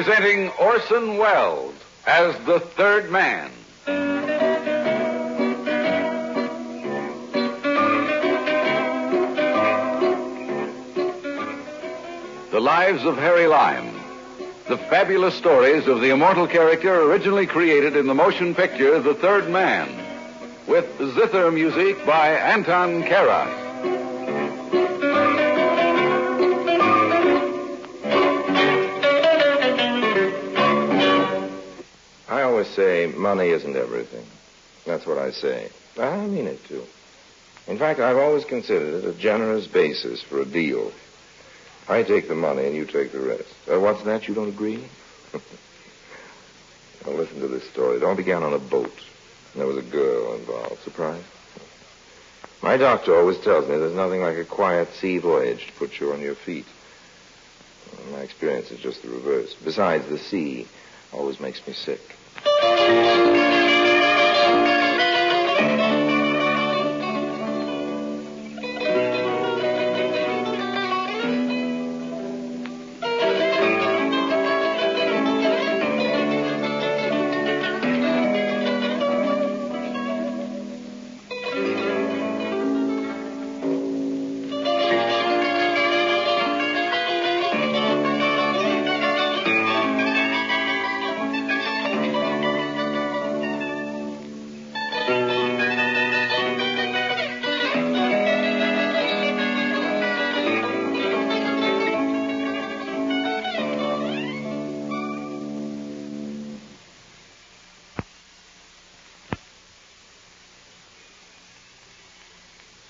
Presenting Orson Welles as the third man. The Lives of Harry Lime. The fabulous stories of the immortal character originally created in the motion picture The Third Man, with zither music by Anton Karas. I always say money isn't everything. That's what I say. I mean it, too. In fact, I've always considered it a generous basis for a deal. I take the money and you take the rest. What's that? You don't agree? Now, listen to this story. It all began on a boat. And there was a girl involved. Surprised? My doctor always tells me there's nothing like a quiet sea voyage to put you on your feet. Well, my experience is just the reverse. Besides, the sea always makes me sick.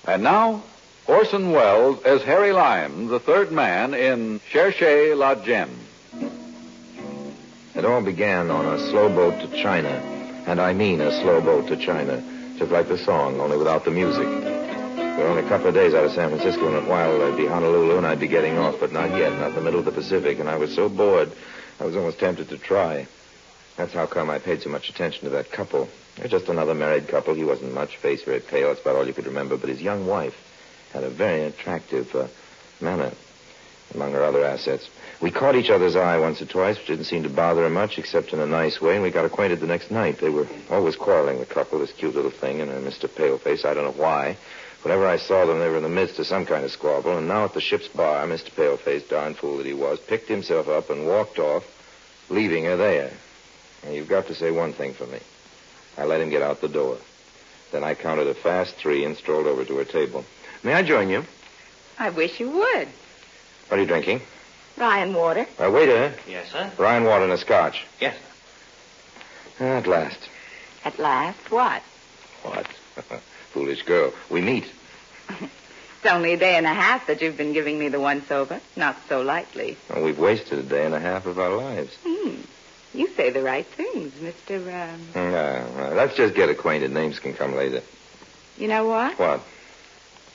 And now, Orson Welles as Harry Lime, the third man in Cherchez la Gemme. It all began on a slow boat to China. And I mean a slow boat to China. Just like the song, only without the music. We're only a couple of days out of San Francisco, and in a while there'd be Honolulu, and I'd be getting off, but not yet, not in the middle of the Pacific. And I was so bored, I was almost tempted to try. That's how come I paid so much attention to that couple. They're just another married couple. He wasn't much, face very pale. That's about all you could remember. But his young wife had a very attractive manner, among her other assets. We caught each other's eye once or twice, which didn't seem to bother her much, except in a nice way, and we got acquainted the next night. They were always quarreling, the couple, this cute little thing and Mr. Paleface. I don't know why. Whenever I saw them, they were in the midst of some kind of squabble. And now at the ship's bar, Mr. Paleface, darn fool that he was, picked himself up and walked off, leaving her there. And you've got to say one thing for me. I let him get out the door. Then I counted a fast 3 and strolled over to her table. May I join you? I wish you would. What are you drinking? Ryan water. Waiter. Yes, sir? Ryan water and a scotch. Yes, sir. At last. At last, what? What? Foolish girl. We meet. It's only a day and a half that you've been giving me the once-over. Not so lightly. Well, we've wasted a day and a half of our lives. You say the right things, Mr. Let's just get acquainted. Names can come later. You know what? What?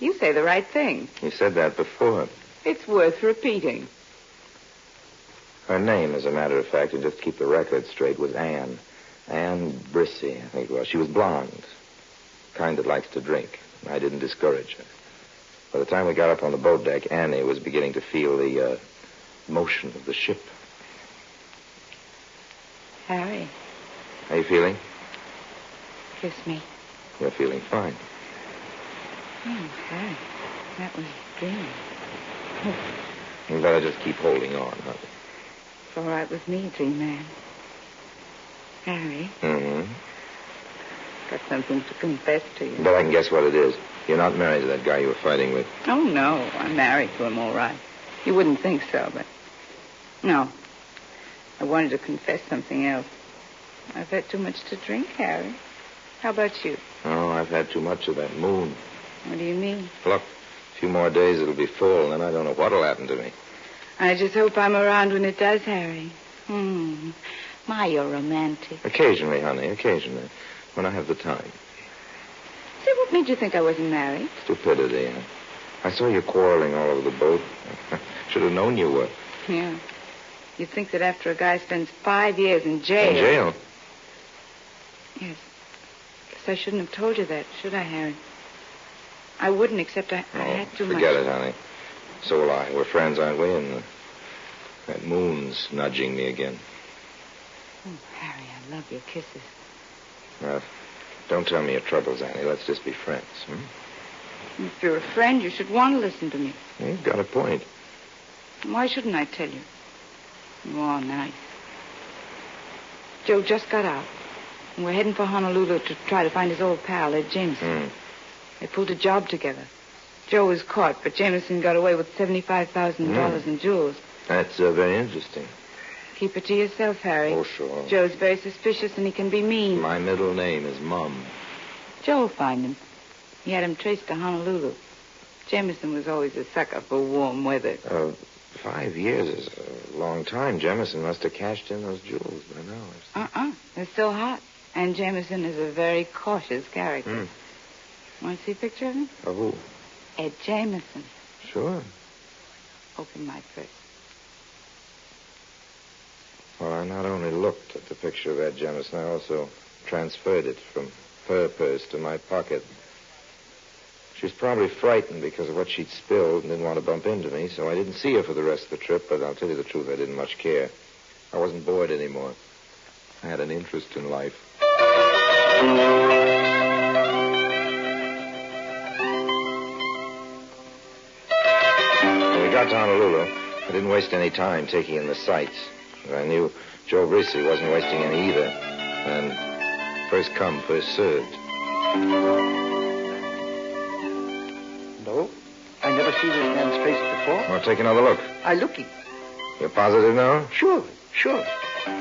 You say the right things. You said that before. It's worth repeating. Her name, as a matter of fact, and just to keep the record straight, was Anne. Anne Brissy, I think it was. She was blonde. Kind that likes to drink. I didn't discourage her. By the time we got up on the boat deck, Annie was beginning to feel the motion of the ship. Harry. How you feeling? Kiss me. You're feeling fine. Oh, Harry. That was a dream. You better just keep holding on, huh? It's all right with me, dream man. Harry. Mm-hmm. Got something to confess to you. Bet I can guess what it is. You're not married to that guy you were fighting with. Oh, no. I'm married to him, all right. You wouldn't think so, but... No. I wanted to confess something else. I've had too much to drink, Harry. How about you? Oh, I've had too much of that moon. What do you mean? Look, a few more days it'll be full, and then I don't know what'll happen to me. I just hope I'm around when it does, Harry. My, you're romantic. Occasionally, honey, occasionally. When I have the time. Say, what made you think I wasn't married? Stupidity. I saw you quarreling all over the boat. Should have known you were. Yeah. You'd think that after a guy spends 5 years in jail... In jail? Yes. Guess I shouldn't have told you that, should I, Harry? I wouldn't, except I had too much... Forget it, honey. So will I. We're friends, aren't we? And That moon's nudging me again. Oh, Harry, I love your kisses. Don't tell me your troubles, Annie. Let's just be friends, If you're a friend, you should want to listen to me. You've got a point. Why shouldn't I tell you? Oh, nice. Joe just got out. And we're heading for Honolulu to try to find his old pal, Ed Jameson. They pulled a job together. Joe was caught, but Jameson got away with $75,000 in jewels. That's very interesting. Keep it to yourself, Harry. Oh, sure. Joe's very suspicious, and he can be mean. My middle name is Mum. Joe will find him. He had him traced to Honolulu. Jameson was always a sucker for warm weather. 5 years is a long time. Jameson must have cashed in those jewels by now. They're still hot. And Jameson is a very cautious character. Want to see a picture of him? Of who? Ed Jameson. Sure. Open my purse. Well, I not only looked at the picture of Ed Jameson, I also transferred it from her purse to my pocket. She was probably frightened because of what she'd spilled and didn't want to bump into me, so I didn't see her for the rest of the trip, but I'll tell you the truth, I didn't much care. I wasn't bored anymore. I had an interest in life. When we got to Honolulu, I didn't waste any time taking in the sights. I knew Joe Brissy wasn't wasting any either. And first come, first served. No, I never seen this man's face before. Well, take another look. I looking. You're positive now? Sure.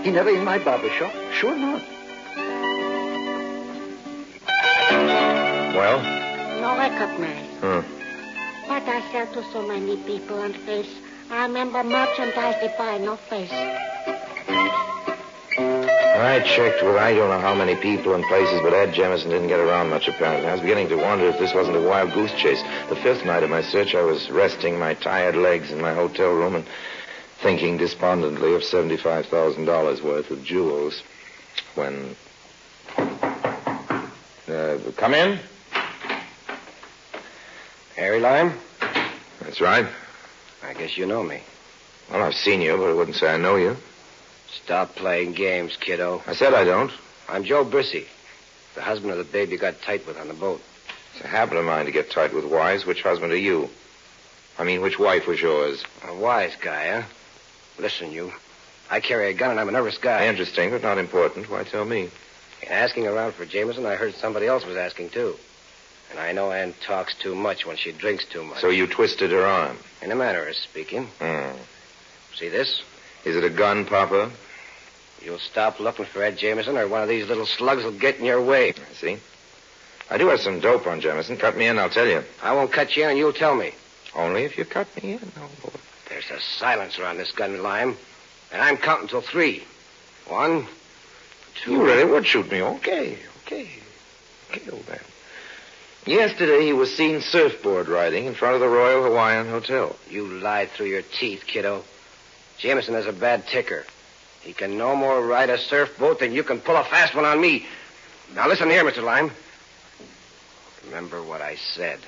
He never in my barber shop. Sure not. Well? No recognize. But I sell to so many people and face. I remember merchandise they buy, no face. I checked with I don't know how many people and places, but Ed Jameson didn't get around much, apparently. I was beginning to wonder if this wasn't a wild goose chase. The fifth night of my search, I was resting my tired legs in my hotel room and thinking despondently of $75,000 worth of jewels when... come in? Harry Lime? That's right. I guess you know me. Well, I've seen you, but I wouldn't say I know you. Stop playing games, kiddo. I said I don't. I'm Joe Brissy, the husband of the babe you got tight with on the boat. It's a habit of mine to get tight with wives. Which husband are you? I mean, which wife was yours? A wise guy, huh? Listen, you. I carry a gun and I'm a nervous guy. Interesting, but not important. Why tell me? In asking around for Jameson, I heard somebody else was asking, too. And I know Ann talks too much when she drinks too much. So you twisted her arm? In a manner of speaking. See this? Is it a gun, Papa? You'll stop looking for Ed Jameson or one of these little slugs will get in your way. I see. I do have some dope on Jameson. Cut me in, I'll tell you. I won't cut you in and you'll tell me. Only if you cut me in, oh boy. There's a silencer on this gun, Lime. And I'm counting till 3. 1, 2... You really would shoot me. Okay, old man. Yesterday he was seen surfboard riding in front of the Royal Hawaiian Hotel. You lied through your teeth, kiddo. Jameson is a bad ticker. He can no more ride a surfboat than you can pull a fast one on me. Now listen here, Mr. Lime. Remember what I said.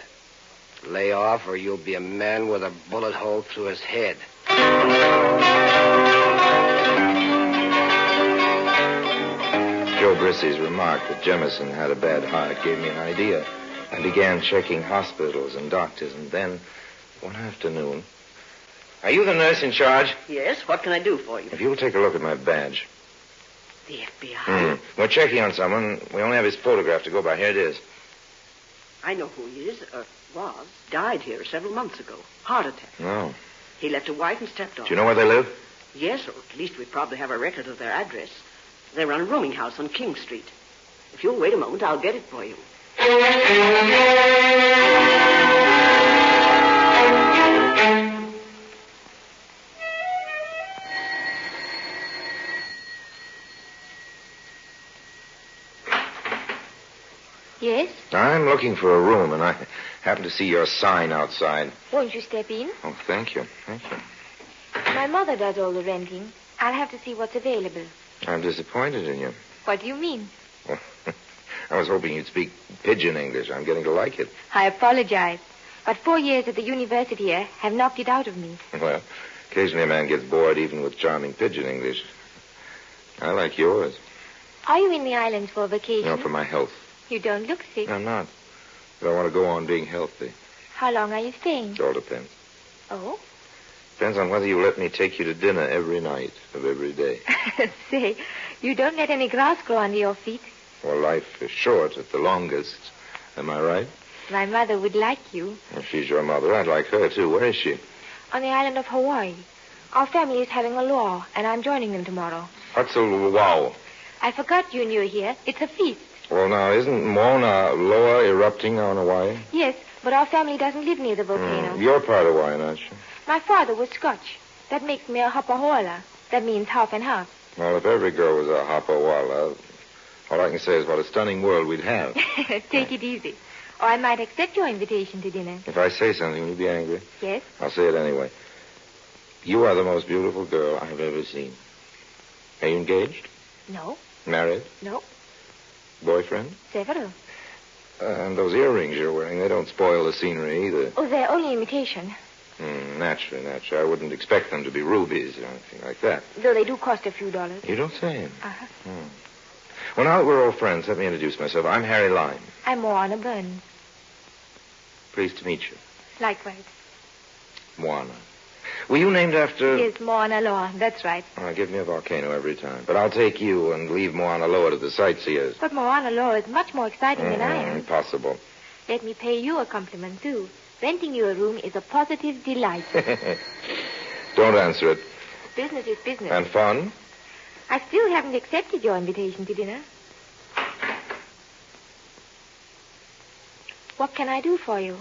Lay off or you'll be a man with a bullet hole through his head. Joe Brissy's remark that Jameson had a bad heart gave me an idea. I began checking hospitals and doctors, and then, one afternoon... Are you the nurse in charge? Yes, what can I do for you? If you'll take a look at my badge. The FBI? We're checking on someone. We only have his photograph to go by. Here it is. I know who he is, was. Died here several months ago. Heart attack. No. He left a wife and stepdaughter. Do you know where they live? Yes, or at least we probably have a record of their address. They run a rooming house on King Street. If you'll wait a moment, I'll get it for you. Yes? I'm looking for a room, and I happen to see your sign outside. Won't you step in? Oh, thank you. My mother does all the renting. I'll have to see what's available. I'm disappointed in you. What do you mean? I was hoping you'd speak pidgin English. I'm getting to like it. I apologize, but 4 years at the university here have knocked it out of me. Well, Occasionally a man gets bored even with charming pigeon English. I like yours. Are you in the islands for vacation? No, for my health. You don't look sick. I'm not. But I want to go on being healthy. How long are you staying? It all depends. Oh? Depends on whether you let me take you to dinner every night of every day. Say, you don't let any grass grow under your feet. Well, life is short at the longest. Am I right? My mother would like you. If she's your mother, I'd like her, too. Where is she? On the island of Hawaii. Our family is having a luau, and I'm joining them tomorrow. What's a luau? I forgot you knew here. It's a feast. Well, now, isn't Mauna Loa erupting on Hawaii? Yes, but our family doesn't live near the volcano. You're part of Hawaii, aren't you? My father was Scotch. That makes me a hapahoala. That means half and half. Well, if every girl was a hapawala, all I can say is what a stunning world we'd have. Take it easy. Or I might accept your invitation to dinner. If I say something, will you be angry? Yes? I'll say it anyway. You are the most beautiful girl I've ever seen. Are you engaged? No. Married? No. Boyfriend? Several. And those earrings you're wearing, they don't spoil the scenery either. Oh, they're only imitation. Naturally. I wouldn't expect them to be rubies or anything like that. Though they do cost a few dollars. You don't say. Uh-huh. Well, now that we're old friends, let me introduce myself. I'm Harry Lime. I'm Moana Burns. Pleased to meet you. Likewise. Moana. Were you named after... Yes, Moana Loa. That's right. Give me a volcano every time. But I'll take you and leave Moana Loa to the sightseers. But Moana Loa is much more exciting than I am. Impossible. Let me pay you a compliment, too. Renting you a room is a positive delight. Don't answer it. Business is business. And fun? I still haven't accepted your invitation to dinner. What can I do for you?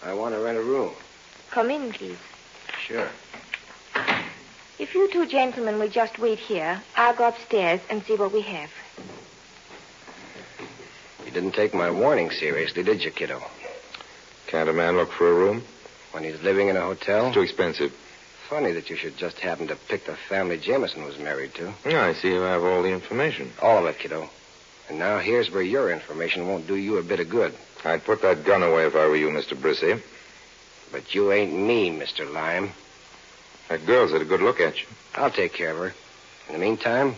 I want to rent a room. Come in, please. Sure. If you two gentlemen will just wait here, I'll go upstairs and see what we have. You didn't take my warning seriously, did you, kiddo? Can't a man look for a room? When he's living in a hotel? It's too expensive. Funny that you should just happen to pick the family Jameson was married to. Yeah, I see you have all the information. All of it, kiddo. And now here's where your information won't do you a bit of good. I'd put that gun away if I were you, Mr. Brissy. But you ain't me, Mr. Lime. That girl's had a good look at you. I'll take care of her. In the meantime,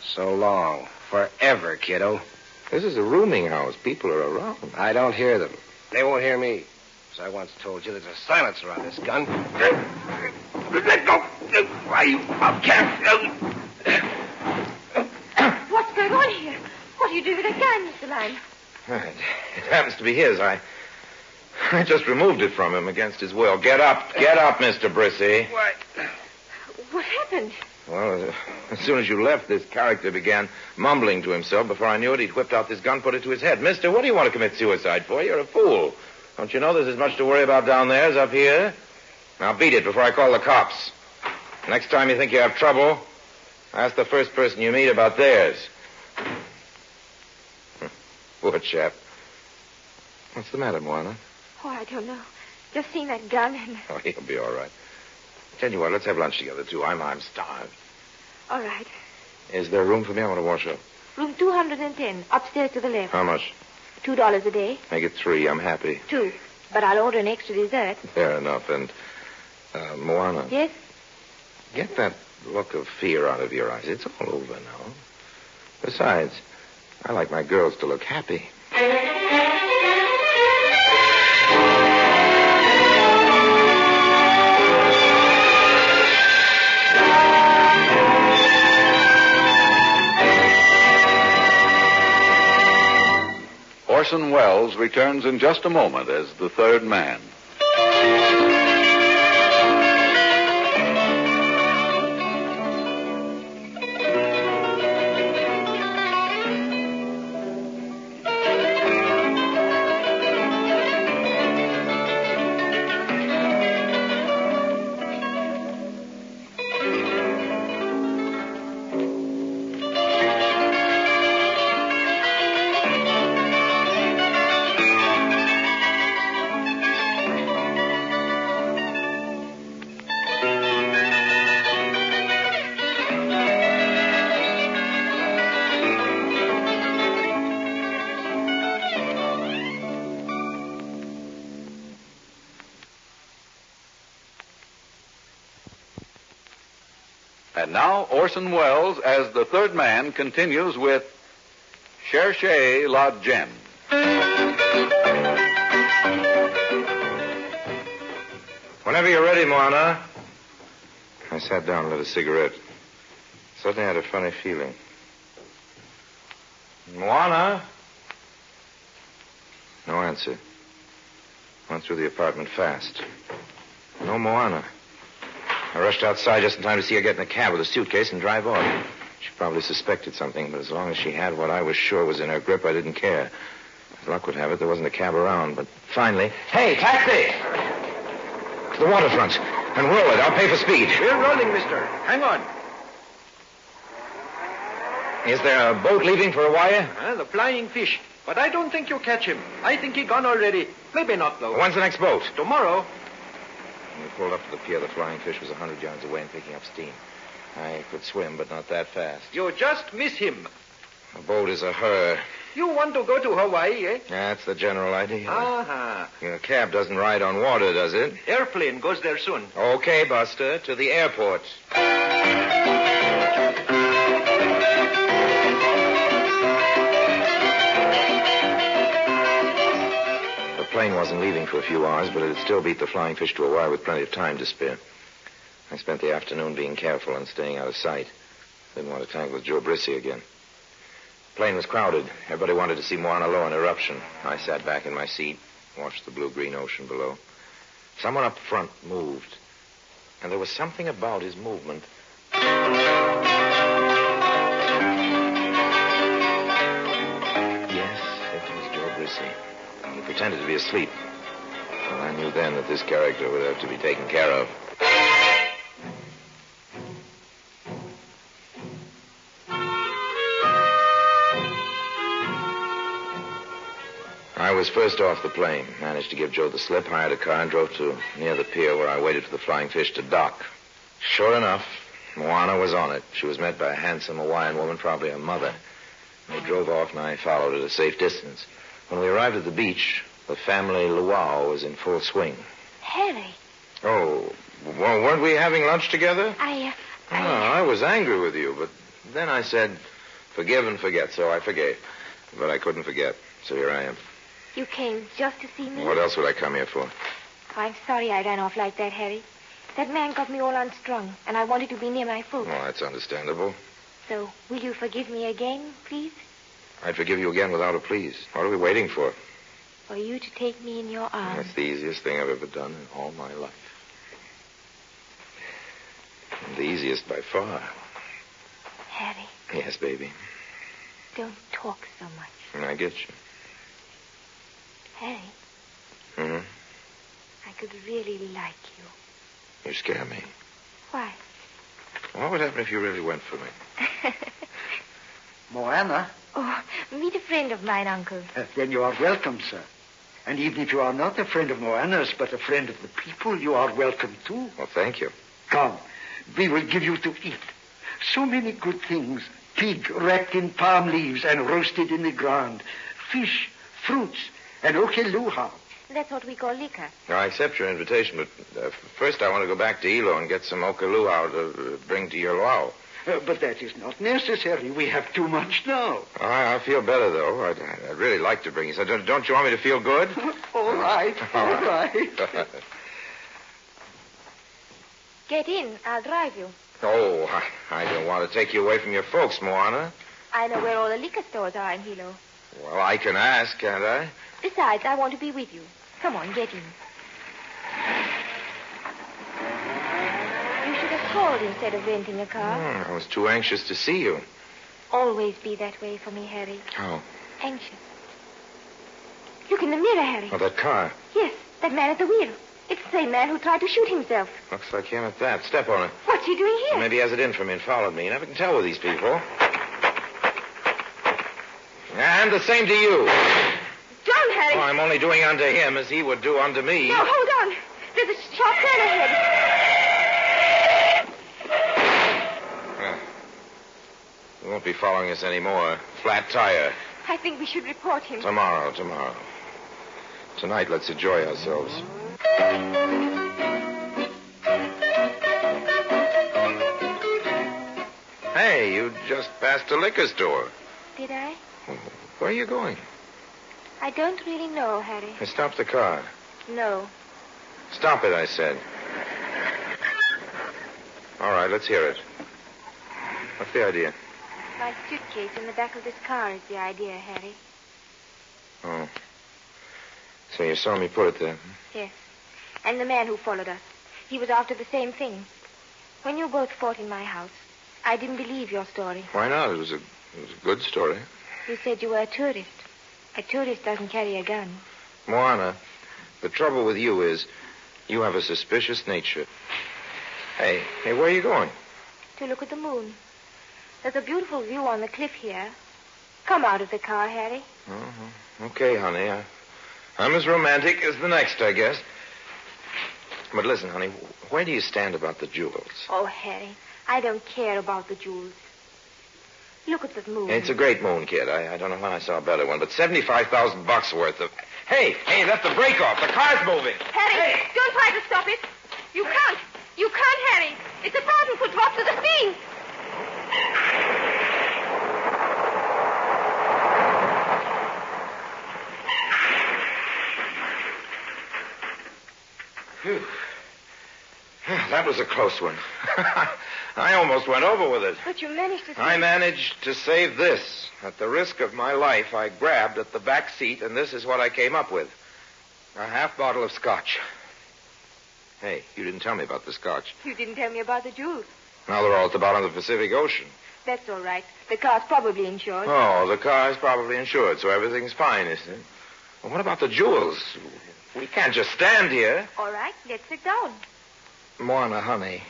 so long. Forever, kiddo. This is a rooming house. People are around. I don't hear them. They won't hear me. As I once told you, there's a silencer on this gun. Let go. Why, you bobcat. What's going on here? What do you do with a gun, Mr. Lime? It happens to be his. I just removed it from him against his will. Get up, Mr. Brissy. What? What happened? Well, as soon as you left, this character began mumbling to himself. Before I knew it, he'd whipped out this gun, put it to his head. Mister, what do you want to commit suicide for? You're a fool. Don't you know there's as much to worry about down there as up here? Now beat it before I call the cops. Next time you think you have trouble, ask the first person you meet about theirs. Poor chap. What's the matter, Moana? Oh, I don't know. Just seen that gun and... Oh, he'll be all right. Tell you what, let's have lunch together, too. I'm starved. All right. Is there room for me? I want to wash up. Room 210, upstairs to the left. How much? $2 a day. Make it 3. I'm happy. 2. But I'll order an extra dessert. Fair enough. And, Moana. Yes? Get that look of fear out of your eyes. It's all over now. Besides, I like my girls to look happy. Orson Welles returns in just a moment as the third man. And now Orson Welles, as the third man, continues with Cherchez la Gemme. Whenever you're ready, Moana. I sat down and lit a cigarette. Suddenly I had a funny feeling. Moana? No answer. Went through the apartment fast. No Moana. I rushed outside just in time to see her get in a cab with a suitcase and drive off. She probably suspected something, but as long as she had what I was sure was in her grip, I didn't care. As luck would have it, there wasn't a cab around, but finally... Hey, taxi! To the waterfront. And roll it. I'll pay for speed. We're rolling, mister. Hang on. Is there a boat leaving for Hawaii? The Flying Fish. But I don't think you'll catch him. I think he gone already. Maybe not, though. When's the next boat? Tomorrow. When we pulled up to the pier, the Flying Fish was 100 yards away and picking up steam. I could swim, but not that fast. You just miss him. A boat is a her. You want to go to Hawaii, eh? That's the general idea. Uh-huh. Your cab doesn't ride on water, does it? Airplane goes there soon. Okay, Buster. To the airport. The plane wasn't leaving for a few hours, but it had still beat the Flying Fish to Hawaii with plenty of time to spare. I spent the afternoon being careful and staying out of sight. Didn't want to tangle with Joe Brissy again. The plane was crowded. Everybody wanted to see Mauna Loa in eruption. I sat back in my seat, watched the blue-green ocean below. Someone up front moved, and there was something about his movement. Yes, it was Joe Brissy. He pretended to be asleep. And I knew then that this character would have to be taken care of. I was first off the plane, managed to give Joe the slip, hired a car, and drove to near the pier where I waited for the Flying Fish to dock. Sure enough, Moana was on it. She was met by a handsome Hawaiian woman, probably her mother. They drove off, and I followed at a safe distance. When we arrived at the beach, the family luau was in full swing. Harry. Oh, well, weren't we having lunch together? I was angry with you, but then I said, forgive and forget, so I forgave. But I couldn't forget, so here I am. You came just to see me? What else would I come here for? Oh, I'm sorry I ran off like that, Harry. That man got me all unstrung, and I wanted to be near my folks. Oh, that's understandable. So, will you forgive me again, please? I'd forgive you again without a please. What are we waiting for? For you to take me in your arms. That's the easiest thing I've ever done in all my life. And the easiest by far. Harry. Yes, baby. Don't talk so much. I get you. Harry. Mm-hmm. I could really like you. You scare me. Why? What would happen if you really went for me? Moana? Oh, meet a friend of mine, Uncle. Then you are welcome, sir. And even if you are not a friend of Moana's, but a friend of the people, you are welcome too. Well, thank you. Come, we will give you to eat. So many good things. Pig wrapped in palm leaves and roasted in the ground. Fish, fruits, and okeluha. That's what we call liquor. I accept your invitation, but first I want to go back to Ilo and get some okeluha to bring to your luau. But that is not necessary. We have too much now. I feel better, though. I'd really like to bring you. So don't you want me to feel good? All right. Get in. I'll drive you. Oh, I don't want to take you away from your folks, Moana. I know where all the liquor stores are in Hilo. Well, I can ask, can't I? Besides, I want to be with you. Come on, get in. You should have called instead of renting a car. I was too anxious to see you. Always be that way for me, Harry. How? Anxious. Look in the mirror, Harry. Oh, that car. Yes, that man at the wheel. It's the same man who tried to shoot himself. Looks like him at that. Step on it. What's he doing here? Maybe he has it in for me and followed me. You never can tell with these people. And the same to you. Don't, Harry. Oh, I'm only doing unto him as he would do unto me. No, hold on. There's a sharp turn ahead. He won't be following us anymore. Flat tire. I think we should report him. Tomorrow. Tonight, let's enjoy ourselves. Hey, you just passed a liquor store. Did I? Where are you going? I don't really know, Harry. Hey, stop the car. No. Stop it, I said. All right, let's hear it. What's the idea? My suitcase in the back of this car is the idea, Harry. Oh. So you saw me put it there? Yes. And the man who followed us. He was after the same thing. When you both fought in my house, I didn't believe your story. Why not? It was a good story. You said you were a tourist. A tourist doesn't carry a gun. Moana, the trouble with you is you have a suspicious nature. Hey, where are you going? To look at the moon. There's a beautiful view on the cliff here. Come out of the car, Harry. Okay, honey. I'm as romantic as the next, I guess. But listen, honey, where do you stand about the jewels? Oh, Harry, I don't care about the jewels. Look at the moon. It's a great moon, kid. I don't know when I saw a better one, but $75,000 worth of... Hey, that's the brake off. The car's moving. Harry, don't try to stop it. You can't. You can't, Harry. It's a 1,000-foot drop to the sea. Phew. That was a close one. I almost went over with it. But you managed to save... I managed to save this. At the risk of my life, I grabbed at the back seat, and this is what I came up with. A half bottle of scotch. Hey, you didn't tell me about the scotch. You didn't tell me about the jewels. Now they're all at the bottom of the Pacific Ocean. That's all right. The car's probably insured. Oh, the car's probably insured, so everything's fine, isn't it? Well, what about the jewels? We can't just stand here. All right, let's sit down. Moana, honey,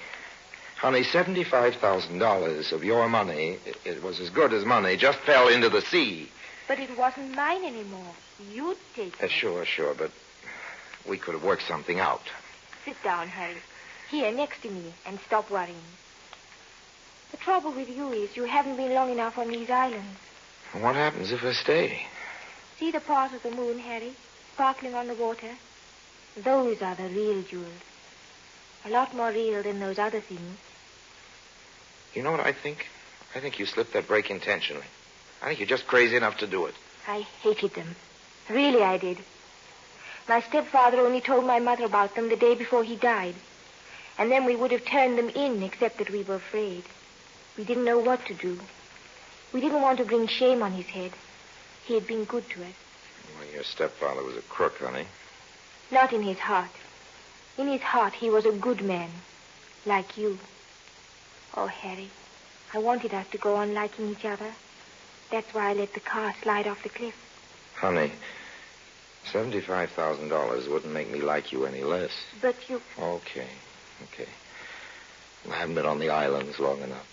$75,000 of your money, it was as good as money, just fell into the sea. But it wasn't mine anymore. You'd take it. Sure, but we could have worked something out. Sit down, Harry. Here, next to me, and stop worrying. The trouble with you is you haven't been long enough on these islands. What happens if I stay? See the part of the moon, Harry, sparkling on the water? Those are the real jewels. A lot more real than those other things. You know what I think? I think you slipped that brake intentionally. I think you're just crazy enough to do it. I hated them. Really, I did. My stepfather only told my mother about them the day before he died. And then we would have turned them in, except that we were afraid. We didn't know what to do. We didn't want to bring shame on his head. He had been good to us. Well, your stepfather was a crook, honey. Not in his heart. In his heart, he was a good man. Like you. Oh, Harry, I wanted us to go on liking each other. That's why I let the car slide off the cliff. Honey, $75,000 wouldn't make me like you any less. But you... Okay. I haven't been on the islands long enough.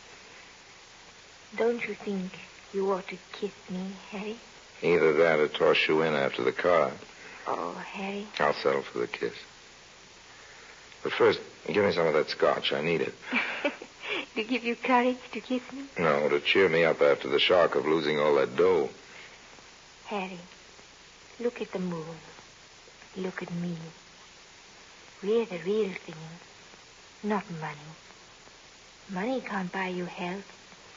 Don't you think you ought to kiss me, Harry? Either that or toss you in after the car. Oh, Harry. I'll settle for the kiss. But first, give me some of that scotch. I need it. To give you courage to kiss me? No, to cheer me up after the shock of losing all that dough. Harry, look at the moon. Look at me. We're the real thing, not money. Money can't buy you health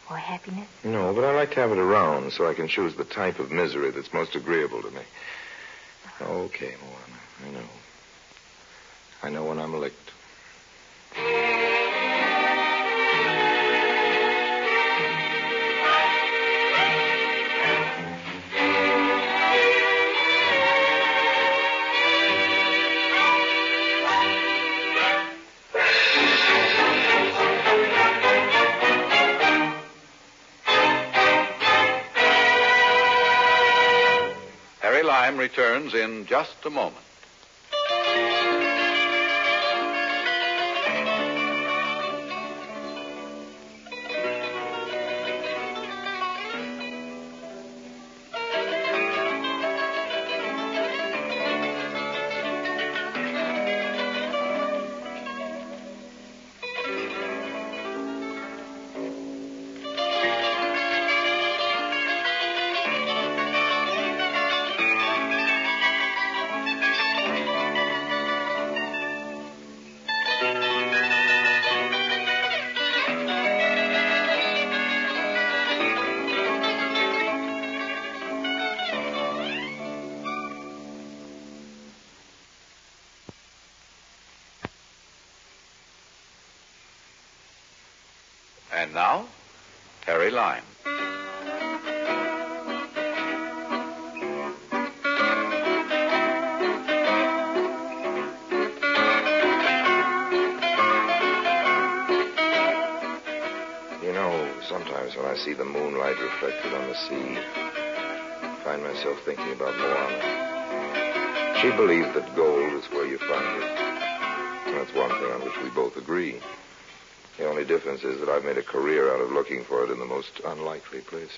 or happiness. No, but I like to have it around so I can choose the type of misery that's most agreeable to me. Okay, Moana, I know when I'm licked. Harry Lime returns in just a moment. And now, Harry Lime. You know, sometimes when I see the moonlight reflected on the sea, I find myself thinking about Moana. She believed that gold is where you find it. And that's one thing on which we both agree. The only difference is that I've made a career out of looking for it in the most unlikely places.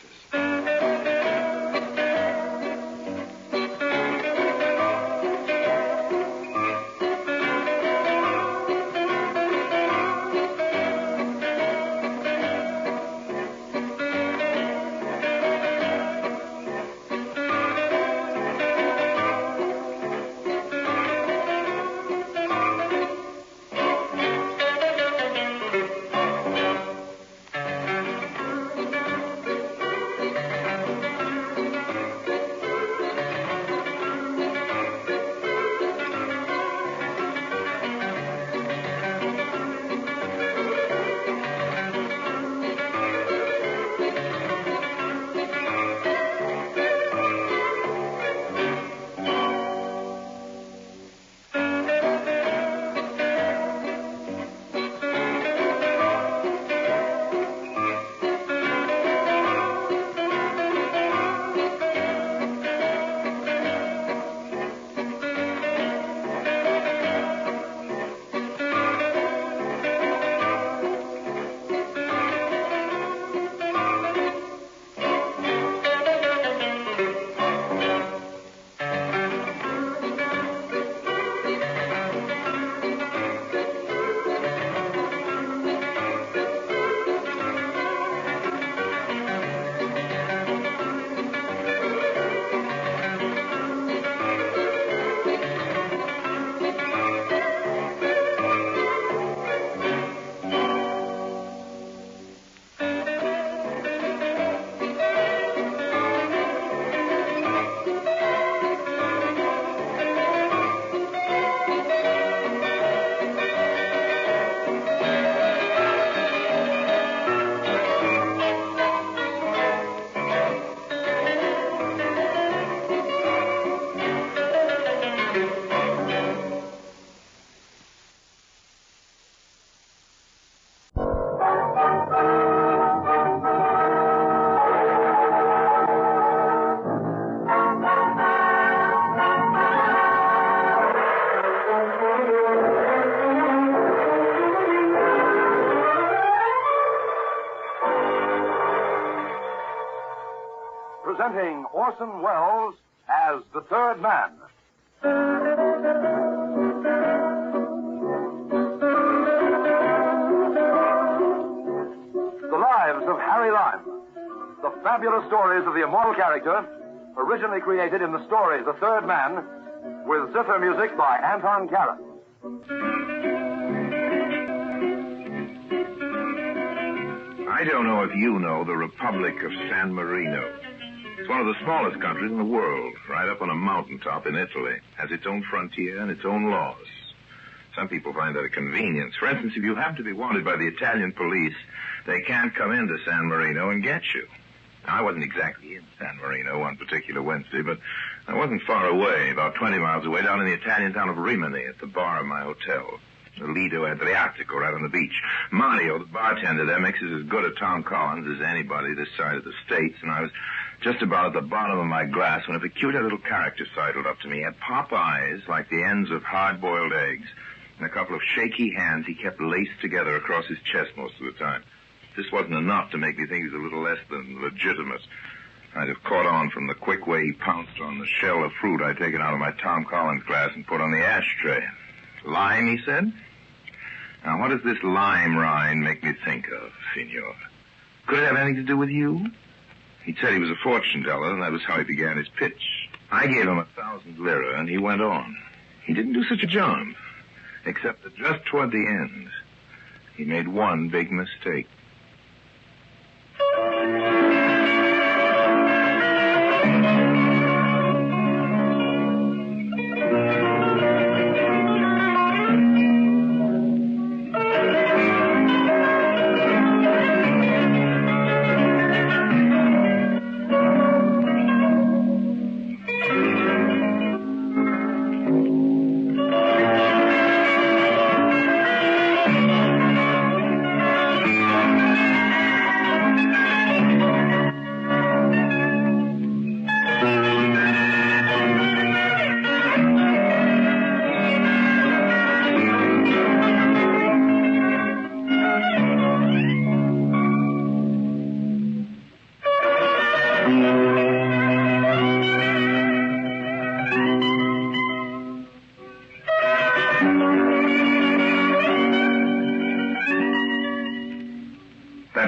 Presenting Orson Welles as the third man. The Lives of Harry Lime. The fabulous stories of the immortal character, originally created in the story The Third Man, with zither music by Anton Karas. I don't know if you know the Republic of San Marino. It's one of the smallest countries in the world, right up on a mountaintop in Italy. Has its own frontier and its own laws. Some people find that a convenience. For instance, if you happen to be wanted by the Italian police, they can't come into San Marino and get you. Now, I wasn't exactly in San Marino one particular Wednesday, but I wasn't far away, about 20 miles away, down in the Italian town of Rimini at the bar of my hotel. The Lido Adriatico, right on the beach. Mario, the bartender there, mixes as good a Tom Collins as anybody this side of the States, and I was just about at the bottom of my glass when a peculiar little character sidled up to me. He had pop eyes like the ends of hard-boiled eggs, and a couple of shaky hands he kept laced together across his chest most of the time. This wasn't enough to make me think he was a little less than legitimate. I'd have caught on from the quick way he pounced on the shell of fruit I'd taken out of my Tom Collins glass and put on the ashtray. Lime, he said? Now, what does this lime rind make me think of, Signor? Could it have anything to do with you? He said he was a fortune teller, and that was how he began his pitch. I gave him 1,000 lira, and he went on. He didn't do such a job, except that just toward the end, he made one big mistake.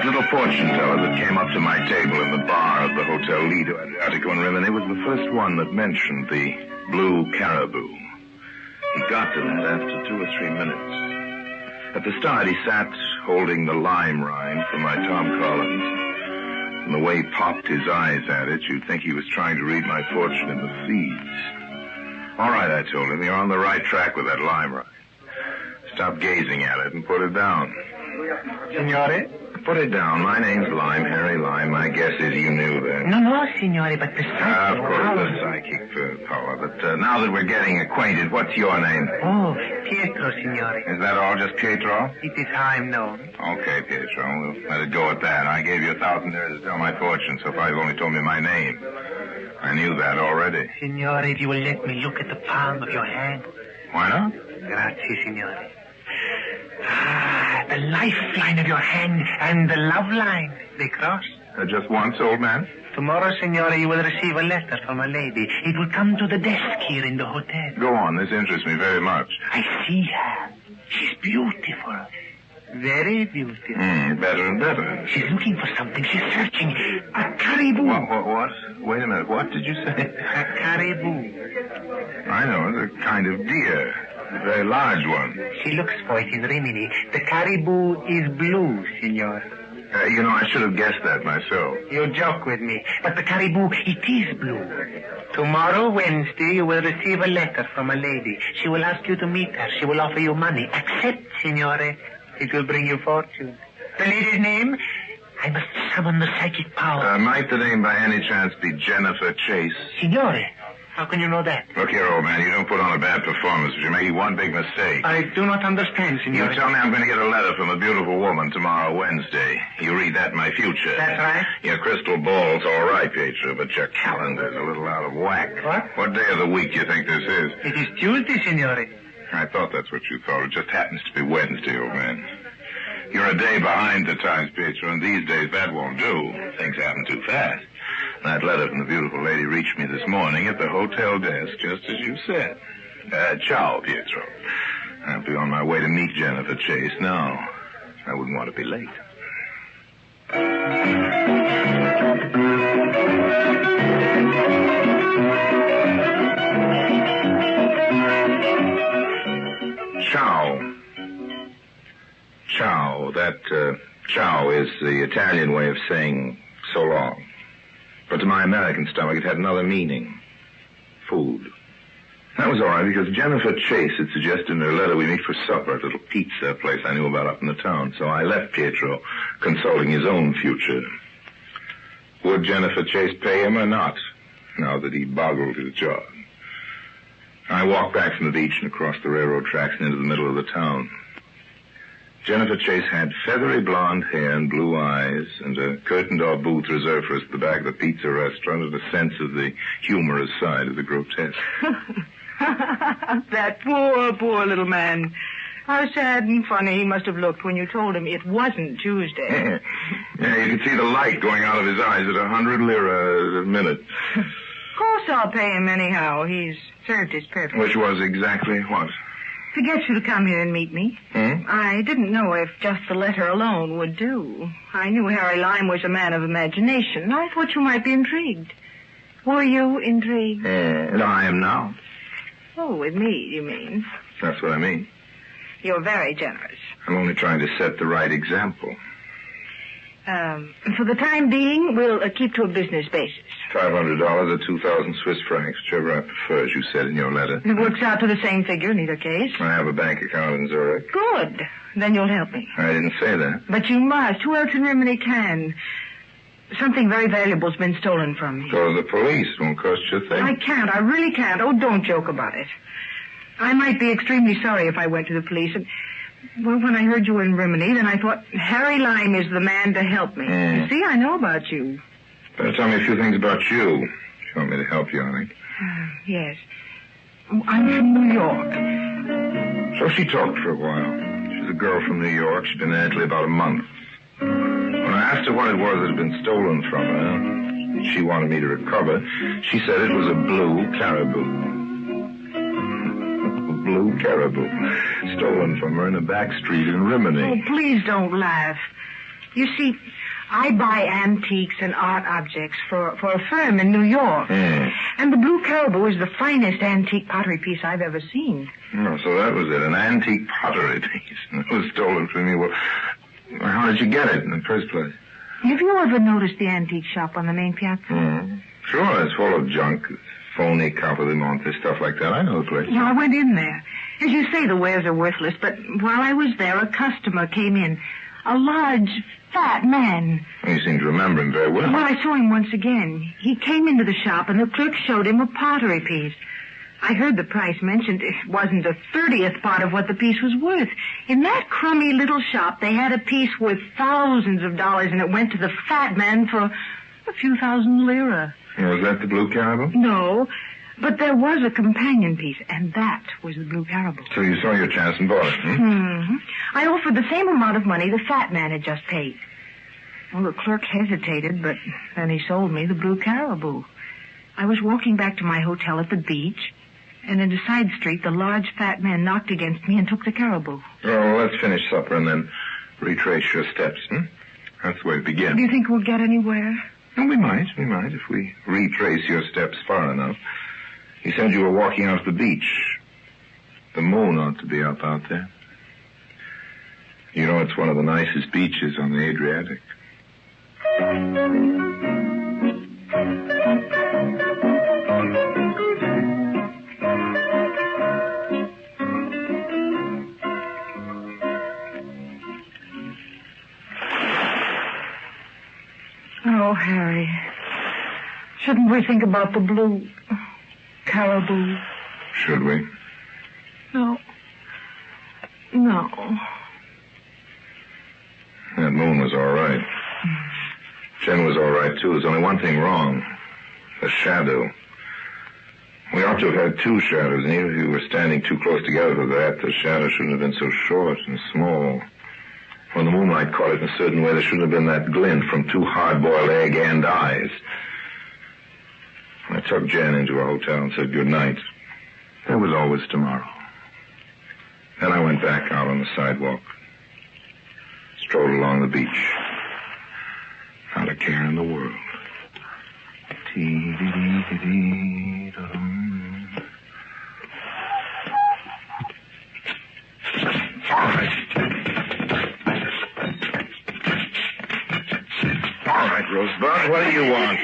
That little fortune teller that came up to my table in the bar of the Hotel Lido Adriatico in Rimini was the first one that mentioned the blue caribou. He got to that after 2 or 3 minutes. At the start, he sat holding the lime rind from my Tom Collins. And the way he popped his eyes at it, you'd think he was trying to read my fortune in the seeds. All right, I told him, you're on the right track with that lime rind. Stop gazing at it and put it down. Signore? Put it down. My name's Lime, Harry Lime. My guess is you knew that. No, signore, but the psychic... Of course, the psychic power. But now that we're getting acquainted, what's your name? Oh, Pietro, signore. Is that all, just Pietro? It is how I'm known. Okay, Pietro. We'll let it go at that. I gave you 1,000 there to tell my fortune, so far you've only told me my name. I knew that already. Signore, if you will let me look at the palm of your hand. Why not? Grazie, signore. Ah, the lifeline of your hand and the love line. They cross. Just once, old man? Tomorrow, signore, you will receive a letter from a lady. It will come to the desk here in the hotel. Go on. This interests me very much. I see her. She's beautiful. Very beautiful. Better and better. She's looking for something. She's searching. A caribou. What? Wait a minute. What did you say? A caribou. I know. It's a kind of deer. A very large one. She looks for it in Rimini. The caribou is blue, signor. I should have guessed that myself. You joke with me. But the caribou, it is blue. Tomorrow, Wednesday, you will receive a letter from a lady. She will ask you to meet her. She will offer you money. Accept, signore. It will bring you fortune. The lady's name? I must summon the psychic power. Might the name by any chance be Jennifer Chase? Signore, how can you know that? Look here, old man, you don't put on a bad performance. You're making one big mistake. I do not understand, signore. You tell me I'm going to get a letter from a beautiful woman tomorrow, Wednesday. You read that in my future. That's right. Your crystal ball's all right, Pietro, but your calendar's a little out of whack. What? What day of the week do you think this is? It is Tuesday, signore. I thought that's what you thought. It just happens to be Wednesday, old man. You're a day behind the times, Pietro, and these days that won't do. Things happen too fast. That letter from the beautiful lady reached me this morning at the hotel desk, just as you said. Ciao, Pietro. I'll be on my way to meet Jennifer Chase now. I wouldn't want to be late. Ciao. Ciao. That, ciao is the Italian way of saying so long. But to my American stomach, it had another meaning. Food. That was all right, because Jennifer Chase had suggested in her letter we meet for supper at a little pizza place I knew about up in the town. So I left Pietro consulting his own future. Would Jennifer Chase pay him or not, now that he boggled his jaw? I walked back from the beach and across the railroad tracks and into the middle of the town. Jennifer Chase had feathery blonde hair and blue eyes and a curtained-off booth reserved for us at the back of the pizza restaurant and a sense of the humorous side of the grotesque. That poor little man. How sad and funny he must have looked when you told him it wasn't Tuesday. Yeah, you could see the light going out of his eyes at 100 lira a minute. Of course I'll pay him anyhow. He's served his purpose. Which was exactly what? To get you to come here and meet me. I didn't know if just the letter alone would do. I knew Harry Lime was a man of imagination. I thought you might be intrigued. Were you intrigued? And I am now. Oh, with me, you mean? That's what I mean. You're very generous. I'm only trying to set the right example. For the time being, we'll keep to a business basis. $500 or 2,000 Swiss francs, whichever I prefer, as you said in your letter. It works out to the same figure in either case. I have a bank account in Zurich. Good. Then you'll help me. I didn't say that. But you must. Who else in Rimini can? Something very valuable's been stolen from me. Go to the police. Won't cost you a thing. I can't. I really can't. Oh, don't joke about it. I might be extremely sorry if I went to the police. And, well, when I heard you were in Rimini, then I thought Harry Lime is the man to help me. You see, I know about you. Better tell me a few things about you. If you want me to help you, I think. Yes. I'm from New York. So she talked for a while. She's a girl from New York. She's been in Italy about a month. When I asked her what it was that had been stolen from her, she wanted me to recover. She said it was a blue caribou. Blue caribou. Stolen from her in a back street in Rimini. Oh, please don't laugh. You see, I buy antiques and art objects for a firm in New York. And the Blue Caribou is the finest antique pottery piece I've ever seen. Oh, so that was it, an antique pottery piece. It was stolen from me. Well, how did you get it in the first place? Have you ever noticed the antique shop on the main piazza? Sure, it's full of junk. Phony copper de monte, stuff like that. I know the place. Well, I went in there. As you say, the wares are worthless, but while I was there, a customer came in. A large, fat man. You seem to remember him very well. Well, I saw him once again. He came into the shop, and the clerk showed him a pottery piece. I heard the price mentioned. It wasn't a 30th part of what the piece was worth. In that crummy little shop, they had a piece worth thousands of dollars, and it went to the fat man for a few thousand lira. Was that the Blue Caribou? No, but there was a companion piece, and that was the Blue Caribou. So you saw your chance and bought it, I offered the same amount of money the fat man had just paid. Well, the clerk hesitated, but then he sold me the Blue Caribou. I was walking back to my hotel at the beach, and in a side street, the large fat man knocked against me and took the caribou. Oh, let's finish supper and then retrace your steps, That's the way to begin. Do you think we'll get anywhere? Oh, we might, if we retrace your steps far enough. You said you were walking out to the beach. The moon ought to be up out there. You know, it's one of the nicest beaches on the Adriatic. Oh, Harry. Shouldn't we think about the Blue Caribou? Should we? No. That moon was all right. Jen was all right, too. There's only one thing wrong. The shadow. We ought to have had two shadows, and even if you were standing too close together for that, the shadow shouldn't have been so short and small. When the moonlight caught it in a certain way, there shouldn't have been that glint from two hard-boiled egg and eyes. I took Jen into a hotel and said goodnight. There was always tomorrow. Then I went back out on the sidewalk. Strolled along the beach. Not a care in the world. All right. All right, Rosebud, what do you want?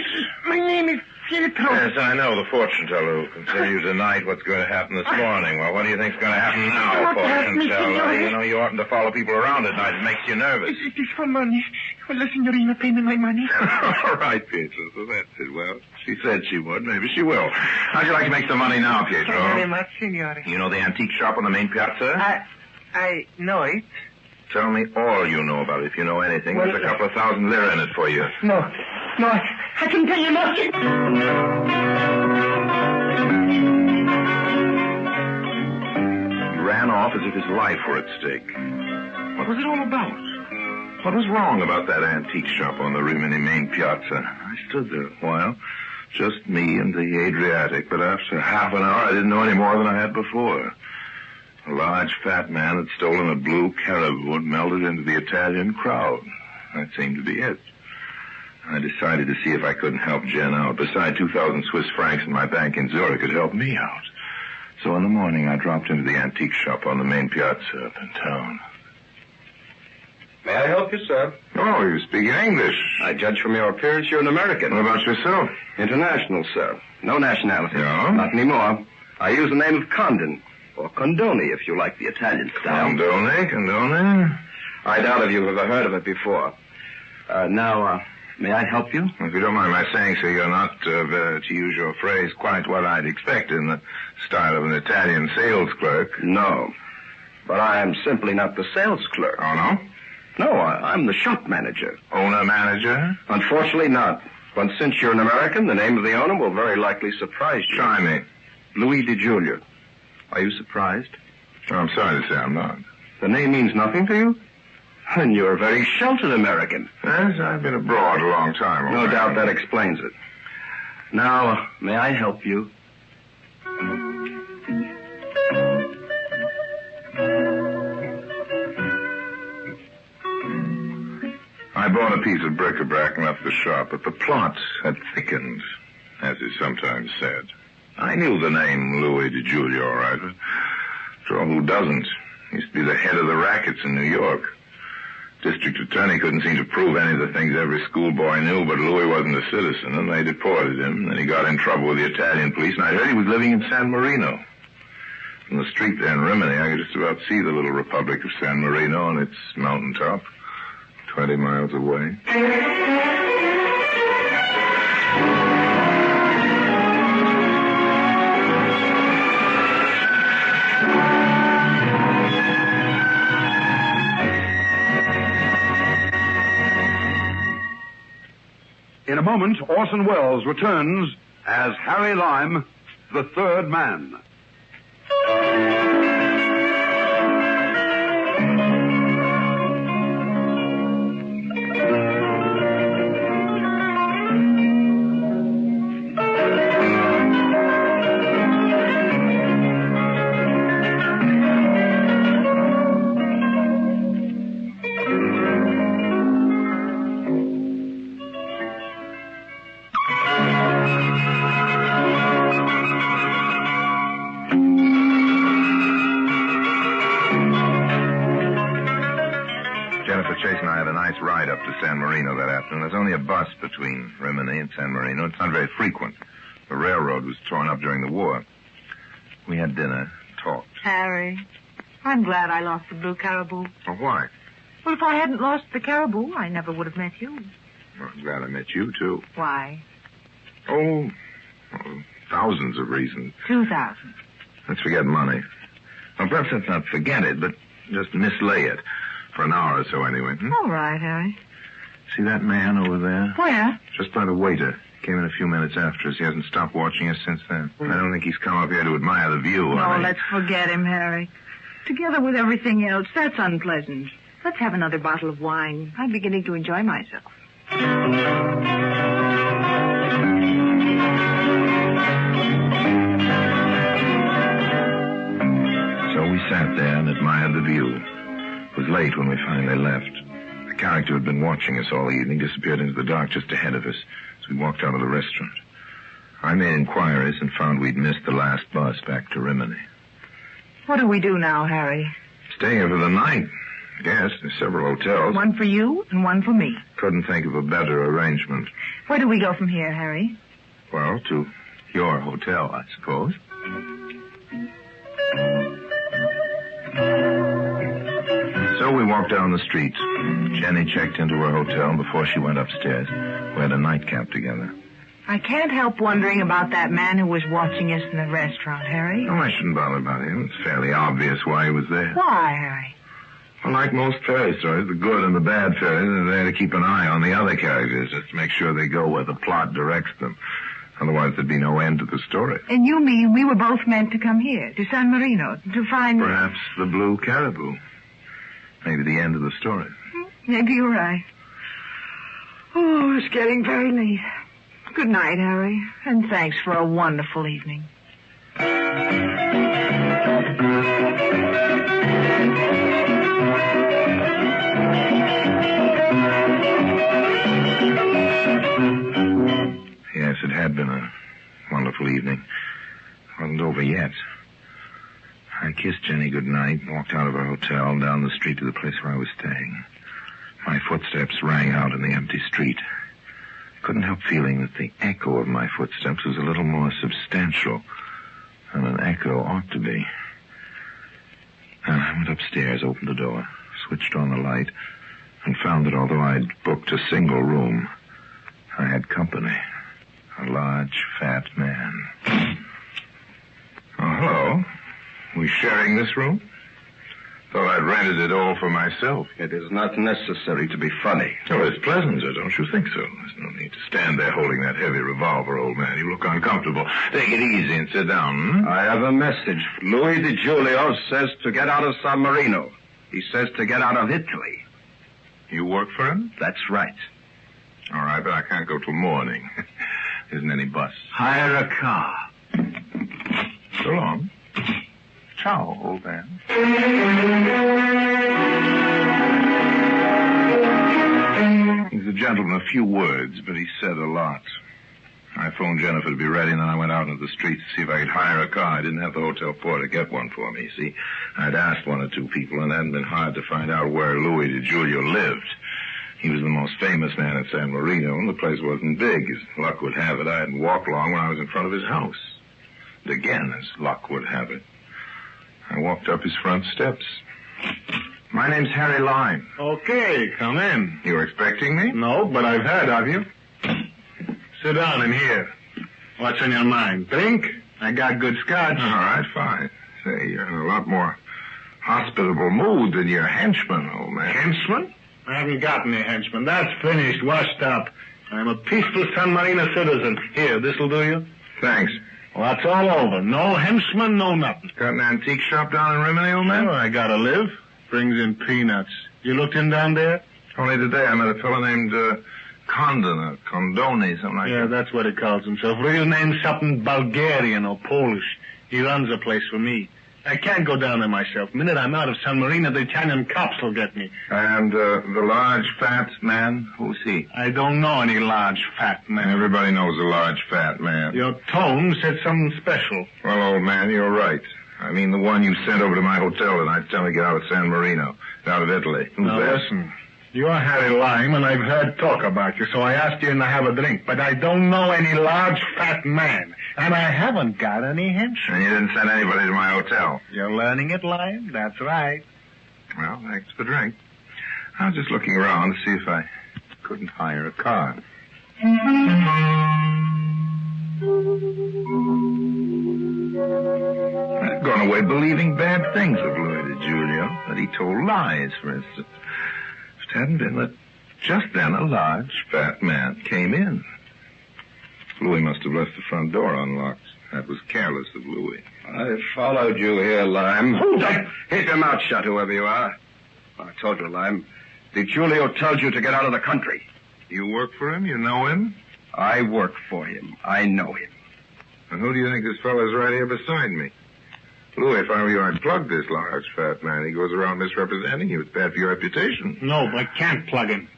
My name is Pietro. Yes, I know, the fortune teller who can tell you tonight what's going to happen this morning. Well, what do you think's going to happen now, fortune teller? You know, you oughtn't to follow people around at night. It makes you nervous. It is for money. Will the signorina pay me my money? All right, Pietro, so that's it. Well, she said she would. Maybe she will. How'd you like to make some money now, Pietro? Thank you very much, signore. You know the antique shop on the main piazza? I know it. Tell me all you know about it. If you know anything, there's a couple of thousand lira in it for you. No, I can tell you nothing. He ran off as if his life were at stake. What was it all about? What was wrong about that antique shop on the Rimini main piazza? I stood there a while, just me and the Adriatic, but after half an hour I didn't know any more than I had before. A large, fat man had stolen a Blue Caribou and melted into the Italian crowd. That seemed to be it. I decided to see if I couldn't help Jen out. Besides, 2,000 Swiss francs in my bank in Zurich could help me out. So in the morning, I dropped into the antique shop on the main piazza up in town. May I help you, sir? Oh, you speak English. I judge from your appearance you're an American. What about yourself? International, sir. No nationality. No? Not anymore. I use the name of Condon. Or Condoni, if you like the Italian style. Condone? I doubt if you've ever heard of it before. Now, may I help you? If you don't mind my saying so, you're not, to use your phrase, quite what I'd expect in the style of an Italian sales clerk. No. But I am simply not the sales clerk. Oh, no? No, I'm the shop manager. Owner-manager? Unfortunately not. But since you're an American, the name of the owner will very likely surprise you. Try me. Louis DeJulia. Are you surprised? Oh, I'm sorry to say I'm not. The name means nothing to you? Then you're a very sheltered American. Yes, I've been abroad a long time. No doubt that explains it. Now, may I help you? I I bought a piece of bric-a-brac and left the shop, but the plot had thickened, as is sometimes said. I knew the name Louis DeJulia, all right, but after all, who doesn't? He used to be the head of the rackets in New York. District attorney couldn't seem to prove any of the things every schoolboy knew, but Louis wasn't a citizen, and they deported him. And he got in trouble with the Italian police, and I heard he was living in San Marino. From the street there in Rimini, I could just about see the little Republic of San Marino on its mountaintop, 20 miles away. In a moment, Orson Welles returns as Harry Lime, the third man. Ride up to San Marino that afternoon. There's only a bus between Rimini and San Marino. It's not very frequent. The railroad was torn up during the war. We had dinner, talked. Harry, I'm glad I lost the blue caribou. Oh, why? Well, if I hadn't lost the caribou, I never would have met you. Well, I'm glad I met you, too. Why? Oh, thousands of reasons. 2,000. Let's forget money. Well, perhaps let's not forget it, but just mislay it. For an hour or so, anyway. All right, Harry. See that man over there? Where? Just by the waiter. Came in a few minutes after us. He hasn't stopped watching us since then. I don't think he's come up here to admire the view. No, let's forget him, Harry. Together with everything else, that's unpleasant. Let's have another bottle of wine. I'm beginning to enjoy myself. So we sat there and admired the view. It was late when we finally left. The character who had been watching us all evening disappeared into the dark just ahead of us as we walked out of the restaurant. I made inquiries and found we'd missed the last bus back to Rimini. What do we do now, Harry? Stay here for the night. Yes, there's several hotels. One for you and one for me. Couldn't think of a better arrangement. Where do we go from here, Harry? Well, to your hotel, I suppose. So we walked down the street. Jenny checked into her hotel before she went upstairs. We had a nightcap together. I can't help wondering about that man who was watching us in the restaurant, Harry. Oh, I shouldn't bother about him. It's fairly obvious why he was there. Why, Harry? Well, like most fairy stories, the good and the bad fairies are there to keep an eye on the other characters, just to make sure they go where the plot directs them. Otherwise, there'd be no end to the story. And you mean we were both meant to come here, to San Marino, to find... Perhaps the blue caribou. Maybe the end of the story. Maybe you're right. Oh, it's getting very late. Good night, Harry, and thanks for a wonderful evening. Yes, it had been a wonderful evening. It wasn't over yet. I kissed Jenny goodnight and walked out of her hotel and down the street to the place where I was staying. My footsteps rang out in the empty street. I couldn't help feeling that the echo of my footsteps was a little more substantial than an echo ought to be. And I went upstairs, opened the door, switched on the light, and found that although I'd booked a single room, I had company. A large, fat man. Oh, hello. We sharing this room? Thought I'd rented it all for myself. It is not necessary to be funny. Oh, it's pleasanter, don't you think so? There's no need to stand there holding that heavy revolver, old man. You look uncomfortable. Take it easy and sit down. I have a message. Louis DeJulio says to get out of San Marino. He says to get out of Italy. You work for him? That's right. All right, but I can't go till morning. Isn't any bus. Hire a car. So long. Ciao, old man. gentleman a few words, but he said a lot. I phoned Jennifer to be ready, and then I went out into the streets to see if I could hire a car. I didn't have the hotel porter get one for me. See, I'd asked one or two people, and it hadn't been hard to find out where Louis DiGiulio lived. He was the most famous man in San Marino, and the place wasn't big. As luck would have it, I hadn't walked long when I was in front of his house. And again, as luck would have it, I walked up his front steps. My name's Harry Lime. Okay, come in. You were expecting me? No, but I've heard of you. Sit down in here. What's on your mind? Drink? I got good scotch. All right, fine. Say, you're in a lot more hospitable mood than your henchman, old man. Henchman? I haven't got any henchman. That's finished, washed up. I'm a peaceful San Marino citizen. Here, this'll do you? Thanks. Well, that's all over. No henchman, no nothing. Got an antique shop down in Rimini, old man? Oh, I gotta live. Brings in peanuts. You looked in down there? Only today I met a fellow named Condon or Condoni, something like that. Yeah, that's what he calls himself. Real name something Bulgarian or Polish. He runs a place for me. I can't go down there myself. The minute I'm out of San Marino, the Italian cops will get me. And the large, fat man, who's he? I don't know any large, fat man. Everybody knows a large, fat man. Your tone said something special. Well, old man, you're right. I mean the one you sent over to my hotel tonight to tell me to get out of San Marino, out of Italy. Who's now, that? Listen. You're Harry Lime, and I've heard talk about you, so I asked you in to have a drink. But I don't know any large, fat man. And I haven't got any henchmen. And you didn't send anybody to my hotel? You're learning it, Lime? That's right. Well, thanks for the drink. I was just looking around to see if I couldn't hire a car. I'd gone away believing bad things of Louis DiGiulio, that he told lies, for instance. It hadn't been that just then a large, fat man came in. Louis must have left the front door unlocked. That was careless of Louis. I followed you here, Lime. Who's that? Keep your mouth shut, whoever you are. I told you, Lime. DiGiulio tells you to get out of the country. You work for him? You know him? I work for him. I know him. And who do you think this fellow's right here beside me? Louis, if I were you, I'd plug this large, fat man. He goes around misrepresenting you. It's bad for your reputation. No, I can't plug him.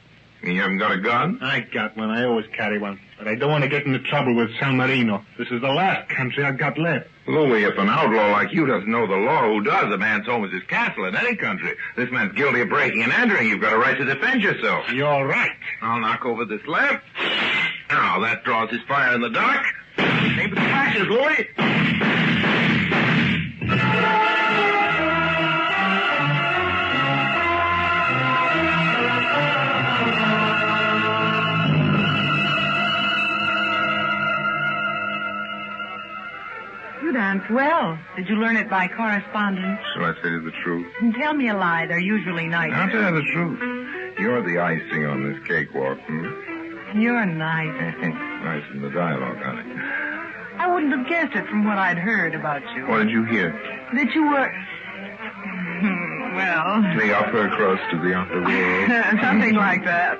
You haven't got a gun? I got one. I always carry one. But I don't want to get into trouble with San Marino. This is the last country I've got left. Louis, if an outlaw like you doesn't know the law, who does? A man's home is his castle in any country. This man's guilty of breaking and entering. You've got a right to defend yourself. You're right. I'll knock over this lamp. Now, that draws his fire in the dark. Aim for the flashes, Louis. You dance well. Did you learn it by correspondence? Shall I say the truth? And tell me a lie. They're usually nice. I'll tell you the truth. You're the icing on this cakewalk, You're nice. Nice in the dialogue, honey. I wouldn't have guessed it from what I'd heard about you. What did you hear? That you were... well... The upper crust of the upper world. Something like that.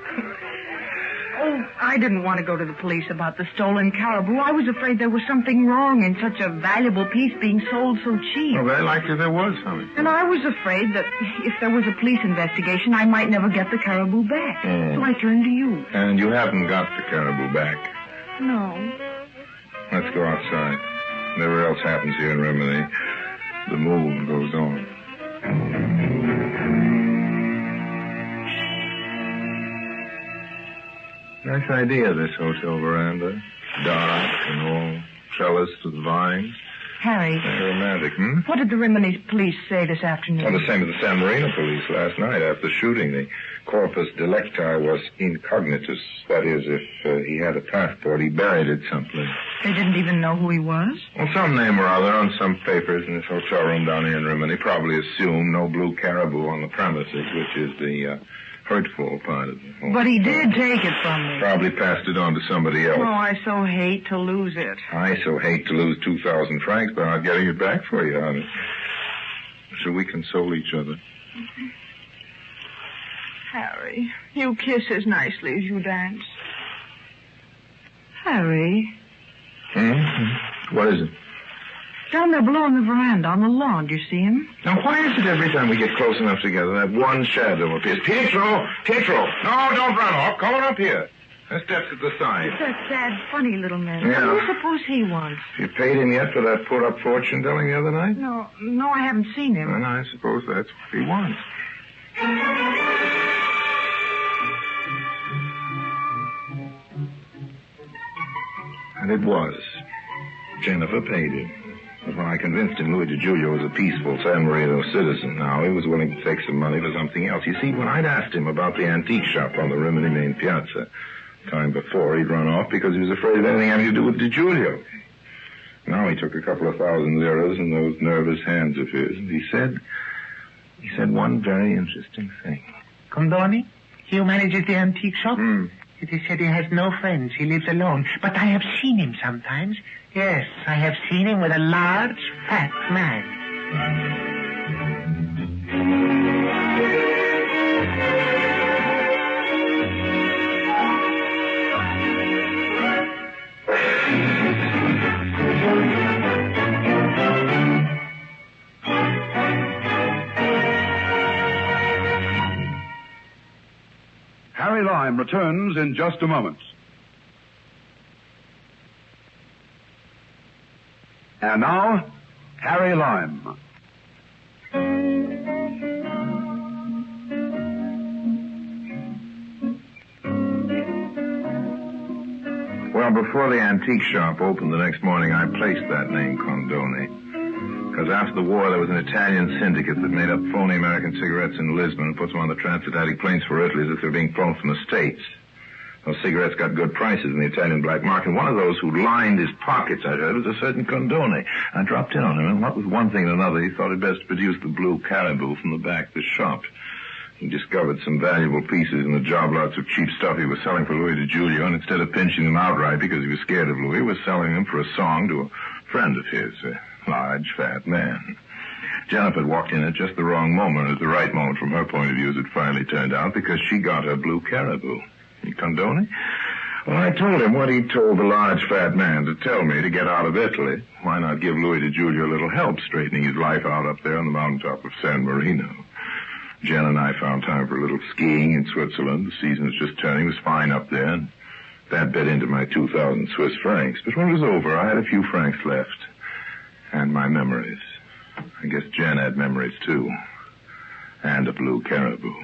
Oh, I didn't want to go to the police about the stolen caribou. I was afraid there was something wrong in such a valuable piece being sold so cheap. Well, very likely there was, honey. And I was afraid that if there was a police investigation, I might never get the caribou back. So I turned to you. And you haven't got the caribou back. No. Let's go outside. Whatever else happens here in Rimini, the move goes on. Nice idea, this hotel veranda. Dark and all trellised with vines. Harry. Very romantic, What did the Rimini police say this afternoon? Well, the same as the San Marino police last night after the shooting. The corpus delicti was incognitus. That is, if he had a passport, he buried it someplace. They didn't even know who he was? Well, some name or other on some papers in this hotel room down here in Rimini. Probably assumed no blue caribou on the premises, which is the hurtful part of it. But he did take it from me. Probably passed it on to somebody else. Oh, I so hate to lose it. I so hate to lose 2,000 francs, but I'm getting it back for you, honey. So we console each other. Harry, you kiss as nicely as you dance. Harry. What is it? Down there below on the veranda, on the lawn. Do you see him? Now, why is it every time we get close enough together that one shadow appears? Pietro! Pietro! No, don't run off. Come on up here. There's steps at the side. He's a sad, funny little man. Yeah. What do you suppose he wants? You paid him yet for that put-up fortune telling the other night? No, I haven't seen him. Well, I suppose that's what he wants. And it was. Jennifer paid him. But when I convinced him Louis DiGiulio was a peaceful San Marino citizen now, he was willing to take some money for something else. You see, when I'd asked him about the antique shop on the Rimini main piazza, time before, he'd run off because he was afraid of anything having to do with DiGiulio. Now he took a couple of thousand liras in those nervous hands of his, and he said one very interesting thing. Condoni, he manages the antique shop? It is said he has no friends. He lives alone. But I have seen him sometimes. Yes, I have seen him with a large, fat man. Harry Lime returns in just a moment. And now, Harry Lime. Well, before the antique shop opened the next morning, I placed that name, Condoni. Because after the war, there was an Italian syndicate that made up phony American cigarettes in Lisbon and put them on the transatlantic planes for Italy as if they were being flown from the States. Those cigarettes got good prices in the Italian black market. And one of those who lined his pockets, I heard, was a certain Condoni. I dropped in on him, and what with one thing and another, he thought it best to produce the blue caribou from the back of the shop. He discovered some valuable pieces in the job lots of cheap stuff he was selling for Louis DiGiulio, and instead of pinching them outright because he was scared of Louis, was selling them for a song to a friend of his, a large, fat man. Jennifer walked in at just the wrong moment, at the right moment from her point of view, as it finally turned out, because she got her blue caribou. Condoni? Well, I told him what he told the large, fat man to tell me to get out of Italy. Why not give Louis DiGiulio a little help straightening his life out up there on the mountaintop of San Marino? Jen and I found time for a little skiing in Switzerland. The season was just turning. It was fine up there. And that bit into my 2,000 Swiss francs. But when it was over, I had a few francs left. And my memories. I guess Jen had memories, too. And a blue caribou.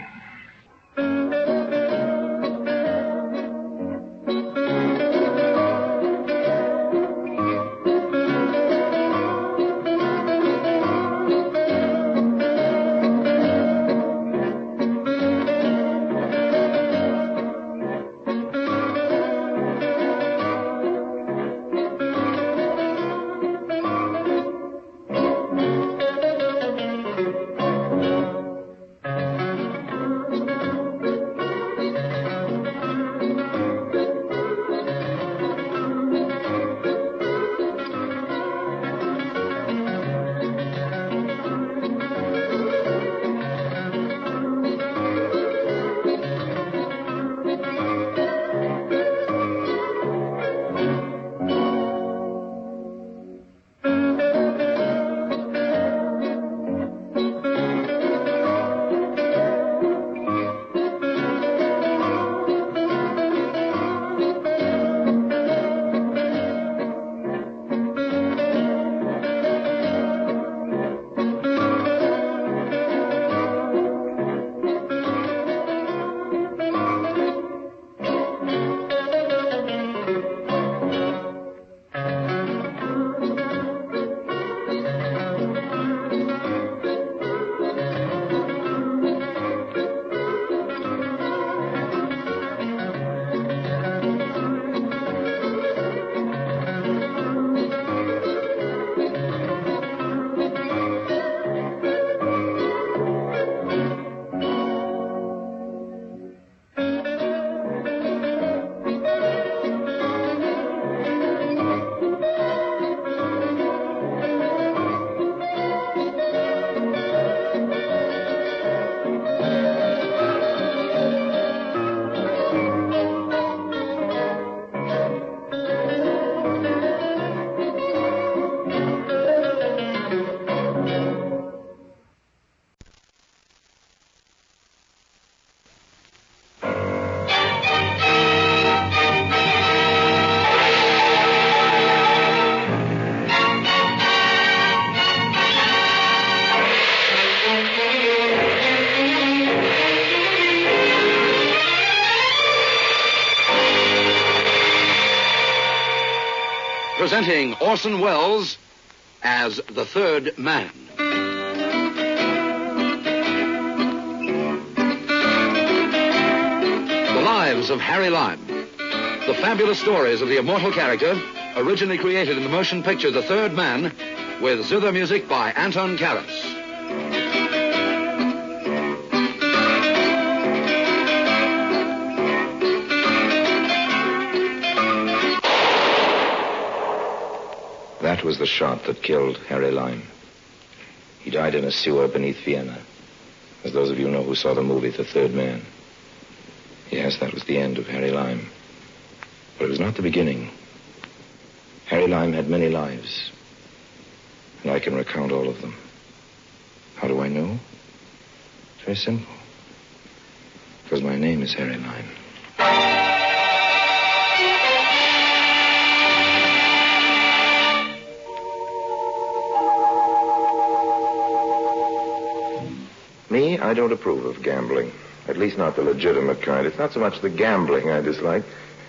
Presenting Orson Welles as the Third Man. The Lives of Harry Lime. The fabulous stories of the immortal character, originally created in the motion picture The Third Man, with zither music by Anton Karas. That was the shot that killed Harry Lime. He died in a sewer beneath Vienna, as those of you know who saw the movie The Third Man. Yes, that was the end of Harry Lime. But it was not the beginning. Harry Lime had many lives, and I can recount all of them. How do I know? It's very simple. Because my name is Harry Lime. Me, I don't approve of gambling. At least not the legitimate kind. It's not so much the gambling I dislike.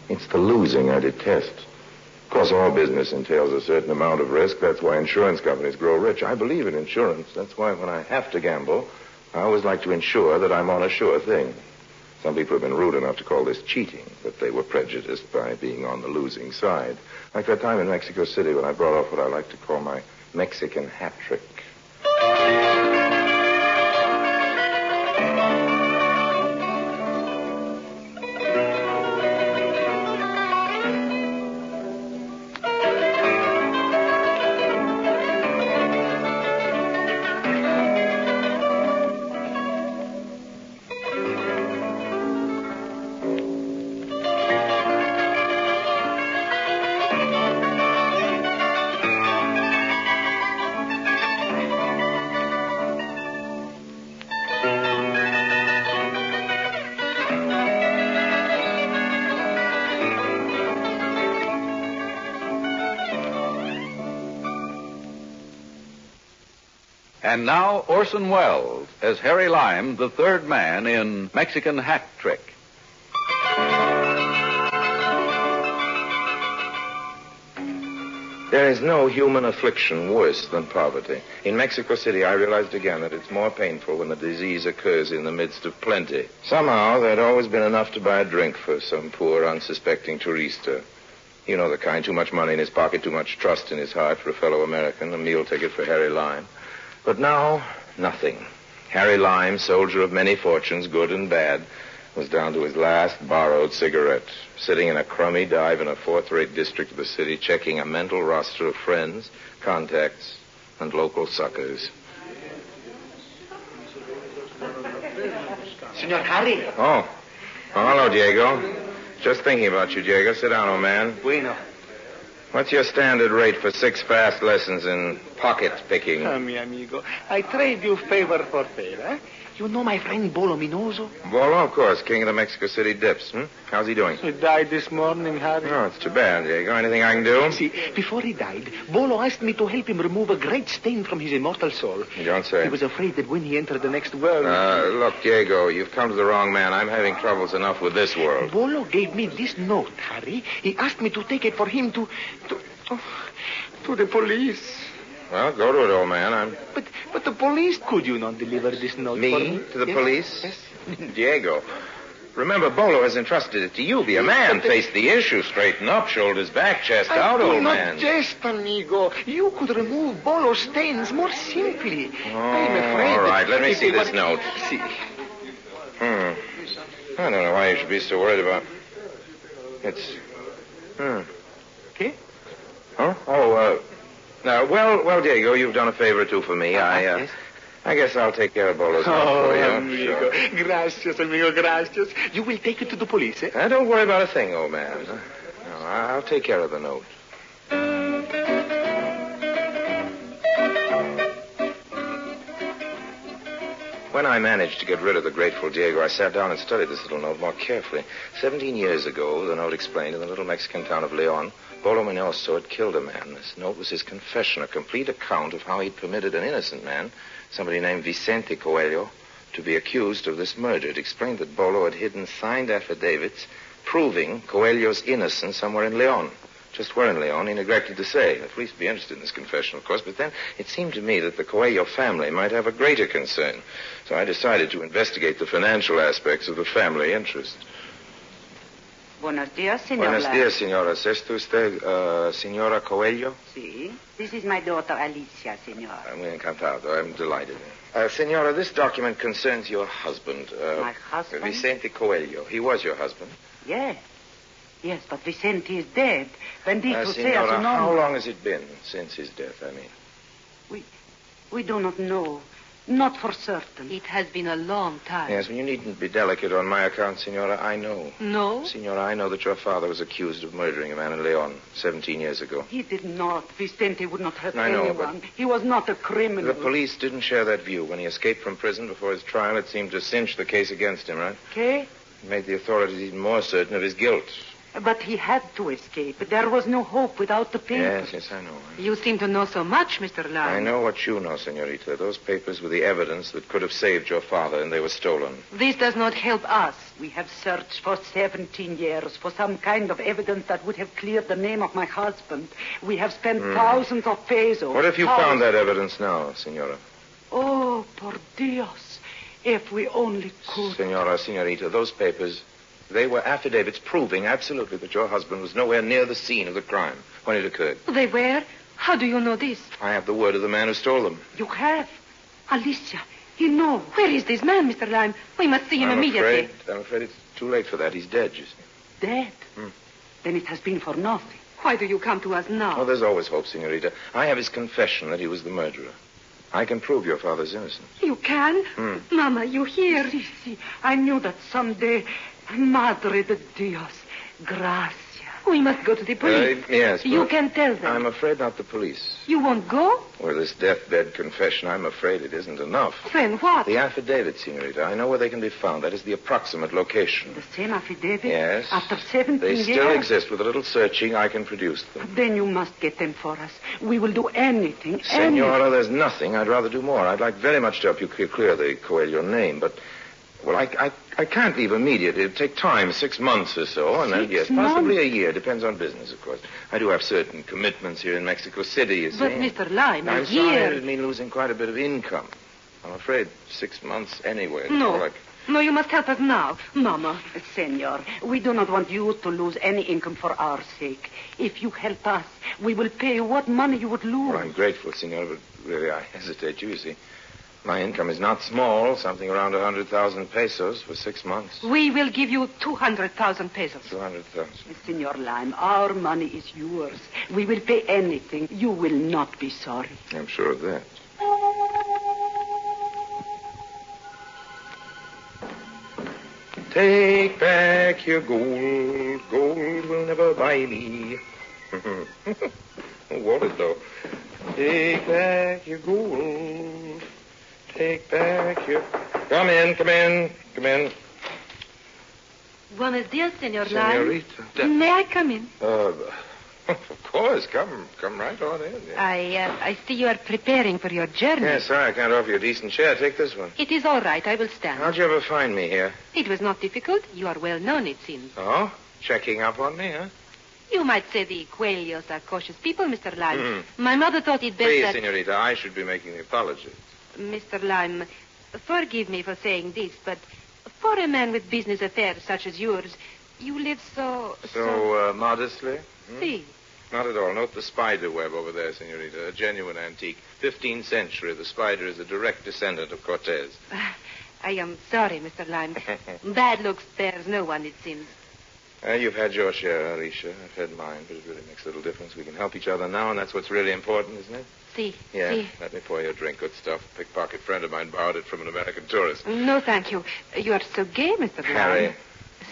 It's the losing I detest. Of course, all business entails a certain amount of risk. That's why insurance companies grow rich. I believe in insurance. That's why when I have to gamble, I always like to ensure that I'm on a sure thing. Some people have been rude enough to call this cheating, but they were prejudiced by being on the losing side. Like that time in Mexico City when I brought off what I like to call my Mexican hat trick. And now Orson Welles as Harry Lime, the third man in Mexican Hat Trick. There is no human affliction worse than poverty. In Mexico City, I realized again that it's more painful when the disease occurs in the midst of plenty. Somehow, there'd always been enough to buy a drink for some poor, unsuspecting tourista. You know the kind, too much money in his pocket, too much trust in his heart for a fellow American, a meal ticket for Harry Lime. But now, nothing. Harry Lime, soldier of many fortunes, good and bad, was down to his last borrowed cigarette, sitting in a crummy dive in a fourth-rate district of the city, checking a mental roster of friends, contacts, and local suckers. Senor Harry. Oh, hello, Diego. Just thinking about you, Diego. Sit down, old man. Bueno. What's your standard rate for 6 fast lessons in pocket picking? Mi amigo, I trade you favor for favor. You know my friend Bolo Minoso? Bolo, of course, king of the Mexico City dips. How's he doing? He died this morning, Harry. Oh, it's too bad, Diego. Anything I can do? See, before he died, Bolo asked me to help him remove a great stain from his immortal soul. You don't say. He was afraid that when he entered the next world... Look, Diego, you've come to the wrong man. I'm having troubles enough with this world. Bolo gave me this note, Harry. He asked me to take it for him to the police. Well, go to it, old man. But the police, could you not deliver this note for me? To the yes? police? Yes. Diego, remember, Bolo has entrusted it to you. Be a man. Face the issue. Straighten up. Shoulders back. Chest out, old man. I do not jest, amigo. You could remove Bolo's stains more simply. I'm afraid all right. Let me see this note. See. I don't know why you should be so worried about... It's... Okay? Huh? Oh, well, Diego, you've done a favor or two for me. Yes. I guess I'll take care of Bolo's note for you. Amigo. Sure. Gracias, amigo, gracias. You will take it to the police, eh? Don't worry about a thing, old man. No, I'll take care of the note. When I managed to get rid of the grateful Diego, I sat down and studied this little note more carefully. 17 years ago, the note explained, in the little Mexican town of Leon, Bolo Minoso had killed a man. This note was his confession, a complete account of how he'd permitted an innocent man, somebody named Vicente Coelho, to be accused of this murder. It explained that Bolo had hidden signed affidavits proving Coelho's innocence somewhere in Leon, Just where in Leon, he neglected to say. At least be interested in this confession, of course. But then it seemed to me that the Coelho family might have a greater concern. So I decided to investigate the financial aspects of the family interest. Buenos días, señor. Buenos días, señora. ¿Es esto usted, señora Coelho? Sí. This is my daughter, Alicia, señor. I'm encantado. I'm delighted. Senora, this document concerns your husband. My husband? Vicente Coelho. He was your husband? Yes. Yes, but Vicente is dead. Bendito sea Senora, su nombre. how long has it been since his death, I mean? We do not know. Not for certain. It has been a long time. Yes, well, you needn't be delicate on my account, Senora. I know. No? Senora, I know that your father was accused of murdering a man in Leon 17 years ago. He did not. Vicente would not hurt I know, anyone. but He was not a criminal. The police didn't share that view. When he escaped from prison before his trial, it seemed to cinch the case against him, right? Okay? It made the authorities even more certain of his guilt. But he had to escape. There was no hope without the papers. Yes, I know. You seem to know so much, Mr. Lyon. I know what you know, Senorita. Those papers were the evidence that could have saved your father, and they were stolen. This does not help us. We have searched for 17 years for some kind of evidence that would have cleared the name of my husband. We have spent thousands of pesos. What if you found that evidence now, Senora? Oh, por Dios. If we only could. Senorita, those papers, they were affidavits proving absolutely that your husband was nowhere near the scene of the crime when it occurred. They were? How do you know this? I have the word of the man who stole them. You have? Alicia, he knows. Where is this man, Mr. Lime? We must see him immediately. I'm afraid it's too late for that. He's dead, you see. Dead? Then it has been for nothing. Why do you come to us now? Oh, there's always hope, Senorita. I have his confession that he was the murderer. I can prove your father's innocence. You can? Mama, you hear? Si. I knew that someday. Madre de Dios. Gracias. We must go to the police. Yes. You can tell them. I'm afraid not the police. You won't go? With this deathbed confession, I'm afraid it isn't enough. Then what? The affidavit, Senorita. I know where they can be found. That is the approximate location. The same affidavit? Yes. After 17 They years? still exist. With a little searching, I can produce them. Then you must get them for us. We will do anything. Senora, there's nothing. I'd rather do more. I'd like very much to help you clear the Coelho name, but... Well, I can't leave immediately. It'd take time, 6 months or so. And then, yes, possibly a year. Depends on business, of course. I do have certain commitments here in Mexico City, you see. But, Mr. Lime, I'm sorry, it'd mean losing quite a bit of income. I'm afraid 6 months anyway. No. No, you must help us now. Mama. Senor, we do not want you to lose any income for our sake. If you help us, we will pay you what money you would lose. Well, I'm grateful, Senor, but really I hesitate, you see. My income is not small, something around 100,000 pesos for 6 months. We will give you 200,000 pesos. 200,000. Senor Lime, our money is yours. We will pay anything. You will not be sorry. I'm sure of that. Take back your gold. Gold will never buy me. What it though? Take back your gold. Take back your... Come in. Buenos dias, Senor Lime. Senorita. May I come in? Of course. Come right on in. Yeah. I see you are preparing for your journey. Yes, sorry, I can't offer you a decent chair. Take this one. It is all right. I will stand. How'd you ever find me here? It was not difficult. You are well known, it seems. Oh? Checking up on me, huh? You might say the Coelhos are cautious people, Mr. Lime. My mother thought it best Please, that... Senorita, I should be making the apology. Mr. Lime, forgive me for saying this, but for a man with business affairs such as yours, you live so... So, modestly? Si. Not at all. Note the spider web over there, Senorita. A genuine antique. 15th century. The spider is a direct descendant of Cortez. I am sorry, Mr. Lime. Bad looks spares no one, it seems. You've had your share, Alicia. I've had mine, but it really makes little difference. We can help each other now, and that's what's really important, isn't it? Si. Yeah. Si. Let me pour you a drink. Good stuff. A pickpocket friend of mine borrowed it from an American tourist. No, thank you. You are so gay, Mr. Lime. Harry.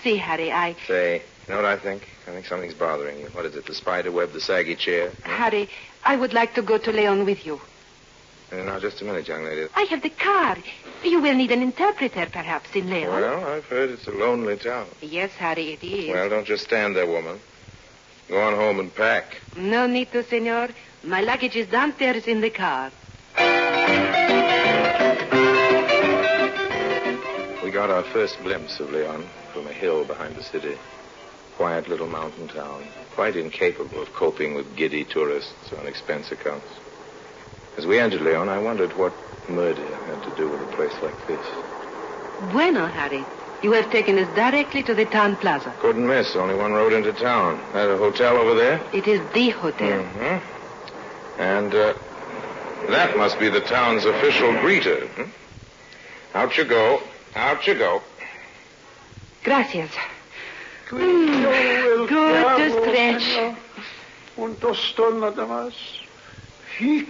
Si, Harry, Say, you know what I think? I think something's bothering you. What is it, the spider web, the saggy chair? Harry, I would like to go to Leon with you. Now, just a minute, young lady. I have the car. You will need an interpreter, perhaps, in Leon. Well, I've heard it's a lonely town. Yes, Harry, it is. Well, don't just stand there, woman. Go on home and pack. No need to, senor. My luggage is downstairs in the car. We got our first glimpse of Leon from a hill behind the city. quiet little mountain town, quite incapable of coping with giddy tourists on expense accounts. As we entered Leon, I wondered what murder had to do with a place like this. Bueno, Harry. You have taken us directly to the town plaza. Couldn't miss. Only one road into town. That a hotel over there? It is the hotel. Mm-hmm. And that must be the town's official greeter. Hmm? Out you go. Out you go. Gracias. Good to stretch. Un tostón nada más. He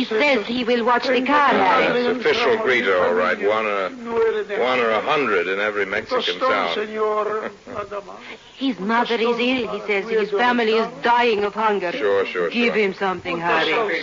says he will watch the car, Harry. It's official greeter, all right. One or 100 in every Mexican town. His mother is ill, he says. His family is dying of hunger. Sure. Give him something, Harry. Looks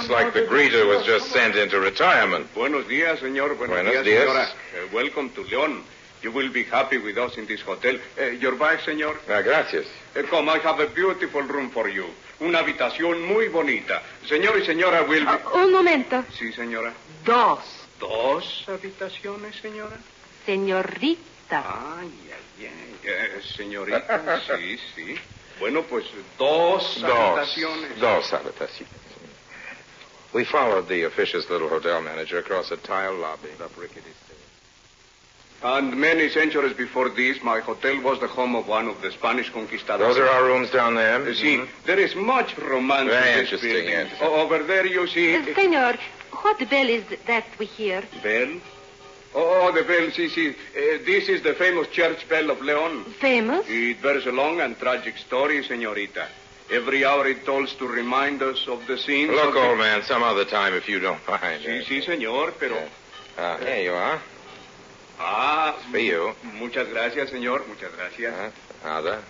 like the greeter was just sent into retirement. Buenos días, señor. Buenos días. Señora. Welcome to León. You will be happy with us in this hotel. Your bag, señor? Gracias. Come, I have a beautiful room for you. Una habitación muy bonita. Señor y señora will be... Un momento. Sí, señora. Dos. ¿Dos habitaciones, señora? Señorita. Ay. Señorita, sí. Bueno, pues dos habitaciones. Dos habitaciones. We followed the officious little hotel manager across a tile lobby up rickety stairs. And many centuries before this, my hotel was the home of one of the Spanish conquistadors. Those are our rooms down there? See, there is much romance Very in this interesting, building. yes. Over there you see... Senor, what bell is that we hear? Bell? Oh, the bell, see. This is the famous church bell of León. Famous? It bears a long and tragic story, señorita. Every hour it tolls to remind us of the scenes... Look, old man, some other time if you don't mind. Sí, señor, pero... Here you are. For you. Muchas gracias, señor. Muchas gracias. Nada.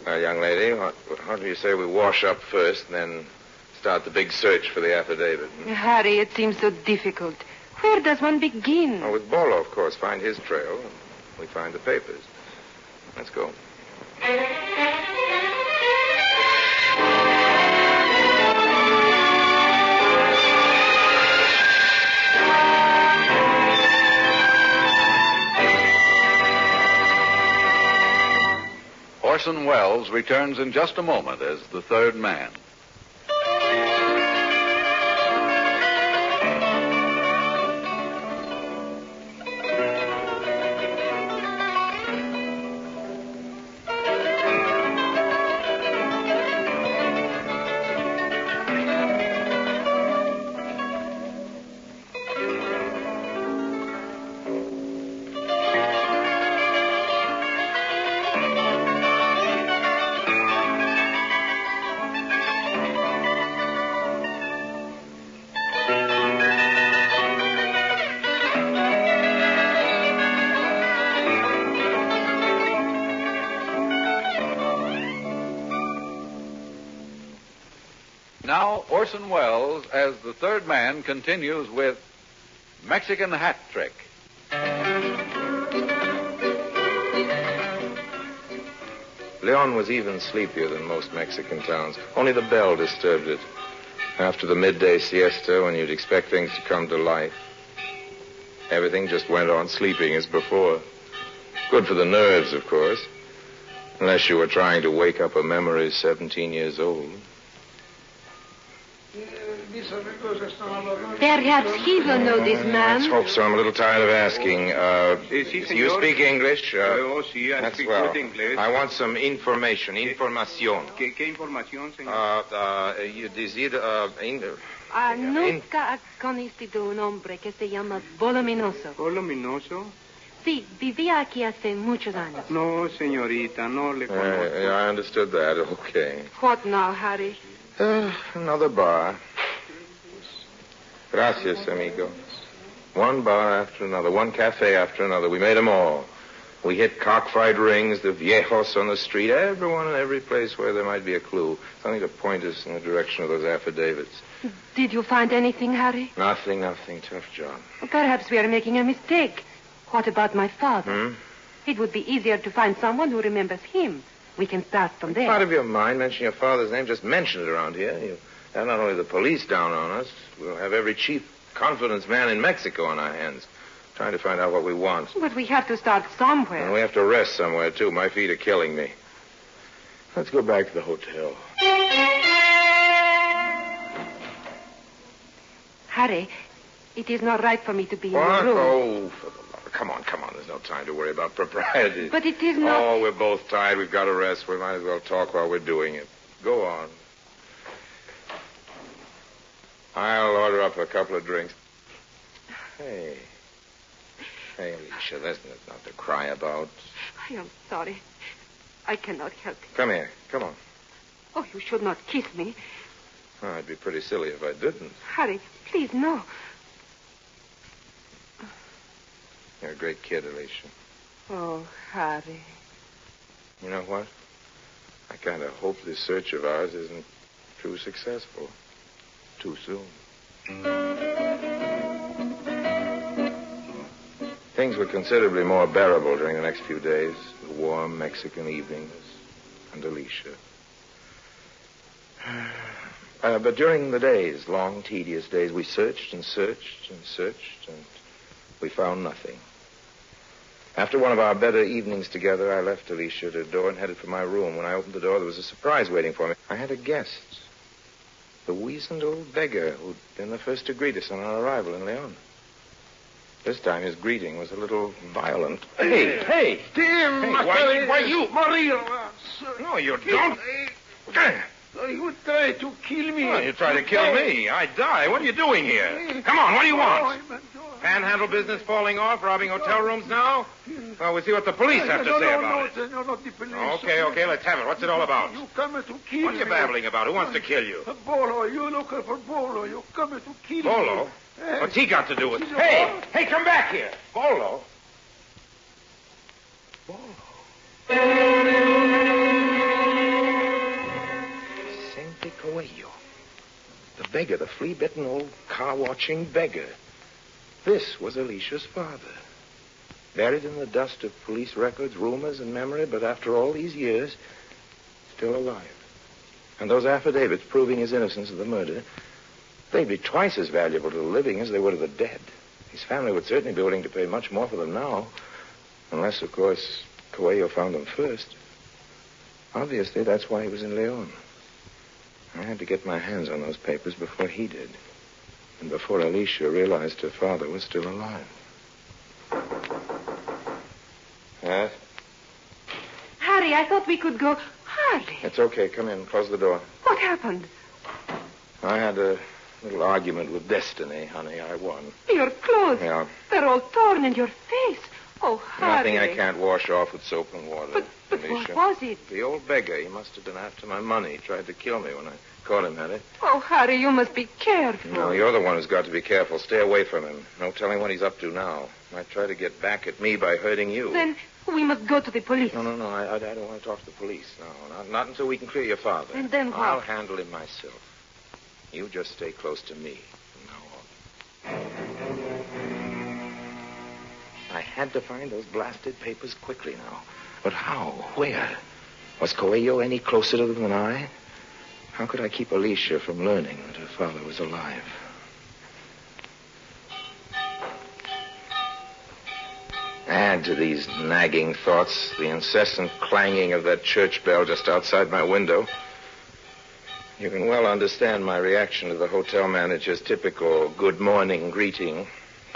Well, young lady, what do you say we wash up first, and then start the big search for the affidavit? Harry, it seems so difficult. Where does one begin? Oh, with Bolo, of course. Find his trail. We find the papers. Let's go. Orson Welles returns in just a moment as the third man. Now, Orson Welles, as the third man, continues with Mexican Hat Trick. Leon was even sleepier than most Mexican towns. Only the bell disturbed it. After the midday siesta, when you'd expect things to come to life, everything just went on sleeping as before. Good for the nerves, of course. Unless you were trying to wake up a memory 17 years old. Perhaps he will know this man. Let's hope so. I'm a little tired of asking. You speak English? Sí, I speak good English. I want some information. Información. ¿Qué información, señor? You decide... Nunca ha conocido un hombre que se llama Voluminoso. ¿Voluminoso? Sí, vivía aquí hace muchos años. No, señorita, no le conozco. I understood that. Okay. What now, Harry? Another bar. Gracias, amigo. One bar after another, one cafe after another. We made them all. We hit cockfight rings, the viejos on the street, everyone and every place where there might be a clue. Something to point us in the direction of those affidavits. Did you find anything, Harry? Nothing. Tough job. Perhaps we are making a mistake. What about my father? It would be easier to find someone who remembers him. We can start from there. Out of your mind, mention your father's name. Just mention it around here. You have not only the police down on us, we'll have every chief confidence man in Mexico on our hands. Trying to find out what we want. But we have to start somewhere. And we have to rest somewhere, too. My feet are killing me. Let's go back to the hotel. Harry, it is not right for me to be What? in your room. Oh, for the love of... Come on. There's no time to worry about propriety. But it is not... Oh, we're both tired. We've got to rest. We might as well talk while we're doing it. Go on. I'll order up a couple of drinks. Hey, Alicia, that's not to cry about. I am sorry. I cannot help it. Come here. Come on. Oh, you should not kiss me. Oh, I'd be pretty silly if I didn't. Harry, please, no. You're a great kid, Alicia. Oh, Harry. You know what? I kind of hope this search of ours isn't too successful. Too soon. Things were considerably more bearable during the next few days. The warm Mexican evenings and Alicia. But during the days, long, tedious days, we searched and searched and searched, and we found nothing. After one of our better evenings together, I left Alicia at her door and headed for my room. When I opened the door, there was a surprise waiting for me. I had a guest. The weazened old beggar who'd been the first to greet us on our arrival in Leon. This time his greeting was a little violent. Hey! Damn! Hey, why you? Marino! No, you don't. You try to kill me. Oh, you try to kill me. I die. What are you doing here? Come on, what do you want? Panhandle business falling off, robbing hotel rooms now? Well, we'll see what the police have to say about it. No, not the police. Okay, let's have it. What's it all about? You come to kill me. What are you babbling about? Who wants to kill you? Bolo, you looking for Bolo. You come to kill me. Bolo? What's he got to do with it? Hey, come back here. Bolo? Vicente Coelho. The beggar, the flea-bitten old car-watching beggar. This was Alicia's father. Buried in the dust of police records, rumors, and memory, but after all these years, still alive. And those affidavits proving his innocence of the murder, they'd be twice as valuable to the living as they were to the dead. His family would certainly be willing to pay much more for them now. Unless, of course, Coelho found them first. Obviously, that's why he was in Leon. I had to get my hands on those papers before he did. And before Alicia realized her father was still alive. Yes? Harry, I thought we could go. Harry! It's okay. Come in. Close the door. What happened? I had a little argument with destiny, honey. I won. Your clothes. Yeah. They're all torn in your face. Oh, Harry. Nothing I can't wash off with soap and water. But Alicia. what was it? The old beggar. He must have been after my money. He tried to kill me when I caught him at it. Oh, Harry, you must be careful. No, you're the one who's got to be careful. Stay away from him. No telling what he's up to now. Might try to get back at me by hurting you. Then we must go to the police. No. I don't want to talk to the police. No, not until we can clear your father. And then what? I'll handle him myself. You just stay close to me from now on. I had to find those blasted papers quickly now. But how? Where? Was Coelho any closer to them than I? How could I keep Alicia from learning that her father was alive? Add to these nagging thoughts the incessant clanging of that church bell just outside my window. You can well understand my reaction to the hotel manager's typical good morning greeting.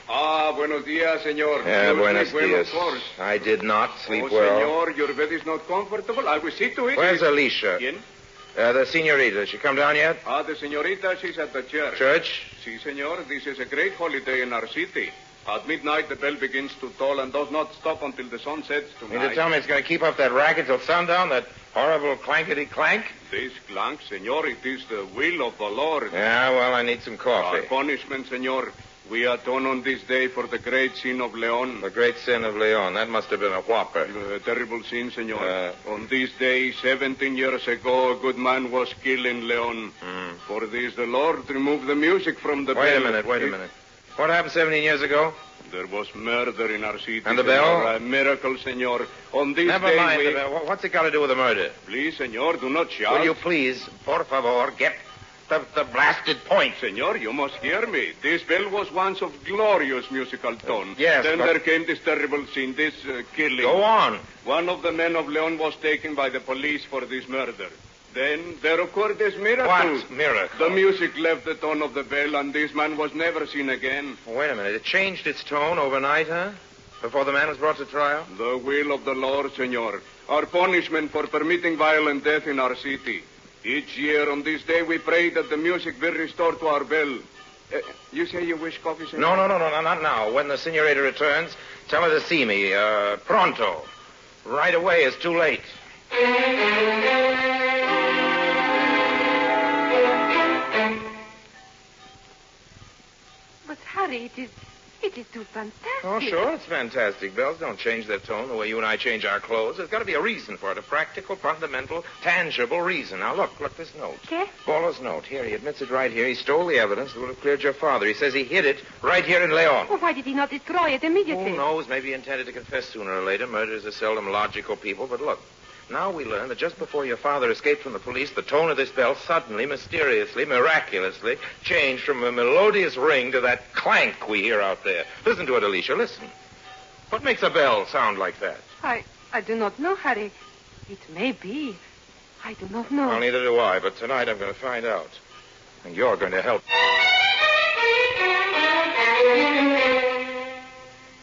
Ah, buenos dias, senor. Buenos dias. Of course. I did not sleep well. Senor, your bed is not comfortable. I will see to it. Where's Alicia? ¿Quién? The senorita. She come down yet? The senorita, she's at the church. Church? Si, senor. This is a great holiday in our city. At midnight, the bell begins to toll and does not stop until the sun sets tonight. You mean to tell me it's going to keep up that racket till sundown, that horrible clankety-clank? This clank, senor, it is the will of the Lord. Yeah, well, I need some coffee. Our punishment, senor. We atone on this day for the great sin of Leon. The great sin of Leon. That must have been a whopper. A terrible sin, senor. On this day, 17 years ago, a good man was killed in Leon. For this, the Lord removed the music from the bell. Wait a minute. What happened 17 years ago? There was murder in our city. And the bell? A miracle, senor. On this Never day, mind the bell. What's it got to do with the murder? Please, senor, do not shout. Will you please, por favor, get the blasted point? Senor, you must hear me. This bell was once of glorious musical tone. Yes, Then but... there came this terrible scene, this killing. Go on. One of the men of Leon was taken by the police for this murder. Then there occurred this miracle. What miracle? The music left the tone of the bell, and this man was never seen again. Wait a minute. It changed its tone overnight, huh? Before the man was brought to trial? The will of the Lord, senor. Our punishment for permitting violent death in our city. Each year on this day we pray that the music will restore to our bell. You say you wish coffee, senor? No, not now. When the senorita returns, tell her to see me. Pronto. Right away is too late. But, Harry, it is too fantastic. Oh, sure, it's fantastic. Bells don't change their tone the way you and I change our clothes. There's got to be a reason for it, a practical, fundamental, tangible reason. Now, look this note. Okay. Bolo's note. Here, he admits it right here. He stole the evidence that would have cleared your father. He says he hid it right here in Leon. Well, why did he not destroy it immediately? Who knows? Maybe he intended to confess sooner or later. Murderers are seldom logical people, but look. Now we learn that just before your father escaped from the police, the tone of this bell suddenly, mysteriously, miraculously changed from a melodious ring to that clank we hear out there. Listen to it, Alicia. Listen. What makes a bell sound like that? I do not know, Harry. It may be. I do not know. Well, neither do I, but tonight I'm going to find out. And you're going to help.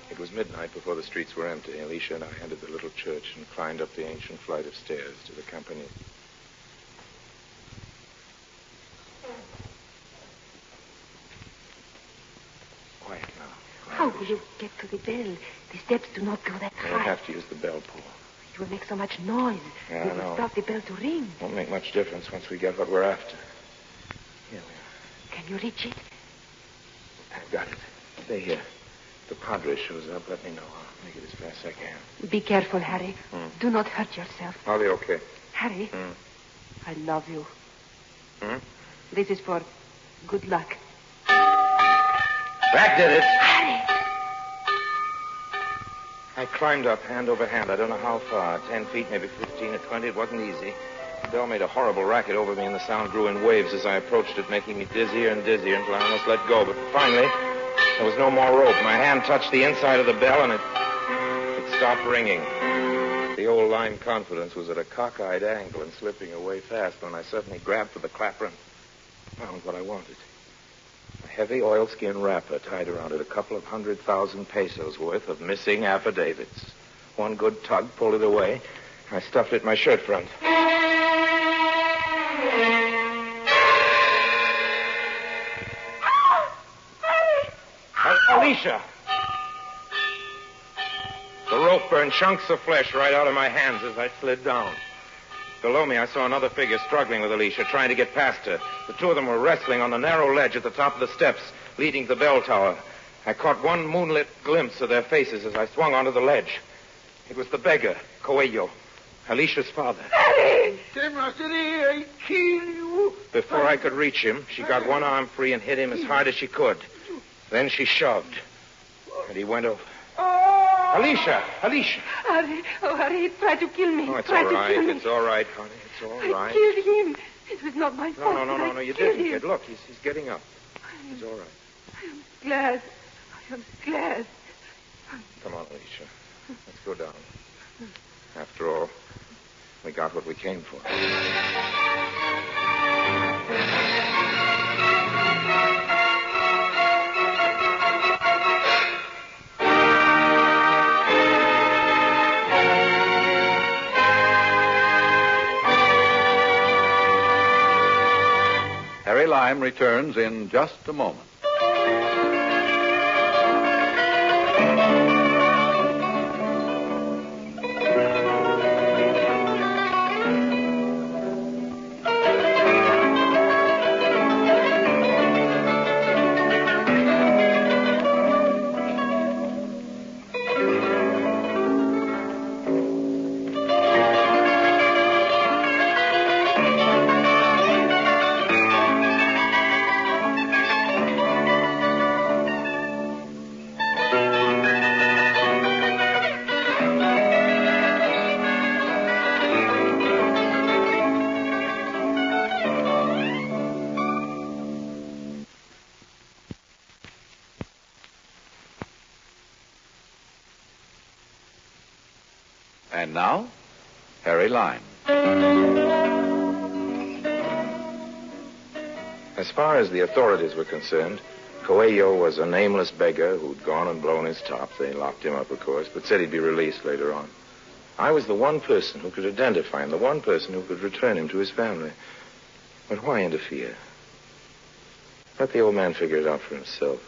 It was midnight before the streets were empty. Alicia and I entered the little church and climbed up the ancient flight of stairs to the company. Quiet now. How will you get to the bell? The steps do not go that high. You'll have to use the bell pull. You will make so much noise. Yeah, We I will know. stop the bell to ring. Won't make much difference once we get what we're after. Here we Can you reach it? are. I've got it. Stay here. If the padre shows up, let me know. I'll make it as fast as I can. Be careful, Harry. Do not hurt yourself. I'll be okay. Harry, I love you. Hmm? This is for good luck. That did it. Harry! I climbed up hand over hand. I don't know how far. 10 feet, maybe 15 or 20. It wasn't easy. The bell made a horrible racket over me, and the sound grew in waves as I approached it, making me dizzier and dizzier until I almost let go. But finally, there was no more rope. My hand touched the inside of the bell, and it stopped ringing. The old line confidence was at a cockeyed angle and slipping away fast when I suddenly grabbed for the clapper and found what I wanted. A heavy oilskin wrapper tied around it, a couple of 100,000 pesos worth of missing affidavits. One good tug pulled it away. I stuffed it in my shirt front. Alicia! The rope burned chunks of flesh right out of my hands as I slid down. Below me, I saw another figure struggling with Alicia, trying to get past her. The two of them were wrestling on the narrow ledge at the top of the steps leading to the bell tower. I caught one moonlit glimpse of their faces as I swung onto the ledge. It was the beggar, Coelho, Alicia's father. Harry! I kill you. Before I could reach him, she got one arm free and hit him as hard as she could. Then she shoved, and he went over. Oh! Alicia! Harry, Harry, he tried to kill me. Oh, it's Tried all to right. kill me. It's all right, honey. It's all right. I killed him. It was not my fault. No, you didn't, kid. Look, he's getting up. He's all right. Glad. I am glad. Come on, Alicia. Let's go down. After all, we got what we came for. Harry Lime returns in just a moment. And now, Harry Lime. As far as the authorities were concerned, Coelho was a nameless beggar who'd gone and blown his top. They locked him up, of course, but said he'd be released later on. I was the one person who could identify him, the one person who could return him to his family. But why interfere? Let the old man figure it out for himself.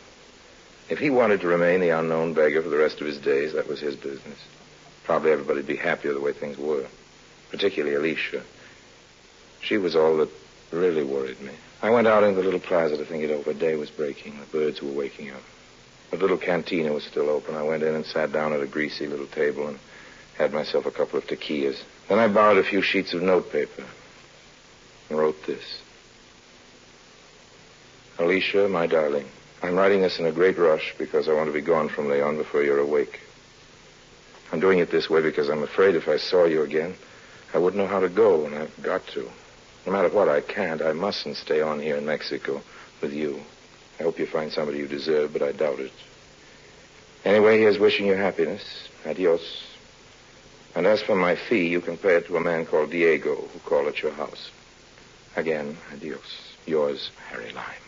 If he wanted to remain the unknown beggar for the rest of his days, that was his business. Probably everybody'd be happier the way things were, particularly Alicia. She was all that really worried me. I went out into the little plaza to think it over. Day was breaking. The birds were waking up. The little cantina was still open. I went in and sat down at a greasy little table and had myself a couple of tequillas. Then I borrowed a few sheets of notepaper and wrote this. Alicia, my darling, I'm writing this in a great rush because I want to be gone from Leon before you're awake. I'm doing it this way because I'm afraid if I saw you again, I wouldn't know how to go, and I've got to. No matter what, I mustn't stay on here in Mexico with you. I hope you find somebody you deserve, but I doubt it. Anyway, here's wishing you happiness. Adios. And as for my fee, you can pay it to a man called Diego, who called at your house. Again, adios. Yours, Harry Lime.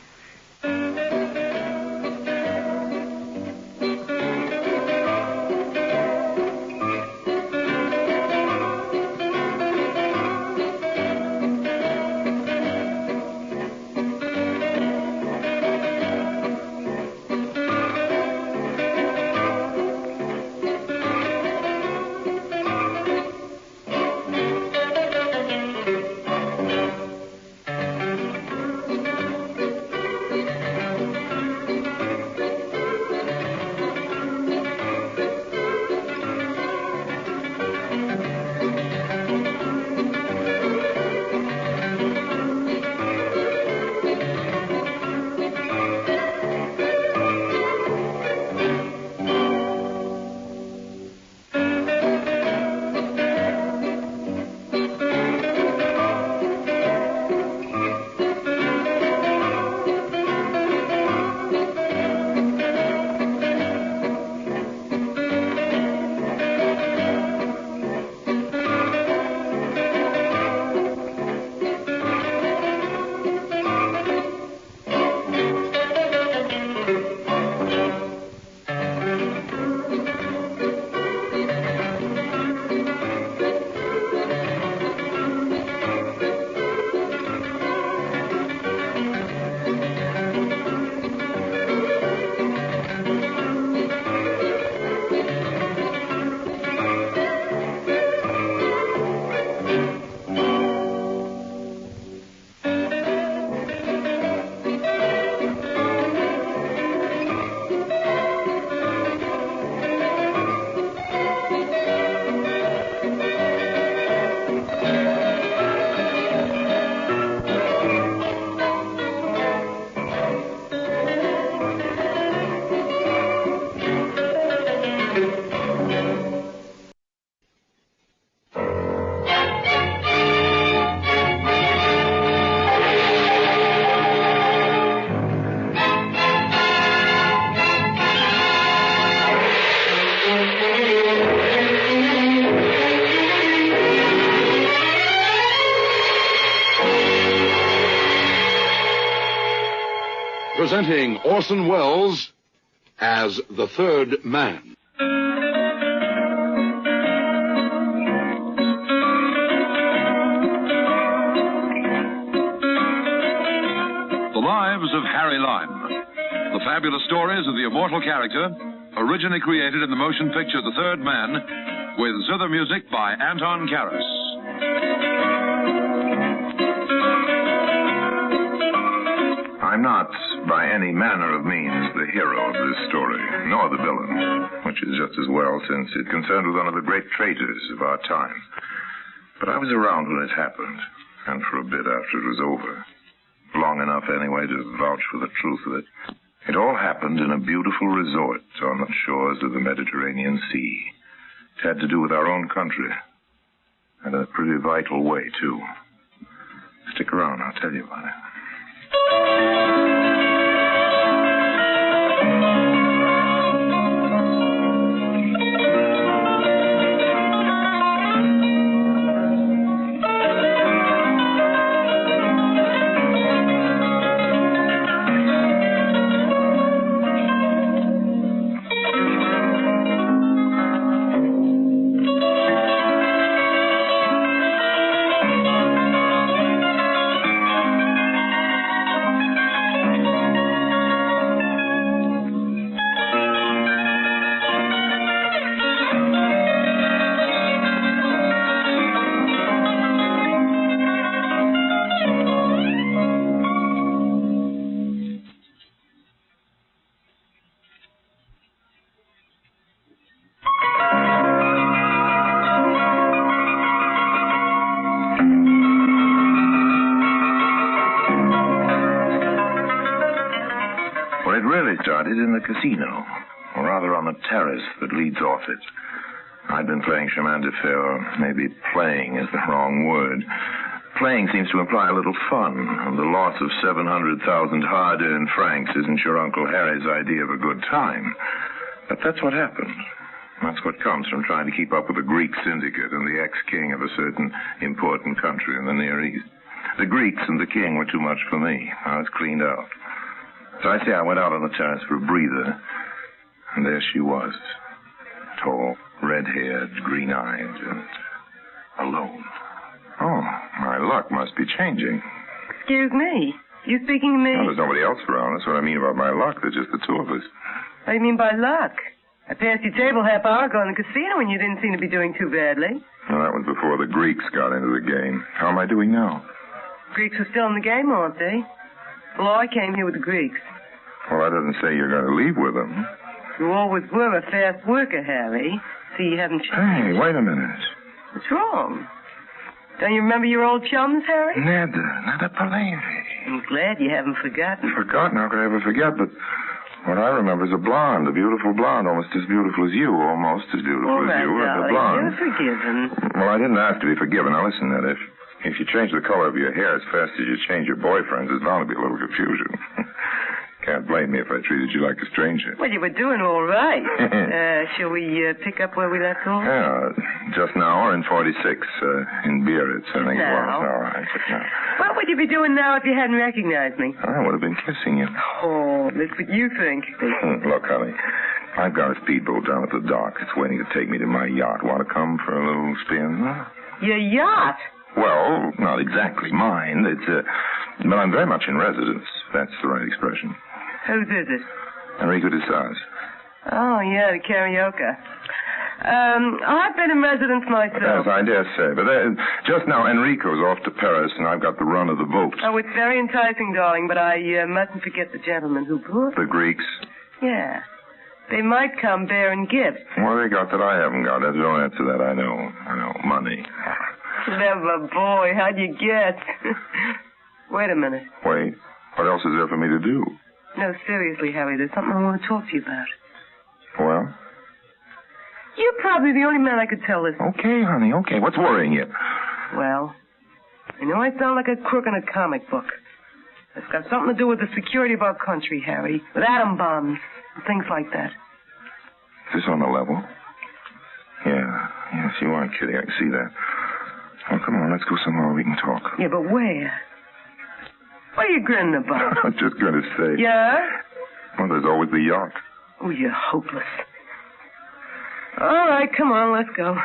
Presenting Orson Welles as the Third Man. The Lives of Harry Lime. The fabulous stories of the immortal character, originally created in the motion picture The Third Man, with zither music by Anton Karas. I'm not, by any manner of means, the hero of this story, nor the villain, which is just as well since it concerned with one of the great traitors of our time. But I was around when it happened, and for a bit after it was over. Long enough, anyway, to vouch for the truth of it. It all happened in a beautiful resort on the shores of the Mediterranean Sea. It had to do with our own country, and in a pretty vital way, too. Stick around, I'll tell you about it. casino, or rather on the terrace that leads off it. I'd been playing chemin de fer, or maybe playing is the wrong word. Playing seems to imply a little fun, and the loss of 700,000 hard-earned francs isn't your Uncle Harry's idea of a good time. But that's what happened. That's what comes from trying to keep up with the Greek syndicate and the ex-king of a certain important country in the Near East. The Greeks and the king were too much for me. I was cleaned out. So I say I went out on the terrace for a breather, and there she was. Tall, red-haired, green-eyed, and alone. Oh, my luck must be changing. Excuse me. You speaking to me? Well, there's nobody else around. That's what I mean about my luck. There's just the two of us. What do you mean by luck? I passed your table half hour ago in the casino and you didn't seem to be doing too badly. Well, that was before the Greeks got into the game. How am I doing now? Greeks are still in the game, aren't they? Well, I came here with the Greeks. Well, that doesn't say you're going to leave with them. You always were a fast worker, Harry. See, you haven't changed. Hey, wait a minute. What's wrong? Don't you remember your old chums, Harry? Nada Paleve. I'm glad you haven't forgotten. Forgotten? How could I ever forget? But what I remember is a blonde, a beautiful blonde, almost as beautiful as you, almost as beautiful All as right, you. darling, The blonde. you're forgiven. Well, I didn't ask to be forgiven. Now, listen, Ned, if you change the color of your hair as fast as you change your boyfriend's, there's bound to be a little confusion. Can't blame me if I treated you like a stranger. Well, you were doing all right. Shall we pick up where we left off? Yeah, just now or in 46, in Biarritz, I think it was. Now. All right, just now. What would you be doing now if you hadn't recognized me? I would have been kissing you. Oh, that's what you think. Look, honey, I've got a speedboat down at the dock. It's waiting to take me to my yacht. Want to come for a little spin? Your yacht? Well, not exactly mine. But I'm very much in residence. That's the right expression. Whose is it? Enrico de Saz. Oh, yeah, the karaoke. I've been in residence myself. Yes, I dare say. But just now, Enrico's off to Paris, and I've got the run of the boat. Oh, it's very enticing, darling, but I mustn't forget the gentleman who brought The Greeks? Yeah. They might come bearing gifts. What have they got that I haven't got? Don't answer that. I know. Money. Clever boy. How'd you guess? Wait a minute. Wait. What else is there for me to do? No, seriously, Harry, there's something I want to talk to you about. Well? You're probably the only man I could tell this. Okay, honey, okay. What's worrying you? Well, I know I sound like a crook in a comic book. It's got something to do with the security of our country, Harry. With atom bombs and things like that. Is this on the level? Yeah. Yes, you aren't kidding. I can see that. Well, come on, let's go somewhere where we can talk. Yeah, but where? What are you grinning about? I was just going to say. Yeah? Well, there's always the yacht. Oh, you're hopeless. All right, come on, let's go.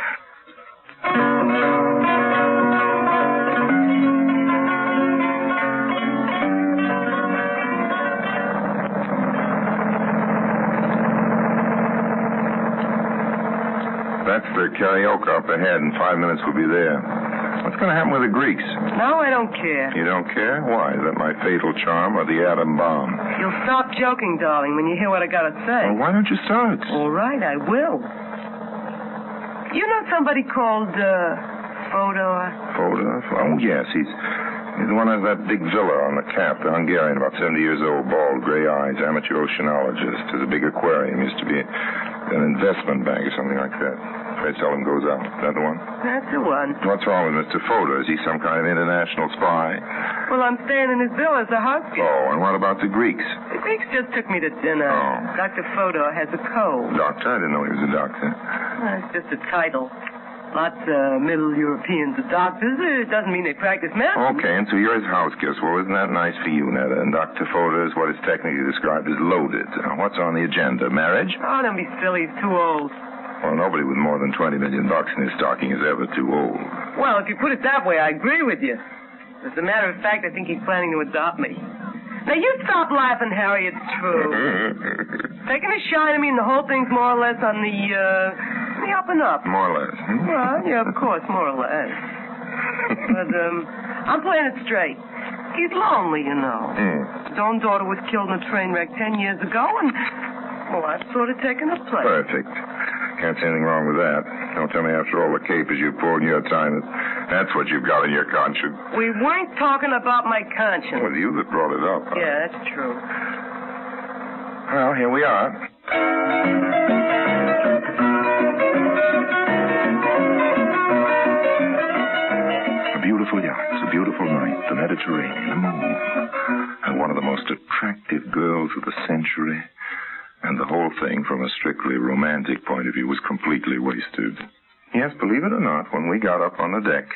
That's the karaoke up ahead. In 5 minutes we'll be there. What's going to happen with the Greeks? No, I don't care. You don't care? Why? Is that my fatal charm or the atom bomb? You'll stop joking, darling, when you hear what I got to say. Well, why don't you start? All right, I will. You know somebody called, Fodor? Fodor? Oh, yes. He's the one who has that big villa on the Cap, the Hungarian, about 70 years old, bald, gray eyes, amateur oceanologist. Has a big aquarium. Used to be an investment bank or something like that. Fred seldom goes out. Is that the one? That's the one. What's wrong with Mr. Fodor? Is he some kind of international spy? Well, I'm staying in his villa as a housekeeper. Oh, and what about the Greeks? The Greeks just took me to dinner. Oh. Dr. Fodor has a cold. Doctor? I didn't know he was a doctor. It's just a title. Lots of Middle Europeans are doctors. It doesn't mean they practice medicine. Okay, and so you're his house guest. Well, isn't that nice for you, Netta? And Dr. Fodor is what is technically described as loaded. What's on the agenda? Marriage? Oh, don't be silly. He's too old. Well, nobody with more than $20 million in his stocking is ever too old. Well, if you put it that way, I agree with you. As a matter of fact, I think he's planning to adopt me. Now, you stop laughing, Harry. It's true. Taking a shine at me, and the whole thing's more or less on the up and up. More or less. Well, yeah, of course, more or less. But, I'm playing it straight. He's lonely, you know. His own daughter was killed in a train wreck 10 years ago, and, well, I've sort of taken the place. Perfect. Can't see anything wrong with that. Don't tell me after all the capers you've pulled in your time that's what you've got in your conscience. We weren't talking about my conscience. Well, you that brought it up. Yeah, that's true. Well, here we are. A beautiful yacht. It's a beautiful night. The Mediterranean, the moon. And one of the most attractive girls of the century. And the whole thing, from a strictly romantic point of view, was completely wasted. Yes, believe it or not, when we got up on the deck,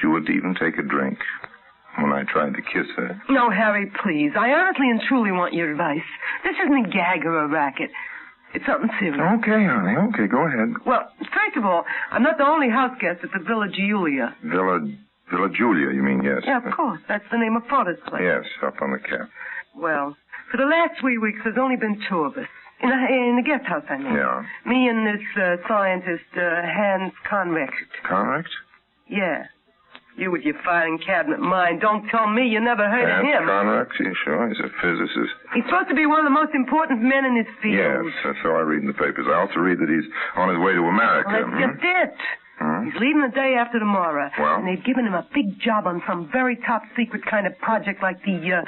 she wouldn't even take a drink. When I tried to kiss her. No, Harry, please. I honestly and truly want your advice. This isn't a gag or a racket. It's something serious. Okay, honey. Okay, go ahead. Well, first of all, I'm not the only house guest at the Villa Giulia. Villa Giulia, you mean, yes? Yeah, of course. That's the name of Father's place. Yes, up on the cap. Well, for the last 3 weeks, there's only been 2 of us. In the guest house, I mean. Yeah. Me and this scientist, Hans Convex. Convex? Yeah. You with your filing cabinet mind. Don't tell me you never heard of him. Convex, you sure? He's a physicist. He's supposed to be one of the most important men in his field. Yes, that's how I read in the papers. I also read that he's on his way to America. Well, that's just it. He's leaving the day after tomorrow. Well? And they've given him a big job on some very top secret kind of project like the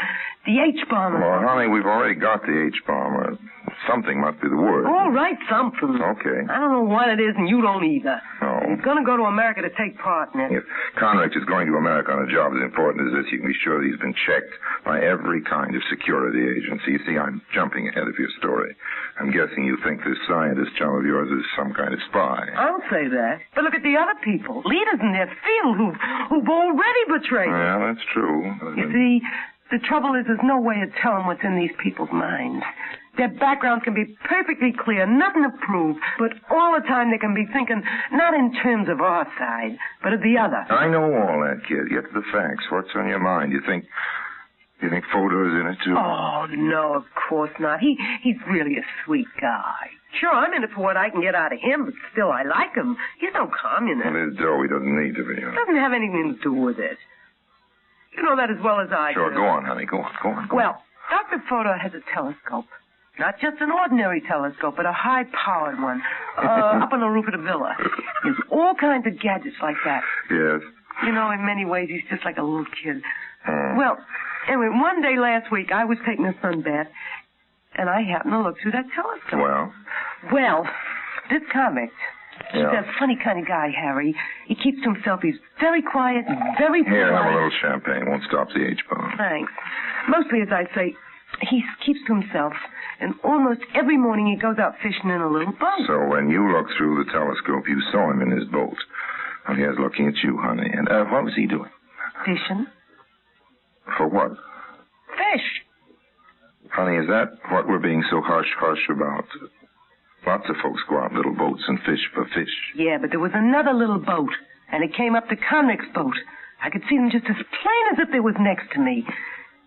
H-bomb. Well, honey, we've already got the H-bomb. Or something must be the word. All right, something. Okay. I don't know what it is, and you don't either. No. He's going to go to America to take part in it. If Convex is going to America on a job as important as this, you can be sure that he's been checked by every kind of security agency. You see, I'm jumping ahead of your story. I'm guessing you think this scientist chum of yours is some kind of spy. I don't say that. But look at the other people, leaders in their field who've already betrayed us. Yeah, that's true. You see, the trouble is there's no way of telling what's in these people's minds. Their backgrounds can be perfectly clear, nothing to prove, but all the time they can be thinking not in terms of our side, but of the other. I know all that, kid. Get to the facts. What's on your mind? You think Fodor is in it, too? Oh, no, of course not. He's really a sweet guy. Sure, I'm in it for what I can get out of him, but still, I like him. He's no communist. Well, his dough, he doesn't need to be. It doesn't have anything to do with it. You know that as well as I do. Sure, go on, honey. Go on. Well, Dr. Fodor has a telescope. Not just an ordinary telescope, but a high-powered one. Up on the roof of the villa. There's all kinds of gadgets like that. Yes. You know, in many ways, he's just like a little kid. Well, anyway, one day last week, I was taking a sunbath, and I happened to look through that telescope. Well, this comic, he's a funny kind of guy, Harry. He keeps to himself. He's very quiet and very polite. Here, have a little champagne. Won't stop the H-bomb. Thanks. Mostly, as I say, he keeps to himself, and almost every morning he goes out fishing in a little boat. So when you looked through the telescope, you saw him in his boat. Well, he was looking at you, honey. And what was he doing? Fishing. For what? Fish. Honey, is that what we're being so hush-hush about? Lots of folks go out in little boats and fish for fish. Yeah, but there was another little boat, and it came up to Convex's boat. I could see them just as plain as if they was next to me.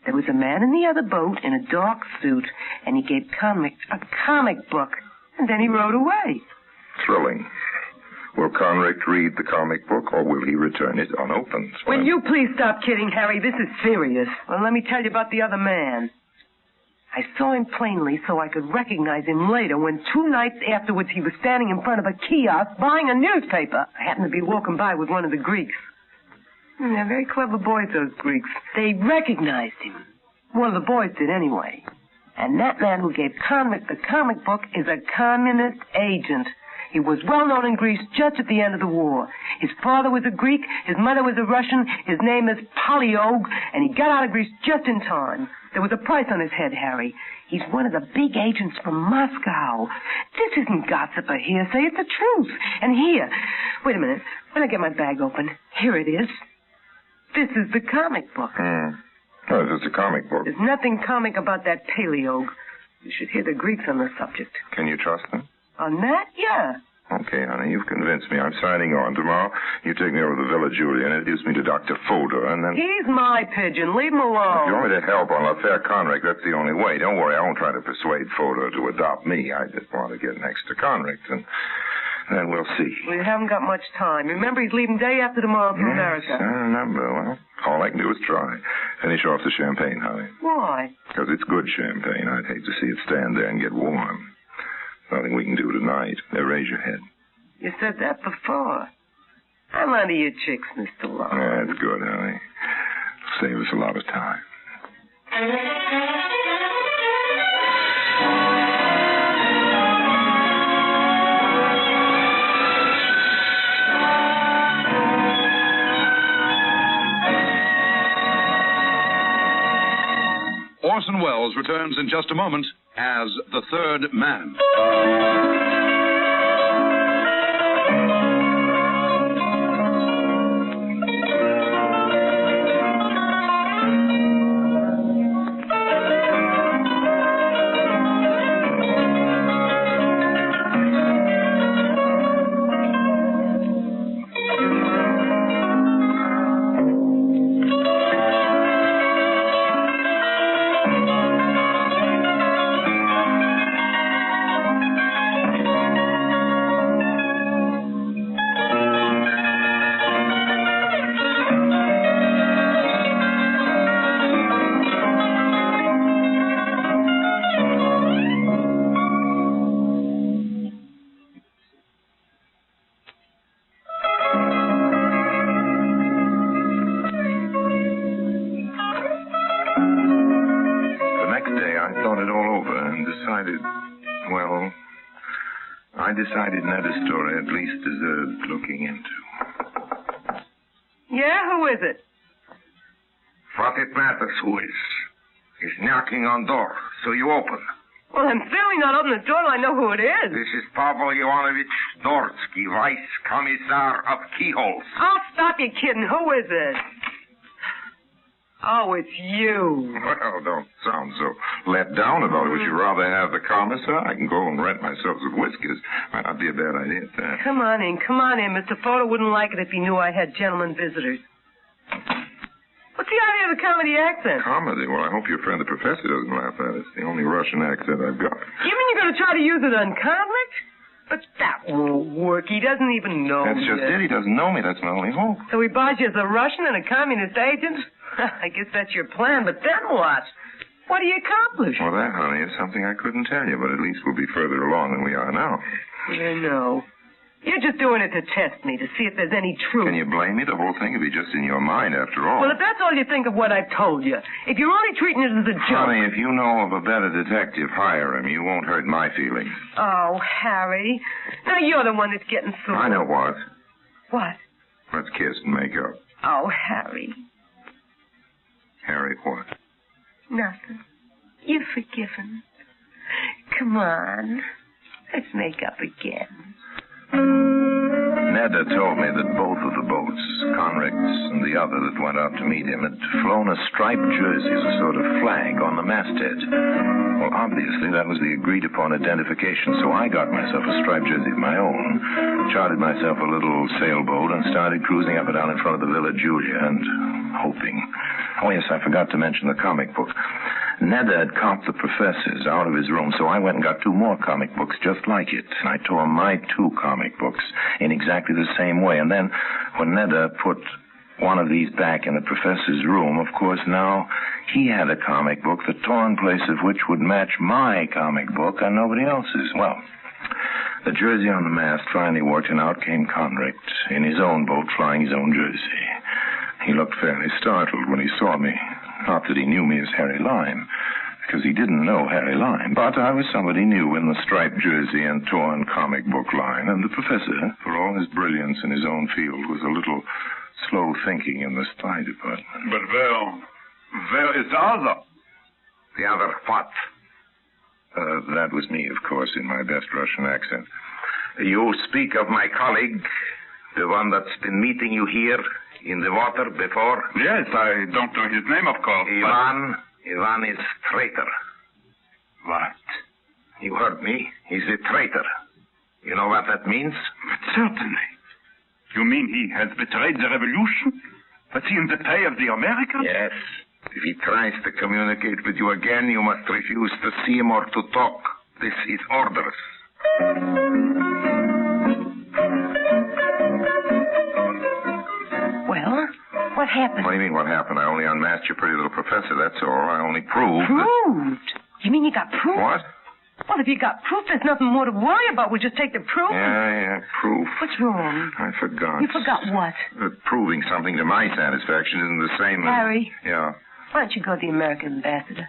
There was a man in the other boat in a dark suit, and he gave Convex a comic book, and then he rode away. Thrilling. Will Convex read the comic book, or will he return it unopened? Will you please stop kidding, Harry? This is serious. Well, let me tell you about the other man. I saw him plainly so I could recognize him later when 2 nights afterwards he was standing in front of a kiosk buying a newspaper. I happened to be walking by with one of the Greeks. They're very clever boys, those Greeks. They recognized him. One of the boys did anyway. And that man who gave Convex the comic book is a communist agent. He was well known in Greece just at the end of the war. His father was a Greek, his mother was a Russian, his name is Polyog, and he got out of Greece just in time. There was a price on his head, Harry. He's one of the big agents from Moscow. This isn't gossip or hearsay, it's the truth. And here, wait a minute, when I get my bag open, here it is. This is the comic book. Oh, it's a comic book. There's nothing comic about that Polyog. You should hear the Greeks on the subject. Can you trust them? On that? Yeah. Okay, honey, you've convinced me. I'm signing on. Tomorrow, you take me over to the Villa Giulia and introduce me to Dr. Fodor, and then... He's my pigeon. Leave him alone. If you want me to help on l'affaire Convex, that's the only way. Don't worry, I won't try to persuade Fodor to adopt me. I just want to get next to Convex, and then we'll see. We haven't got much time. Remember, he's leaving day after tomorrow for America. I remember. Well, all I can do is try. Finish off the champagne, honey. Why? Because it's good champagne. I'd hate to see it stand there and get warm. Nothing we can do tonight. Raise your head. You said that before. I'm under your chicks, Mr. Long. That's good, honey. Save us a lot of time. Orson Welles returns in just a moment as the third man. I decided Neda's story at least deserved looking into. Yeah, who is it? What it matters who is. He's knocking on door, so you open. Well, I'm certainly not opening the door till I know who it is. This is Pavel Ivanovich Dorsky, Vice Commissar of Keyholes. Oh, stop you kidding. Who is it? Oh, it's you. Well, don't sound so let down about it. Would you rather have the commissar? I can go and rent myself some whiskers. Might not be a bad idea at that. Come on in. Mr. Fota wouldn't like it if he knew I had gentlemen visitors. What's the idea of the comedy accent? Comedy? Well, I hope your friend the professor doesn't laugh at it. It's the only Russian accent I've got. You mean you're going to try to use it on Convict? But that won't work. He doesn't even know That's me. just it. He doesn't know me. That's my only hope. So he buys you as a Russian and a communist agent? I guess that's your plan, but then what? What do you accomplish? Well, that, honey, is something I couldn't tell you, but at least we'll be further along than we are now. I know. You're just doing it to test me, to see if there's any truth. Can you blame me? The whole thing would be just in your mind, after all. Well, if that's all you think of what I've told you, if you're only treating it as a joke... Honey, if you know of a better detective, hire him. You won't hurt my feelings. Oh, Harry. Now you're the one that's getting sore. I know what. What? Let's kiss and make up. Oh, Harry. Harry, what? Nothing. You're forgiven. Come on. Let's make up again. Neda told me that both of the boats, Conricks and the other that went out to meet him, had flown a striped jersey as a sort of flag on the masthead. Well, obviously, that was the agreed-upon identification, so I got myself a striped jersey of my own, chartered myself a little sailboat, and started cruising up and down in front of the Villa Julia and hoping. Oh, yes, I forgot to mention the comic book. Neda had comped the professors out of his room, so I went and got 2 more comic books just like it. And I tore my 2 comic books in exactly the same way. And then when Neda put one of these back in the professor's room, of course, now he had a comic book, the torn place of which would match my comic book and nobody else's. Well, the jersey on the mast finally worked, and out came Conrict in his own boat flying his own jersey. He looked fairly startled when he saw me. Not that he knew me as Harry Lime, because he didn't know Harry Lime, but I was somebody new in the striped jersey and torn comic book line, and the professor, for all his brilliance in his own field, was a little slow thinking in the spy department. But where is the other? The other what? That was me, of course, in my best Russian accent. You speak of my colleague, the one that's been meeting you here in the water before? Yes, I don't know his name, of course. Ivan is traitor. What? You heard me. He's a traitor. You know what that means? But certainly. You mean he has betrayed the revolution? Was he in the pay of the Americans? Yes. If he tries to communicate with you again, you must refuse to see him or to talk. This is orders. Well, what happened? What do you mean, what happened? I only unmasked your pretty little professor, that's all. I only proved Proved? You mean you got proof? What? Well, if you got proof, there's nothing more to worry about. We'll just take the proof. Yeah, proof. What's wrong? I forgot. You forgot what? That proving something to my satisfaction isn't the same as... Harry. Yeah. Why don't you go to the American ambassador?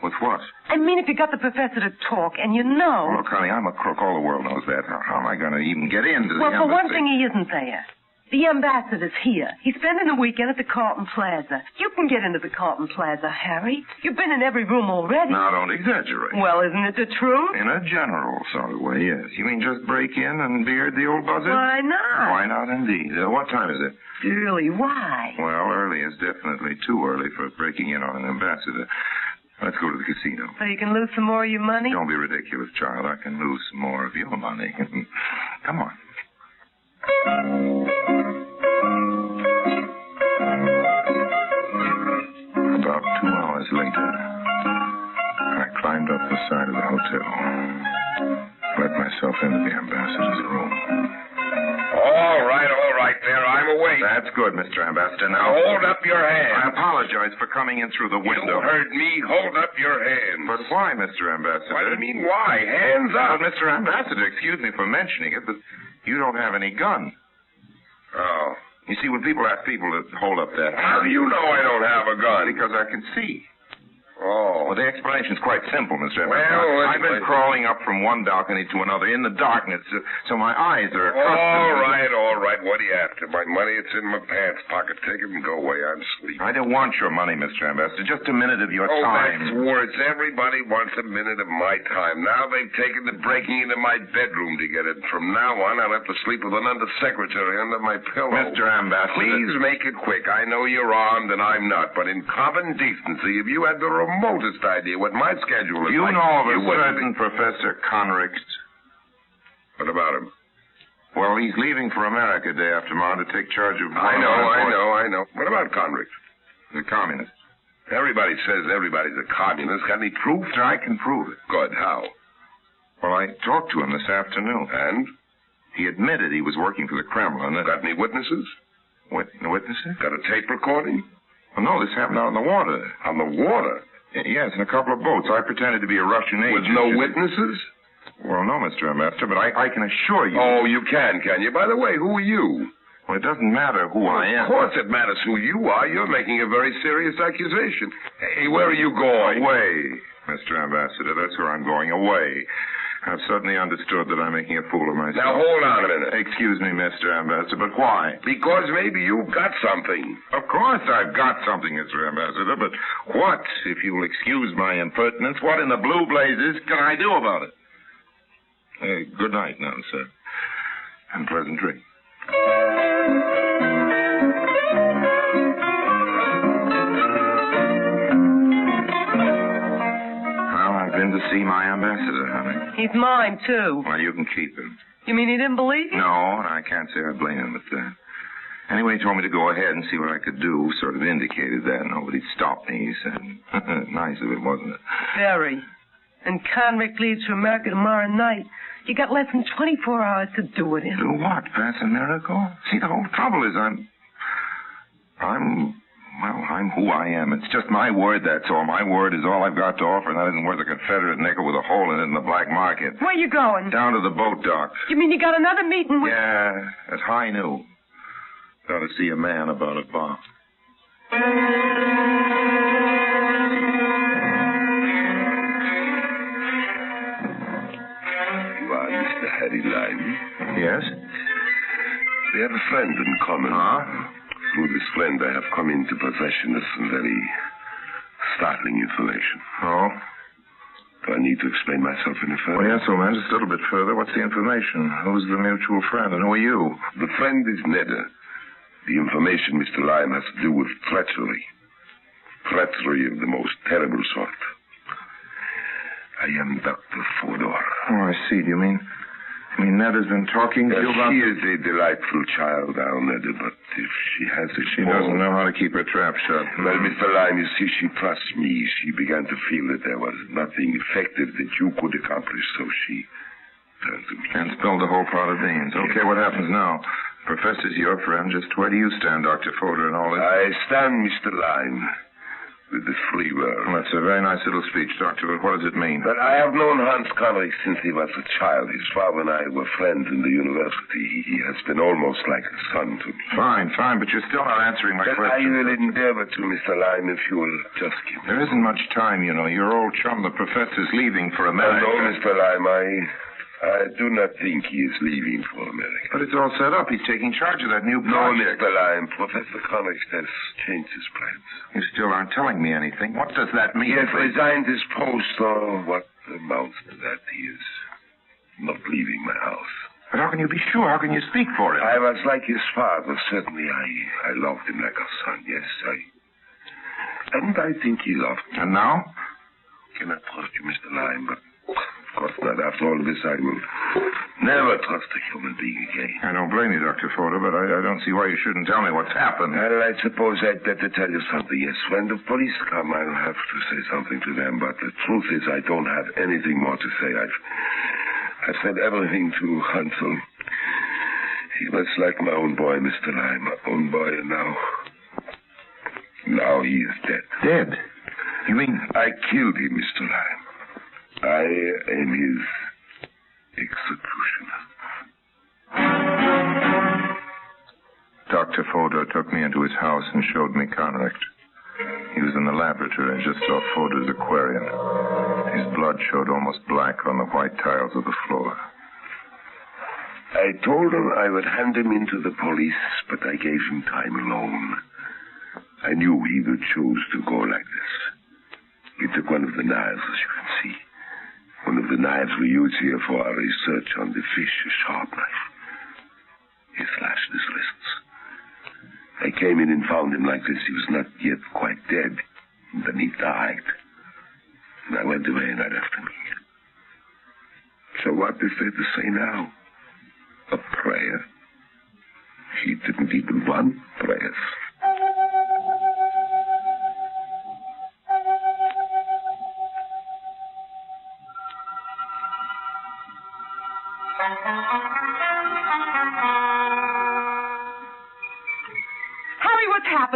With what? I mean, if you got the professor to talk, and you know... Look, honey, I'm a crook. All the world knows that. How am I going to even get into the Well, for embassy? one thing, he isn't there. The ambassador's here. He's spending the weekend at the Carlton Plaza. You can get into the Carlton Plaza, Harry. You've been in every room already. Now, don't exaggerate. Well, isn't it the truth? In a general sort of way, yes. You mean just break in and beard the old buzzard? Why not? Why not, indeed? What time is it? Early. Why? Well, early is definitely too early for breaking in on an ambassador. Let's go to the casino. So you can lose some more of your money? Don't be ridiculous, child. I can lose some more of your money. Come on. About 2 hours later, I climbed up the side of the hotel, let myself into the ambassador's room. All right there. I'm awake. That's good, Mr. Ambassador. Now, Hold up your hand. I apologize for coming in through the window. You heard me. Hold up your hand. But why, Mr. Ambassador? What do you mean, why? Hands up. Well, Mr. Ambassador, excuse me for mentioning it, but you don't have any gun. Oh. You see, when people ask people to hold up that How do you know I don't have a gun? Because I can see. Oh. Well, the explanation's quite simple, Mr. Evans. Well, I've been crawling up from one balcony to another in the darkness, so my eyes are accustomed All right. What are you after? My money, it's in my pants pocket. Take it and go away. I'm sleeping. I don't want your money, Mr. Ambassador. Just a minute of your time. That's words. Everybody wants a minute of my time. Now they've taken to breaking into my bedroom to get it. From now on, I'll have to sleep with an undersecretary under my pillow. Mr. Ambassador. Please make it quick. I know you're armed and I'm not, but in common decency, if you had the remotest idea what my schedule is you like, know of you a certain Professor Conricht. What about him? Well, he's leaving for America day after tomorrow to take charge of... I know. What about Conricht? The communist. Everybody says everybody's a communist. Got any proof? I can prove it. Good. How? Well, I talked to him this afternoon. And? He admitted he was working for the Kremlin. Got any witnesses? Witnesses? Got a tape recording? Well, no, this happened out on the water. On the water? Yes, in a couple of boats. I pretended to be a Russian agent. With no witnesses? Well, no, Mr. Ambassador, but I can assure you... Oh, you can you? By the way, who are you? Well, it doesn't matter who I am. Of course it matters who you are. You're making a very serious accusation. Hey, where are you going? Away, Mr. Ambassador. That's where I'm going. Away. I've suddenly understood that I'm making a fool of myself. Now, hold on a minute. Excuse me, Mr. Ambassador, but why? Because maybe you've got something. Of course I've got something, Mr. Ambassador, but what, if you'll excuse my impertinence, what in the blue blazes can I do about it? Good night now, sir. And pleasant dreams. Been to see my ambassador, honey. He's mine, too. Well, you can keep him. You mean he didn't believe you? No, and I can't say I blame him at that. Anyway, he told me to go ahead and see what I could do. Sort of indicated that. Nobody stopped me, he said. Nice of him, wasn't it? Very. And Conricht leaves for America tomorrow night. You got less than 24 hours to do it in. Do what? Pass a miracle? See, the whole trouble is I'm who I am. It's just my word, that's all. My word is all I've got to offer, and that isn't worth a Confederate nickel with a hole in it in the black market. Where you going? Down to the boat dock. You mean you got another meeting with... Yeah, at high noon. Got to see a man about a bomb. You are Mr. Harry Lime? Yes? We have a friend in common. Huh? Through this friend, I have come into possession of some very startling information. Oh? Do I need to explain myself any further? Well, yes, old man, just a little bit further. What's the information? Who's the mutual friend, and who are you? The friend is Nedda. The information, Mr. Lime, has to do with treachery. Treachery of the most terrible sort. I am Dr. Fodor. Oh, I see. Do you mean Nedda's been talking to you about... She is a delightful child, our Nedda, but if she has a... She doesn't know how to keep her trap shut. Well, Mr. Lime, you see, she trusts me. She began to feel that there was nothing effective that you could accomplish, so she turned to me. And spilled the whole pot of beans. Okay, what happens now? Professor's your friend. Just where do you stand, Dr. Fodor, and all this? I stand, Mr. Lime, with the free world. Well, that's a very nice little speech, Doctor, but what does it mean? But I have known Hans Conricht since he was a child. His father and I were friends in the university. He has been almost like a son to me. Fine, but you're still not answering my question. I will endeavor to, Mr. Lime, if you will just give me... There isn't much time, you know. Your old chum, the professor's leaving for America. No, Mr. Lime, I I do not think he is leaving for America. But it's all set up. He's taking charge of that new No, project. Mr. Lime. Professor Cunning has changed his plans. You still aren't telling me anything. What does that mean? He has resigned his post, or what amounts to that. He is not leaving my house. But how can you be sure? How can you speak for him? I was like his father. Certainly, I loved him like a son. Yes, and I think he loved me. And now? I cannot trust you, Mr. Lime, but of course not. After all this, I will never trust a human being again. I don't blame you, Dr. Fodor, but I don't see why you shouldn't tell me what's happened. Well, I suppose I'd better tell you something. Yes, when the police come, I'll have to say something to them, but the truth is I don't have anything more to say. I've said everything to Hansel. He was like my own boy, Mr. Lime, my own boy, and now he is dead. Dead? You mean? I killed him, Mr. Lime. I am his executioner. Dr. Fodor took me into his house and showed me Conrad. He was in the laboratory. I just saw Fodor's aquarium. His blood showed almost black on the white tiles of the floor. I told him I would hand him into the police, but I gave him time alone. I knew he would choose to go like this. He took one of the knives, as you can see. One of the knives we use here for our research on the fish, a sharp knife. He slashed his wrists. I came in and found him like this. He was not yet quite dead. And then he died. And I went away and I left him here. So what is there to say now? A prayer? He didn't even want prayers.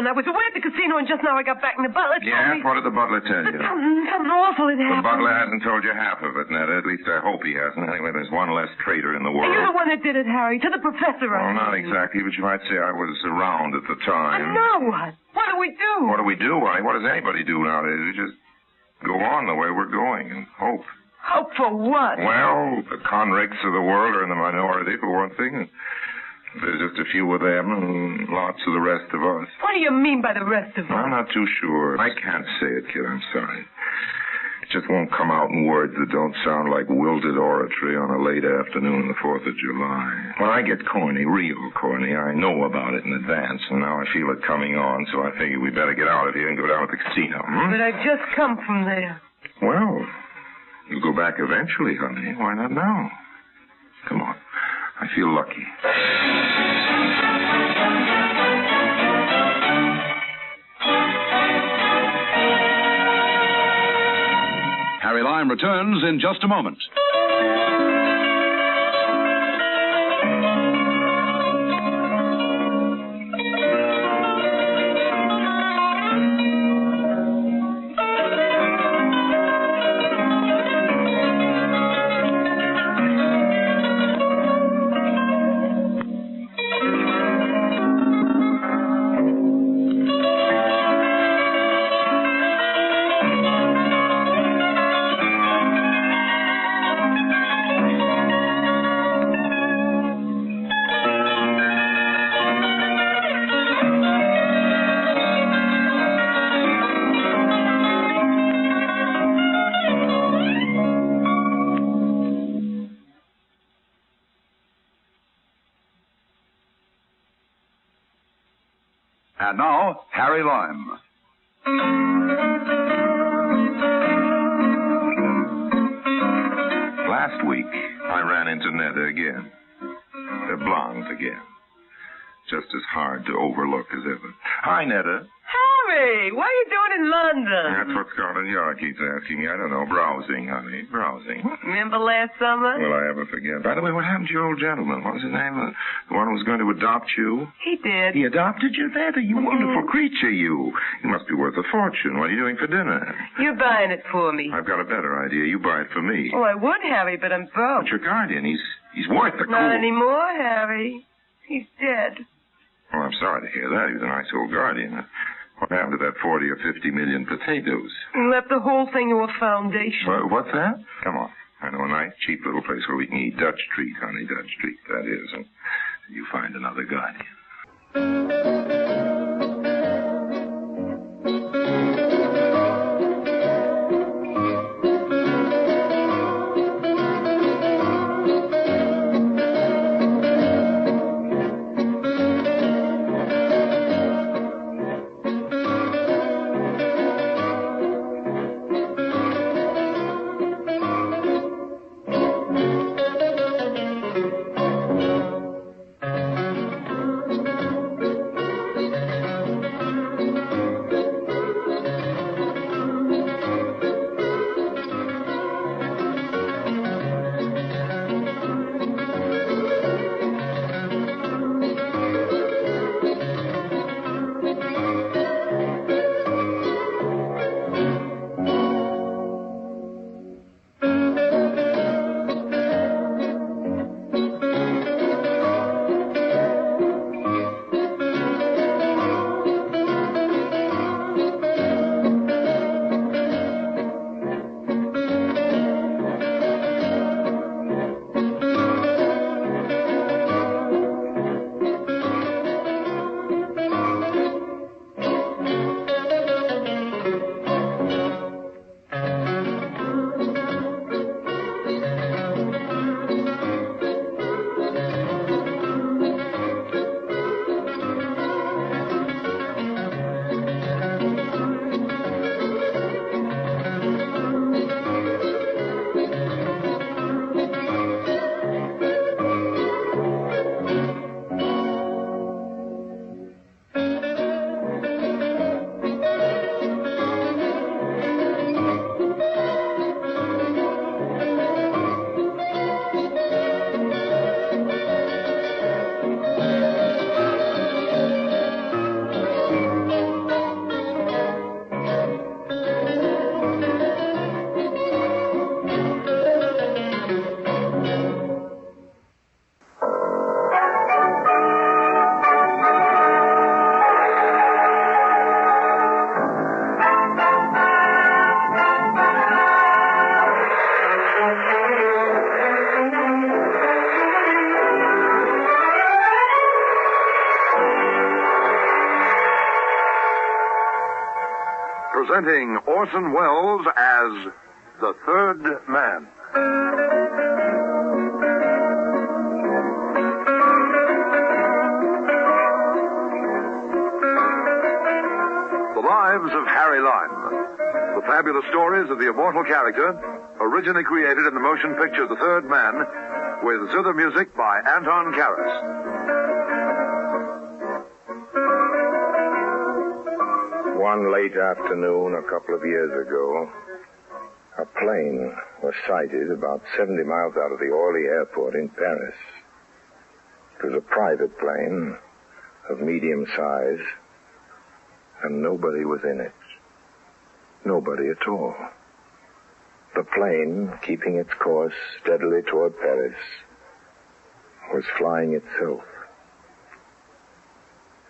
I was away at the casino, and just now I got back, and the butler told me... What did the butler tell you? Something awful had happened. The butler hasn't told you half of it, Netta. At least I hope he hasn't. Anyway, there's one less traitor in the world. And you're the one that did it, Harry, to the professor. Well, not exactly, but you might say I was around at the time. And now what? What do we do? What do we do? Why, what does anybody do nowadays? We just go on the way we're going and hope. Hope for what? Well, the convicts of the world are in the minority, for one thing. There's just a few of them and lots of the rest of us. What do you mean by the rest of us? I'm not too sure. I can't say it, kid. I'm sorry. It just won't come out in words that don't sound like wilted oratory on a late afternoon the 4th of July. When I get corny, real corny, I know about it in advance, and now I feel it coming on, so I figure we better get out of here and go down to the casino. But I've just come from there. Well, you'll go back eventually, honey. Why not now? Come on. I feel lucky. Harry Lime returns in just a moment. And now, Harry Lime. Last week, I ran into Netta again. They're blonde again. Just as hard to overlook as ever. Hi, Netta. Harry, what are you doing in London? That's what Scotland Yard keeps asking me. I don't know. Browsing, honey. Browsing. Remember last summer? Will I ever forget? By the way, what happened to your old gentleman? What was his name? The one who was going to adopt you? He did. He adopted you, Netta? You wonderful creature, you. You must be worth a fortune. What are you doing for dinner? You're buying it for me. I've got a better idea. You buy it for me. Oh, I would, Harry, but I'm broke. But your guardian, he's worth the Not anymore, Harry. He's dead. Oh, I'm sorry to hear that. He was a nice old guardian. What happened to that 40 or 50 million potatoes? He left the whole thing to a foundation. What's that? Come on. I know a nice, cheap little place where we can eat Dutch treat, honey, Dutch treat, that is. And you find another guardian. Presenting Orson Welles as the Third Man. The Lives of Harry Lime. The fabulous stories of the immortal character, originally created in the motion picture The Third Man, with zither music by Anton Karas. One late afternoon a couple of years ago, a plane was sighted about 70 miles out of the Orly airport in Paris. It was a private plane of medium size, and nobody was in it. Nobody at all. The plane, keeping its course steadily toward Paris, was flying itself.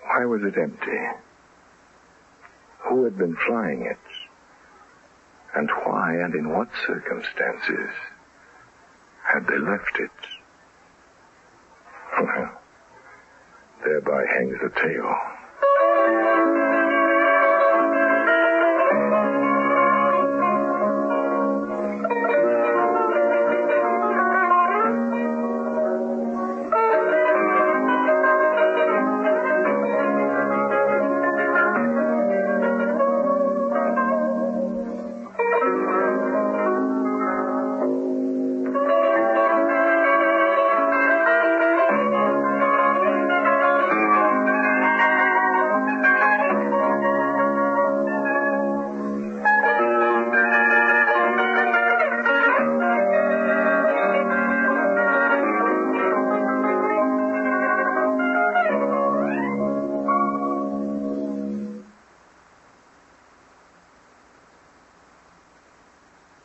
Why was it empty? Who had been flying it? And why and in what circumstances had they left it? Well, thereby hangs the tale.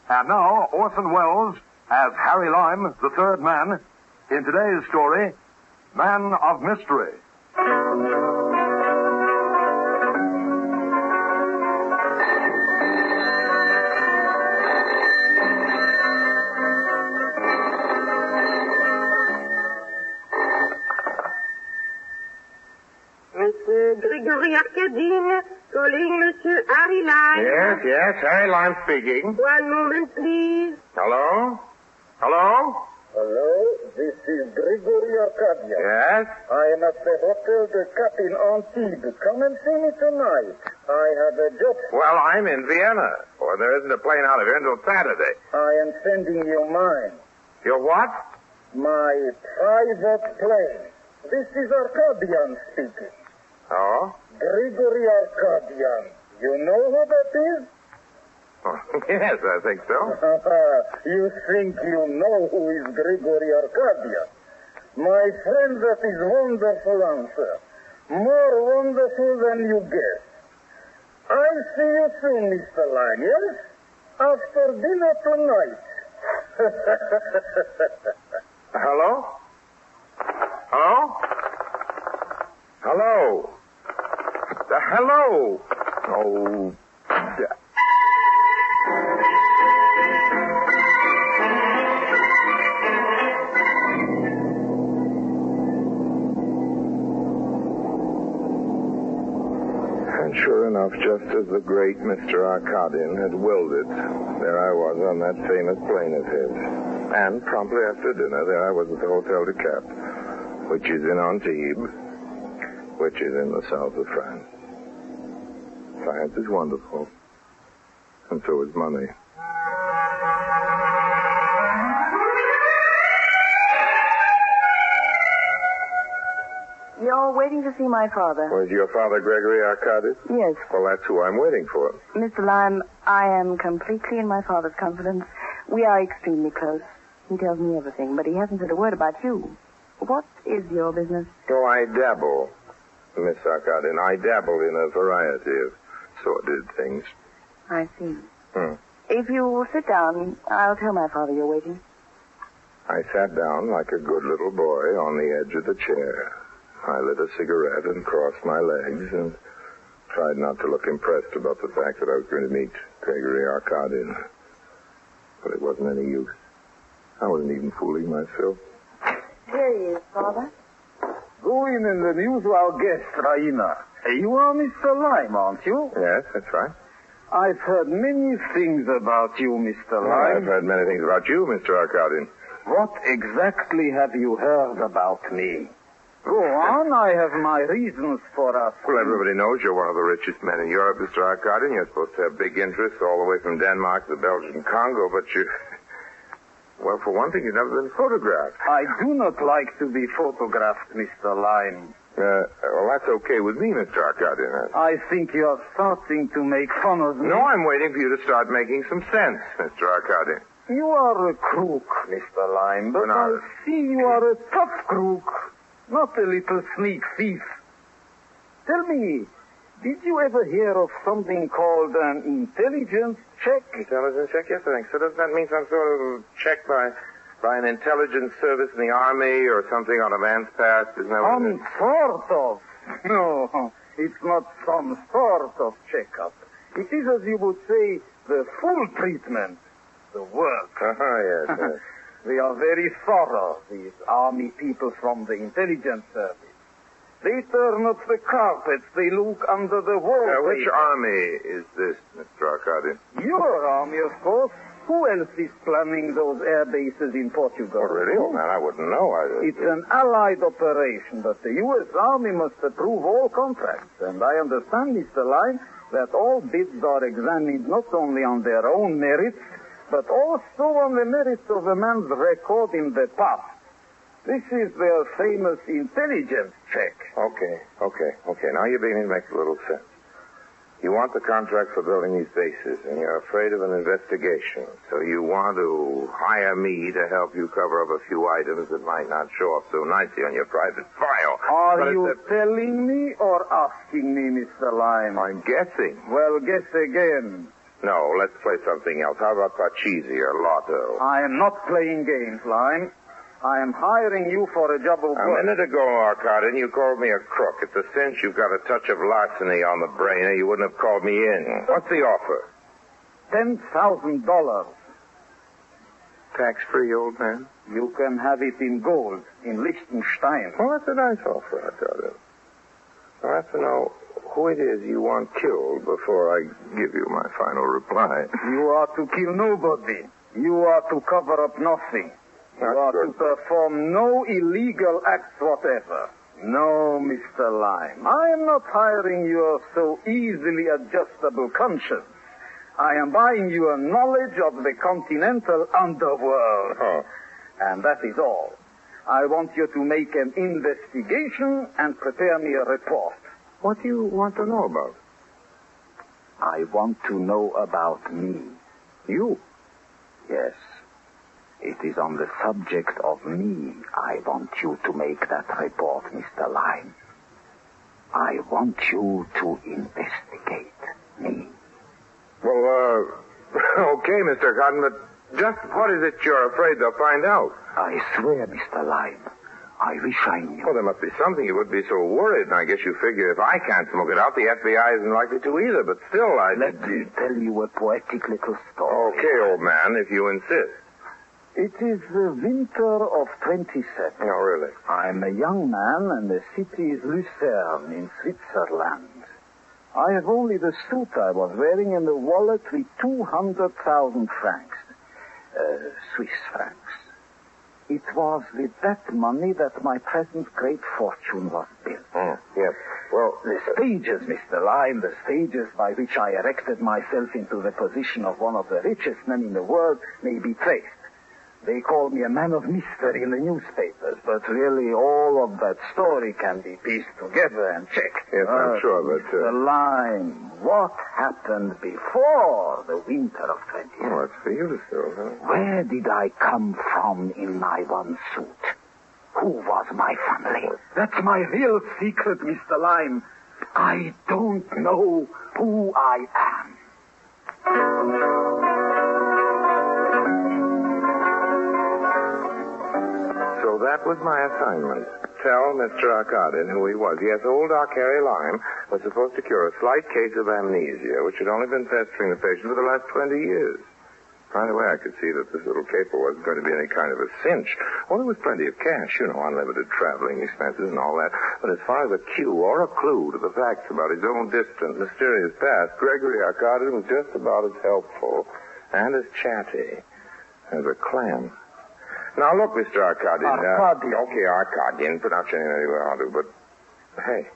And now, Orson Welles as Harry Lime, the Third Man, in today's story, Man of Mystery. Grigory Arcadine, calling Monsieur Harry Lime. Yes, Harry Lime speaking. 1 moment, please. Hello? Hello? Hello, this is Grigory Arcadian. Yes? I am at the Hotel de Cap in Antibes. Come and see me tonight. I have a job. Well, I'm in Vienna. Or there isn't a plane out of here until Saturday. I am sending you mine. Your what? My private plane. This is Arcadian speaking. Oh? Grigory Arcadian. You know who that is? Oh, yes, I think so. You think you know who is Grigory Arcadian? My friend, that is wonderful answer. More wonderful than you guess. I'll see you soon, Mr. Lime, yes? After dinner tonight. Hello? Hello? Hello? Hello? Oh, and sure enough, just as the great Mr. Arcadian had willed it, there I was on that famous plane of his. And promptly after dinner, there I was at the Hotel de Cap, which is in Antibes, which is in the south of France. Science is wonderful, and so is money. You're waiting to see my father. Was your father Gregory Arcadius? Yes. Well, that's who I'm waiting for. Mr. Lime, I am completely in my father's confidence. We are extremely close. He tells me everything, but he hasn't said a word about you. What is your business? Oh, I dabble, Miss Arcadian. I dabble in a variety of sordid things. I see. If you will sit down, I'll tell my father you're waiting. I sat down like a good little boy on the edge of the chair. I lit a cigarette and crossed my legs and tried not to look impressed about the fact that I was going to meet Gregory Arcadian. But it wasn't any use. I wasn't even fooling myself. Here he is, Father. Go in and amuse our guest, Raina. You are Mr. Lime, aren't you? Yes, that's right. I've heard many things about you, Mr. Well, Lime. I've heard many things about you, Mr. Arcadian. What exactly have you heard about me? Go on, I have my reasons for asking. Well, everybody knows you're one of the richest men in Europe, Mr. Arcadian. You're supposed to have big interests all the way from Denmark to the Belgian Congo, but you... Well, for one thing, you've never been photographed. I do not like to be photographed, Mr. Lime. Well, that's okay with me, Mr. Arcadian. I think you're starting to make fun of me. No, I'm waiting for you to start making some sense, Mr. Arcadian. You are a crook, Mr. Lime, but I see you are a tough crook, not a little sneak thief. Tell me, did you ever hear of something called an intelligence check? Intelligence check? Yes, I think so. Doesn't that mean some sort of check by an intelligence service in the army or something on a man's past? Isn't that what it is? Some sort of. No, it's not some sort of checkup. It is, as you would say, the full treatment, the work. Oh, yes. They are very thorough, these army people from the intelligence service. They turn up the carpets. They look under the wall. Which army is this, Mr. Arcadian? Your army, of course. Who else is planning those air bases in Portugal? Oh, really? Oh, man, I wouldn't know. It's an allied operation, but the U.S. Army must approve all contracts. And I understand, Mr. Lime, that all bids are examined not only on their own merits, but also on the merits of a man's record in the past. This is their famous intelligence check. Okay. Now you're beginning to make a little sense. You want the contract for building these bases, and you're afraid of an investigation. So you want to hire me to help you cover up a few items that might not show up so nicely on your private file. Are you telling me or asking me, Mr. Lime? I'm guessing. Well, guess again. No, let's play something else. How about Pachisi or Lotto? I am not playing games, Lime. I am hiring you for a job of work. A minute ago, Arcadian, you called me a crook. It's a cinch you've got a touch of larceny on the brain, or you wouldn't have called me in. What's the offer? $10,000. Tax-free, old man? You can have it in gold, in Liechtenstein. Well, that's a nice offer, Arcadian. I have to know who it is you want killed before I give you my final reply. You are to kill nobody. You are to cover up nothing. You are to perform no illegal acts whatever. No, Mr. Lime. I am not hiring your so easily adjustable conscience. I am buying your knowledge of the continental underworld. Oh. And that is all. I want you to make an investigation and prepare me a report. What do you want to know about? I want to know about me. You? Yes. It is on the subject of me I want you to make that report, Mr. Lime. I want you to investigate me. Well, okay, Mr. Cotton, but just what is it you're afraid they'll find out? I swear, Mr. Lime, I wish I knew. Well, there must be something. You would be so worried, and I guess you figure if I can't smoke it out, the FBI isn't likely to either, but still, Let me tell you a poetic little story. Okay, old man, if you insist. It is the winter of 27. Oh, really? I'm a young man, and the city is Lucerne in Switzerland. I have only the suit I was wearing and the wallet with 200,000 francs. Swiss francs. It was with that money that my present great fortune was built. Yes. Well, the stages, Mr. Lime, the stages by which I erected myself into the position of one of the richest men in the world may be traced. They call me a man of mystery in the newspapers, but really all of that story can be pieced together and checked. Yes, I'm sure, but... Mr. Lime, what happened before the winter of 20? Oh, that's for you to tell, huh? Where did I come from in my one suit? Who was my family? That's my real secret, Mr. Lime. I don't know who I am. So that was my assignment. Tell Mr. Arcadin who he was. Yes, old Doc Harry Lime was supposed to cure a slight case of amnesia, which had only been pestering the patient for the last 20 years. Right away, I could see that this little caper wasn't going to be any kind of a cinch. Well, there was plenty of cash, unlimited traveling expenses and all that. But as far as a cue or a clue to the facts about his own distant, mysterious past, Gregory Arcadin was just about as helpful and as chatty as a clam. Now, look, Mr. Arcadian. Okay, Arcadian. Pronounce your name any way I'll do, but... Hey.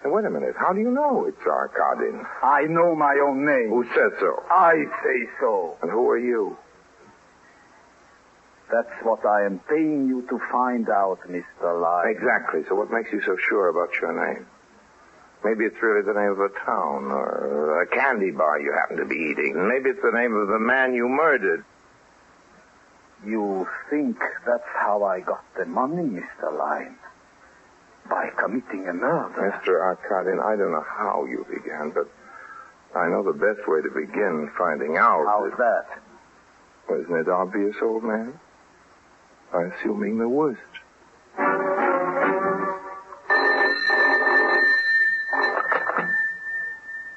Now, wait a minute. How do you know it's Arcadian? I know my own name. Who said so? I say so. And who are you? That's what I am paying you to find out, Mr. Lime. Exactly. So what makes you so sure about your name? Maybe it's really the name of a town or a candy bar you happen to be eating. Maybe it's the name of the man you murdered. You think that's how I got the money, Mr. Lime? By committing a murder? Mr. Arcadian, I don't know how you began, but I know the best way to begin finding out. How's that? Well, isn't it obvious, old man? By assuming the worst.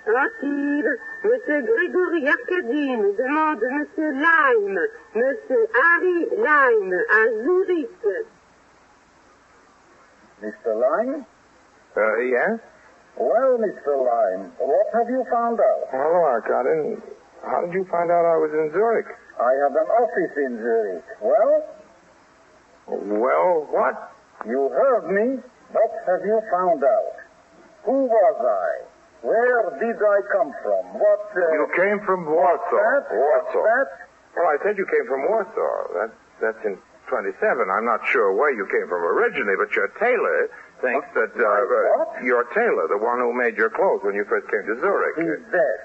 Rapide, Monsieur Grégory Arcadine demande Monsieur Lime, Monsieur Harry Lime, à Zurich. Mr. Lime? Yes? Well, Mr. Lime, what have you found out? Hello, Arcadian. How did you find out I was in Zurich? I have an office in Zurich. Well? Well, what? You heard me. What have you found out? Who was I? Where did I come from? What, You came from Warsaw. Warsaw. That? Well, I said you came from Warsaw. That's in 27. I'm not sure where you came from originally, but your tailor thinks that, your tailor, the one who made your clothes when you first came to Zurich. He's dead.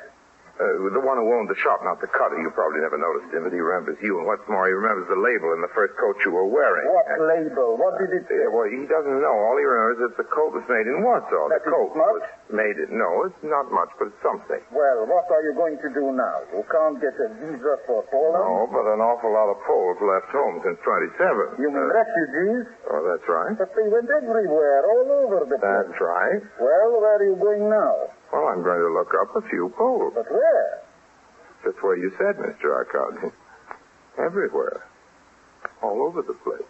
The one who owned the shop, not the cutter. You probably never noticed him, but he remembers you. And what's more, he remembers the label in the first coat you were wearing. What label? What did it say? Well, he doesn't know. All he remembers is that the coat was made in Warsaw. That the coat much? was made in... No, it's not much, but it's something. Well, what are you going to do now? You can't get a visa for Poland? No, but an awful lot of Poles left home since 27. You mean refugees? Oh, that's right. But they went everywhere, all over the place. That's right. Well, where are you going now? Well, I'm going to look up a few Poles. But where? Just where you said, Mr. Arcadian. Everywhere. All over the place.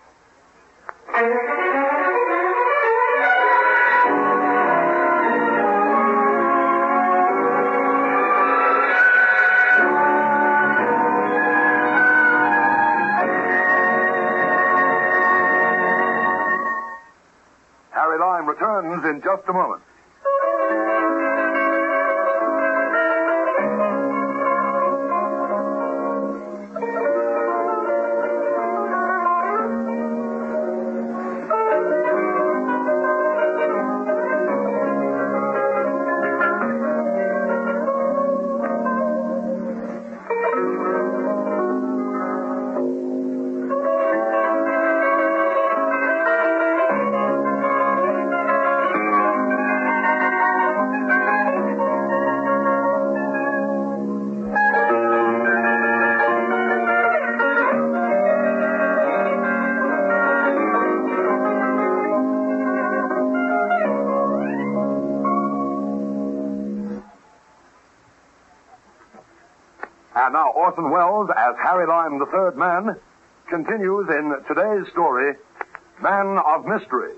Harry Lime returns in just a moment. And now Orson Welles as Harry Lime, the third man, continues in today's story, Man of Mystery.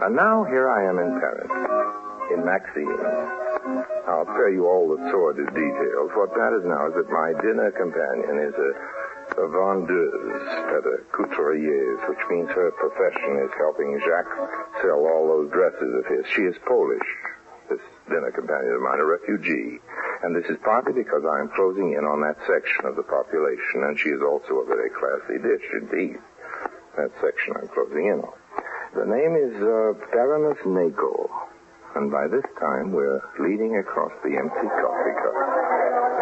And now here I am in Paris, in Maxine. I'll spare you all the sordid details. What matters now is that my dinner companion is a vendeuse at a couturier's, which means her profession is helping Jacques sell all those dresses of his. She is Polish, this dinner companion of mine, a refugee. And this is partly because I am closing in on that section of the population, and she is also a very classy dish indeed. That section I'm closing in on. The name is Baroness Nagel, and by this time we're leaning across the empty coffee cup,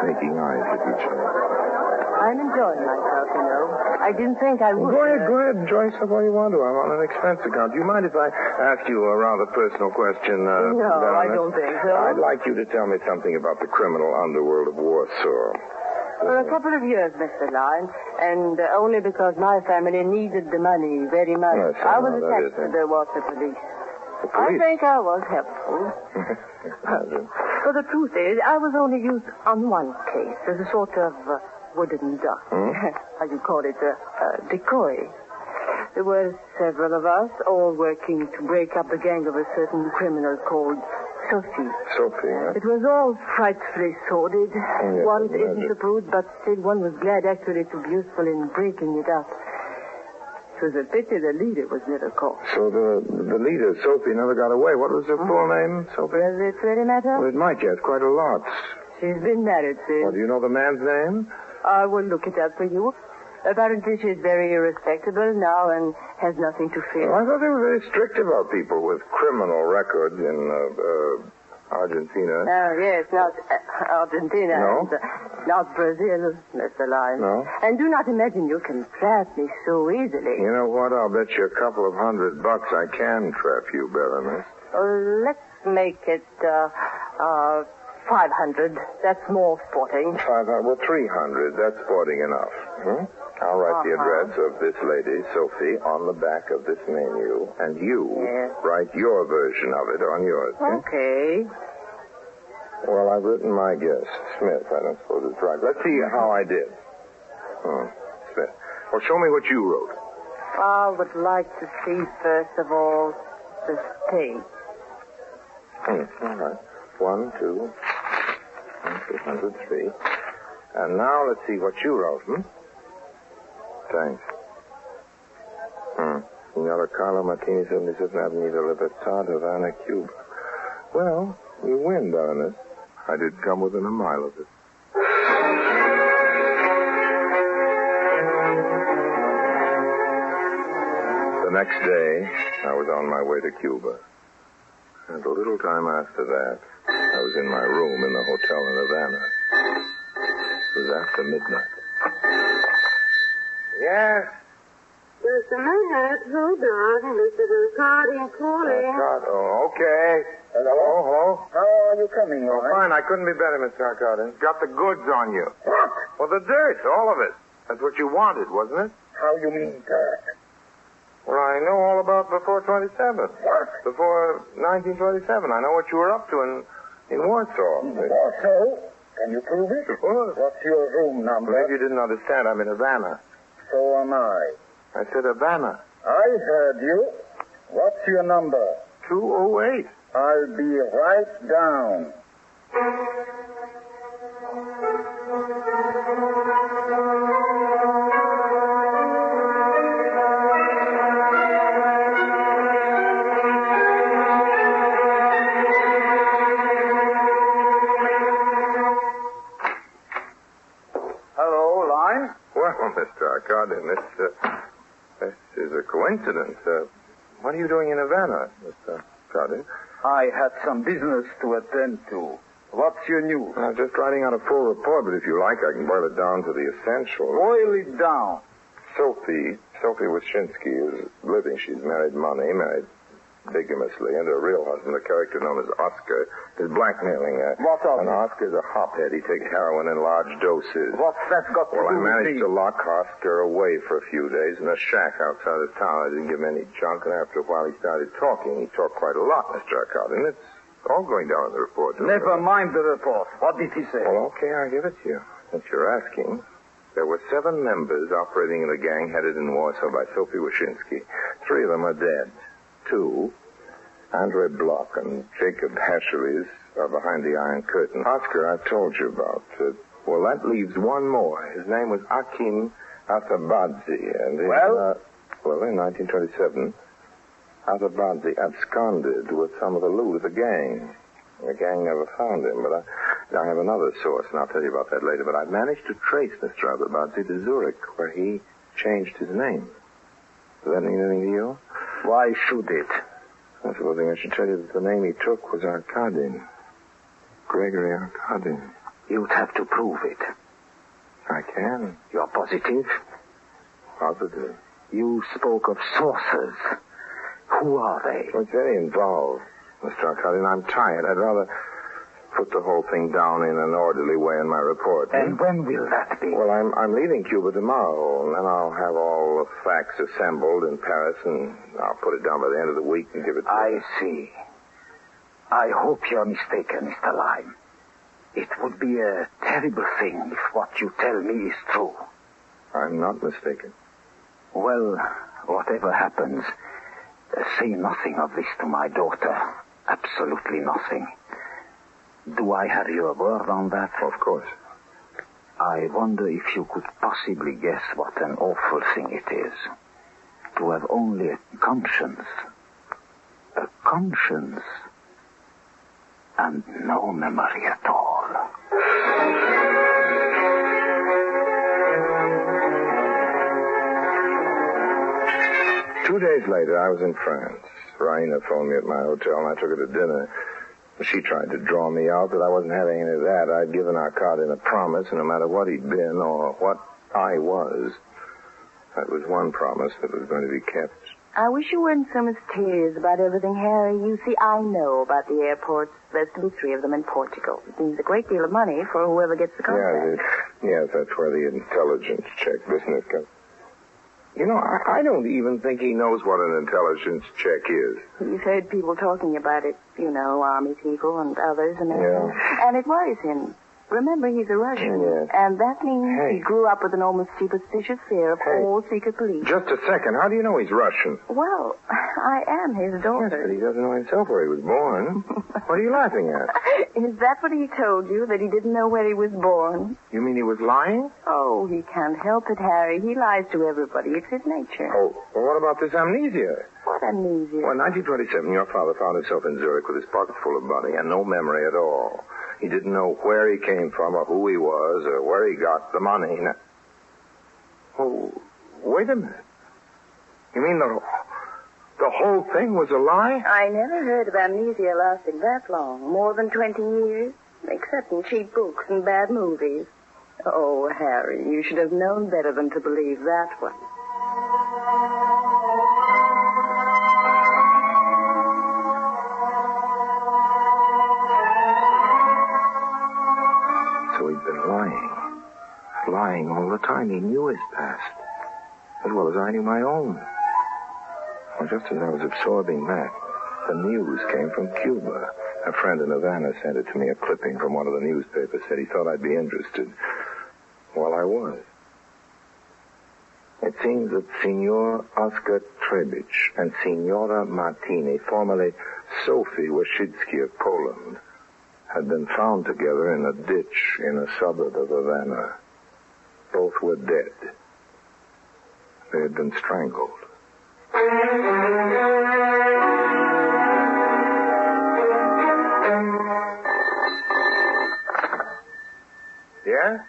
making eyes at each other. I'm enjoying myself, you know. I didn't think I would. Go ahead. Enjoy yourself all you want to. I'm on an expense account. Do you mind if I ask you a rather personal question? No, I don't think so. I'd like you to tell me something about the criminal underworld of Warsaw. For a couple of years, Mr. Lime, and only because my family needed the money very much. Yes, I was attached to the Warsaw police. I think I was helpful. For the truth is, I was only used on one case as a sort of wooden duck. How you call it, a decoy. There were several of us, all working to break up the gang of a certain criminal called Sophie. Sophie, huh? It was all frightfully sordid. Yes, One isn't approved, but still one was glad actually to be useful in breaking it up. It was a pity the leader was never caught. So the leader, Sophie, never got away. What was her full name, Sophie? Does it really matter? Well, it might, yes, quite a lot. She's been married since. Well, do you know the man's name? I will look it up for you. Apparently she's very respectable now and has nothing to fear. Well, I thought they were very strict about people with criminal records in Argentina. Oh, yes, not Argentina. No? And, not Brazil, Mr. Lime. No? And do not imagine you can trap me so easily. You know what? I'll bet you a couple of $100 I can trap you, Baroness. Let's make it, 500. That's more sporting. 500. Well, 300. That's sporting enough. I'll write the address of this lady, Sophie, on the back of this menu, and you write your version of it on yours. Okay. Well, I've written my guess. Smith, I don't suppose it's right. Let's see how I did. Smith. Well, show me what you wrote. I would like to see, first of all, the state. All right. 1, 2, 3. And now let's see what you wrote, Thanks. Senora Carlo Martini, 77th Avenue, Libertad, Havana, Cuba. Well, you win, Baroness. I did come within a mile of it. The next day, I was on my way to Cuba. And a little time after that, I was in my room in the hotel in Havana. It was after midnight. Yes? Mr. Manhattan, hold on. Mr. Aradian calling. Oh, okay. Hello? How are you coming, Oh, fine. I couldn't be better, Mr. Aradian. Got the goods on you. What? Well, the dirt, all of it. That's what you wanted, wasn't it? How you mean dirt? Well, I know all about before 27. What? Before 1927. I know what you were up to in Warsaw. Warsaw? Can you prove it? Sure. What's your room number? Maybe you didn't understand. I'm in Havana. So am I. I said Havana. I heard you. What's your number? 208. I'll be right down. Hello, Line. Well, Mr. Arcadian, this is a coincidence. What are you doing in Havana, Mr. Arcadian? I had some business to attend to. What's your news? I'm just writing out a full report, but if you like, I can boil it down to the essentials. Boil it down. Sophie Wyszynski is living. She's married married bigamously, and her real husband, a character known as Oscar, is blackmailing her. What of And it? Oscar's a hophead. He takes heroin in large doses. What's that got to Well, I do with managed me? to lock Oscar away for a few days in a shack outside of town. I didn't give him any junk, and after a while he started talking. He talked quite a lot, Mr. Arcadian. It's all going down in the report. Never mind the report. What did he say? Well, okay, I'll give it to you. Since you're asking, there were 7 members operating in a gang headed in Warsaw by Sophie Wyszynski. 3 of them are dead. 2, Andre Bloch and Jacob Hasheries, are behind the Iron Curtain. Oscar, I've told you about. Well, that leaves one more. His name was Akim Atabadze. And in 1927, Atabadze absconded with some of the loot of the gang. The gang never found him, but I have another source, and I'll tell you about that later. But I've managed to trace Mr. Atabadze to Zurich, where he changed his name. Does that mean anything to you? Why should it? I'm supposing I should tell you that the name he took was Arcadian. Gregory Arcadian. You'd have to prove it. I can. You're positive? Positive. You spoke of sources. Who are they? Well, it's very involved, Mr. Arcadian. I'm tired. I'd rather put the whole thing down in an orderly way in my report. And when will that be? Well, I'm leaving Cuba tomorrow, and then I'll have all the facts assembled in Paris, and I'll put it down by the end of the week and give it to I you. see. I hope you're mistaken, Mr. Lyme. It would be a terrible thing if what you tell me is true. I'm not mistaken. Well, whatever happens, say nothing of this to my daughter. Absolutely nothing. Do I have your word on that? Of course. I wonder if you could possibly guess what an awful thing it is. To have only a conscience. A conscience. And no memory at all. 2 days later, I was in France. Marino phoned me at my hotel, and I took her to dinner. She tried to draw me out, but I wasn't having any of that. I'd given Arcadian a promise, and no matter what he'd been or what I was, that was one promise that was going to be kept. I wish you weren't so mysterious about everything, Harry. You see, I know about the airports. There's to be 3 of them in Portugal. It means a great deal of money for whoever gets the contract. Yes, that's where the intelligence check business comes. You know, I don't even think he knows what an intelligence check is. He's heard people talking about it, you know, army people and others and everything. Yeah. And it worries him. Remember, he's a Russian. Yes. And that means he grew up with an almost superstitious fear of all secret police. Just a second. How do you know he's Russian? Well, I am his daughter. Yes, but he doesn't know himself where he was born. What are you laughing at? Is that what he told you, that he didn't know where he was born? You mean he was lying? Oh, he can't help it, Harry. He lies to everybody. It's his nature. Oh, well, what about this amnesia? What amnesia? Well, in 1927, your father found himself in Zurich with his pockets full of money and no memory at all. He didn't know where he came from or who he was or where he got the money. Now, oh, wait a minute. You mean the whole thing was a lie? I never heard of amnesia lasting that long. More than 20 years. Except in cheap books and bad movies. Oh, Harry, you should have known better than to believe that one. So he'd been lying. Lying all the time. He knew his past. As well as I knew my own. Well, just as I was absorbing that, the news came from Cuba. A friend in Havana sent it to me, a clipping from one of the newspapers. Said he thought I'd be interested. Well, I was. It seems that Signor Oscar Trebich and Signora Martini, formerly Sophie Wyszynski of Poland, had been found together in a ditch in a suburb of Havana. Both were dead. They had been strangled. Yeah?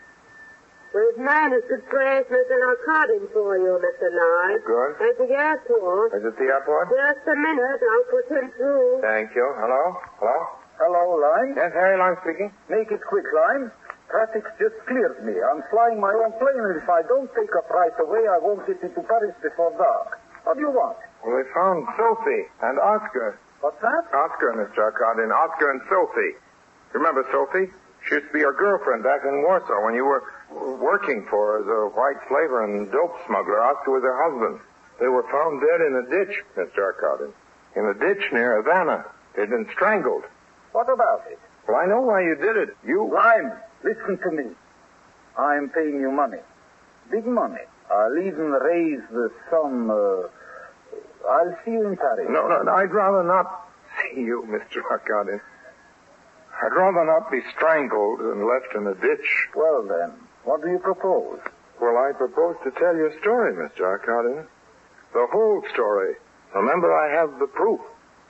We've managed to trace Mr. Narcotic for you, Mr. Knight. Good. At the airport. Is it the airport? Just a minute. I'll put him through. Thank you. Hello? Hello? Hello, Lime. Yes, Harry Lime speaking. Make it quick, Lime. Traffic just cleared me. I'm flying my own plane, and if I don't take up right away, I won't get into Paris before dark. What do you want? Well, they found Sophie and Oscar. What's that? Oscar, Mr. Arcadian. Oscar and Sophie. Remember Sophie? She used to be your girlfriend back in Warsaw when you were working for her as a white slaver and dope smuggler. Oscar was her husband. They were found dead in a ditch, Mr. Arcadian. In a ditch near Havana. They'd been strangled. What about it? Well, I know why you did it. Lime, listen to me. I'm paying you money. Big money. I'll even raise the sum. I'll see you in Paris. No, I'd rather not see you, Mr. Arcadian. I'd rather not be strangled and left in a ditch. Well, then, what do you propose? Well, I propose to tell you a story, Mr. Arcadian. The whole story. Remember, I have the proof.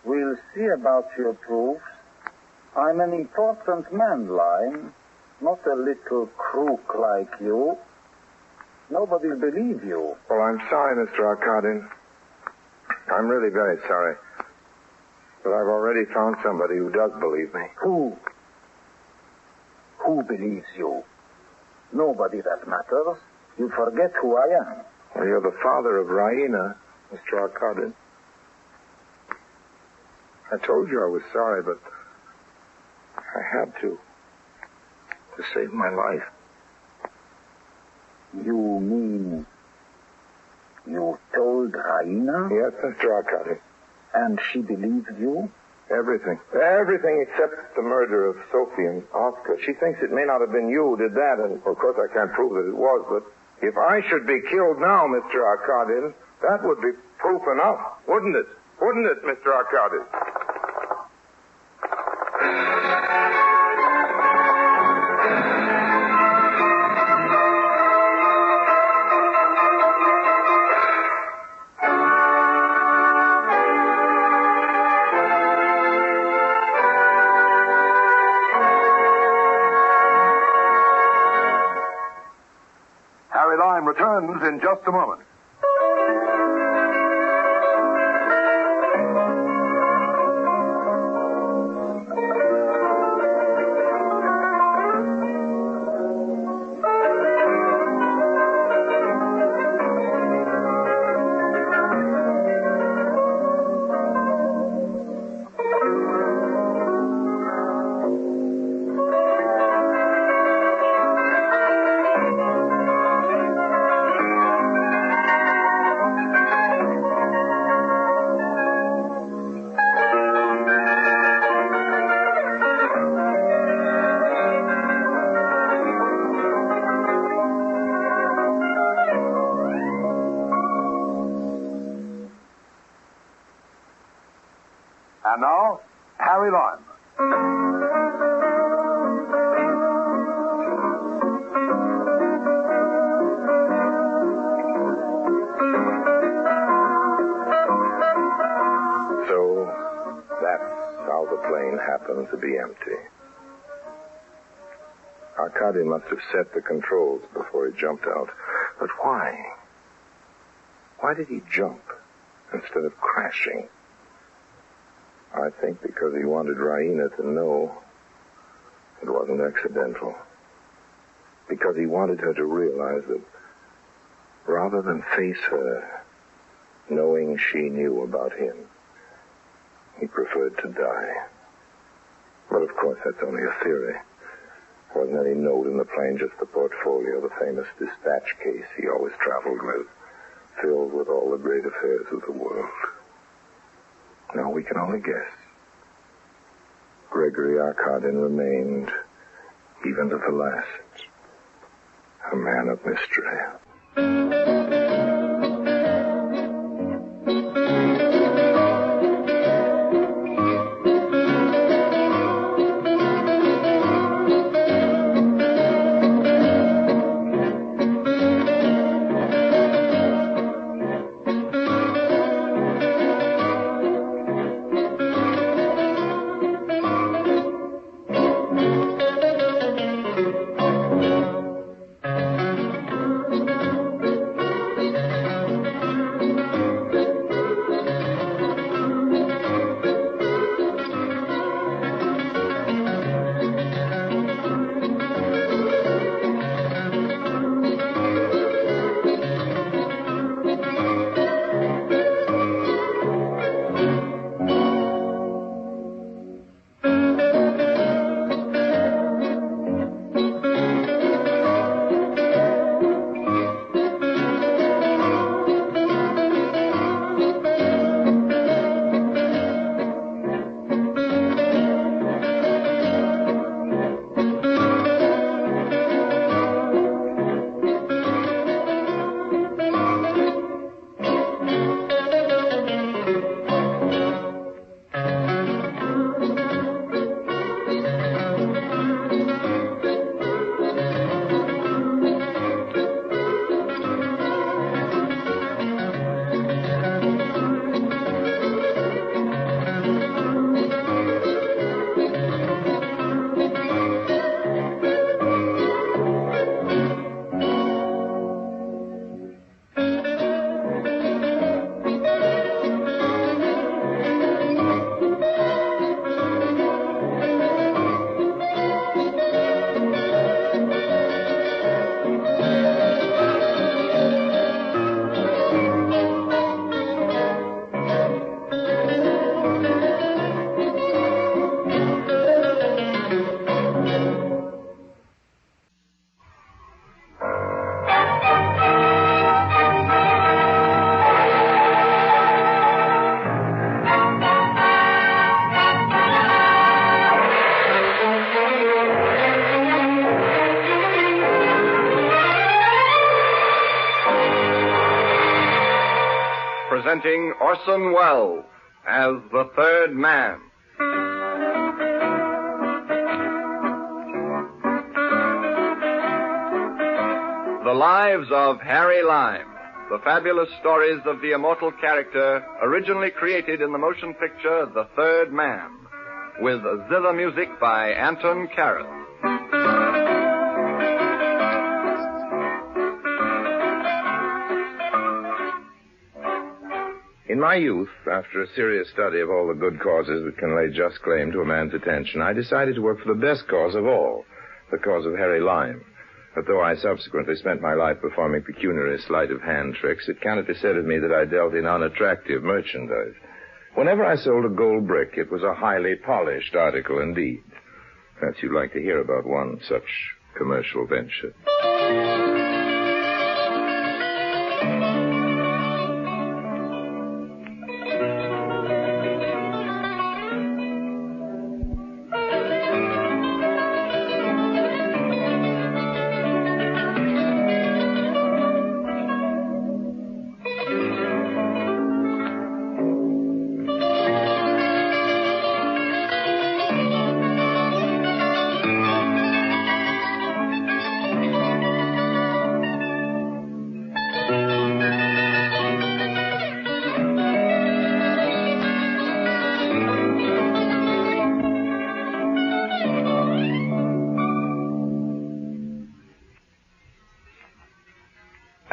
We'll see about your proofs. I'm an important man, Lime. Not a little crook like you. Nobody'll believe you. Well, I'm sorry, Mr. Arcadian. I'm really very sorry. But I've already found somebody who does believe me. Who? Who believes you? Nobody that matters. You forget who I am. Well, you're the father of Raina, Mr. Arcadian. I told you I was sorry, but I had to save my life. You mean you told Raina? Yes, Mr. Arcadian. And she believed you? Everything. Everything except the murder of Sophie and Oscar. She thinks it may not have been you who did that, and of course I can't prove that it was, but if I should be killed now, Mr. Arcadian, that would be proof enough, wouldn't it? Wouldn't it, Mr. Arcadian? Returns in just a moment. And now, Harry Lime. So, that's how the plane happened to be empty. Arcadian must have set the controls before he jumped out. But why? Why did he jump instead of crashing? I think because he wanted Raina to know it wasn't accidental. Because he wanted her to realize that rather than face her, knowing she knew about him, he preferred to die. But of course, that's only a theory. There wasn't any note in the plane, just the portfolio, the famous dispatch case he always traveled with, filled with all the great affairs of the world. Now we can only guess. Gregory Arcadian remained, even to the last, a man of mystery. presenting Orson Welles as the third man. The Lives of Harry Lime, the fabulous stories of the immortal character originally created in the motion picture The Third Man, with zither music by Anton Carroll. In my youth, after a serious study of all the good causes that can lay just claim to a man's attention, I decided to work for the best cause of all, the cause of Harry Lime. But though I subsequently spent my life performing pecuniary sleight-of-hand tricks, it cannot be said of me that I dealt in unattractive merchandise. Whenever I sold a gold brick, it was a highly polished article indeed. Perhaps you'd like to hear about one such commercial venture.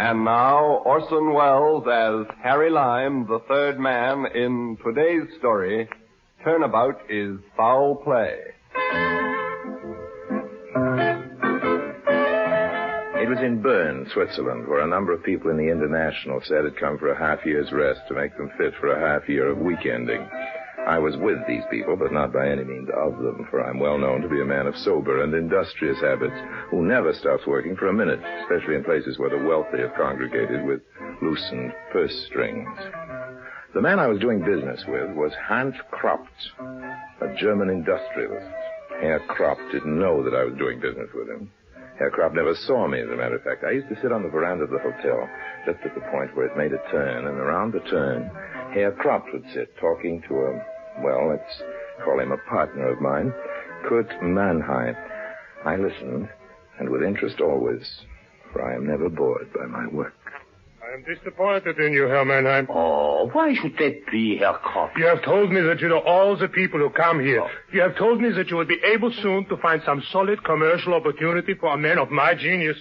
And now, Orson Welles as Harry Lime, the third man, in today's story, Turnabout is Foul Play. It was in Bern, Switzerland, where a number of people in the International said had come for a half-year's rest to make them fit for a half-year of weekending. I was with these people, but not by any means of them, for I'm well known to be a man of sober and industrious habits who never stops working for a minute, especially in places where the wealthy have congregated with loosened purse strings. The man I was doing business with was Hans Kropt, a German industrialist. Herr Kropt didn't know that I was doing business with him. Herr Kropt never saw me, as a matter of fact. I used to sit on the veranda of the hotel, just at the point where it made a turn, and around the turn, Herr Kropt would sit talking to let's call him a partner of mine, Kurt Mannheim. I listened, and with interest always, for I am never bored by my work. I am disappointed in you, Herr Mannheim. Oh, why should that be, Herr Kropp? You have told me that you know all the people who come here. Oh. You have told me that you will be able soon to find some solid commercial opportunity for a man of my genius.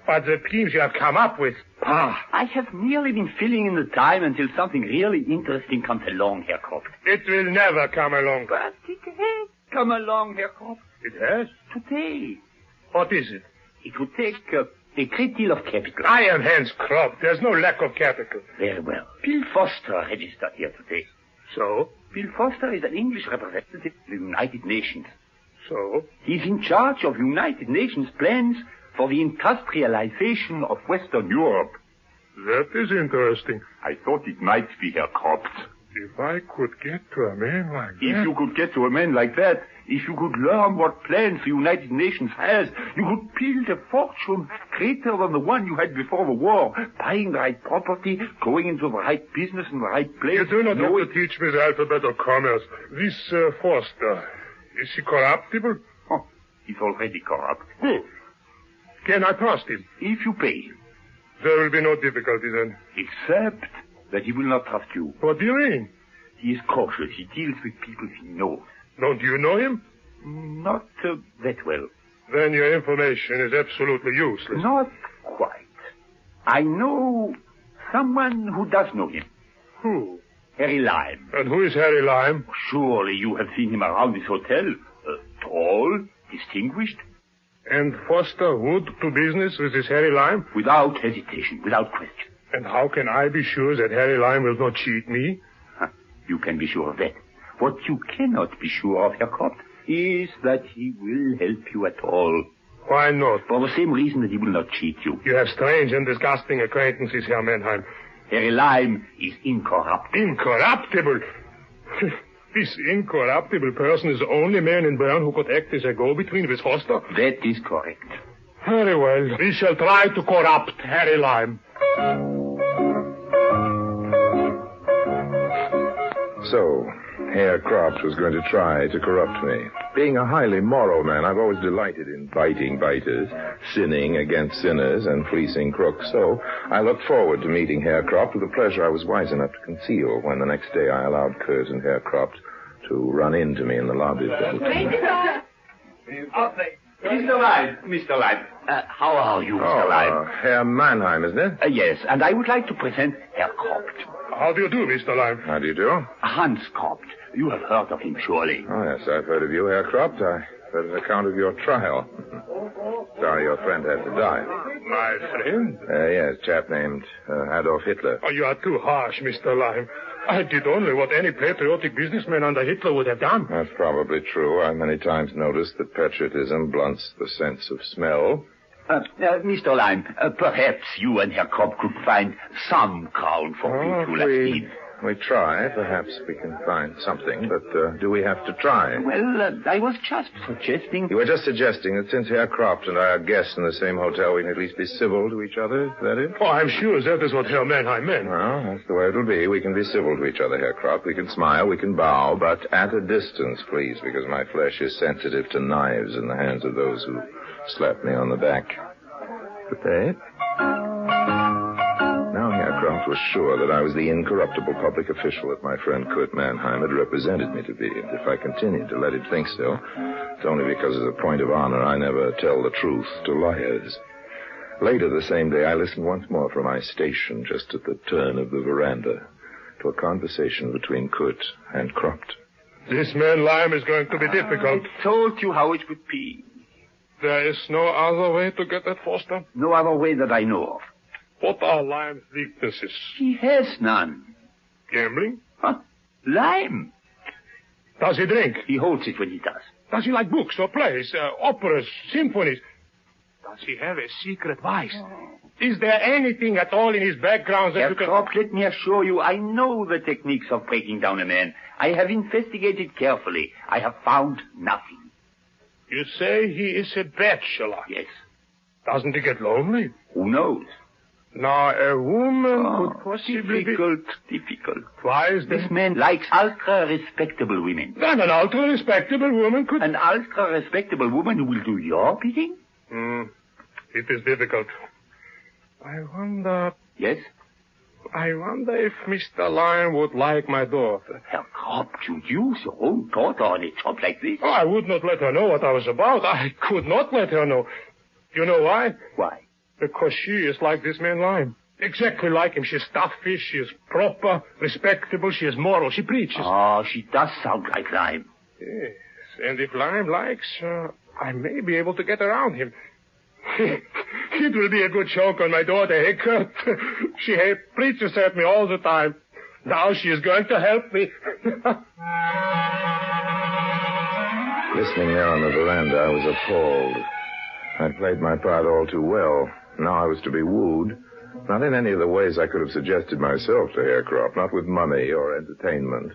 But the schemes you have come up with... I have merely been filling in the time until something really interesting comes along, Herr Kropp. It will never come along. But it has come along, Herr Kropp. It has? Today. What is it? It would take a great deal of capital. I am Hans Kropp. There's no lack of capital. Very well. Bill Foster registered here today. So? Bill Foster is an English representative of the United Nations. So? He's in charge of United Nations plans for the industrialization of Western Europe. That is interesting. I thought it might be, Herr Kropt. If I could get to a man like that... If you could get to a man like that, if you could learn what plans the United Nations has, you could build a fortune greater than the one you had before the war, buying the right property, going into the right business in the right place. You do not have to teach me the alphabet of commerce. This Foster, is he corruptible? Oh, he's already corrupt. Who? Can I trust him? If you pay him. There will be no difficulty then. Except that he will not trust you. What do you mean? He is cautious. He deals with people he knows. Don't you know him? Not that well. Then your information is absolutely useless. Not quite. I know someone who does know him. Who? Harry Lime. And who is Harry Lime? Surely you have seen him around this hotel. Tall, distinguished. And Foster would do business with this Harry Lime? Without hesitation, without question. And how can I be sure that Harry Lime will not cheat me? You can be sure of that. What you cannot be sure of, Herr Kropp, is that he will help you at all. Why not? For the same reason that he will not cheat you. You have strange and disgusting acquaintances, Herr Mannheim. Harry Lime is incorruptible. Incorruptible? This incorruptible person is the only man in Bern who could act as a go-between with Foster? That is correct. Very well. We shall try to corrupt Harry Lime. So, Herr Kropt was going to try to corrupt me. Being a highly moral man, I've always delighted in biting biters, sinning against sinners, and fleecing crooks. So, I looked forward to meeting Herr Kropt with a pleasure I was wise enough to conceal when the next day I allowed Kurt and Herr Kropt to run into me in the lobby of the hotel. Mr. Leib. How are you, Mr. Leib? Herr Mannheim, isn't it? Yes, and I would like to present Herr Kropt. How do you do, Mr. Leib? How do you do? Hans Kropt. You have heard of him, surely. Oh, yes, I've heard of you, Herr Kropt. I heard an account of your trial. Sorry your friend had to die. My friend? Yes, chap named Adolf Hitler. Oh, you are too harsh, Mr. Leib. I did only what any patriotic businessman under Hitler would have done. That's probably true. I've many times noticed that patriotism blunts the sense of smell. Mr. Leib, perhaps you and Herr Kropt could find some crown for mutual esteem. We try. Perhaps we can find something, but do we have to try? Well, I was just suggesting... You were just suggesting that since Herr Kropt and I are guests in the same hotel, we can at least be civil to each other? Is that it? Oh, I'm sure that is what Herr Mannheim meant. Well, that's the way it'll be. We can be civil to each other, Herr Kropt. We can smile, we can bow, but at a distance, please, because my flesh is sensitive to knives in the hands of those who slap me on the back. Good day. Now Herr Kropt was sure that I was the incorruptible public official that my friend Kurt Mannheim had represented me to be. And if I continued to let him think so, it's only because as a point of honor I never tell the truth to liars. Later the same day, I listened once more from my station just at the turn of the veranda to a conversation between Kurt and Kropt. This man Lime is going to be difficult. I told you how it would be. There is no other way to get at Foster? No other way that I know of. What are Lime's weaknesses? He has none. Gambling? Huh? Lime. Does he drink? He holds it when he does. Does he like books or plays, operas, symphonies? Does he have a secret vice? Is there anything at all in his background that you can... Kropt, let me assure you, I know the techniques of breaking down a man. I have investigated carefully. I have found nothing. You say he is a bachelor? Yes. Doesn't he get lonely? Who knows? Now, a woman could possibly difficult. Why is this man likes ultra-respectable women. Then an ultra-respectable woman could... An ultra-respectable woman who will do your bidding? It is difficult. I wonder... Yes? I wonder if Mr. Lyon would like my daughter. Herr Kropt, you use your own daughter on a job like this? Oh, I would not let her know what I was about. I could not let her know. You know why? Why? Because she is like this man Lime. Exactly like him. She is stuffy, she is proper, respectable, she is moral, she preaches. Oh, she does sound like Lime. Yes, and if Lime likes, I may be able to get around him. It will be a good joke on my daughter, hey, Kurt? She preaches at me all the time. Now she is going to help me. Listening there on the veranda, I was appalled. I'd played my part all too well. Now I was to be wooed. Not in any of the ways I could have suggested myself to Herr Kropt, not with money or entertainment,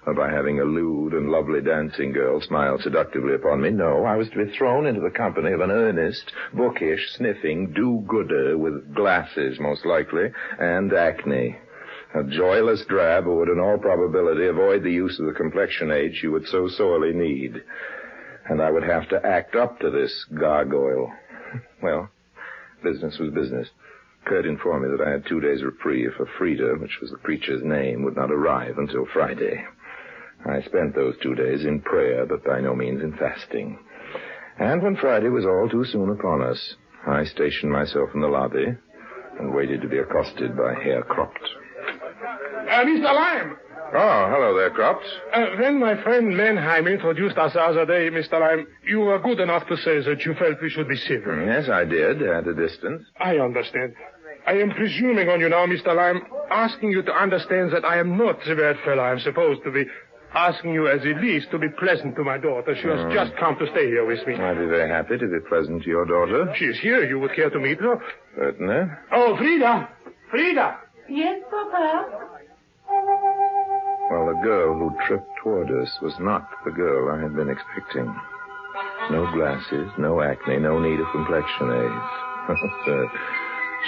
or by having a lewd and lovely dancing girl smile seductively upon me. No, I was to be thrown into the company of an earnest, bookish, sniffing do-gooder with glasses, most likely, and acne. A joyless drab who would in all probability avoid the use of the complexion aid she would so sorely need. And I would have to act up to this gargoyle. Well, business was business. Kurt informed me that I had 2 days reprieve for Frida, which was the creature's name, would not arrive until Friday. I spent those 2 days in prayer, but by no means in fasting. And when Friday was all too soon upon us, I stationed myself in the lobby and waited to be accosted by Herr Kropt. Mr. Lime! Oh, hello there, Kropt. When my friend Mannheim introduced us the other day, Mr. Lime, you were good enough to say that you felt we should be civil. Yes, I did, at a distance. I understand. I am presuming on you now, Mr. Lime, asking you to understand that I am not the bad fellow I am supposed to be. Asking you, as the least, to be pleasant to my daughter. She has just come to stay here with me. I'd be very happy to be pleasant to your daughter. She is here. You would care to meet her? Certainly. Oh, Frida! Frida! Yes, Papa? Well, the girl who tripped toward us was not the girl I had been expecting. No glasses, no acne, no need of complexion aids.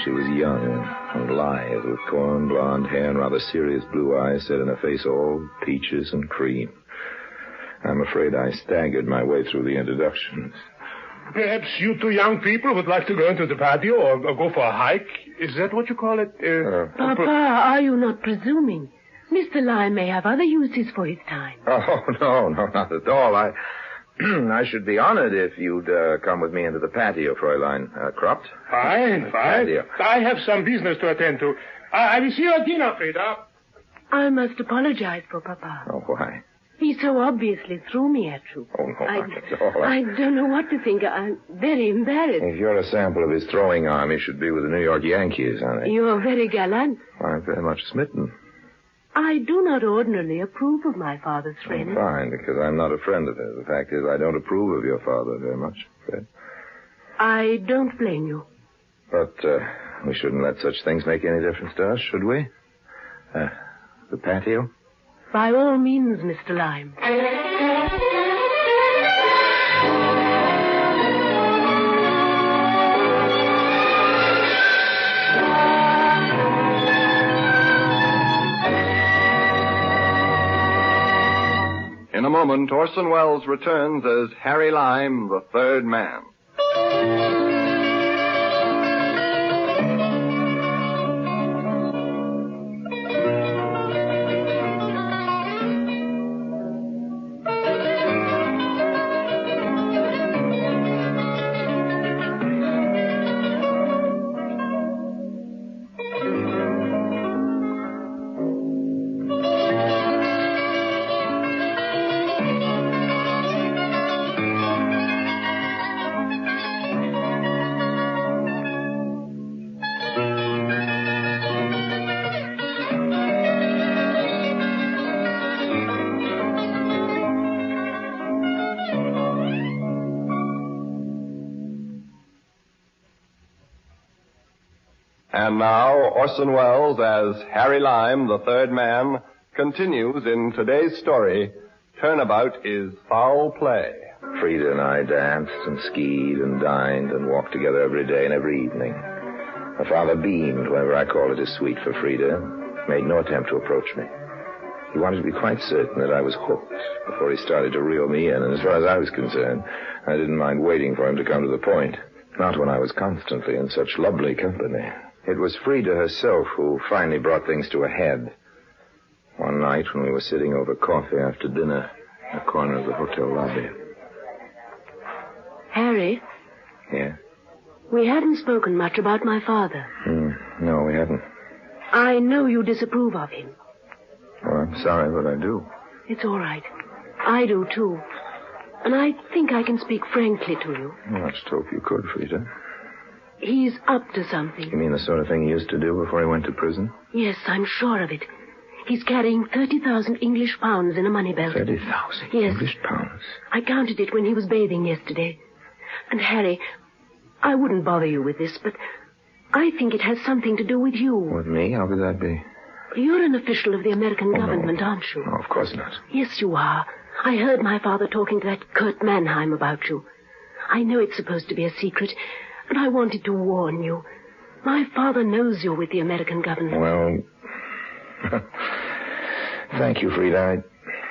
She was young and lithe, with corn blonde hair and rather serious blue eyes set in a face all peaches and cream. I'm afraid I staggered my way through the introductions. Perhaps you two young people would like to go into the patio or go for a hike? Is that what you call it? Papa, are you not presuming? Mr. Lime may have other uses for his time. Oh, no, not at all. I should be honored if you'd come with me into the patio, Fräulein Krupt. Fine. Patio. I have some business to attend to. I will see you at dinner, Frida. I must apologize for Papa. Oh, why? He so obviously threw me at you. Oh, no, not at all. I don't know what to think. I'm very embarrassed. If you're a sample of his throwing arm, he should be with the New York Yankees, honey. You're very gallant. I'm very much smitten. I do not ordinarily approve of my father's friends. Fine, because I'm not a friend of his. The fact is, I don't approve of your father very much, Fred. I don't blame you. But we shouldn't let such things make any difference to us, should we? The patio? By all means, Mr. Lime. In a moment, Orson Welles returns as Harry Lime, the third man. And now, Orson Welles as Harry Lime, the third man, continues in today's story, Turnabout is Foul Play. Frida and I danced and skied and dined and walked together every day and every evening. My father beamed whenever I called at his suite for Frida, made no attempt to approach me. He wanted to be quite certain that I was hooked before he started to reel me in, and as far as I was concerned, I didn't mind waiting for him to come to the point, not when I was constantly in such lovely company. It was Frida herself who finally brought things to a head. One night when we were sitting over coffee after dinner in the corner of the hotel lobby. Harry? Yeah? We haven't spoken much about my father. No, we haven't. I know you disapprove of him. Oh, I'm sorry, but I do. It's all right. I do, too. And I think I can speak frankly to you. Well, I just hope you could, Frida. He's up to something. You mean the sort of thing he used to do before he went to prison? Yes, I'm sure of it. He's carrying 30,000 English pounds in a money belt. 30,000 Yes. English pounds? I counted it when he was bathing yesterday. And, Harry, I wouldn't bother you with this, but I think it has something to do with you. With me? How could that be? You're an official of the American government, no. aren't you? No, of course not. Yes, you are. I heard my father talking to that Kurt Mannheim about you. I know it's supposed to be a secret, and I wanted to warn you. My father knows you're with the American government. Well, thank you, Frida.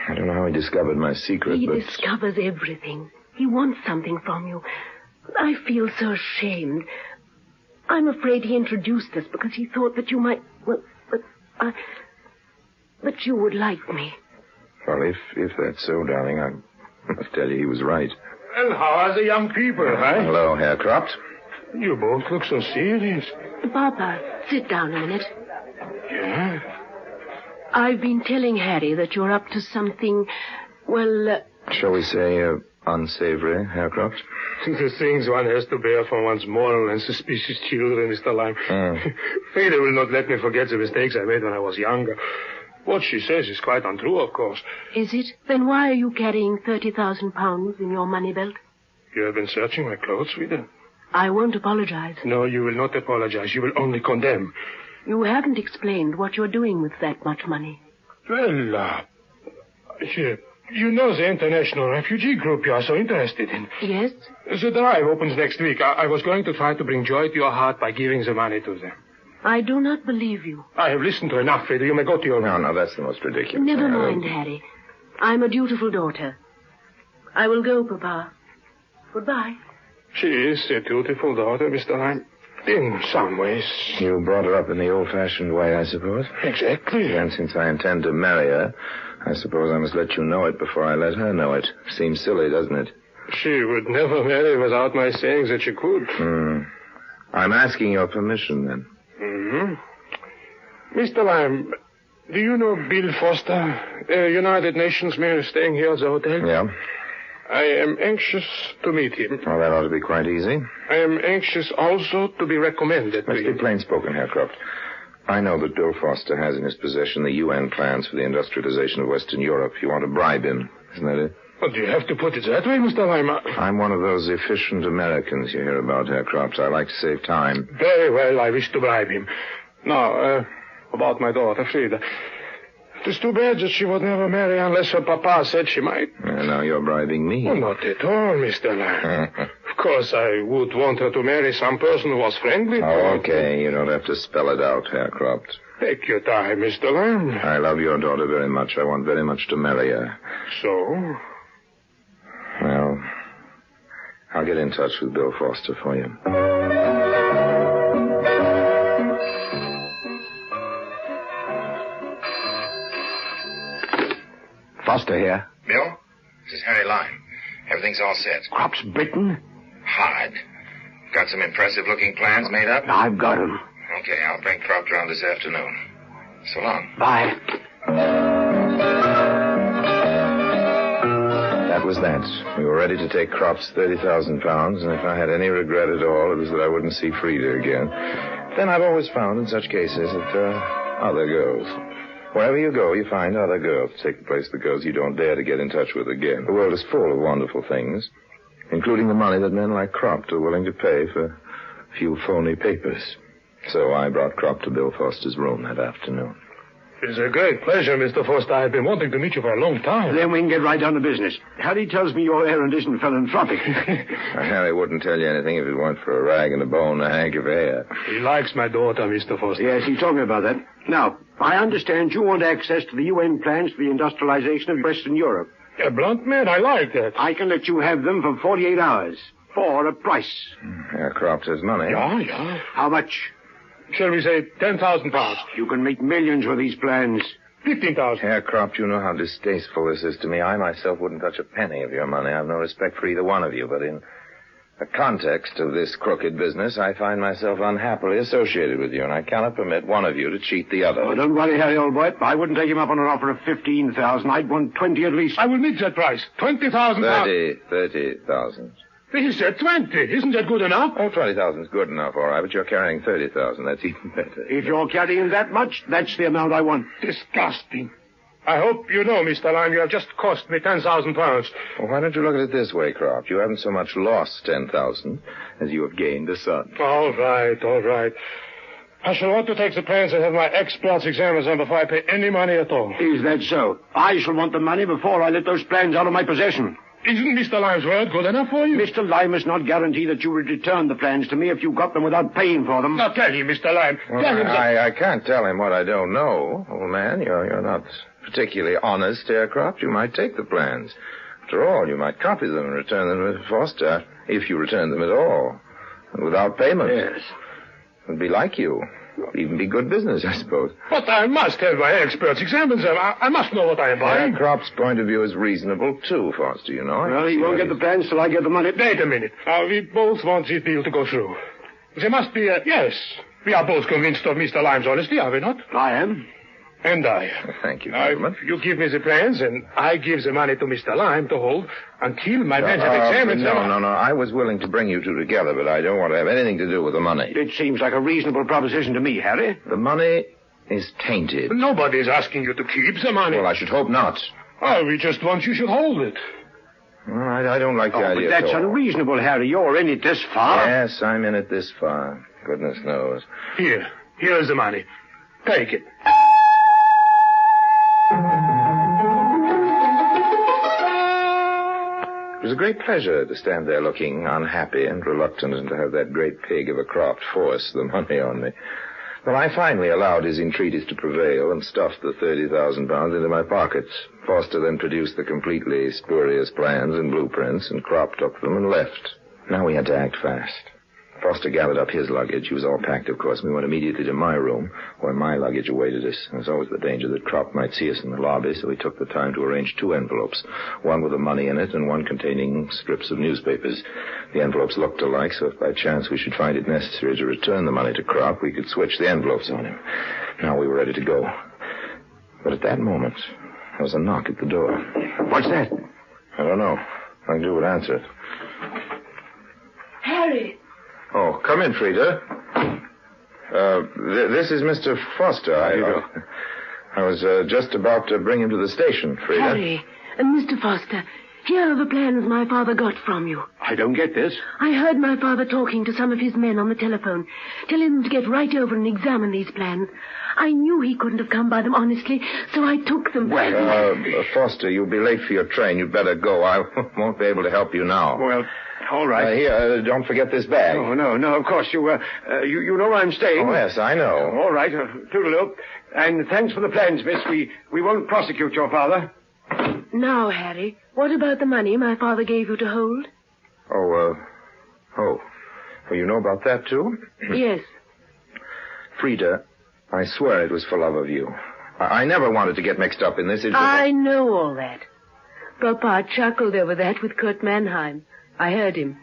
I don't know how he discovered my secret, He but... discovers everything. He wants something from you. I feel so ashamed. I'm afraid he introduced us because he thought that you might... Well, that you would like me. Well, if that's so, darling, I must tell you he was right. Well, how are the young people, huh? Hello, Herr Krupt. You both look so serious. Papa, sit down a minute. Yeah? I've been telling Harry that you're up to something, well... Shall we say, unsavory, Herr Krupt? The things one has to bear from one's moral and suspicious children, Mr. Lime. Frida will not let me forget the mistakes I made when I was younger. What she says is quite untrue, of course. Is it? Then why are you carrying 30,000 pounds in your money belt? You have been searching my clothes, Frida? I won't apologize. No, you will not apologize. You will only condemn. You haven't explained what you're doing with that much money. Well, You know the international refugee group you are so interested in. Yes? The drive opens next week. I was going to try to bring joy to your heart by giving the money to them. I do not believe you. I have listened to enough, Frida. You may go to your room. No, that's the most ridiculous. Never mind, Harry. I'm a dutiful daughter. I will go, Papa. Goodbye. She is a dutiful daughter, Mr. Lime. In some ways. You brought her up in the old-fashioned way, I suppose? Exactly. And since I intend to marry her, I suppose I must let you know it before I let her know it. Seems silly, doesn't it? She would never marry without my saying that she could. I'm asking your permission, then. Mr. Lime, do you know Bill Foster, United Nations man staying here at the hotel? Yeah. I am anxious to meet him. Oh, that ought to be quite easy. I am anxious also to be recommended. Let's be plain spoken, Herr Croft. I know that Bill Foster has in his possession the UN plans for the industrialization of Western Europe. You want to bribe him, isn't that it? Well, do you have to put it that way, Mr. Lime? I'm one of those efficient Americans you hear about, Herr Croft. I like to save time. Very well, I wish to bribe him. Now, about my daughter, Frida. It is too bad that she would never marry unless her papa said she might. And now you're bribing me. Oh, not at all, Mr. Lime. Of course, I would want her to marry some person who was friendly to her. Okay, you don't have to spell it out, Herr Croft. Take your time, Mr. Lime. I love your daughter very much. I want very much to marry her. So? Well, I'll get in touch with Bill Foster for you. Foster here. Bill, this is Harry Lime. Everything's all set. Crops bitten? Hard. Got some impressive-looking plans made up? I've got 'em. Okay, I'll bring Croft around this afternoon. So long. Bye. That was that. We were ready to take Crop's 30,000 pounds, and if I had any regret at all, it was that I wouldn't see Frida again. Then I've always found in such cases that there are other girls. Wherever you go, you find other girls to take the place of the girls you don't dare to get in touch with again. The world is full of wonderful things, including the money that men like Croft are willing to pay for a few phony papers. So I brought Croft to Bill Foster's room that afternoon. It's a great pleasure, Mr. Foster. I've been wanting to meet you for a long time. Then we can get right down to business. Harry tells me your errand isn't philanthropic. Harry wouldn't tell you anything if it weren't for a rag and a bone and a hank of hair. He likes my daughter, Mr. Foster. Yes, he told me about that. Now, I understand you want access to the UN plans for the industrialization of Western Europe. A blunt man, I like that. I can let you have them for 48 hours. For a price. Herr Croft has money. Yeah. How much? Shall we say 10,000 pounds? You can make millions with these plans. 15,000. Herr Croft, you know how distasteful this is to me. I myself wouldn't touch a penny of your money. I have no respect for either one of you, but in the context of this crooked business, I find myself unhappily associated with you, and I cannot permit one of you to cheat the other. Oh, don't worry, Harry, old boy. I wouldn't take him up on an offer of 15,000. I'd want 20 at least. I will meet that price. 20,000 pounds. 30,000. He said 20. Isn't that good enough? Oh, 20,000 is good enough, all right, but you're carrying 30,000. That's even better. If you're carrying that much, that's the amount I want. Disgusting. I hope you know, Mr. Lime, you have just cost me 10,000 pounds. Well, why don't you look at it this way, Croft? You haven't so much lost 10,000 as you have gained a son. All right. I shall want to take the plans and have my experts examine them before I pay any money at all. Is that so? I shall want the money before I let those plans out of my possession. Isn't Mr. Lime's word good enough for you? Mr. Lime must not guarantee that you will return the plans to me if you got them without paying for them. Now tell him, Mr. Lime. Tell him that... I can't tell him what I don't know, old man. You're not particularly honest, Herr Croft. You might take the plans. After all, you might copy them and return them to Foster, if you return them at all, and without payment. Yes. It would be like you. It would even be good business, I suppose. But I must have my experts examine them. I must know what I am buying. Herr Croft's point of view is reasonable, too, Foster, you know. Well, he won't get the plans till I get the money. Wait a minute. We both want this deal to go through. There must be a... Yes. We are both convinced of Mr. Lime's honesty, are we not? I am. And I. Thank you very much. You give me the plans, and I give the money to Mr. Lime to hold until my men have examined them. No. I was willing to bring you two together, but I don't want to have anything to do with the money. It seems like a reasonable proposition to me, Harry. The money is tainted. Nobody is asking you to keep the money. Well, I should hope not. Oh, we just want you should hold it. Well, I don't like the idea. But that's unreasonable, Harry. You're in it this far. Yes, I'm in it this far. Goodness knows. Here's the money. Take it. It was a great pleasure to stand there looking unhappy and reluctant and to have that great pig of a Croft force the money on me. But I finally allowed his entreaties to prevail and stuffed the 30,000 pounds into my pockets. Foster then produced the completely spurious plans and blueprints, and Croft took them and left. Now we had to act fast. Foster gathered up his luggage. He was all packed, of course. We went immediately to my room, where my luggage awaited us. There was always the danger that Croft might see us in the lobby, so we took the time to arrange 2 envelopes, one with the money in it and one containing strips of newspapers. The envelopes looked alike, so if by chance we should find it necessary to return the money to Croft, we could switch the envelopes on him. Now we were ready to go. But at that moment, there was a knock at the door. What's that? I don't know. I do would answer it. Harry! Oh, come in, Frida. This is Mr. Foster. I was just about to bring him to the station, Frida. Harry, Mr. Foster, here are the plans my father got from you. I don't get this. I heard my father talking to some of his men on the telephone, telling them to get right over and examine these plans. I knew he couldn't have come by them honestly, so I took them. Well, Foster, you'll be late for your train. You'd better go. I won't be able to help you now. Well, all right. Here, don't forget this bag. Oh, no, of course. You know where I'm staying. Oh, yes, I know. All right, toodaloo. And thanks for the plans, miss. We won't prosecute your father. Now, Harry, what about the money my father gave you to hold? Well, you know about that, too? Yes. Frida, I swear it was for love of you. I never wanted to get mixed up in this. I know all that. Papa chuckled over that with Kurt Mannheim. I heard him.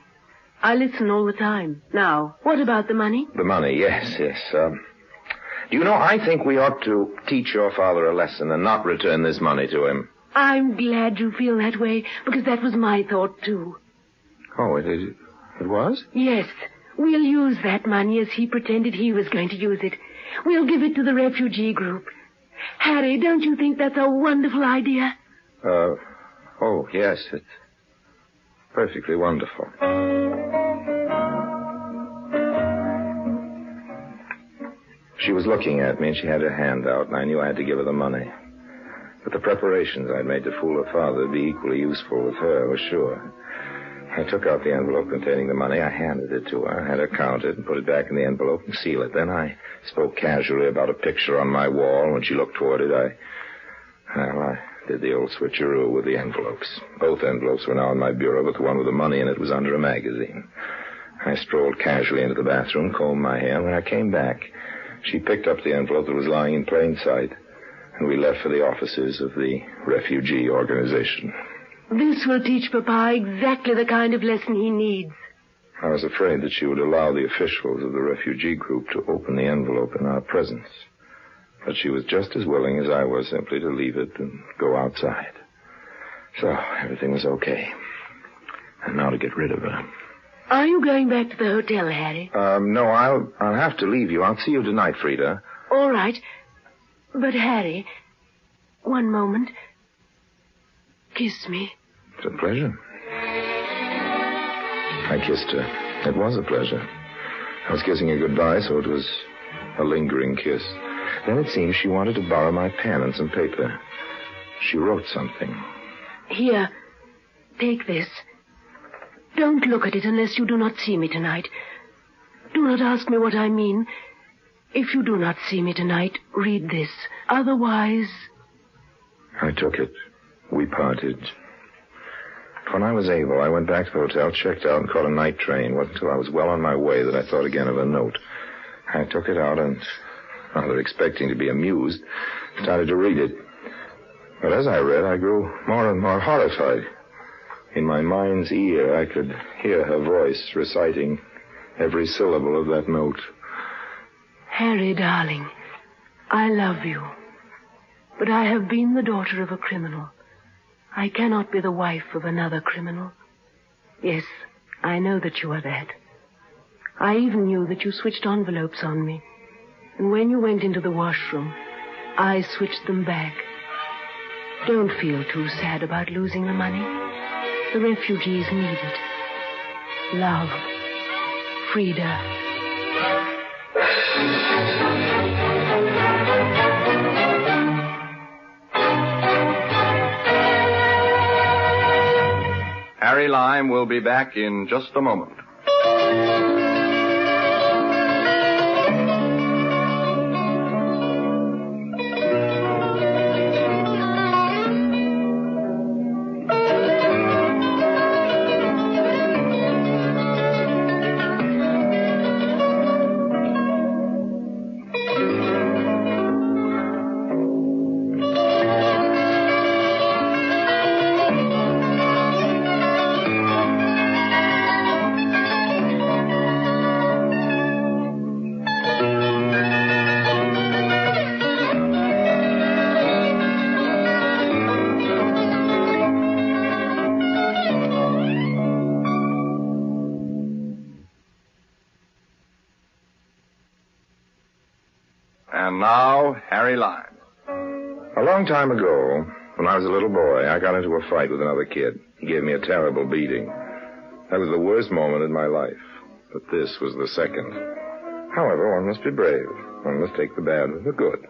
I listen all the time. Now, what about the money? The money, yes. Do you know, I think we ought to teach your father a lesson and not return this money to him. I'm glad you feel that way, because that was my thought, too. Oh, it was? Yes. We'll use that money as he pretended he was going to use it. We'll give it to the refugee group. Harry, don't you think that's a wonderful idea? Oh, yes, it's perfectly wonderful. She was looking at me, and she had her hand out, and I knew I had to give her the money. But the preparations I'd made to fool her father would be equally useful with her, I was sure. I took out the envelope containing the money. I handed it to her, had her count it, and put it back in the envelope and seal it. Then I spoke casually about a picture on my wall. When she looked toward it, I did the old switcheroo with the envelopes. Both envelopes were now in my bureau, but the one with the money in it was under a magazine. I strolled casually into the bathroom, combed my hair, and when I came back, she picked up the envelope that was lying in plain sight, and we left for the offices of the refugee organization. This will teach Papa exactly the kind of lesson he needs. I was afraid that she would allow the officials of the refugee group to open the envelope in our presence. But she was just as willing as I was simply to leave it and go outside. So everything was okay. And now to get rid of her. Are you going back to the hotel, Harry? No, I'll have to leave you. I'll see you tonight, Frida. All right. But, Harry, one moment. Kiss me. It's a pleasure. I kissed her. It was a pleasure. I was kissing her goodbye, so it was a lingering kiss. Then it seemed she wanted to borrow my pen and some paper. She wrote something. Here, take this. Don't look at it unless you do not see me tonight. Do not ask me what I mean. If you do not see me tonight, read this. Otherwise... I took it. We parted. When I was able, I went back to the hotel, checked out, and caught a night train. It wasn't until I was well on my way that I thought again of a note. I took it out and, rather expecting to be amused, started to read it. But as I read, I grew more and more horrified. In my mind's ear, I could hear her voice reciting every syllable of that note. Harry, darling, I love you. But I have been the daughter of a criminal. I cannot be the wife of another criminal. Yes, I know that you are that. I even knew that you switched envelopes on me. And when you went into the washroom, I switched them back. Don't feel too sad about losing the money. The refugees need it. Love. Frida. Harry Lime will be back in just a moment. And now, Harry Lime. A long time ago, when I was a little boy, I got into a fight with another kid. He gave me a terrible beating. That was the worst moment in my life. But this was the second. However, one must be brave. One must take the bad with the good.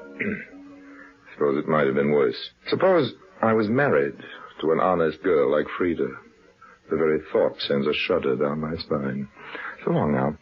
Suppose it might have been worse. Suppose I was married to an honest girl like Frida. The very thought sends a shudder down my spine. So long now.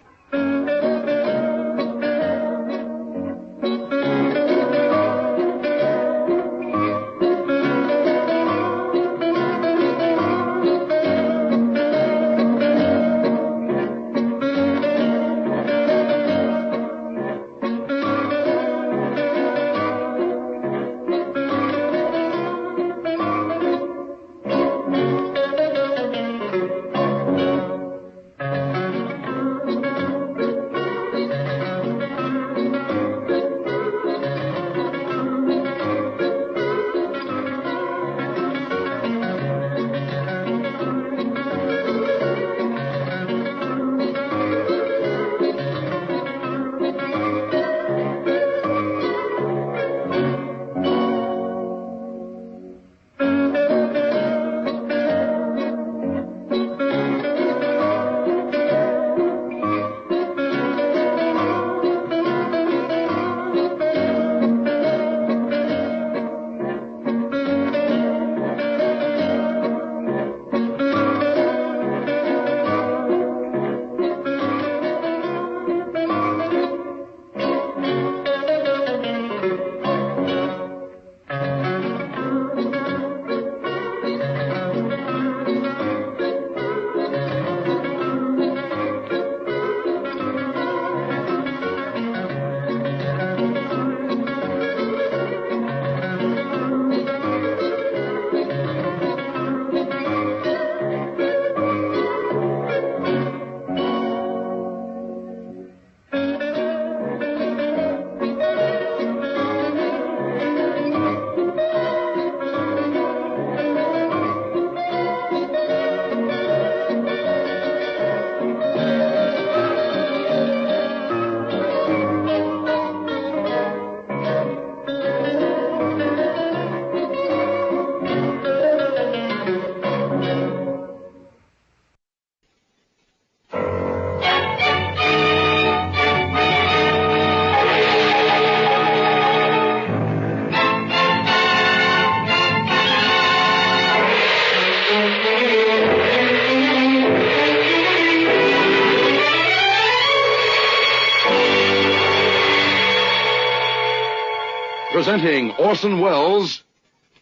Presenting Orson Welles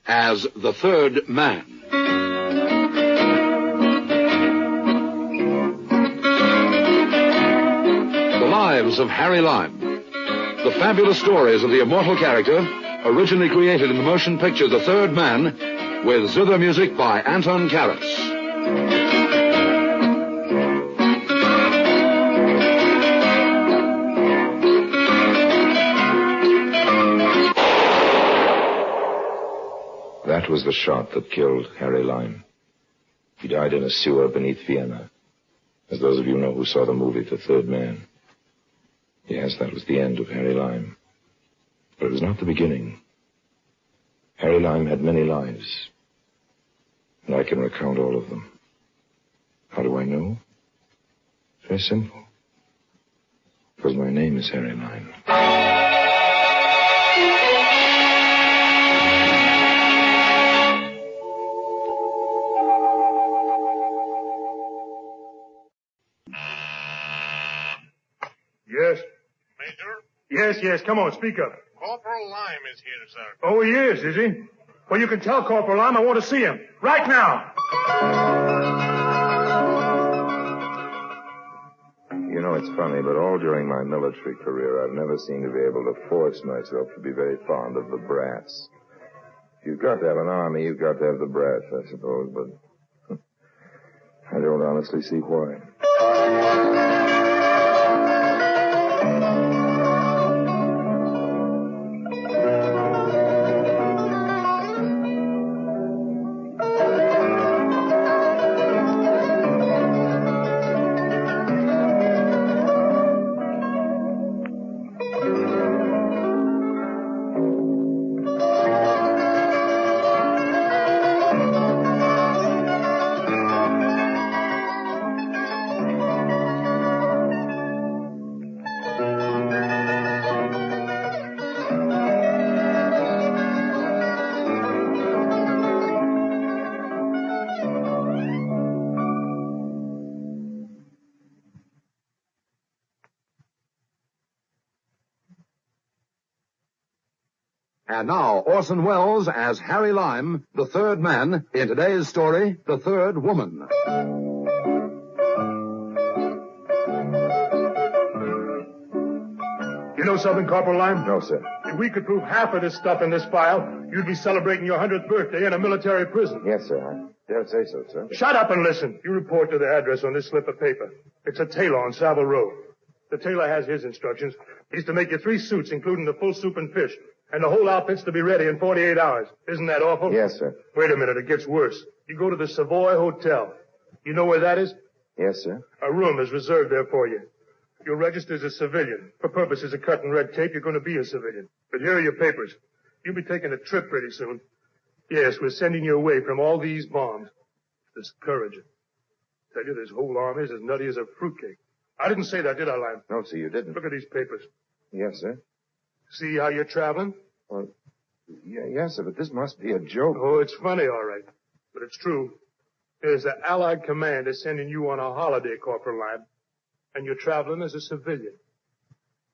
as the Third Man. The Lives of Harry Lime. The fabulous stories of the immortal character, originally created in the motion picture The Third Man, with zither music by Anton Karas. That was the shot that killed Harry Lime. He died in a sewer beneath Vienna, as those of you know who saw the movie The Third Man. Yes, that was the end of Harry Lime. But it was not the beginning. Harry Lime had many lives, and I can recount all of them. How do I know? Very simple. Because my name is Harry Lime. Yes? Major? Yes. Come on, speak up. Corporal Lime is here, sir. Oh, he is he? Well, you can tell Corporal Lime I want to see him. Right now. You know, it's funny, but all during my military career, I've never seemed to be able to force myself to be very fond of the brass. If you've got to have an army, you've got to have the brass, I suppose, but I don't honestly see why. And now, Orson Welles as Harry Lime, the third man, in today's story, The Third Woman. You know something, Corporal Lime? No, sir. If we could prove half of this stuff in this file, you'd be celebrating your 100th birthday in a military prison. Yes, sir. I dare say so, sir. Shut up and listen. You report to the address on this slip of paper. It's a tailor on Savile Row. The tailor has his instructions. He's to make you 3 suits, including the full soup and fish. And the whole outfit's to be ready in 48 hours. Isn't that awful? Yes, sir. Wait a minute, it gets worse. You go to the Savoy Hotel. You know where that is? Yes, sir. A room is reserved there for you. You'll register as a civilian. For purposes of cutting red tape, you're going to be a civilian. But here are your papers. You'll be taking a trip pretty soon. Yes, we're sending you away from all these bombs. Discouraging. Tell you, this whole army's as nutty as a fruitcake. I didn't say that, did I, Lime? No, sir, you didn't. Look at these papers. Yes, sir. See how you're traveling? Well, yes, sir, but this must be a joke. Oh, it's funny, all right. But it's true. There's the Allied command is sending you on a holiday, Corporal Lime. And you're traveling as a civilian.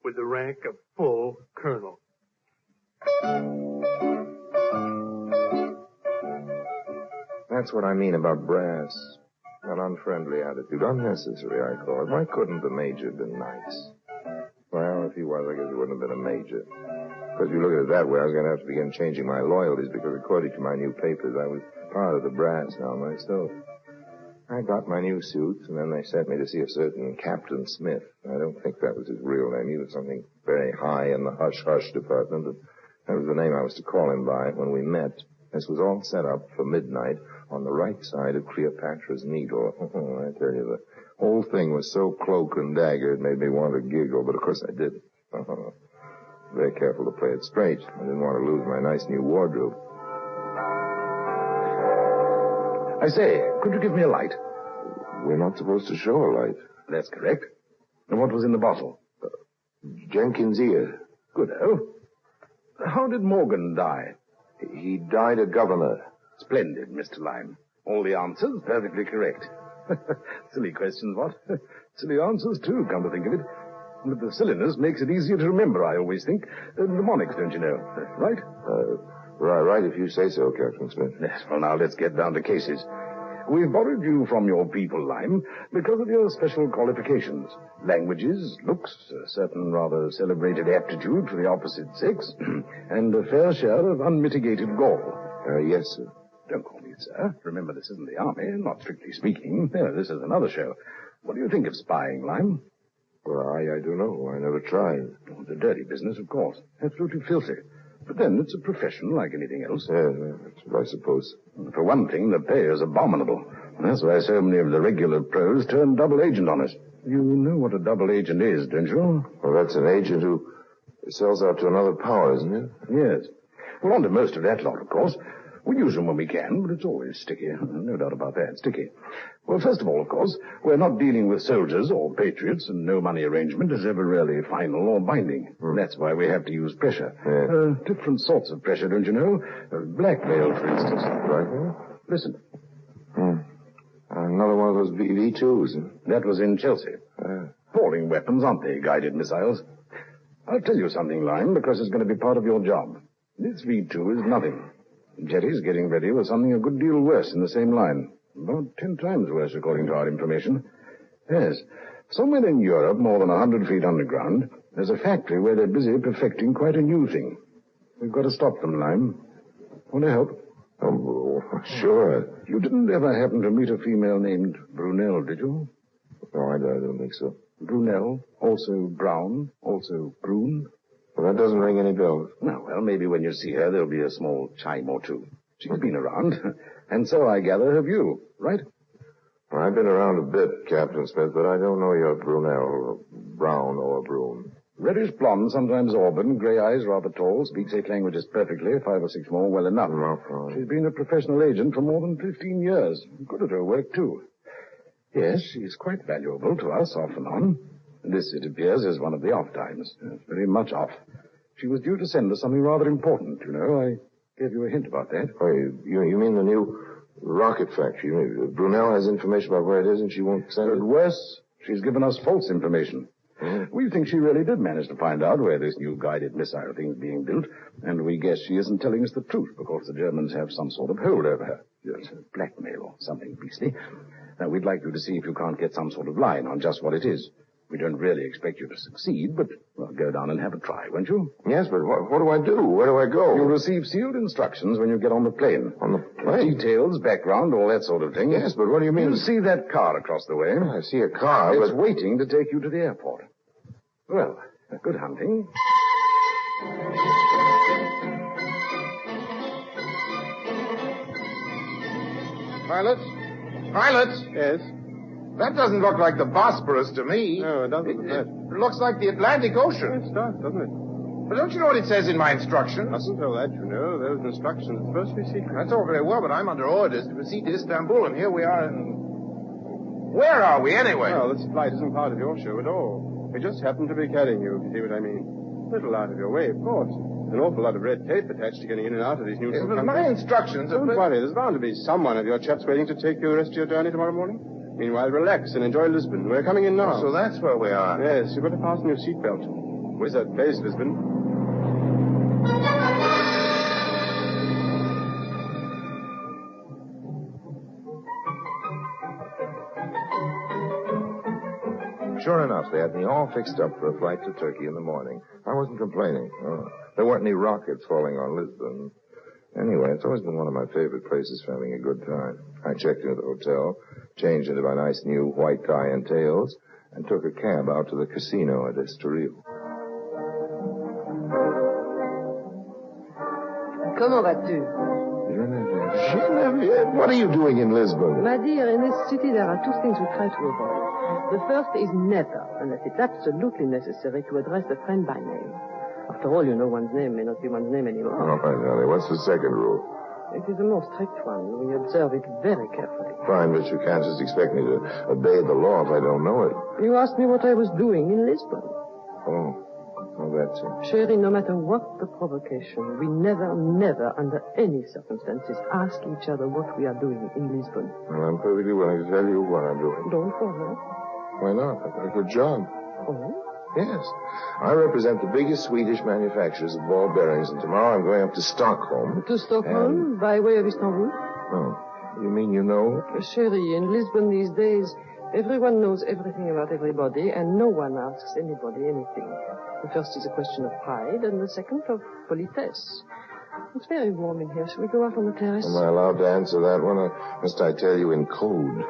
With the rank of full colonel. That's what I mean about brass. An unfriendly attitude. Unnecessary, I call it. Why couldn't the major have been nice? Well, if he was, I guess he wouldn't have been a major. Because if you look at it that way, I was going to have to begin changing my loyalties because according to my new papers, I was part of the brass now myself. I got my new suits, and then they sent me to see a certain Captain Smith. I don't think that was his real name. He was something very high in the hush-hush department, but that was the name I was to call him by when we met. This was all set up for midnight on the right side of Cleopatra's Needle. I tell you, the whole thing was so cloak and dagger, it made me want to giggle, but of course I did. Very careful to play it straight. I didn't want to lose my nice new wardrobe. I say, could you give me a light? We're not supposed to show a light. That's correct. And what was in the bottle? Jenkins' ear. Good-o. How did Morgan die? He died a governor. Splendid, Mr. Lime. All the answers perfectly correct. Silly questions, what? Silly answers, too, come to think of it. But the silliness makes it easier to remember, I always think. Mnemonics, don't you know? Right? Right, if you say so, Captain Smith. Yes, well, now, let's get down to cases. We've borrowed you from your people, Lime, because of your special qualifications. Languages, looks, a certain rather celebrated aptitude for the opposite sex, and a fair share of unmitigated gall. Yes, sir. Don't call me sir. Remember, this isn't the army, not strictly speaking. This is another show. What do you think of spying, Lime? Well, I don't know. I never tried. Oh, it's a dirty business, of course. Absolutely filthy. But then it's a profession like anything else. Yes, I suppose. For one thing, the pay is abominable. That's why so many of the regular pros turn double agent on us. You know what a double agent is, don't you? Well, that's an agent who sells out to another power, isn't it? Yes. Well, on to most of that lot, of course. We use them when we can, but it's always sticky. No doubt about that, sticky. Well, first of all, of course, we're not dealing with soldiers or patriots, and no money arrangement is ever really final or binding. That's why we have to use pressure. Yeah. Different sorts of pressure, don't you know? Blackmail, for instance. Blackmail? Listen. Another one of those V2s. That was in Chelsea. Paul exploring weapons, aren't they? Guided missiles. I'll tell you something, Lime, because it's going to be part of your job. This V2 is nothing. Jerry's getting ready with something a good deal worse in the same line. About 10 times worse, according to our information. Yes. Somewhere in Europe, more than 100 feet underground, there's a factory where they're busy perfecting quite a new thing. We've got to stop them, Lime. Want to help? Oh, sure. You didn't ever happen to meet a female named Brunel, did you? No, I don't think so. Brunel, also Brown, also Brune. Well, that doesn't ring any bells. No, well, maybe when you see her, there'll be a small chime or two. She's been around, and so I gather have you, right? Well, I've been around a bit, Captain Smith, but I don't know your Brunel, or Brown, or Brune. Reddish blonde, sometimes auburn, grey eyes, rather tall, speaks 8 languages perfectly, 5 or 6 more well enough. She's been a professional agent for more than 15 years. Good at her work, too. Yes, she's quite valuable to us, off and on. This, it appears, is one of the off times. Very much off. She was due to send us something rather important, you know. I gave you a hint about that. Oh, you mean the new rocket factory? Brunel has information about where it is and she won't send it? But worse, she's given us false information. We think she really did manage to find out where this new guided missile thing's being built, and we guess she isn't telling us the truth because the Germans have some sort of hold over her. Yes, blackmail or something beastly. Now, we'd like you to see if you can't get some sort of line on just what it is. We don't really expect you to succeed, but, well, go down and have a try, won't you? Yes, but what do I do? Where do I go? You'll receive sealed instructions when you get on the plane. On the plane? Details, background, all that sort of thing. Yes, but what do you mean? You see that car across the way? I see a car, It's waiting to take you to the airport. Well, good hunting. Pilots? Yes? That doesn't look like the Bosporus to me. No, it doesn't. It looks like the Atlantic Ocean. It does, doesn't it? But don't you know what it says in my instructions? Mustn't tell that, you know. Those instructions are supposed to be secret. That's all very well, but I'm under orders to proceed to Istanbul, and here we are in... Where are we, anyway? Well, this flight isn't part of your show at all. We just happen to be carrying you, if you see what I mean. A little out of your way, of course. An awful lot of red tape attached to getting in and out of these new countries. My instructions are... Don't worry, there's bound to be someone of your chaps waiting to take you the rest of your journey tomorrow morning. Meanwhile, relax and enjoy Lisbon. We're coming in now. So that's where we are. Yes, you better fasten your seatbelt. Wizard place, Lisbon. Sure enough, they had me all fixed up for a flight to Turkey in the morning. I wasn't complaining. There weren't any rockets falling on Lisbon. Anyway, it's always been one of my favorite places for having a good time. I checked into the hotel, changed into my nice new white tie and tails, and took a cab out to the casino at Estoril. Comment vas-tu? Genevieve, what are you doing in Lisbon? My dear, in this city there are 2 things we try to avoid. The first is never, unless it's absolutely necessary, to address a friend by name. After all, you know one's name may not be one's name anymore. Oh, my darling, what's the second rule? It is a more strict one. We observe it very carefully. Fine, but you can't just expect me to obey the law if I don't know it. You asked me what I was doing in Lisbon. Oh, that's it. Sherry, no matter what the provocation, we never, under any circumstances, ask each other what we are doing in Lisbon. Well, I'm perfectly willing to tell you what I'm doing. Don't bother. Why not? I've got a good job. Oh? Yes. I represent the biggest Swedish manufacturers of ball bearings, and tomorrow I'm going up to Stockholm. To Stockholm? By way of Istanbul? Oh. You mean you know? Sherry, in Lisbon these days, everyone knows everything about everybody, and no one asks anybody anything. The first is a question of pride, and the second of politesse. It's very warm in here. Shall we go out on the terrace? Am I allowed to answer that one, or must I tell you in code?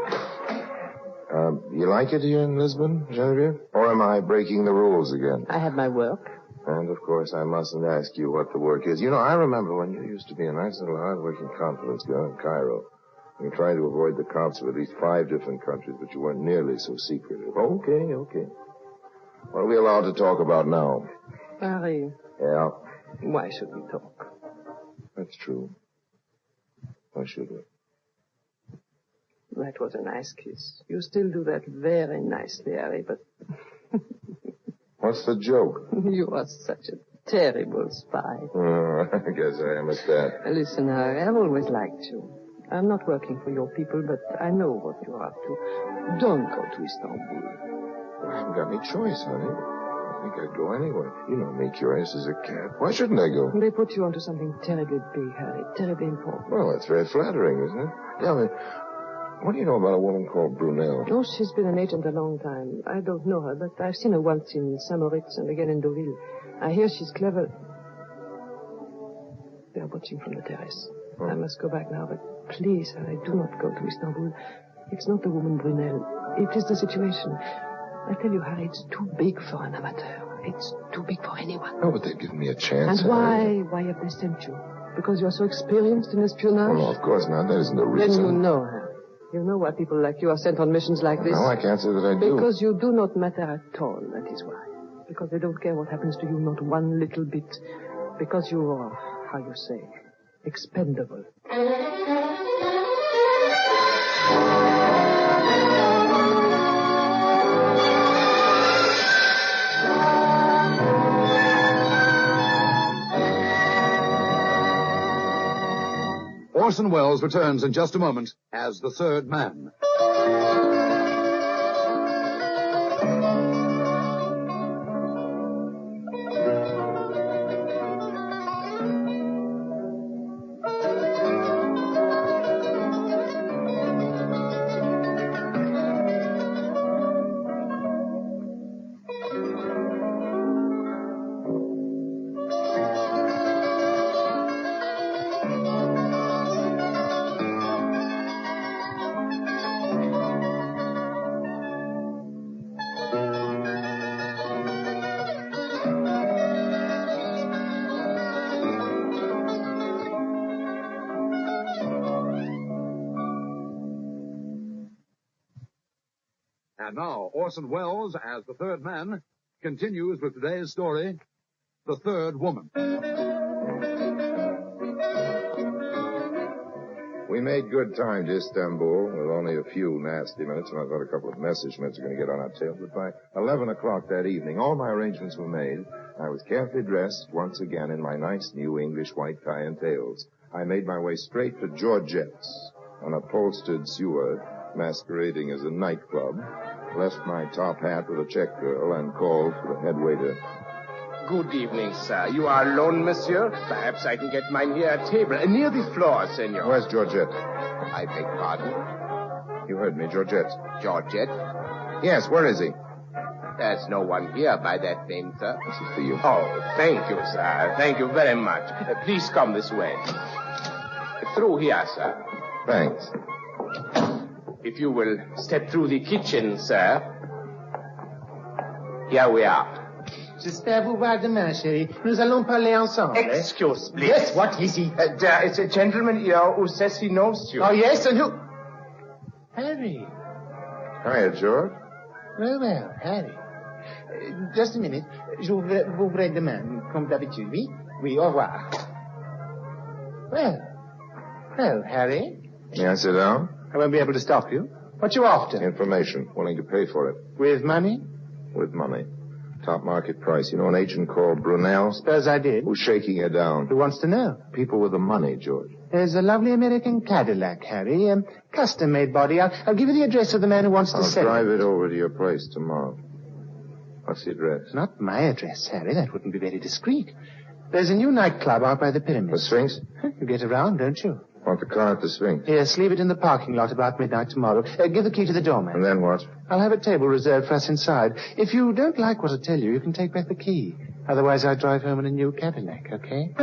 You like it here in Lisbon, Genevieve? Or am I breaking the rules again? I have my work. And, of course, I mustn't ask you what the work is. You know, I remember when you used to be a nice little hard-working confidence girl in Cairo. You tried to avoid the cops of at least 5 different countries, but you weren't nearly so secretive. Okay. What are we allowed to talk about now? Harry. Yeah? Why should we talk? That's true. Why should we? That was a nice kiss. You still do that very nicely, Harry, but... What's the joke? You are such a terrible spy. I guess I am at that. Listen, Harry, I've always liked you. I'm not working for your people, but I know what you're up to. Don't go to Istanbul. haven't got any choice, honey. I think I'd go anyway. You know me, curious as a cat. Why shouldn't I go? They put you onto something terribly big, Harry. Terribly important. Well, that's very flattering, isn't it? Tell me, what do you know about a woman called Brunel? Oh, she's been an agent a long time. I don't know her, but I've seen her once in Saint-Moritz and again in Deauville. I hear she's clever. They're watching from the terrace. Oh. I must go back now, but please, Harry, do not go to Istanbul. It's not the woman Brunel. It is the situation. I tell you, Harry, it's too big for an amateur. It's too big for anyone. Oh, but they've given me a chance. And why have they sent you? Because you're so experienced in espionage? Oh, no, of course not. That isn't the reason. Then you know, Harry. You know why people like you are sent on missions like this? No, I can't say that I do. Because you do not matter at all, that is why. Because they don't care what happens to you, not one little bit. Because you are, how you say, expendable. Orson Welles returns in just a moment as the third man. And now, Orson Welles, as the third man, continues with today's story, The Third Woman. We made good time to Istanbul with only a few nasty minutes, and I thought a couple of message minutes were going to get on our tail. But by 11 o'clock that evening, all my arrangements were made. I was carefully dressed once again in my nice new English white tie and tails. I made my way straight to Georgette's, an upholstered sewer masquerading as a nightclub, left my top hat with a check girl, and called for the head waiter. Good evening, sir. You are alone, monsieur? Perhaps I can get mine here at table, near the floor, senor. Where's Georgette? I beg pardon? You heard me, Georgette. Georgette? Yes, where is he? There's no one here by that name, sir. This is for you. Oh, thank you, sir. Thank you very much. Please come this way. Through here, sir. Thanks. If you will step through the kitchen, sir. Here we are. J'espère vous voir demain, chérie. Nous allons parler ensemble. Excuse, please. Yes, what is he? There is a gentleman here who says he knows you. Oh, yes, and who? Harry. Hiya, George. Well, Harry. Just a minute. J'ouvrirai demain, comme d'habitude. Oui? Oui, au revoir. Well, Harry. May I sit down? I won't be able to stop you. What you after? Information. Willing to pay for it. With money? With money. Top market price. You know an agent called Brunel? Suppose I did. Who's shaking her down? Who wants to know? People with the money, George. There's a lovely American Cadillac, Harry. Custom-made body. I'll give you the address of the man who wants to sell it. I'll drive it over to your place tomorrow. What's the address? Not my address, Harry. That wouldn't be very discreet. There's a new nightclub out by the pyramids. The Sphinx? You get around, don't you? Want the car at the Sphinx? Yes, leave it in the parking lot about midnight tomorrow. Give the key to the doorman. And then what? I'll have a table reserved for us inside. If you don't like what I tell you, you can take back the key. Otherwise, I drive home in a new Cadillac, okay?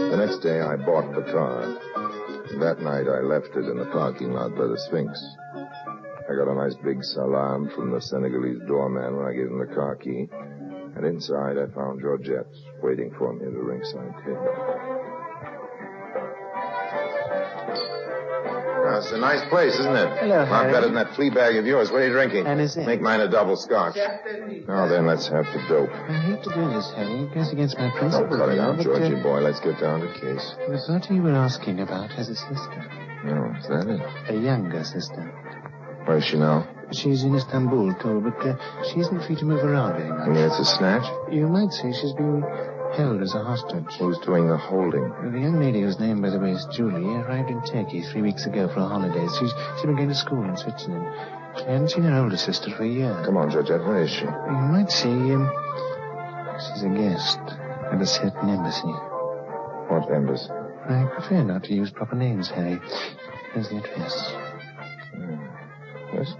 The next day, I bought the car. That night, I left it in the parking lot by the Sphinx. I got a nice big salam from the Senegalese doorman when I gave him the car key. And inside, I found Georgette waiting for me at the ringside table. Now, it's a nice place, isn't it? Hello, Not better than that flea bag of yours. What are you drinking? Anisette. Make mine a double scotch. Now then, let's have the dope. I hate to do this, Harry. It goes against my principles. Don't cut it out, but, Georgie boy. Let's get down to case. The daughter you were asking about has a sister. Oh, is that it? A younger sister. Where is she now? She's in Istanbul, too, but she isn't free to move around very much. You mean it's a snatch? You might say she's been held as a hostage. Who's doing the holding? The young lady whose name, by the way, is Julie, arrived in Turkey 3 weeks ago for her holidays. She's been going to school in Switzerland. She hadn't seen her older sister for a year. Come on, Georgette, where is she? You might see, she's a guest at a certain embassy. What embassy? I prefer not to use proper names, Harry. Here's the address. Yes,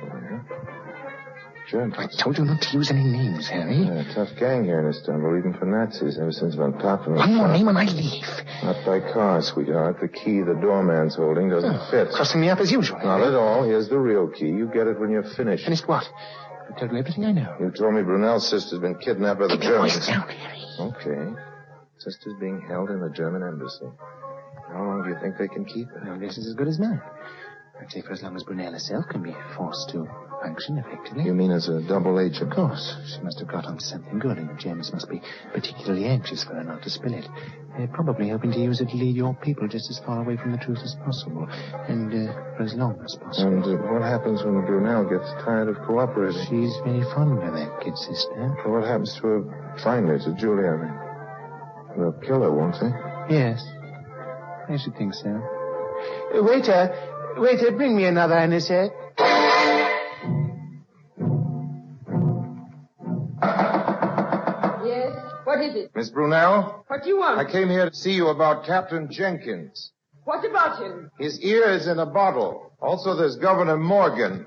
German. I told you not to use any names, Harry. Yeah, tough gang here in Istanbul, even for Nazis, ever since Von Papen... One more name and I leave. Not by car, sweetheart. The key the doorman's holding doesn't fit. Crossing me up as usual. Not at all. Here's the real key. You get it when you're finished. Finished what? I told you everything I know. You told me Brunel's sister's been kidnapped by the Germans. Voice down, Harry. Okay. Sister's being held in the German embassy. How long do you think they can keep her? No, this is as good as mine. I'd say for as long as Brunel herself can be forced to function effectively. You mean as a double agent? Of course. She must have got onto something good, and the Germans must be particularly anxious for her not to spill it. They're probably hoping to use it to lead your people just as far away from the truth as possible, and for as long as possible. And what happens when Brunel gets tired of cooperating? She's very fond of that kid sister. Well, what happens to her finally, to Julie, I mean? They'll kill her, won't they? Yes. I should think so. Waiter, bring me another anisette. Yes? What is it? Miss Brunel? What do you want? I came here to see you about Captain Jenkins. What about him? His ear is in a bottle. Also, there's Governor Morgan.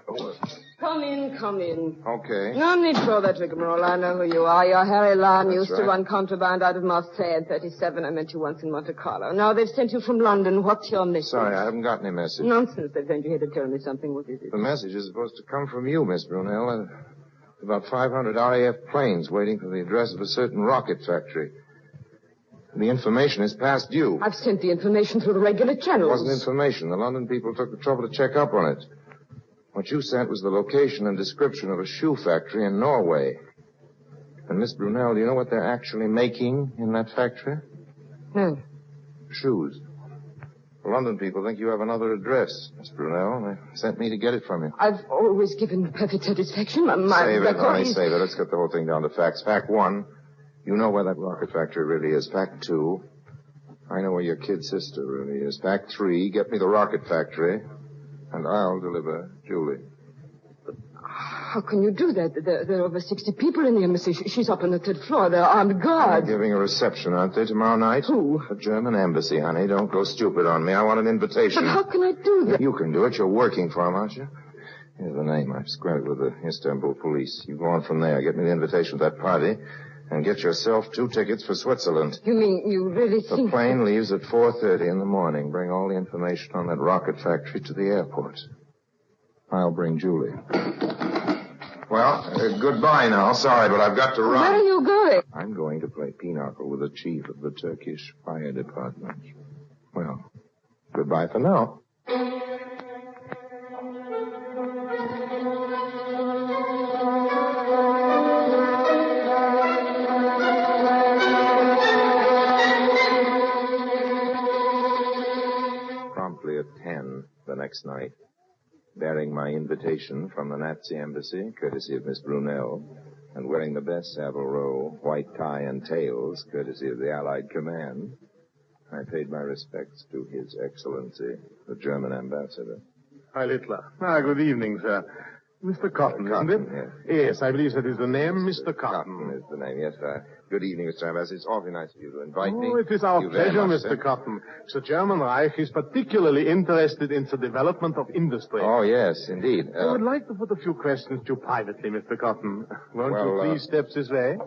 Come in. Okay. No need for all that rigmarole. I know who you are. You're Harry Lime. That's Used to right. run contraband out of Marseille in 37. I met you once in Monte Carlo. Now they've sent you from London. What's your message? Sorry, I haven't got any message. Nonsense. They've sent you here to tell me something. What is it? The message is supposed to come from you, Miss Brunel. About 500 RAF planes waiting for the address of a certain rocket factory. The information is past you. I've sent the information through the regular It channels. wasn't information. The London people took the trouble to check up on it. What you sent was the location and description of a shoe factory in Norway. And Miss Brunel, do you know what they're actually making in that factory? No. Shoes. The London people think you have another address, Miss Brunel. They sent me to get it from you. I've always given perfect satisfaction. Save it, honey, save it. Let's get the whole thing down to facts. Fact 1, you know where that rocket factory really is. Fact 2, I know where your kid sister really is. Fact 3, get me the rocket factory, and I'll deliver Julie. How can you do that? There are over 60 people in the embassy. She's up on the third floor. They're armed guards. They're giving a reception, aren't they, tomorrow night? Who? The German embassy, honey. Don't go stupid on me. I want an invitation. But how can I do that? You can do it. You're working for them, aren't you? Here's the name. I've squared it with the Istanbul police. You go on from there. Get me the invitation to that party, and get yourself 2 tickets for Switzerland. You mean you really The think... plane leaves at 4:30 in the morning. Bring all the information on that rocket factory to the airport. I'll bring Julie. Well, goodbye now. Sorry, but I've got to run. Where are you going? I'm going to play pinochle with the chief of the Turkish fire department. Well, goodbye for now. Promptly at 10 the next night, bearing my invitation from the Nazi embassy, courtesy of Miss Brunel, and wearing the best Savile Row white tie and tails, courtesy of the Allied command, I paid my respects to His Excellency, the German ambassador. Hi, Littler. Good evening, sir. Mr. Cotton, isn't it? Yes. Yes, I believe that is the name, Mr. Cotton. Is the name, yes, sir. Good evening, Mr. Ambassador. It's awfully nice of you to invite me. Oh, it is our Thank you very pleasure, much, Mr. sir. Cotton. The German Reich is particularly interested in the development of industry. Oh, yes, indeed. I would like to put a few questions to you privately, Mr. Cotton. Won't you please step this way?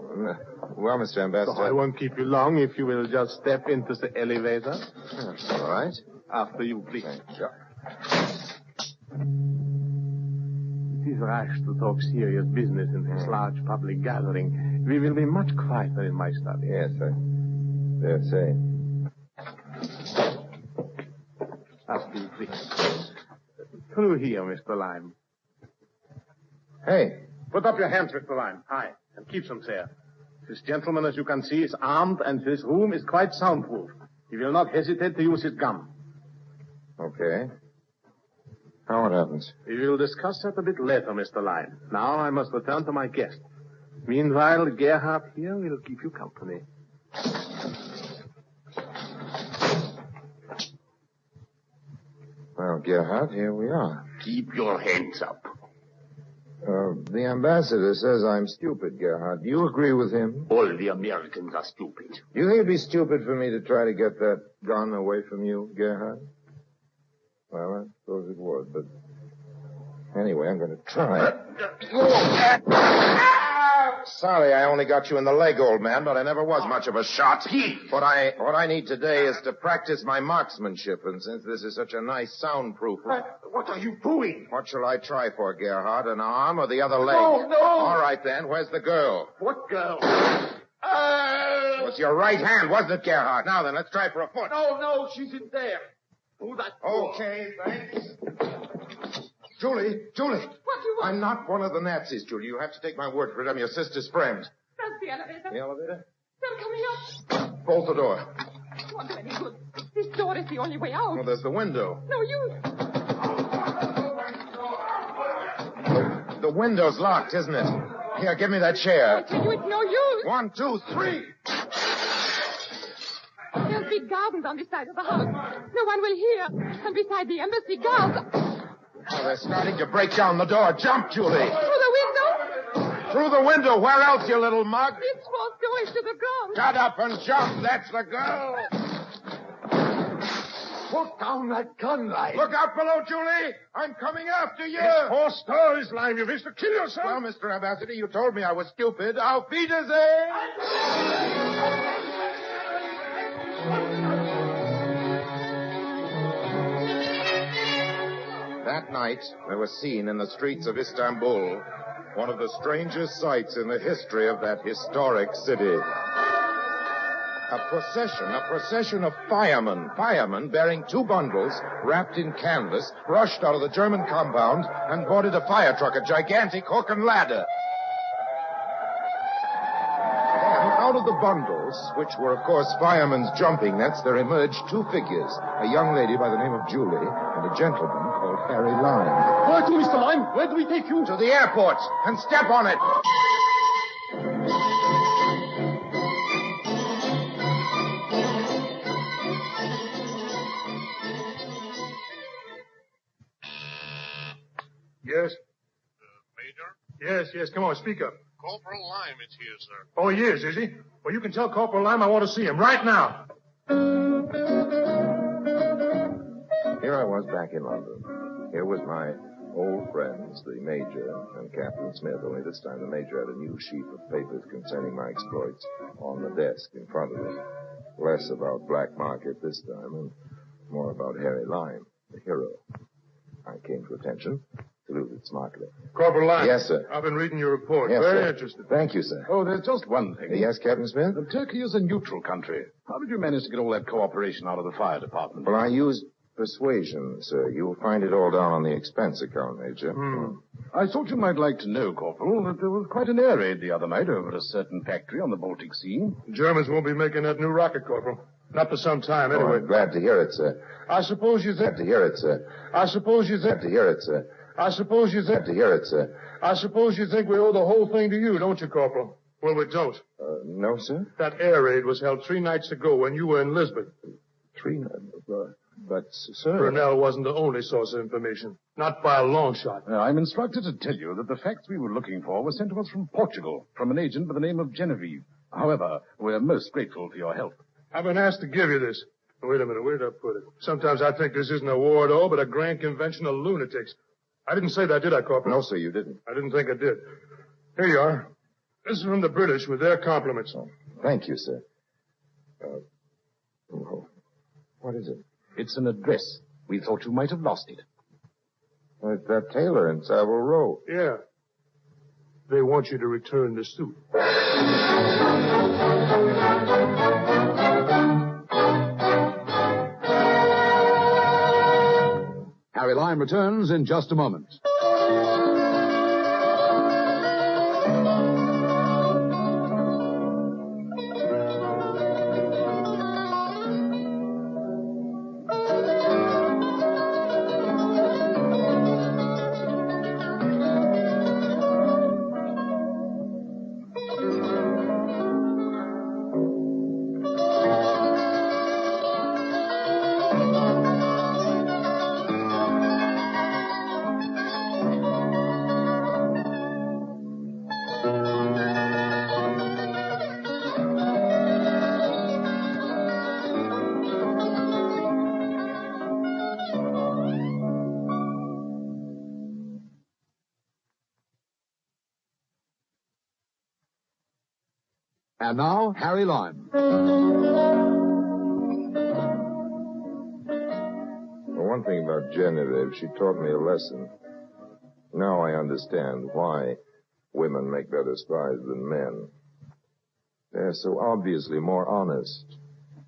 Well, Mr. Ambassador. So I won't keep you long if you will just step into the elevator. That's all right. After you, please. Sure. It is rash to talk serious business in this large public gathering. We will be much quieter in my study. Yes, I dare say. After you, please. Through here, Mr. Lime. Hey. Put up your hands, Mr. Lime. High. And keep them there. This gentleman, as you can see, is armed, and this room is quite soundproof. He will not hesitate to use his gun. Okay. Now what happens? We will discuss that a bit later, Mr. Lime. Now I must return to my guest. Meanwhile, Gerhard here will keep you company. Well, Gerhardt, here we are. Keep your hands up. The ambassador says I'm stupid, Gerhardt. Do you agree with him? All the Americans are stupid. Do you think it'd be stupid for me to try to get that gun away from you, Gerhardt? Well, I suppose it would, but anyway, I'm going to try. Sorry, I only got you in the leg, old man, but I never was much of a shot. What I need today is to practice my marksmanship, and since this is such a nice soundproof... What are you doing? What shall I try for, Gerhardt? An arm or the other leg? No. All right, then. Where's the girl? What girl? It was your right hand, wasn't it, Gerhardt? Now then, let's try for a foot. No, she's in there. Through that door. Okay, thanks. Julie. What do you want? I'm not one of the Nazis, Julie. You have to take my word for it. I'm your sister's friend. That's the elevator. The elevator? They're coming up. Bolt the door. Won't do any good. This door is the only way out. Well, there's the window. No use. The window's locked, isn't it? Here, give me that chair. I tell you, it's no use. 1, 2, 3. There's big gardens on this side of the house. No one will hear. And beside the embassy guards. Oh, they're starting to break down the door. Jump, Julie. Through the window? Through the window. Where else, you little mug? This false door is to the ground. Shut up and jump. That's the girl. Put down that gun, Lime. Look out below, Julie. I'm coming after you. It's 4 stories, Lime. You wish to kill yourself? Well, Mr. Ambassador, you told me I was stupid. Auf Wiedersehen. That night, there was seen in the streets of Istanbul one of the strangest sights in the history of that historic city. A procession of firemen bearing 2 bundles wrapped in canvas, rushed out of the German compound and boarded a fire truck, a gigantic hook and ladder. Then, out of the bundles, which were, of course, firemen's jumping nets, there emerged 2 figures, a young lady by the name of Julie and a gentleman called Harry Lime. Where to, Mr. Lime? Where do we take you? To the airport, and step on it. Yes? Major? Yes, come on, speak up. Corporal Lime is here, sir. Oh, he is he? Well, you can tell Corporal Lime I want to see him right now. Here I was back in London. Here was my old friends, the Major and Captain Smith, only this time the Major had a new sheaf of papers concerning my exploits on the desk in front of him. Less about Black Market this time and more about Harry Lime, the hero. I came to attention, saluted smartly. Corporal Lime. Yes, sir. I've been reading your report. Yes, Very sir. interested. Thank you, sir. Oh, there's just one thing. Yes, Captain Smith? Turkey is a neutral country. How did you manage to get all that cooperation out of the fire department? Well, I used persuasion, sir. You'll find it all down on the expense account, Major. I thought you might like to know, Corporal, that there was quite an air raid the other night over a certain factory on the Baltic Sea. The Germans won't be making that new rocket, Corporal. Not for some time, anyway. Oh, I'm glad to hear it, sir. I suppose you think... Glad to hear it, sir. I suppose you think... Glad to hear it, sir. I suppose you think... Glad to hear it, sir. I suppose you think we owe the whole thing to you, don't you, Corporal? Well, we don't. No, sir? That air raid was held 3 nights ago when you were in Lisbon. 3 nights? But, sir... Brunel wasn't the only source of information. Not by a long shot. I'm instructed to tell you that the facts we were looking for were sent to us from Portugal, from an agent by the name of Genevieve. However, we're most grateful for your help. I've been asked to give you this. Wait a minute, where did I put it? Sometimes I think this isn't a war at all, but a grand convention of lunatics. I didn't say that, did I, Corporal? No, sir, you didn't. I didn't think I did. Here you are. This is from the British with their compliments. Oh, thank you, sir. What is it? It's an address. We thought you might have lost it. It's that tailor in Savile Row. Yeah. They want you to return the suit. Harry Lime returns in just a moment. And now, Harry Lime. Well, one thing about Genevieve, she taught me a lesson. Now I understand why women make better spies than men. They're so obviously more honest.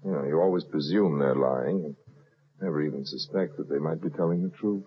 You know, you always presume they're lying and never even suspect that they might be telling the truth.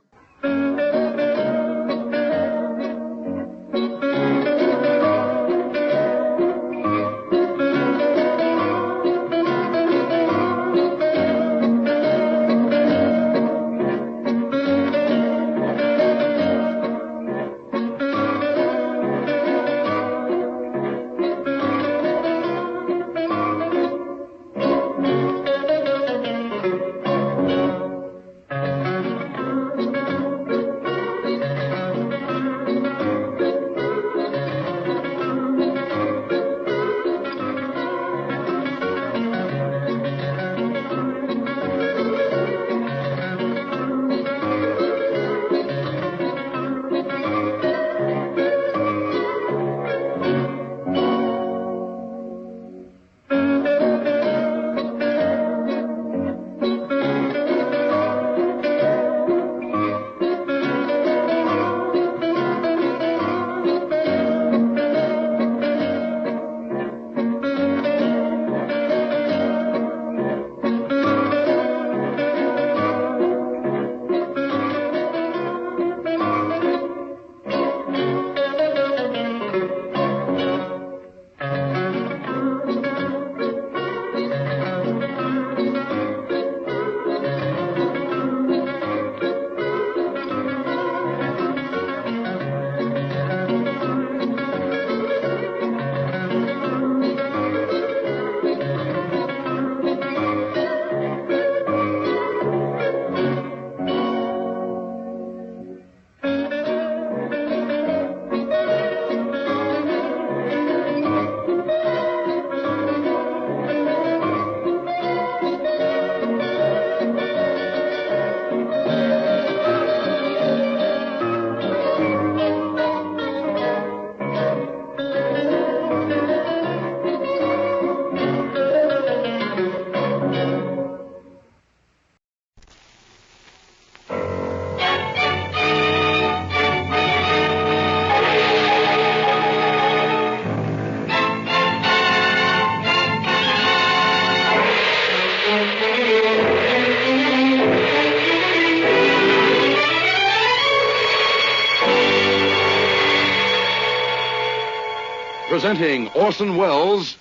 Presenting Orson Welles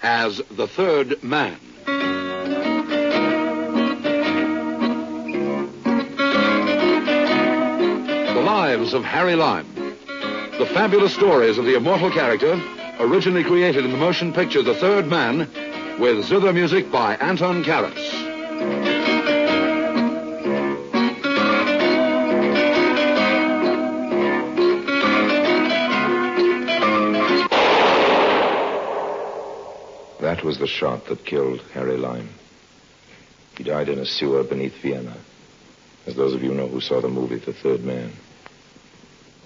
as the Third Man. The Lives of Harry Lime. The fabulous stories of the immortal character, originally created in the motion picture The Third Man, with zither music by Anton Karas. That was the shot that killed Harry Lime. He died in a sewer beneath Vienna, as those of you know who saw the movie The Third Man.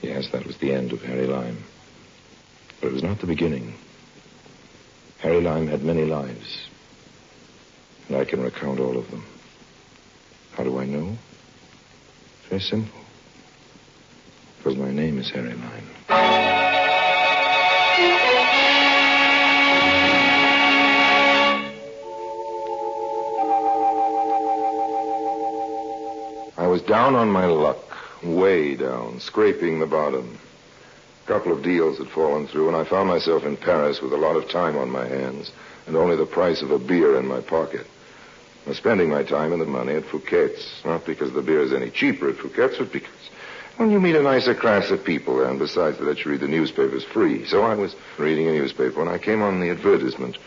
Yes, that was the end of Harry Lime. But it was not the beginning. Harry Lime had many lives, and I can recount all of them. How do I know? Very simple. Because my name is Harry Lime. I was down on my luck, way down, scraping the bottom. A couple of deals had fallen through, and I found myself in Paris with a lot of time on my hands and only the price of a beer in my pocket. I was spending my time and the money at Fouquet's, not because the beer is any cheaper at Fouquet's, but because, well, you meet a nicer class of people there, and besides they let you read the newspapers free. So I was reading a newspaper when I came on the advertisement.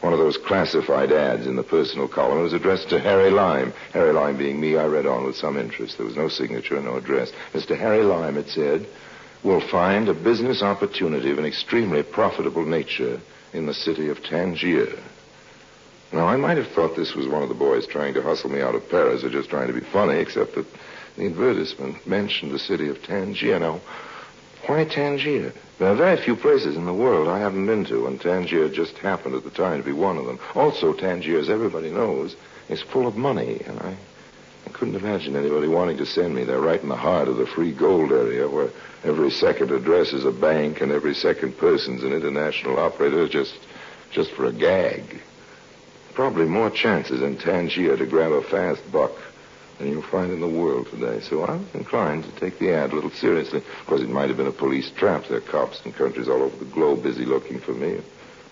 One of those classified ads in the personal column. It was addressed to Harry Lime. Harry Lime being me, I read on with some interest. There was no signature, no address. Mr. Harry Lime, it said, will find a business opportunity of an extremely profitable nature in the city of Tangier. Now, I might have thought this was one of the boys trying to hustle me out of Paris or just trying to be funny, except that the advertisement mentioned the city of Tangier. Now, Why Tangier? There are very few places in the world I haven't been to, and Tangier just happened at the time to be one of them. Also, Tangier, as everybody knows, is full of money, and I couldn't imagine anybody wanting to send me there right in the heart of the free gold area where every second address is a bank and every second person's an international operator just for a gag. Probably more chances in Tangier to grab a fast buck than you'll find in the world today. So I was inclined to take the ad a little seriously. Of course, it might have been a police trap. There are cops in countries all over the globe busy looking for me.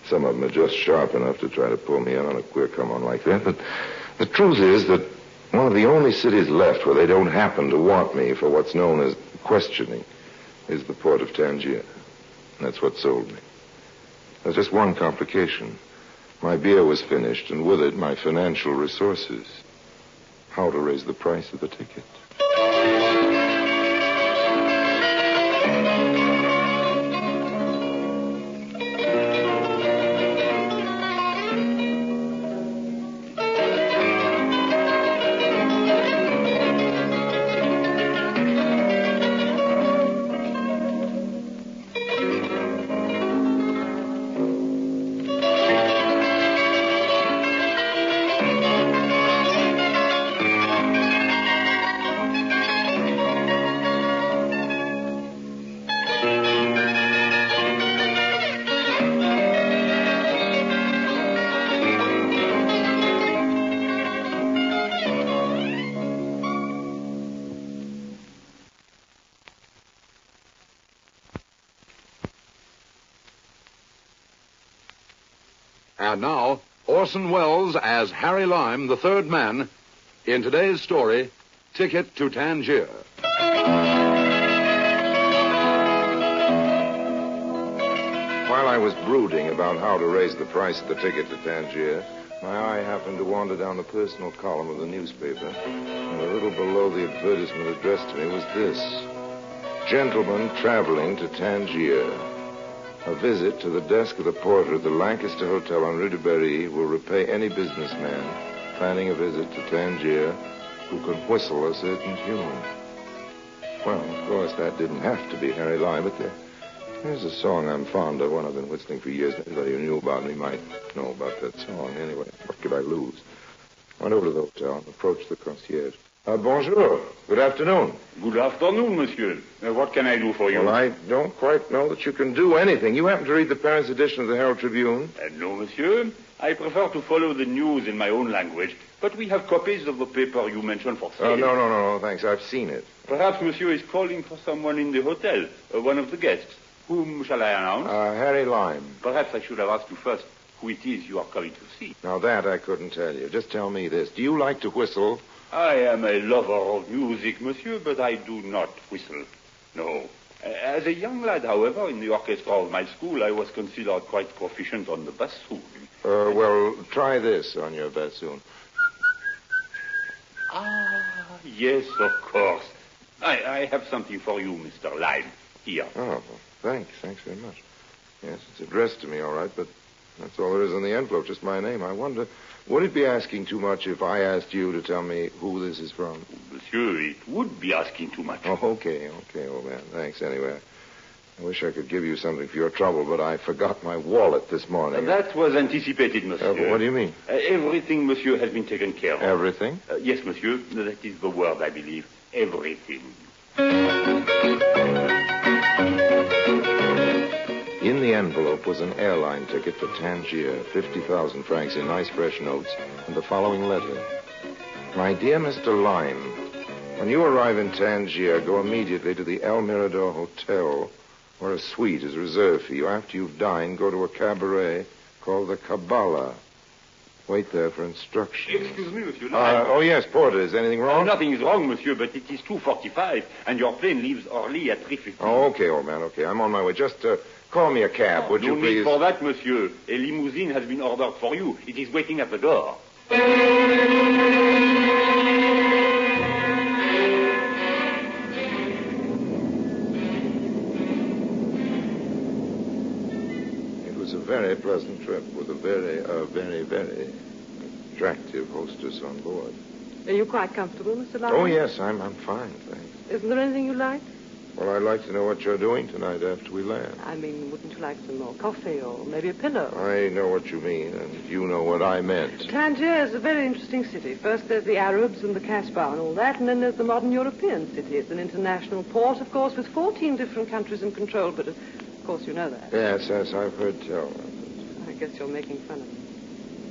Some of them are just sharp enough to try to pull me in on a queer come-on like that. But the truth is that one of the only cities left where they don't happen to want me for what's known as questioning is the port of Tangier. And that's what sold me. There's just one complication. My beer was finished, and with it, my financial resources. How to raise the price of the ticket. And now, Orson Welles as Harry Lime, the third man, in today's story, Ticket to Tangier. While I was brooding about how to raise the price of the ticket to Tangier, my eye happened to wander down the personal column of the newspaper, and a little below the advertisement addressed to me was this: Gentleman traveling to Tangier. A visit to the desk of the porter at the Lancaster Hotel on Rue de Berry will repay any businessman planning a visit to Tangier who can whistle a certain tune. Well, of course, that didn't have to be Harry Lime, but there's a song I'm fond of, one I've been whistling for years. Anybody who knew about me might know about that song. Anyway, what could I lose? I went over to the hotel and approached the concierge. Bonjour. Good afternoon. Good afternoon, monsieur. What can I do for you? Well, I don't quite know that you can do anything. You happen to read the Paris edition of the Herald Tribune? No, monsieur. I prefer to follow the news in my own language, but we have copies of the paper you mentioned for sale. No, thanks. I've seen it. Perhaps monsieur is calling for someone in the hotel, one of the guests. Whom shall I announce? Harry Lime. Perhaps I should have asked you first who it is you are coming to see. Now, that I couldn't tell you. Just tell me this. Do you like to whistle? I am a lover of music, monsieur, but I do not whistle. No. As a young lad, however, in the orchestra of my school, I was considered quite proficient on the bassoon. Well, try this on your bassoon. Yes, of course. I have something for you, Mr. Lime. Here. Oh, well, thanks. Thanks very much. Yes, it's addressed to me, all right, but that's all there is in the envelope, just my name. I wonder, would it be asking too much if I asked you to tell me who this is from? Monsieur, it would be asking too much. Oh, okay, old man. Thanks, anyway. I wish I could give you something for your trouble, but I forgot my wallet this morning. That was anticipated, monsieur. What do you mean? Everything, monsieur, has been taken care of. Everything? Yes, monsieur. That is the word, I believe. Everything. In the envelope was an airline ticket for Tangier, 50,000 francs in nice fresh notes, and the following letter. My dear Mr. Lime, when you arrive in Tangier, go immediately to the El Mirador Hotel, where a suite is reserved for you. After you've dined, go to a cabaret called the Kabbalah. Wait there for instructions. Excuse me, monsieur Lime. Oh, yes, porter. Is anything wrong? Nothing is wrong, monsieur, but it is 2:45, and your plane leaves early at 3:15. Oh, okay, old man, okay. I'm on my way. Just call me a cab, would you please? No need for that, monsieur. A limousine has been ordered for you. It is waiting at the door. A very pleasant trip with a very attractive hostess on board. Are you quite comfortable, Mr. Lime? Oh, yes, I'm fine, thanks. Isn't there anything you like? Well, I'd like to know what you're doing tonight after we land. I mean, wouldn't you like some more coffee or maybe a pillow? I know what you mean, and you know what I meant. Tangier is a very interesting city. First there's the Arabs and the Kasbah and all that, and then there's the modern European city. It's an international port, of course, with 14 different countries in control, but of course you know that. Yes, I've heard tell. I guess you're making fun of me.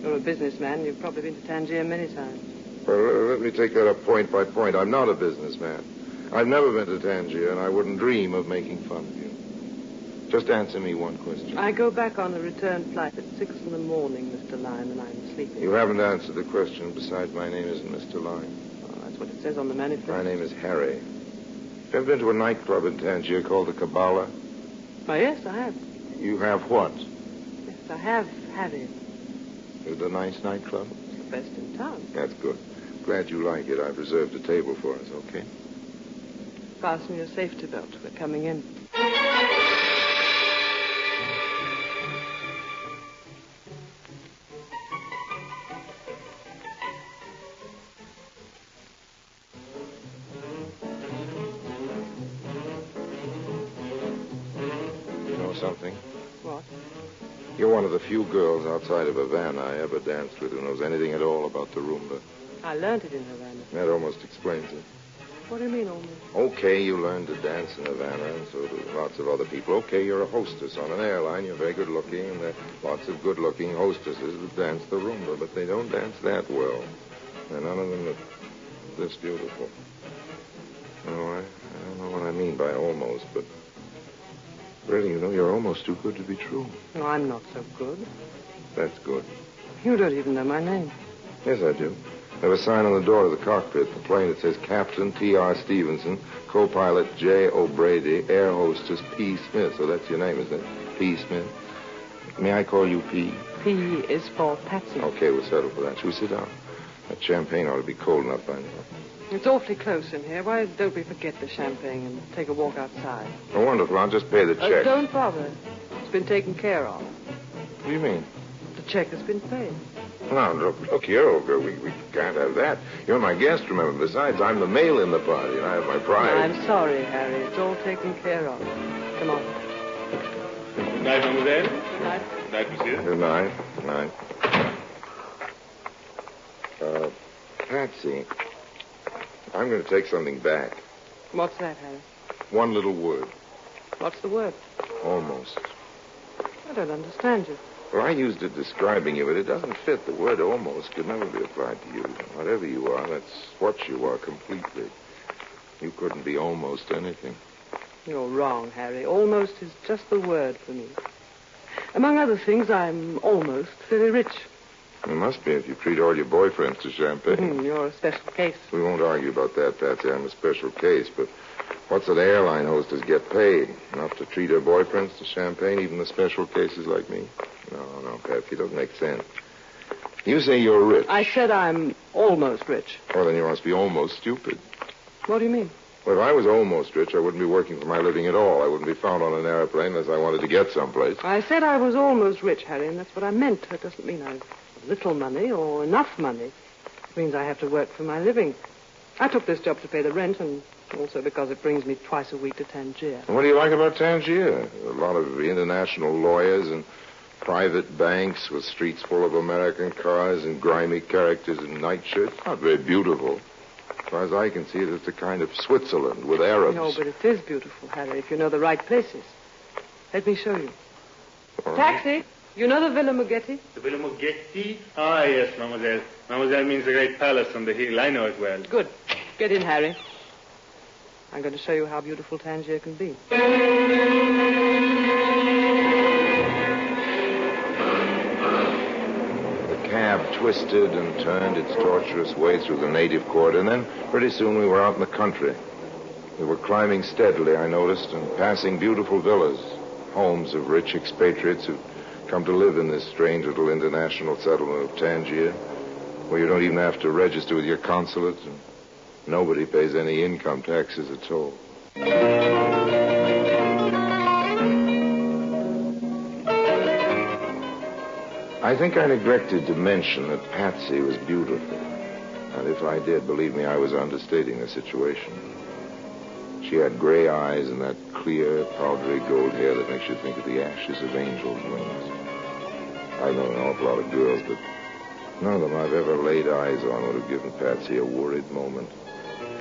You're a businessman. You've probably been to Tangier many times. Well, let me take that up point by point. I'm not a businessman. I've never been to Tangier, and I wouldn't dream of making fun of you. Just answer me one question. I go back on a return flight at 6 in the morning, Mr. Lyme, and I'm sleeping. You haven't answered the question. Besides, my name isn't Mr. Lyme. Oh, that's what it says on the manifest. My name is Harry. Have you ever been to a nightclub in Tangier called the Kabbalah? Oh, yes, I have. You have what? Yes, I have had it. Is it a nice nightclub? It's the best in town. That's good. Glad you like it. I've reserved a table for us, okay? Fasten your safety belt. We're coming in. You know something? What? You're one of the few girls outside of Havana I ever danced with who knows anything at all about the rumba. I learned it in Havana. That almost explains it. What do you mean, almost? Okay, you learned to dance in Havana, and so do lots of other people. Okay, you're a hostess on an airline. You're very good-looking, and there are lots of good-looking hostesses that dance the rumba, but they don't dance that well. And none of them are this beautiful. No, I don't know what I mean by almost, but really, you know, you're almost too good to be true. No, I'm not so good. That's good. You don't even know my name. Yes, I do. I have a sign on the door of the cockpit, the plane that says Captain T.R. Stevenson, co-pilot J. O'Brady, air hostess P. Smith. So that's your name, isn't it? P. Smith. May I call you P? P is for Patsy. Okay, we'll settle for that. Shall we sit down? That champagne ought to be cold enough by now. It's awfully close in here. Why don't we forget the champagne and take a walk outside? Oh, wonderful. I'll just pay the check. Don't bother. It's been taken care of. What do you mean? The check has been paid. Now, look here, old girl. We can't have that. You're my guest, remember. Besides, I'm the male in the party, and I have my pride. No, I'm sorry, Harry. It's all taken care of. Come on. Good night, mademoiselle. Good night. Good night, monsieur. Good night. Good night. Patsy, I'm going to take something back. What's that, Harry? One little word. What's the word? Almost. I don't understand you. Well, I used it describing you, but it doesn't fit. The word almost could never be applied to you. Whatever you are, that's what you are completely. You couldn't be almost anything. You're wrong, Harry. Almost is just the word for me. Among other things, I'm almost very rich. You must be if you treat all your boyfriends to champagne. You're a special case. We won't argue about that, Patsy. I'm a special case, but what's an airline hostess get paid? Enough to treat her boyfriends to champagne, even the special cases like me? No, Patsy, it doesn't make sense. You say you're rich. I said I'm almost rich. Well, then you must be almost stupid. What do you mean? Well, if I was almost rich, I wouldn't be working for my living at all. I wouldn't be found on an airplane unless I wanted to get someplace. I said I was almost rich, Harry, and that's what I meant. That doesn't mean I've little money or enough money. It means I have to work for my living. I took this job to pay the rent and also because it brings me twice a week to Tangier. And what do you like about Tangier? A lot of international lawyers and private banks with streets full of American cars and grimy characters in nightshirts. Not very beautiful. As far as I can see, it's a kind of Switzerland with Arabs. No, but it is beautiful, Harry, if you know the right places. Let me show you. All right. Taxi! You know the Villa Muggetti? The Villa Muggetti? Ah, yes, mademoiselle. Mademoiselle means the great palace on the hill. I know it well. Good. Get in, Harry. I'm going to show you how beautiful Tangier can be. The cab twisted and turned its tortuous way through the native quarter, and then pretty soon we were out in the country. We were climbing steadily, I noticed, and passing beautiful villas, homes of rich expatriates who come to live in this strange little international settlement of Tangier, where you don't even have to register with your consulate, and nobody pays any income taxes at all. I think I neglected to mention that Patsy was beautiful. And if I did, believe me, I was understating the situation. She had gray eyes and that clear, powdery gold hair that makes you think of the ashes of angels' wings. I've known an awful lot of girls, but none of them I've ever laid eyes on would have given Patsy a worried moment.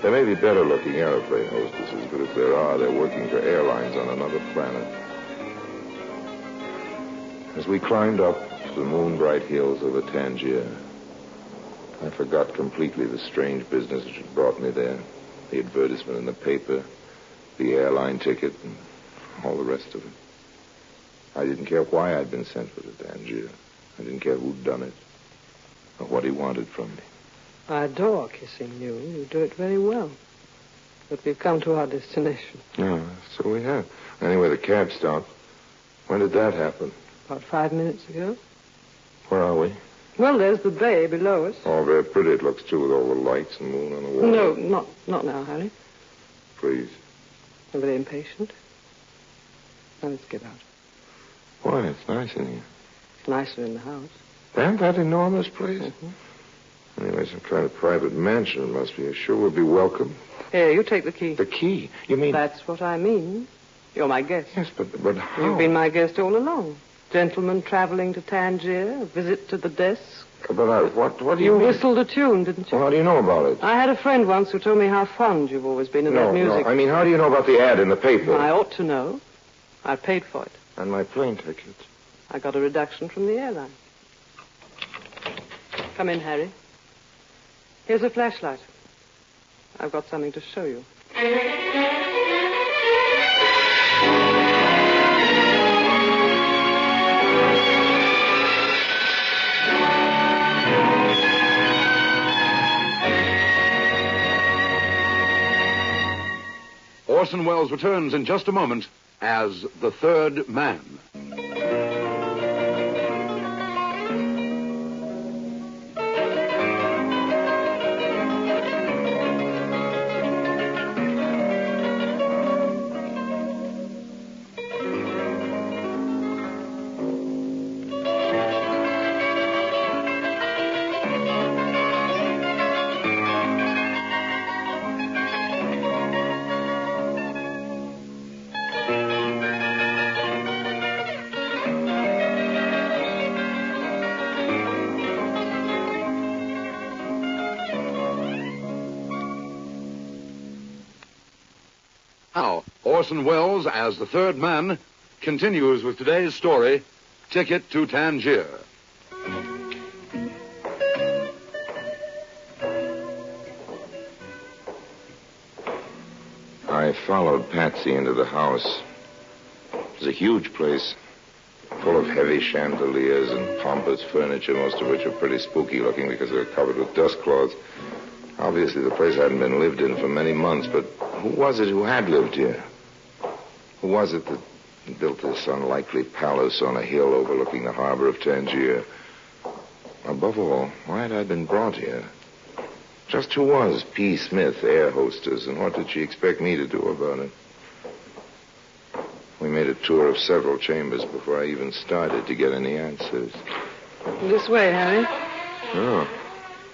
There may be better-looking airplane hostesses, but if there are, they're working for airlines on another planet. As we climbed up to the moon-bright hills over Tangier, I forgot completely the strange business which had brought me there. The advertisement in the paper, the airline ticket, and all the rest of it. I didn't care why I'd been sent for to Tangier. I didn't care who'd done it, or what he wanted from me. I adore kissing you. You do it very well. But we've come to our destination. Yeah, so we have. Anyway, the cab stopped. When did that happen? About 5 minutes ago. Where are we? Well, there's the bay below us. Oh, very pretty it looks, too, with all the lights and moon on the water. No, not now, Harry. Please. I'm very impatient. Now let's get out. Why? It's nice in here. It's nicer in the house. And that enormous place? Mm-hmm. Anyway, some kind of private mansion it must be. You sure we'll be welcome? Here, you take the key. The key? You mean... That's what I mean. You're my guest. Yes, but how? You've been my guest all along. Gentleman traveling to Tangier, a visit to the desk. But what do you You mean? whistled a tune, didn't you? Well, how do you know about it? I had a friend once who told me how fond you've always been of that music. No, I mean, how do you know about the ad in the paper? I ought to know. I paid for it. And my plane ticket. I got a reduction from the airline. Come in, Harry. Here's a flashlight. I've got something to show you. Orson Welles returns in just a moment as the third man. Now, Orson Welles as the third man continues with today's story, Ticket to Tangier. I followed Patsy into the house. It was a huge place, full of heavy chandeliers and pompous furniture, most of which are pretty spooky looking because they're covered with dust cloths. Obviously, the place hadn't been lived in for many months, but who was it who had lived here? Who was it that built this unlikely palace on a hill overlooking the harbor of Tangier? Above all, why had I been brought here? Just who was P. Smith, air hostess, and what did she expect me to do about it? We made a tour of several chambers before I even started to get any answers. This way, Harry. Oh.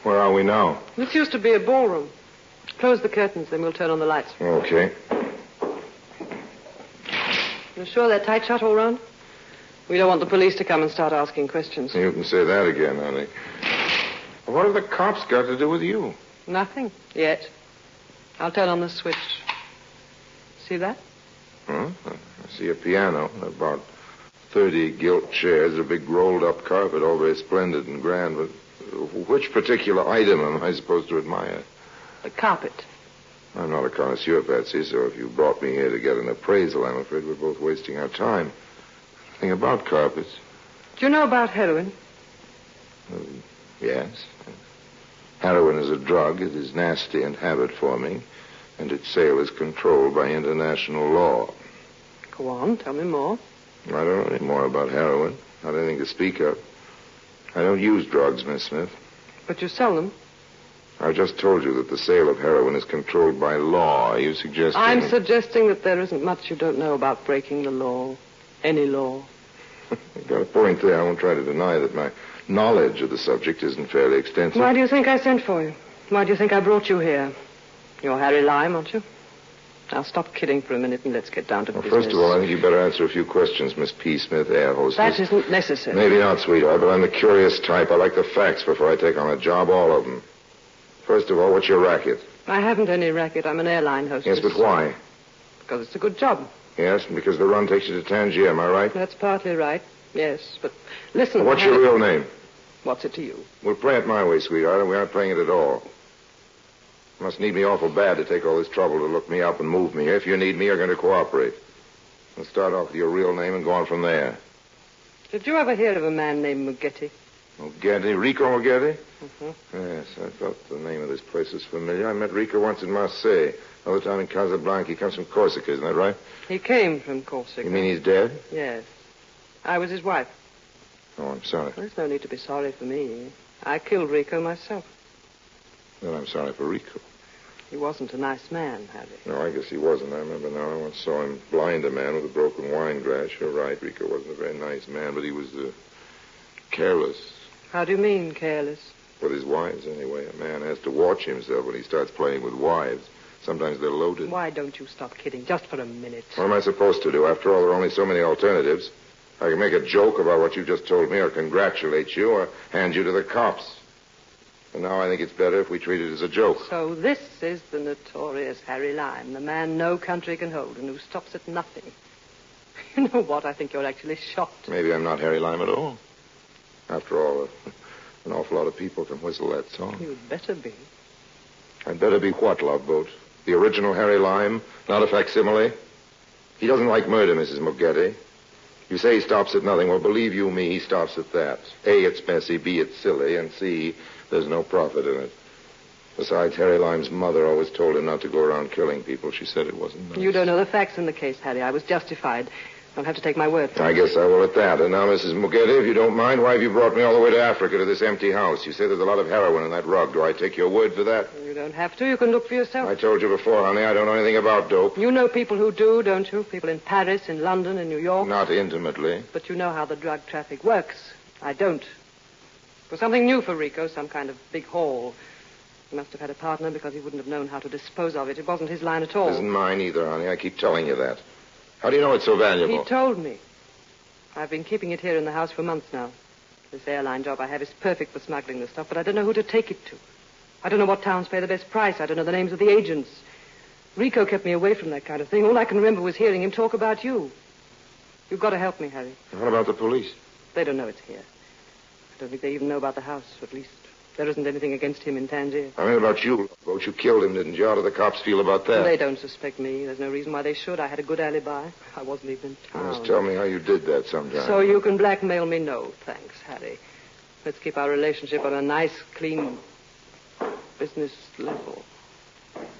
Where are we now? This used to be a ballroom. Close the curtains, then we'll turn on the lights. Okay. You sure they're tight shut all round? We don't want the police to come and start asking questions. You can say that again, honey. What have the cops got to do with you? Nothing, yet. I'll turn on the switch. See that? Huh? I see a piano, about 30 gilt chairs, a big rolled-up carpet, all very splendid and grand, but which particular item am I supposed to admire? The carpet. I'm not a connoisseur, Patsy, so if you brought me here to get an appraisal, I'm afraid we're both wasting our time. Nothing about carpets. Do you know about heroin? Yes. Heroin is a drug. It is nasty and habit-forming, and its sale is controlled by international law. Go on, tell me more. I don't know any more about heroin. Not anything to speak of. I don't use drugs, Miss Smith. But you sell them? I just told you that the sale of heroin is controlled by law. Are you suggesting... I'm suggesting that there isn't much you don't know about breaking the law. Any law. You've got a point there. I won't try to deny that my knowledge of the subject isn't fairly extensive. Why do you think I sent for you? Why do you think I brought you here? You're Harry Lime, aren't you? Now, stop kidding for a minute and let's get down to business. First of all, I think you better answer a few questions, Miss P. Smith, air hostess. That isn't necessary. Maybe not, sweetheart, but I'm the curious type. I like the facts before I take on a job, all of them. First of all, what's your racket? I haven't any racket. I'm an airline hostess. Yes, but why? Because it's a good job. Yes, because the run takes you to Tangier, am I right? That's partly right. Yes, but listen... What's your real name? What's it to you? We'll play it my way, sweetheart, and we aren't playing it at all. You must need me awful bad to take all this trouble to look me up and move me here. If you need me, you're going to cooperate. We'll start off with your real name and go on from there. Did you ever hear of a man named Mugetti? Mugetti? Rico Mugetti? Mm-hmm. Yes, I thought the name of this place was familiar. I met Rico once in Marseille. Another time in Casablanca. He comes from Corsica, isn't that right? He came from Corsica. You mean he's dead? Yes. I was his wife. Oh, I'm sorry. There's no need to be sorry for me. I killed Rico myself. Then I'm sorry for Rico. He wasn't a nice man, Harry. No, I guess he wasn't. I remember now. I once saw him blind a man with a broken wine glass. You're right. Rico wasn't a very nice man, but he was careless. How do you mean, careless? With his wives, anyway. A man has to watch himself when he starts playing with wives. Sometimes they're loaded. Why don't you stop kidding, just for a minute? What am I supposed to do? After all, there are only so many alternatives. I can make a joke about what you just told me, or congratulate you, or hand you to the cops. And now I think it's better if we treat it as a joke. So this is the notorious Harry Lime, the man no country can hold and who stops at nothing. You know what? I think you're actually shocked. Maybe I'm not Harry Lime at all. After all, an awful lot of people can whistle that song. You'd better be. I'd better be what, Love Boat? The original Harry Lime, not a facsimile? He doesn't like murder, Mrs. Mugetti. You say he stops at nothing. Well, believe you me, he stops at that. A, it's messy. B, it's silly. And C, there's no profit in it. Besides, Harry Lime's mother always told him not to go around killing people. She said it wasn't nice. You don't know the facts in the case, Harry. I was justified. Don't have to take my word for it. I guess I will at that. And now, Mrs. Mugetti, if you don't mind, why have you brought me all the way to Africa to this empty house? You say there's a lot of heroin in that rug. Do I take your word for that? You don't have to. You can look for yourself. I told you before, honey, I don't know anything about dope. You know people who do, don't you? People in Paris, in London, in New York. Not intimately. But you know how the drug traffic works. I don't. It was something new for Rico, some kind of big haul. He must have had a partner because he wouldn't have known how to dispose of it. It wasn't his line at all. It isn't mine either, honey. I keep telling you that. How do you know it's so valuable? He told me. I've been keeping it here in the house for months now. This airline job I have is perfect for smuggling the stuff, but I don't know who to take it to. I don't know what towns pay the best price. I don't know the names of the agents. Rico kept me away from that kind of thing. All I can remember was hearing him talk about you. You've got to help me, Harry. What about the police? They don't know it's here. I don't think they even know about the house. At least there isn't anything against him in Tangier. I mean about you, Boat. You killed him, didn't you? How do the cops feel about that? They don't suspect me. There's no reason why they should. I had a good alibi. I wasn't even in town. Just tell me how you did that sometime. So you can blackmail me? No, thanks, Harry. Let's keep our relationship on a nice, clean business level.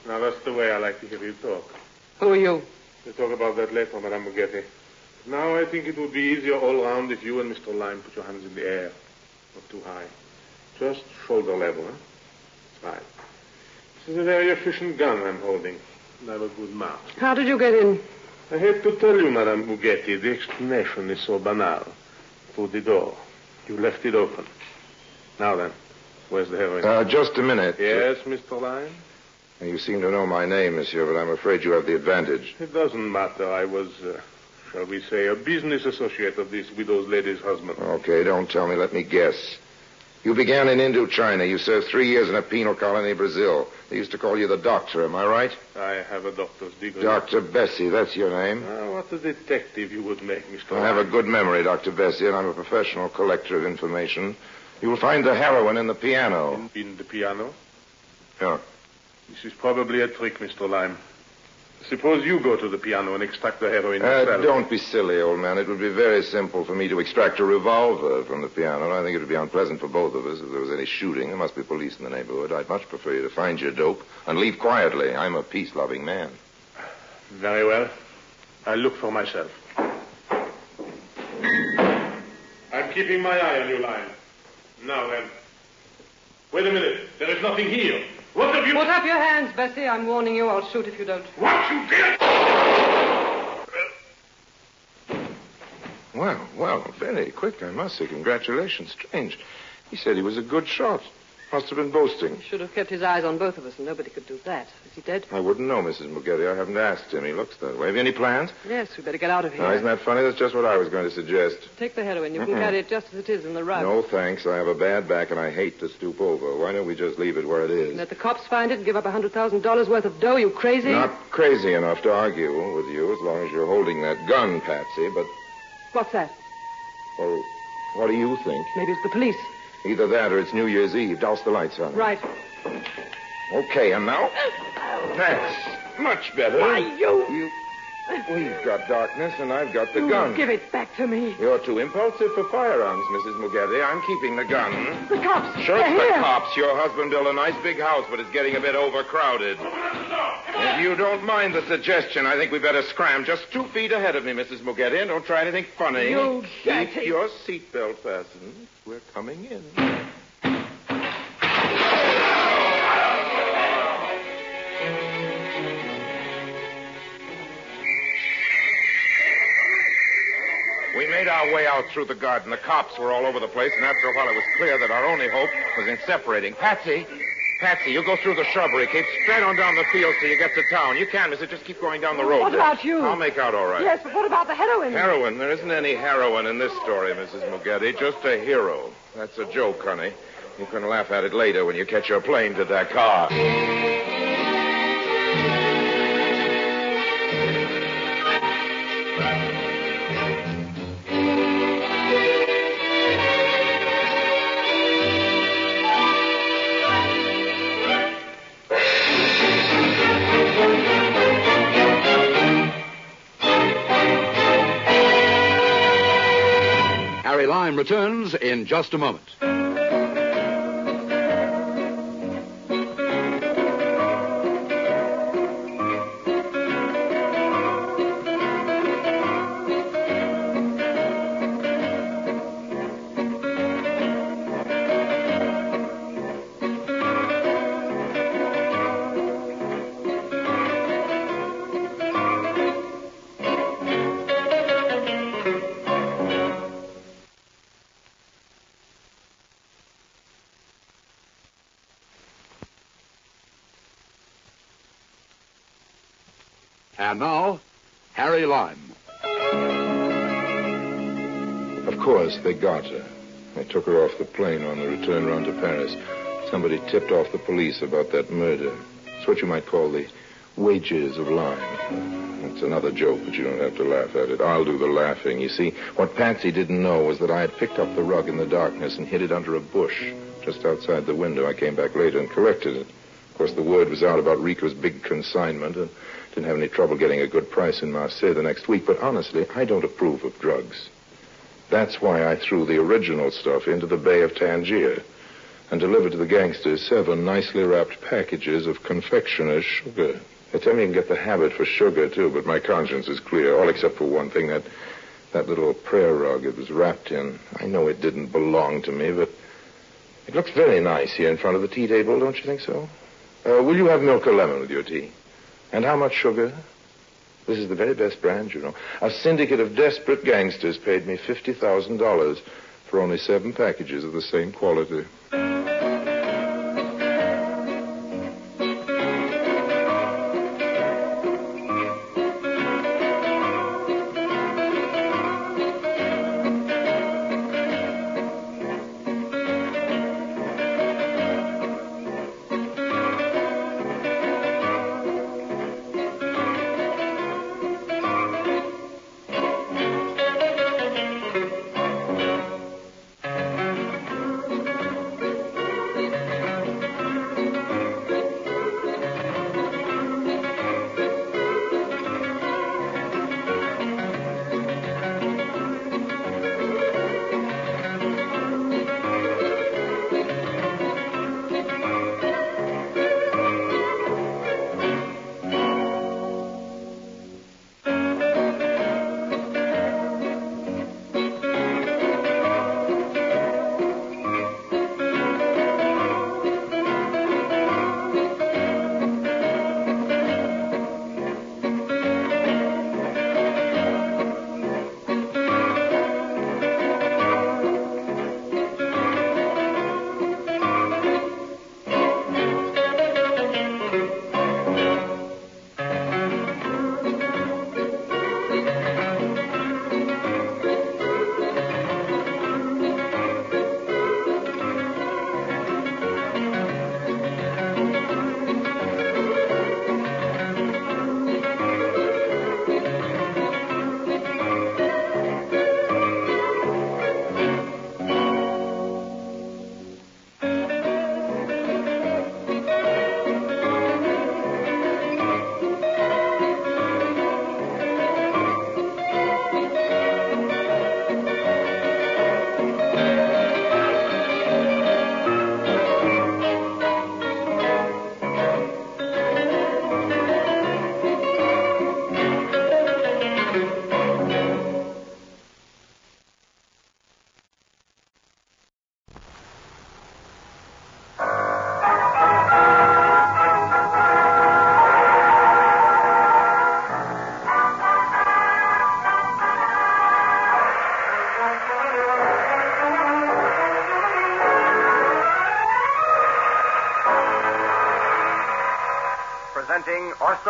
Now, that's the way I like to hear you talk. Who are you? We'll talk about that later, Madame Mugetti. Now, I think it would be easier all around if you and Mr. Lime put your hands in the air. Not too high. Just shoulder level, huh? That's right. This is a very efficient gun I'm holding. And I have a good mark. How did you get in? I hate to tell you, Madame Mugetti, the explanation is so banal. Through the door. You left it open. Now then, where's the heroin? Just a minute. Yes, Mr. Lime? You seem to know my name, monsieur, but I'm afraid you have the advantage. It doesn't matter. I was, shall we say, a business associate of this widow's lady's husband. Okay, don't tell me. Let me guess. You began in Indochina. You served 3 years in a penal colony in Brazil. They used to call you the doctor, am I right? I have a doctor's degree. Dr. Bessie, that's your name? What a detective you would make, Mr. I have a good memory, Dr. Bessie, and I'm a professional collector of information. You will find the heroin in the piano. In the piano? Yeah. This is probably a trick, Mr. Lime. Suppose you go to the piano and extract the heroin yourself. Don't be silly, old man. It would be very simple for me to extract a revolver from the piano, and I think it would be unpleasant for both of us if there was any shooting. There must be police in the neighborhood. I'd much prefer you to find your dope and leave quietly. I'm a peace-loving man. Very well. I'll look for myself. I'm keeping my eye on you, Lime. Now then. Wait a minute. There is nothing here. What have you... Put up your hands, Bessie. I'm warning you. I'll shoot if you don't. What you did? Well, very quick, I must say. Congratulations. Strange. He said he was a good shot. Must have been boasting. He should have kept his eyes on both of us, and nobody could do that. Is he dead? I wouldn't know, Mrs. Muggetti. I haven't asked him. He looks that way. Have you any plans? Yes, we better get out of here. Isn't that funny? That's just what I was going to suggest. Take the heroin. You can carry it just as it is in the rug. No, thanks. I have a bad back, and I hate to stoop over. Why don't we just leave it where it is? Let the cops find it and give up $100,000 worth of dough, you crazy? Not crazy enough to argue with you as long as you're holding that gun, Patsy, but... What's that? Well, what do you think? Maybe it's the police. Either that or it's New Year's Eve. Douse the lights on. Right. Okay, and now? That's much better. Why, you... We've got darkness, and I've got the gun. Give it back to me. You're too impulsive for firearms, Mrs. Muggetti. I'm keeping the gun. The cops. Sure, They're it's the here. cops. Your husband built a nice big house, but it's getting a bit overcrowded. If you don't mind the suggestion, I think we better scram just 2 feet ahead of me, Mrs. Muggetti, and don't try anything funny. You dirty... Keep your seatbelt fastened. We're coming in. We made our way out through the garden. The cops were all over the place, and after a while it was clear that our only hope was in separating. Patsy, you go through the shrubbery. Keep straight on down the field till you get to town. You can, mister. Just keep going down the road. What about you? I'll make out all right. Yes, but what about the heroin? Heroin? There isn't any heroin in this story, Mrs. Muggetti. Just a hero. That's a joke, honey. You can laugh at it later when you catch your plane to Dakar. Harry Lime returns in just a moment. And now, Harry Lime. Of course, they got her. They took her off the plane on the return round to Paris. Somebody tipped off the police about that murder. It's what you might call the wages of Lime. It's another joke, but you don't have to laugh at it. I'll do the laughing. You see, what Patsy didn't know was that I had picked up the rug in the darkness and hid it under a bush just outside the window. I came back later and corrected it. Of course, the word was out about Rico's big consignment, and didn't have any trouble getting a good price in Marseille the next week. But honestly, I don't approve of drugs. That's why I threw the original stuff into the Bay of Tangier and delivered to the gangsters 7 nicely wrapped packages of confectioner's sugar. They tell me you can get the habit for sugar, too, but my conscience is clear, all except for one thing, that little prayer rug it was wrapped in. I know it didn't belong to me, but it looks very nice here in front of the tea table, don't you think so? Will you have milk or lemon with your tea? And how much sugar? This is the very best brand, you know. A syndicate of desperate gangsters paid me $50,000 for only 7 packages of the same quality.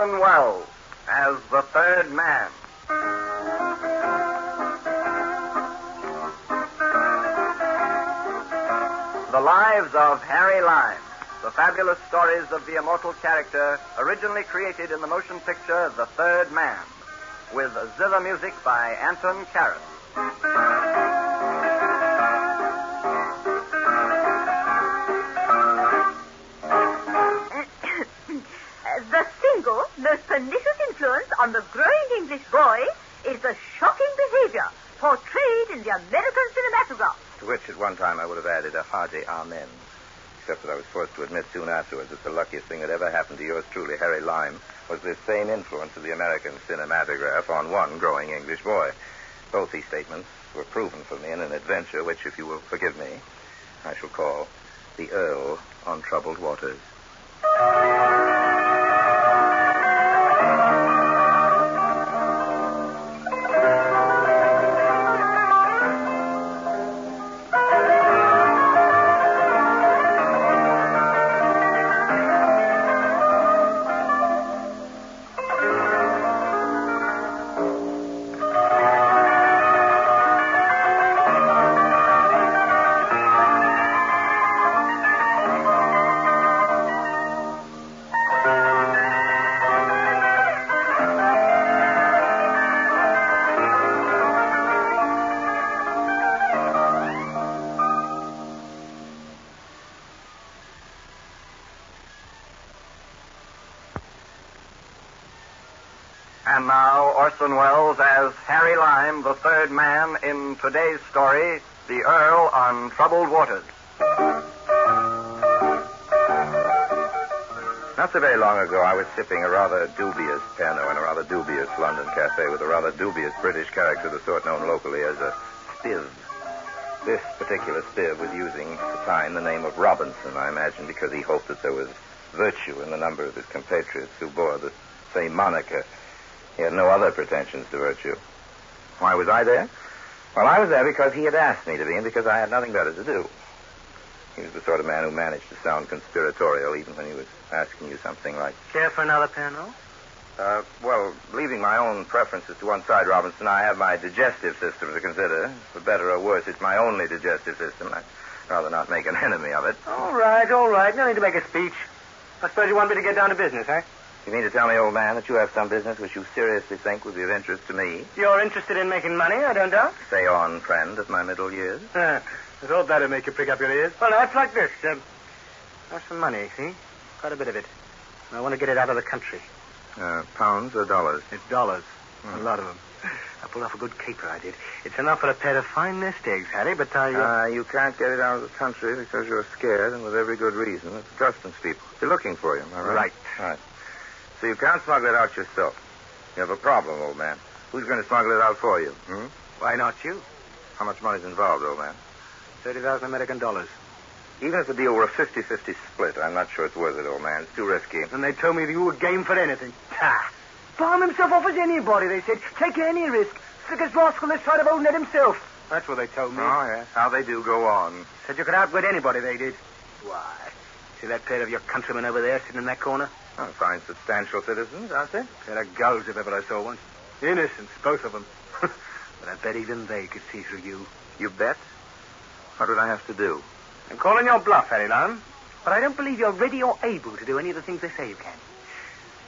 Orson Welles as the third man. The Lives of Harry Lime, the fabulous stories of the immortal character originally created in the motion picture The Third Man, with zither music by Anton Karas. The single most pernicious influence on the growing English boy is the shocking behavior portrayed in the American cinematograph. To which at one time I would have added a hearty amen. Except that I was forced to admit soon afterwards that the luckiest thing that ever happened to yours truly, Harry Lime, was this same influence of the American cinematograph on one growing English boy. Both these statements were proven for me in an adventure which, if you will forgive me, I shall call The Earl on Troubled Waters. And now, Orson Welles as Harry Lime, the third man in today's story, The Earl on Troubled Waters. Not so very long ago, I was sipping a rather dubious Pernod in a rather dubious London cafe with a rather dubious British character, the sort known locally as a spiv. This particular spiv was using at the time the name of Robinson, I imagine, because he hoped that there was virtue in the number of his compatriots who bore the same moniker. He had no other pretensions to virtue. Why was I there? Well, I was there because he had asked me to be, and because I had nothing better to do. He was the sort of man who managed to sound conspiratorial even when he was asking you something like... Care for another Pernod? Well, leaving my own preferences to one side, Robinson, I have my digestive system to consider. For better or worse, it's my only digestive system. I'd rather not make an enemy of it. All right. No need to make a speech. I suppose you want me to get down to business, eh? You mean to tell me, old man, that you have some business which you seriously think would be of interest to me? You're interested in making money, I don't doubt. Say on, friend of my middle years. I thought that'd make you prick up your ears. Well, now, it's like this. I've some money, see? Quite a bit of it. I want to get it out of the country. Pounds or dollars? It's dollars. A lot of them. I pulled off a good caper, I did. It's enough for a pair of fine nest eggs, Harry, but you can't get it out of the country because you're scared, and with every good reason. It's customs people. They're looking for you, am I right? Right. So you can't smuggle it out yourself. You have a problem, old man. Who's going to smuggle it out for you? Why not you? How much money's involved, old man? 30,000 American dollars. Even if the deal were a 50-50 split, I'm not sure it's worth it, old man. It's too risky. And they told me that you were game for anything. Palm himself off as anybody, they said. Take any risk. Slick as rascalness tried to own it himself. That's what they told me. Oh, yes. How they do go on. Said you could outwit anybody, they did. Why? See that pair of your countrymen over there sitting in that corner? Oh, fine, substantial citizens, aren't they? Pair of gulls, if ever I saw one. Innocents, both of them. But I bet even they could see through you. You bet? What would I have to do? I'm calling your bluff, Harry Lime. But I don't believe you're ready or able to do any of the things they say you can.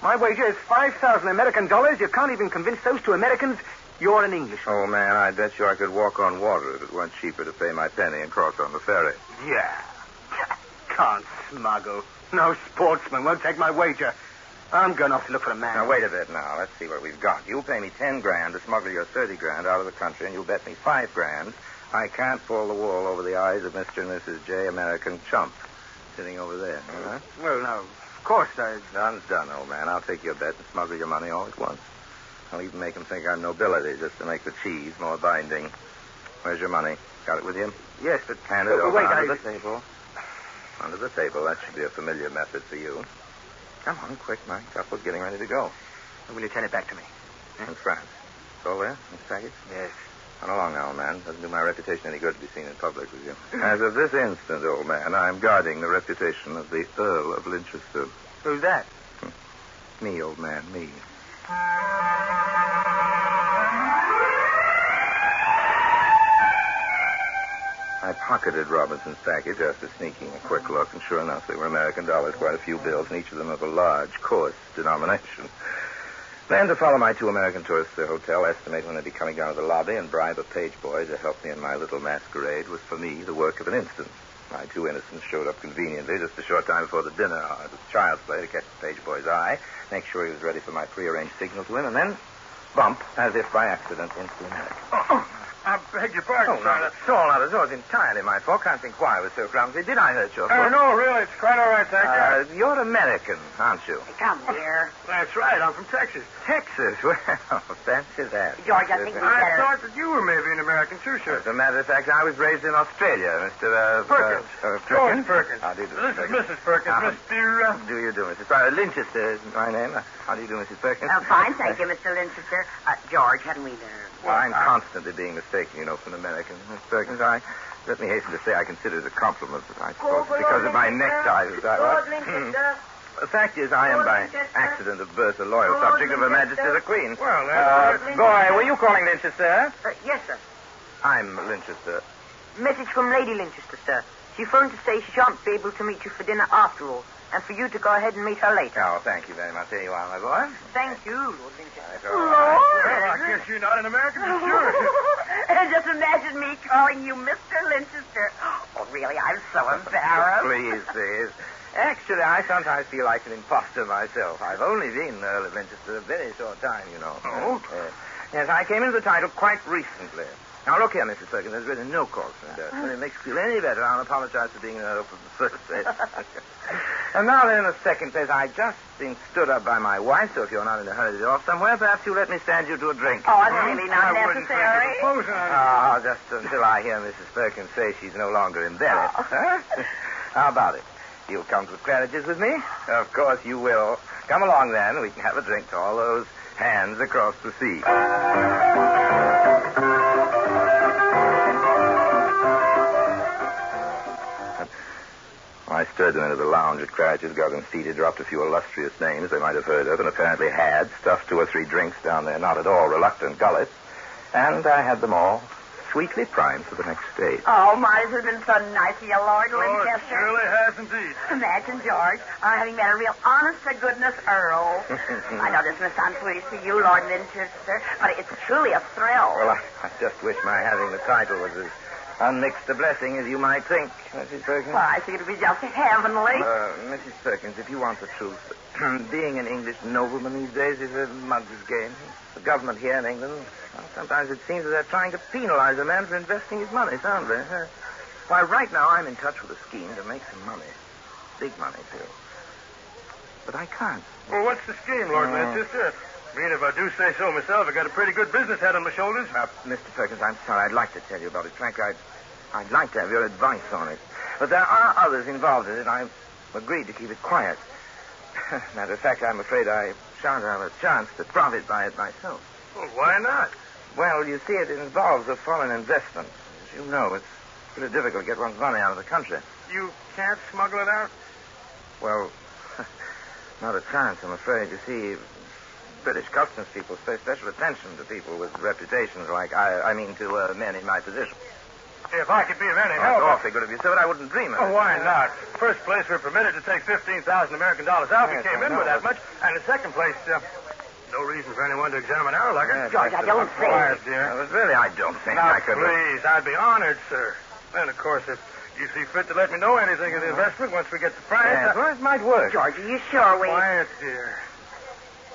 My wager is 5,000 American dollars. You can't even convince those two Americans you're an Englishman. Oh, man, I bet you I could walk on water if it weren't cheaper to pay my penny and cross on the ferry. Yeah. Can't smuggle. No sportsman won't take my wager. I'm going off to look for a man. Now, wait a bit now. Let's see what we've got. You'll pay me 10 grand to smuggle your 30 grand out of the country, and you'll bet me 5 grand I can't pull the wool over the eyes of Mr. and Mrs. J. American Chump sitting over there. All right? Well, no, of course I... Done's done, old man. I'll take your bet and smuggle your money all at once. I'll even make them think I'm nobility just to make the cheese more binding. Where's your money? Got it with you? Yes, but... Hand it over under the table. Under the table. That should be a familiar method for you. Come on, quick. My couple's getting ready to go. Will you turn it back to me? In France. All there? This package? Yes. Run along now, old man. Doesn't do my reputation any good to be seen in public with you. As of this instant, old man, I'm guarding the reputation of the Earl of Linchester. Who's that? Me, old man, me. I pocketed Robinson's package after sneaking a quick look, and sure enough, they were American dollars, quite a few bills, and each of them of a large, coarse denomination. Then, to follow my two American tourists to their hotel, estimate when they'd be coming down to the lobby, and bribe a page boy to help me in my little masquerade was, for me, the work of an instant. My two innocents showed up conveniently just a short time before the dinner hour. It was child's play to catch the page boy's eye, make sure he was ready for my prearranged signal to him, and then bump, as if by accident, into the American. I beg your pardon, sir. Not at all, not at all. It's entirely my fault. Can't think why I was so clumsy. Did I hurt your foot? No, really, it's quite all right, thank you. You're American, aren't you? Come here. That's right, I'm from Texas. Texas? Well, fancy that. George, I think we I better... thought that you were maybe an American, too, sir. As a matter of fact, I was raised in Australia, Mr. Perkins. George Perkins. How do you do, This Mr. is Mrs. Perkins. Mr. How do you do, Mrs. Linchester is my name. How do you do, Mrs. Perkins? Fine, thank you, Mr. Linchester. George, hadn't we there? Well, I'm constantly being mistaken, from American. Miss Perkins, let me hasten to say I consider it a compliment, I suppose, because of my necktie. The fact is, I am by accident of birth a loyal subject of Her Majesty the Queen. Well, boy, were you calling Linchester? Yes, sir. I'm Linchester. Message from Lady Linchester, sir. She phoned to say she shan't be able to meet you for dinner after all, and for you to go ahead and meet her later. Oh, thank you very much. Here you are, my boy. Thank you, Lord Linchester. Lord! Well, I guess you're not an American, for sure. Just imagine me calling you Mr. Linchester. Oh, really, I'm so embarrassed. Please. Actually, I sometimes feel like an imposter myself. I've only been Earl of Linchester a very short time, Oh? Yes, I came into the title quite recently. Now, look here, Mrs. Perkins, there's really no cause for embarrassment. It makes you feel any better. I'll apologize for being an Earl from the first place. And now, then, in the second place, I've just been stood up by my wife, so if you're not in a hurry to be off somewhere, perhaps you'll let me stand you to a drink. Oh, it's really not necessary. Just until I hear Mrs. Perkins say she's no longer embarrassed. Huh? How about it? You'll come to the Claridge's with me? Of course you will. Come along, then. We can have a drink to all those hands across the sea. I stirred them into the lounge at Claridge's, got them seated, dropped a few illustrious names they might have heard of, and apparently had, stuffed 2 or 3 drinks down their not at all reluctant gullets, and I had them all sweetly primed for the next stage. Oh, my, this has been so nice of you, Lord Linchester. It surely has indeed. Imagine, George, our having met a real honest-to-goodness Earl. I know this must sound foolish to you, Lord Linchester, but it's truly a thrill. Well, I just wish my having the title was as unmixed a blessing as you might think, Mrs. Perkins. Well, I think it would be just heavenly. Mrs. Perkins, if you want the truth, being an English nobleman these days is a mug's game. The government here in England, sometimes it seems that they're trying to penalize a man for investing his money, soundly. Why, right now I'm in touch with a scheme to make some money. Big money, too. But I can't. Well, what's the scheme, Lord Linchester? I mean, if I do say so myself, I got a pretty good business head on my shoulders. Mr. Perkins, I'm sorry. I'd like to tell you about it. Frank, I'd like to have your advice on it. But there are others involved in it. I've agreed to keep it quiet. Matter of fact, I'm afraid I shan't have a chance to profit by it myself. Well, why not? Well, you see, it involves a foreign investment. As you know, it's pretty difficult to get one's money out of the country. You can't smuggle it out? Well, not a chance, I'm afraid. You see, British customs people pay special attention to people with reputations like to men in my position. If I could be of any That's help... awfully good of you, sir, but I wouldn't dream of it. Oh, why not? First place, we're permitted to take $15,000 American dollars out. We came in with that much. And in second place, no reason for anyone to examine our luggage. George, I don't think... I don't think now, I could... please, I'd be honored, sir. And, of course, if you see fit to let me know anything of the investment once we get the price... Yes, well, it might work. George, are you sure we... Quiet, dear.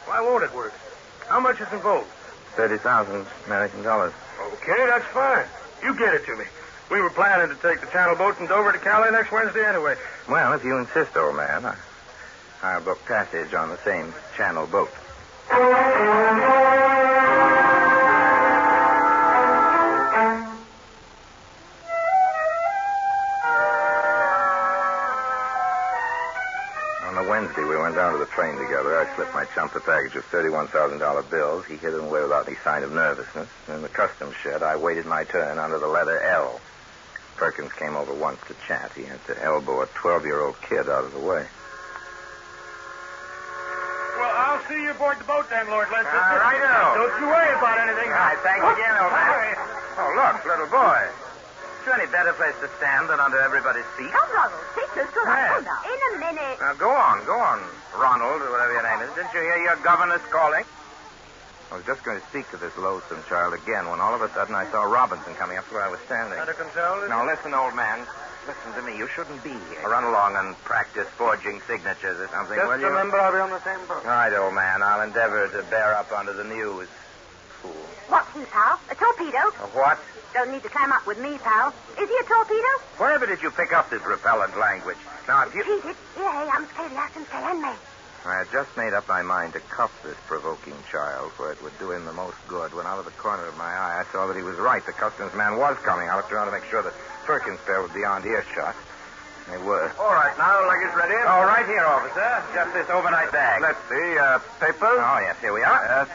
Why won't it work? How much is involved? 30,000 American dollars. Okay, that's fine. You get it to me. We were planning to take the Channel boat from Dover to Cali next Wednesday anyway. Well, if you insist, old man, I'll book passage on the same Channel boat. Wednesday, we went down to the train together. I slipped my chump a package of $31,000 bills. He hid them away without any sign of nervousness. In the customs shed, I waited my turn under the letter L. Perkins came over once to chat. He had to elbow a 12-year-old kid out of the way. Well, I'll see you aboard the boat then, Lord Lancaster. Righto. Don't you worry about anything. All right, thanks again, old man. Oh, look, little boy. Is there any better place to stand than under everybody's feet? Come, Ronald. Take this to Yes. now. In a minute. Now, go on, Ronald, or whatever your name is. Didn't you hear your governess calling? I was just going to speak to this loathsome child again when all of a sudden I saw Robinson coming up to where I was standing. Under control? Now, listen, old man. Listen to me. You shouldn't be here. Run along and practice forging signatures or something, Just will you? remember, I'll be on the same boat. All right, old man. I'll endeavor to bear up under the news. Fool. What's he, pal? A torpedo? A what? Don't need to climb up with me, pal. Is he a torpedo? Wherever did you pick up this repellent language? Now, if you... Cheated. Yeah, hey, I'm scared. Ask him, say, and me. I had just made up my mind to cuff this provoking child, for it would do him the most good, when out of the corner of my eye I saw that he was right. The customs man was coming. I looked around to make sure that Perkins pair was beyond earshot. They were. All right, now, luggage ready? Oh, right here, officer. Just this overnight bag. Let's see, papers? Oh, yes, here we are. Yes.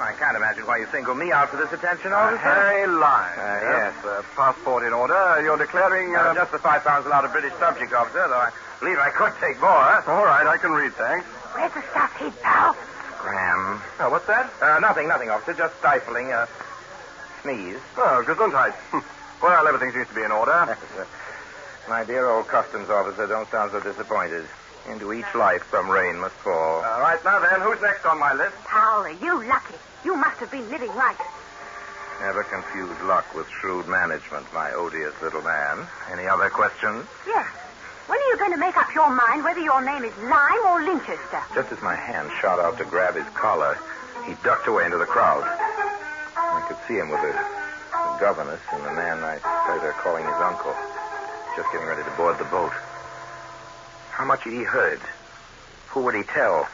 I can't imagine why you singled me out for this attention, officer. Harry Lime. Yes. Passport in order. You're declaring... just the 5 pounds allowed a British subject, officer, though I believe I could take more. All right, I can read, thanks. Where's the stuff hid, pal? Scram. Oh, what's that? Nothing, officer. Just stifling. Sneeze. Oh, gesundheit. Well, everything seems to be in order. My dear old customs officer, don't sound so disappointed. Into each life some rain must fall. All right, now then, who's next on my list? Pal, are you lucky? You must have been living right. Never confuse luck with shrewd management, my odious little man. Any other questions? Yes. When are you going to make up your mind whether your name is Lime or Linchester? Just as my hand shot out to grab his collar, he ducked away into the crowd. I could see him with the governess and the man I suppose they're calling his uncle, just getting ready to board the boat. How much had he heard? Who would he tell?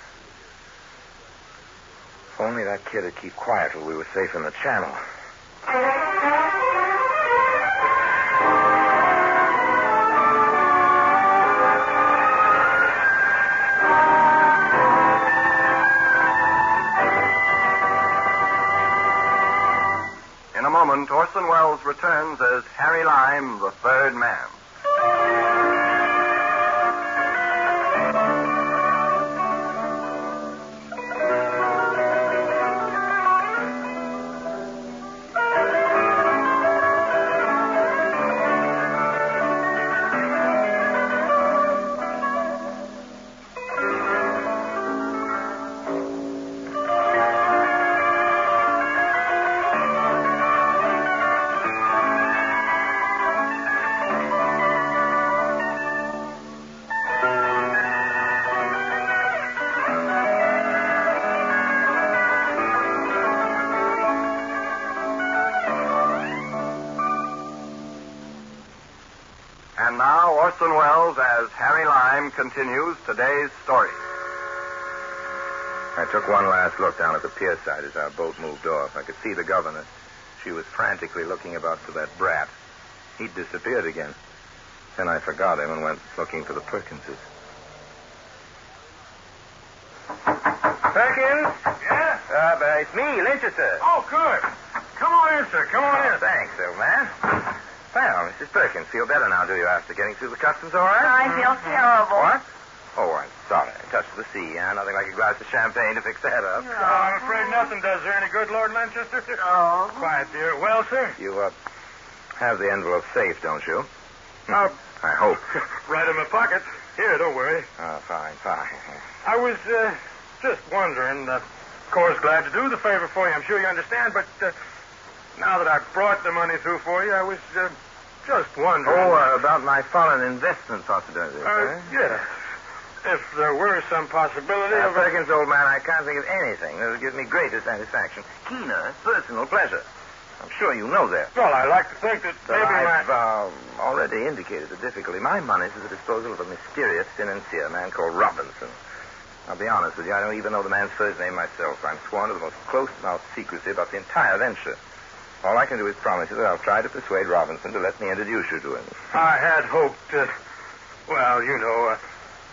If only that kid would keep quiet till we were safe in the channel. In a moment, Orson Welles returns as Harry Lime, the third man. And now, Orson Welles as Harry Lime continues today's story. I took one last look down at the pier side as our boat moved off. I could see the governess. She was frantically looking about for that brat. He'd disappeared again. Then I forgot him and went looking for the Perkinses. Perkins? Yeah? It's me, Linchester. Oh, good. Come on in, sir. Come on in. Thanks, old man. Well, Mrs. Perkins, feel better now, do you, after getting through the customs, all right? I feel terrible. What? Oh, I'm sorry. I touched the sea, huh? Nothing like a glass of champagne to fix that up. Oh, I'm afraid nothing does her any good, Lord Lancaster. Oh. Quiet, dear. Well, sir? You, have the envelope safe, don't you? Oh. I hope. Right in my pocket. Here, don't worry. Oh, fine. I was, just wondering, of course, glad to do the favor for you. I'm sure you understand, but, now that I've brought the money through for you, I was, just wondering. Oh, about my foreign investment possibilities, yes. If there were some possibility of... Perkins, old man, I can't think of anything that would give me greater satisfaction, keener personal pleasure. I'm sure you know that. Well, I like to think that maybe I've already indicated the difficulty. My money's at the disposal of a mysterious financier, a man called Robinson. I'll be honest with you, I don't even know the man's first name myself. I'm sworn to the most close-mouthed secrecy about the entire venture. All I can do is promise you that I'll try to persuade Robinson to let me introduce you to him. I had hoped, well, you know,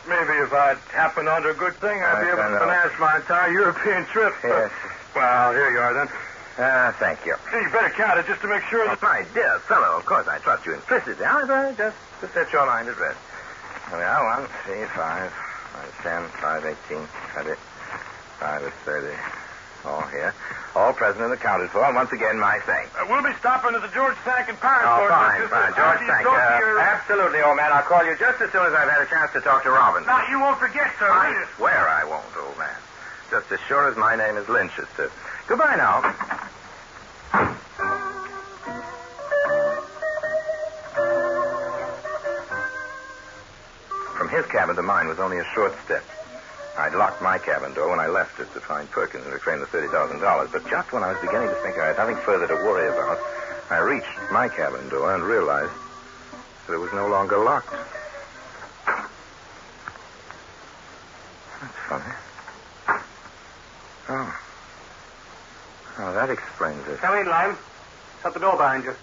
maybe if I'd happened onto a good thing, I'd be able to finance my entire European trip. Yes. Well, here you are, then. Thank you. You better count it just to make sure that... My dear fellow, of course I trust you implicitly. However, just to set your mind at rest. There we are. 1, 3, 5, 5, 10, 5, 18, 20. $5.30. All here. All present and accounted for. And once again, my thanks. We'll be stopping at the George Sack in Paris. Oh, Lord fine. Justice. George Sack. Absolutely, old man. I'll call you just as soon as I've had a chance to talk to Robinson. Now, you won't forget, sir. I swear I won't, old man. Just as sure as my name is Linchester. Goodbye now. From his cabin to mine was only a short step. I'd locked my cabin door when I left it to find Perkins and reclaim the $30,000. But just when I was beginning to think I had nothing further to worry about, I reached my cabin door and realized that it was no longer locked. That's funny. Oh, that explains it. Come in, Lime. Shut the door behind you.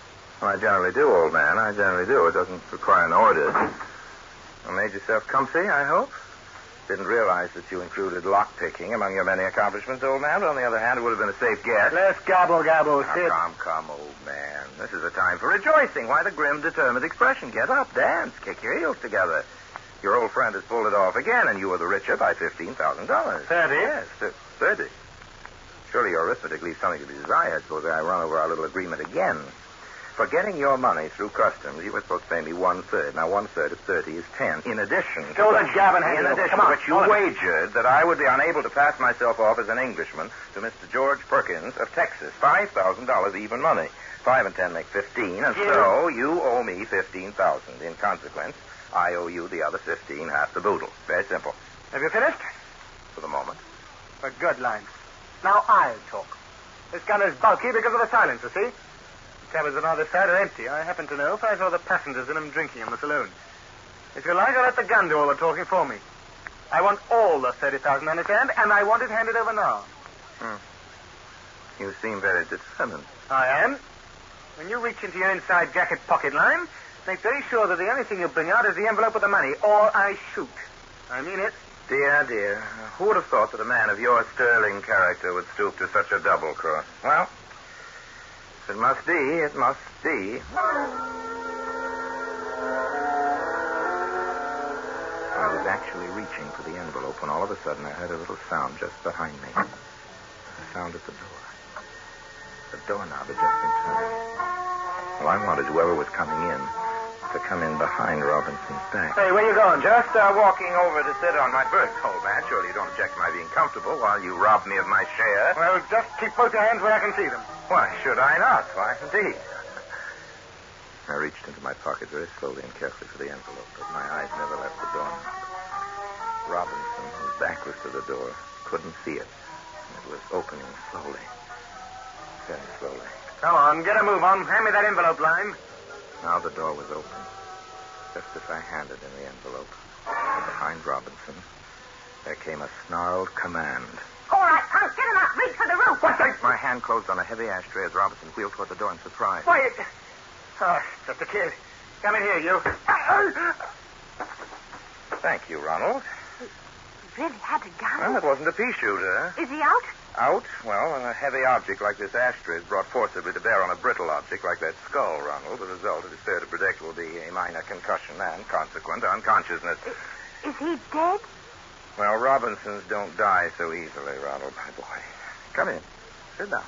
Well, I generally do, old man. I generally do. It doesn't require an order. Well, made yourself comfy, I hope? Didn't realize that you included lock-picking among your many accomplishments, old man. But on the other hand, it would have been a safe guess. Less gobble, sit. Come, old man. This is a time for rejoicing. Why the grim, determined expression? Get up, dance, kick your heels together. Your old friend has pulled it off again, and you are the richer by $15,000. 30? Yes, 30. Surely your arithmetic leaves something to be desired. Suppose I run over our little agreement again. For getting your money through customs, you were supposed to pay me 1/3. Now, 1/3 of 30 is 10. In addition to which you wagered that I would be unable to pass myself off as an Englishman to Mr. George Perkins of Texas. $5,000 even money. 5 and 10 make 15, and so you owe me $15,000. In consequence, I owe you the other 15, half the boodle. Very simple. Have you finished? For the moment. Good, Lime. Now I'll talk. This gun is bulky because of the silencer, see? The cabins on either side are empty. I happen to know, for I saw the passengers in them drinking in the saloon. If you like, I'll let the gun do all the talking for me. I want all the $30,000, understand? And I want it handed over now. You seem very determined. I am. When you reach into your inside jacket pocket, Lime, make very sure that the only thing you bring out is the envelope with the money, or I shoot. I mean it. Dear. Who would have thought that a man of your sterling character would stoop to such a double cross? Well, if it must be, it must be. I was actually reaching for the envelope when all of a sudden I heard a little sound just behind me. A sound at the door. The doorknob had just been turned. Well, I wanted whoever was coming in to come in behind Robinson's back. Hey, where you going? Just walking over to sit on my berth, old man. Surely you don't object to my being comfortable while you rob me of my share. Well, just keep both your hands where I can see them. Why should I not? Why, indeed. I reached into my pocket very slowly and carefully for the envelope, but my eyes never left the doorknob. Robinson, whose back was to the door, couldn't see it. It was opening slowly. Very slowly. Come on, get a move on. Hand me that envelope, Lime. Now the door was open, just as I handed in the envelope. And behind Robinson, there came a snarled command. All right, punk, get him up. Reach for the roof. What's that? My hand closed on a heavy ashtray as Robinson wheeled toward the door in surprise. Why, just a kid. Come in here, you. Thank you, Ronald. He really had a gun? Well, it wasn't a pea shooter. Is he out? Out? Well, when a heavy object like this ashtray is brought forcibly to bear on a brittle object like that skull, Ronald, the result, it is fair to predict, will be a minor concussion and consequent unconsciousness. Is he dead? Well, Robinsons don't die so easily, Ronald, my boy. Come in. Sit down.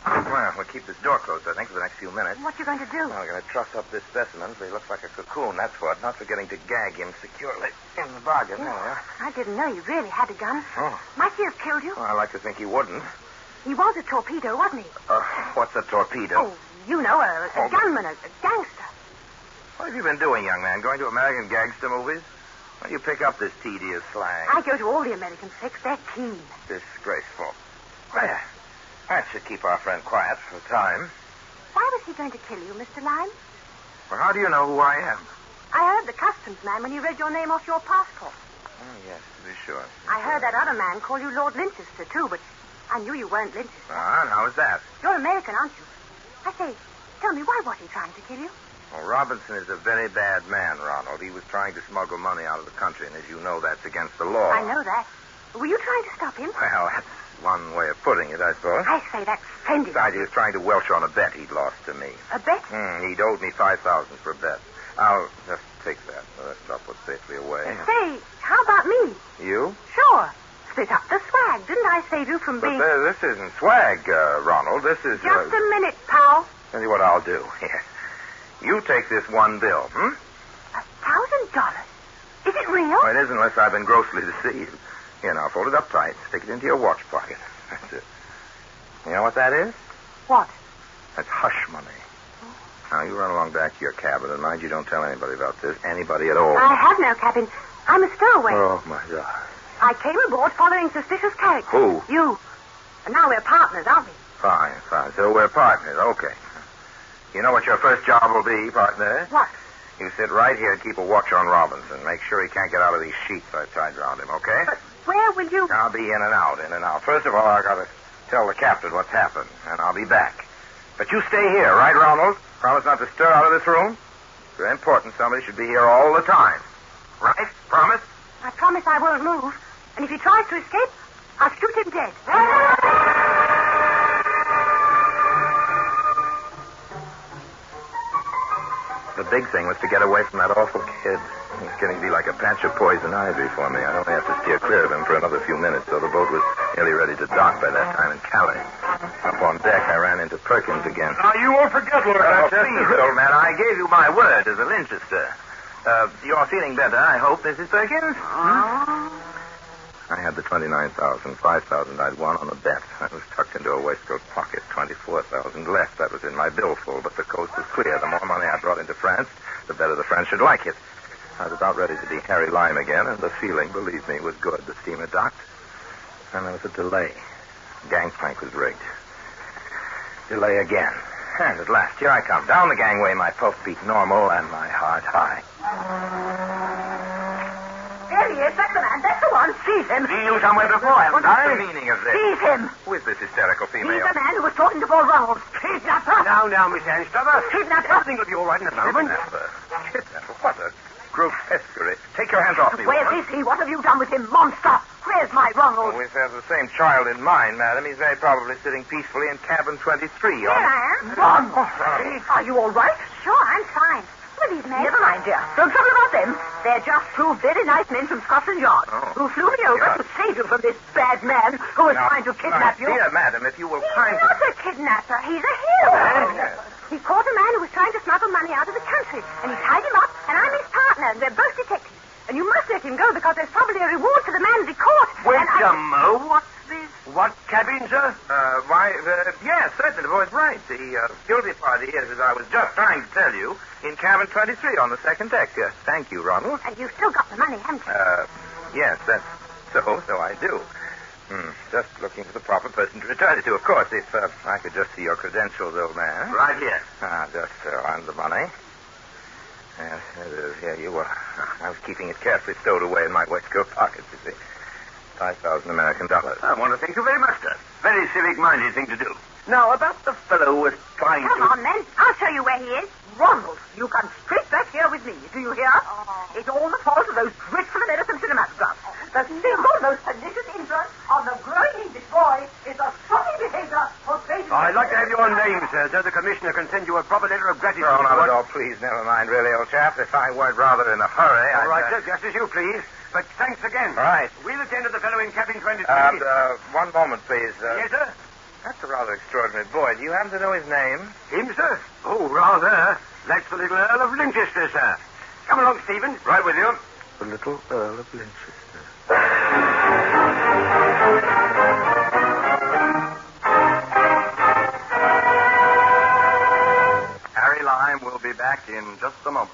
Well, we'll keep this door closed, I think, for the next few minutes. What you going to do? Well, we're going to truss up this specimen so he looks like a cocoon, that's what. Not forgetting to gag him securely. In the bargain, there we are. I didn't know you really had a gun. Oh. Might he have killed you? Well, I like to think he wouldn't. He was a torpedo, wasn't he? What's a torpedo? Oh, you know, a gunman, a gangster. What have you been doing, young man? Going to American gangster movies? Why do you pick up this tedious slang? I go to all the American flicks. They're keen. Disgraceful. There. That should keep our friend quiet for a time. Why was he going to kill you, Mr. Lime? Well, how do you know who I am? I heard the customs man when he read your name off your passport. Oh, yes, to be sure. I heard that other man call you Lord Linchester, too, but I knew you weren't Linchester. Ah, and how is that? You're American, aren't you? I say, tell me, why was he trying to kill you? Well, Robinson is a very bad man, Ronald. He was trying to smuggle money out of the country, and as you know, that's against the law. I know that. Were you trying to stop him? Well, that's one way of putting it, I suppose. I say, that's splendid. Besides, he was trying to welch on a bet he'd lost to me. A bet? He'd owed me $5,000 for a bet. I'll just take that. The rest I'll put safely away. Say, how about me? You? Sure. split up the swag. Didn't I save you from being... But this isn't swag, Ronald. This is... Just a minute, pal. Tell you what I'll do. Here. You take this one bill, $1,000? Is it real? Well, it isn't unless I've been grossly deceived. Here, now, fold it up tight. Stick it into your watch pocket. That's it. You know what that is? What? That's hush money. Now, you run along back to your cabin, and mind you don't tell anybody about this. Anybody at all. I have no cabin. I'm a stowaway. Oh, my God. I came aboard following suspicious characters. Who? You. And now we're partners, aren't we? Fine. So we're partners. Okay. You know what your first job will be, partner? What? You sit right here and keep a watch on Robinson. Make sure he can't get out of these sheets I've tied around him, okay? But where will you... I'll be in and out. First of all, I got to tell the captain what's happened, and I'll be back. But you stay here, right, Ronald? Promise not to stir out of this room? It's very important. Somebody should be here all the time. Right? Promise? I promise I won't move. And if he tries to escape, I'll shoot him dead. The big thing was to get away from that awful kid. He's getting to be like a patch of poison ivy for me. I'd only have to steer clear of him for another few minutes, so the boat was nearly ready to dock by that time in Calais. Up on deck, I ran into Perkins again. Now, you won't forget, Lord Manchester. Please, old man, I gave you my word as a Linchester. You're feeling better, I hope, Mrs. Perkins? I had the $29,000, $5,000 I'd won on a bet. That was tucked into a waistcoat pocket. $24,000 left. That was in my billfold, but the coast was clear. The more money I brought into France, the better the French should like it. I was about ready to be Harry Lime again, and the feeling, believe me, was good. The steamer docked, and there was a delay. The gangplank was rigged. Delay again. And at last, here I come. Down the gangway, my pulse beat normal, and my heart high. There he is. That's the man. That's the one. Seize him. See you somewhere before, haven't I? What's the meaning of this? Seize him. Who is this hysterical female? He's the man who was talking to Paul Ronald. Kidnapper. Now, Miss Anstruther. Kidnapper. Everything will be all right in a moment. Kidnapper? What a grotesquerie. Take your hands off me. Where is he? What have you done with him, monster? Where's my Ronald? Oh, we have the same child in mind, madam. He's very probably sitting peacefully in cabin 23. Here I am. Ronald. Are you all right? Sure, I'm fine. What are these men? Never mind, dear. Don't trouble about them. They're just two very nice men from Scotland Yard who flew me over to save you from this bad man who was trying to kidnap you. Dear madam, if you will kindly... He's not a kidnapper. He's a hero. He caught a man who was trying to smuggle money out of the country, and he tied him up, and I'm his partner, and we're both detectives. And you must let him go because there's probably a reward for the man he caught. Wait a mo. What's this? What cabin, sir? Yes, certainly. The boy's right. The guilty party is, as I was just trying to tell you, in cabin 23 on the second deck. Thank you, Ronald. And you've still got the money, haven't you? Yes, that's so I do. Just looking for the proper person to return it to, of course. If I could just see your credentials, old man. Right here. Just on the money. Yes, it is. Here you are. I was keeping it carefully stowed away in my waistcoat pockets, you see. 5,000 American dollars. I want to thank you very much, sir. Very civic-minded thing to do. Now, about the fellow who was trying Come on, then. I'll show you where he is. Ronald, you come straight back here with me. Do you hear? It's all the fault of those dreadful American cinematographs. The single most pernicious influence on the growing English boy is the shocking behavior portrayed in... I'd like to have your name, sir, so the commissioner can send you a proper letter of gratitude. Oh, not at all. Please, never mind, really, old chap. If I weren't rather in a hurry, All right, sir, just as you please. But thanks again. Right. We'll attend to the fellow in cabin 23. One moment, please. Yes, sir? That's a rather extraordinary boy. Do you happen to know his name? Him, sir? Oh, rather. That's the little Earl of Linchester, sir. Come along, Stephen. Right with you. The little Earl of Linchester. Harry Lime will be back in just a moment.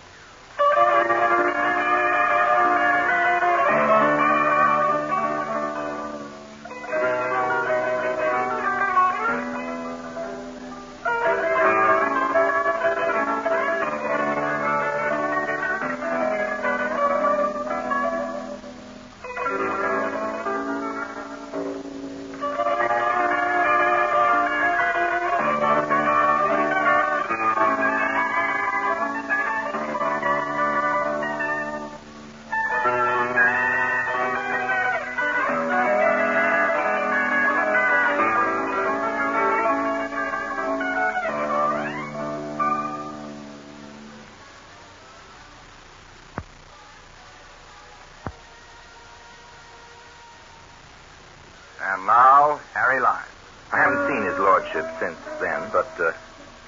Harry Lime. I haven't seen his lordship since then, but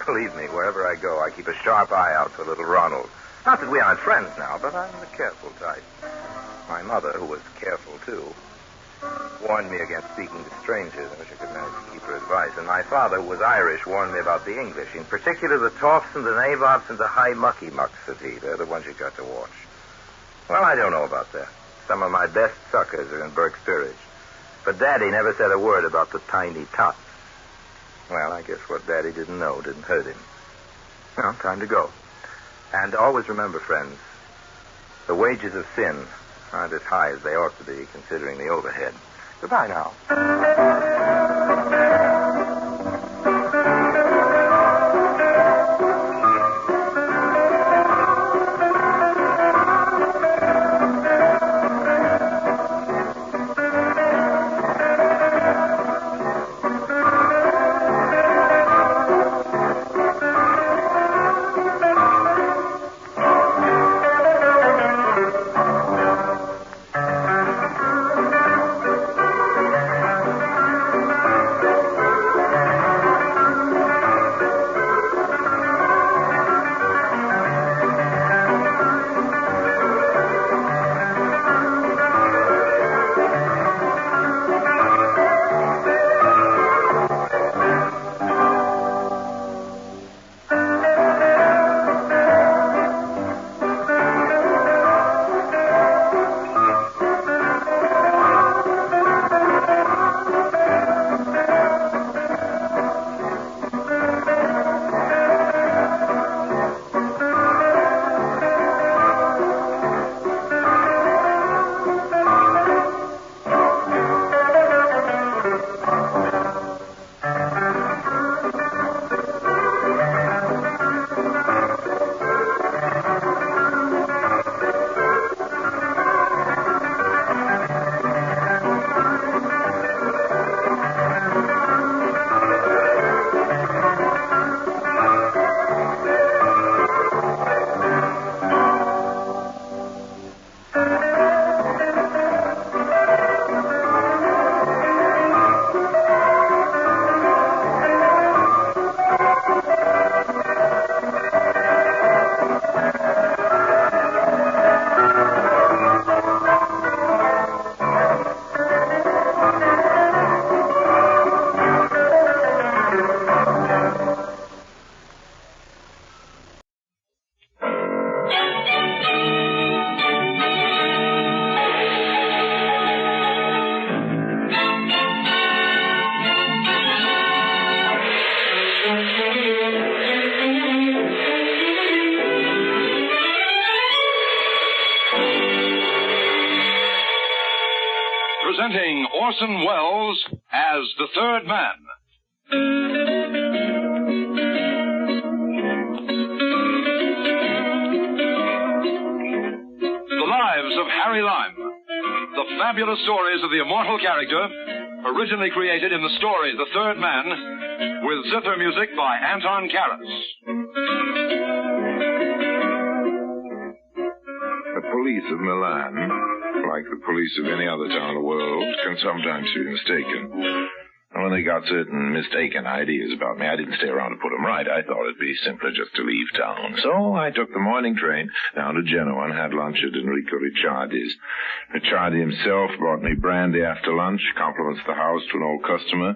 believe me, wherever I go, I keep a sharp eye out for little Ronald. Not that we aren't friends now, but I'm the careful type. My mother, who was careful too, warned me against speaking to strangers. I wish I could manage to keep her advice. And my father, who was Irish, warned me about the English. In particular, the toffs and the nabobs and the high mucky mucks, said he. They're the ones you got to watch. Well, I don't know about that. Some of my best suckers are in Burke's Peerage. But Daddy never said a word about the tiny tots. Well, I guess what Daddy didn't know didn't hurt him. Well, time to go. And always remember, friends, the wages of sin aren't as high as they ought to be, considering the overhead. Goodbye now. Presenting Orson Welles as the Third Man. The Lives of Harry Lime. The fabulous stories of the immortal character, originally created in the story The Third Man, with zither music by Anton Karas. The police of Milan, like the police of any other town in the world, can sometimes be mistaken. And when they got certain mistaken ideas about me, I didn't stay around to put them right. I thought it'd be simpler just to leave town. So I took the morning train down to Genoa and had lunch at Enrico Ricciardi's. Ricciardi himself brought me brandy after lunch, compliments the house to an old customer.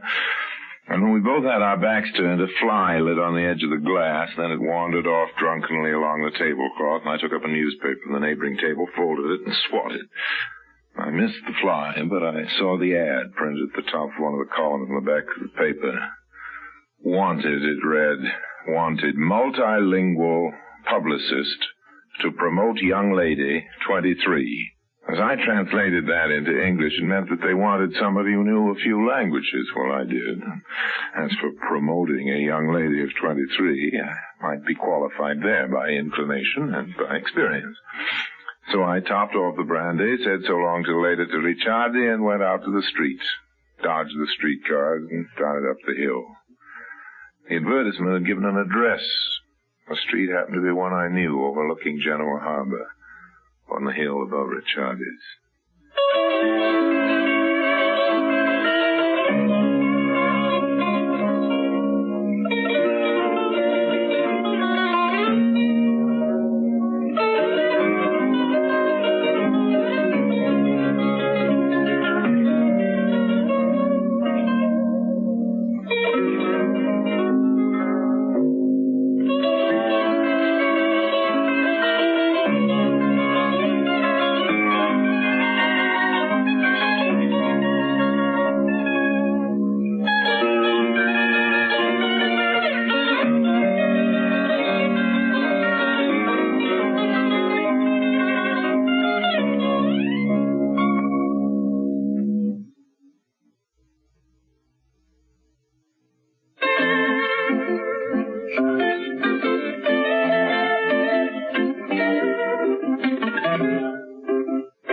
And when we both had our backs turned, a fly lit on the edge of the glass. Then it wandered off drunkenly along the tablecloth, and I took up a newspaper from the neighboring table, folded it, and swatted. I missed the fly, but I saw the ad printed at the top of one of the columns on the back of the paper. Wanted, it read, wanted multilingual publicist to promote young lady, 23. As I translated that into English, it meant that they wanted somebody who knew a few languages. Well, I did. As for promoting a young lady of 23, I might be qualified there by inclination and by experience. So I topped off the brandy, said so long till later to Ricciardi, and went out to the street, dodged the streetcars, and started up the hill. The advertisement had given an address. The street happened to be one I knew, overlooking Genoa Harbor, on the hill above Ricciardi's.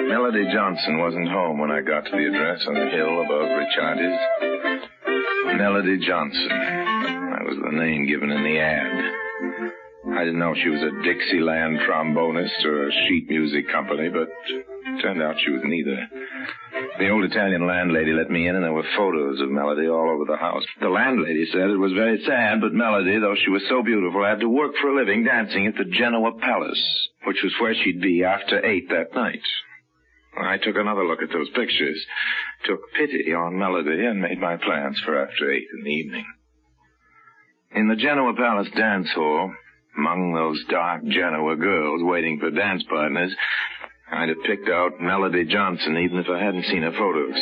Melody Johnson wasn't home when I got to the address on the hill above Ricciardi's. Melody Johnson. That was the name given in the ad. I didn't know she was a Dixieland trombonist or a sheet music company, but it turned out she was neither. The old Italian landlady let me in, and there were photos of Melody all over the house. The landlady said it was very sad, but Melody, though she was so beautiful, had to work for a living dancing at the Genoa Palace, which was where she'd be after 8 that night. I took another look at those pictures, took pity on Melody, and made my plans for after 8 in the evening. In the Genoa Palace dance hall, among those dark Genoa girls waiting for dance partners, I'd have picked out Melody Johnson even if I hadn't seen her photos.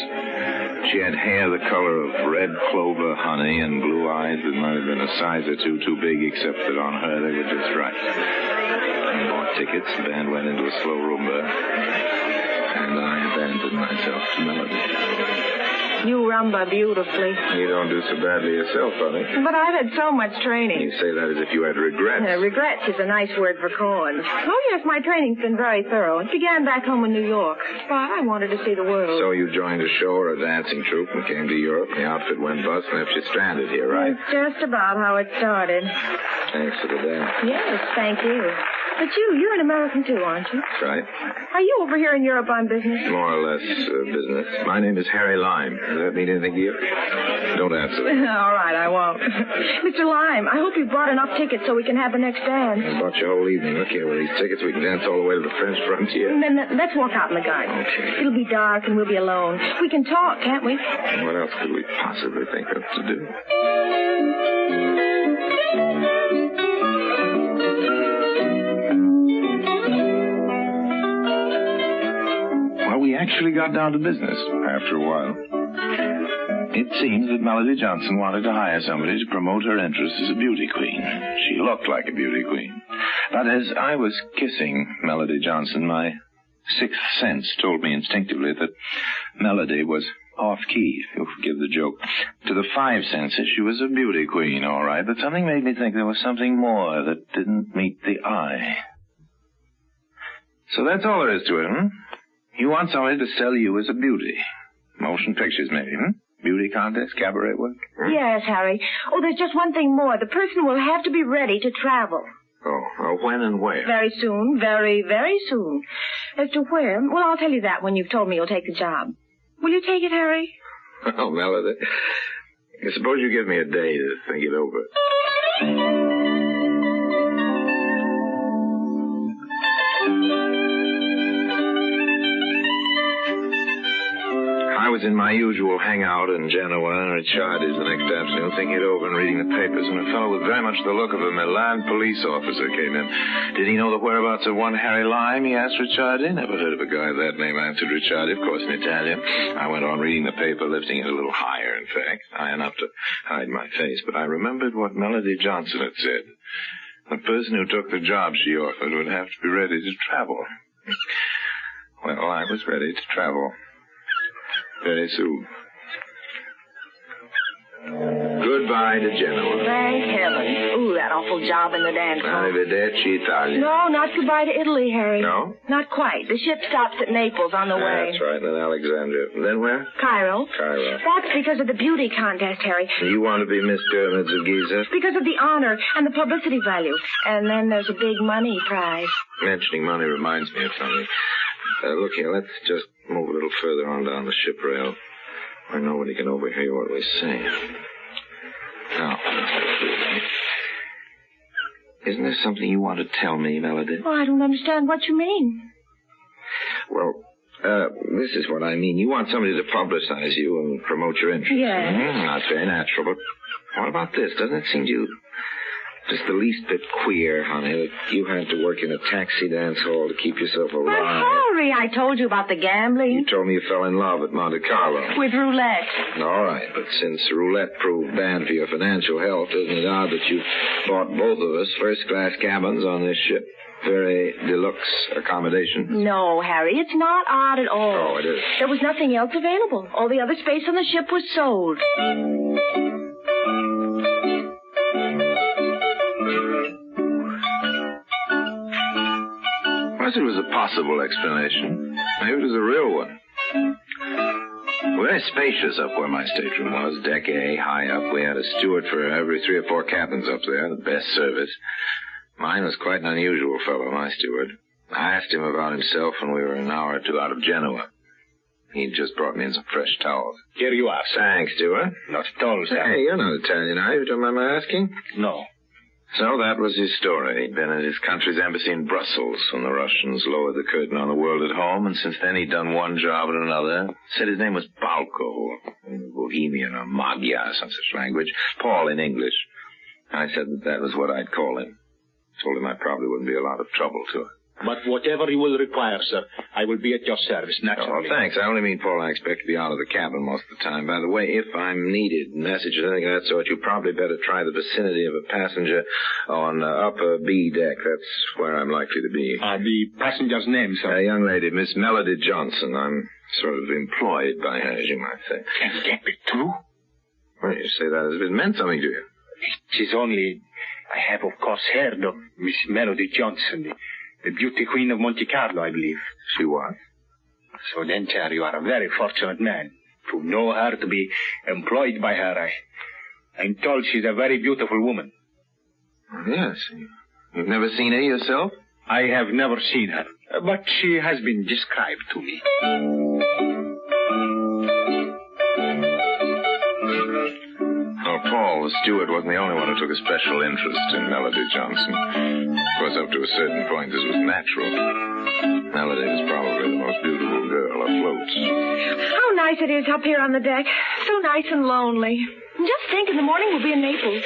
She had hair the color of red clover honey and blue eyes that might have been a size or two too big, except that on her they were just right. I bought tickets, the band went into a slow rumba, and I abandoned myself to Melody. You rumba beautifully. You don't do so badly yourself, honey. But I've had so much training. You say that as if you had regrets. Regrets is a nice word for corns. Oh, yes, my training's been very thorough. It began back home in New York. But I wanted to see the world. So you joined a show or a dancing troupe and came to Europe, and the outfit went bust and left you stranded here, right? That's just about how it started. Thanks for the dance. Yes, thank you. But you're an American too, aren't you? That's right. Are you over here in Europe on business? More or less business. My name is Harry Lime. Does that mean anything to you? Don't answer that. All right, I won't. Mr. Lime, I hope you've brought enough tickets so we can have the next dance. I bought your whole evening. Look here, with these tickets, we can dance all the way to the French frontier. And then let's walk out in the garden. Okay. It'll be dark and we'll be alone. We can talk, can't we? What else could we possibly think of to do? Well, we actually got down to business after a while. It seems that Melody Johnson wanted to hire somebody to promote her interest as a beauty queen. She looked like a beauty queen. But as I was kissing Melody Johnson, my sixth sense told me instinctively that Melody was off-key, if you'll forgive the joke. To the five senses, she was a beauty queen, all right, but something made me think there was something more that didn't meet the eye. So that's all there is to it, hmm? You want somebody to sell you as a beauty. Motion pictures, maybe, hmm? Beauty contest, cabaret work? Hmm? Yes, Harry. Oh, there's just one thing more. The person will have to be ready to travel. Oh, when and where? Very soon. Very, very soon. As to where, well, I'll tell you that when you've told me you'll take the job. Will you take it, Harry? Oh, Melody, suppose you give me a day to think it over. I was in my usual hangout in Genoa and Ricciardi's the next afternoon, thinking it over and reading the papers, when a fellow with very much the look of a Milan police officer came in. Did he know the whereabouts of one Harry Lime? He asked Ricciardi. Never heard of a guy of that name, answered Ricciardi, of course in Italian. I went on reading the paper, lifting it a little higher, in fact, high enough to hide my face. But I remembered what Melody Johnson had said. The person who took the job she offered would have to be ready to travel. Well, I was ready to travel. Very soon. Goodbye to Genoa. Thank heaven. Ooh, that awful job in the dance hall. Arrivederci, Italia. No, not goodbye to Italy, Harry. No? Not quite. The ship stops at Naples on the way. That's right, and then Alexandria. And then where? Cairo. Cairo. That's because of the beauty contest, Harry. You want to be Miss Pyramids of Giza? Because of the honor and the publicity value. And then there's a big money prize. Mentioning money reminds me of something. Look here, let's just move a little further on down the ship rail where nobody can overhear what we say. Now, isn't there something you want to tell me, Melody? Oh, I don't understand what you mean. Well, this is what I mean. You want somebody to publicize you and promote your interest. Yes. That's very natural, but what about this? Doesn't it seem to you just the least bit queer, honey, that you had to work in a taxi dance hall to keep yourself alive? But, Harry, I told you about the gambling. You told me you fell in love at Monte Carlo. With roulette. All right, but since roulette proved bad for your financial health, isn't it odd that you bought both of us first-class cabins on this ship? Very deluxe accommodation. No, Harry, it's not odd at all. Oh, it is. There was nothing else available. All the other space on the ship was sold. course it was a possible explanation. Maybe it was a real one. Very spacious up where my stateroom was. Deck A, high up. We had a steward for every 3 or 4 cabins up there, the best service. Mine was quite an unusual fellow, my steward. I asked him about himself when we were an hour or 2 out of Genoa. He just brought me in some fresh towels. Here you are, sir. Thanks, steward. Not at all, sir. Hey, you're not Italian, are you? Don't mind my asking? No. So that was his story. He'd been at his country's embassy in Brussels when the Russians lowered the curtain on the world at home, and since then he'd done one job and another. Said his name was Balko, Bohemian or Magyar, some such language. Paul in English. I said that was what I'd call him. Told him I probably wouldn't be a lot of trouble to him. But whatever you will require, sir, I will be at your service, naturally. Oh, thanks. I only mean, Paul, I expect to be out of the cabin most of the time. By the way, if I'm needed, messages, anything of that sort, you probably better try the vicinity of a passenger on upper B deck. That's where I'm likely to be. The passenger's name, sir? A young lady, Miss Melody Johnson. I'm sort of employed by her, as you might say. Can that be true? Well, you say that as if it meant something to you. It is only... I have, of course, heard of Miss Melody Johnson, the beauty queen of Monte Carlo, I believe. She was? So then, sir, you are a very fortunate man. To know her, to be employed by her, I'm told she's a very beautiful woman. Yes. You've never seen her yourself? I have never seen her, but she has been described to me. Oh, Paul, the steward, wasn't the only one who took a special interest in Melody Johnson. Of course, up to a certain point, this was natural. Melody was probably the most beautiful girl afloat. How nice it is up here on the deck. So nice and lonely. Just think, in the morning we'll be in Naples.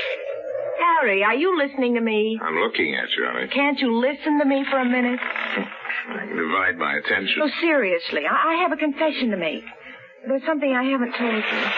Harry, are you listening to me? I'm looking at you, honey. Can't you listen to me for a minute? I can divide my attention. Oh, seriously, I have a confession to make. There's something I haven't told you.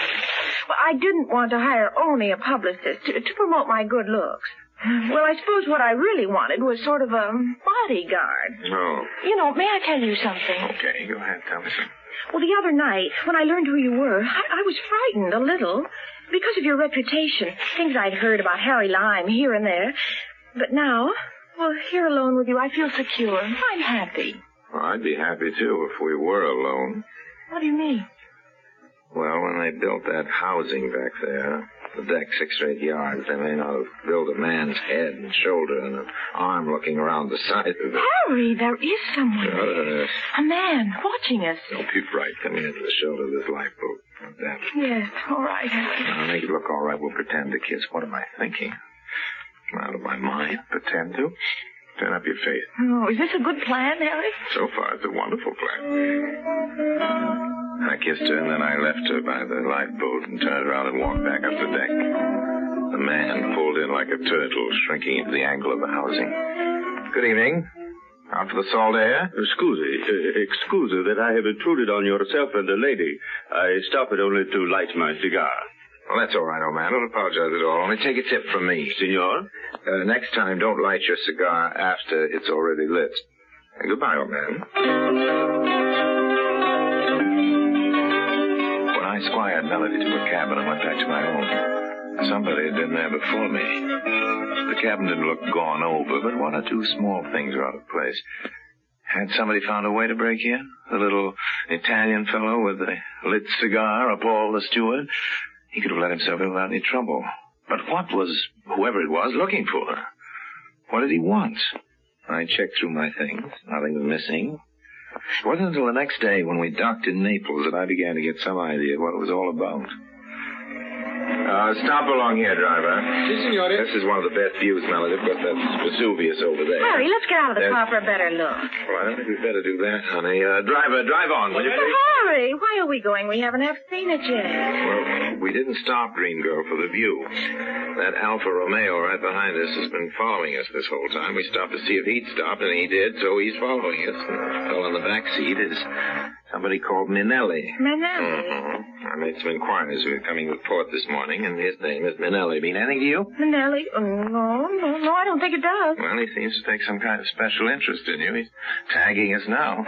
Well, I didn't want to hire only a publicist to promote my good looks. Well, I suppose what I really wanted was sort of a bodyguard. Oh. You know, may I tell you something? Okay, go ahead, tell me something. Well, the other night, when I learned who you were, I was frightened a little because of your reputation. Things I'd heard about Harry Lime here and there. But now, well, here alone with you, I feel secure. I'm happy. Well, I'd be happy, too, if we were alone. What do you mean? Well, when they built that housing back there, the deck 6 or 8 yards, they may not have built a man's head and shoulder and an arm looking around the side of it. Harry, there is someone. Sure. A man watching us. Don't be bright. Come into the shoulder of this lifeboat. Like that. Yes, all right, Harry. I'll make it look all right. We'll pretend to kiss. What am I thinking? I'm out of my mind. Pretend to. Turn up your face. Oh, is this a good plan, Harry? So far, it's a wonderful plan. I kissed her, and then I left her by the lifeboat and turned around and walked back up the deck. The man pulled in like a turtle, shrinking into the angle of the housing. Good evening. Out for the salt air? Excuse that I have intruded on yourself and the lady. I stopped only to light my cigar. Well, that's all right, old man. Don't apologize at all. Only take a tip from me. Senor? Next time, don't light your cigar after it's already lit. Goodbye, old man. I squired Melody to her cabin and went back to my own. Somebody had been there before me. The cabin didn't look gone over, but 1 or 2 small things were out of place. Had somebody found a way to break in? The little Italian fellow with the lit cigar, or Paul the steward? He could have let himself in without any trouble. But what was whoever it was looking for? What did he want? I checked through my things. Nothing was missing. It wasn't until the next day when we docked in Naples that I began to get some idea of what it was all about. Stop along here, driver. Si, signore. This is one of the best views, Melody. We've got that Vesuvius over there. Harry, let's get out of the car for a better look. Well, I don't think we'd better do that, honey. Driver, drive on, will you please? Harry, why are we going? We haven't half seen it yet. Well, we didn't stop, Green Girl, for the view. That Alfa Romeo right behind us has been following us this whole time. We stopped to see if he'd stop, and he did, so he's following us. The fellow in the back seat is somebody called Minelli. Minelli? Mm-hmm. I made some inquiries. We were coming to port this morning, and his name is Minelli. Mean anything to you? Minelli? No, I don't think it does. Well, he seems to take some kind of special interest in you. He's tagging us now.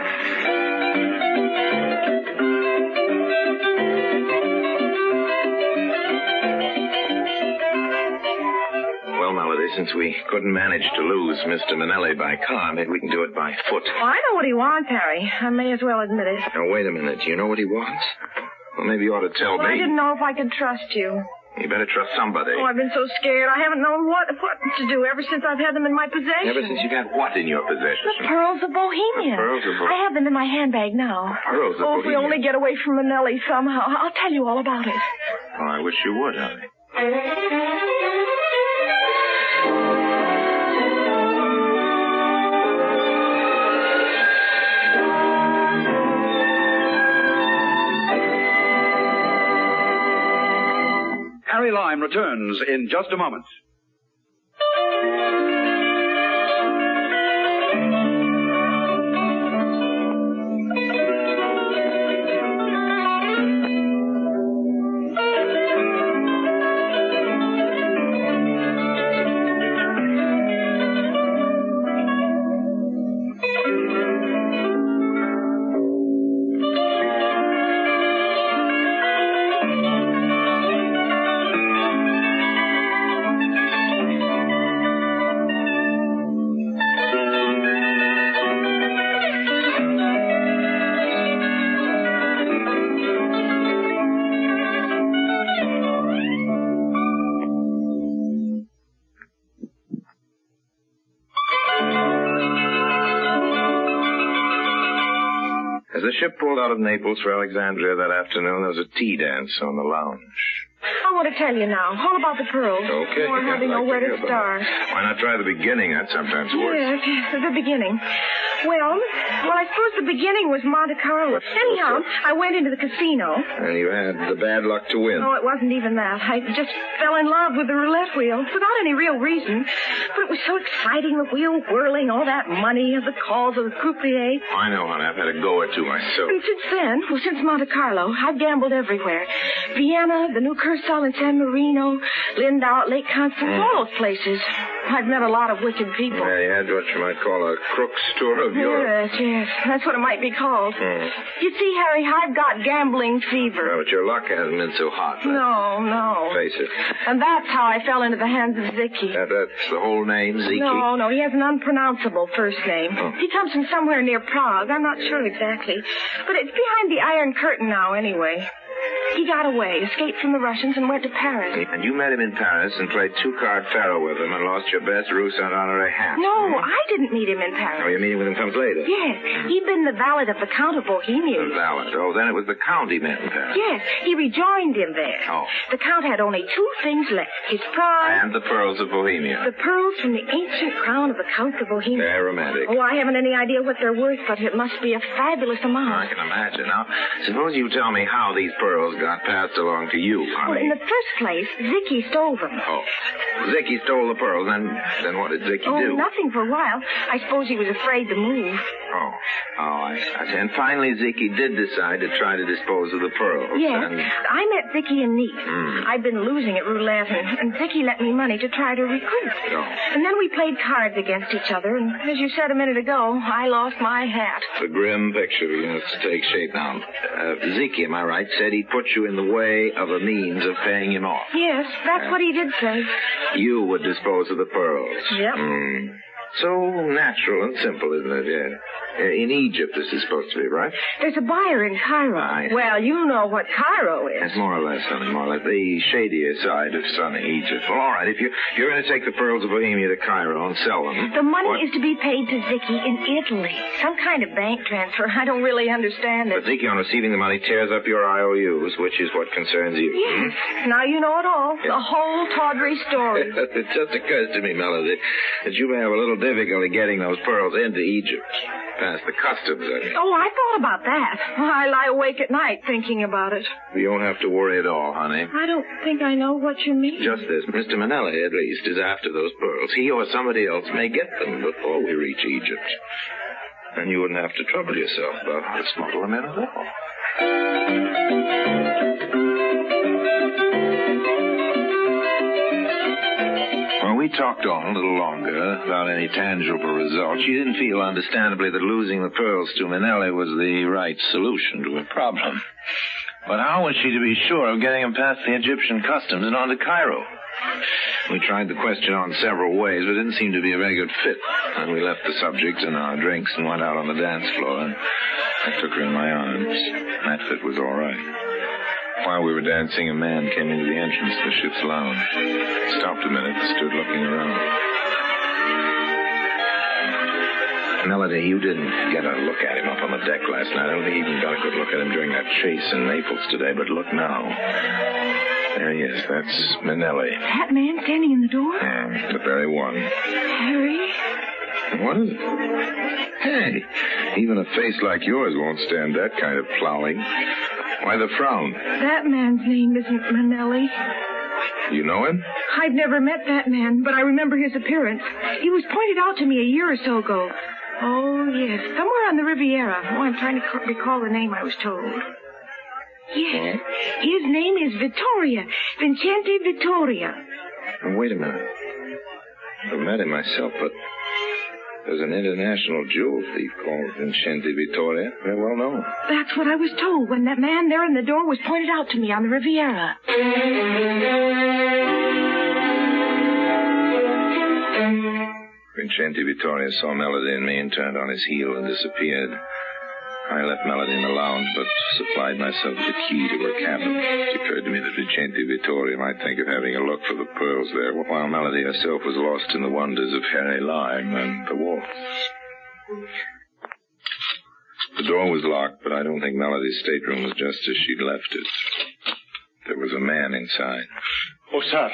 Well, Melody, since we couldn't manage to lose Mr. Manelli by car, maybe we can do it by foot. Well, I know what he wants, Harry. I may as well admit it. Now, wait a minute. Do you know what he wants? Well, maybe you ought to tell Well, me. I didn't know if I could trust you. You better trust somebody. Oh, I've been so scared. I haven't known what to do ever since I've had them in my possession. Ever since you've had what in your possession? The pearls of Bohemia. The pearls of Bohemia. I have them in my handbag now. Pearls of Oh, if we Bohemia. only get away from Manelli somehow. I'll tell you all about it. Oh, I wish you would, honey. Harry Lime returns in just a moment. As the ship pulled out of Naples for Alexandria that afternoon, there was a tea dance on the lounge. I want to tell you now, all about the pearls. Okay. Oh, I hardly know where to start. Why not try the beginning? That sometimes works. Yes, the beginning. Well, I suppose the beginning was Monte Carlo. Anyhow, I went into the casino. And you had the bad luck to win. No, it wasn't even that. I just fell in love with the roulette wheel without any real reason. But it was so exciting, the wheel whirling, all that money, and the calls of the croupier. I know, honey. I've had a go or two myself. And since Monte Carlo, I've gambled everywhere. Vienna, the new Curacao in San Marino, Lindau, Lake Constance, all those places. I've met a lot of wicked people. Yeah, you had what you might call a crook's tour of Europe. Yes. That's what it might be called. You see, Harry, I've got gambling fever. Well, but your luck hasn't been so hot. No. Face it. And that's how I fell into the hands of Zicky. That's the whole name, Ziki? No, he has an unpronounceable first name. Oh. He comes from somewhere near Prague. I'm not sure exactly. But it's behind the Iron Curtain now, anyway. He got away, escaped from the Russians, and went to Paris. And you met him in Paris and played two-card faro with him and lost your best Rue Saint-Honoré hat. No, I didn't meet him in Paris. Oh, your meeting with him comes later? Yes. He'd been the valet of the Count of Bohemia. The valet. Oh, then it was the Count he met in Paris. Yes, he rejoined him there. Oh. The Count had only two things left. His prize. And the pearls of Bohemia. The pearls from the ancient crown of the Count of Bohemia. They're romantic. Oh, I haven't any idea what they're worth, but it must be a fabulous amount. I can imagine. Now, suppose you tell me how these pearls got passed along to you, honey. Well, in the first place, Zicky stole them. Oh. Zicky stole the pearls. Then what did Zicky do? Nothing for a while. I suppose he was afraid to move. Oh, I see. And finally, Zicky did decide to try to dispose of the pearls. Yes. And... I met Zicky in Nice. I'd been losing at roulette, and Zicky lent me money to try to recruit. Oh. And then we played cards against each other, and as you said a minute ago, I lost my hat. The grim picture begins to take shape now. Zicky, am I right, said he'd put you in the way of a means of paying him off. Yes, that's what he did say. You would dispose of the pearls. Yep. So natural and simple, isn't it? Yeah. In Egypt, this is supposed to be, right? There's a buyer in Cairo. Well, you know what Cairo is. That's more or less, honey, more or less. The shadier side of sunny Egypt. Well, all right, if you're going to take the pearls of Bohemia to Cairo and sell them... The money is to be paid to Zicky in Italy. Some kind of bank transfer. I don't really understand it. But Zicky, on receiving the money, tears up your IOUs, which is what concerns you. Yes. Now you know it all. Yeah. The whole tawdry story. It just occurs to me, Melody, that you may have a little difficulty getting those pearls into Egypt. Past the customs, I mean. Oh, I thought about that. I lie awake at night thinking about it. You don't have to worry at all, honey. I don't think I know what you mean. Just this. Mr. Manelli, at least, is after those pearls. He or somebody else may get them before we reach Egypt. And you wouldn't have to trouble yourself about how to smuggle them in at all. Well, we talked on a little longer without any tangible result. She didn't feel, understandably, that losing the pearls to Manelli was the right solution to her problem. But how was she to be sure of getting them past the Egyptian customs and on to Cairo? We tried the question on several ways, but it didn't seem to be a very good fit. And we left the subject and our drinks and went out on the dance floor. And I took her in my arms. That fit was all right. While we were dancing, a man came into the entrance of the ship's lounge. He stopped a minute and stood looking around. Melody, you didn't get a look at him up on the deck last night. I don't think you even got a good look at him during that chase in Naples today, but look now. There he is. That's Manelli. That man standing in the door? Yeah, the very one. Harry? What is it? Hey, even a face like yours won't stand that kind of plowing. Why the frown? That man's name isn't Manelli. You know him? I've never met that man, but I remember his appearance. He was pointed out to me a year or so ago. Oh, yes, somewhere on the Riviera. Oh, I'm trying to recall the name I was told. Yes, his name is Vittoria. Vincente Vittoria. Oh, wait a minute. I've met him myself, but there's an international jewel thief called Vincente Vittoria. Very well known. That's what I was told when that man there in the door was pointed out to me on the Riviera. Vincente Vittoria saw Melody and me and turned on his heel and disappeared. I left Melody in the lounge, but supplied myself with the key to her cabin. It occurred to me that Vincente Vittoria might think of having a look for the pearls there, while Melody herself was lost in the wonders of Harry Lime and the waltz. The door was locked, but I don't think Melody's stateroom was just as she'd left it. There was a man inside. Oh, sir.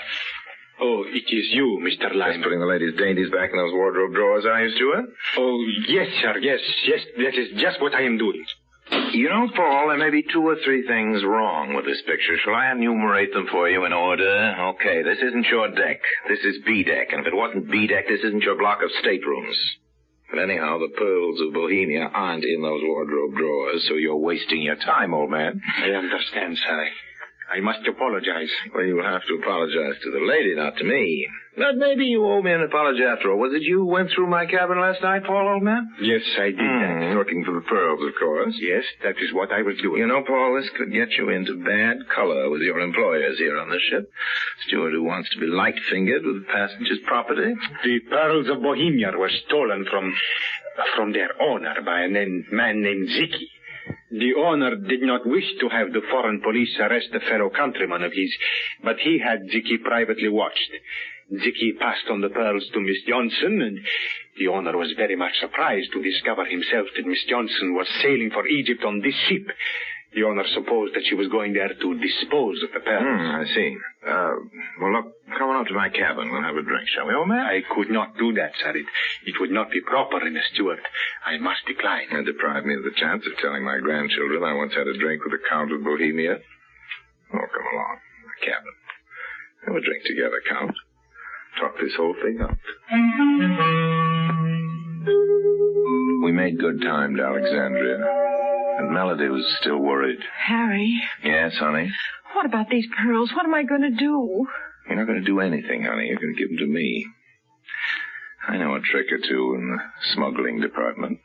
Oh, it is you, Mr. Lime. Just putting the lady's dainties back in those wardrobe drawers, are you, Stuart? Oh, yes, sir, yes, that is just what I am doing. You know, Paul, there may be 2 or 3 things wrong with this picture. Shall I enumerate them for you in order? Okay, this isn't your deck. This is B deck, and if it wasn't B deck, this isn't your block of staterooms. But anyhow, the pearls of Bohemia aren't in those wardrobe drawers, so you're wasting your time, old man. I understand, sir. I must apologize. Well, you'll have to apologize to the lady, not to me. But maybe you owe me an apology after all. Was it you who went through my cabin last night, Paul, old man? Yes, I did that. Looking for the pearls, of course. Yes, that is what I was doing. You know, Paul, this could get you into bad color with your employers here on the ship. Steward who wants to be light-fingered with passengers' property. The pearls of Bohemia were stolen from their owner by a man named Ziki. The owner did not wish to have the foreign police arrest a fellow countryman of his, but he had Ziki privately watched. Ziki passed on the pearls to Miss Johnson, and the owner was very much surprised to discover himself that Miss Johnson was sailing for Egypt on this ship. The owner supposed that she was going there to dispose of the pearls. I see. Well, look, come on up to my cabin. We'll have a drink, shall we, old man? I could not do that, sir. It would not be proper in a steward. I must decline. And deprive me of the chance of telling my grandchildren I once had a drink with the Count of Bohemia. Oh, come along. My cabin. Have a drink together, Count. Talk this whole thing up. We made good time to Alexandria. And Melody was still worried. Harry? Yes, honey? What about these pearls? What am I going to do? You're not going to do anything, honey. You're going to give them to me. I know a trick or two in the smuggling department.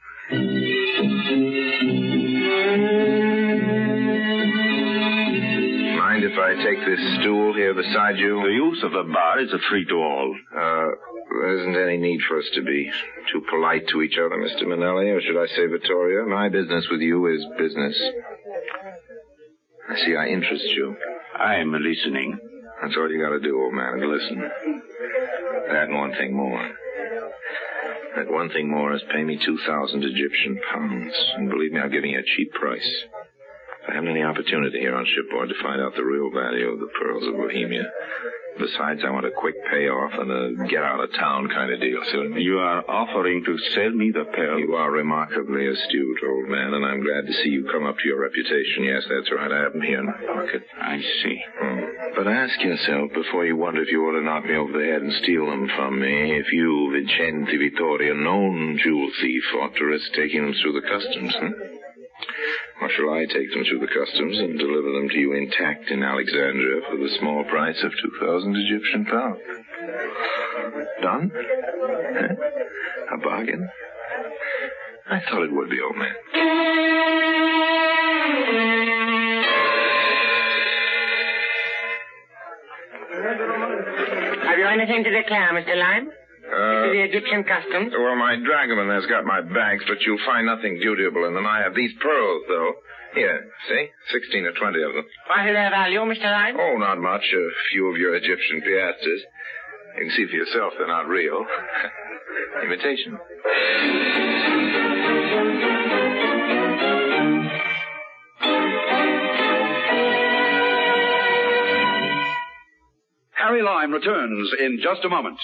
Mind if I take this stool here beside you? The use of the bar is a free to all. There isn't any need for us to be too polite to each other, Mr. Manelli, or should I say Vittoria? My business with you is business. I see I interest you. I'm listening. That's all you got to do, old man, is listen. That and one thing more. That one thing more is pay me 2,000 Egyptian pounds. And believe me, I'm giving you a cheap price. I haven't any opportunity here on shipboard to find out the real value of the pearls of Bohemia. Besides, I want a quick payoff and a get-out-of-town kind of deal. So you are offering to sell me the pearls? You are remarkably astute, old man, and I'm glad to see you come up to your reputation. Yes, that's right. I have them here in my pocket. I see. But ask yourself before you wonder if you ought to knock me over the head and steal them from me, if you, Vincente Vittoria, known jewel thief, ought to risk taking them through the customs, Or shall I take them through the customs and deliver them to you intact in Alexandria for the small price of 2,000 Egyptian pounds? Done? A bargain? I thought it would be, old man. anything to declare, Mr. Lime? To the Egyptian customs? Well, my dragoman has got my bags, but you'll find nothing dutiable in them. I have these pearls, though. Here, see? 16 or 20 of them. What is their value, Mr. Lime? Oh, not much. A few of your Egyptian piastres. You can see for yourself they're not real. Imitation. Harry Lime returns in just a moment.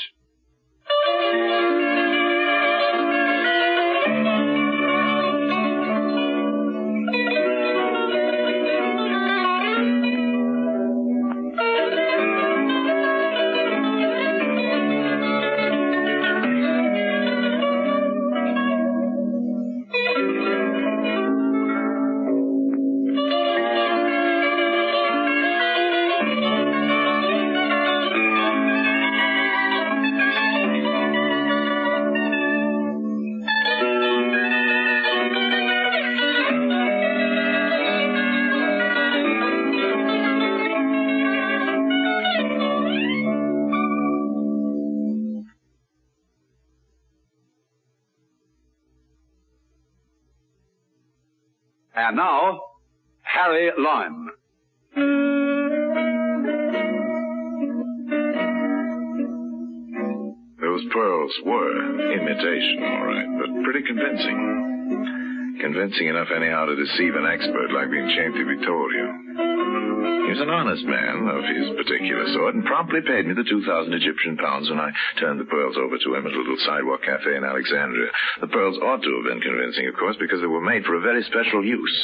And now, Harry Lime. Those pearls were imitation, all right, but pretty convincing. Convincing enough anyhow to deceive an expert like Vincente Vittorio. He was an honest man of his particular sort and promptly paid me the 2,000 Egyptian pounds when I turned the pearls over to him at a little sidewalk cafe in Alexandria. The pearls ought to have been convincing, of course, because they were made for a very special use.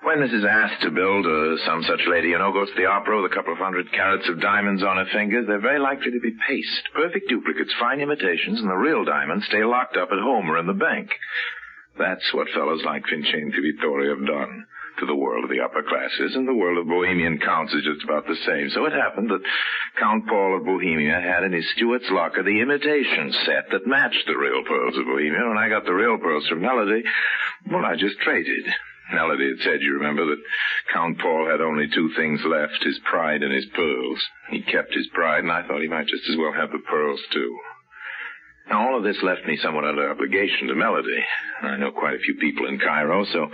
When Mrs. Astor build some such lady, goes to the opera with a couple of 100 carats of diamonds on her fingers, they're very likely to be paste, perfect duplicates, fine imitations, and the real diamonds stay locked up at home or in the bank. That's what fellows like Vincente Vittorio have done to the world of the upper classes, and the world of Bohemian counts is just about the same. So it happened that Count Paul of Bohemia had in his steward's locker the imitation set that matched the real pearls of Bohemia. When I got the real pearls from Melody, well, I just traded. Melody had said, you remember, that Count Paul had only two things left, his pride and his pearls. He kept his pride, and I thought he might just as well have the pearls, too. Now, all of this left me somewhat under obligation to Melody. I know quite a few people in Cairo, so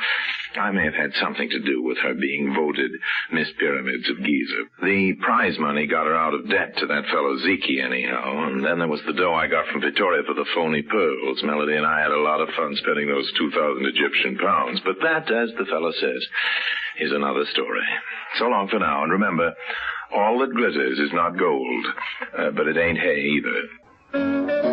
I may have had something to do with her being voted Miss Pyramids of Giza. The prize money got her out of debt to that fellow Ziki, anyhow, and then there was the dough I got from Vittoria for the phony pearls. Melody and I had a lot of fun spending those 2,000 Egyptian pounds, but that, as the fellow says, is another story. So long for now, and remember, all that glitters is not gold, but it ain't hay either.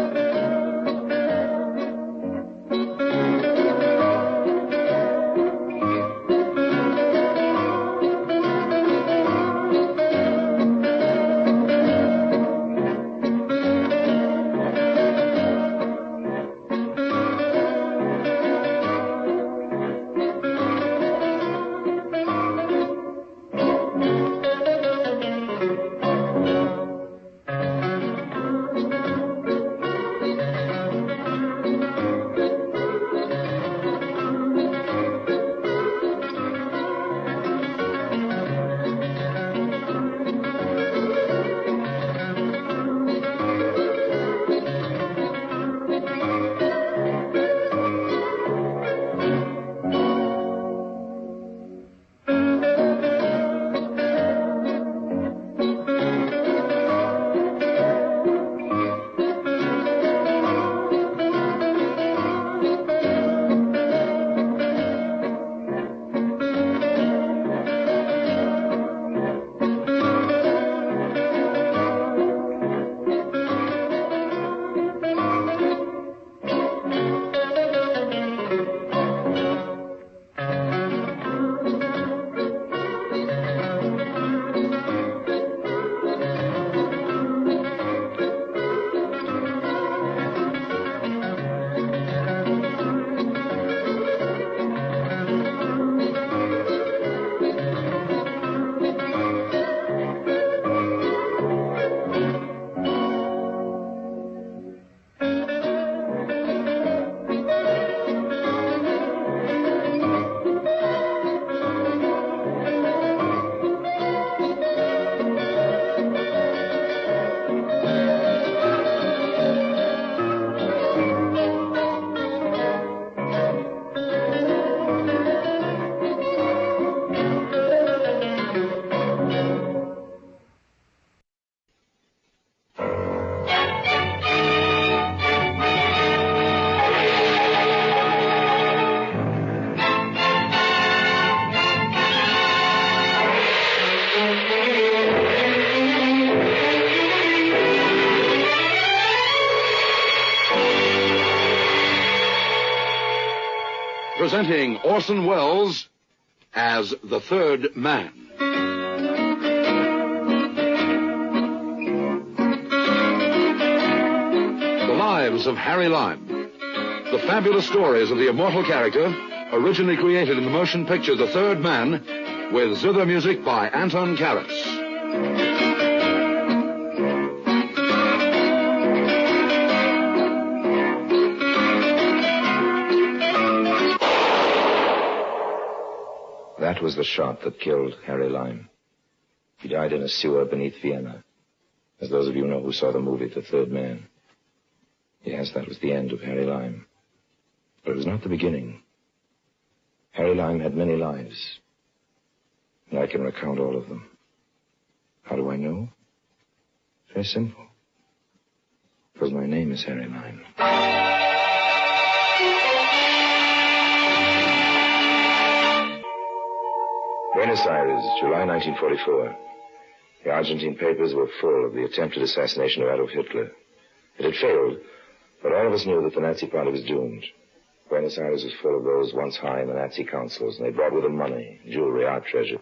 presenting Orson Welles as the third man. The Lives of Harry Lime. The fabulous stories of the immortal character, originally created in the motion picture The Third Man, with zither music by Anton Karas. That was the shot that killed Harry Lime. He died in a sewer beneath Vienna, as those of you know who saw the movie The Third Man. Yes, that was the end of Harry Lime. But it was not the beginning. Harry Lime had many lives, and I can recount all of them. How do I know? Very simple. Because my name is Harry Lime. Buenos Aires, July 1944. The Argentine papers were full of the attempted assassination of Adolf Hitler. It had failed, but all of us knew that the Nazi Party was doomed. Buenos Aires was full of those once high in the Nazi councils, and they brought with them money, jewelry, art treasure.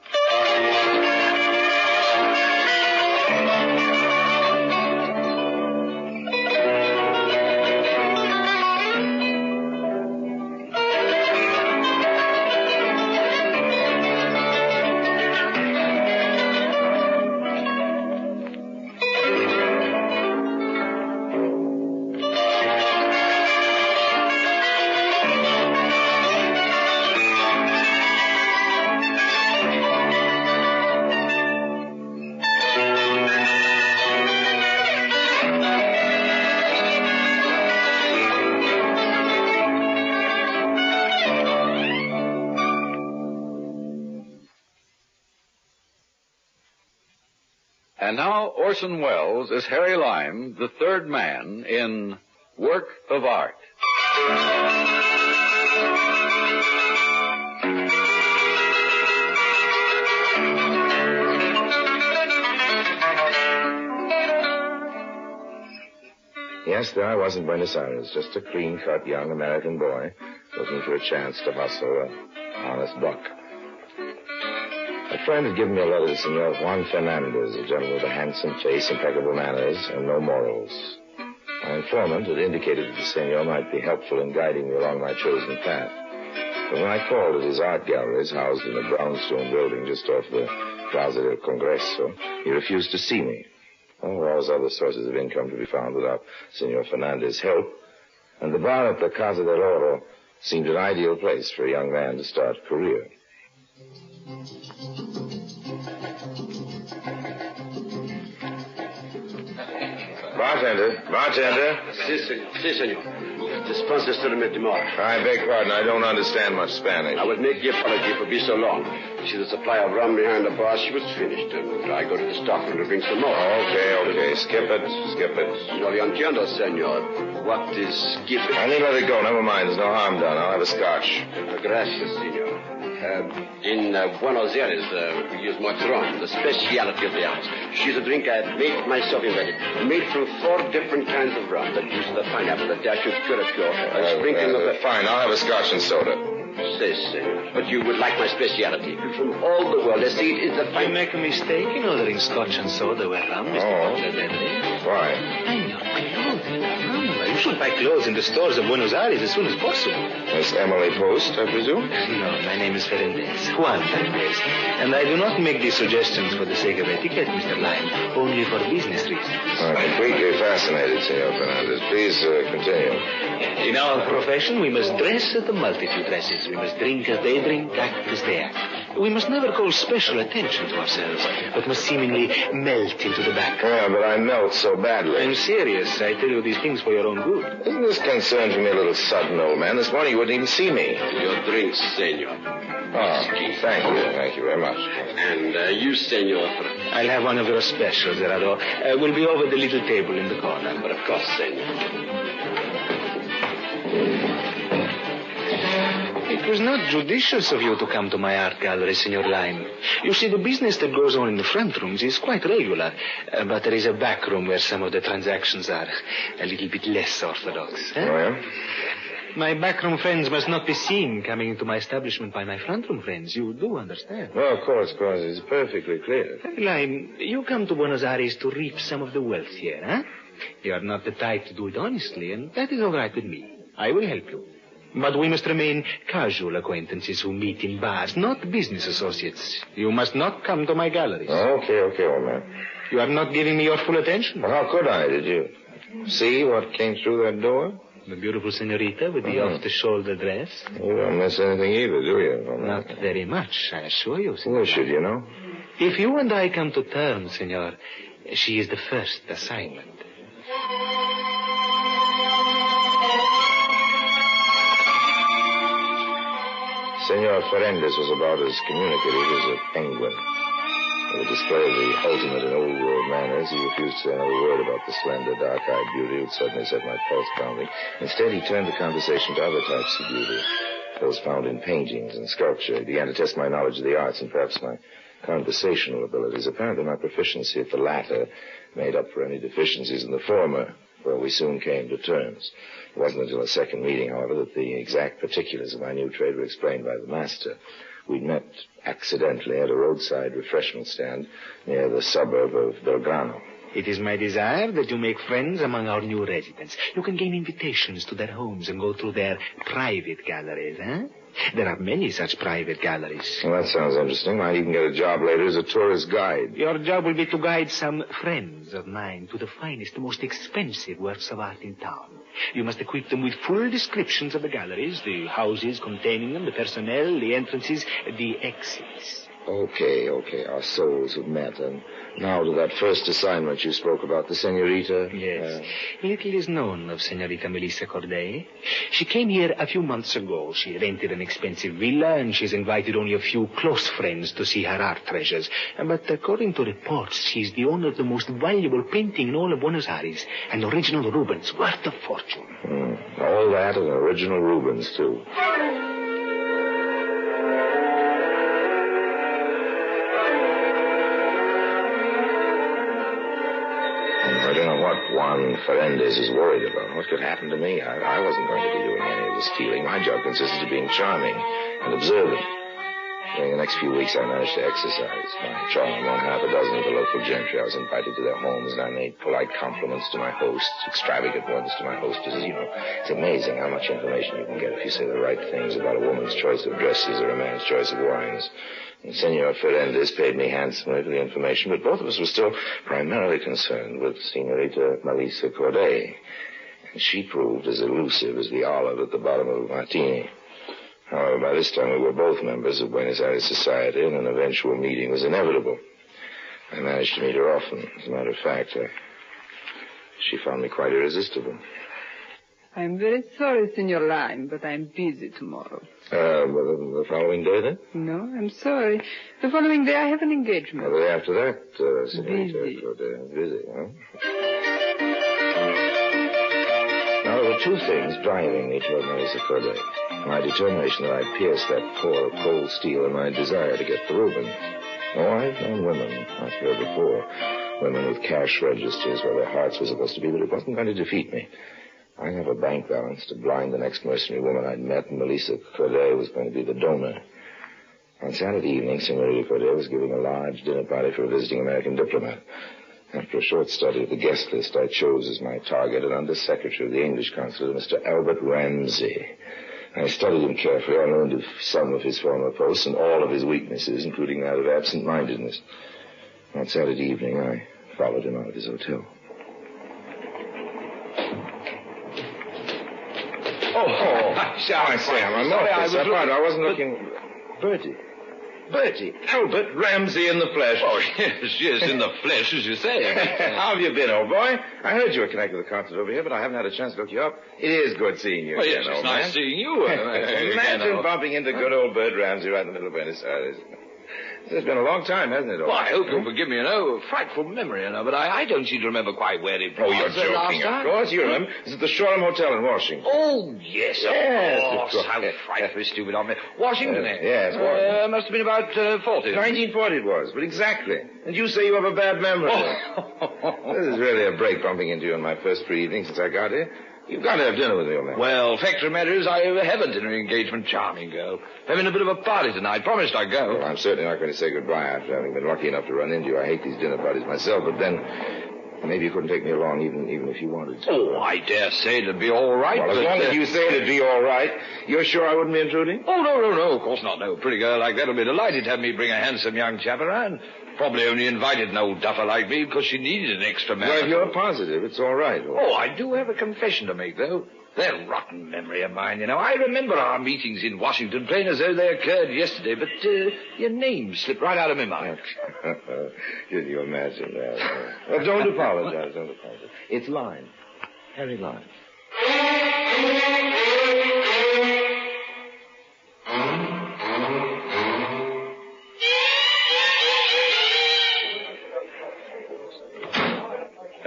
And now Orson Welles is Harry Lime, the third man, in Work of Art. Yes, there I was in Buenos Aires, just a clean-cut young American boy looking for a chance to hustle an honest buck. A friend had given me a letter to Senor Juan Fernandez, a gentleman with a handsome face, impeccable manners, and no morals. My informant had indicated that the senor might be helpful in guiding me along my chosen path. But when I called at his art galleries, housed in a brownstone building just off the Plaza del Congreso, he refused to see me. Oh, there was other sources of income to be found without Senor Fernandez's help, and the bar at the Casa del Oro seemed an ideal place for a young man to start a career. Bartender. Si, senor. Dispense this to the mid-demar. I beg pardon, I don't understand much Spanish. I would make the apology for being so long. You see, the supply of rum behind the bar, she was finished, and I go to the stockroom to bring some more. Okay. Skip it. No le entiendo, senor. What is skipping? I think let it go. Never mind. There's no harm done. I'll have a scotch. Gracias, senor. In Buenos Aires, we use Matron, the speciality of the house. She's a drink I made myself invented. Made from 4 different kinds of rum. The juice of the pineapple, the dash of curacao, a sprinkling of the... Fine, I'll have a scotch and soda. Say, senor. But you would like my speciality. From all the world, they say it is the You make a mistake in ordering scotch and soda where rum, Mr. Butler. Why? I'm your clothes. You should buy clothes in the stores of Buenos Aires as soon as possible. Miss Emily Post, I presume? No, my name is Fernandez. Juan Fernandez. And I do not make these suggestions for the sake of etiquette, Mr. Lime, only for business reasons. I'm completely fascinated, Senor Fernandez. Please continue. In our profession, we must dress as the multitude dresses. We must drink as they drink, act as they act. We must never call special attention to ourselves, but must seemingly melt into the background. Yeah, but I melt so badly. I'm serious. I tell you these things for your own good. Isn't this concern for me a little sudden, old man? This morning you wouldn't even see me. Your drinks, senor. Oh, thank you very much. And you, senor. I'll have one of your specials, Gerardo. We'll be over the little table in the corner. But of course, senor. It was not judicious of you to come to my art gallery, Senor Lime. You see, the business that goes on in the front rooms is quite regular, but there is a back room where some of the transactions are a little bit less orthodox. Oh, yeah? My backroom friends must not be seen coming into my establishment by my front-room friends. You do understand? Well, of course. It's perfectly clear. Caroline, you come to Buenos Aires to reap some of the wealth here, huh? You are not the type to do it honestly, and that is all right with me. I will help you. But we must remain casual acquaintances who meet in bars, not business associates. You must not come to my galleries. Okay, old man. You are not giving me your full attention. Well, how could I? Did you see what came through that door? The beautiful senorita with the off-the-shoulder dress. You don't miss anything either, do you? Not very much, I assure you, senor. Well, should you know? If you and I come to terms, senor, she is the first assignment. Senor Ferendez was about as communicative as a penguin. With a display of the ultimate in old-world manners, he refused to say another word about the slender, dark-eyed beauty which suddenly set my pulse pounding. Instead, he turned the conversation to other types of beauty, those found in paintings and sculpture. He began to test my knowledge of the arts and perhaps my conversational abilities. Apparently, my proficiency at the latter made up for any deficiencies in the former, where we soon came to terms. It wasn't until a second meeting, however, that the exact particulars of my new trade were explained by the master. We'd met accidentally at a roadside refreshment stand near the suburb of Belgrano. It is my desire that you make friends among our new residents. You can gain invitations to their homes and go through their private galleries, huh? There are many such private galleries. Well, that sounds interesting. Might even get a job later as a tourist guide. Your job will be to guide some friends of mine to the finest, most expensive works of art in town. You must equip them with full descriptions of the galleries, the houses containing them, the personnel, the entrances, the exits. Okay. Our souls have met. And now to that first assignment you spoke about, the senorita. Yes. Little is known of Senorita Melissa Corday. She came here a few months ago. She rented an expensive villa, and she's invited only a few close friends to see her art treasures. But according to reports, she's the owner of the most valuable painting in all of Buenos Aires, an original Rubens, worth a fortune. All that and original Rubens, too. I don't know what Juan Ferendez is worried about. What could happen to me? I wasn't going to be doing any of the stealing. My job consisted of being charming and observant. During the next few weeks, I managed to exercise my charm among half a dozen of the local gentry. I was invited to their homes, and I made polite compliments to my hosts, extravagant ones to my hostesses. You know, it's amazing how much information you can get if you say the right things about a woman's choice of dresses or a man's choice of wines. And Senor Ferendez paid me handsomely for the information, but both of us were still primarily concerned with Senorita Melissa Corday. And she proved as elusive as the olive at the bottom of a martini. However, by this time we were both members of Buenos Aires society, and an eventual meeting was inevitable. I managed to meet her often. As a matter of fact, she found me quite irresistible. I'm very sorry, Senor Lime, but I'm busy tomorrow. The following day, then? No, I'm sorry. The following day I have an engagement. The day after that, Senorita Corday. Busy, huh? Now, there were two things driving me toward Melissa Corday. My determination that I'd pierce that core of cold steel and my desire to get the Rubens. Oh, I've known women, I've heard before, women with cash registers where their hearts were supposed to be, but it wasn't going to defeat me. I have a bank balance to blind the next mercenary woman I'd met, and Melissa Corday was going to be the donor. On Saturday evening, Senorita Corday was giving a large dinner party for a visiting American diplomat. After a short study of the guest list, I chose as my target an undersecretary of the English consulate, Mr. Albert Ramsey. I studied him carefully. I learned of some of his former posts and all of his weaknesses, including that of absent-mindedness. On Saturday evening, I followed him out of his hotel. Sorry, Sam. I'm sorry, I wasn't looking... Bertie. Albert Ramsey in the flesh. Oh, yes, in the flesh, as you say. How have you been, old boy? I heard you were connected with the concert over here, but I haven't had a chance to look you up. It is good seeing you again, yes, old it's man. nice seeing you. Imagine bumping into good old Bert Ramsey right in the middle of Buenos Aires. It's been a long time, hasn't it? Well, I hope you'll forgive me, frightful memory, but I don't seem to remember quite where it was. Oh, you're joking, of course. You remember. It's at the Shoreham Hotel in Washington. Oh, yes, of course. How frightfully stupid of me. Washington, Yes, Washington. Must have been about 40. 1940 it was, but exactly. And you say you have a bad memory. This is really a break bumping into you on my first free evening since I got here. You've got to have dinner with me, old man. Well, fact of the matter is, I have a dinner engagement. Charming girl. Having a bit of a party tonight. Promised I'd go. Well, I'm certainly not going to say goodbye after having been lucky enough to run into you. I hate these dinner parties myself, but then maybe you couldn't take me along even if you wanted to. Oh, I dare say it'd be all right. Well, as long as you say it'd be all right, you're sure I wouldn't be intruding? Oh, no, of course not. No, a pretty girl like that will be delighted to have me bring a handsome young chap around. Probably only invited an old duffer like me because she needed an extra man. Well, if you're positive, it's all right. Oh, I do have a confession to make, though. That rotten memory of mine, you know. I remember our meetings in Washington plain as though they occurred yesterday, but your name slipped right out of my mind. Can you imagine that? Well, don't apologize. It's Lime. Harry Lime.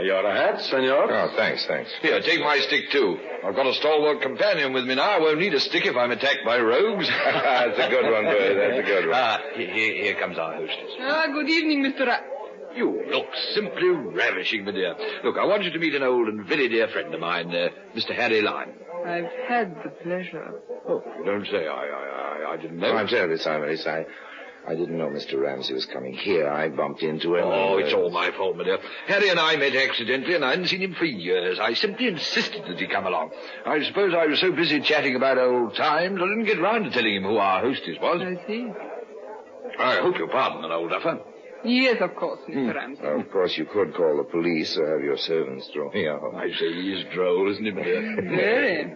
Your hat, senor? Oh, thanks. Here, take my stick, too. I've got a stalwart companion with me now. I won't need a stick if I'm attacked by rogues. That's a good one, Bertie. That's a good one. Here comes our hostess. Good evening, Mr. You look simply ravishing, my dear. Look, I want you to meet an old and very dear friend of mine, Mr. Harry Lime. I've had the pleasure. Oh, you don't say. I didn't know. Oh, I'm terribly sorry, Maurice. I didn't know Mr. Ramsey was coming here. I bumped into him. Oh, it's all my fault, my dear. Harry and I met accidentally, and I hadn't seen him for years. I simply insisted that he come along. I suppose I was so busy chatting about old times, I didn't get round to telling him who our hostess was. I see. I hope you'll pardon an old duffer. Yes, of course, Mr. Ramsey. Of course, you could call the police or have your servants throw me out. I say he is droll, isn't he, my dear? Very.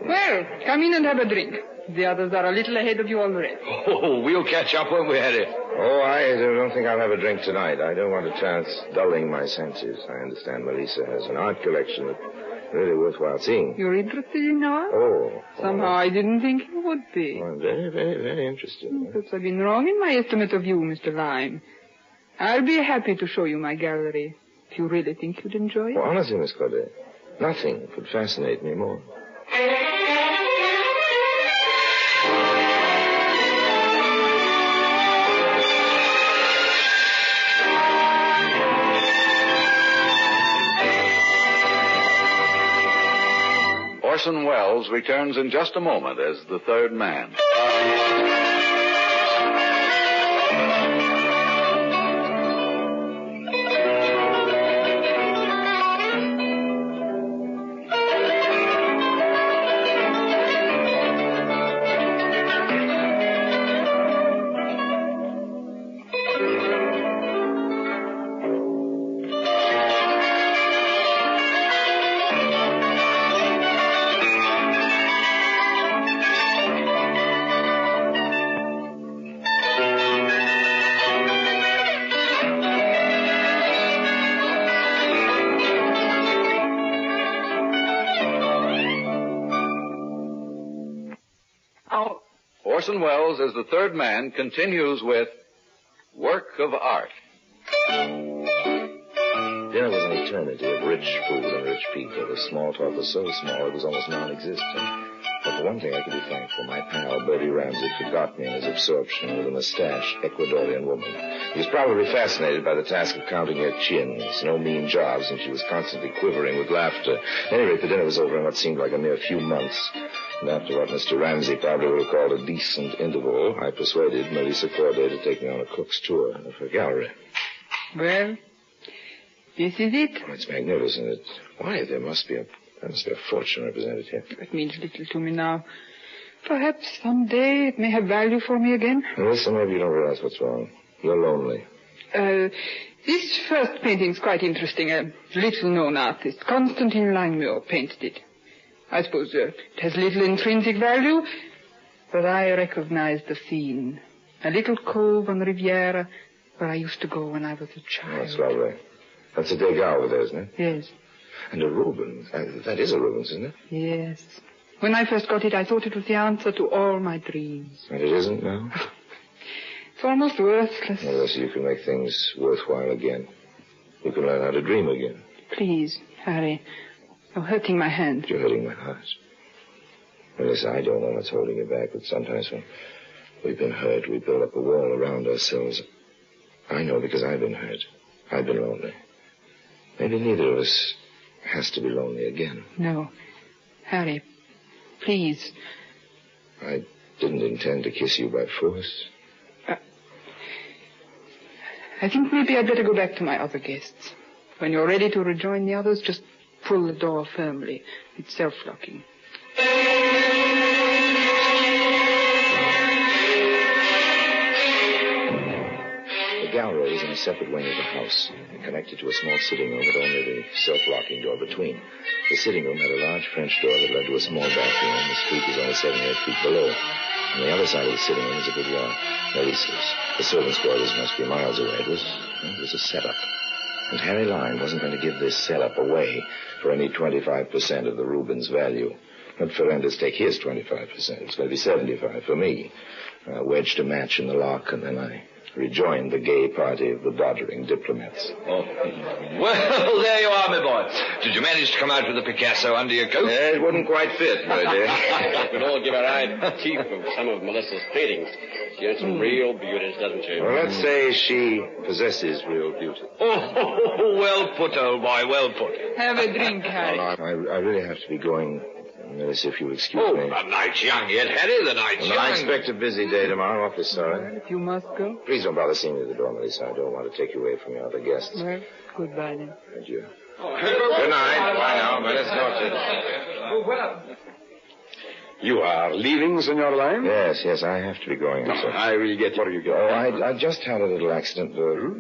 Well, come in and have a drink. The others are a little ahead of you already. Oh, we'll catch up, won't we, Harry? Oh, I don't think I'll have a drink tonight. I don't want a chance dulling my senses. I understand Melissa has an art collection that's really worthwhile seeing. You're interested in art? Oh. Somehow I didn't think you would be. Well, I'm very, very, very interested. Perhaps I've been wrong in my estimate of you, Mr. Lime. I'll be happy to show you my gallery, if you really think you'd enjoy it. Well, honestly, Miss Claudette, nothing could fascinate me more. Orson Welles returns in just a moment as the third man. Orson Welles as the third man continues with Work of Art. Dinner was an eternity of rich food and rich people. The small talk was so small it was almost non-existent. But for one thing I could be thankful. My pal, Bertie Ramsey, forgot me in his absorption with a mustached Ecuadorian woman. He was probably fascinated by the task of counting her chins. No mean jobs, and she was constantly quivering with laughter. At any rate, the dinner was over in what seemed like a mere few months. And after what Mr. Ramsey probably would have called a decent interval, I persuaded Melissa Corday to take me on a cook's tour of her gallery. Well, this is it. Oh, it's magnificent. Why, there must be a fortune represented here. It means little to me now. Perhaps someday it may have value for me again. Melissa, maybe you don't realize what's wrong. You're lonely. This first painting's quite interesting. A little-known artist, Constantine Langmuir, painted it. I suppose it has little intrinsic value, but I recognize the scene. A little cove on the Riviera where I used to go when I was a child. Oh, that's lovely. That's a Degas over there, isn't it? Yes. And a Rubens. That is a Rubens, isn't it? Yes. When I first got it, I thought it was the answer to all my dreams. And it isn't now? It's almost worthless. Well, so you can make things worthwhile again. You can learn how to dream again. Please, Harry. You're hurting my hand. You're hurting my heart. Well, listen, I don't know what's holding you back, but sometimes when we've been hurt, we build up a wall around ourselves. I know because I've been hurt. I've been lonely. Maybe neither of us has to be lonely again. No. Harry, please. I didn't intend to kiss you by force. I think maybe I'd better go back to my other guests. When you're ready to rejoin the others, just pull the door firmly. It's self-locking. The gallery is in a separate wing of the house, connected to a small sitting room with only the self-locking door between. The sitting room had a large French door that led to a small bathroom. The street was only 7 or 8 feet below. On the other side of the sitting room was a boudoir. Melissa's. The servants' quarters must be miles away. It was a setup. And Harry Lyme wasn't going to give this setup away for any 25% of the Rubens' value. Let Ferendez take his 25%. It's going to be 75 for me. I wedged a match in the lock, and then I rejoined the gay party of the doddering diplomats. Oh. Well, there you are, my boy. Did you manage to come out with the Picasso under your coat? It wouldn't quite fit, my dear. We could all give our eye teeth of some of Melissa's paintings. She has some real beauties, doesn't she? Well, let's say she possesses real beauty. Oh, well put, old boy, well put. Have a drink, Harry. I really have to be going. Melissa, if you'll excuse me. The night's young yet, Harry, the night's young. I expect a busy day tomorrow. Awfully sorry. If you must go. Please don't bother seeing me at the door, Melissa. I don't want to take you away from your other guests. Well, goodbye then. Adieu. Good night. Bye now. Buenas noches. Oh, well. You are leaving, Senor Lyme? Yes, I have to be going. No, I will get where you go. Oh, I just had a little accident.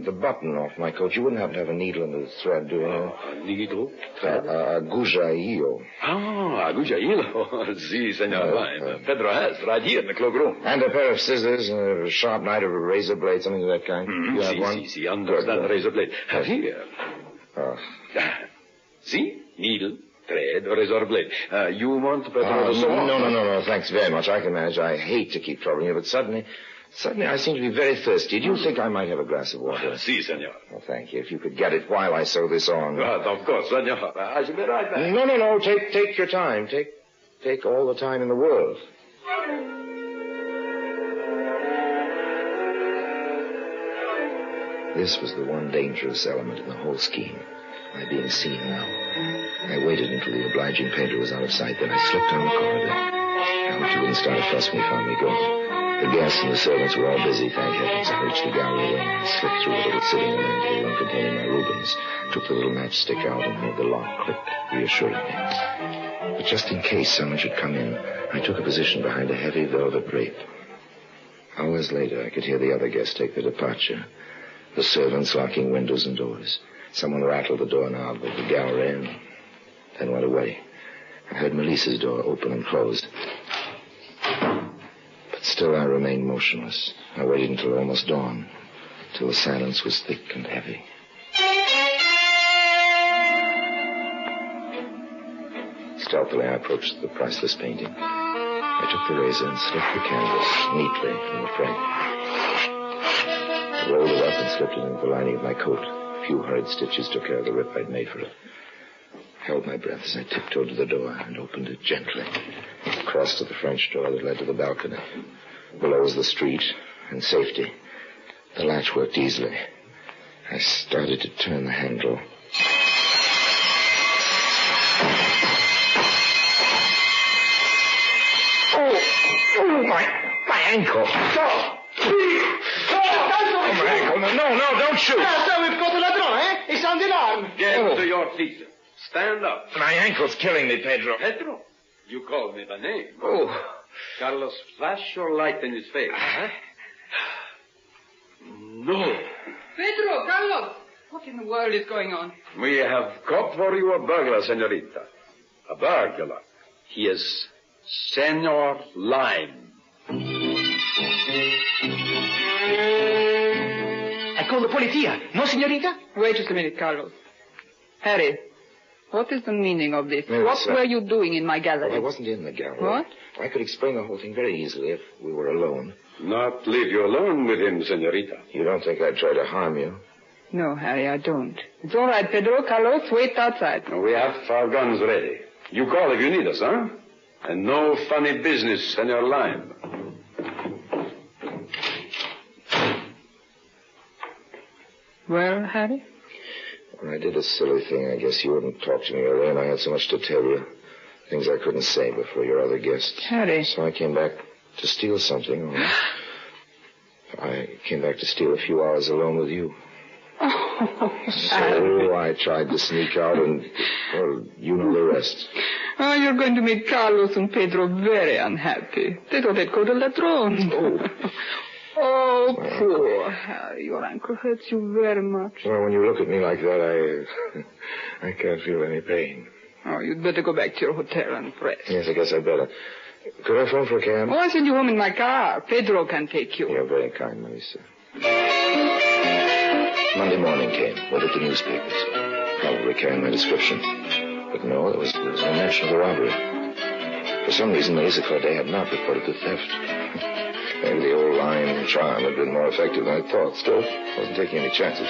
The button off my coat. You wouldn't happen to have a needle and a thread, do you? A needle? A gujaillo. Ah, a gujaillo. Si, Senor Lyme. Pedro has, right here in the cloakroom. And a pair of scissors, a sharp knife, or a razor blade, something of that kind. You have one? Si, understand, razor blade. Have here. See? Needle. Thread or razor blade. You want Pedro to No, thanks very much. I can manage. I hate to keep troubling you, but suddenly I seem to be very thirsty. Do you think I might have a glass of water? Si, senor. Oh, thank you. If you could get it while I sew this on. Of course, senor. I shall be right back. No. Take your time. Take all the time in the world. This was the one dangerous element in the whole scheme. My being seen now. I waited until the obliging painter was out of sight, then I slipped down the corridor. I hoped he wouldn't start a fuss when he found me going. The guests and the servants were all busy, thank heavens. I reached the gallery wing and slipped through the little sitting room into the room containing my Rubens, took the little matchstick out and heard the lock click reassuringly. But just in case someone should come in, I took a position behind a heavy velvet drape. Hours later, I could hear the other guests take their departure. The servants locking windows and doors. Someone rattled the doorknob of the gallery and then went away. I heard Melissa's door open and close. But still I remained motionless. I waited until almost dawn, till the silence was thick and heavy. Stealthily, I approached the priceless painting. I took the razor and slipped the canvas neatly from the frame. I rolled it up and slipped it into the lining of my coat. A few hurried stitches took care of the rip I'd made for it. I held my breath as I tiptoed to the door and opened it gently. Crossed to the French door that led to the balcony. Below was the street and safety. The latch worked easily. I started to turn the handle. Oh, my ankle. Stop! Oh, my ankle. No, don't shoot. So we've got a ladron, eh? It's on the alarm. Get to your feet. Stand up. My ankle's killing me, Pedro. Pedro? You called me by name. Oh. Carlos, flash your light in his face. Huh? No. Pedro, Carlos, what in the world is going on? We have caught for you a burglar, senorita. A burglar. He is Senor Lyme. I call the policia. No, senorita? Wait just a minute, Carlos. Harry, what is the meaning of this? Well, what were you doing in my gallery? Well, I wasn't in the gallery. What? I could explain the whole thing very easily if we were alone. Not leave you alone with him, senorita. You don't think I'd try to harm you? No, Harry, I don't. It's all right, Pedro. Carlos, wait outside. We have our guns ready. You call if you need us, huh? And no funny business, Senor Lyme. Well, Harry? I did a silly thing. I guess you wouldn't talk to me earlier, and I had so much to tell you. Things I couldn't say before your other guests. Harry. So I came back to steal something. I came back to steal a few hours alone with you. So I tried to sneak out and, well, you know the rest. Oh, you're going to make Carlos and Pedro very unhappy. They thought they'd go to Ladrone. Oh, poor Harry. Your ankle hurts you very much. Well, when you look at me like that, I can't feel any pain. Oh, you'd better go back to your hotel and rest. Yes, I guess I'd better. Could I phone for a cab? Oh, I'll send you home in my car. Pedro can take you. You're very kind, Melissa. Monday morning came, with it the newspapers. Probably carrying my description. But no, there was no mention of the robbery. For some reason, Melissa Corday had not reported the theft. Maybe the old line and charm had been more effective than I thought. Still, I wasn't taking any chances.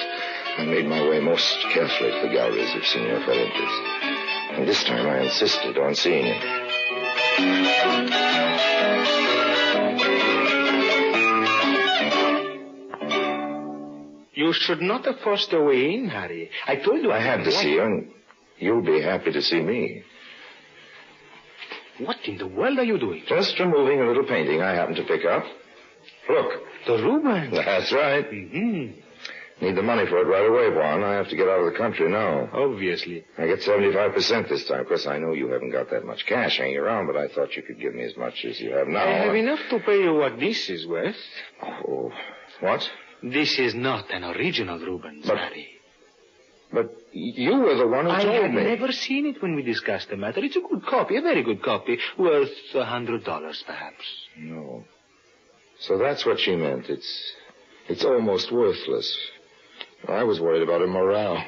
I made my way most carefully to the galleries of Senor Ferrantes. And this time I insisted on seeing him. You should not have forced your way in, Harry. I told you I had to see you, and you'll be happy to see me. What in the world are you doing? Just removing a little painting I happened to pick up. Look. The Rubens. That's right. Mm-hmm. Need the money for it right away, Juan. I have to get out of the country now. Obviously. I get 75% this time. Of course, I know you haven't got that much cash hanging around, but I thought you could give me as much as you have now. I have enough to pay you what this is worth. Oh, what? This is not an original Rubens, Harry. But you were the one who told me. I had never seen it when we discussed the matter. It's a good copy, a very good copy, worth $100 perhaps. No. So that's what she meant. It's almost worthless. I was worried about her morale.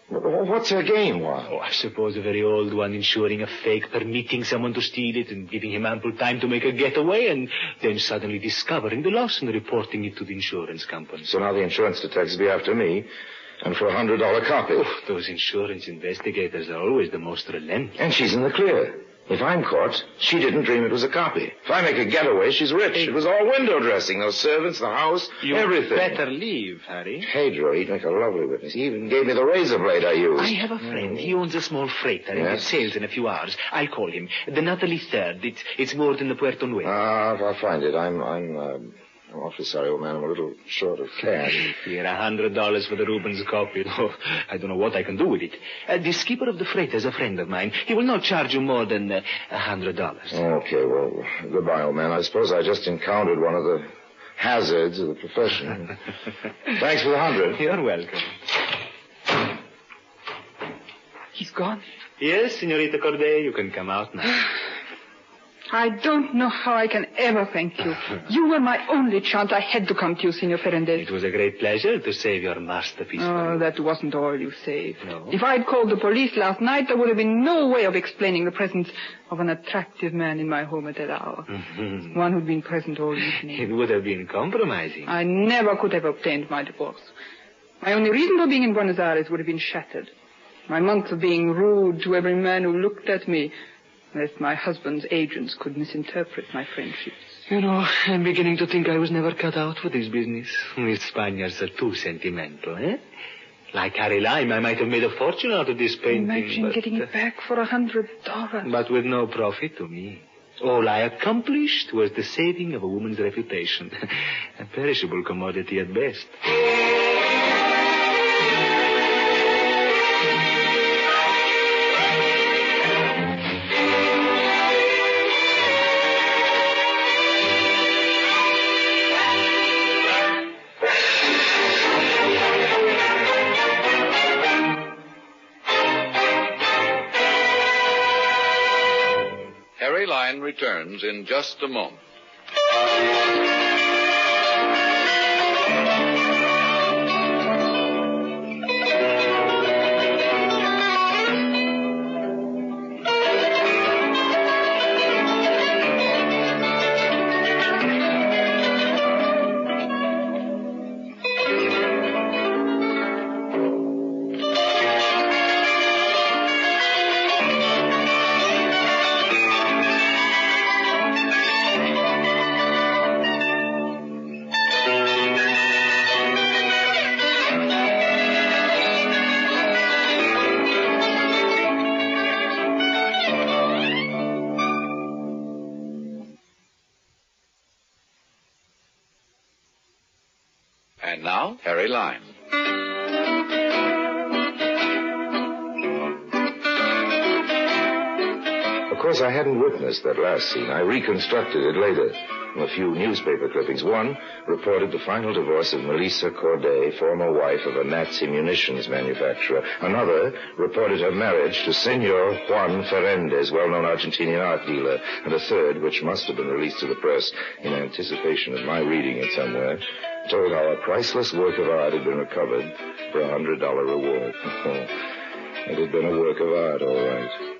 What's her game, Juan? Oh, I suppose a very old one, insuring a fake, permitting someone to steal it and giving him ample time to make a getaway, and then suddenly discovering the loss and reporting it to the insurance company. So now the insurance detectives will be after me, and for $100 copy. Oh, those insurance investigators are always the most relentless. And she's in the clear. If I'm caught, she didn't dream it was a copy. If I make a getaway, she's rich. It was all window dressing, those servants, the house, everything. You better leave, Harry. Pedro, he'd make a lovely witness. He even gave me the razor blade I used. I have a friend. He owns a small freighter. Yes? It sails in a few hours. I'll call him. The Natalie 3rd. It's moored in the Puerto Nuevo. I'll find it. I'm awfully sorry, old man. I'm a little short of cash. Here, $100 for the Rubens copy. Oh, I don't know what I can do with it. The skipper of the freighter is a friend of mine. He will not charge you more than $100. Okay, well, goodbye, old man. I suppose I just encountered one of the hazards of the profession. Thanks for the $100. You're welcome. He's gone? Yes, Senorita Corday, you can come out now. I don't know how I can ever thank you. You were my only chance. I had to come to you, Senor Ferrantes. It was a great pleasure to save your masterpiece. Oh, that wasn't all you saved. No. If I'd called the police last night, there would have been no way of explaining the presence of an attractive man in my home at that hour. Mm-hmm. One who'd been present all evening. It would have been compromising. I never could have obtained my divorce. My only reason for being in Buenos Aires would have been shattered. My months of being rude to every man who looked at me, lest my husband's agents could misinterpret my friendships. You know, I'm beginning to think I was never cut out for this business. We Spaniards are too sentimental, eh? Like Harry Lime, I might have made a fortune out of this painting. Imagine getting it back for $100. But with no profit to me. All I accomplished was the saving of a woman's reputation. A perishable commodity at best. Returns in just a moment. And now, Harry Lime. Of course, I hadn't witnessed that last scene. I reconstructed it later from a few newspaper clippings. One reported the final divorce of Melissa Corday, former wife of a Nazi munitions manufacturer. Another reported her marriage to Senor Juan Ferendez, well-known Argentinian art dealer. And a third, which must have been released to the press in anticipation of my reading it somewhere, told how a priceless work of art had been recovered for a $100 reward. It had been a work of art, all right.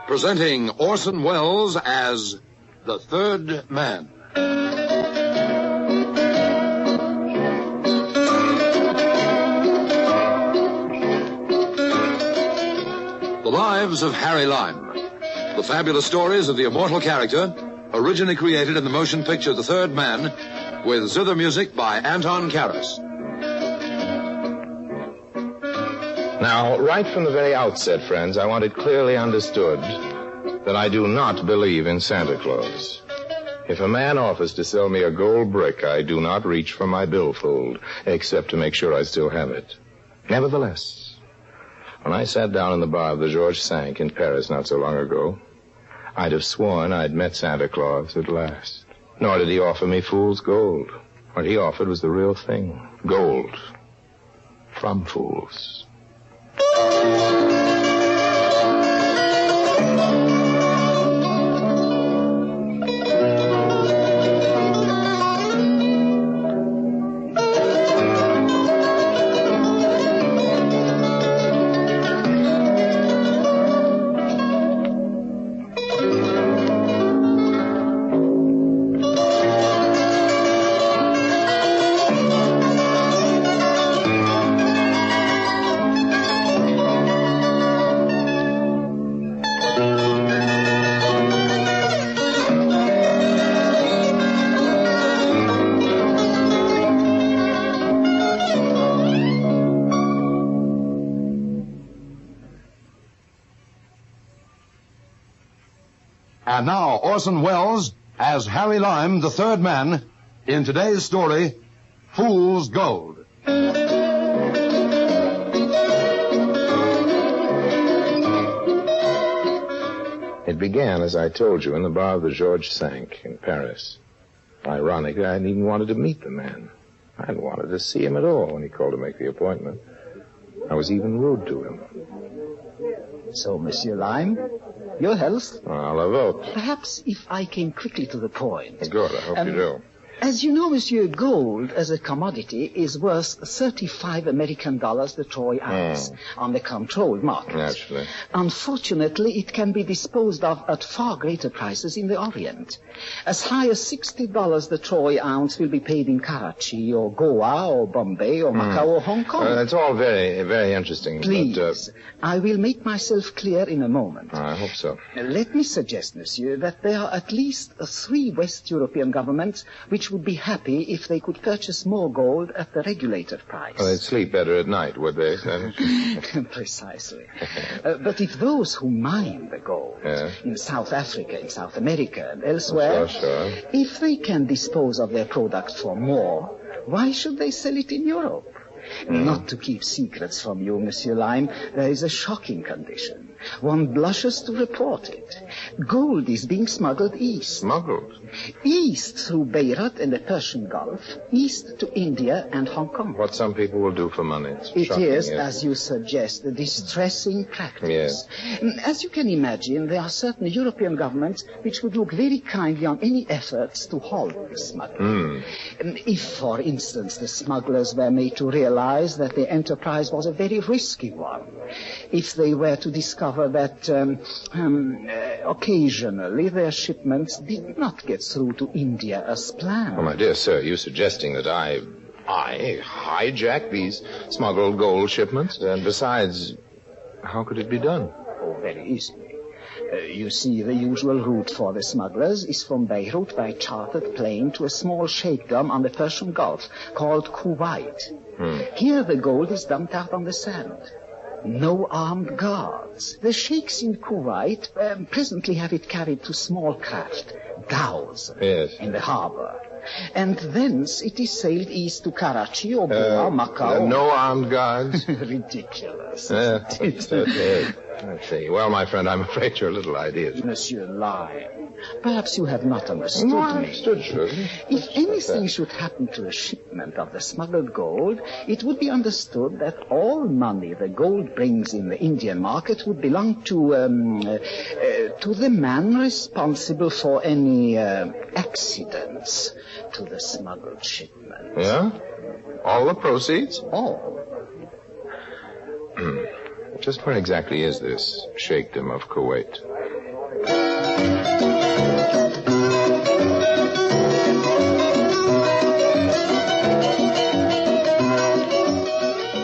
Presenting Orson Welles as the Third Man. The Lives of Harry Lime. The fabulous stories of the immortal character, originally created in the motion picture The Third Man, with zither music by Anton Karas. Now, right from the very outset, friends, I want it clearly understood that I do not believe in Santa Claus. If a man offers to sell me a gold brick, I do not reach for my billfold, except to make sure I still have it. Nevertheless, when I sat down in the bar of the Georges V in Paris not so long ago, I'd have sworn I'd met Santa Claus at last. Nor did he offer me fool's gold. What he offered was the real thing. Gold. From fools. And now, Orson Welles as Harry Lime, the Third Man, in today's story, Fool's Gold. It began, as I told you, in the bar of the Georges V in Paris. Ironically, I hadn't even wanted to meet the man. I hadn't wanted to see him at all when he called to make the appointment. I was even rude to him. So, Monsieur Lime, your health? I'll vote. Perhaps if I came quickly to the point. Good, I hope you do. As you know, Monsieur, gold as a commodity is worth $35 American the troy ounce on the controlled market. Naturally. Unfortunately, it can be disposed of at far greater prices in the Orient. As high as $60 the troy ounce will be paid in Karachi or Goa or Bombay or Macau or Hong Kong. It's all very, very interesting. Please, but, I will make myself clear in a moment. I hope so. Let me suggest, Monsieur, that there are at least 3 West European governments which would be happy if they could purchase more gold at the regulated price. They'd sleep better at night, would they? Precisely. But if those who mine the gold in South Africa, in South America, and elsewhere, if they can dispose of their product for more, why should they sell it in Europe? Not to keep secrets from you, Monsieur Lime, there is a shocking condition. One blushes to report it. Gold is being smuggled east. Smuggled? East through Beirut and the Persian Gulf, east to India and Hong Kong. What some people will do for money. It is, as you suggest, a distressing practice. Yes. As you can imagine, there are certain European governments which would look very kindly on any efforts to halt the smuggling. If, for instance, the smugglers were made to realize that the enterprise was a very risky one, if they were to discover that occasionally their shipments did not get through to India as planned. Oh, my dear sir, are you suggesting that I hijack these smuggled gold shipments? And besides, how could it be done? Oh, very easily. You see, the usual route for the smugglers is from Beirut by chartered plane to a small sheikhdom on the Persian Gulf called Kuwait. Here the gold is dumped out on the sand. No armed guards. The sheikhs in Kuwait presently have it carried to small craft, dhows, in the harbor. And thence it is sailed east to Karachi or Goa, Macau. No armed guards? Ridiculous. I see. Well, my friend, I'm afraid you're a little ideas. Monsieur Lime, perhaps you have not understood me. I understood, sure. If anything should happen to a shipment of the smuggled gold, it would be understood that all money the gold brings in the Indian market would belong to the man responsible for any accidents to the smuggled shipment. Yeah? All the proceeds? All. Just where exactly is this sheikhdom of Kuwait?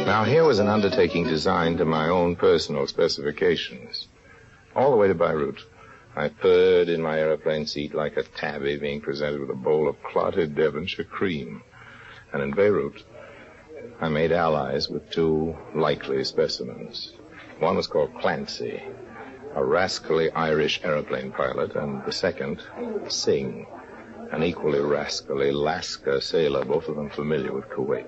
Now, here was an undertaking designed to my own personal specifications. All the way to Beirut, I purred in my aeroplane seat like a tabby being presented with a bowl of clotted Devonshire cream. And in Beirut, I made allies with 2 likely specimens. One was called Clancy, a rascally Irish aeroplane pilot, and the second, Singh, an equally rascally Lascar sailor, both of them familiar with Kuwait.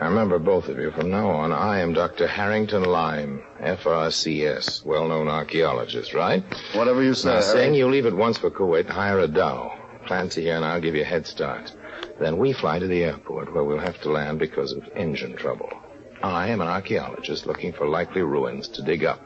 I remember both of you. From now on, I am Dr. Harrington Lime, FRCS, well-known archaeologist, right? Whatever you say. Now, Singh, you leave at once for Kuwait and hire a dhow. Clancy here and I'll give you a head start. Then we fly to the airport where we'll have to land because of engine trouble. I am an archaeologist looking for likely ruins to dig up.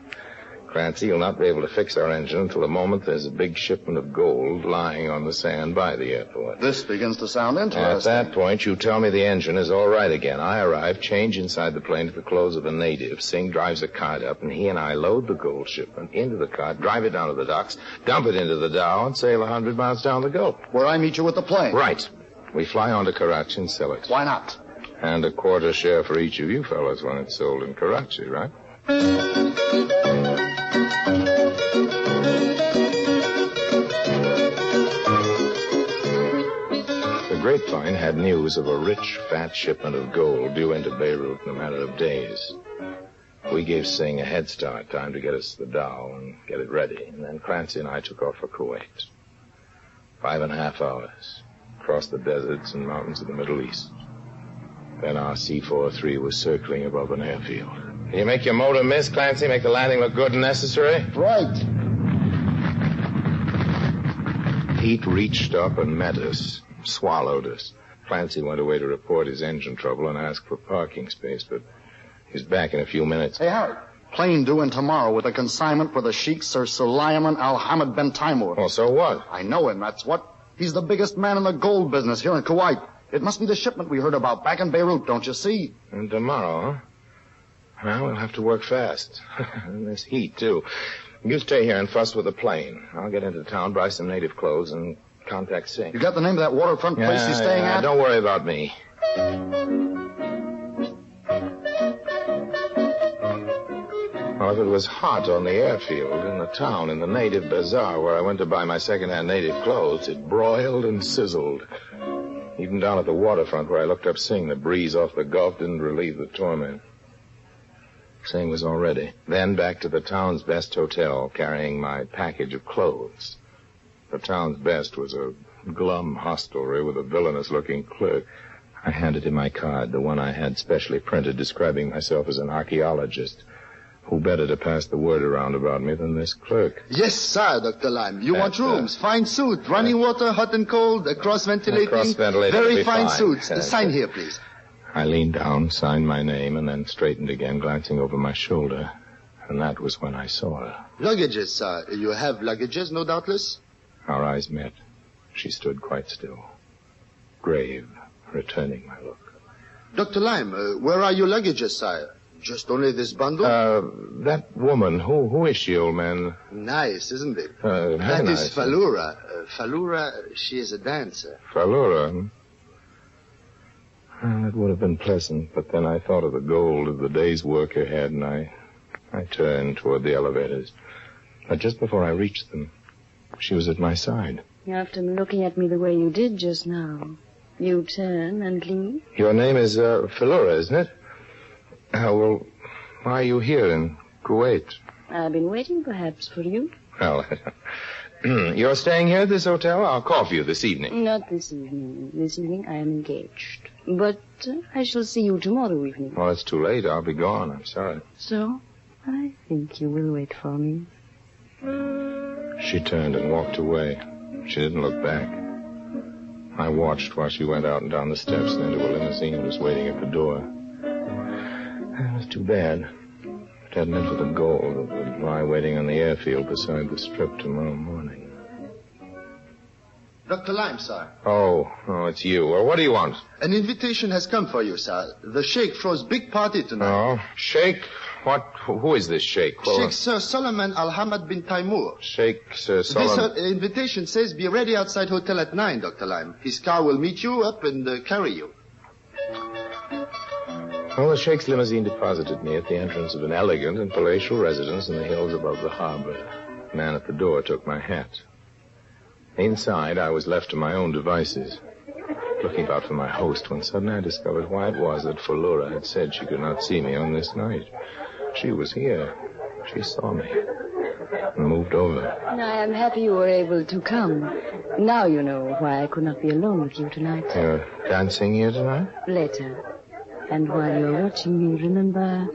Clancy, you'll not be able to fix our engine until the moment there's a big shipment of gold lying on the sand by the airport. This begins to sound interesting. At that point, you tell me the engine is all right again. I arrive, change inside the plane to the clothes of a native. Singh drives a cart up, and he and I load the gold shipment into the cart, drive it down to the docks, dump it into the dhow, and sail 100 miles down the Gulf. Where I meet you with the plane? Right. We fly on to Karachi and sell it. Why not? And a quarter share for each of you fellas when it's sold in Karachi, right? The grapevine had news of a rich, fat shipment of gold due into Beirut in a matter of days. We gave Singh a head start, time to get us to the dhow and get it ready. And then Clancy and I took off for Kuwait. 5.5 hours. Across the deserts and mountains of the Middle East. Then our C-43 was circling above an airfield. Can you make your motor miss, Clancy? Make the landing look good and necessary? Right. heat reached up and met us, swallowed us. Clancy went away to report his engine trouble and ask for parking space, but he's back in a few minutes. Hey, Harry. Plane due in tomorrow with a consignment for the Sheikh Sir Suleiman Al-Hamid bin Taimur. Well, so what? I know him, that's what. He's the biggest man in the gold business here in Kuwait. It must be the shipment we heard about back in Beirut, don't you see? And tomorrow, huh? Well, we'll have to work fast. In this heat, too. You stay here and fuss with the plane. I'll get into town, buy some native clothes, and contact Singh. You got the name of that waterfront place he's staying at? Don't worry about me. Well, if it was hot on the airfield, in the town, in the native bazaar where I went to buy my second-hand native clothes, it broiled and sizzled. Even down at the waterfront where I looked up Singh, the breeze off the Gulf didn't relieve the torment. Singh was all ready. Then back to the town's best hotel, carrying my package of clothes. The town's best was a glum hostelry with a villainous-looking clerk. I handed him my card, the one I had specially printed describing myself as an archaeologist. Who better to pass the word around about me than this clerk? Yes, sir, Dr. Lime. You want rooms, fine suit, running water, hot and cold, cross-ventilating. Cross-ventilating. Very fine suits. Sign here, please. I leaned down, signed my name, and then straightened again, glancing over my shoulder. And that was when I saw her. Luggages, sir. You have luggages, no doubtless? Our eyes met. She stood quite still, grave, returning my look. Dr. Lime, where are your luggages, sire? Just only this bundle? That woman, who is she, old man? Nice, isn't it? That nice. is Falura. Falura, she is a dancer. Falura? That would have been pleasant, but then I thought of the gold of the day's work ahead, and I turned toward the elevators. But just before I reached them, she was at my side. After looking at me the way you did just now, you turn and leave? Your name is Falura, isn't it? Well, why are you here in Kuwait? I've been waiting, perhaps, for you. Well, you're staying here at this hotel? I'll call for you this evening. Not this evening. This evening I am engaged. But I shall see you tomorrow evening. Well, it's too late. I'll be gone. I'm sorry. So, I think you will wait for me. She turned and walked away. She didn't look back. I watched while she went out and down the steps and into a limousine that was waiting at the door. It was too bad. It hadn't been for the gold that would lie waiting on the airfield beside the strip tomorrow morning. Dr. Lime, sir. Oh, it's you. Well, what do you want? An invitation has come for you, sir. The Sheikh throws big party tonight. Oh, Sheikh? What? Who is this Sheikh? Well, Sheikh Sir Solomon Al-Hamid bin Taimur. Sheikh Sir Solomon... This invitation says be ready outside hotel at 9, Dr. Lime. His car will meet you up and carry you. Well, the Sheikh's limousine deposited me at the entrance of an elegant and palatial residence in the hills above the harbor. The man at the door took my hat. Inside, I was left to my own devices, looking about for my host, when suddenly I discovered why it was that Falura had said she could not see me on this night. She was here. She saw me and moved over. I am happy you were able to come. Now you know why I could not be alone with you tonight. You're dancing here tonight? Later. And while you're watching me, remember,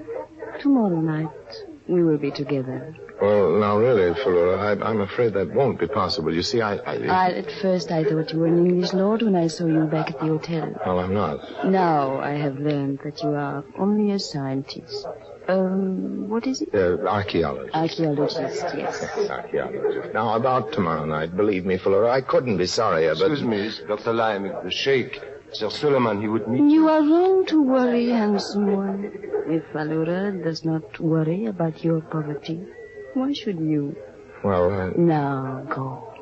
tomorrow night we will be together. Well, now really, Falura, I'm afraid that won't be possible. You see, At first I thought you were an English lord when I saw you back at the hotel. Well, I'm not. Now I have learned that you are only a scientist. What is it? Archaeologist. Archaeologist, yes. Archaeologist. Now, about tomorrow night, believe me, Falura, I couldn't be sorrier, but... Excuse me, Dr. Lime, the Sheikh, Sir Suleiman, he would meet you. are wrong to worry, handsome one. If Falura does not worry about your poverty, why should you? Well, Now, go.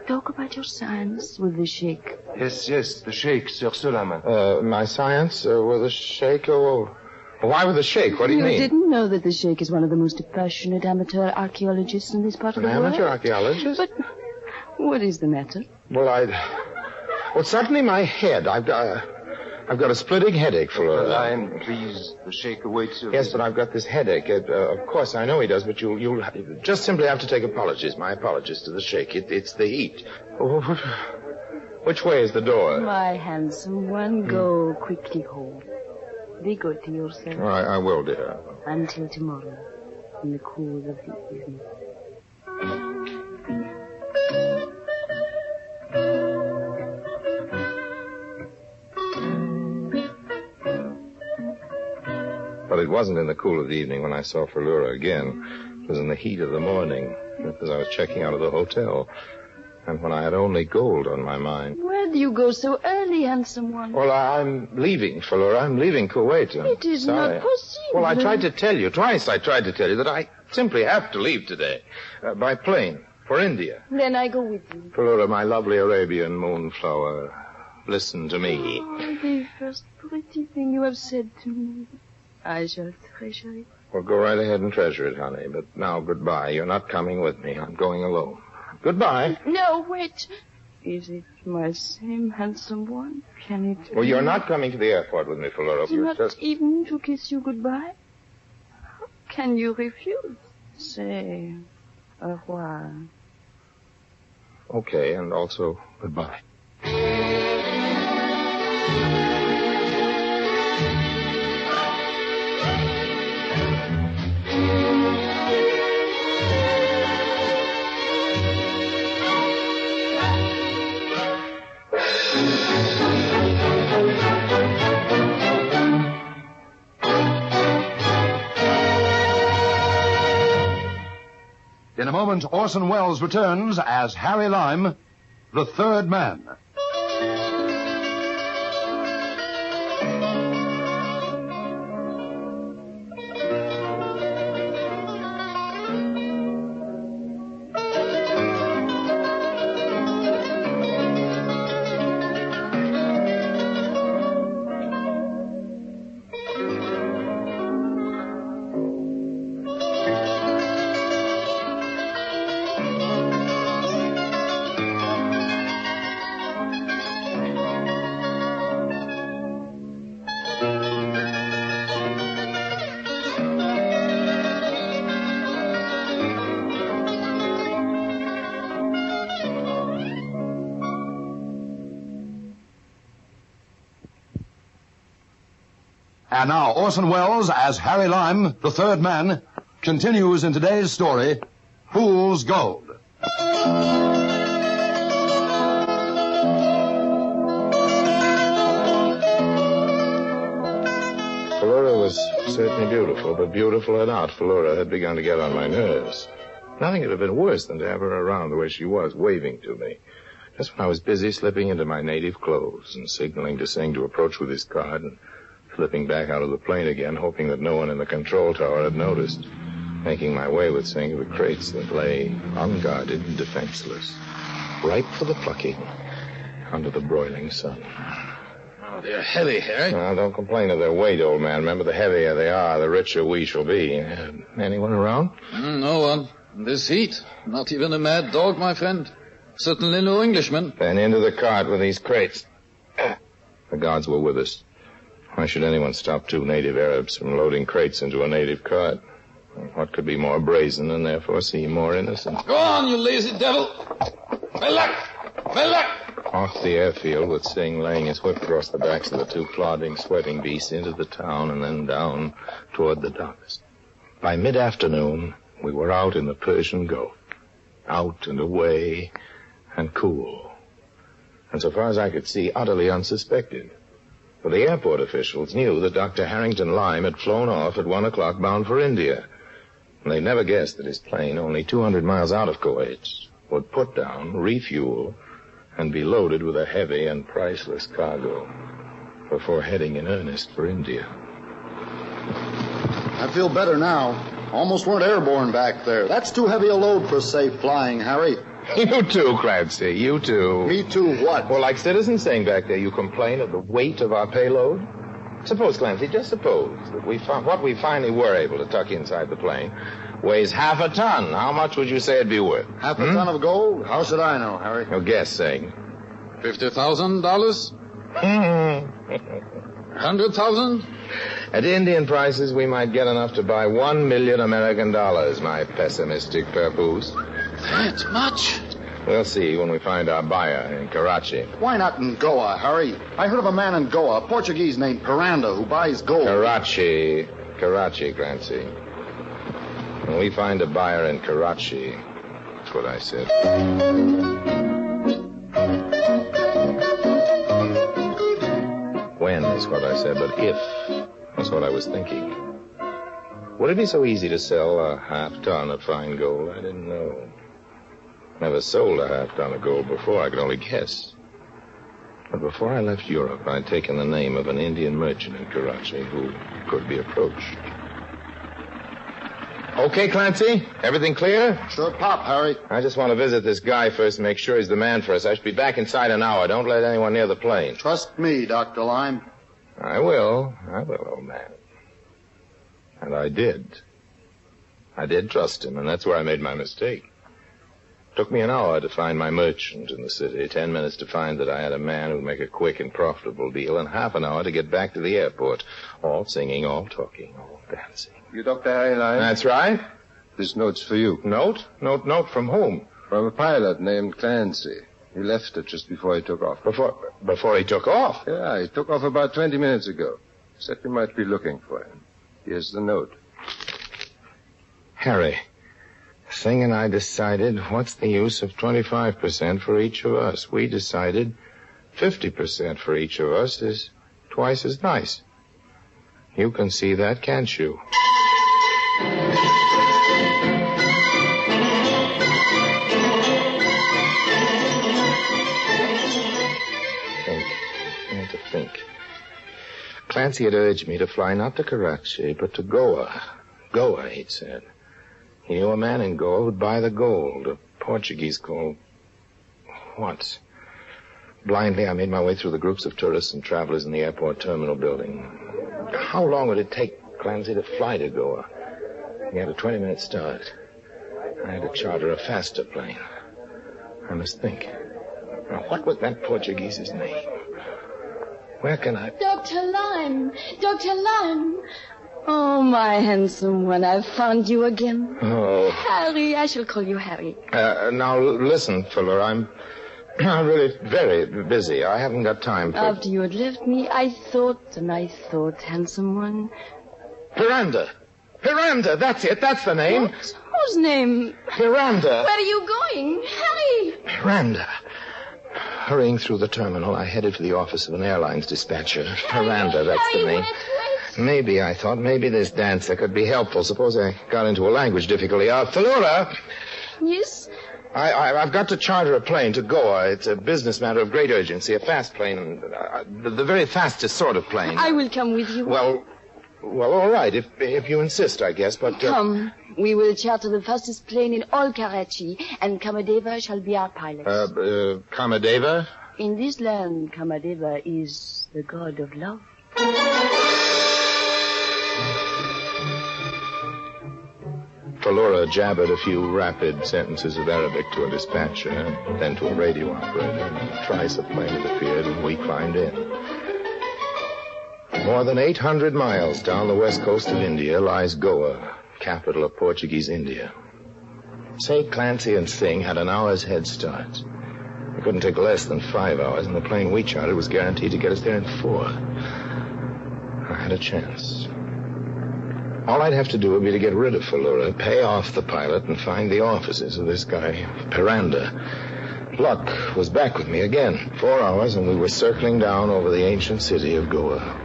Talk about your science with the Sheikh. Yes, the Sheikh, Sir Suleiman. My science with the Sheikh? Oh, why with the Sheikh? What do you mean? You didn't know that the Sheikh is one of the most passionate amateur archaeologists in this part of the world? An amateur archaeologist? But what is the matter? Well, suddenly my head. I've got a splitting headache for Dr. Lime, please. The Sheikh awaits you. Yes, but I've got this headache. Of course, I know he does, but you'll just simply have to take apologies. My apologies to the Sheikh. It's the heat. Which way is the door? My handsome one, go quickly home. Be good to yourself. I will, dear. Until tomorrow, in the cool of the evening. But it wasn't in the cool of the evening when I saw Philura again. It was in the heat of the morning, as I was checking out of the hotel, and when I had only gold on my mind. Where do you go so early, handsome one? Well, I'm leaving, Philura. I'm leaving Kuwait. It is not possible. Well, I tried to tell you, twice I tried to tell you that I simply have to leave today, by plane, for India. Then I go with you. Philura, my lovely Arabian moonflower, listen to me. Oh, the first pretty thing you have said to me. I shall treasure it. Well, go right ahead and treasure it, honey. But now, goodbye. You're not coming with me. I'm going alone. Goodbye. No, wait. Is it my same handsome one? Can it Well, you're not coming to the airport with me, Philura. Not even to kiss you goodbye? How can you refuse? Say au revoir. Okay, and also goodbye. In a moment, Orson Welles returns as Harry Lime, the third man. And now, Orson Welles as Harry Lime, the third man, continues in today's story, Fool's Gold. Philura was certainly beautiful, but beautiful or not, Philura had begun to get on my nerves. Nothing could have been worse than to have her around the way she was, waving to me. Just when I was busy slipping into my native clothes and signaling to Singh to approach with his card and slipping back out of the plane again, hoping that no one in the control tower had noticed, making my way with Singh to the crates that lay unguarded and defenseless, ripe for the plucking under the broiling sun. Oh, they're heavy, Harry. Now, don't complain of their weight, old man. Remember, the heavier they are, the richer we shall be. Anyone around? No one. In this heat. Not even a mad dog, my friend. Certainly no Englishman. Then into the cart with these crates. The guards were with us. Why should anyone stop two native Arabs from loading crates into a native cart? What could be more brazen and therefore seem more innocent? Go on, you lazy devil. My luck! My luck! Off the airfield with Singh laying his whip across the backs of the two plodding, sweating beasts into the town and then down toward the docks. By mid-afternoon, we were out in the Persian Gulf. Out and away and cool. And so far as I could see, utterly unsuspected. For the airport officials knew that Dr. Harrington Lime had flown off at 1 o'clock bound for India. And they never guessed that his plane, only 200 miles out of Kuwait, would put down, refuel, and be loaded with a heavy and priceless cargo before heading in earnest for India. I feel better now. Almost weren't airborne back there. That's too heavy a load for safe flying, Harry. You too, Clancy, you too. Me too, what? Well, like Citizen saying back there, you complain of the weight of our payload? Suppose, Clancy, just suppose that what we finally were able to tuck inside the plane weighs half a ton. How much would you say it'd be worth? Half a ton of gold? How should I know, Harry? No guess, Singh. $50,000? 100,000? At Indian prices, we might get enough to buy 1 million American dollars, my pessimistic papoose. That much? We'll see when we find our buyer in Karachi. Why not in Goa, Harry? I heard of a man in Goa, a Portuguese named Piranda, who buys gold. Karachi, Clancy. When we find a buyer in Karachi, that's what I said. When is what I said, but if, that's what I was thinking. Would it be so easy to sell a half-ton of fine gold? I didn't know. Never sold a half-ton of gold before. I could only guess. But before I left Europe, I'd taken the name of an Indian merchant in Karachi who could be approached. Okay, Clancy? Everything clear? Sure pop, Harry. I just want to visit this guy first and make sure he's the man for us. I should be back inside an hour. Don't let anyone near the plane. Trust me, Dr. Lime. I will, old man. And I did. I did trust him, and that's where I made my mistake. Took me an hour to find my merchant in the city, 10 minutes to find that I had a man who'd make a quick and profitable deal, and half an hour to get back to the airport. All singing, all talking, all dancing. You Dr. Harry Lime? That's right. This note's for you. Note? Note from whom? From a pilot named Clancy. He left it just before he took off. Before he took off? Yeah, he took off about 20 minutes ago. Said you might be looking for him. Here's the note. Harry, Singh and I decided, what's the use of 25% for each of us? We decided 50% for each of us is twice as nice. You can see that, can't you? Think. Clancy had urged me to fly not to Karachi, but to Goa. Goa, he'd said. He knew a man in Goa who'd buy the gold, a Portuguese called... what? Blindly, I made my way through the groups of tourists and travelers in the airport terminal building. How long would it take Clancy to fly to Goa? He had a 20-minute start. I had to charter a faster plane. I must think. Now, what was that Portuguese's name? Where can I... Dr. Lime! Dr. Lime! Oh, my handsome one, I've found you again. Oh. Harry, I shall call you Harry. Now, listen, Fuller, I'm really very busy. I haven't got time for... After you had left me, I thought, handsome one... Piranda, that's it, that's the name. What? Whose name? Piranda. Where are you going? Harry! Piranda. Hurrying through the terminal, I headed for the office of an airlines dispatcher. Piranda, that's the name. Maybe, I thought, this dancer could be helpful. Suppose I got into a language difficulty. Thalura! Yes? I've got to charter a plane to Goa. It's a business matter of great urgency. A fast plane, the very fastest sort of plane. I will come with you. Well, all right, if you insist, I guess, but... Come. We will charter the fastest plane in all Karachi, and Kamadeva shall be our pilot. Kamadeva? In this land, Kamadeva is the god of love. Falura jabbered a few rapid sentences of Arabic to a dispatcher, then to a radio operator, and a tricycle plane appeared, and we climbed in. More than 800 miles down the west coast of India lies Goa, capital of Portuguese India. Say Clancy and Singh had an hour's head start. It couldn't take less than 5 hours, and the plane we chartered was guaranteed to get us there in 4. I had a chance. All I'd have to do would be to get rid of Falura, pay off the pilot, and find the offices of this guy, Piranda. Luck was back with me again. 4 hours, and we were circling down over the ancient city of Goa.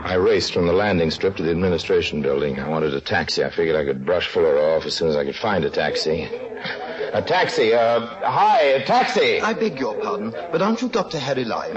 I raced from the landing strip to the administration building. I wanted a taxi. I figured I could brush Fuller off as soon as I could find a taxi. A taxi, hi, a taxi! I beg your pardon, but aren't you Dr. Harry Lime?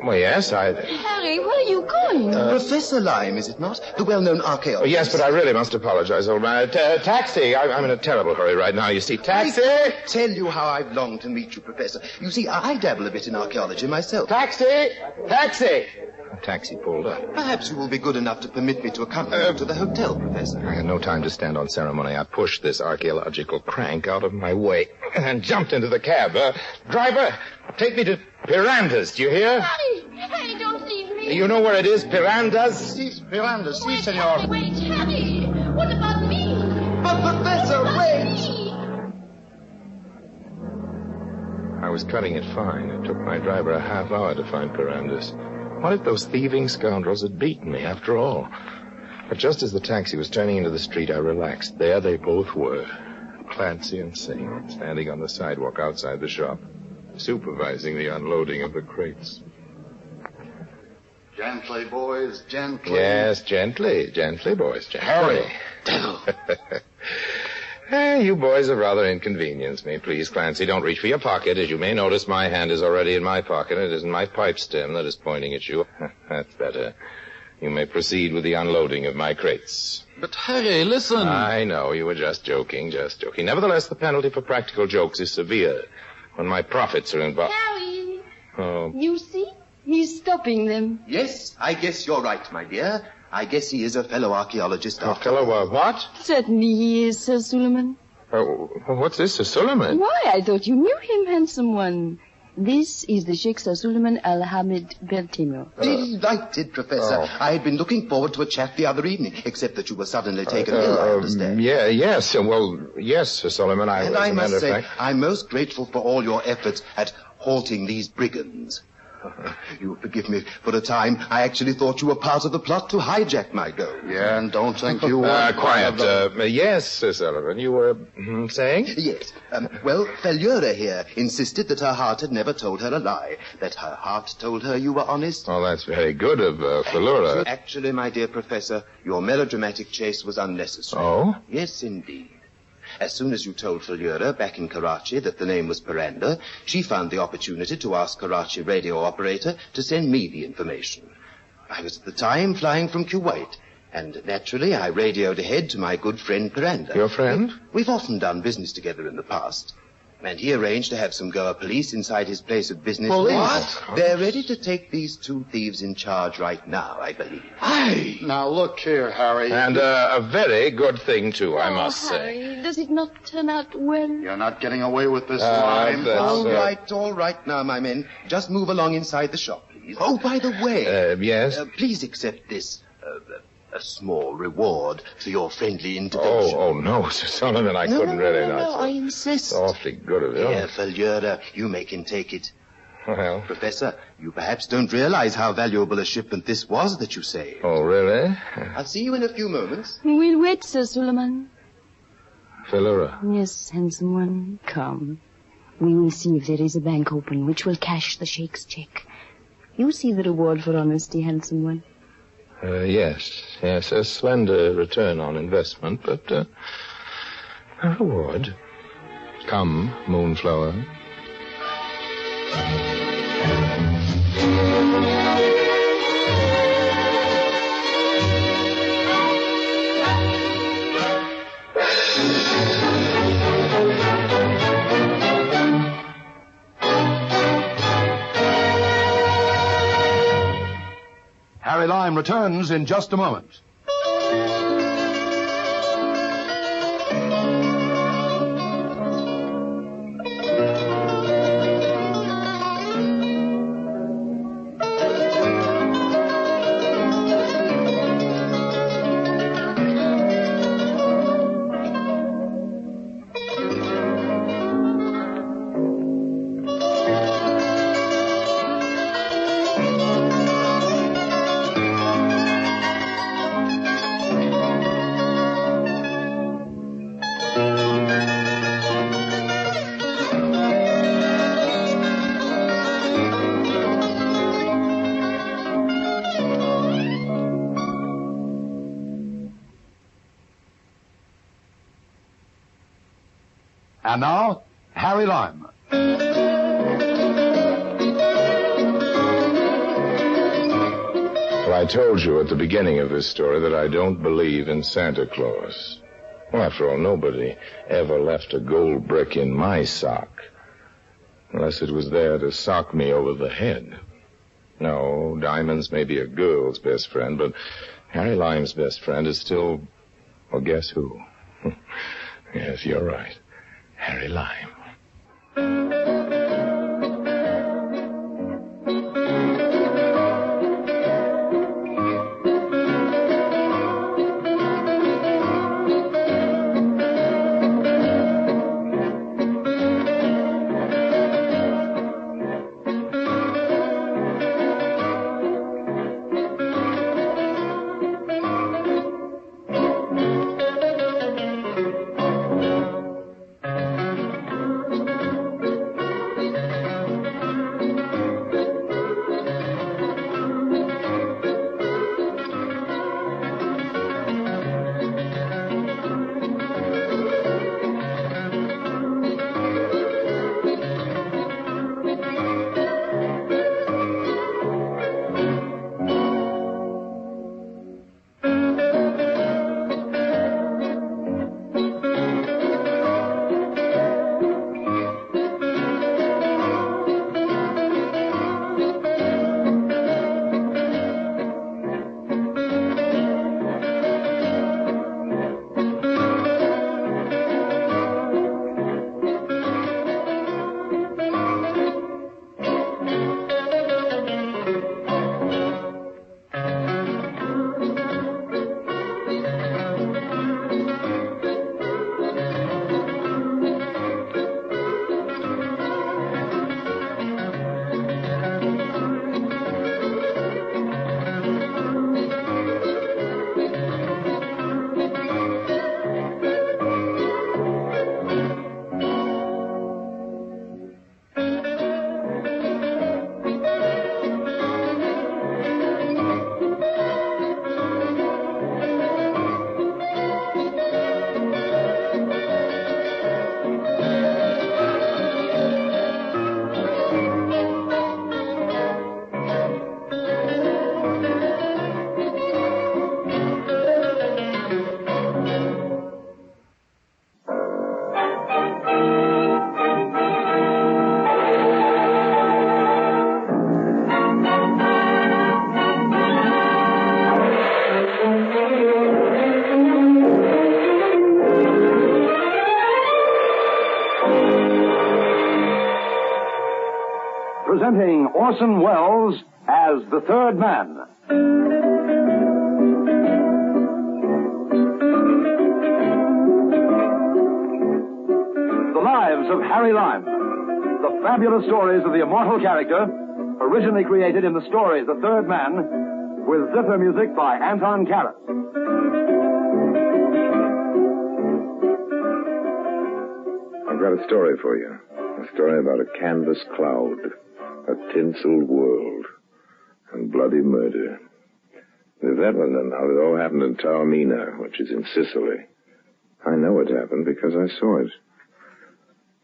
Well, yes, Harry, where are you going? Professor Lime, is it not? The well-known archaeologist. Yes, but I really must apologize, old man. Taxi! I'm in a terrible hurry right now, you see. Taxi! I tell you how I've longed to meet you, Professor. You see, I dabble a bit in archaeology myself. Taxi! Taxi! A taxi pulled up. Perhaps you will be good enough to permit me to accompany you to the hotel, Professor. I had no time to stand on ceremony. I pushed this archaeological crank out of my way and jumped into the cab. Driver, take me to Piranda's. Do you hear? Harry, don't leave me. You know where it is, Piranda's? Si, Piranda's. Si, Wait, senor. Wait, Harry. What about me? But, Professor, wait! I was cutting it fine. It took my driver a half hour to find Piranda's. What if those thieving scoundrels had beaten me after all? But just as the taxi was turning into the street, I relaxed. There they both were, Clancy and Singh, standing on the sidewalk outside the shop, supervising the unloading of the crates. Gently, boys, gently. Yes, gently, boys, gently. Harry, devil. You boys have rather inconvenienced me. Please, Clancy, don't reach for your pocket. As you may notice, my hand is already in my pocket. It isn't my pipe stem that is pointing at you. That's better. You may proceed with the unloading of my crates. But, Harry, listen. I know, you were just joking. Nevertheless, the penalty for practical jokes is severe when my profits are involved. Harry! Oh. You see? He's stopping them. Yes, I guess you're right, my dear. I guess he is a fellow archaeologist. A fellow what? Certainly he is, Sir Suleiman. What's this, Sir Suleiman? Why, I thought you knew him, handsome one. This is the Sheikh Sir Suleiman Al-Hamid Bertino. Delighted, Professor. I had been looking forward to a chat the other evening, except that you were suddenly taken ill, I understand. Yes, Sir Suleiman. And I must say, I'm most grateful for all your efforts at halting these brigands. You forgive me. For a time, I actually thought you were part of the plot to hijack my gold. Yeah, and don't think you were... Quiet. Yes, Sir Sullivan, you were saying? Yes. Well, Fellura here insisted that her heart had never told her a lie, that her heart told her you were honest. Oh, that's very good of Fellura. Actually, my dear Professor, your melodramatic chase was unnecessary. Oh? Yes, indeed. As soon as you told Fellura back in Karachi that the name was Piranda, she found the opportunity to ask Karachi radio operator to send me the information. I was at the time flying from Kuwait, and naturally I radioed ahead to my good friend Piranda. Your friend? We've often done business together in the past. And he arranged to have some Goa police inside his place of business. Police? What? They're ready to take these two thieves in charge right now, I believe. Aye. Now, look here, Harry. And a very good thing, too, I must Harry, say. does it not turn out well? You're not getting away with this line. All right now, my men. Just move along inside the shop, please. Oh, by the way. Yes? Please accept this, a small reward for your friendly intervention. Oh, no, Sir Sullivan, I couldn't really. No, I insist. It's awfully good of you. Here, Fellura, you may can take it. Well? Professor, you perhaps don't realize how valuable a shipment this was that you saved. Oh, really? I'll see you in a few moments. We'll wait, Sir Suleiman. Fellura. Yes, handsome one, come. We will see if there is a bank open which will cash the Sheikh's check. You see the reward for honesty, handsome one. Yes, a slender return on investment, but a reward. Come, Moonflower. Harry Lime returns in just a moment. And now, Harry Lime. Well, I told you at the beginning of this story that I don't believe in Santa Claus. Well, after all, nobody ever left a gold brick in my sock. Unless it was there to sock me over the head. No, diamonds may be a girl's best friend, but Harry Lime's best friend is still... Well, guess who? Yes, you're right. Harry Lime. Presenting Orson Welles as the third man. The Lives of Harry Lime. The fabulous stories of the immortal character, originally created in the story The Third Man, with zither music by Anton Karas. I've got a story for you. A story about a canvas cloud, a tinseled world, and bloody murder. If that wasn't enough, it all happened in Taormina, which is in Sicily. I know it happened because I saw it.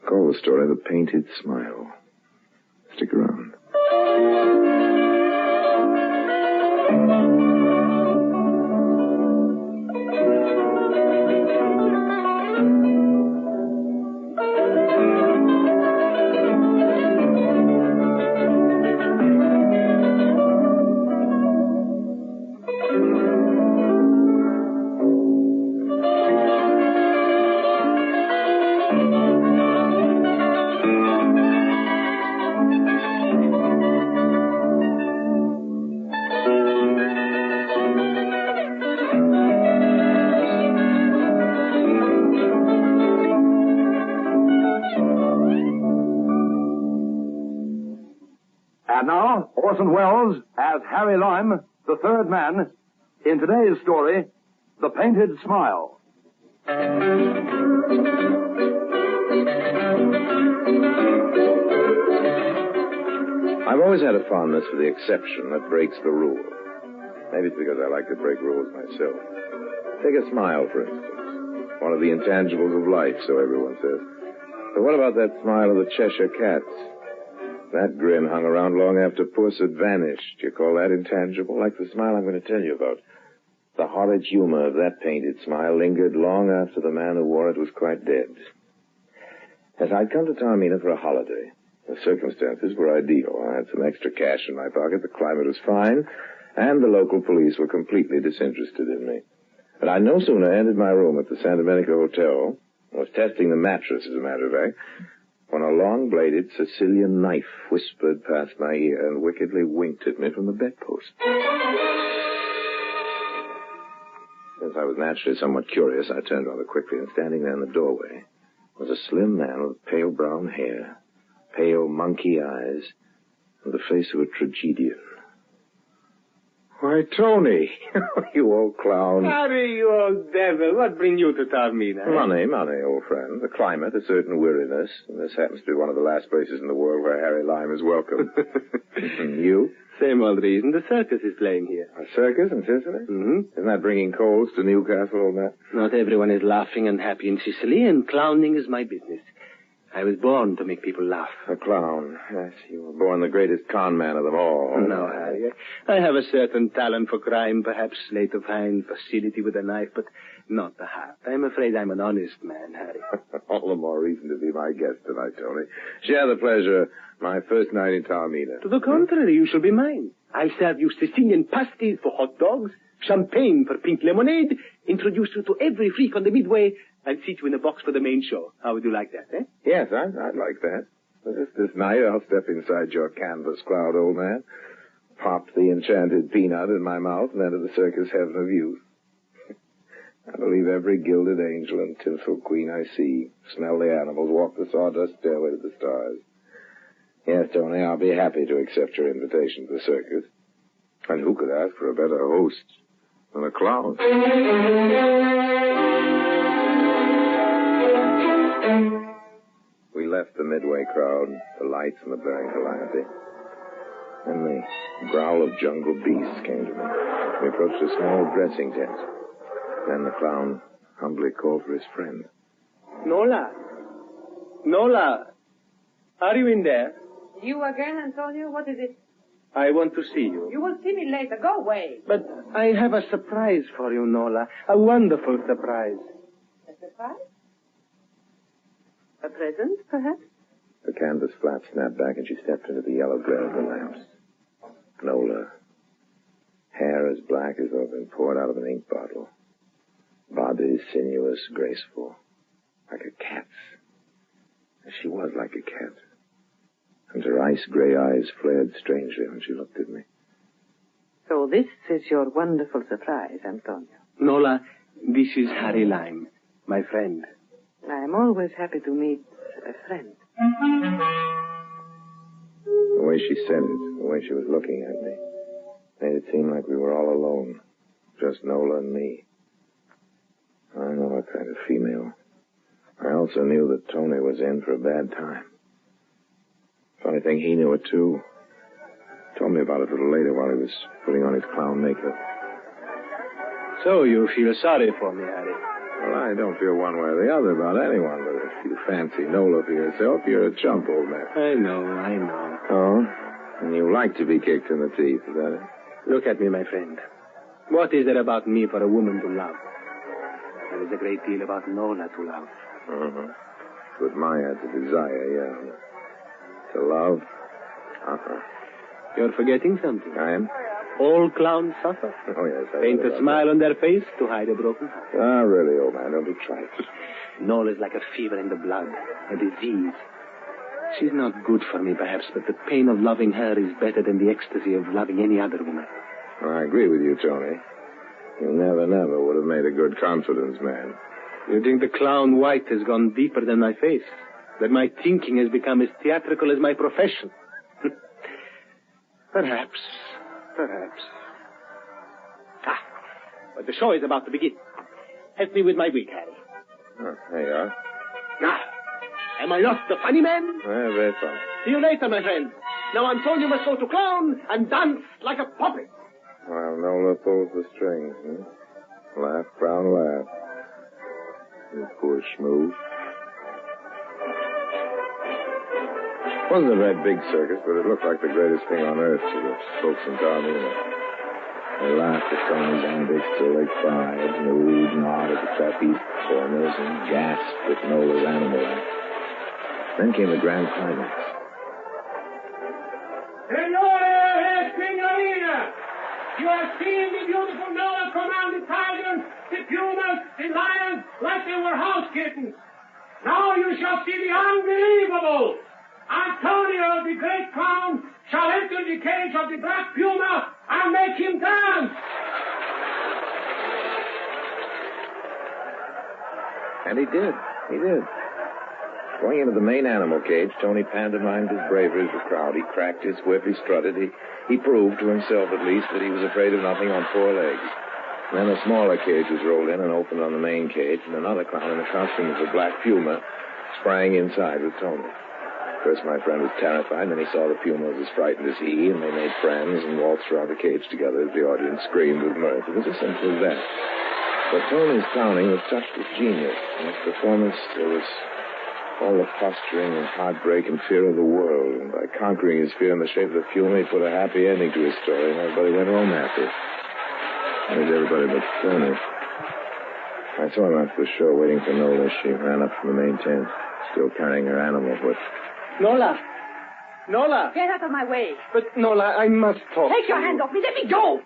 Call the story The Painted Smile. Stick around. And now, Orson Welles as Harry Lime, the third man, in today's story, The Painted Smile. I've always had a fondness for the exception that breaks the rule. Maybe it's because I like to break rules myself. Take a smile, for instance. One of the intangibles of life, so everyone says. But what about that smile of the Cheshire Cats? That grin hung around long after Puss had vanished. You call that intangible? Like the smile I'm going to tell you about. The horrid humor of that painted smile lingered long after the man who wore it was quite dead. As I'd come to Taormina for a holiday, the circumstances were ideal. I had some extra cash in my pocket, the climate was fine, and the local police were completely disinterested in me. But I no sooner entered my room at the San Domenico Hotel, I was testing the mattress, as a matter of fact, when a long-bladed Sicilian knife whispered past my ear and wickedly winked at me from the bedpost. Since I was naturally somewhat curious, I turned rather quickly, and standing there in the doorway was a slim man with pale brown hair, pale monkey eyes, and the face of a tragedian. Why, Tony, you old clown. Harry, you old devil, what brings you to Taormina? Money, old friend. The climate, a certain weariness. And this happens to be one of the last places in the world where Harry Lime is welcome. You? Same old reason. The circus is playing here. A circus in Sicily? Mm-hmm. Isn't that bringing coals to Newcastle, old man? Not everyone is laughing and happy in Sicily, and clowning is my business. I was born to make people laugh. A clown. Yes, you were born the greatest con man of them all. No, Harry. I have a certain talent for crime, perhaps sleight of hand, facility with a knife, but not the heart. I'm afraid I'm an honest man, Harry. All the more reason to be my guest tonight, Tony. Share the pleasure. My first night in Taormina. To the contrary, you shall be mine. I'll serve you Sicilian pasties for hot dogs, champagne for pink lemonade, introduce you to every freak on the Midway, and seat you in a box for the main show. How would you like that, eh? Yes, I'd like that. This night I'll step inside your canvas cloud, old man, pop the enchanted peanut in my mouth, and enter the circus heaven of youth. I believe every gilded angel and tinsel queen I see, smell the animals, walk the sawdust stairway to the stars. Yes, Tony, I'll be happy to accept your invitation to the circus. And who could ask for a better host than a clown? We left the Midway crowd, the lights and the blaring calamity. Then the growl of jungle beasts came to me. We approached a small dressing tent. Then the clown humbly called for his friend. Nola! Are you in there? You again, Antonio? What is it? I want to see you. You will see me later. Go away. But I have a surprise for you, Nola. A wonderful surprise. A surprise? A present, perhaps? The canvas flap snapped back and she stepped into the yellow glare of the lamps. Nola. Hair as black as though it had been poured out of an ink bottle. Body sinuous, graceful. Like a cat's. She was like a cat. and her ice-gray eyes flared strangely when she looked at me. So this is your wonderful surprise, Antonio. Nola, this is Harry Lime, my friend. I am always happy to meet a friend. The way she said it, the way she was looking at me, made it seem like we were all alone. Just Nola and me. I know what kind of female. I also knew that Tony was in for a bad time. Funny thing, he knew it too. Told me about it a little later while he was putting on his clown makeup. So you feel sorry for me, Harry? Well, I don't feel one way or the other about anyone, but if you fancy Nola for yourself, you're a chump, old man. I know. Oh? And you like to be kicked in the teeth, is that it? Look at me, my friend. What is there about me for a woman to love? There is a great deal about Nola to love. Uh-huh. With Maya to desire, yeah. To love? Uh-huh. You're forgetting something. I am? All clowns suffer. Oh, yes. Paint a smile on their face to hide a broken heart. Ah, really, old man, don't be trite. Nola's like a fever in the blood, a disease. She's not good for me, perhaps, but the pain of loving her is better than the ecstasy of loving any other woman. Well, I agree with you, Tony. You never would have made a good confidence man. You think the clown white has gone deeper than my face? That my thinking has become as theatrical as my profession? Perhaps. But the show is about to begin. Help me with my wig, Harry. Oh, there you are. Am I not the funny man? Well, very funny. See you later, my friend. Now Antonio must go to clown and dance like a puppet. Well, Nola pulls the strings, Laugh, clown, laugh. You poor schmoo. It wasn't a red big circus, but it looked like the greatest thing on earth to the folks in Taormina. They laughed at Tony's antics till they cried, and oohed and awed at the trapeze performers, and gasped at Nola's animal act. Then came the grand climax. Senores, signorina! You have seen the beautiful Nola command the tigers, the pumas, the lions, like they were house kittens. Now you shall see the unbelievable. Antonio, the great clown, shall enter the cage of the black puma and make him dance. And he did. Going into the main animal cage, Tony pantomimed his bravery to the crowd. He cracked his whip, he strutted, he proved to himself at least that he was afraid of nothing on four legs. And then a smaller cage was rolled in and opened on the main cage, and another clown in the costume of a black puma sprang inside with Tony. First, my friend was terrified, and then he saw the puma was as frightened as he, and they made friends and waltzed around the cage together as the audience screamed with mirth. It was as simple as that. But Tony's clowning was touched with genius. In his performance, there was all the posturing and heartbreak and fear of the world. And by conquering his fear in the shape of the puma, he put a happy ending to his story, and everybody went home happy. That was everybody but Tony. I saw him after the show, waiting for Nola. She ran up from the main tent, still carrying her animal whip. Nola! Get out of my way. But, Nola, I must talk. Take your hand off me. Let me go.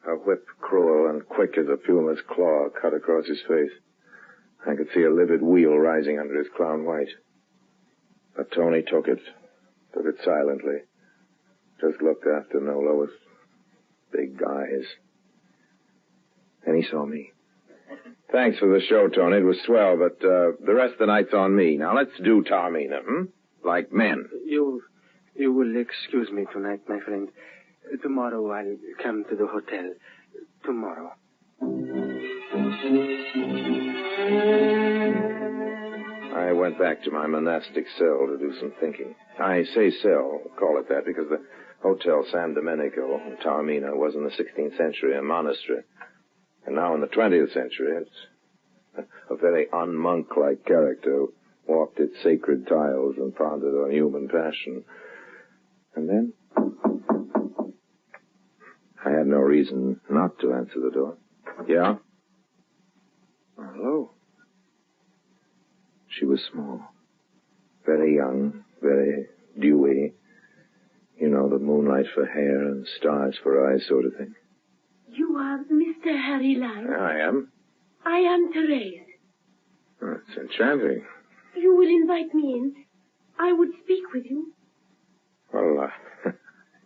A whip, cruel and quick as a puma's claw, cut across his face. I could see a livid wheal rising under his clown white. But Tony took it silently. Just looked after Nola with big eyes. And he saw me. Thanks for the show, Tony. It was swell, but the rest of the night's on me. Now let's do Taormina, Like men. You will excuse me tonight, my friend. Tomorrow I'll come to the hotel. Tomorrow. I went back to my monastic cell to do some thinking. I say cell, call it that, because the Hotel San Domenico in Taormina was in the 16th century a monastery. And now in the 20th century, it's a very un-monk-like character who walked its sacred tiles and pondered on human passion. And then I had no reason not to answer the door. Yeah? Hello. She was small, very young, very dewy. You know, the moonlight for hair and stars for eyes sort of thing. You are Mr. Harry Lime. I am. I am Therese. That's enchanting. You will invite me in. I would speak with you. Well,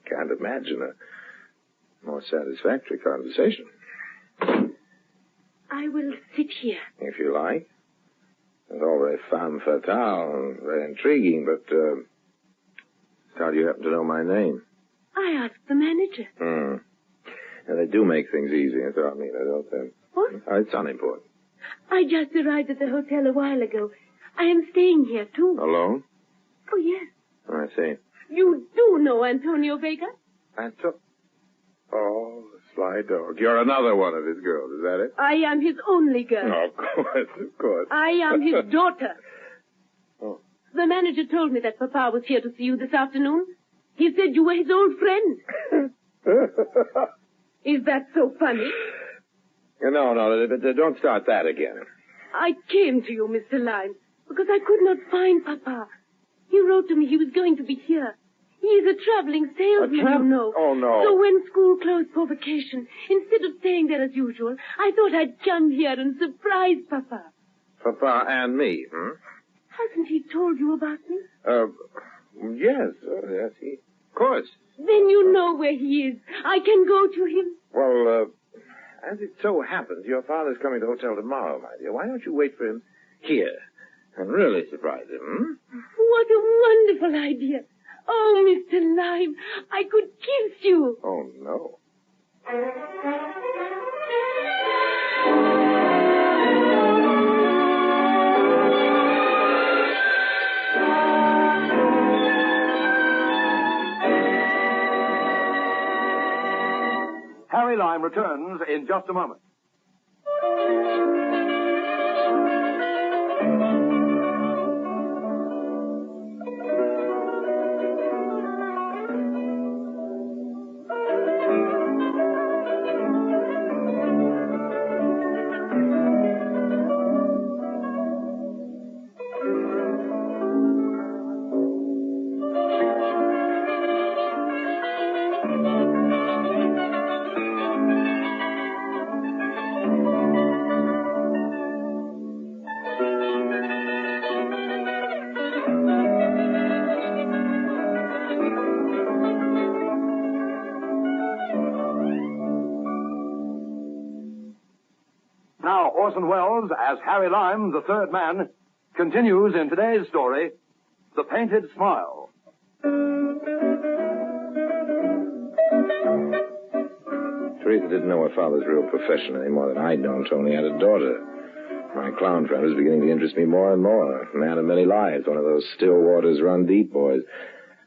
can't imagine a more satisfactory conversation. I will sit here. If you like. It's all very femme fatale and very intriguing, but how do you happen to know my name? I asked the manager. And they do make things easy in Armina, don't they? What? It's unimportant. I just arrived at the hotel a while ago. I am staying here, too. Alone? Oh, yes. I see. You do know Antonio Vega? Oh, the sly dog. You're another one of his girls, is that it? I am his only girl. Oh, of course. I am his daughter. Oh. The manager told me that Papa was here to see you this afternoon. He said you were his old friend. Is that so funny? No, don't start that again. I came to you, Mr. Lyme, because I could not find Papa. He wrote to me he was going to be here. He is a traveling salesman, you know. Oh, no. So when school closed for vacation, instead of staying there as usual, I thought I'd come here and surprise Papa. Papa and me, Hasn't he told you about me? Yes. Yes, of course. Then you know where he is. I can go to him. Well, as it so happens, your father's coming to the hotel tomorrow, my dear. Why don't you wait for him here and really surprise him, What a wonderful idea. Oh, Mr. Lyme, I could kiss you. Oh, no. Harry Lyme returns in just a moment. Now, Orson Welles, as Harry Lyme, the third man, continues in today's story, The Painted Smile. Teresa didn't know her father's real profession any more than I'd known Tony had a daughter. My clown friend was beginning to interest me more and more. A man of many lives, one of those still waters run deep boys.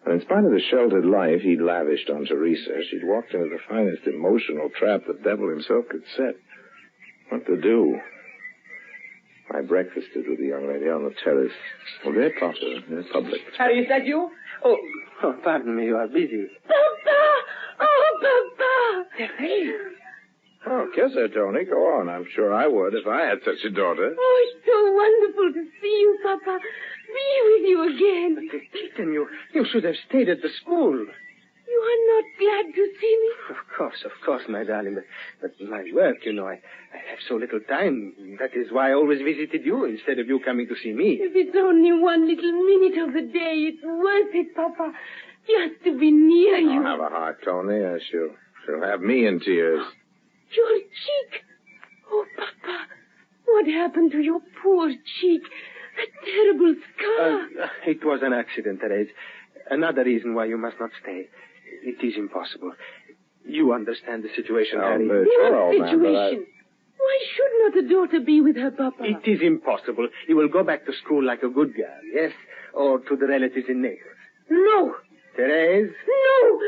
And in spite of the sheltered life he'd lavished on Teresa, she'd walked into the finest emotional trap the devil himself could set. What to do? I breakfasted with the young lady on the terrace. Well, they're popular. They're public. Harry, is that you? Oh, pardon me. You are busy. Papa! Oh, Papa! Oh, kiss her, Tony. Go on. I'm sure I would if I had such a daughter. Oh, it's so wonderful to see you, Papa. Be with you again. Kitten, you should have stayed at the school. You are not glad to see me? Of course, my darling. But my work, you know, I have so little time. That is why I always visited you instead of you coming to see me. If it's only one little minute of the day, it's worth it, Papa. Just to be near you. Don't have a heart, Tony. She'll have me in tears. Your cheek. Oh, Papa. What happened to your poor cheek? That terrible scar. It was an accident, Therese. Another reason why you must not stay. It is impossible. You understand the situation, Harry. What situation? Why should not a daughter be with her papa? It is impossible. You will go back to school like a good girl, yes? Or to the relatives in Naples. No. Therese? No.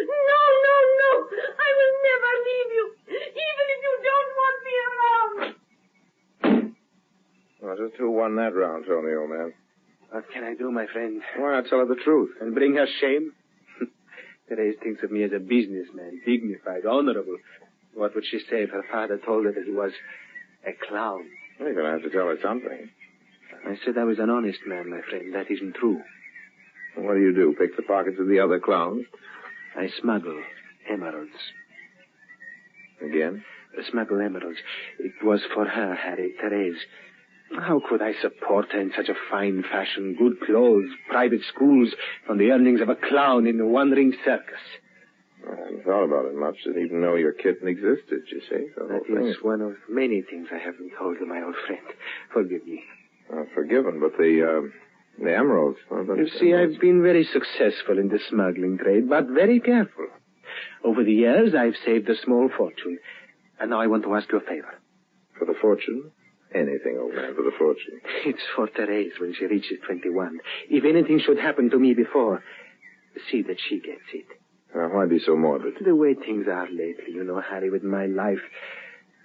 I will never leave you. Even if you don't want me around. Well, just who won that round, Tony, old man? What can I do, my friend? Why not tell her the truth? And bring her shame? Therese thinks of me as a businessman, dignified, honorable. What would she say if her father told her that he was a clown? Well, you're going to have to tell her something. I said I was an honest man, my friend. That isn't true. What do? Pick the pockets of the other clowns? I smuggle emeralds. Again? Smuggle emeralds. It was for her, Harry, Therese. How could I support her in such a fine fashion, good clothes, private schools, from the earnings of a clown in a wandering circus? I haven't thought about it much. Didn't even know your kitten existed, you see. That is one of many things I haven't told you, my old friend. Forgive me. Forgiven, but the emeralds. You see, I've been very successful in the smuggling trade, but very careful. Over the years, I've saved a small fortune. And now I want to ask you a favor. For the fortune? Anything, old man, for the fortune. It's for Therese when she reaches 21. If anything should happen to me before, see that she gets it. Why be so morbid? The way things are lately, you know, Harry, with my life,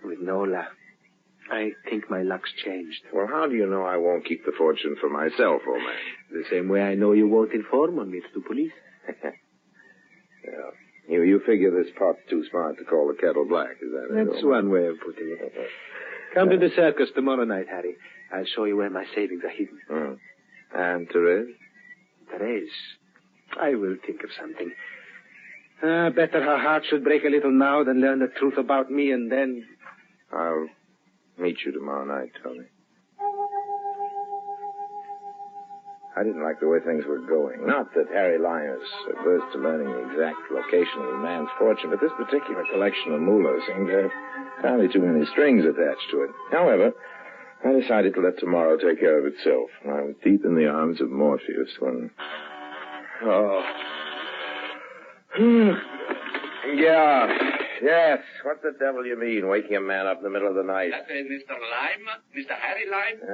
with Nola. I think my luck's changed. Well, how do you know I won't keep the fortune for myself, old man? The same way I know you won't inform on me to the police. Yeah. You figure this pot's too smart to call the kettle black, is that it? That's one way of putting it. Come to the circus tomorrow night, Harry. I'll show you where my savings are hidden. And Therese? Therese? I will think of something. Better her heart should break a little now than learn the truth about me and then... I'll meet you tomorrow night, Tony. I didn't like the way things were going. Not that Harry Lyon is averse to learning the exact location of a man's fortune, but this particular collection of moolah seemed to have entirely too many strings attached to it. However, I decided to let tomorrow take care of itself. I was deep in the arms of Morpheus when... Yes. What the devil you mean, waking a man up in the middle of the night? That Mr. Lime? Mr. Harry Lime?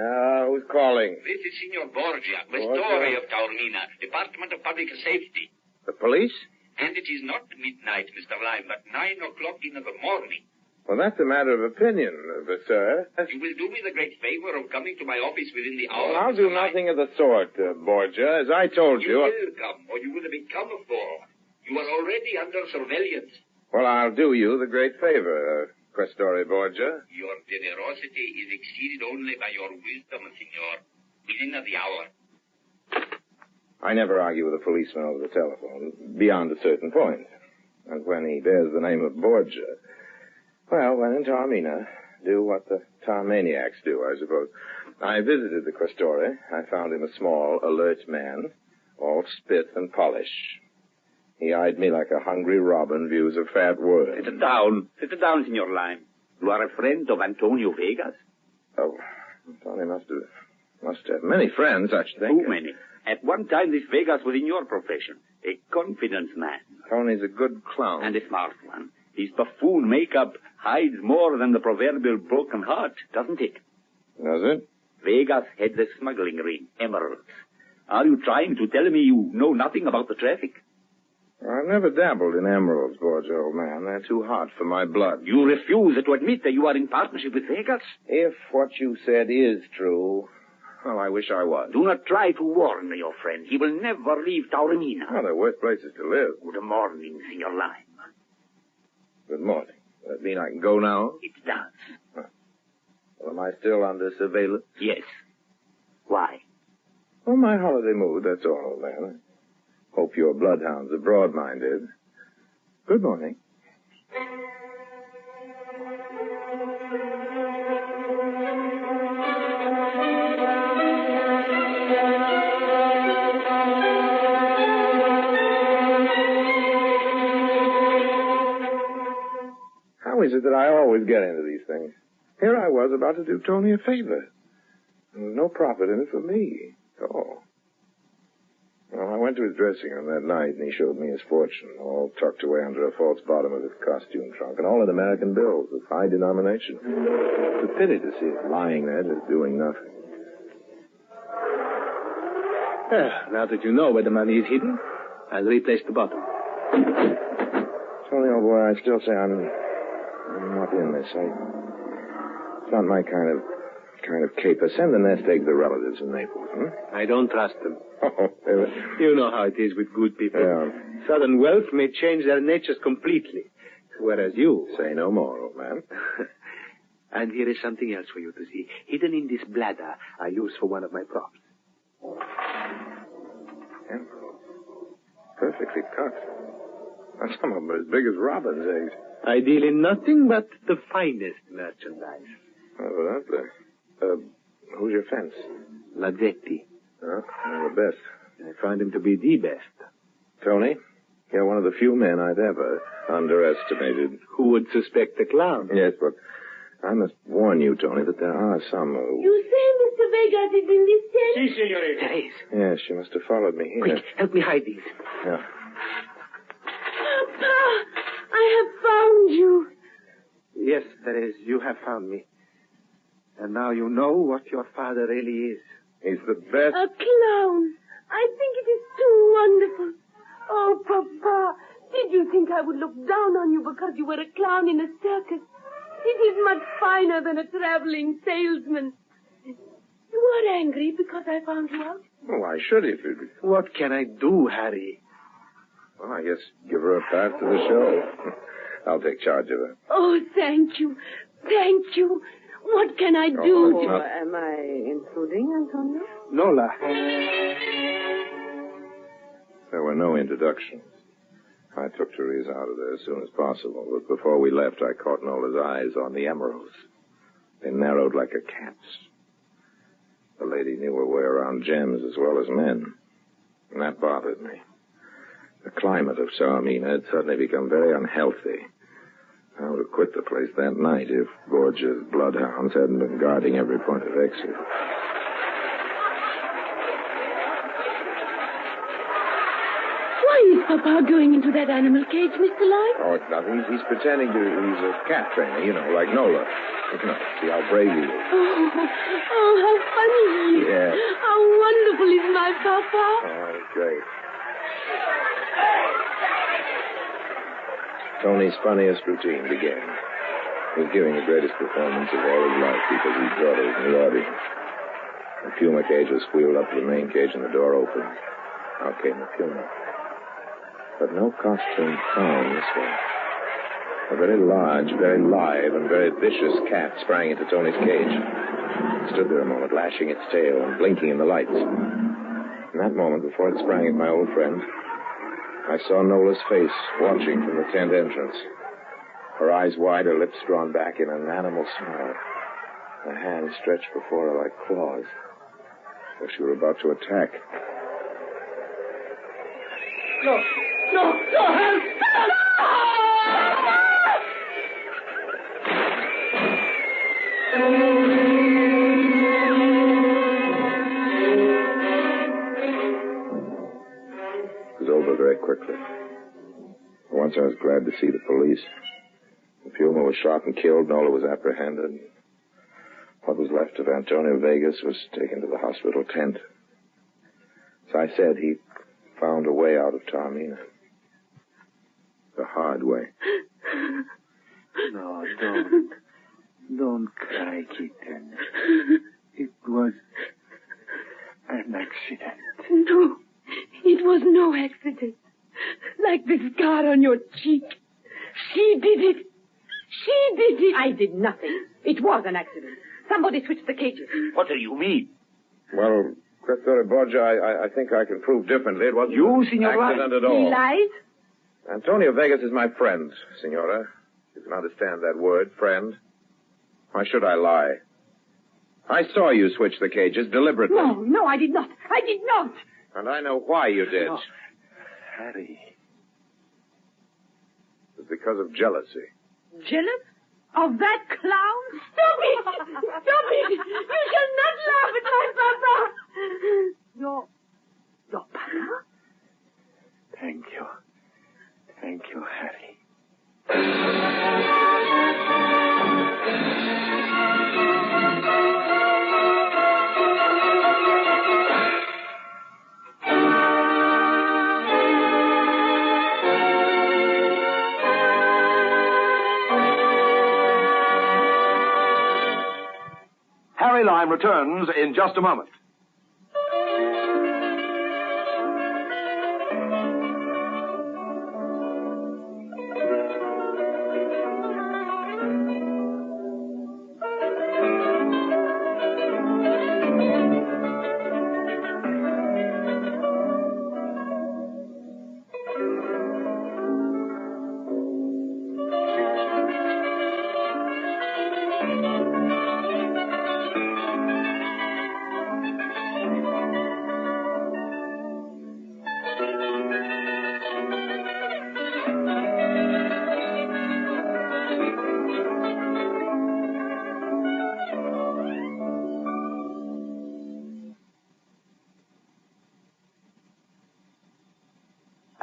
Who's calling? This is Signor Borgia, Questore of Taormina, Department of Public Safety. The police? And it is not midnight, Mr. Lime, but 9 o'clock in the morning. Well, that's a matter of opinion, sir. You will do me the great favor of coming to my office within the hour. Well, I'll do nothing of the sort, Borgia. As I told you... You will come, or you will become a bore. You are already under surveillance. Well, I'll do you the great favor, Questore Borgia. Your generosity is exceeded only by your wisdom, Signor. Within the hour. I never argue with a policeman over the telephone, beyond a certain point. And when he bears the name of Borgia, well, when in Taormina, do what the Taormaniacs do, I suppose. I visited the Questore. I found him a small, alert man, all spit and polish. He eyed me like a hungry robin views a fat worm. Sit down, Signor Lime. You are a friend of Antonio Vegas? Oh, Tony must have many friends, I should think. Too many. At one time, this Vegas was in your profession. A confidence man. Tony's a good clown. And a smart one. His buffoon makeup hides more than the proverbial broken heart, doesn't it? Does it? Vegas had the smuggling ring, emeralds. Are you trying to tell me you know nothing about the traffic? I've never dabbled in emeralds, Borgia, old man. They're too hot for my blood. You refuse to admit that you are in partnership with Vegas? If what you said is true, well, I wish I was. Do not try to warn me, your friend. He will never leave Taormina. Well, there are worse places to live. Good morning, Signor Lime. Good morning. Does that mean I can go now? It does. Huh. Well, am I still under surveillance? Yes. Why? Well, my holiday mood, that's all, old man. Hope your bloodhounds are broad-minded. Good morning. How is it that I always get into these things? Here I was about to do Tony a favor. There was no profit in it for me at all. Well, I went to his dressing room that night, and he showed me his fortune, all tucked away under a false bottom of his costume trunk, and all in American bills of high denomination. It's a pity to see it lying there, just doing nothing. Now that you know where the money is hidden, I'll replace the bottom. Tony, old boy, I still say I'm not in this. It's not my kind of caper. Send the nest egg to the relatives in Naples, I don't trust them. Oh, you know how it is with good people. Yeah. Sudden wealth may change their natures completely, whereas you... Say no more, old man. And here is something else for you to see. Hidden in this bladder I use for one of my props. Emeralds. Perfectly cut. And some of them are as big as robin's eggs. I deal in nothing but the finest merchandise. Oh, that's Who's your fence? Lazzetti. Oh, the best. I find him to be the best. Tony, you're one of the few men I've ever underestimated. Who would suspect the clown? Yes, but I must warn you, Tony, that there are some who... You say Mr. Vegas is in this tent? Si, senorita. There is. Yes, she must have followed me here. Quick, help me hide these. Yeah. Papa, I have found you. Yes, that is, you have found me. And now you know what your father really is. He's the best. A clown. I think it is too wonderful. Oh, Papa, did you think I would look down on you because you were a clown in a circus? It is much finer than a traveling salesman. You are angry because I found you out? Oh, why should he? What can I do, Harry? Well, I guess give her a pass to the show. I'll take charge of her. Oh, thank you. Thank you. What can I do? Oh, Am I intruding, Antonio? Nola. There were no introductions. I took Therese out of there as soon as possible, but before we left, I caught Nola's eyes on the emeralds. They narrowed like a cat's. The lady knew her way around gems as well as men, and that bothered me. The climate of Salamina had suddenly become very unhealthy. I would have quit the place that night if Borgia's bloodhounds hadn't been guarding every point of exit. Why is Papa going into that animal cage, Mr. Lyme? Oh, it's nothing. He's pretending he's a cat trainer, like Nola. See how brave he is. Oh, how funny he is. Yeah. How wonderful is my Papa. Oh, great. Tony's funniest routine began. He was giving the greatest performance of all his life because he thought it was in the audience. The puma cage was wheeled up to the main cage and the door opened. Out came the puma. But no costume clown this way. A very large, very live, and very vicious cat sprang into Tony's cage. It stood there a moment, lashing its tail and blinking in the lights. In that moment, before it sprang at my old friend, I saw Nola's face watching from the tent entrance. Her eyes wide, her lips drawn back in an animal smile. Her hands stretched before her like claws, as she were about to attack. No, help! It was over very quickly. For once I was glad to see the police. The puma was shot and killed. Nola was apprehended. What was left of Antonio Vegas was taken to the hospital tent. As I said, he found a way out of Taormina. The hard way. No, don't cry, kitten. It was an accident. No, it was no accident. Like the scar on your cheek. She did it. She did it. I did nothing. It was an accident. Somebody switched the cages. What do you mean? Well, Questore Borgia, I think I can prove differently. It wasn't You, an Signor accident at all. He lied? Antonio Vegas is my friend, Senora. You can understand that word, friend. Why should I lie? I saw you switch the cages deliberately. No, I did not. I did not. And I know why you did. No. Harry. It was because of jealousy. Jealous? Of that clown? Stop it! Stop it! You shall not laugh at my Papa! Your Papa? Thank you. Thank you, Harry. Harry Lime returns in just a moment.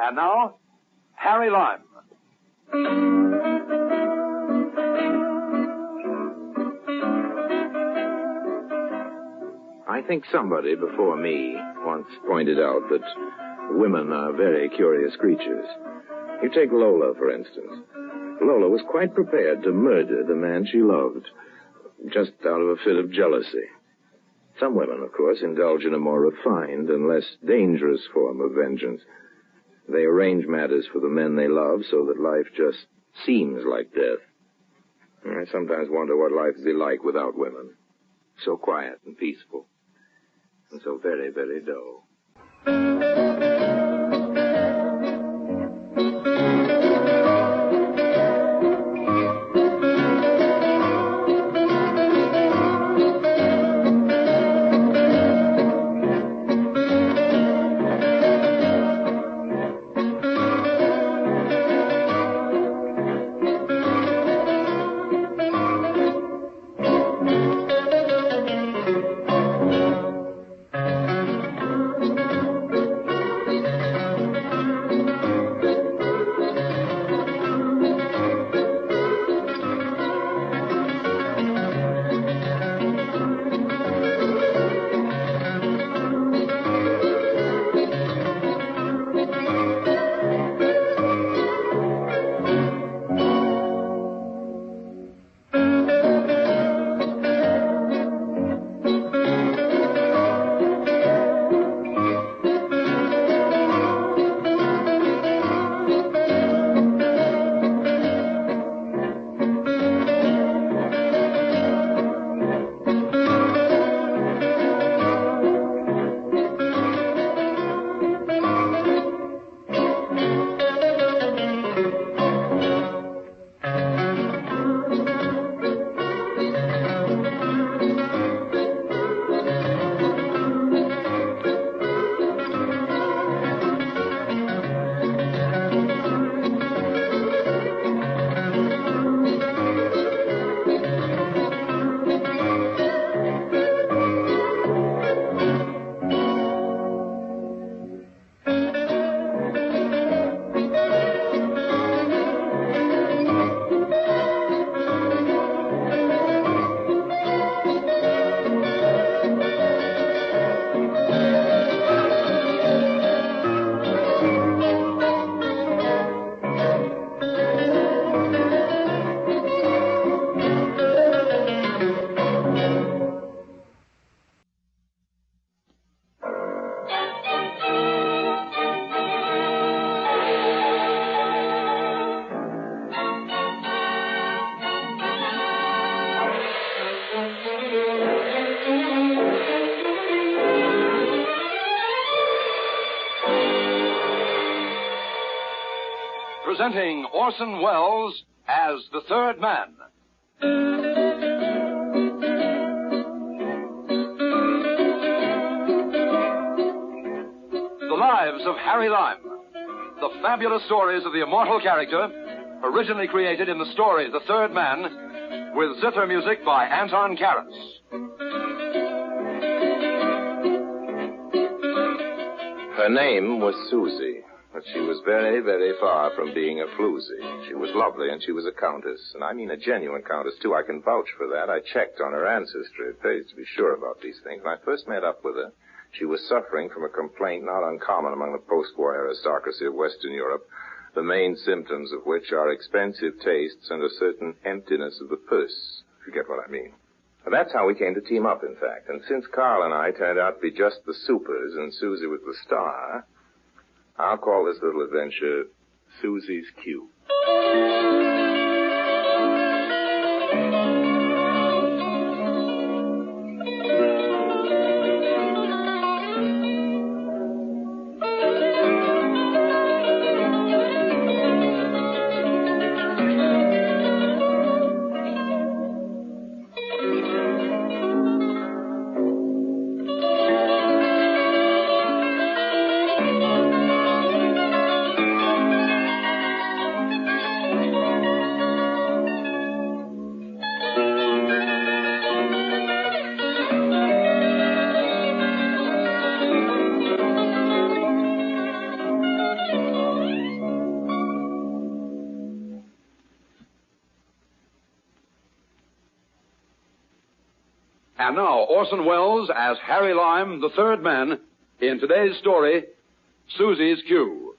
And now, Harry Lime. I think somebody before me once pointed out that women are very curious creatures. You take Lola, for instance. Lola was quite prepared to murder the man she loved, just out of a fit of jealousy. Some women, of course, indulge in a more refined and less dangerous form of vengeance. They arrange matters for the men they love so that life just seems like death. I sometimes wonder what life would be like without women. So quiet and peaceful. And so very, very dull. Presenting Orson Welles as the third man. The Lives of Harry Lime. The fabulous stories of the immortal character, originally created in the story The Third Man, with zither music by Anton Karas. Her name was Susie, but she was very, very far from being a floozy. She was lovely, and she was a countess, and I mean a genuine countess, too. I can vouch for that. I checked on her ancestry. It pays to be sure about these things. When I first met up with her, she was suffering from a complaint not uncommon among the post-war aristocracy of Western Europe, the main symptoms of which are expensive tastes and a certain emptiness of the purse, if you get what I mean. That's how we came to team up, in fact. And since Carl and I turned out to be just the supers and Susie was the star, I'll call this little adventure Susie's Cue. And now, Orson Welles as Harry Lime, the third man, in today's story, Susie's Cue.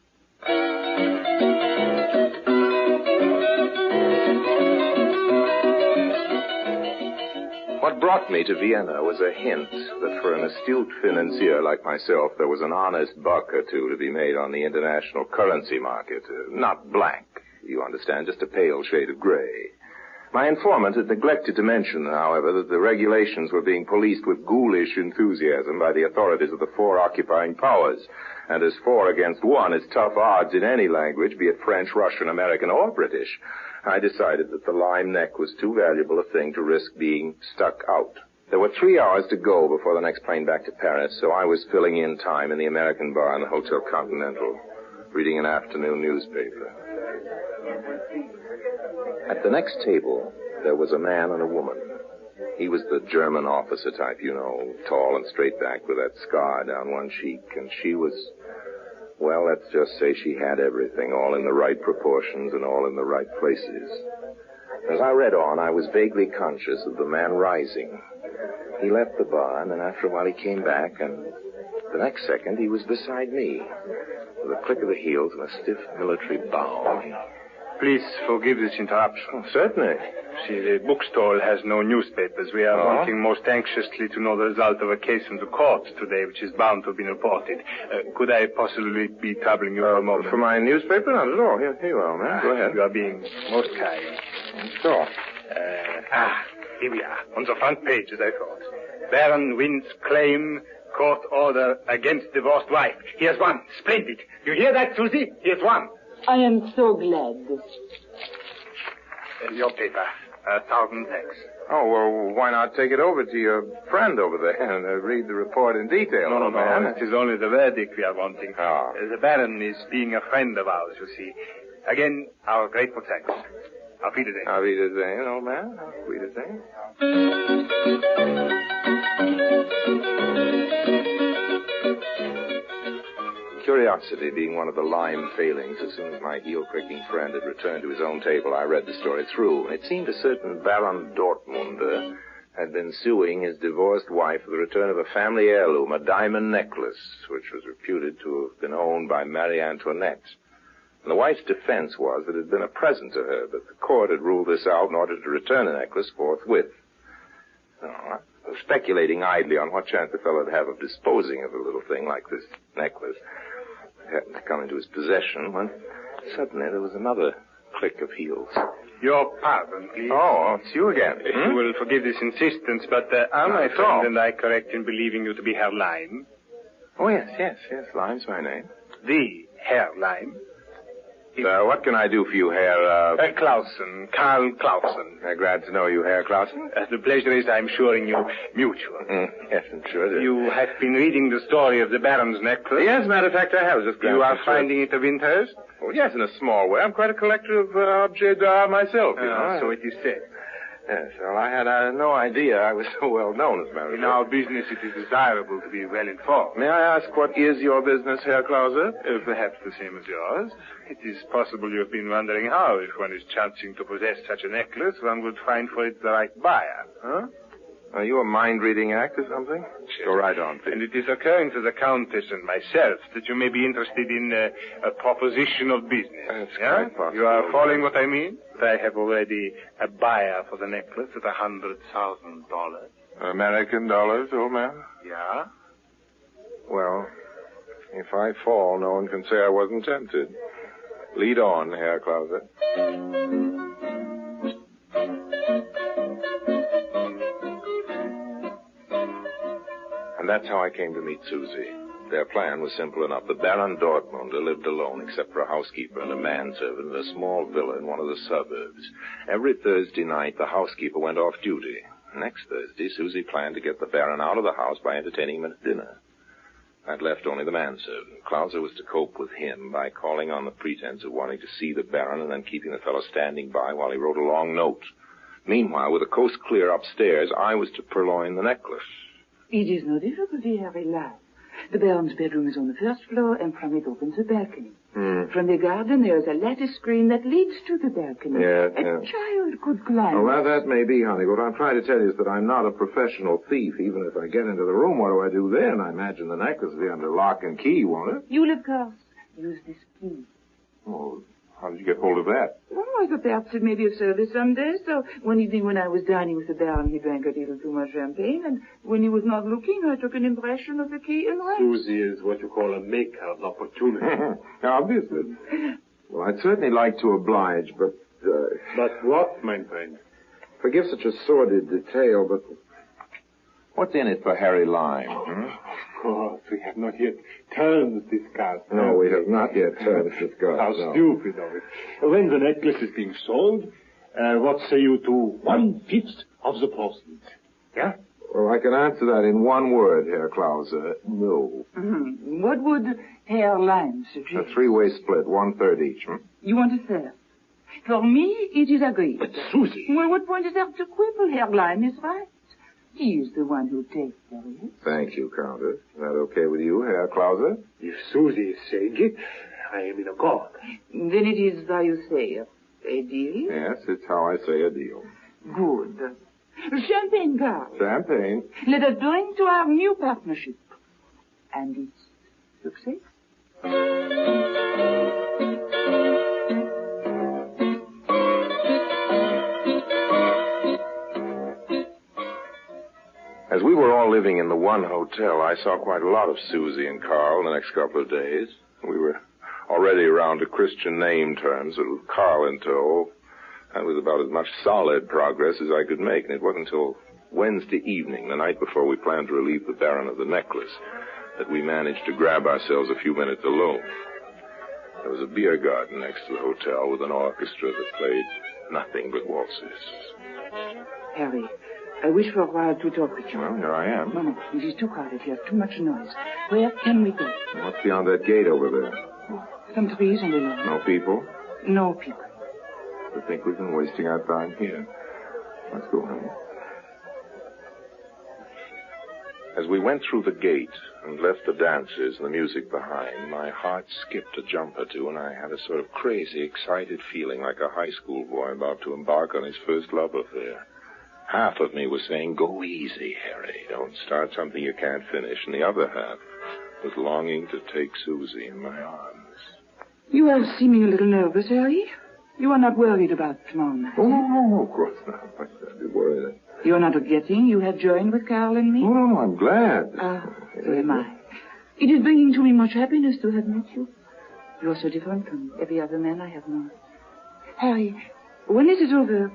What brought me to Vienna was a hint that for an astute financier like myself, there was an honest buck or two to be made on the international currency market. Not black, you understand, just a pale shade of gray. My informant had neglected to mention, however, that the regulations were being policed with ghoulish enthusiasm by the authorities of the four occupying powers. And as 4 against 1 is tough odds in any language, be it French, Russian, American, or British, I decided that the lime neck was too valuable a thing to risk being stuck out. There were 3 hours to go before the next plane back to Paris, so I was filling in time in the American bar in the Hotel Continental, reading an afternoon newspaper. At the next table, there was a man and a woman. He was the German officer type, you know, tall and straight-backed with that scar down one cheek, and she was, well, let's just say she had everything, all in the right proportions and all in the right places. As I read on, I was vaguely conscious of the man rising. He left the bar, and then after a while he came back, and the next second he was beside me. With a click of the heels and a stiff military bow. Please forgive this interruption. Oh, certainly. See, the bookstall has no newspapers. We are wanting most anxiously to know the result of a case in the court today, which is bound to have been reported. Could I possibly be troubling you for a moment? For my newspaper? Not at all. Here you are, man. Go ahead. You are being most kind. Sure. Here we are, on the front page, as I thought. Baron wins claim, court order against divorced wife. Here's one. Splendid. You hear that, Susie? Here's one. I am so glad. Your paper. 1,000 thanks. Oh, well, why not take it over to your friend over there and read the report in detail? No, it is only the verdict we are wanting. Oh. The Baron is being a friend of ours, you see. Again, our grateful thanks. Auf Wiedersehen. Auf Wiedersehen, old man. Auf Wiedersehen. Curiosity being one of the lime failings, as soon as my heel-pricking friend had returned to his own table, I read the story through. It seemed a certain Baron Dortmunder had been suing his divorced wife for the return of a family heirloom, a diamond necklace, which was reputed to have been owned by Marie Antoinette. And the wife's defense was that it had been a present to her, but the court had ruled this out in order to return the necklace forthwith. So I was speculating idly on what chance the fellow would have of disposing of a little thing like this necklace. It happened to come into his possession when suddenly there was another click of heels. Your pardon, please. Oh, it's you again. If you will forgive this insistence, but are my friend and I correct in believing you to be Herr Lime? Oh, yes. Lime's my name. The Herr Lime? What can I do for you, Herr, Clausen, Karl Clausen. Glad to know you, Herr Clausen. The pleasure is, I'm sure, in you mutual. Yes, I'm sure it is. You have been reading the story of the Baron's necklace? Yes, as a matter of fact, I have. Just you are finding it of interest? Oh, yes, in a small way. I'm quite a collector of objets d'art myself, you know. So it is said. Yes, well, I had no idea I was so well known, as a matter of fact. In our business, it is desirable to be well informed. May I ask what is your business, Herr Klause? Perhaps the same as yours. It is possible you have been wondering how, if one is chancing to possess such a necklace, one would find for it the right buyer. Huh? Are you a mind-reading act or something? Go right on, please. And it is occurring to the Countess and myself that you may be interested in a proposition of business. That's quite possible. You are following what I mean? I have already a buyer for the necklace at $100,000. American dollars, old man? Yeah? Well, if I fall, no one can say I wasn't tempted. Lead on, Herr Klause. And that's how I came to meet Susie. Their plan was simple enough. The Baron Dortmunder lived alone except for a housekeeper and a manservant in a small villa in one of the suburbs. Every Thursday night, the housekeeper went off duty. Next Thursday, Susie planned to get the Baron out of the house by entertaining him at dinner. That left only the manservant. Klause was to cope with him by calling on the pretense of wanting to see the Baron and then keeping the fellow standing by while he wrote a long note. Meanwhile, with the coast clear upstairs, I was to purloin the necklace. It is no difficulty, Harry Lime. The Baron's bedroom is on the first floor, and from it opens a balcony. From the garden, there is a lattice screen that leads to the balcony. Yeah, a child could climb. Well, that may be, honey. What I'm trying to tell you is that I'm not a professional thief. Even if I get into the room, what do I do then? I imagine the necklace will be under lock and key, won't it? You'll, of course, use this key. Oh, how did you get hold of that? Well, I thought perhaps it may be of service someday. So one evening when I was dining with the Baron, he drank a little too much champagne, and when he was not looking, I took an impression of the key and ran. Susie is what you call a maker of opportunity. Obviously. Well, I'd certainly like to oblige, but... But what, my friend? Forgive such a sordid detail, but... What's in it for Harry Lime? Of course, we have not yet terms discussed. No, we have not yet terms discussed. How stupid of it. When the necklace is being sold, what say you to 1/5 of the proceeds? Yeah? Well, I can answer that in one word, Herr Klause. No. Mm-hmm. What would Herr Lime suggest? A three-way split, 1/3 each. You want a third? For me, it is agreed. But Susie... Well, what point is there to quibble? Herr Lime is right. He is the one who takes the risk. Thank you, Countess. Is that okay with you, Herr Klause? If Susie is saying it, I am in accord. Then it is how you say a deal? Yes, it's how I say a deal. Good. Champagne, Carl. Champagne. Let us drink to our new partnership. And its success. As we were all living in the one hotel, I saw quite a lot of Susie and Carl the next couple of days. We were already around to Christian name terms, but with Carl in tow, that was about as much solid progress as I could make, and it wasn't until Wednesday evening, the night before we planned to relieve the Baron of the necklace, that we managed to grab ourselves a few minutes alone. There was a beer garden next to the hotel with an orchestra that played nothing but waltzes. Harry, I wish for a while to talk with you. Well, here I am. No, it is too crowded here, too much noise. Where can we go? What's beyond that gate over there? Some trees on the lawn. No people? No people. I think we've been wasting our time here. Let's go, honey. As we went through the gate and left the dancers and the music behind, my heart skipped a jump or two, and I had a sort of crazy, excited feeling like a high school boy about to embark on his first love affair. Half of me was saying, go easy, Harry. Don't start something you can't finish. And the other half was longing to take Susie in my arms. You are seeming a little nervous, Harry. You are not worried about tomorrow night. Oh, no, of course not. Why should I be worried? You are not forgetting you have joined with Carl and me? Oh, no, I'm glad. So am I. It is bringing to me much happiness to have met you. You are so different from every other man I have known. Harry, when it is over,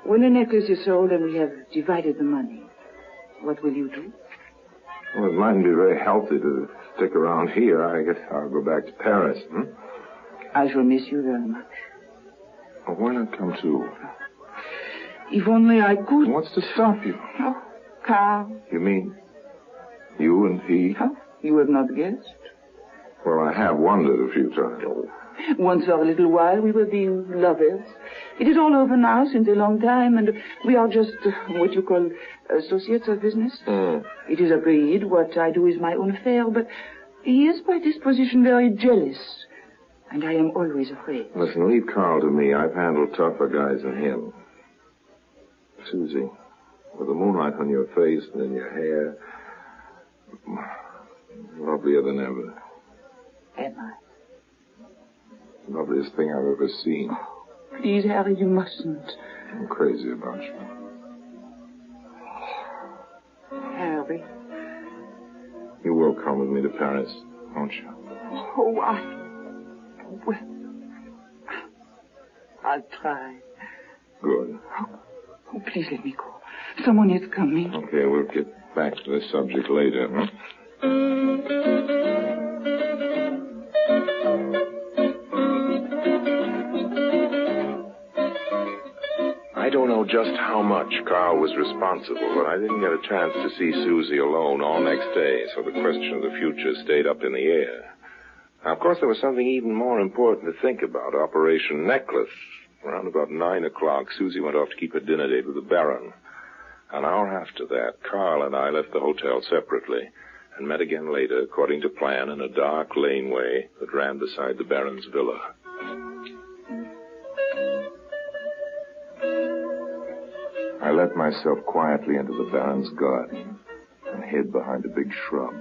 when the necklace is sold and we have divided the money, what will you do? Well, it mightn't be very healthy to stick around here. I guess I'll go back to Paris. I shall miss you very much. Well, why not come too? If only I could. What's to stop you? Oh, Carl. You mean you and he? Oh, you have not guessed? Well, I have wondered a few times. Once for a little while we were being lovers. It is all over now since a long time, and we are just what you call associates of business. It is agreed what I do is my own affair, but he is by disposition very jealous, and I am always afraid. Listen, leave Carl to me. I've handled tougher guys than him. Susie, with the moonlight on your face and in your hair, lovelier than ever. Am I? Loveliest thing I've ever seen. Please, Harry, you mustn't. I'm crazy about you. Harry. You will come with me to Paris, won't you? Oh, well, I'll try. Good. Oh, please let me go. Someone is coming. Okay, we'll get back to this subject later, I don't know just how much Carl was responsible, but I didn't get a chance to see Susie alone all next day, so the question of the future stayed up in the air. Now, of course, there was something even more important to think about, Operation Necklace. Around about 9 o'clock, Susie went off to keep a dinner date with the Baron. An hour after that, Carl and I left the hotel separately and met again later, according to plan, in a dark laneway that ran beside the Baron's villa. I let myself quietly into the Baron's garden and hid behind a big shrub.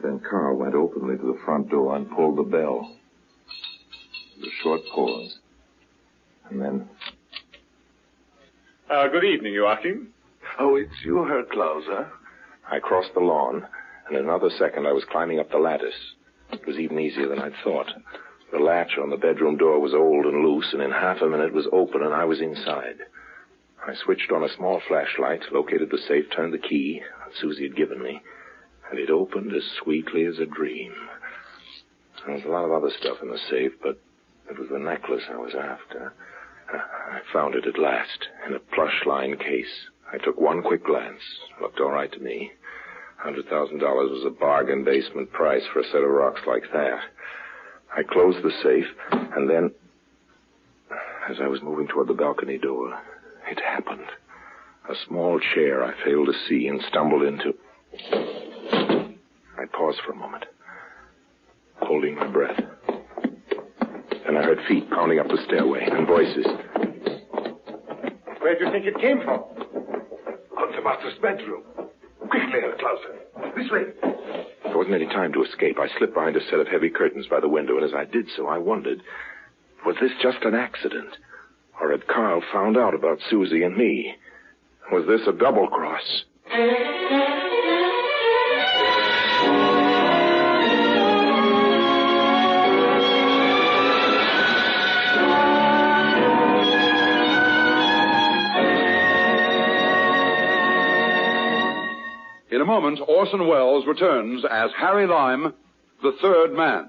Then Carl went openly to the front door and pulled the bell. There was a short pause. And then... Good evening, Joachim. Oh, it's you, Herr Klauser. I crossed the lawn, and in another second I was climbing up the lattice. It was even easier than I'd thought. The latch on the bedroom door was old and loose, and in half a minute it was open, and I was inside. I switched on a small flashlight, located the safe, turned the key that Susie had given me, and it opened as sweetly as a dream. There was a lot of other stuff in the safe, but it was the necklace I was after. I found it at last, in a plush-lined case. I took one quick glance. It looked all right to me. $100,000 was a bargain basement price for a set of rocks like that. I closed the safe, and then, as I was moving toward the balcony door, it happened. A small chair I failed to see and stumbled into. I paused for a moment, holding my breath. Then I heard feet pounding up the stairway and voices. Where do you think it came from? Out the master's bedroom. Quickly, Herr Klauser. This way. There wasn't any time to escape. I slipped behind a set of heavy curtains by the window, and as I did so, I wondered, was this just an accident? Or had Carl found out about Susie and me? Was this a double cross? In a moment, Orson Welles returns as Harry Lime, the third man.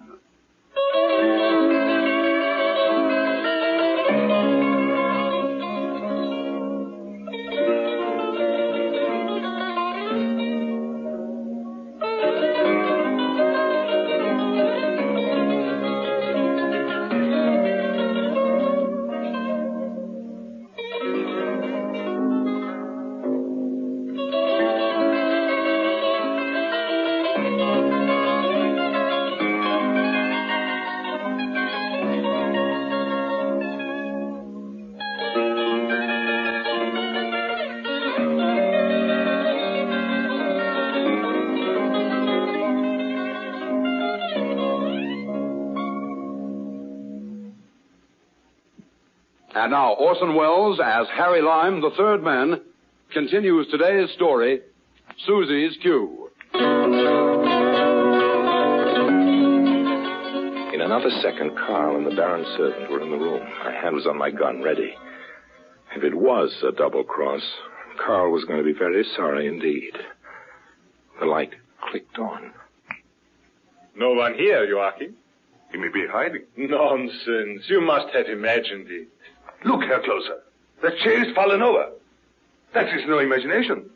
And now Orson Welles as Harry Lime, the third man, continues today's story, Susie's Cue. In another second, Carl and the Baron's servant were in the room. My hand was on my gun, ready. If it was a double cross, Carl was going to be very sorry indeed. The light clicked on. No one here, Joachim. He may be hiding. Nonsense. You must have imagined it. Look, Herr Klauser. That chair is fallen over. That is no imagination.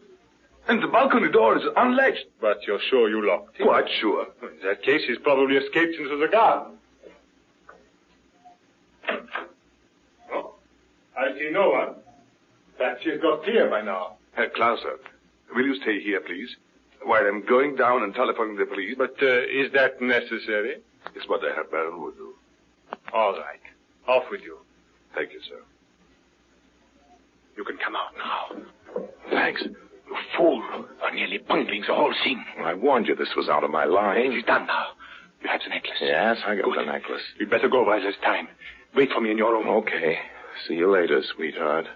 And the balcony door is unlatched. But you're sure you locked it? Quite sure. In that case, he's probably escaped into the garden. Oh, I see no one. Perhaps he's got clear by now. Herr Klauser, will you stay here, please? While I'm going down and telephoning the police. But is that necessary? It's what the Herr Baron would do. All right. Off with you. Thank you, sir. You can come out now. Thanks. You fool. You're nearly bungling the whole scene. I warned you this was out of my line. It's done now. You have the necklace. Yes, I got the necklace. You'd better go while there's time. Wait for me in your room. Okay. See you later, sweetheart.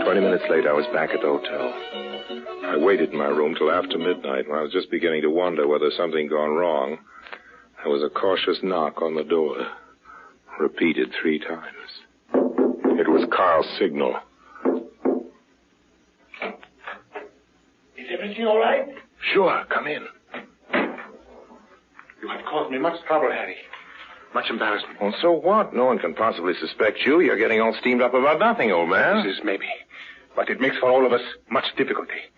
20 minutes later, I was back at the hotel. I waited in my room till after midnight, when I was just beginning to wonder whether something had gone wrong. There was a cautious knock on the door, repeated 3 times. It was Carl's signal. Is everything all right? Sure, come in. You have caused me much trouble, Harry. Much embarrassment. Well, so what? No one can possibly suspect you. You're getting all steamed up about nothing, old man. This is maybe. But it makes for all of us much difficulty.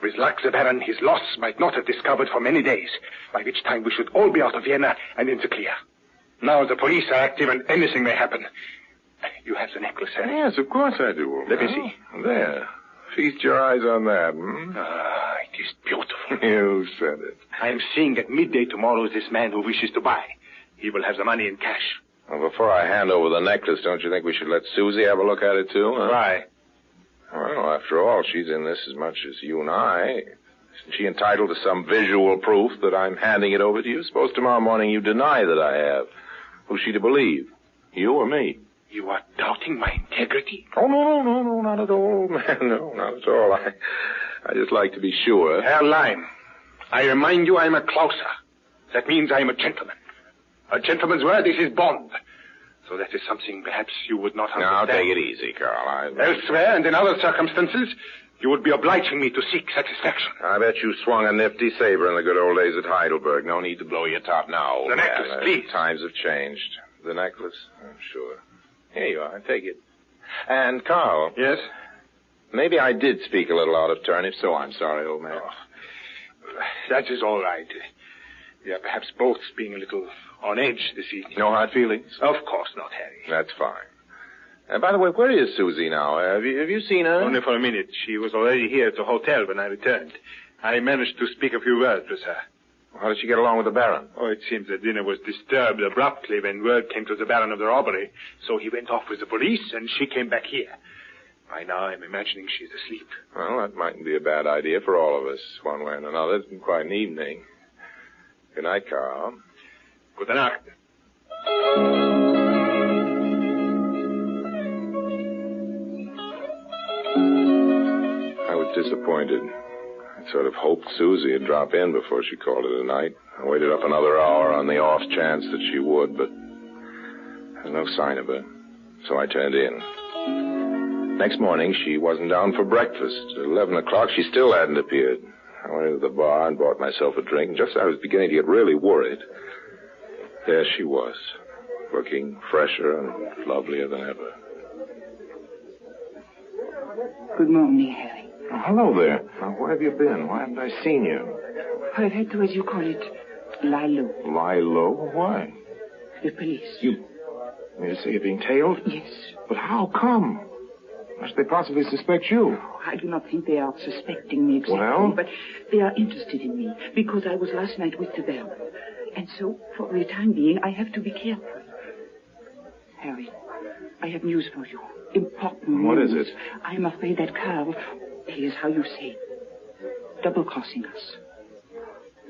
With luck, the Baron, his loss might not have discovered for many days, by which time we should all be out of Vienna and in the clear. Now the police are active and anything may happen. You have the necklace, Harry? Yes, of course I do, old Let me man. see. There. Feast your eyes on that, hmm? Ah, it is beautiful. You said it. I am seeing at midday tomorrow this man who wishes to buy. He will have the money in cash. Well, before I hand over the necklace, don't you think we should let Susie have a look at it, too? Huh? Why? Well, after all, she's in this as much as you and I. Isn't she entitled to some visual proof that I'm handing it over to you? Suppose tomorrow morning you deny that I have. Who's she to believe? You or me? You are doubting my integrity? Oh, no, not at all, man. No, not at all. I just like to be sure. Herr Lime, I remind you I'm a Klauser. That means I'm a gentleman. A gentleman's word is his bond. So that is something perhaps you would not understand. Now, take it easy, Carl. Elsewhere and in other circumstances, you would be obliging me to seek satisfaction. I bet you swung a nifty saber in the good old days at Heidelberg. No need to blow your top now. The necklace, please. Times have changed. The necklace? I'm sure. Here you are. Take it. And, Carl. Yes? Maybe I did speak a little out of turn. If so, I'm sorry, old man. Oh, that is all right. We are perhaps both being a little on edge this evening. No hard feelings? Of course not, Harry. That's fine. By the way, where is Susie now? Have you seen her? Only for a minute. She was already here at the hotel when I returned. I managed to speak a few words with her. How did she get along with the Baron? Oh, it seems the dinner was disturbed abruptly when word came to the Baron of the robbery. So he went off with the police, and she came back here. By now, I'm imagining she's asleep. Well, that mightn't be a bad idea for all of us, one way and another. It's been quite an evening. Good night, Carl. Good night. I was disappointed. I sort of hoped Susie would drop in before she called it a night. I waited up another hour on the off chance that she would, but there's no sign of her. So I turned in. Next morning, she wasn't down for breakfast. At 11 o'clock, she still hadn't appeared. I went into the bar and bought myself a drink, and just as I was beginning to get really worried, there she was, looking fresher and lovelier than ever. Good morning, Harry. Oh, hello there. Now, where have you been? Why haven't I seen you? I've had to, as you call it, lie low. Lie low? Why? The police. You say you're being tailed? Yes. But how come? How should they possibly suspect you? I do not think they are suspecting me exactly, Well? but they are interested in me because I was last night with the Baron. And so, for the time being, I have to be careful. Harry, I have news for you. Important news. What is it? I am afraid that Carl, he is how you say, double-crossing us.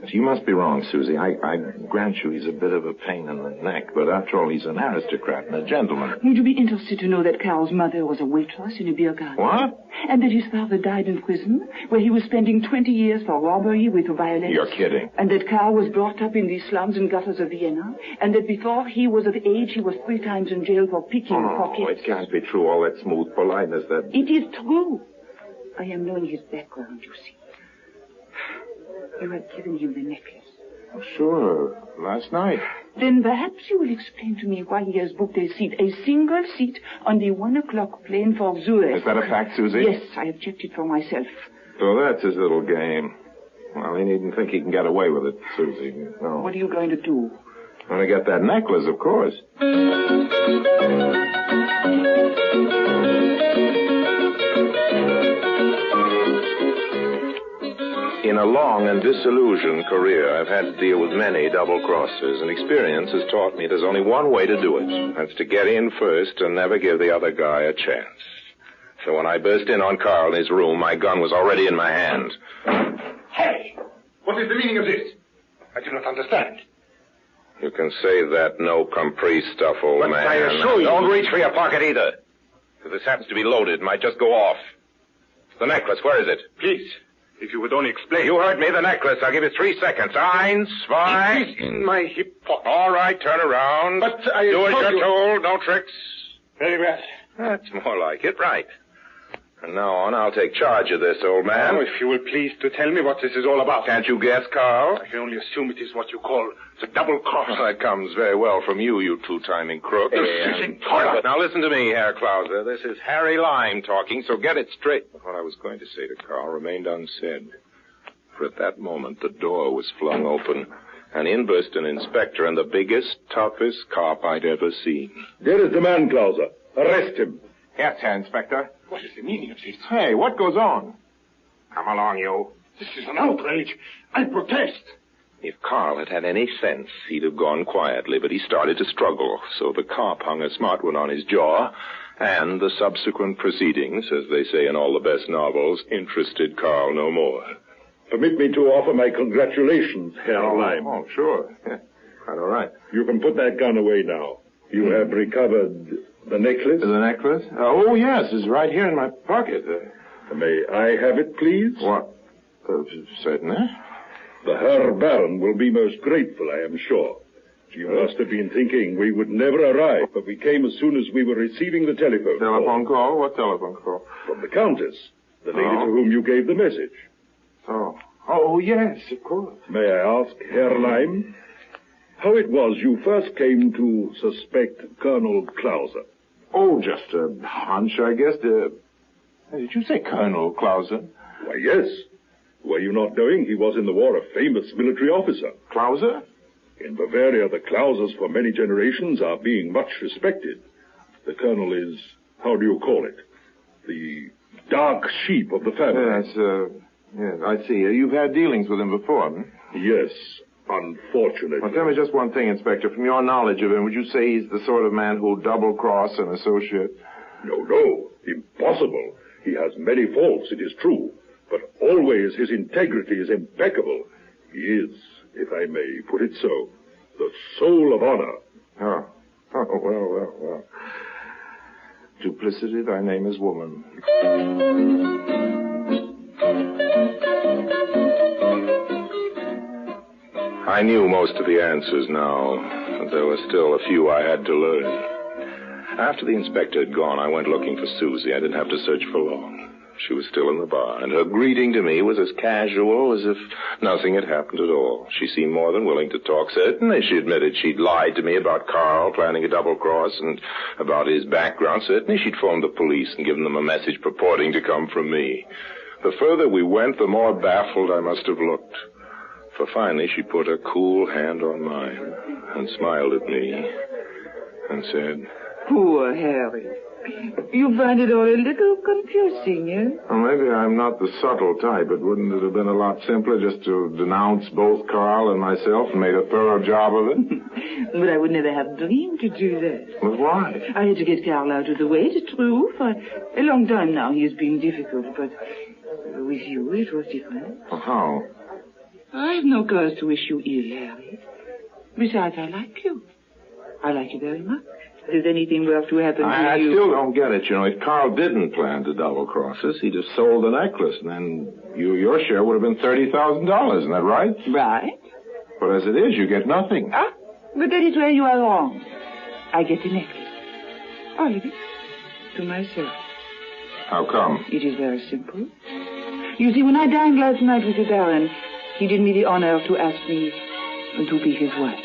You must be wrong, Susie. I grant you he's a bit of a pain in the neck, but after all, he's an aristocrat and a gentleman. Would you be interested to know that Carl's mother was a waitress in a beer garden? What? And that his father died in prison, where he was spending 20 years for robbery with violence? You're kidding. And that Carl was brought up in the slums and gutters of Vienna, and that before he was of age, he was 3 times in jail for picking pockets. It can't be true, all that smooth politeness, that... It is true. I am knowing his background, you see. You had given him the necklace. Oh, sure, last night. Then perhaps you will explain to me why he has booked a single seat, on the 1 o'clock plane for Zurich. Is that a fact, Susie? Yes, I have checked it for myself. So that's his little game. Well, he needn't think he can get away with it, Susie. No. What are you going to do? I'm going to get that necklace, of course. In a long and disillusioned career, I've had to deal with many double-crossers, and experience has taught me there's only one way to do it. That's to get in first and never give the other guy a chance. So when I burst in on Carl in his room, my gun was already in my hand. Hey! What is the meaning of this? I do not understand. You can say that no caprice stuff, old But man. I assure you... Don't reach for your pocket either. If this happens to be loaded, it might just go off. The necklace, where is it? Please, if you would only explain... You heard me, the necklace. I'll give you 3 seconds. 1, 2... It is in my hip pocket. All right, turn around. But I Do as told you're you... told, no tricks. Very well. That's more like it, right. From now on, I'll take charge of this, old man. Now, if you will please to tell me what this is all about. Can't you guess, Carl? I can only assume it is what you call the double cross. Well, that comes very well from you, you two-timing crook. This is intolerable. Now listen to me, Herr Klauser. This is Harry Lime talking, so get it straight. What I was going to say to Carl remained unsaid. For at that moment, the door was flung open, and in burst an inspector and the biggest, toughest cop I'd ever seen. There is the man, Klauser. Arrest him. Yes, Herr Inspector. What is the meaning of this? Hey, what goes on? Come along, you. This is an outrage. I protest. If Carl had had any sense, he'd have gone quietly, but he started to struggle, so the cop hung a smart one on his jaw, and the subsequent proceedings, as they say in all the best novels, interested Carl no more. Permit me to offer my congratulations, Herr Lime. Oh, sure. Yeah, quite all right. You can put that gun away now. You have recovered the necklace? The necklace? Oh, yes, it's right here in my pocket. May I have it, please? What? Certainly. The Herr Baron will be most grateful, I am sure. You must have been thinking we would never arrive, but we came as soon as we were receiving the telephone call. Telephone call? What telephone call? From the Countess, the lady to whom you gave the message. Oh, yes, of course. May I ask, Herr Lime, how it was you first came to suspect Colonel Clauser? Oh, just a hunch, I guess. Did you say Colonel Clauser? Why, yes. Were you not knowing he was in the war a famous military officer? Clauser? In Bavaria, the Clausers for many generations are being much respected. The colonel is, how do you call it? The dark sheep of the family. Yes, I see. You've had dealings with him before, hmm? Yes, unfortunately. Well, tell me just one thing, Inspector. From your knowledge of him, would you say he's the sort of man who'll double-cross an associate? No. Impossible. He has many faults, it is true. But always his integrity is impeccable. He is, if I may put it so, the soul of honor. Well. Duplicity, thy name is woman. I knew most of the answers now, but there were still a few I had to learn. After the inspector had gone, I went looking for Susie. I didn't have to search for long. She was still in the bar, and her greeting to me was as casual as if nothing had happened at all. She seemed more than willing to talk. Certainly, she admitted she'd lied to me about Carl planning a double-cross and about his background. Certainly, she'd phoned the police and given them a message purporting to come from me. The further we went, the more baffled I must have looked. For finally, she put a cool hand on mine and smiled at me and said, Poor Harry. You find it all a little confusing, eh? Well, maybe I'm not the subtle type, but wouldn't it have been a lot simpler just to denounce both Carl and myself and made a thorough job of it? But I would never have dreamed to do that. But why? I had to get Carl out of the way, it's true. For a long time now he has been difficult, but with you it was different. Well, how? I have no cause to wish you ill, Harry. Besides, I like you. I like you very much. If anything were to happen to you... I still don't get it, you know. If Carl didn't plan to double-cross us, he'd have sold the necklace, and then your share would have been $30,000, isn't that right? Right. But as it is, you get nothing. But that is where you are wrong. I get the necklace. All of it. To myself. How come? It is very simple. You see, when I dined last night with the Baron, he did me the honor to ask me to be his wife.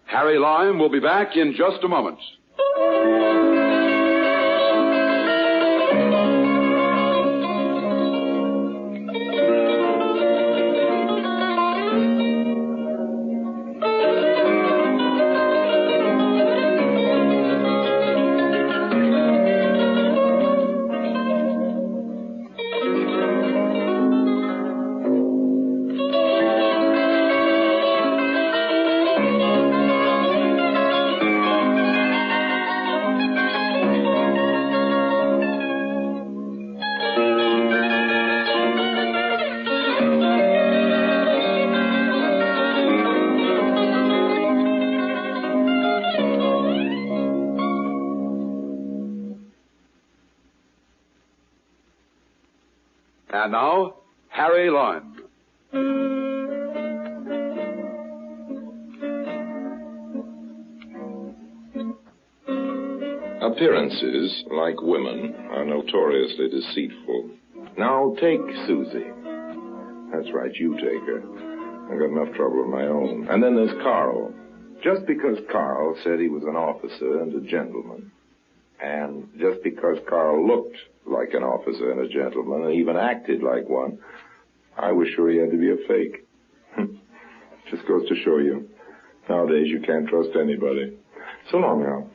Harry Lime will be back in just a moment. And now, Harry Lime. Appearances, like women, are notoriously deceitful. Now take Susie. That's right, you take her. I've got enough trouble of my own. And then there's Carl. Just because Carl said he was an officer and a gentleman, And just because Carl looked like an officer and a gentleman and even acted like one, I was sure he had to be a fake. Just goes to show you. Nowadays you can't trust anybody. So long now.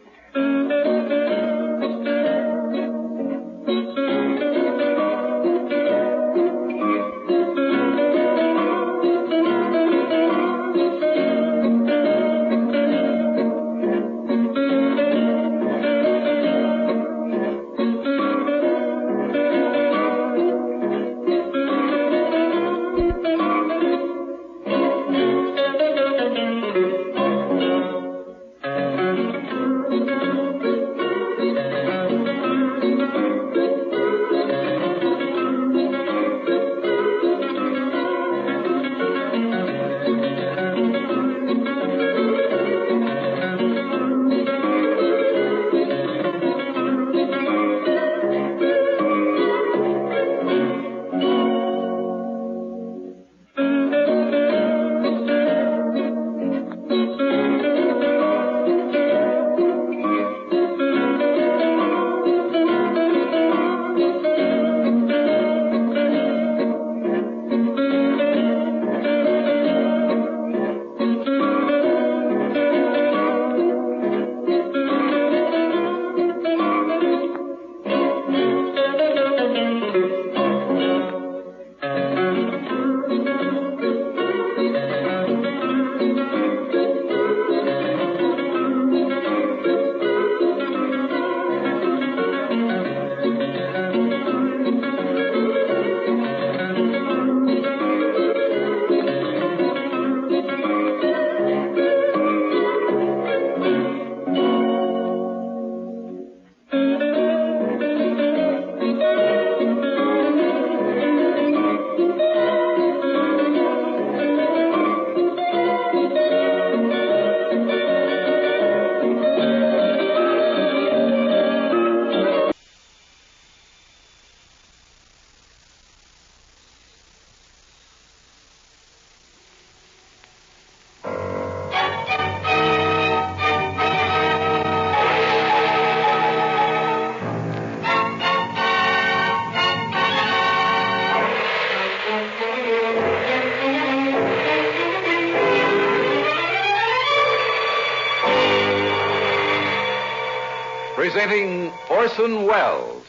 Presenting Orson Welles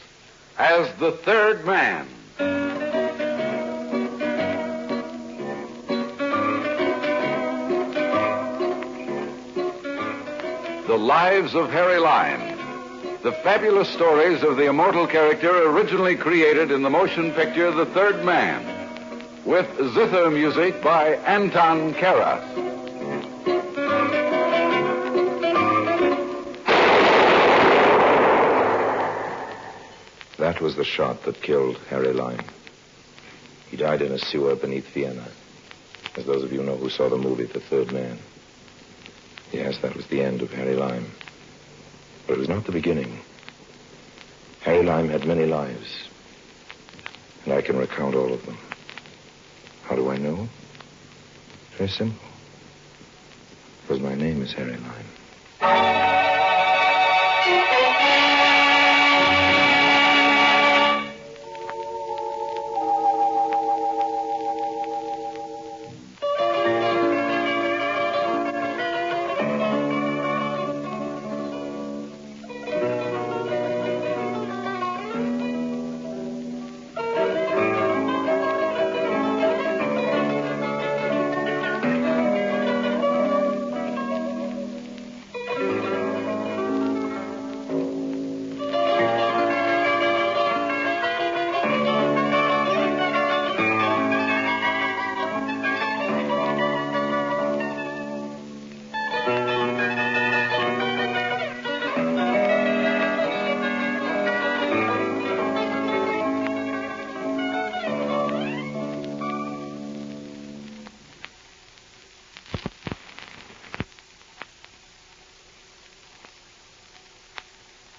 as the third man. The Lives of Harry Lime. The fabulous stories of the immortal character originally created in the motion picture The Third Man, with zither music by Anton Karas. That was the shot that killed Harry Lime. He died in a sewer beneath Vienna, as those of you know who saw the movie The Third Man. Yes, that was the end of Harry Lime. But it was not the beginning. Harry Lime had many lives, and I can recount all of them. How do I know? Very simple. Because my name is Harry Lime.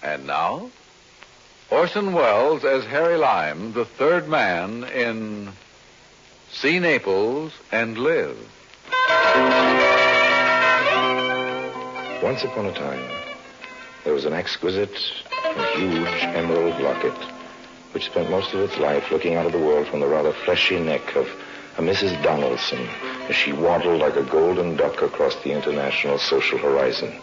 And now, Orson Welles as Harry Lime, the third man in See Naples and Live. Once upon a time, there was an exquisite and huge emerald locket, which spent most of its life looking out of the world from the rather fleshy neck of a Mrs. Donaldson as she waddled like a golden duck across the international social horizon.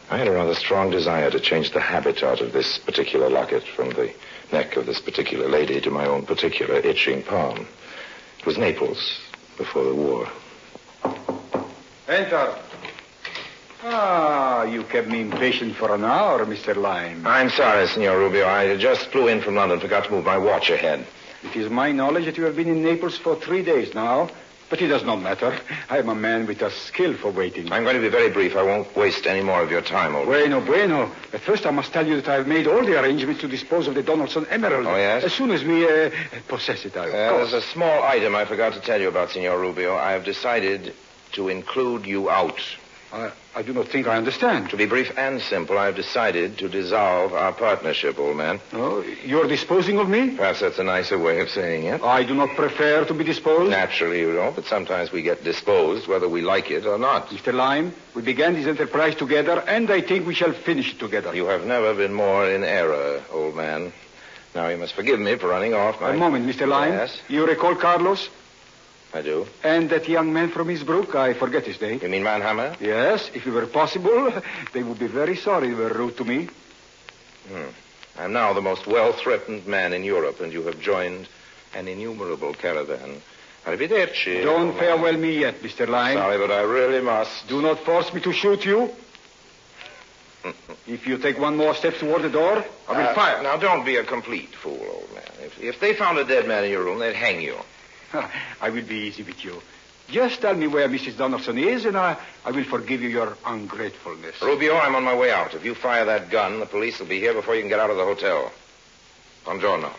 I had a rather strong desire to change the habitat of this particular locket from the neck of this particular lady to my own particular itching palm. It was Naples before the war. Enter. You kept me impatient for an hour, Mr. Lime. I'm sorry, Signor Rubio. I just flew in from London, forgot to move my watch ahead. It is my knowledge that you have been in Naples for 3 days now, but it does not matter. I am a man with a skill for waiting. I'm going to be very brief. I won't waste any more of your time, old man. Bueno. At first, I must tell you that I have made all the arrangements to dispose of the Donaldson emerald. Oh, yes? As soon as we possess it, of course. There's a small item I forgot to tell you about, Signor Rubio. I have decided to include you out. I do not think I understand. To be brief and simple, I have decided to dissolve our partnership, old man. Oh, you're disposing of me? Perhaps that's a nicer way of saying it. I do not prefer to be disposed. Naturally, you don't, but sometimes we get disposed whether we like it or not. Mr. Lime, we began this enterprise together, and I think we shall finish it together. You have never been more in error, old man. Now, you must forgive me for running off. A moment, Mr. Lime. Yes? You recall Carlos? I do. And that young man from Innsbruck, I forget his name. You mean Mannheimer? Yes, if it were possible, they would be very sorry they were rude to me. I'm now the most well-threatened man in Europe, and you have joined an innumerable caravan. Arrivederci. Don't farewell me yet, Mr. Lime. Sorry, but I really must. Do not force me to shoot you. If you take one more step toward the door, I will fire. Now, don't be a complete fool, old man. If they found a dead man in your room, they'd hang you. I will be easy with you. Just tell me where Mrs. Donaldson is, and I will forgive you your ungratefulness. Rubio, I'm on my way out. If you fire that gun, the police will be here before you can get out of the hotel. Buongiorno.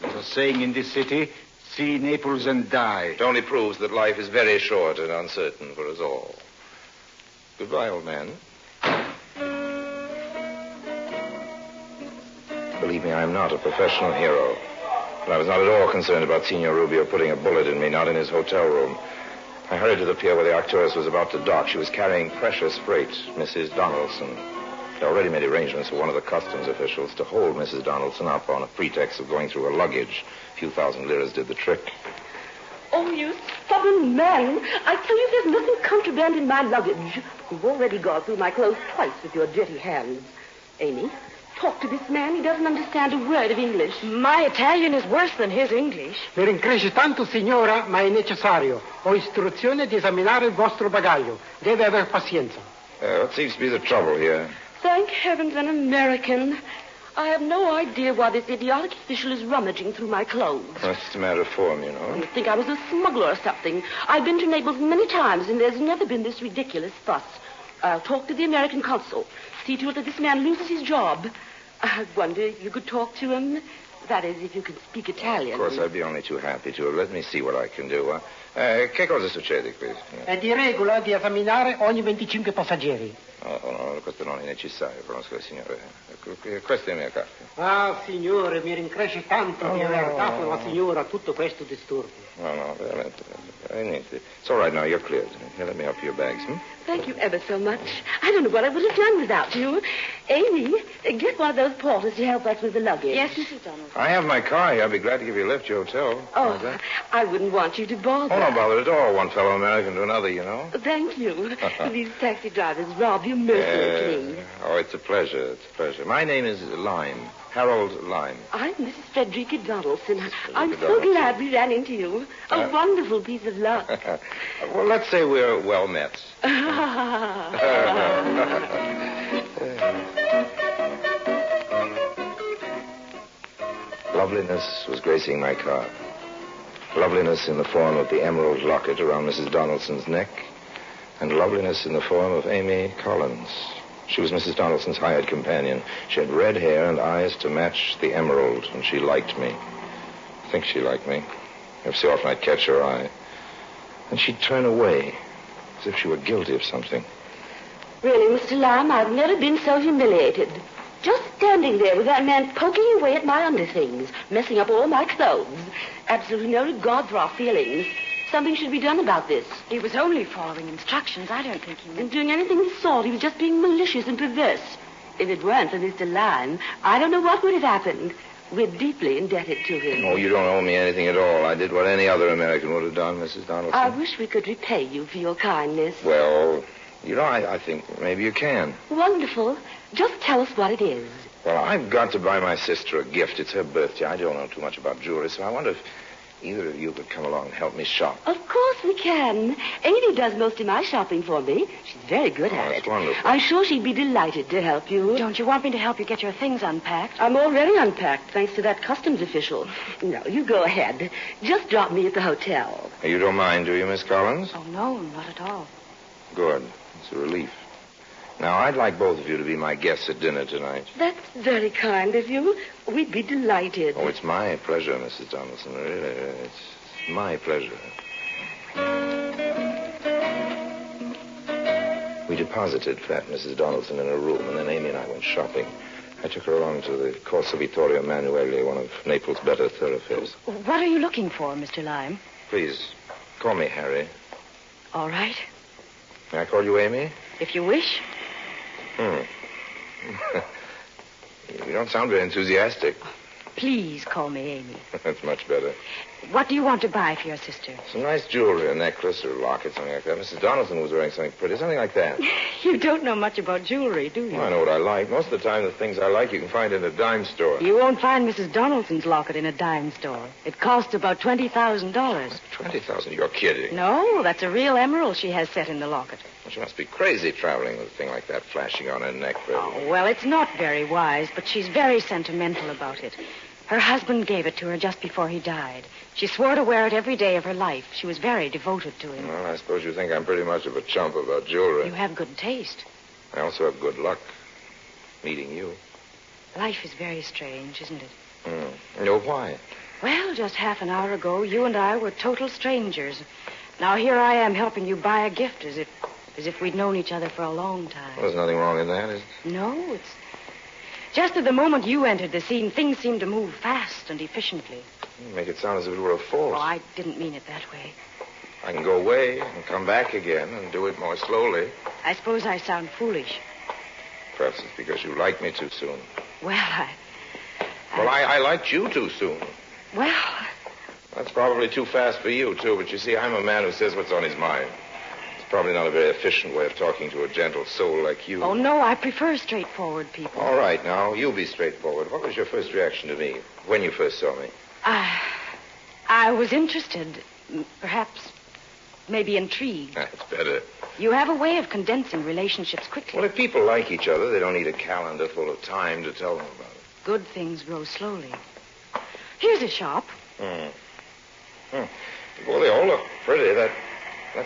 There's a saying in this city, see Naples and die. It only proves that life is very short and uncertain for us all. Goodbye, old man. Believe me, I am not a professional hero. But I was not at all concerned about Signor Rubio putting a bullet in me, not in his hotel room. I hurried to the pier where the Arcturus was about to dock. She was carrying precious freight, Mrs. Donaldson. I'd already made arrangements with one of the customs officials to hold Mrs. Donaldson up on a pretext of going through her luggage. A few thousand liras did the trick. Oh, you stubborn man. I tell you there's nothing contraband in my luggage. You've already gone through my clothes twice with your dirty hands. Amy, talk to this man. He doesn't understand a word of English. My Italian is worse than his English. Mi rincresce tanto, signora, ma è necessario. Ho istruzione di esaminare il vostro bagaglio. Deve aver pazienza. What seems to be the trouble here? Thank heavens, an American. I have no idea why this idiotic official is rummaging through my clothes. Well, it's just a matter of form, you know. You'd think I was a smuggler or something. I've been to Naples many times, and there's never been this ridiculous fuss. I'll talk to the American consul. See to it that this man loses his job. I wonder if you could talk to him. That is, if you can speak Italian. Of course, I'd be only too happy to. Let me see what I can do. Che cosa succede qui? È di regola di esaminare ogni 25 passeggeri. No, questo non è necessario, conosco il signore. Questa è la mia carta. Ah, signore, mi rincresce tanto di aver dato alla signora tutto questo disturbo. No, veramente. Niente. It's all right now, you're cleared. Here, let me help you your bags, Thank you ever so much. I don't know what I would have done without you. Amy, get one of those porters to help us with the luggage. Yes, Mrs. Donaldson. I have my car here. I'll be glad to give you a lift to your hotel. Oh, I wouldn't want you to bother. Oh, no bother at all. One fellow American to another, you know. Thank you. These taxi drivers rob you mercilessly. Oh, it's a pleasure. It's a pleasure. My name is Lime. Harold Lime. I'm Mrs. Frederica Donaldson. I'm so glad we ran into you. A wonderful piece of luck. Well, let's say we're well met. Loveliness was gracing my car. Loveliness in the form of the emerald locket around Mrs. Donaldson's neck, and loveliness in the form of Amy Collins. She was Mrs. Donaldson's hired companion. She had red hair and eyes to match the emerald, and she liked me. I think she liked me. Every so often I'd catch her eye. And she'd turn away, as if she were guilty of something. Really, Mr. Lime, I've never been so humiliated. Just standing there with that man poking away at my underthings, messing up all my clothes. Absolutely no regard for our feelings. Something should be done about this. He was only following instructions. I don't think he And doing anything of the sort. He was just being malicious and perverse. If it weren't for Mr. Lime, I don't know what would have happened. We're deeply indebted to him. Oh, you don't owe me anything at all. I did what any other American would have done, Mrs. Donaldson. I wish we could repay you for your kindness. Well, I think maybe you can. Wonderful. Just tell us what it is. Well, I've got to buy my sister a gift. It's her birthday. I don't know too much about jewelry, so I wonder if either of you could come along and help me shop. Of course we can. Amy does most of my shopping for me. She's very good at That's it. wonderful. I'm sure she'd be delighted to help you. Don't you want me to help you get your things unpacked? I'm already unpacked, thanks to that customs official. No, you go ahead. Just drop me at the hotel. You don't mind, do you, Miss Collins? Oh, no, not at all. Good. It's a relief. Now, I'd like both of you to be my guests at dinner tonight. That's very kind of you. We'd be delighted. Oh, it's my pleasure, Mrs. Donaldson. Really, it's my pleasure. We deposited fat Mrs. Donaldson in her room, and then Amy and I went shopping. I took her along to the Corso Vittorio Emanuele, one of Naples' better thoroughfares. What are you looking for, Mr. Lime? Please, call me Harry. All right. May I call you Amy? If you wish. You don't sound very enthusiastic. Please call me Amy. That's much better. What do you want to buy for your sister? Some nice jewelry, a necklace or a locket, something like that. Mrs. Donaldson was wearing something pretty, something like that. You don't know much about jewelry, do you? Well, I know what I like. Most of the time, the things I like you can find in a dime store. You won't find Mrs. Donaldson's locket in a dime store. It costs about $20,000. $20,000? You're kidding. No, that's a real emerald she has set in the locket. Well, she must be crazy traveling with a thing like that flashing on her neck. Oh, well, it's not very wise, but she's very sentimental about it. Her husband gave it to her just before he died. She swore to wear it every day of her life. She was very devoted to him. Well, I suppose you think I'm pretty much of a chump about jewelry. You have good taste. I also have good luck meeting you. Life is very strange, isn't it? No, why? Well, just half an hour ago, you and I were total strangers. Now here I am helping you buy a gift as if we'd known each other for a long time. Well, there's nothing wrong in that, is there? No, it's just at the moment you entered the scene, things seemed to move fast and efficiently. You make it sound as if it were a force. Oh, I didn't mean it that way. I can go away and come back again and do it more slowly. I suppose I sound foolish. Perhaps it's because you like me too soon. Well, I liked you too soon. Well... That's probably too fast for you, too. But you see, I'm a man who says what's on his mind. It's probably not a very efficient way of talking to a gentle soul like you. Oh, no, I prefer straightforward people. All right, now, you be straightforward. What was your first reaction to me when you first saw me? I was interested, perhaps, maybe intrigued. That's better. You have a way of condensing relationships quickly. Well, if people like each other, they don't need a calendar full of time to tell them about it. Good things grow slowly. Here's a shop. Well, they all look pretty. That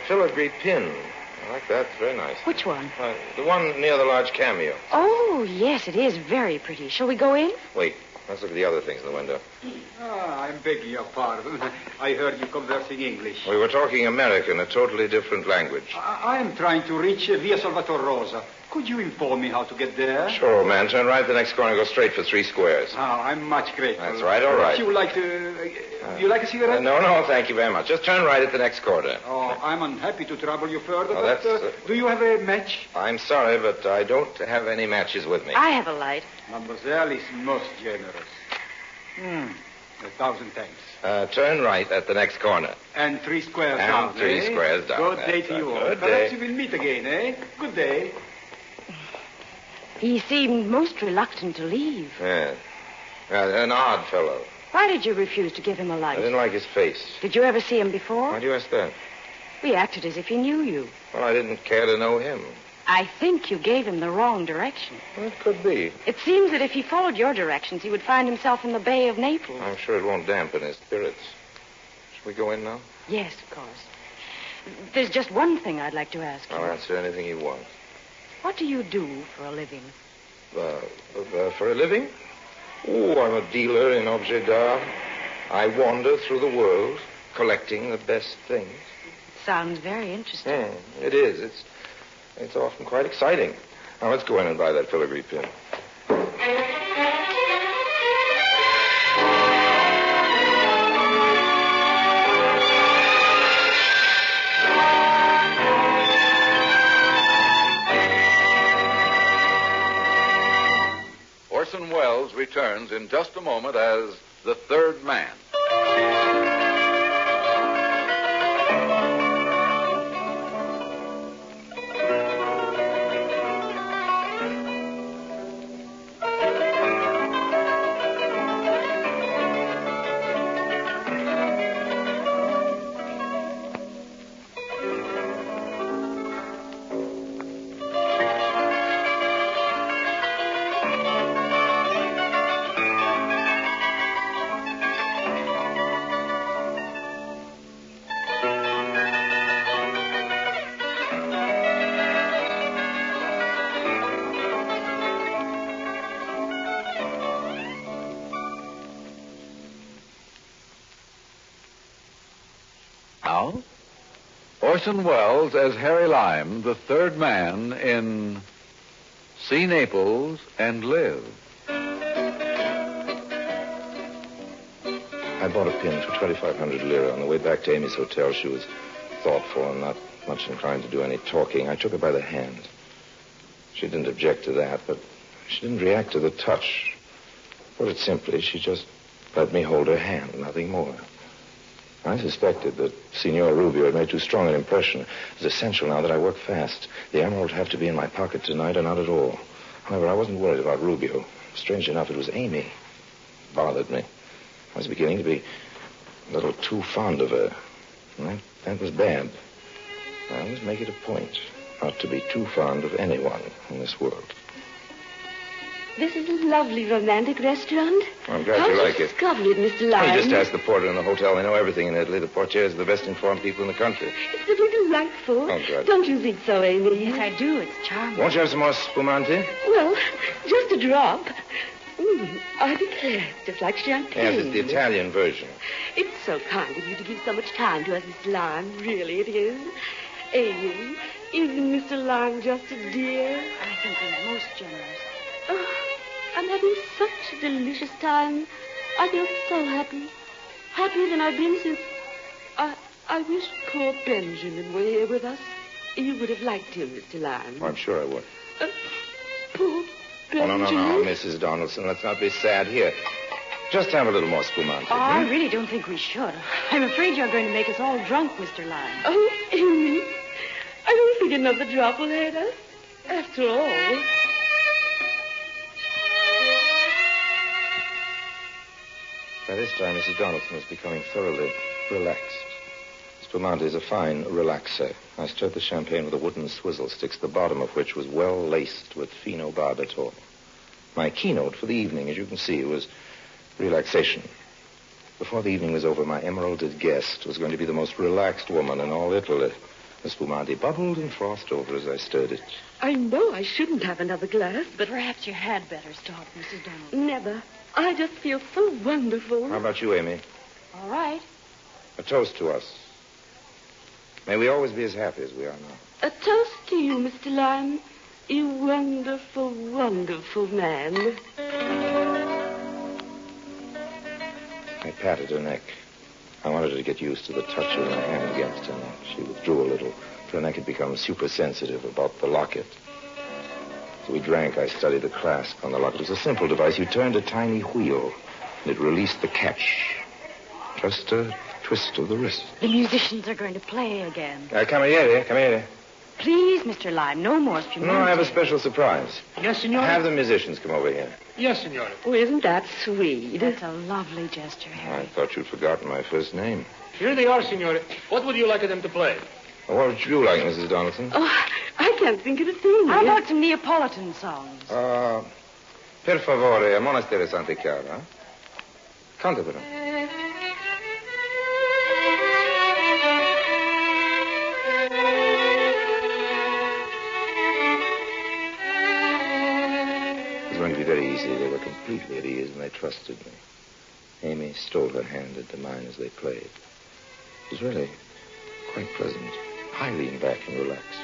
filigree pin. I like that. It's very nice. Which one? The one near the large cameo. Oh, yes, it is very pretty. Shall we go in? Wait. Let's look at the other things in the window. I'm begging your pardon. I heard you conversing English. We were talking American, a totally different language. I am trying to reach Via Salvatore Rosa. Could you inform me how to get there? Sure, old man. Turn right the next corner and go straight for 3 squares. Oh, I'm much grateful. That's right, all right. Would you like to... you like a cigarette? No, thank you very much. Just turn right at the next corner. Oh, I'm unhappy to trouble you further, Oh, but that's, do you have a match? I'm sorry, but I don't have any matches with me. I have a light. Mademoiselle is most generous. 1,000 thanks. Turn right at the next corner. And 3 squares and down, 3 squares down. Good day to you all. Good Perhaps day. we will meet again, eh? Good day. He seemed most reluctant to leave. Yeah. An odd fellow. Why did you refuse to give him a light? I didn't like his face. Did you ever see him before? Why do you ask that? We acted as if he knew you. Well, I didn't care to know him. I think you gave him the wrong direction. Well, it could be. It seems that if he followed your directions, he would find himself in the Bay of Naples. I'm sure it won't dampen his spirits. Shall we go in now? Yes, of course. There's just one thing I'd like to ask you. I'll answer anything you want. What do you do for a living? For a living? Oh, I'm a dealer in objets d'art. I wander through the world, collecting the best things. Sounds very interesting. It is. It's often quite exciting. Now, let's go in and buy that filigree pin. returns in just a moment as The Third Man. Now, Orson Welles as Harry Lime, the third man in See Naples and Live. I bought a pin for 2,500 lira. On the way back to Amy's hotel, she was thoughtful and not much inclined to do any talking. I took her by the hand. She didn't object to that, but she didn't react to the touch. Put it simply, she just let me hold her hand, nothing more. I suspected that Signor Rubio had made too strong an impression. It was essential now that I work fast. The emerald would have to be in my pocket tonight or not at all. However, I wasn't worried about Rubio. Strange enough, it was Amy. It bothered me. I was beginning to be a little too fond of her. And that was bad. I always make it a point not to be too fond of anyone in this world. This is a lovely romantic restaurant. I'm glad you like it. How did you discover it, Mr. Lime? You just ask the porter in the hotel. They know everything in Italy. The portiers are the best informed people in the country. It's really delightful. Oh, God. Don't you think so, Amy? Yes, I do. It's charming. Won't you have some more spumante? Well, just a drop. I declare, it's just like champagne. Yes, it's the Italian version. It's so kind of you to give so much time to us, Mr. Lime. Really, it is. Amy, isn't Mr. Lime just a dear? I think he's most generous. Oh, I'm having such a delicious time. I feel so happy. Happier than I've been since... I wish poor Benjamin were here with us. You would have liked him, Mr. Lime. Oh, I'm sure I would. Poor Benjamin. Oh, no, Mrs. Donaldson. Let's not be sad. Here, just have a little more spumante. Oh, I really don't think we should. I'm afraid you're going to make us all drunk, Mr. Lime. Oh, Amy, I don't think another drop will hurt us. After all... By this time, Mrs. Donaldson was becoming thoroughly relaxed. Spumante is a fine relaxer. I stirred the champagne with a wooden swizzle sticks, the bottom of which was well laced with phenobarbital. My keynote for the evening, as you can see, was relaxation. Before the evening was over, my emeralded guest was going to be the most relaxed woman in all Italy. The spumante bubbled and frothed over as I stirred it. I know I shouldn't have another glass, but... Perhaps you had better stop, Mrs. Donaldson. Never. I just feel so wonderful. How about you, Amy? All right. A toast to us. May we always be as happy as we are now. A toast to you, Mr. Lime. You wonderful, wonderful man. I patted her neck. I wanted her to get used to the touch of my hand against her neck. She withdrew a little. Her neck had become super sensitive about the locket. As we drank, I studied the clasp on the locket. It was a simple device. You turned a tiny wheel, and it released the catch. Just a twist of the wrist. The musicians are going to play again. Cameriere. Please, Mr. Lime, no more spumante. No, I have a special surprise. Yes, Signora? Have the musicians come over here. Yes, Signora. Oh, isn't that sweet? That's a lovely gesture, Harry. I thought you'd forgotten my first name. Here they are, Signora. What would you like them to play? Well, what would you like, Mrs. Donaldson? Oh, I can't think of a thing. How about some Neapolitan songs? Per favore, a Monastero Santa Chiara. Canta però. It was going to be very easy. They were completely at ease, and they trusted me. Amy stole her hand into mine as they played. It was really quite pleasant. I leaned back and relaxed.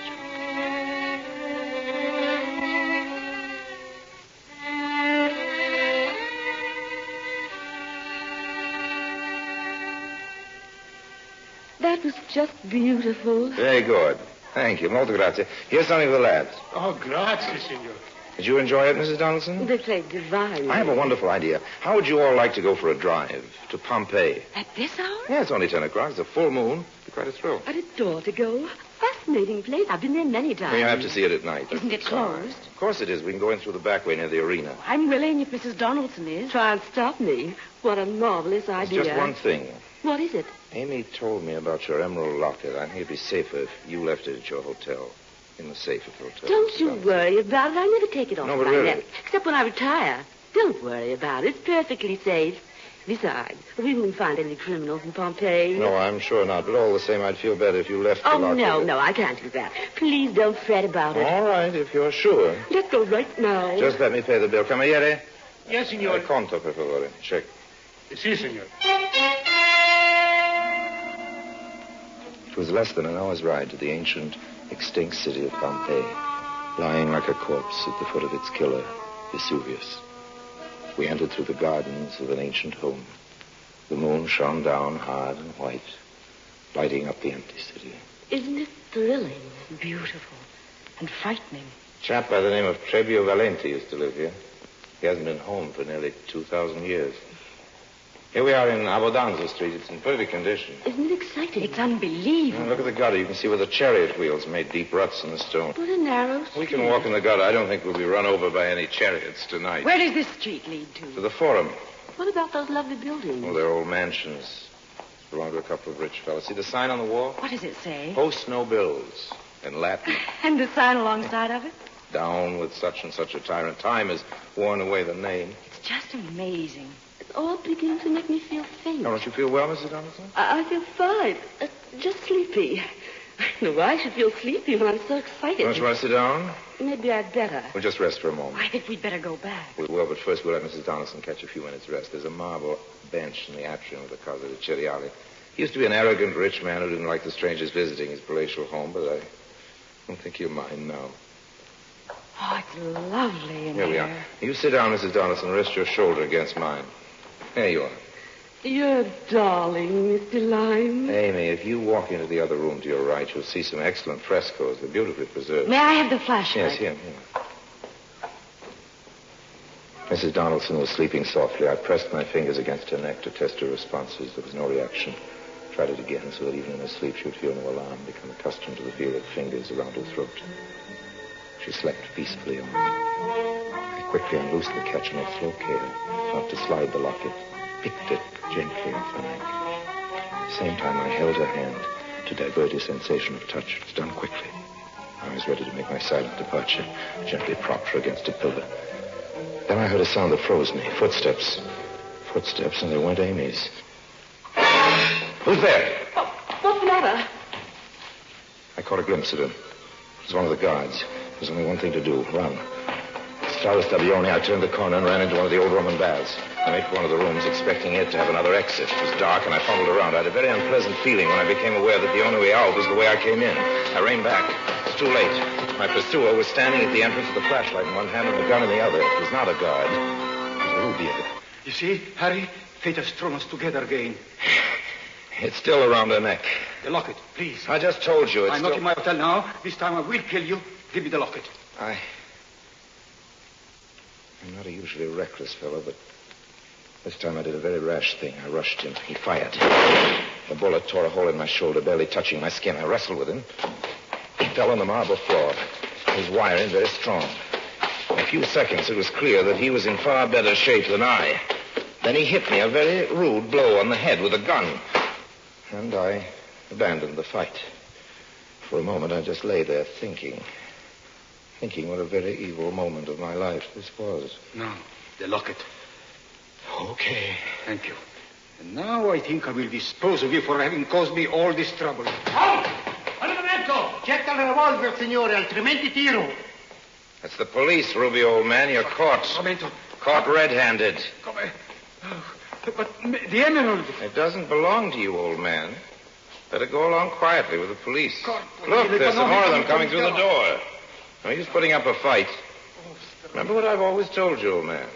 That was just beautiful. Very good. Thank you. Molto grazie. Here's something for the lads. Oh, grazie, Signor. Did you enjoy it, Mrs. Donaldson? They played divine. I have a wonderful idea. How would you all like to go for a drive to Pompeii? At this hour? Yeah, it's only 10 o'clock. It's a full moon. It'd be quite a thrill. I'd adore to go. Fascinating place. I've been there many times. You have to see it at night. Isn't it closed? Of course it is. We can go in through the back way near the arena. I'm willing if Mrs. Donaldson is. Try and stop me. What a marvelous idea. Just one thing. What is it? Amy told me about your emerald locket. I think it'd be safer if you left it at your hotel. In the safe at the hotel. Don't you worry about it. I never take it off No, but my really. neck. Except when I retire. Don't worry about it. It's perfectly safe. Besides, we wouldn't find any criminals in Pompeii. No, I'm sure not. But all the same, I'd feel better if you left the Oh, locket. no, I can't do that. Please don't fret about it. All right, if you're sure. Let's go right now. Just let me pay the bill. Cameriere? Yes, signor. Conto, per favore. Check. Si, signor. It was less than an hour's ride to the ancient, extinct city of Pompeii, lying like a corpse at the foot of its killer, Vesuvius. We entered through the gardens of an ancient home. The moon shone down hard and white, lighting up the empty city. Isn't it thrilling? Beautiful and frightening. A chap by the name of Trebio Valenti used to live here. He hasn't been home for nearly 2,000 years. Here we are in Abbondanza Street. It's in perfect condition. Isn't it exciting? It's unbelievable. Now, look at the gutter. You can see where the chariot wheels made deep ruts in the stone. What a narrow street. We can walk in the gutter. I don't think we'll be run over by any chariots tonight. Where does this street lead to? To the Forum. What about those lovely buildings? Oh, they're old mansions. Belong to a couple of rich fellows. See the sign on the wall? What does it say? Post no bills. In Latin. And the sign alongside of it? Down with such and such a tyrant. Time has worn away the name. It's just amazing. It's all beginning to make me feel faint. Don't you feel well, Mrs. Donaldson? I feel fine. Just sleepy. I don't know why I should feel sleepy when I'm so excited. Don't you want to sit down? Maybe I'd better. We'll just rest for a moment. I think we'd better go back. We will, but first we'll let Mrs. Donaldson catch a few minutes' rest. There's a marble bench in the atrium of the Casa de Ceriali. He used to be an arrogant rich man who didn't like the strangers visiting his palatial home, but I don't think he'll mind now. Oh, it's lovely in Here we are. You sit down, Mrs. Donaldson. Rest your shoulder against mine. There you are. You're darling, Mr. Lime. Amy, if you walk into the other room to your right, you'll see some excellent frescoes. They're beautifully preserved. May I have the flashlight? Yes, here. Mrs. Donaldson was sleeping softly. I pressed my fingers against her neck to test her responses. There was no reaction. Tried it again so that even in her sleep she would feel no alarm, become accustomed to the feel of fingers around her throat. She slept peacefully on. I quickly unloosed the catch and with slow care, not to slide the locket, picked it gently off her neck. At the same time, I held her hand to divert a sensation of touch. It was done quickly. I was ready to make my silent departure, gently propped her against a pillar. Then I heard a sound that froze me. Footsteps. Footsteps, and they weren't Amy's. Who's there? What's the matter? I caught a glimpse of him. It was one of the guards. There's only one thing to do. Run. Strada Stabione, I turned the corner and ran into one of the old Roman baths. I made for one of the rooms, expecting it to have another exit. It was dark, and I fumbled around. I had a very unpleasant feeling when I became aware that the only way out was the way I came in. I reined back. It was too late. My pursuer was standing at the entrance with a flashlight in one hand and the gun in the other. It was not a guard. It was a Rubio. You see, Harry, fate has thrown us together again. It's still around her neck. The locket, please. I just told you. I'm not in my hotel now. This time I will kill you. Give me the locket. I'm not a usually reckless fellow, but this time I did a very rash thing. I rushed him. He fired. The bullet tore a hole in my shoulder, barely touching my skin. I wrestled with him. He fell on the marble floor. His wiring very strong. In a few seconds, it was clear that he was in far better shape than I. Then he hit me a very rude blow on the head with a gun. And I abandoned the fight. For a moment, I just lay there thinking what a very evil moment of my life this was. No, the locket. Okay. Thank you. And now I think I will dispose of you for having caused me all this trouble. Cerca il revolver, signore, altrimenti tiro. That's the police, Rubio, old man. You're caught. Caught red-handed. But the emerald... It doesn't belong to you, old man. Better go along quietly with the police. Look, there's some more of them coming through the door. No use putting up a fight. Remember what I've always told you, old man.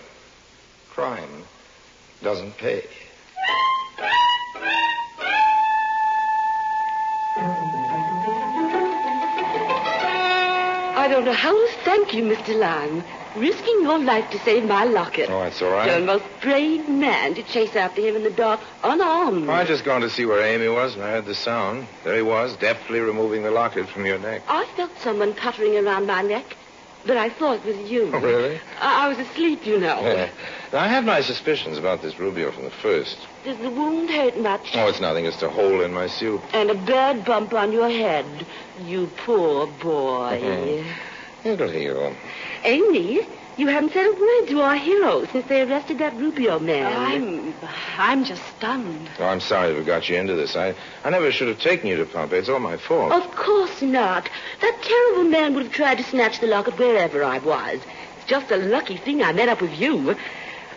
Crime doesn't pay. I don't know how to thank you, Mr. Lime. risking your life to save my locket. Oh, that's all right. You're the most brave man to chase after him in the dark, unarmed. I just gone to see where Amy was, and I heard the sound. There he was, deftly removing the locket from your neck. I felt someone puttering around my neck, but I thought it was you. Oh, really? I was asleep, you know. Yeah. Now, I had my suspicions about this Rubio from the first. Does the wound hurt much? Oh, it's nothing. It's a hole in my suit. And a bird bump on your head. You poor boy. Mm-hmm. It'll heal. Amy, you haven't said a word to our hero since they arrested that Rubio man. I'm just stunned. Oh, I'm sorry we got you into this. I never should have taken you to Pompeii. It's all my fault. Of course not. That terrible man would have tried to snatch the locket wherever I was. It's just a lucky thing I met up with you.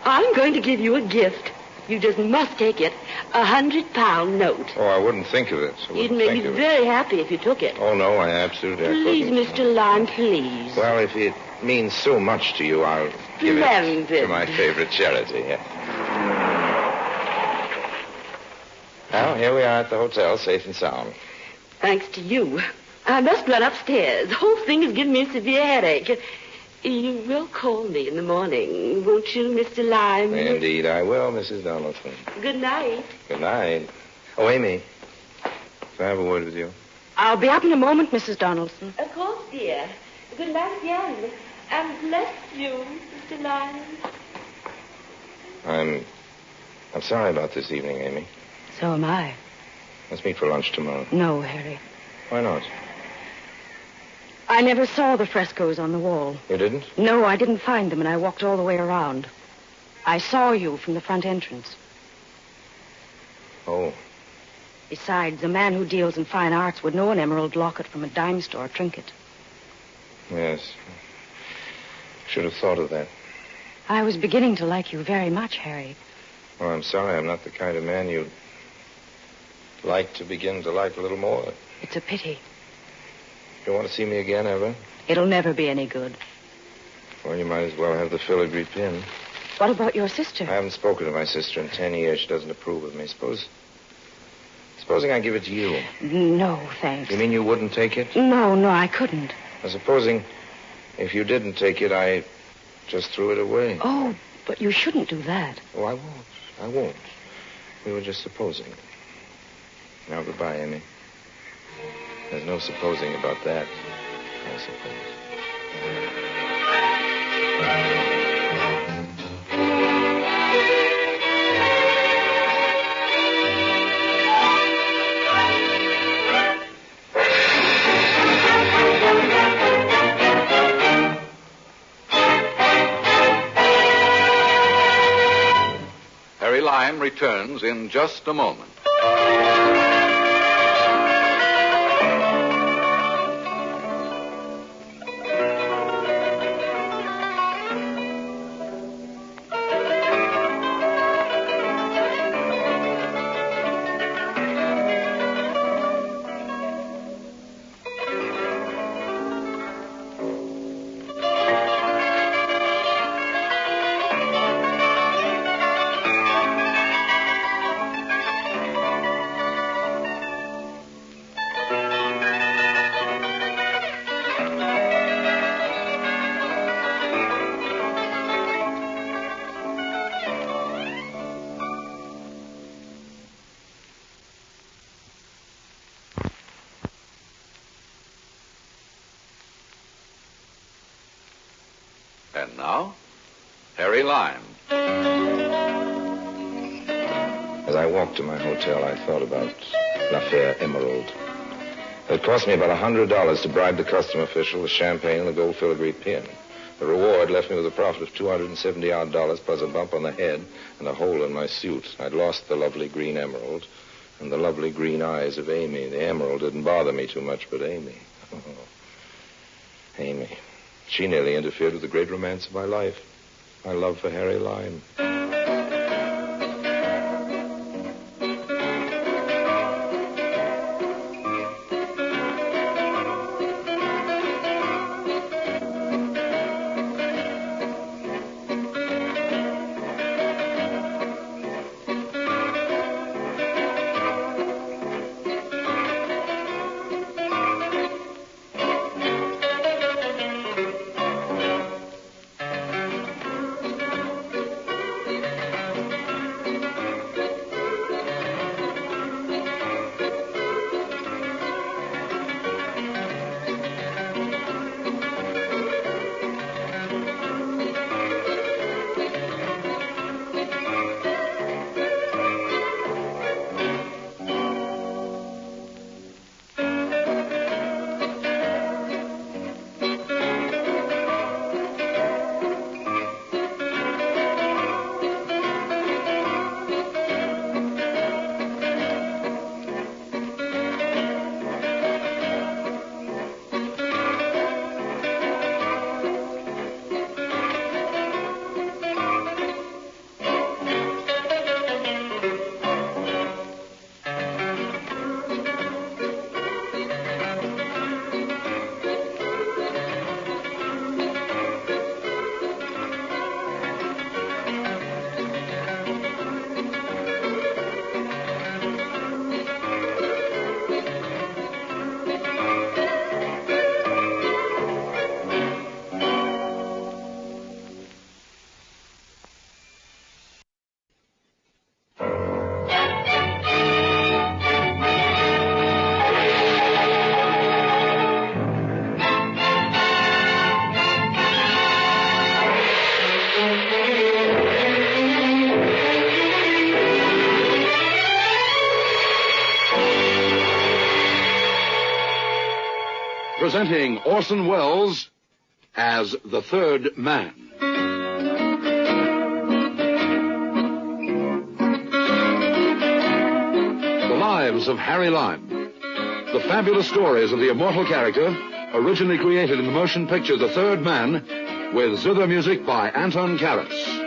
I'm going to give you a gift. You just must take it. £100 note. Oh, I wouldn't think of it. You'd make me very happy if you took it. Oh, no, I absolutely Please, couldn't. Mr. Lime, please. Well, if it means so much to you, I'll give it Splendid. to my favorite charity. Yeah. Well, here we are at the hotel, safe and sound. Thanks to you. I must run upstairs. The whole thing has given me a severe headache. You will call me in the morning, won't you, Mr. Lime? Indeed, I will, Mrs. Donaldson. Good night. Good night. Oh, Amy, can I have a word with you? I'll be up in a moment, Mrs. Donaldson. Of course, dear. Good night, young. And bless you, Mr. Lime. I'm sorry about this evening, Amy. So am I. Let's meet for lunch tomorrow. No, Harry. Why not? I never saw the frescoes on the wall. You didn't? No, I didn't find them, and I walked all the way around. I saw you from the front entrance. Oh. Besides, a man who deals in fine arts would know an emerald locket from a dime store trinket. Yes. Should have thought of that. I was beginning to like you very much, Harry. Oh, I'm sorry. I'm not the kind of man you'd like to begin to like a little more. It's a pity. You want to see me again, ever? It'll never be any good. Well, you might as well have the filigree pin. What about your sister? I haven't spoken to my sister in 10 years. She doesn't approve of me. Supposing I give it to you. No, thanks. You mean you wouldn't take it? No, I couldn't. Well, supposing if you didn't take it, I just threw it away. Oh, but you shouldn't do that. Oh, I won't. We were just supposing. Now, goodbye, Amy. There's no supposing about that, I suppose. Harry Lime returns in just a moment. And now, Harry Lime. As I walked to my hotel, I thought about l'affaire Emerald. It cost me about $100 to bribe the custom official, the champagne, and the gold filigree pin. The reward left me with a profit of $270-odd plus a bump on the head and a hole in my suit. I'd lost the lovely green emerald and the lovely green eyes of Amy. The emerald didn't bother me too much, but Amy. Oh, Amy. She nearly interfered with the great romance of my life. My love for Harry Lime. presenting Orson Welles as the Third Man. The Lives of Harry Lime. The fabulous stories of the immortal character, originally created in the motion picture The Third Man, with zither music by Anton Karas.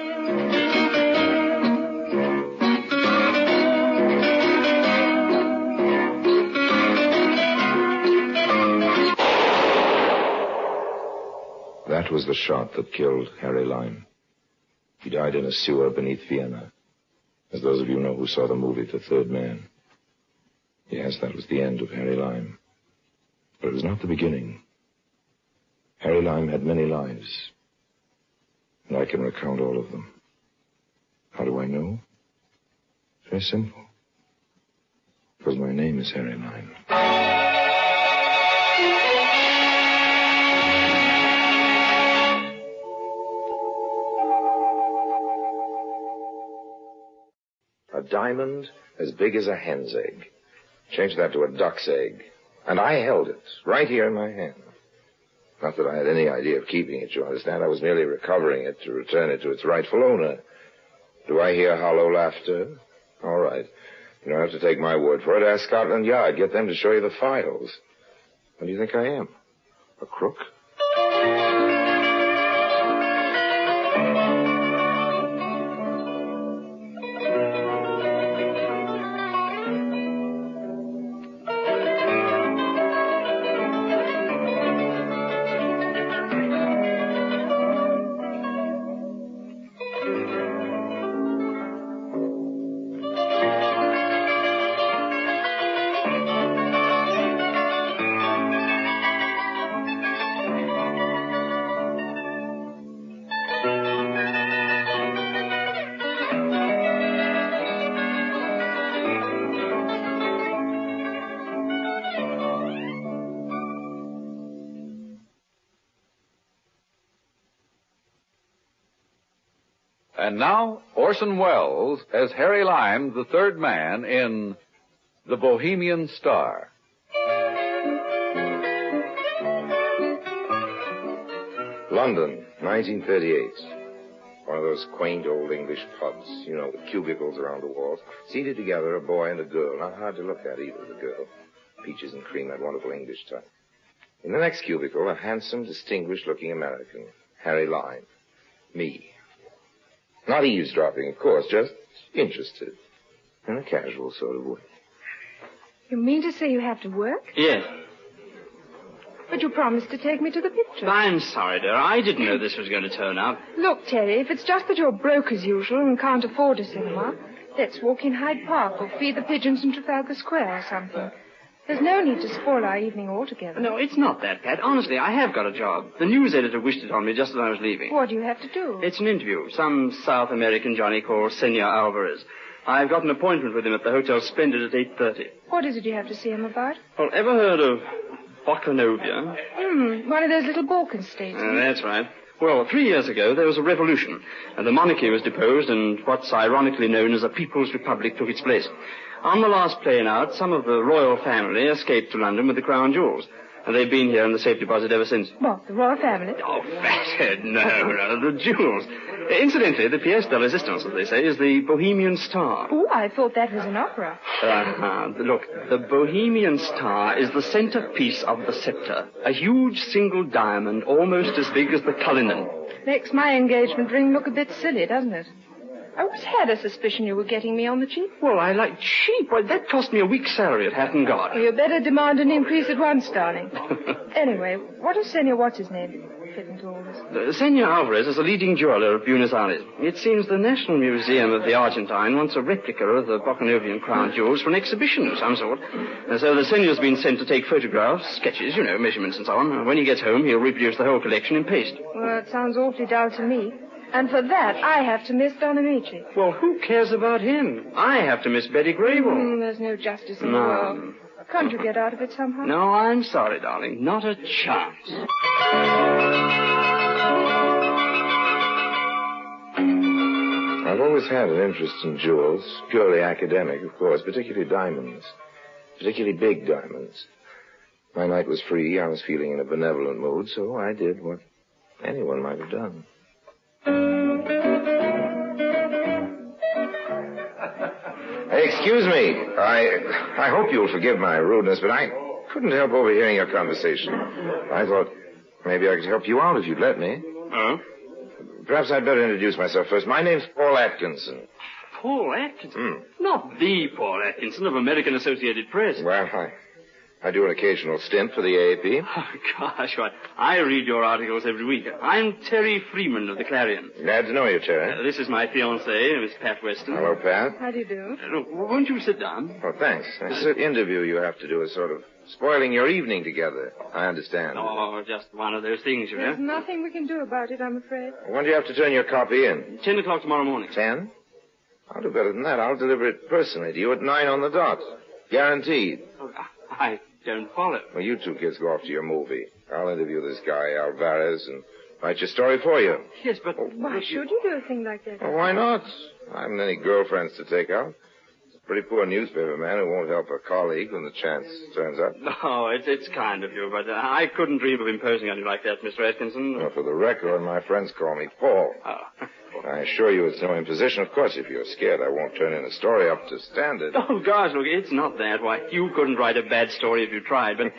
That was the shot that killed Harry Lime. He died in a sewer beneath Vienna, as those of you know who saw the movie The Third Man. Yes, that was the end of Harry Lime. But it was not the beginning. Harry Lime had many lives, and I can recount all of them. How do I know? Very simple. Because my name is Harry Lime. A diamond as big as a hen's egg. Change that to a duck's egg. And I held it right here in my hand. Not that I had any idea of keeping it, you understand. I was merely recovering it to return it to its rightful owner. Do I hear hollow laughter? All right. You don't have to take my word for it. Ask Scotland Yard. Get them to show you the files. What do you think I am? A crook? And now, Orson Welles as Harry Lime, the Third Man, in The Bohemian Star. London, 1938. One of those quaint old English pubs, you know, with cubicles around the walls. Seated together, a boy and a girl. Not hard to look at either, the girl. Peaches and cream, that wonderful English type. In the next cubicle, a handsome, distinguished-looking American, Harry Lime. Me. Not eavesdropping, of course, just interested. In a casual sort of way. You mean to say you have to work? Yes. But you promised to take me to the picture. I'm sorry, dear. I didn't know this was going to turn up. Look, Terry, if it's just that you're broke as usual and can't afford a cinema, let's walk in Hyde Park or feed the pigeons in Trafalgar Square or something. There's no need to spoil our evening altogether. No, it's not that, Pat. Honestly, I have got a job. The news editor wished it on me just as I was leaving. What do you have to do? It's an interview. Some South American Johnny called Senor Alvarez. I've got an appointment with him at the Hotel Splendid at 8:30. What is it you have to see him about? Well, ever heard of Bocanovia? One of those little Balkan states. That's right. Well, 3 years ago, there was a revolution, and the monarchy was deposed, and what's ironically known as a People's Republic took its place. On the last plane out, some of the royal family escaped to London with the crown jewels, and they've been here in the safe deposit ever since. What, the royal family? Oh, fathead, no, the jewels. Incidentally, the pièce de résistance, as they say, is the Bohemian Star. Oh, I thought that was an opera. Look, the Bohemian Star is the centerpiece of the scepter. A huge single diamond, almost as big as the Cullinan. Makes my engagement ring look a bit silly, doesn't it? I always had a suspicion you were getting me on the cheap. Well, I like cheap. Well, that cost me a week's salary at Hatton Garden. You better demand an increase at once, darling. Anyway, what does Senor What's-His-Name fit into all this? Senor Alvarez is a leading jeweler of Buenos Aires. It seems the National Museum of the Argentine wants a replica of the Bocanovian crown jewels for an exhibition of some sort. And so the senor's been sent to take photographs, sketches, you know, measurements and so on. When he gets home, he'll reproduce the whole collection in paste. Well, it sounds awfully dull to me. And for that, I have to miss Don Amici. Well, who cares about him? I have to miss Betty Grable. There's no justice in the world. Can't you get out of it somehow? No, I'm sorry, darling. Not a chance. I've always had an interest in jewels, purely academic, of course, particularly diamonds, particularly big diamonds. My night was free. I was feeling in a benevolent mood, so I did what anyone might have done. Hey, excuse me. I hope you'll forgive my rudeness, but I couldn't help overhearing your conversation. I thought maybe I could help you out if you'd let me. Oh? Perhaps I'd better introduce myself first. My name's Paul Atkinson. Paul Atkinson? Not the Paul Atkinson of American Associated Press. Well, I do an occasional stint for the AAP. Oh, gosh, I read your articles every week. I'm Terry Freeman of the Clarion. Glad to know you, Terry. This is my fiancée, Miss Pat Weston. Hello, Pat. How do you do? Look, won't you sit down? Oh, thanks. This interview you have to do is sort of spoiling your evening together. I understand. Oh, just one of those things, you know. There's nothing we can do about it, I'm afraid. When do you have to turn your copy in? 10 o'clock tomorrow morning. 10? I'll do better than that. I'll deliver it personally to you at 9 on the dot. Guaranteed. Oh, I don't follow. Well, you two kids go off to your movie. I'll interview this guy, Alvarez, and write your story for you. Yes, but... Why should you do a thing like that? Well, why not? I haven't any girlfriends to take out. It's a pretty poor newspaper man who won't help a colleague when the chance turns up. No, it's kind of you, but I couldn't dream of imposing on you like that, Mr. Atkinson. Well, for the record, my friends call me Paul. Oh. I assure you it's no imposition. Of course, if you're scared, I won't turn in a story up to standard. Oh, gosh, look, it's not that. Why, you couldn't write a bad story if you tried, but...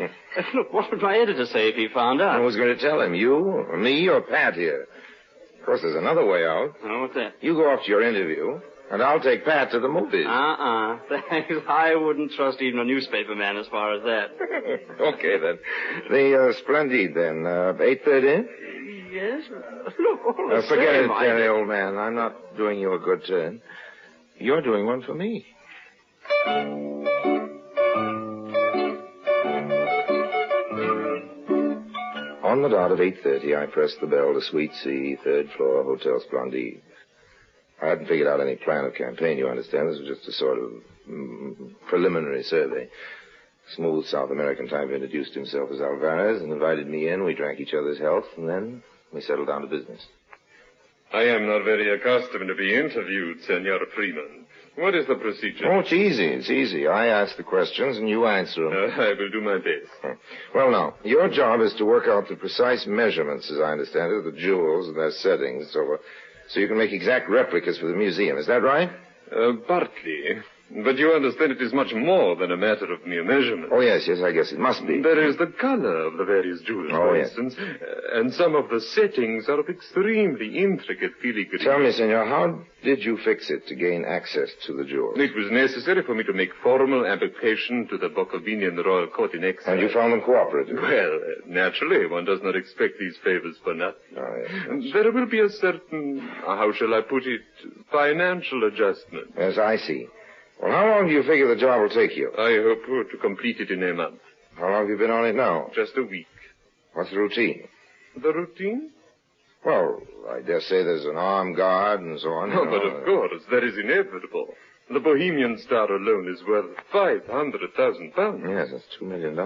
look, what would my editor say if he found out? Who's going to tell him? You, or me, or Pat here? Of course, there's another way out. Oh, what's that? You go off to your interview, and I'll take Pat to the movies. Thanks. I wouldn't trust even a newspaper man as far as that. Okay, then. The Splendide, then. 8:30? Yes? Look, all the forget same, it, Terry, old man. I'm not doing you a good turn. You're doing one for me. On the dot of 8:30, I pressed the bell to Suite C, 3rd floor, Hotel Splendide. I hadn't figured out any plan of campaign, you understand. This was just a sort of preliminary survey. Smooth South American type introduced himself as Alvarez and invited me in. We drank each other's health, and then we settled down to business. I am not very accustomed to be interviewed, Senor Freeman. What is the procedure? Oh, it's easy. It's easy. I ask the questions, and you answer them. I will do my best. Well, now, your job is to work out the precise measurements, as I understand it, of the jewels and their settings, so you can make exact replicas for the museum. Is that right? Partly. But you understand it is much more than a matter of mere measurement. Oh, yes, I guess it must be. There is the color of the various jewels, for instance, and some of the settings are of extremely intricate filigree. Tell me, senor, how did you fix it to gain access to the jewels? It was necessary for me to make formal application to the Bucovinian Royal Court in Exile. And you found them cooperative? Well, naturally, one does not expect these favors for nothing. Oh, yes, there will be a certain, how shall I put it, financial adjustment. Yes, I see. Well, how long do you figure the job will take you? I hope to complete it in a month. How long have you been on it now? Just a week. What's the routine? The routine? Well, I dare say there's an armed guard and so on. Oh, but of course, that is inevitable. The Bohemian Star alone is worth £500,000. Yes, that's $2 million.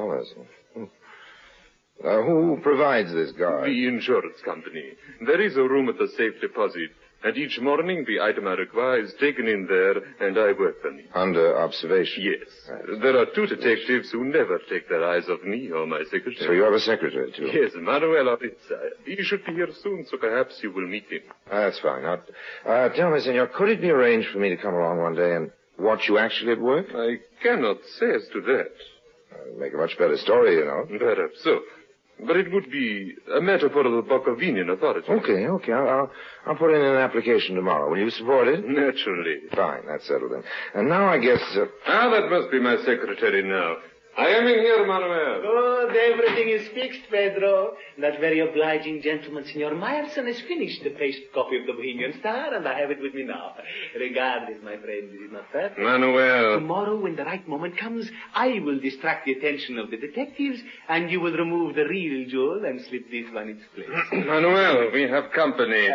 Who provides this guard? The insurance company. There is a room at the safe deposit. And each morning, the item I require is taken in there, and I work for me. Under observation? Yes. There are 2 detectives who never take their eyes off me or my secretary. So you have a secretary, too? Yes, Manuel Arizza. He should be here soon, so perhaps you will meet him. That's fine. Now, tell me, senor, could it be arranged for me to come along one day and watch you actually at work? I cannot say as to that. Make a much better story, you know. Perhaps so. But it would be a matter for the Bucovinian authorities. Okay. I'll put in an application tomorrow. Will you support it? Naturally. Fine, that's settled then. And now I guess... that must be my secretary now. I am in here, Manuel. Good, everything is fixed, Pedro. That very obliging gentleman, Senor Meyerson, has finished the paste copy of the Bohemian Star, and I have it with me now. Regard it, my friend, is it not fair? Manuel. Tomorrow, when the right moment comes, I will distract the attention of the detectives, and you will remove the real jewel and slip this one in its place. Manuel, we have company.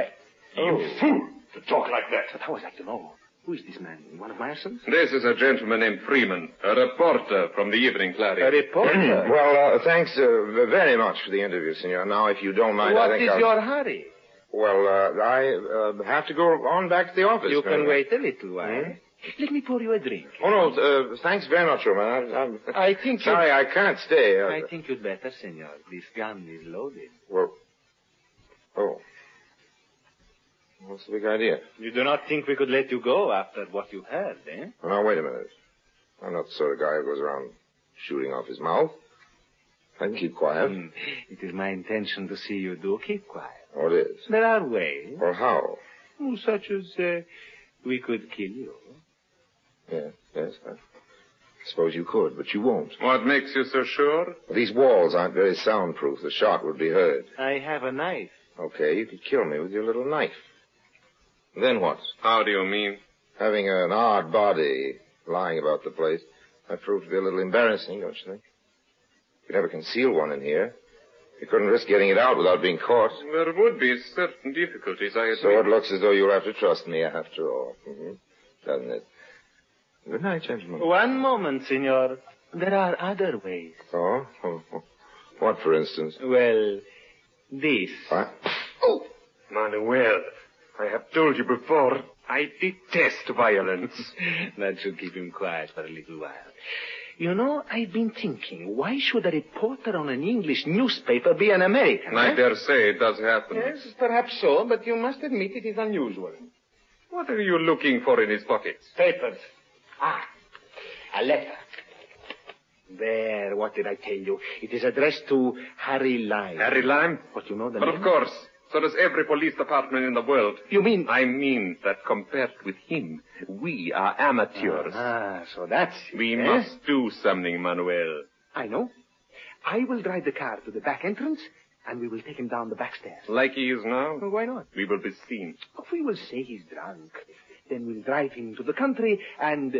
You fool, to talk like that. But how was I to know? Who is this man? One of Meyerson's? This is a gentleman named Freeman, a reporter from the Evening Clarion. A reporter? Well, thanks very much for the interview, senor. Now, if you don't mind, I think What is your hurry? Well, I have to go on back to the office. You can wait a little while. Let me pour you a drink. Oh, no, thanks very much, Roman. I think Sorry, I can't stay. I think you'd better, senor. This gun is loaded. Well, oh. What's the big idea? You do not think we could let you go after what you've heard, eh? Well, now, wait a minute. I'm not the sort of guy who goes around shooting off his mouth. I can keep quiet. It is my intention to see you do keep quiet. Oh, it is? There are ways. Or how? Such as we could kill you. Yes. I suppose you could, but you won't. What makes you so sure? These walls aren't very soundproof. The shot would be heard. I have a knife. Okay, you could kill me with your little knife. Then what? How do you mean? Having an odd body lying about the place might prove to be a little embarrassing, don't you think? You'd never conceal one in here. You couldn't risk getting it out without being caught. There would be certain difficulties, I admit. So it looks as though you'll have to trust me after all. Mm-hmm. Doesn't it? Good night, gentlemen. One moment, senor. There are other ways. Oh? What, for instance? Well, this. What? Oh! Manuel, I have told you before, I detest violence. That should keep him quiet for a little while. You know, I've been thinking, why should a reporter on an English newspaper be an American? I dare say it does happen. Yes, perhaps so, but you must admit it is unusual. What are you looking for in his pockets? Papers. A letter. There, what did I tell you? It is addressed to Harry Lime. Harry Lime? But you know the But name? of course. So does every police department in the world. You mean? I mean that compared with him, we are amateurs. So that's it, We must do something, Manuel. I know. I will drive the car to the back entrance, and we will take him down the back stairs. Like he is now? Why not? We will be seen. We will say he's drunk. Then we'll drive him to the country and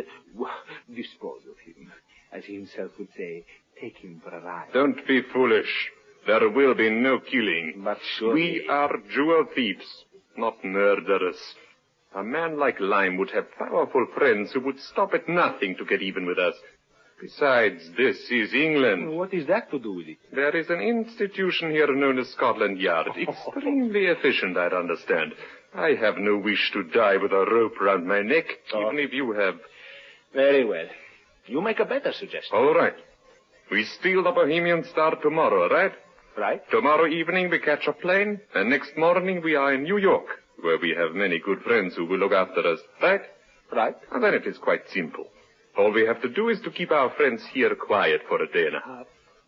dispose of him. As he himself would say, take him for a ride. Don't be foolish. There will be no killing. But surely... We are jewel thieves, not murderers. A man like Lime would have powerful friends who would stop at nothing to get even with us. Besides, this is England. What is that to do with it? There is an institution here known as Scotland Yard. Extremely efficient, I understand. I have no wish to die with a rope round my neck, even if you have. Very well. You make a better suggestion. All right. We steal the Bohemian Star tomorrow, right? Right. Tomorrow evening we catch a plane, and next morning we are in New York, where we have many good friends who will look after us, right? Right. And then it is quite simple. All we have to do is to keep our friends here quiet for a day and a half.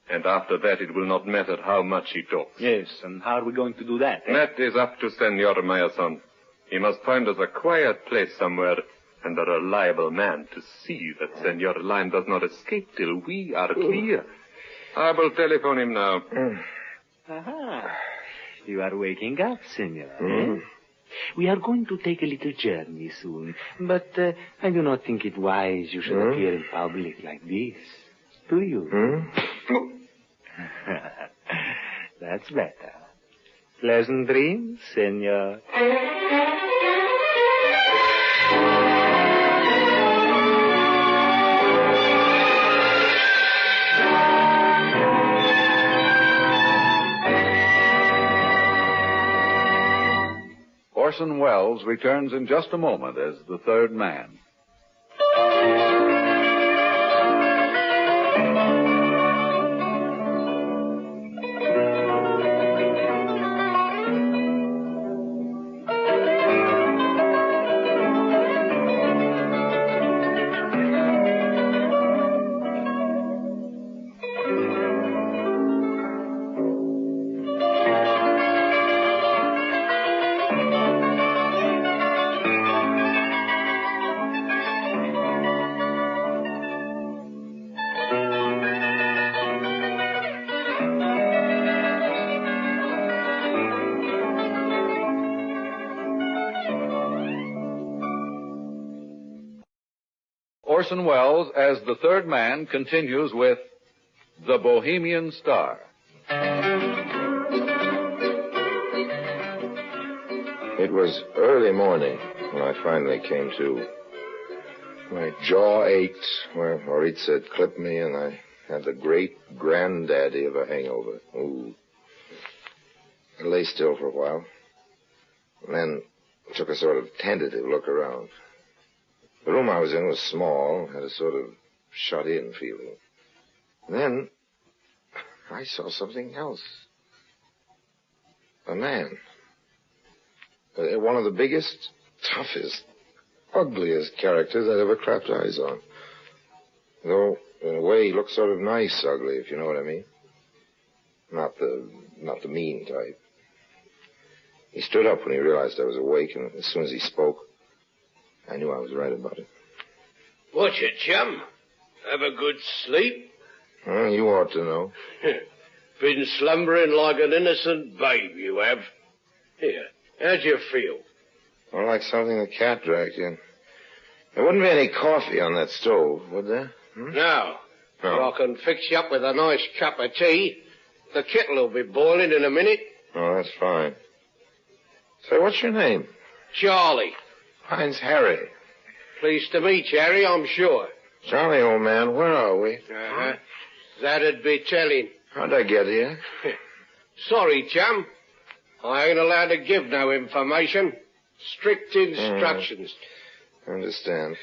And after that, it will not matter how much he talks. Yes, and how are we going to do that? That is up to Senor Meyerson. He must find us a quiet place somewhere and a reliable man to see that Senor Lime does not escape till we are clear. I will telephone him now. Aha. You are waking up, senor. We are going to take a little journey soon, but I do not think it wise you should appear in public like this. Do you? That's better. Pleasant dreams, senor. Orson Welles returns in just a moment as the third man. Orson Welles as the third man continues with The Bohemian Star. It was early morning when I finally came to. My jaw ached where Maritza had clipped me, and I had the great granddaddy of a hangover. Ooh. I lay still for a while, and then took a sort of tentative look around. The room I was in was small, had a sort of shut-in feeling. And then I saw something else. A man. One of the biggest, toughest, ugliest characters I'd ever clapped eyes on. Though, in a way, he looked sort of nice ugly, if you know what I mean. Not the mean type. He stood up when he realized I was awake, and as soon as he spoke, I knew I was right about it. What's it, chum? Have a good sleep? Well, you ought to know. Been slumbering like an innocent babe, you have. Here, how'd you feel? Well, like something the cat dragged in. There wouldn't be any coffee on that stove, would there? No. But I can fix you up with a nice cup of tea. The kettle will be boiling in a minute. Oh, that's fine. Say, what's your name? Charlie. Mine's Harry. Pleased to meet you, Harry, I'm sure. Charlie, old man, where are we? Uh-huh. That'd be telling. How'd I get here? Sorry, chum. I ain't allowed to give no information. Strict instructions. I understand.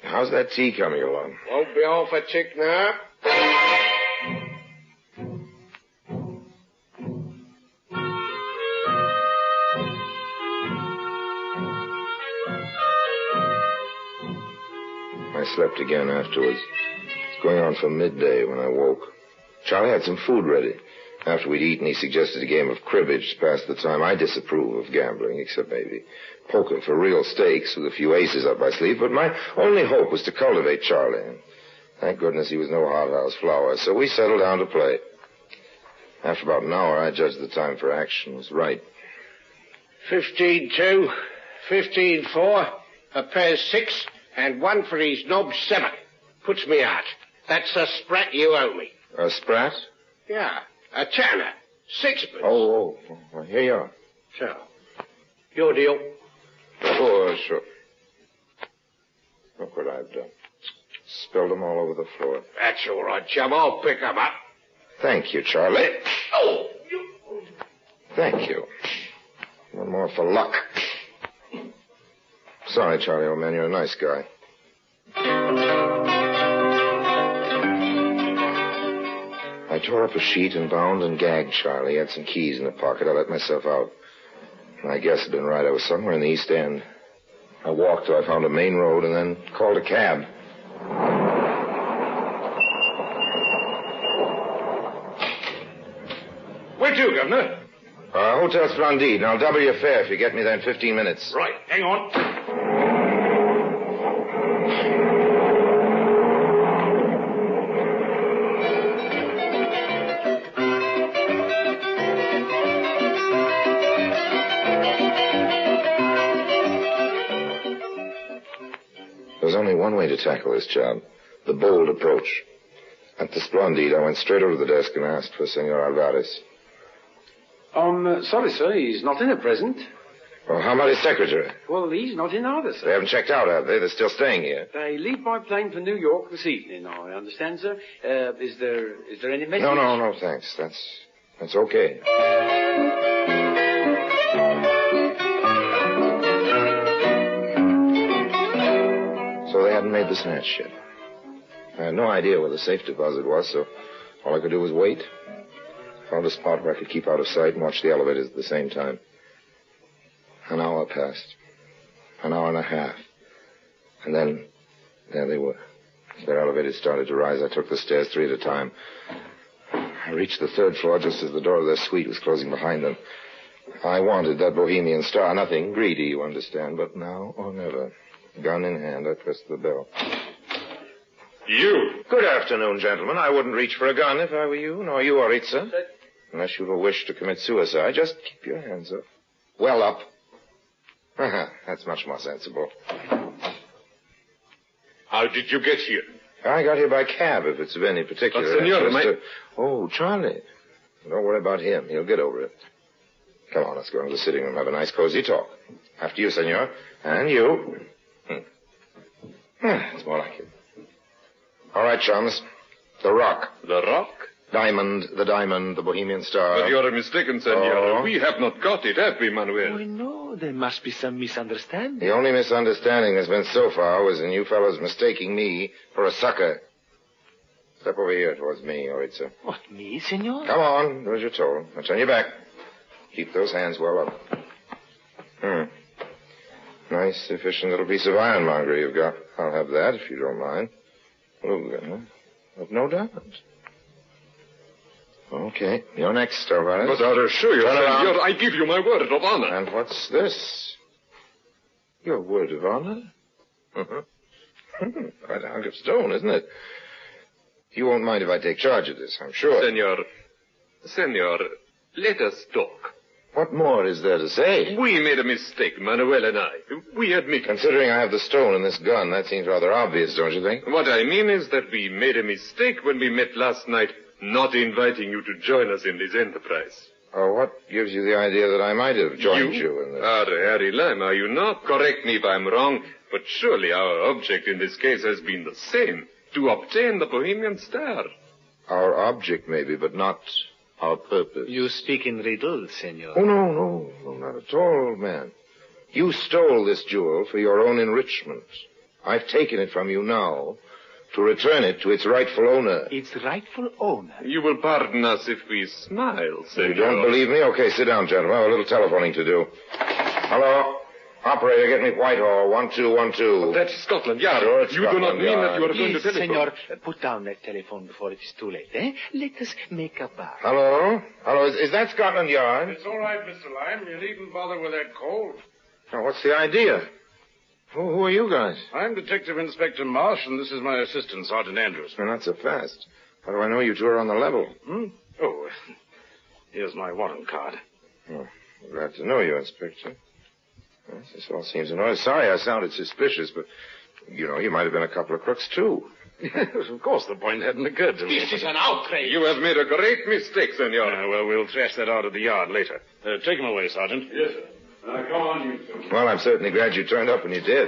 How's that tea coming along? Won't be off a tick now. I slept again afterwards. It was going on for midday when I woke. Charlie had some food ready. After we'd eaten, he suggested a game of cribbage to pass the time. I disapprove of gambling, except maybe poker for real stakes with a few aces up my sleeve. But my only hope was to cultivate Charlie. And thank goodness he was no hothouse flower, so we settled down to play. After about an hour, I judged the time for action was right. 15-2, 15-4, a pair 6, and 1 for his knob 7. Puts me out. That's a sprat you owe me. A sprat? Yeah, a tanner. 6pence. Oh, well, here you are. So, your deal. Oh, sure. Look what I've done. Spilled them all over the floor. That's all right, chum. I'll pick them up. Thank you, Charlie. Oh! Thank you. One more for luck. Sorry, Charlie, old man. You're a nice guy. I tore up a sheet and bound and gagged Charlie. He had some keys in the pocket. I let myself out. I guess it'd been right. I was somewhere in the East End. I walked till I found a main road and then called a cab. Where to, Governor? Hotel Splendide, and I'll double your fare if you get me there in 15 minutes. Right. Hang on. There's only one way to tackle this job. The bold approach. At the Splendide, I went straight over to the desk and asked for Senor Alvarez. Sorry, sir. He's not in at present. Well, how about his secretary? Well, he's not in either, sir. They haven't checked out, have they? They're still staying here. They leave by plane for New York this evening, I understand, sir. Is there any message? No, thanks. That's okay. So they hadn't made the snatch yet. I had no idea where the safe deposit was, so all I could do was wait. Found a spot where I could keep out of sight and watch the elevators at the same time. An hour passed. An hour and a half. And then, there they were. As their elevators started to rise, I took the stairs 3 at a time. I reached the 3rd floor just as the door of their suite was closing behind them. I wanted that bohemian star. Nothing greedy, you understand, but now or never. Gun in hand, I pressed the bell. You? Good afternoon, gentlemen. I wouldn't reach for a gun if I were you, nor you, Oritza. Unless you've a wish to commit suicide, just keep your hands up. Well up. That's much more sensible. How did you get here? I got here by cab, if it's of any particular interest. Oh, Charlie. Don't worry about him. He'll get over it. Come on, let's go into the sitting room, have a nice, cozy talk. After you, senor. And you. It's more like it. All right, chums. The Rock. The Rock? The Diamond, the Bohemian Star. But you're mistaken, senor. We have not got it, have we, Manuel? Oh, no. there must be some misunderstanding. The only misunderstanding there's been so far was in you fellows mistaking me for a sucker. Step over here towards me, Oritza. What, me, senor? Come on, do as you're told. Now turn your back. Keep those hands well up. Nice, efficient little piece of ironmongery you've got. I'll have that, if you don't mind. Of no doubt. Okay, you're next, Alvarez. But I assure you, senor, I give you my word of honor. And what's this? Your word of honor? Quite a hunk of stone, isn't it? You won't mind if I take charge of this, I'm sure. Senor, let us talk. What more is there to say? We made a mistake, Manuel and I. We admit it. Considering I have the stone and this gun, that seems rather obvious, don't you think? What I mean is that we made a mistake when we met last night, not inviting you to join us in this enterprise. Oh, what gives you the idea that I might have joined you in this? Harry Lime, are you not? Correct me if I'm wrong, but surely our object in this case has been the same, to obtain the Bohemian Star. Our object, maybe, but not our purpose. You speak in riddles, senor. Oh, no, not at all, old man. You stole this jewel for your own enrichment. I've taken it from you now to return it to its rightful owner. Its rightful owner? You will pardon us if we smile, senor. You don't believe me? Okay, sit down, gentlemen. I have a little telephoning to do. Hello? Operator, get me Whitehall, 1212. That's Scotland Yard. Sure, it's you Scotland do not mean Yard. that you are going to telephone. Senor, put down that telephone before it is too late, eh? Let us make a bar. Hello? Is that Scotland Yard? It's all right, Mr. Lime. You needn't bother with that call. Now, what's the idea? Who are you guys? I'm Detective Inspector Marsh, and this is my assistant, Sergeant Andrews. Well, not so fast. How do I know you two are on the level? Oh, here's my warrant card. Oh, glad to know you, Inspector. Well, this all seems in order. Sorry I sounded suspicious, but, you might have been a couple of crooks, too. Yes, of course, the point hadn't occurred to me. This is an outrage. You have made a great mistake, senor. Well, we'll thrash that out at the yard later. Take him away, Sergeant. Yes, sir. Come on, you two. Well, I'm certainly glad you turned up when you did.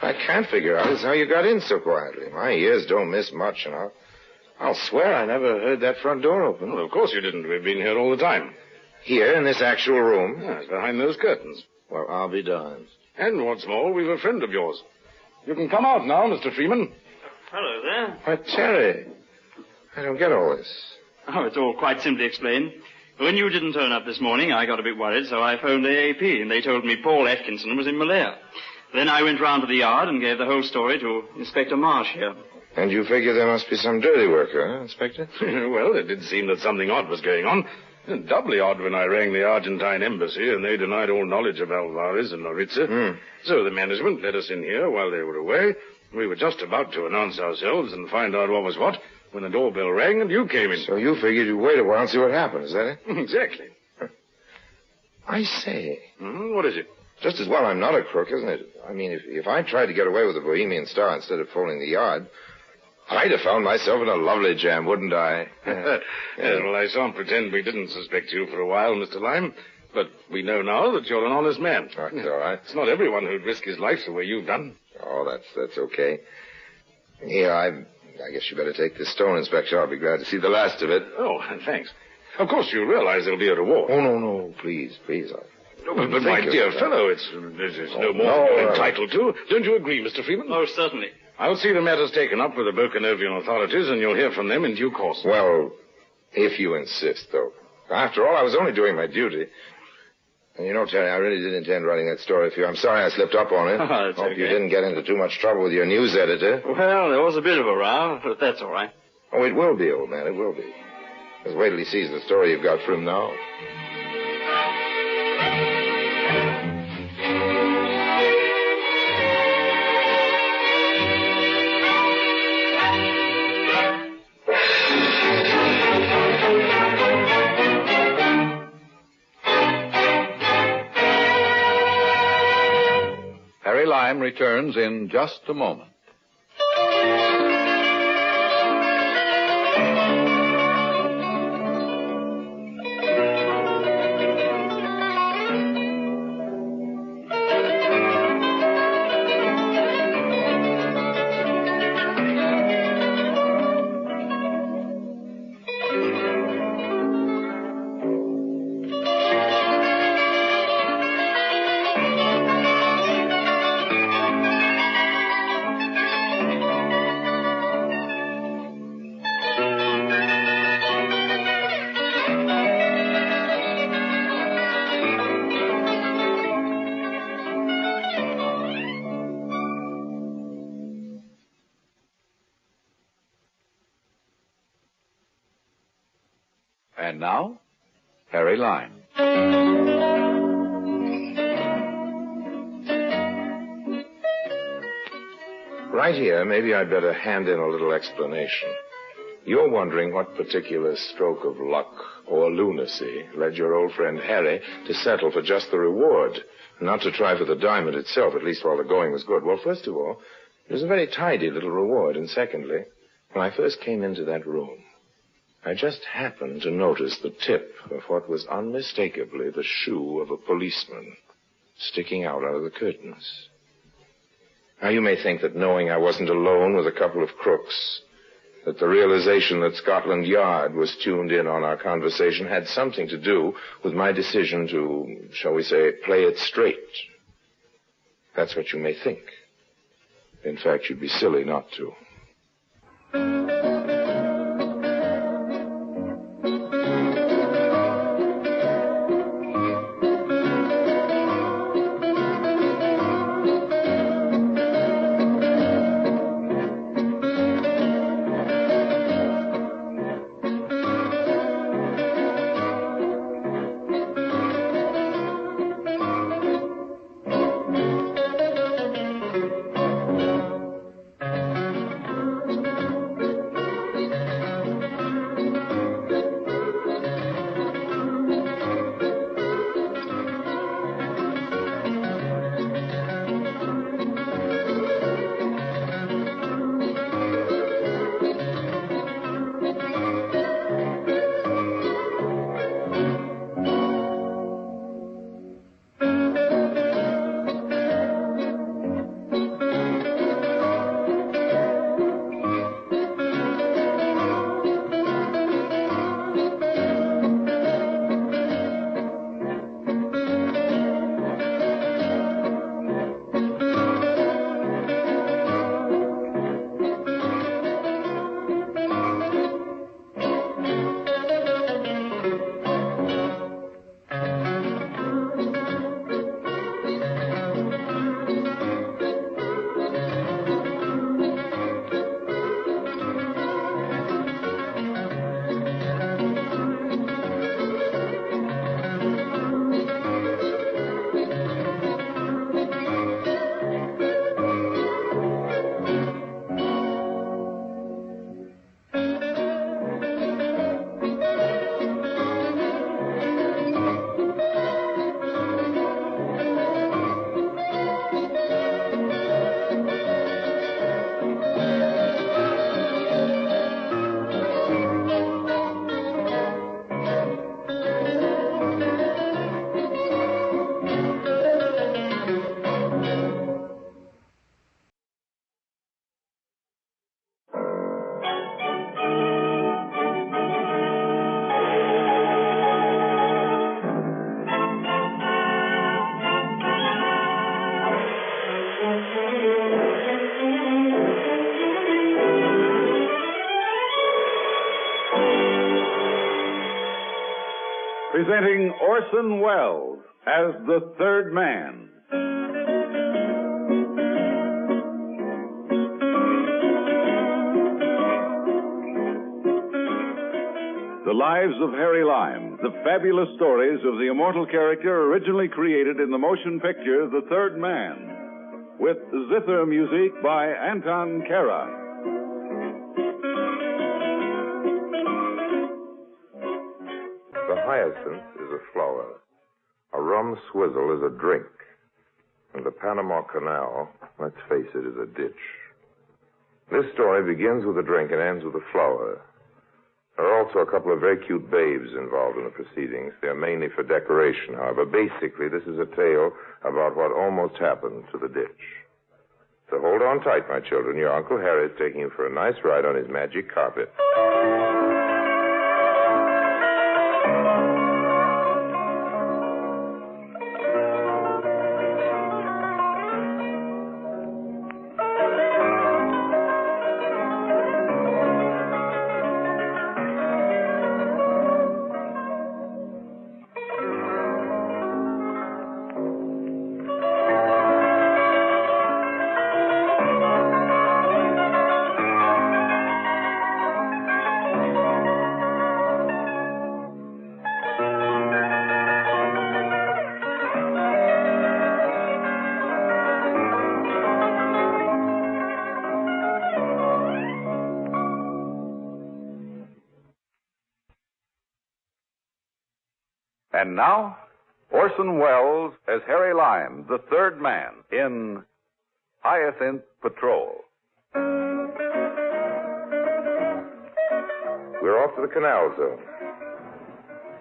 I can't figure out is how you got in so quietly. My ears don't miss much, and I'll swear I never heard that front door open. Well, of course you didn't. We've been here all the time. Here, in this actual room? Yes, behind those curtains. Well, I'll be darned. And what's more, we've a friend of yours. You can come out now, Mr. Freeman. Hello there. Why, Terry, I don't get all this. Oh, it's all quite simply explained. When you didn't turn up this morning, I got a bit worried, so I phoned AAP, and they told me Paul Atkinson was in Malaya. Then I went round to the yard and gave the whole story to Inspector Marsh here. And you figure there must be some dirty work, huh, Inspector? Well, it did seem that something odd was going on. And doubly odd when I rang the Argentine embassy, and they denied all knowledge of Alvarez and Oritza. So the management let us in here while they were away. We were just about to announce ourselves and find out what was what when the doorbell rang and you came in. So you figured you'd wait a while and see what happened, is that it? Exactly. I say. What is it? Just as well I'm not a crook, isn't it? I mean, if I tried to get away with the Bohemian Star instead of phoning the yard, I'd have found myself in a lovely jam, wouldn't I? Yes, well, I shan't pretend we didn't suspect you for a while, Mr. Lime. But we know now that you're an honest man. That's all right. It's not everyone who'd risk his life the way you've done. Oh, that's okay. Yeah, I guess you better take this stone, Inspector. I'll be glad to see the last of it. Oh, thanks. Of course, you realize there'll be a reward. Oh, no, please. But my dear fellow, it's no more than you're entitled to. Don't you agree, Mr. Freeman? Oh, certainly. I'll see the matter's taken up with the Bokanovian authorities, and you'll hear from them in due course. Well, if you insist, though. After all, I was only doing my duty. And Terry, I really did intend writing that story for you. I'm sorry I slipped up on it. Hope okay. You didn't get into too much trouble with your news editor. Well, there was a bit of a row, but that's all right. Oh, it will be, old man, it will be. Just wait till he sees the story you've got for him now. Harry Lime returns in just a moment. And now, Harry Lime. Right here, maybe I'd better hand in a little explanation. You're wondering what particular stroke of luck or lunacy led your old friend Harry to settle for just the reward, not to try for the diamond itself, at least while the going was good. Well, first of all, it was a very tidy little reward, and secondly, when I first came into that room, I just happened to notice the tip of what was unmistakably the shoe of a policeman sticking out under the curtains. Now, you may think that knowing I wasn't alone with a couple of crooks, that the realization that Scotland Yard was tuned in on our conversation had something to do with my decision to, shall we say, play it straight. That's what you may think. In fact, you'd be silly not to. Presenting Orson Welles as the third man. The Lives of Harry Lime, the fabulous stories of the immortal character originally created in the motion picture The Third Man, with zither music by Anton Kara. The hyacinth is a flower, a rum swizzle is a drink, and the Panama Canal, let's face it, is a ditch. This story begins with a drink and ends with a flower. There are also a couple of very cute babes involved in the proceedings. They're mainly for decoration, however. Basically, this is a tale about what almost happened to the ditch. So hold on tight, my children. Your Uncle Harry is taking you for a nice ride on his magic carpet. And now, Orson Welles as Harry Lime, the third man, in Hyacinth Patrol. We're off to the canal zone.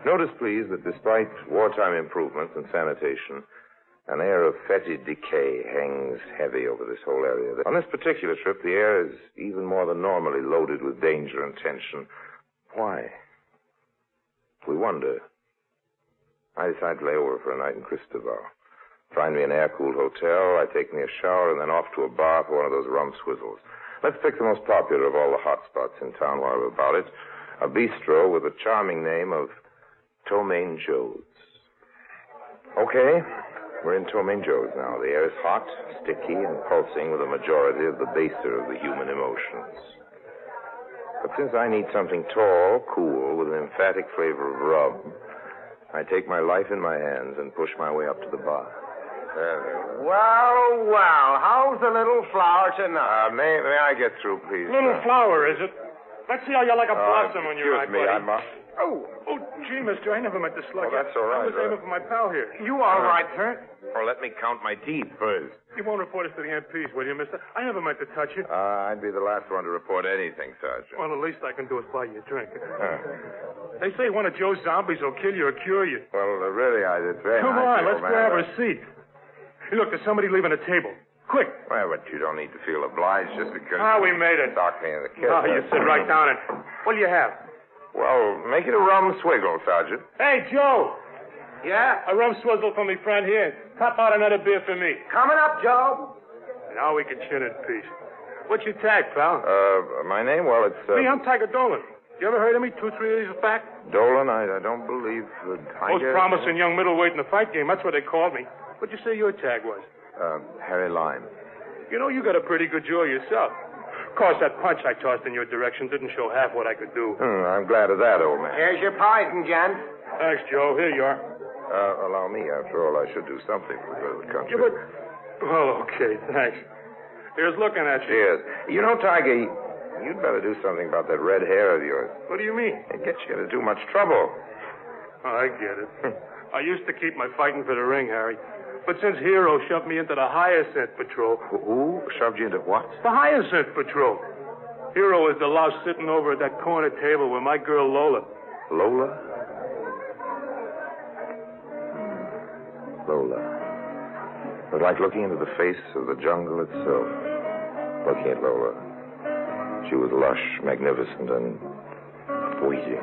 Notice, please, that despite wartime improvements in sanitation, an air of fetid decay hangs heavy over this whole area. On this particular trip, the air is even more than normally loaded with danger and tension. Why? We wonder. I decide to lay over for a night in Cristobal. Find me an air-cooled hotel, I take me a shower, and then off to a bar for one of those rum swizzles. Let's pick the most popular of all the hot spots in town while we're about it. A bistro with the charming name of Ptomaine Joe's. Okay, we're in Ptomaine Joe's now. The air is hot, sticky, and pulsing with a majority of the baser of the human emotions. But since I need something tall, cool, with an emphatic flavor of rum, I take my life in my hands and push my way up to the bar. Well, how's the little flower tonight? May I get through, please? Little flower, is it? Let's see how you like a blossom when you're right, Excuse me, buddy. Oh, gee, mister, I never meant to slug you. That's all right. I was aiming for my pal here. You all right, sir? Well, let me count my teeth first. You won't report us to the MPs, will you, mister? I never meant to touch you. I'd be the last one to report anything, Sergeant. Well, the least I can do is buy you a drink. They say one of Joe's zombies will kill you or cure you. Well, really, it's very Come nice. on, let's grab a seat. Hey, look, there's somebody leaving a table. Quick. Well, but you don't need to feel obliged just because we made it. Socked me in the kiss. Oh, you sit right down and... What do you have? Well, make it a rum swiggle, Sergeant. Hey, Joe. Yeah? A rum swizzle for me friend here. Top out another beer for me. Coming up, Joe. Now we can chin in peace. What's your tag, pal? My name? Well, it's... Me, I'm Tiger Dolan. You ever heard of me 2-3 years back? Dolan? I don't believe the Most Tiger... promising young middleweight in the fight game. That's what they called me. What'd you say your tag was? Harry Lime. You know, you got a pretty good jaw yourself. Of course, that punch I tossed in your direction didn't show half what I could do. I'm glad of that, old man. Here's your poison, Jen. Thanks, Joe. Here you are. Allow me. After all, I should do something for the good of the country. Yeah, but... Well, okay, thanks. Here's looking at you. Cheers. You know, Tiger, you'd better do something about that red hair of yours. What do you mean? It gets you into too much trouble. Oh, I get it. I used to keep my fighting for the ring, Harry. But since Hero shoved me into the Hyacinth Patrol... Who shoved you into what? The Hyacinth Patrol. Hero is the louse sitting over at that corner table with my girl Lola. Lola? Lola. It was like looking into the face of the jungle itself. Looking at Lola. She was lush, magnificent, and waiting.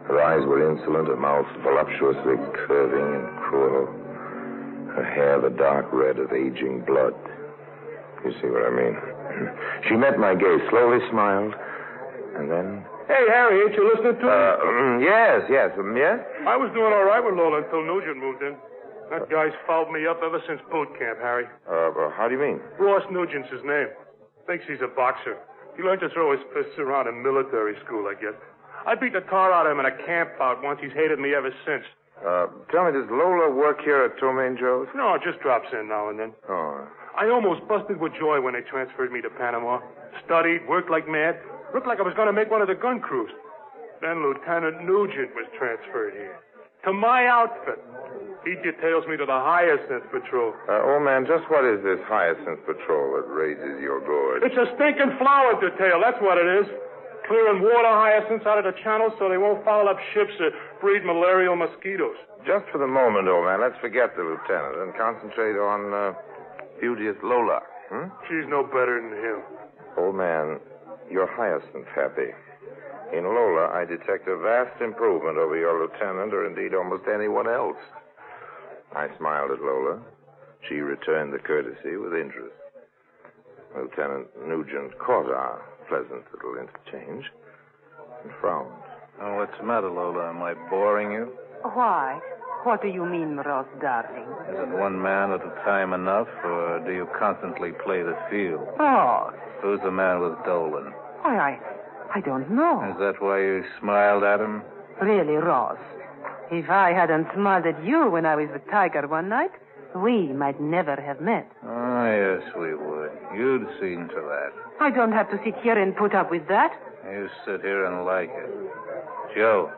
Her eyes were insolent, her mouth voluptuously curving and cruel. Her hair the dark red of aging blood. You see what I mean? She met my gaze, slowly smiled, and then... Hey, Harry, ain't you listening to me? Yes. Yes? I was doing all right with Lola until Nugent moved in. That guy's fouled me up ever since boot camp, Harry. How do you mean? Ross Nugent's his name. Thinks he's a boxer. He learned to throw his fists around in military school, I guess. I beat the tar out of him in a camp out once. He's hated me ever since. Tell me, does Lola work here at Ptomaine Joe's? No, just drops in now and then. Oh. I almost busted with joy when they transferred me to Panama. Studied, worked like mad. Looked like I was going to make one of the gun crews. Then Lieutenant Nugent was transferred here. To my outfit. He details me to the Hyacinth Patrol. Old man, just what is this Hyacinth Patrol that raises your gorge? It's a stinking flower detail, that's what it is. Clearing water hyacinths out of the channels so they won't foul up ships or breed malarial mosquitoes. Just for the moment, old man, let's forget the lieutenant and concentrate on beauteous Lola. She's no better than him. Old man, you're Hyacinth happy. In Lola, I detect a vast improvement over your lieutenant or indeed almost anyone else. I smiled at Lola. She returned the courtesy with interest. Lieutenant Nugent caught our pleasant little interchange and frowned. Oh, what's the matter, Lola? Am I boring you? Why? What do you mean, Ross, darling? Isn't one man at a time enough, or do you constantly play the field? Ross. Who's the man with Dolan? Why, I don't know. Is that why you smiled at him? Really, Ross, if I hadn't smiled at you when I was with Tiger one night, we might never have met. Oh, yes, we would. You'd seen to that. I don't have to sit here and put up with that. You sit here and like it. Joe,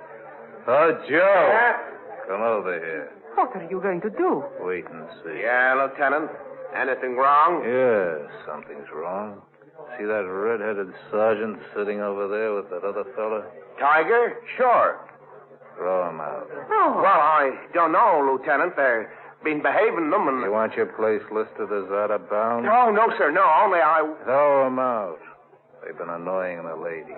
Oh, Joe. Come over here. What are you going to do? Wait and see. Yeah, Lieutenant. Anything wrong? Yeah, something's wrong. See that red-headed sergeant sitting over there with that other fella? Tiger? Sure. Throw him out. Oh. Well, I don't know, Lieutenant. They've been behaving them and... You want your place listed as out of bounds? Oh, no, sir. No, only I... Throw him out. They've been annoying the lady.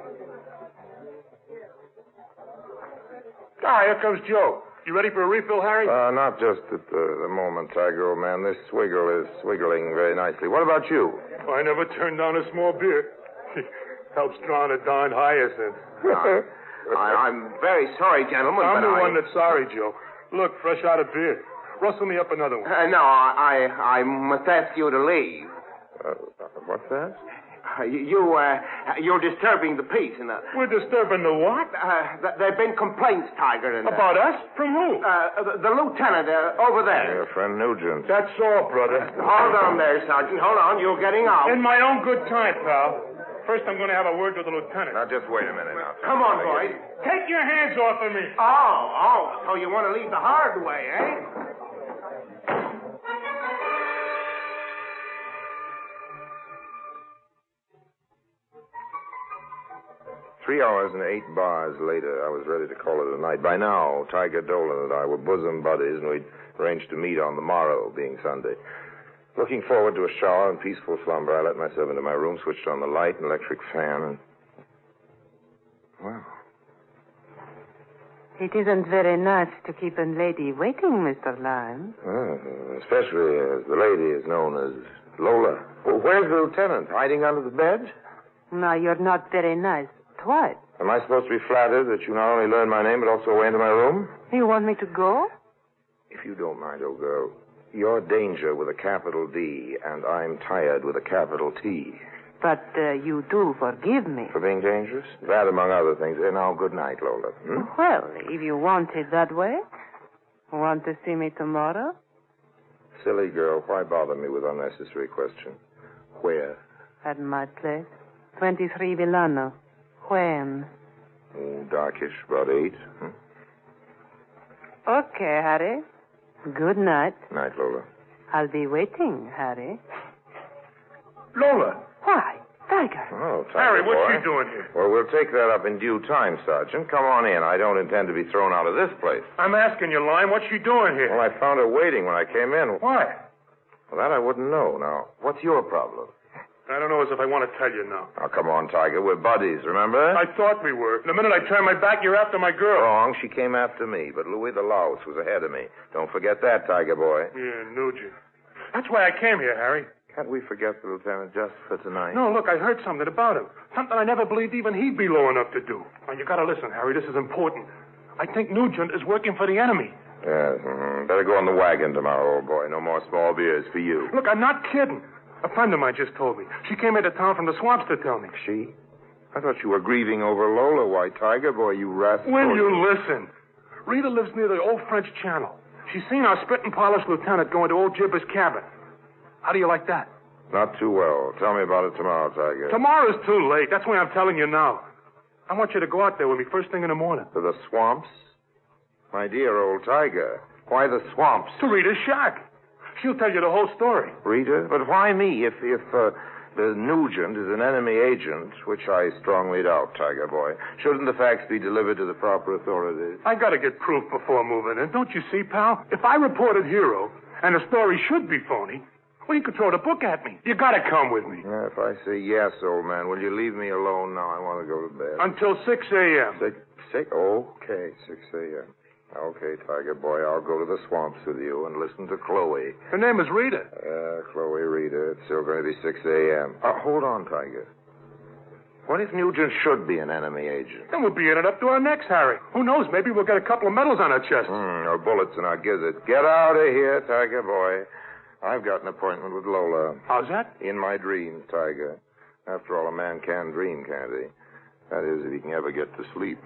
Here comes Joe. You ready for a refill, Harry? Not just at the moment, Tiger, old man. This swiggle is swiggling very nicely. What about you? I never turned down a small beer. Helps drown a darned hyacinth. I'm very sorry, gentlemen, I'm but the one that's sorry, Joe. Look, fresh out of beer. Rustle me up another one. No, I must ask you to leave. What's that? You're disturbing the peace. We're disturbing the what? There've been complaints, Tiger. About us? From who? The lieutenant over there. Your friend Nugent. That's all, brother. Hold on there, Sergeant. Hold on. You're getting out. In my own good time, pal. First, I'm going to have a word with the lieutenant. Now, just wait a minute now. Come on, boys. Take your hands off of me. Oh, so you want to leave the hard way, eh? 3 hours and 8 bars later, I was ready to call it a night. By now, Tiger Dolan and I were bosom buddies, and we'd arranged to meet on the morrow, being Sunday. Looking forward to a shower and peaceful slumber, I let myself into my room, switched on the light and electric fan, and... Well... It isn't very nice to keep a lady waiting, Mr. Lyons. Especially as the lady is known as Lola. Well, where's the lieutenant? Hiding under the bed? Now, you're not very nice. What? Am I supposed to be flattered that you not only learned my name, but also went into my room? You want me to go? If you don't mind, old girl, you're danger with a capital D, and I'm tired with a capital T. But you do forgive me. For being dangerous? That, among other things. Now, good night, Lola. Well, if you want it that way. Want to see me tomorrow? Silly girl, why bother me with unnecessary questions? Where? At my place. 23 Villano. When? Oh, darkish, about 8. Okay, Harry. Good night. Night, Lola. I'll be waiting, Harry. Lola. Why? Tiger. Oh, Tiger Harry, what's boy. she doing here? Well, we'll take that up in due time, Sergeant. Come on in. I don't intend to be thrown out of this place. I'm asking you, Lime, what's she doing here? Well, I found her waiting when I came in. Why? Well, that I wouldn't know. Now, what's your problem? I don't know as if I want to tell you now. Now, come on, Tiger. We're buddies, remember? I thought we were. The minute I turned my back, you're after my girl. Wrong. She came after me, but Louis the Louse was ahead of me. Don't forget that, Tiger boy. Yeah, Nugent. That's why I came here, Harry. Can't we forget the lieutenant just for tonight? No, look, I heard something about him. Something I never believed even he'd be low enough to do. Now, you gotta listen, Harry. This is important. I think Nugent is working for the enemy. Yes, better go on the wagon tomorrow, old boy. No more small beers for you. Look, I'm not kidding. A friend of mine just told me. She came into town from the swamps to tell me. She? I thought you were grieving over Lola. Why, Tiger boy, you rascal. Will you listen? Rita lives near the old French Channel. She's seen our spit and polish lieutenant going to old Gibber's cabin. How do you like that? Not too well. Tell me about it tomorrow, Tiger. Tomorrow's too late. That's why I'm telling you now. I want you to go out there with me first thing in the morning. To the swamps? My dear old Tiger. Why the swamps? To Rita's shack. She'll tell you the whole story. Rita? But why me? If the Nugent is an enemy agent, which I strongly doubt, Tiger boy, shouldn't the facts be delivered to the proper authorities? I gotta get proof before moving in. Don't you see, pal? If I reported hero, and the story should be phony, well, you could throw the book at me. You gotta come with me. Yeah, if I say yes, old man, will you leave me alone now? I want to go to bed. Until 6 a.m. 6? Okay, 6 a.m. Okay, Tiger boy, I'll go to the swamps with you and listen to Chloe. Her name is Rita. Chloe Rita. It's still going to be 6 a.m. Hold on, Tiger. What if Nugent should be an enemy agent? Then we'll be in it up to our necks, Harry. Who knows? Maybe we'll get a couple of medals on our chest. Or bullets in our gizzards. Get out of here, Tiger boy. I've got an appointment with Lola. How's that? In my dreams, Tiger. After all, a man can dream, can't he? That is, if he can ever get to sleep.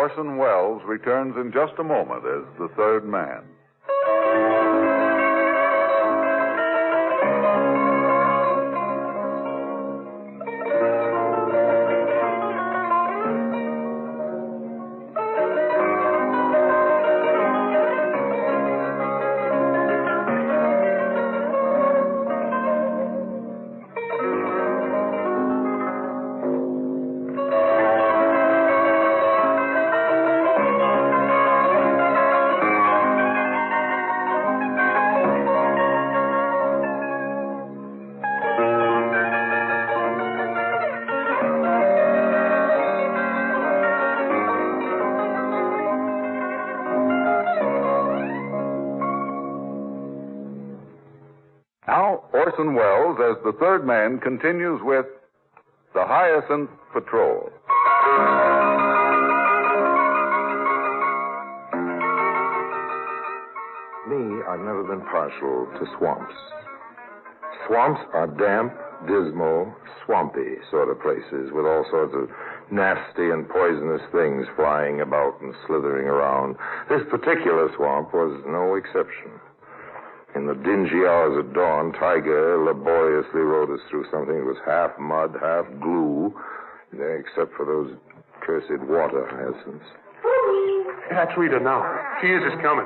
Orson Welles returns in just a moment as the third man. Now, Orson Welles, as the third man, continues with The Hyacinth Patrol. Me, I've never been partial to swamps. Swamps are damp, dismal, swampy sort of places with all sorts of nasty and poisonous things flying about and slithering around. This particular swamp was no exception. In the dingy hours at dawn, Tiger laboriously rode us through something that was half mud, half glue, except for those cursed water hyacinths. That's Rita now. She is coming.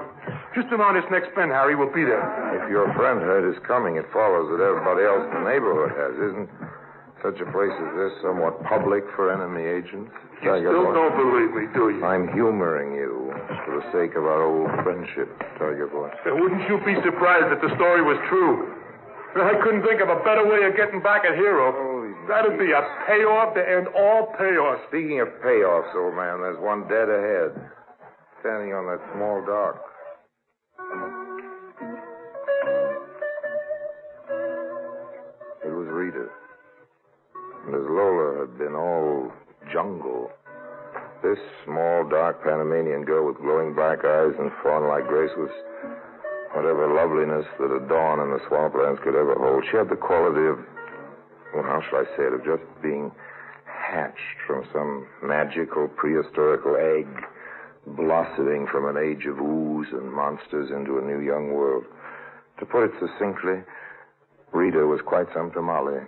Just around this next bend, Harry. We'll be there. If your friend heard is coming, it follows that everybody else in the neighborhood has. Isn't such a place as this somewhat public for enemy agents? You still don't believe me, do you? I'm humoring you for the sake of our old friendship, Tiger Boy. Wouldn't you be surprised that the story was true? I couldn't think of a better way of getting back at Hero. That'd be a payoff to end all payoffs. Speaking of payoffs, old man, there's one dead ahead. Standing on that small dock. It was Rita. And as Lola had been all jungle, this small, dark Panamanian girl with glowing black eyes and fawn-like grace was whatever loveliness that a dawn in the swamplands could ever hold. She had the quality of, well, how shall I say it, of just being hatched from some magical prehistorical egg, blossoming from an age of ooze and monsters into a new young world. To put it succinctly, Rita was quite some tamale.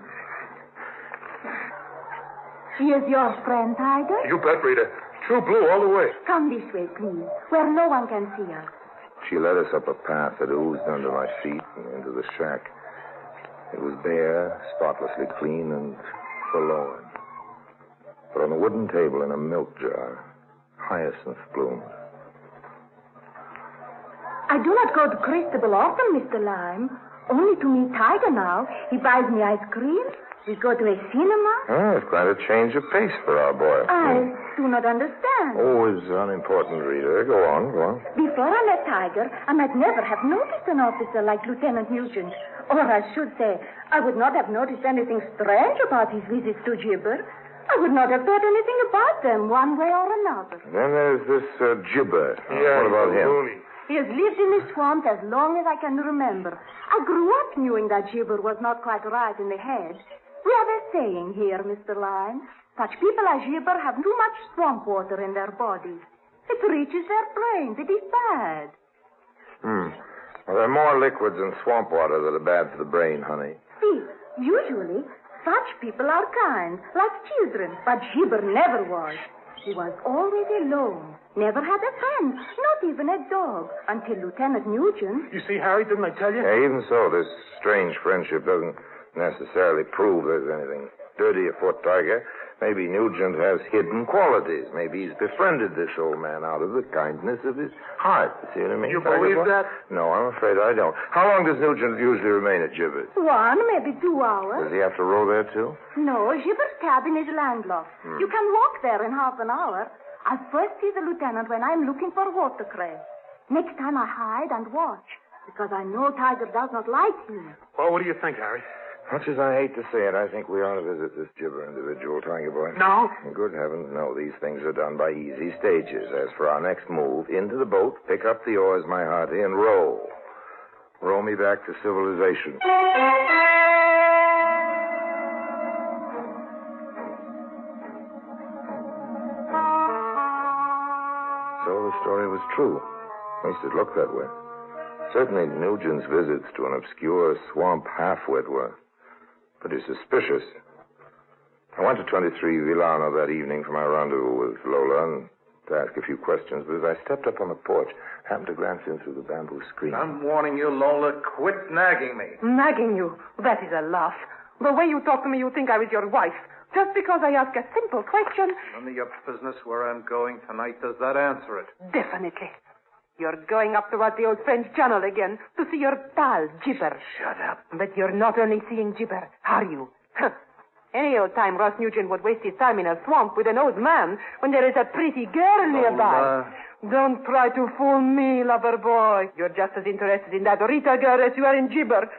She is your friend, Tiger? You bet, Rita. True blue all the way. Come this way, please, where no one can see us. She led us up a path that oozed under my feet and into the shack. It was bare, spotlessly clean, and forlorn. But on the wooden table in a milk jar, hyacinth bloomed. I do not go to Cristobal often, Mr. Lime. Only to meet Tiger now. He buys me ice cream. We go to a cinema. Oh, it's quite a change of pace for our boy. I do not understand. Oh, it's unimportant, Rita. Go on. Before I met Tiger, I might never have noticed an officer like Lieutenant Nugent. Or I should say, I would not have noticed anything strange about his visits to Gibber. I would not have thought anything about them one way or another. Then there's this Gibber. Yeah, what about him? Looney. He has lived in the swamp as long as I can remember. I grew up knowing that Gibber was not quite right in the head. We have a saying here, Mr. Lime. Such people as Gibber have too much swamp water in their bodies. It reaches their brains. It is bad. Well, there are more liquids in swamp water that are bad for the brain, honey. See, usually, such people are kind, like children. But Gibber never was. He was always alone. Never had a friend, not even a dog, until Lieutenant Nugent. You see, Harry, didn't I tell you? Yeah, even so, this strange friendship doesn't necessarily prove there's anything dirty afoot, Tiger. Maybe Nugent has hidden qualities. Maybe he's befriended this old man out of the kindness of his heart. See what I mean? You believe that? No, I'm afraid I don't. How long does Nugent usually remain at Gibber's? 1, maybe 2 hours. Does he have to row there, too? No, Gibber's cabin is landlocked. You can walk there in half an hour. I'll first see the lieutenant when I'm looking for watercress. Next time I hide and watch, because I know Tiger does not like him. Well, what do you think, Harry? Much as I hate to say it, I think we ought to visit this Gibber individual, Tiger Boy. No? Good heavens, no. These things are done by easy stages. As for our next move, into the boat, pick up the oars, my hearty, and row. Row me back to civilization. so, the story was true. At least it looked that way. Certainly, Nugent's visits to an obscure swamp half-wit were pretty suspicious. I went to 23 Villano that evening for my rendezvous with Lola and to ask a few questions, but as I stepped up on the porch, I happened to glance in through the bamboo screen. I'm warning you, Lola, quit nagging me. Nagging you? That is a laugh. The way you talk to me, you think I was your wife. Just because I ask a simple question. None of your business where I'm going tonight. Does that answer it? Definitely. You're going up towards the old French Channel again to see your pal, Gibber. Shut up. But you're not only seeing Gibber, are you? Any old time Ross Nugent would waste his time in a swamp with an old man when there is a pretty girl nearby. Don't try to fool me, lover boy. You're just as interested in that Rita girl as you are in Gibber.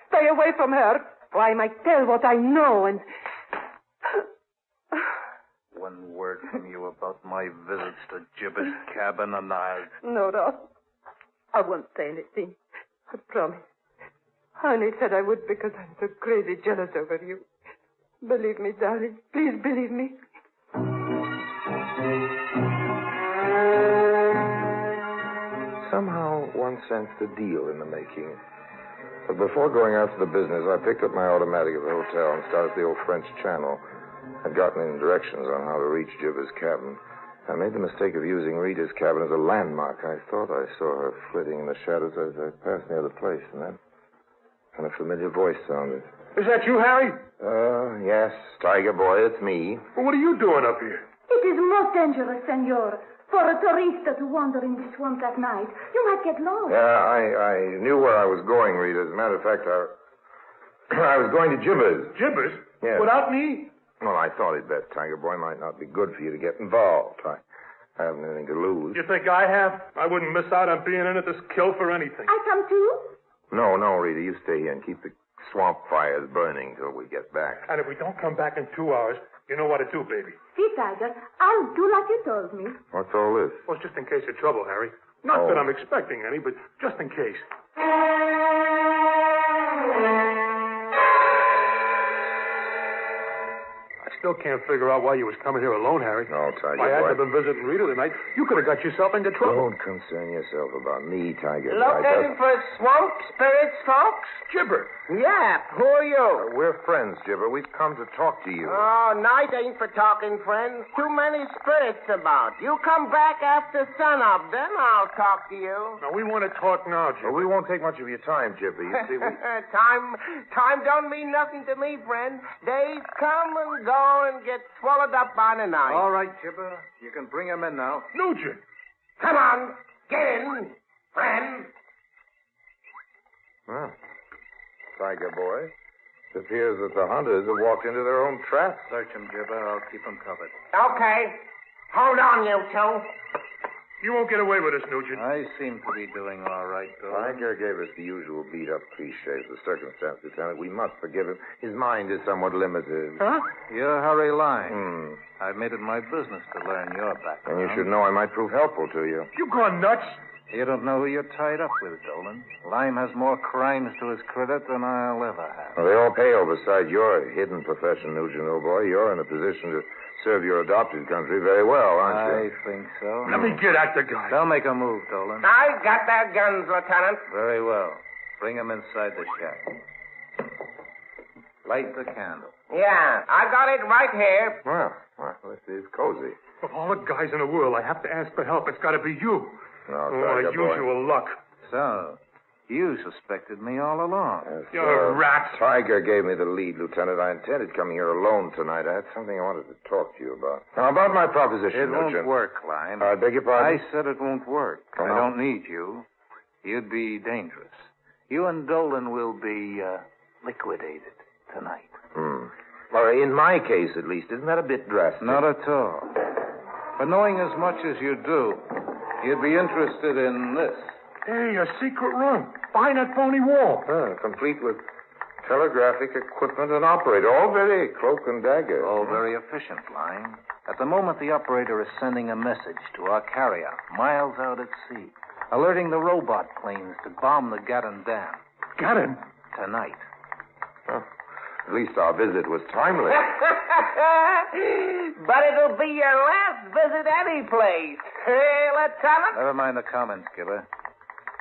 Stay away from her, or I might tell what I know and... One word from you about my visits to Gibber's cabin and I'll... No, Ross. I won't say anything. I promise. I only said I would because I'm so crazy jealous over you. Believe me, darling. Please believe me. Somehow, one sensed a deal in the making. But before going out to the business, I picked up my automatic at the hotel and started the old French Channel. I'd gotten in directions on how to reach Gibber's cabin. I made the mistake of using Rita's cabin as a landmark. I thought I saw her flitting in the shadows as I passed near the place, and then a familiar voice sounded. Is that you, Harry? Yes, Tiger Boy, it's me. Well, what are you doing up here? It is most dangerous, senor, for a tourista to wander in the swamp at night. You might get lost. Yeah, I knew where I was going, Rita. As a matter of fact, I was going to Gibber's. Gibber's? Yes. Without me? Well, I thought it best, Tiger Boy. Might not be good for you to get involved. I haven't anything to lose. You think I have? I wouldn't miss out on being in at this kill for anything. I come too? No, Rita. You stay here and keep the swamp fires burning till we get back. And if we don't come back in 2 hours, you know what to do, baby. See, Tiger, I'll do like you told me. What's all this? Well, it's just in case of trouble, Harry. Not that I'm expecting any, but just in case. I still can't figure out why you was coming here alone, Harry. No, Tiger If I hadn't Boy. have been visiting Rita tonight, you could have got yourself into trouble. Don't concern yourself about me, Tiger Boy. Looking for swamp spirits, folks? Gibber. Yeah, who are you? We're friends, Gibber. We've come to talk to you. Oh, night ain't for talking, friends. Too many spirits about. You come back after sunup, then I'll talk to you. Now, we want to talk now, Gibber. Well, we won't take much of your time, Gibber. You see, Time don't mean nothing to me, friend. Days come and go and get swallowed up by the night. All right, Gibber. You can bring him in now. Nugent! Come on, get in, friend. Well, Tiger Boy, it appears that the hunters have walked into their own trap. Search him, Gibber. I'll keep him covered. Okay. Hold on, you two. You won't get away with us, Nugent. I seem to be doing all right, though. Tiger gave us the usual beat-up cliches of the circumstance, Lieutenant. We must forgive him. His mind is somewhat limited. Huh? You're Harry Lyne. I've made it my business to learn your background. And you should know I might prove helpful to you. You gone nuts? You don't know who you're tied up with, Dolan. Lyme has more crimes to his credit than I'll ever have. Well, they all pale beside your hidden profession, Nugent, old boy. You're in a position to serve your adopted country very well, aren't you? I think so. Let me get at the guy. Don't make a move, Dolan. I got their guns, Lieutenant. Very well. Bring him inside the shack. Light the candle. Yeah, I got it right here. Well, this is cozy. Of all the guys in the world, I have to ask for help. It's got to be you. No, my Tiger Boy. usual luck. So, you suspected me all along. Yes, You're a rat. Tiger gave me the lead, Lieutenant. I intended coming here alone tonight. I had something I wanted to talk to you about. Now, about my proposition, It won't Nugent. work, Lyme. I beg your pardon? I said it won't work. Oh, I no? don't need you. You'd be dangerous. You and Dolan will be liquidated tonight. Well, in my case, at least, isn't that a bit drastic? Not at all. But knowing as much as you do, you'd be interested in this. Hey, a secret room. Behind that phony wall. Complete with telegraphic equipment and operator. All very cloak and dagger. All very efficient, Lyne. At the moment, the operator is sending a message to our carrier, miles out at sea, alerting the robot planes to bomb the Gatun Dam. Gatun? Tonight. At least our visit was timely. But it'll be your last visit any place. Hey, Lieutenant? Never mind the comments, Gibber.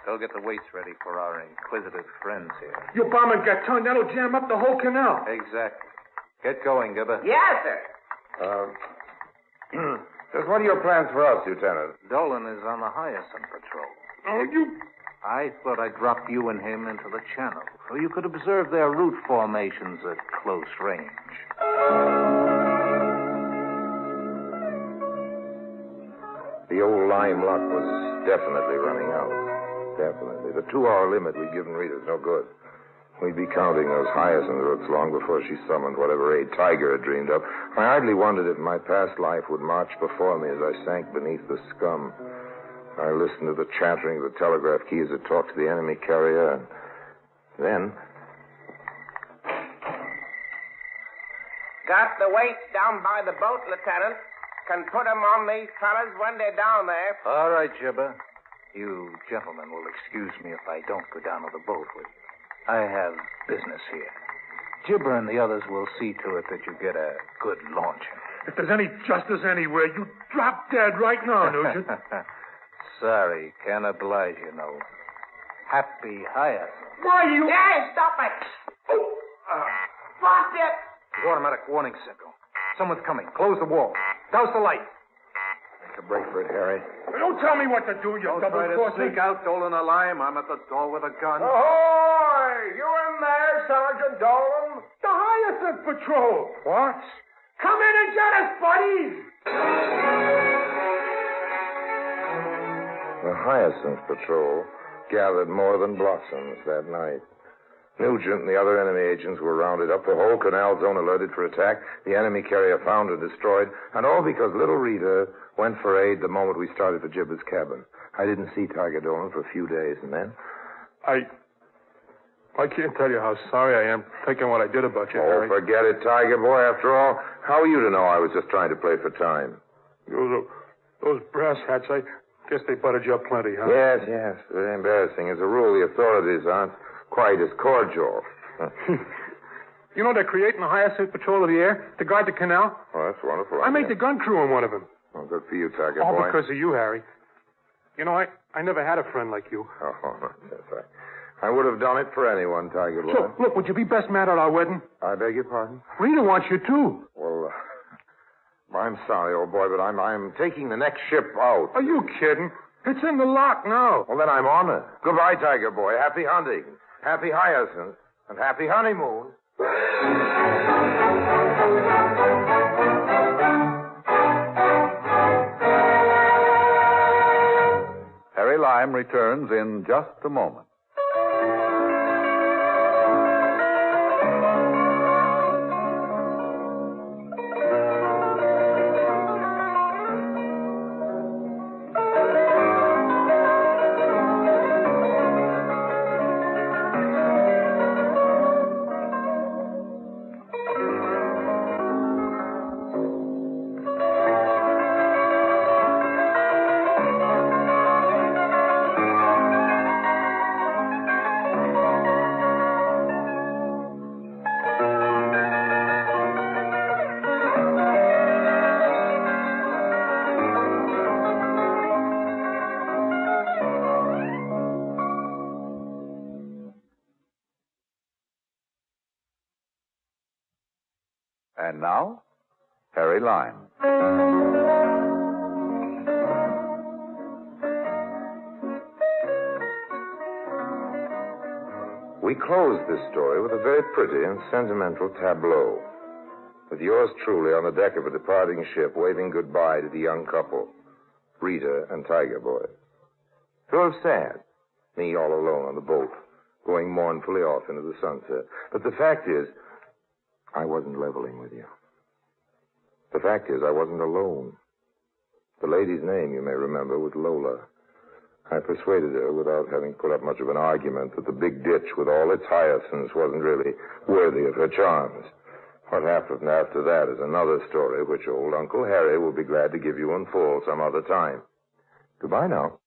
Go get the weights ready for our inquisitive friends here. Your bombing got turned. That'll jam up the whole canal. Exactly. Get going, Gibber. Yes, sir. Just what are your plans for us, Lieutenant? Dolan is on the Hyacinth patrol. Oh, you... I thought I'd drop you and him into the channel so you could observe their route formations at close range. The old lime luck was definitely running out. Definitely. The 2-hour limit we'd given Rita's no good. We'd be counting those hyacinth roots long before she summoned whatever aid Tiger had dreamed up. I hardly wondered if my past life would march before me as I sank beneath the scum. I listened to the chattering of the telegraph keys that talked to the enemy carrier, and then... Got the weights down by the boat, Lieutenant. Can put 'em on these fellas when they're down there. All right, Gibber. You gentlemen will excuse me if I don't go down to the boat with you. I have business here. Gibber and the others will see to it that you get a good launching. If there's any justice anywhere, you drop dead right now, Nugent. Sorry, can't oblige you, no. Happy Hyacinth. Why, you... Hey, stop it! Stop it! The automatic warning signal. Someone's coming. Close the wall. Douse the light. Make a break for it, Harry. Don't tell me what to do, you Don't try to sneak out, Dolan Lime. I'm at the door with a gun. Ahoy! You in there, Sergeant Dolan? The Hyacinth Patrol. What? Come in and get us, buddies! The Hyacinth Patrol gathered more than blossoms that night. Nugent and the other enemy agents were rounded up, the whole canal zone alerted for attack, the enemy carrier found and destroyed, and all because little Rita went for aid the moment we started for Gibber's cabin. I didn't see Tiger Dolan for a few days, and then... I can't tell you how sorry I am thinking what I did about you, Harry. Forget it, Tiger boy. After all, how are you to know I was just trying to play for time? Those brass hats, I guess they buttered you up plenty, huh? Yes. Very embarrassing. As a rule, the authorities aren't quite as cordial. You know they're creating the Hyacinth Patrol of the Air to guard the canal? Oh, that's wonderful. I made the gun crew on one of them. Oh, good for you, Tiger All boy. because of you, Harry. You know, I never had a friend like you. Oh, yes, I would have done it for anyone, Tiger boy. So, look, would you be best man at our wedding? I beg your pardon? Rita wants you, too. Well, I'm sorry, old boy, but I'm taking the next ship out. Are you kidding? It's in the lock now. Well, then I'm on it. Goodbye, Tiger boy. Happy hunting. Happy Hyacinth. And happy honeymoon. Harry Lime returns in just a moment. And now, Harry Lime. We close this story with a very pretty and sentimental tableau, with yours truly on the deck of a departing ship waving goodbye to the young couple, Rita and Tiger Boy. Sort of sad, me all alone on the boat, going mournfully off into the sunset. But the fact is, I wasn't leveling with you. The fact is, I wasn't alone. The lady's name, you may remember, was Lola. I persuaded her, without having put up much of an argument, that the big ditch with all its hyacinths wasn't really worthy of her charms. What happened after that is another story, which old Uncle Harry will be glad to give you in full some other time. Goodbye now.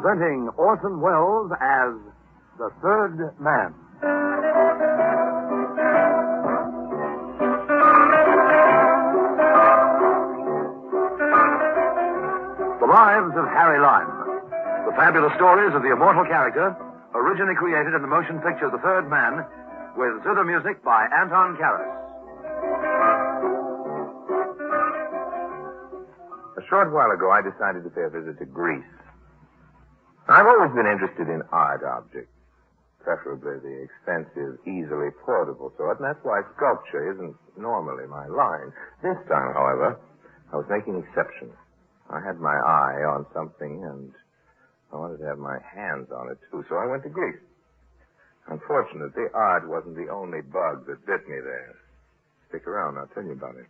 presenting Orson Welles as The Third Man. The Lives of Harry Lime. The fabulous stories of the immortal character, originally created in the motion picture The Third Man, with zither music by Anton Karas. A short while ago, I decided to pay a visit to Greece. I've always been interested in art objects, preferably the expensive, easily portable sort, and that's why sculpture isn't normally my line. This time, however, I was making exceptions. I had my eye on something, and I wanted to have my hands on it, too, so I went to Greece. Unfortunately, art wasn't the only bug that bit me there. Stick around, I'll tell you about it.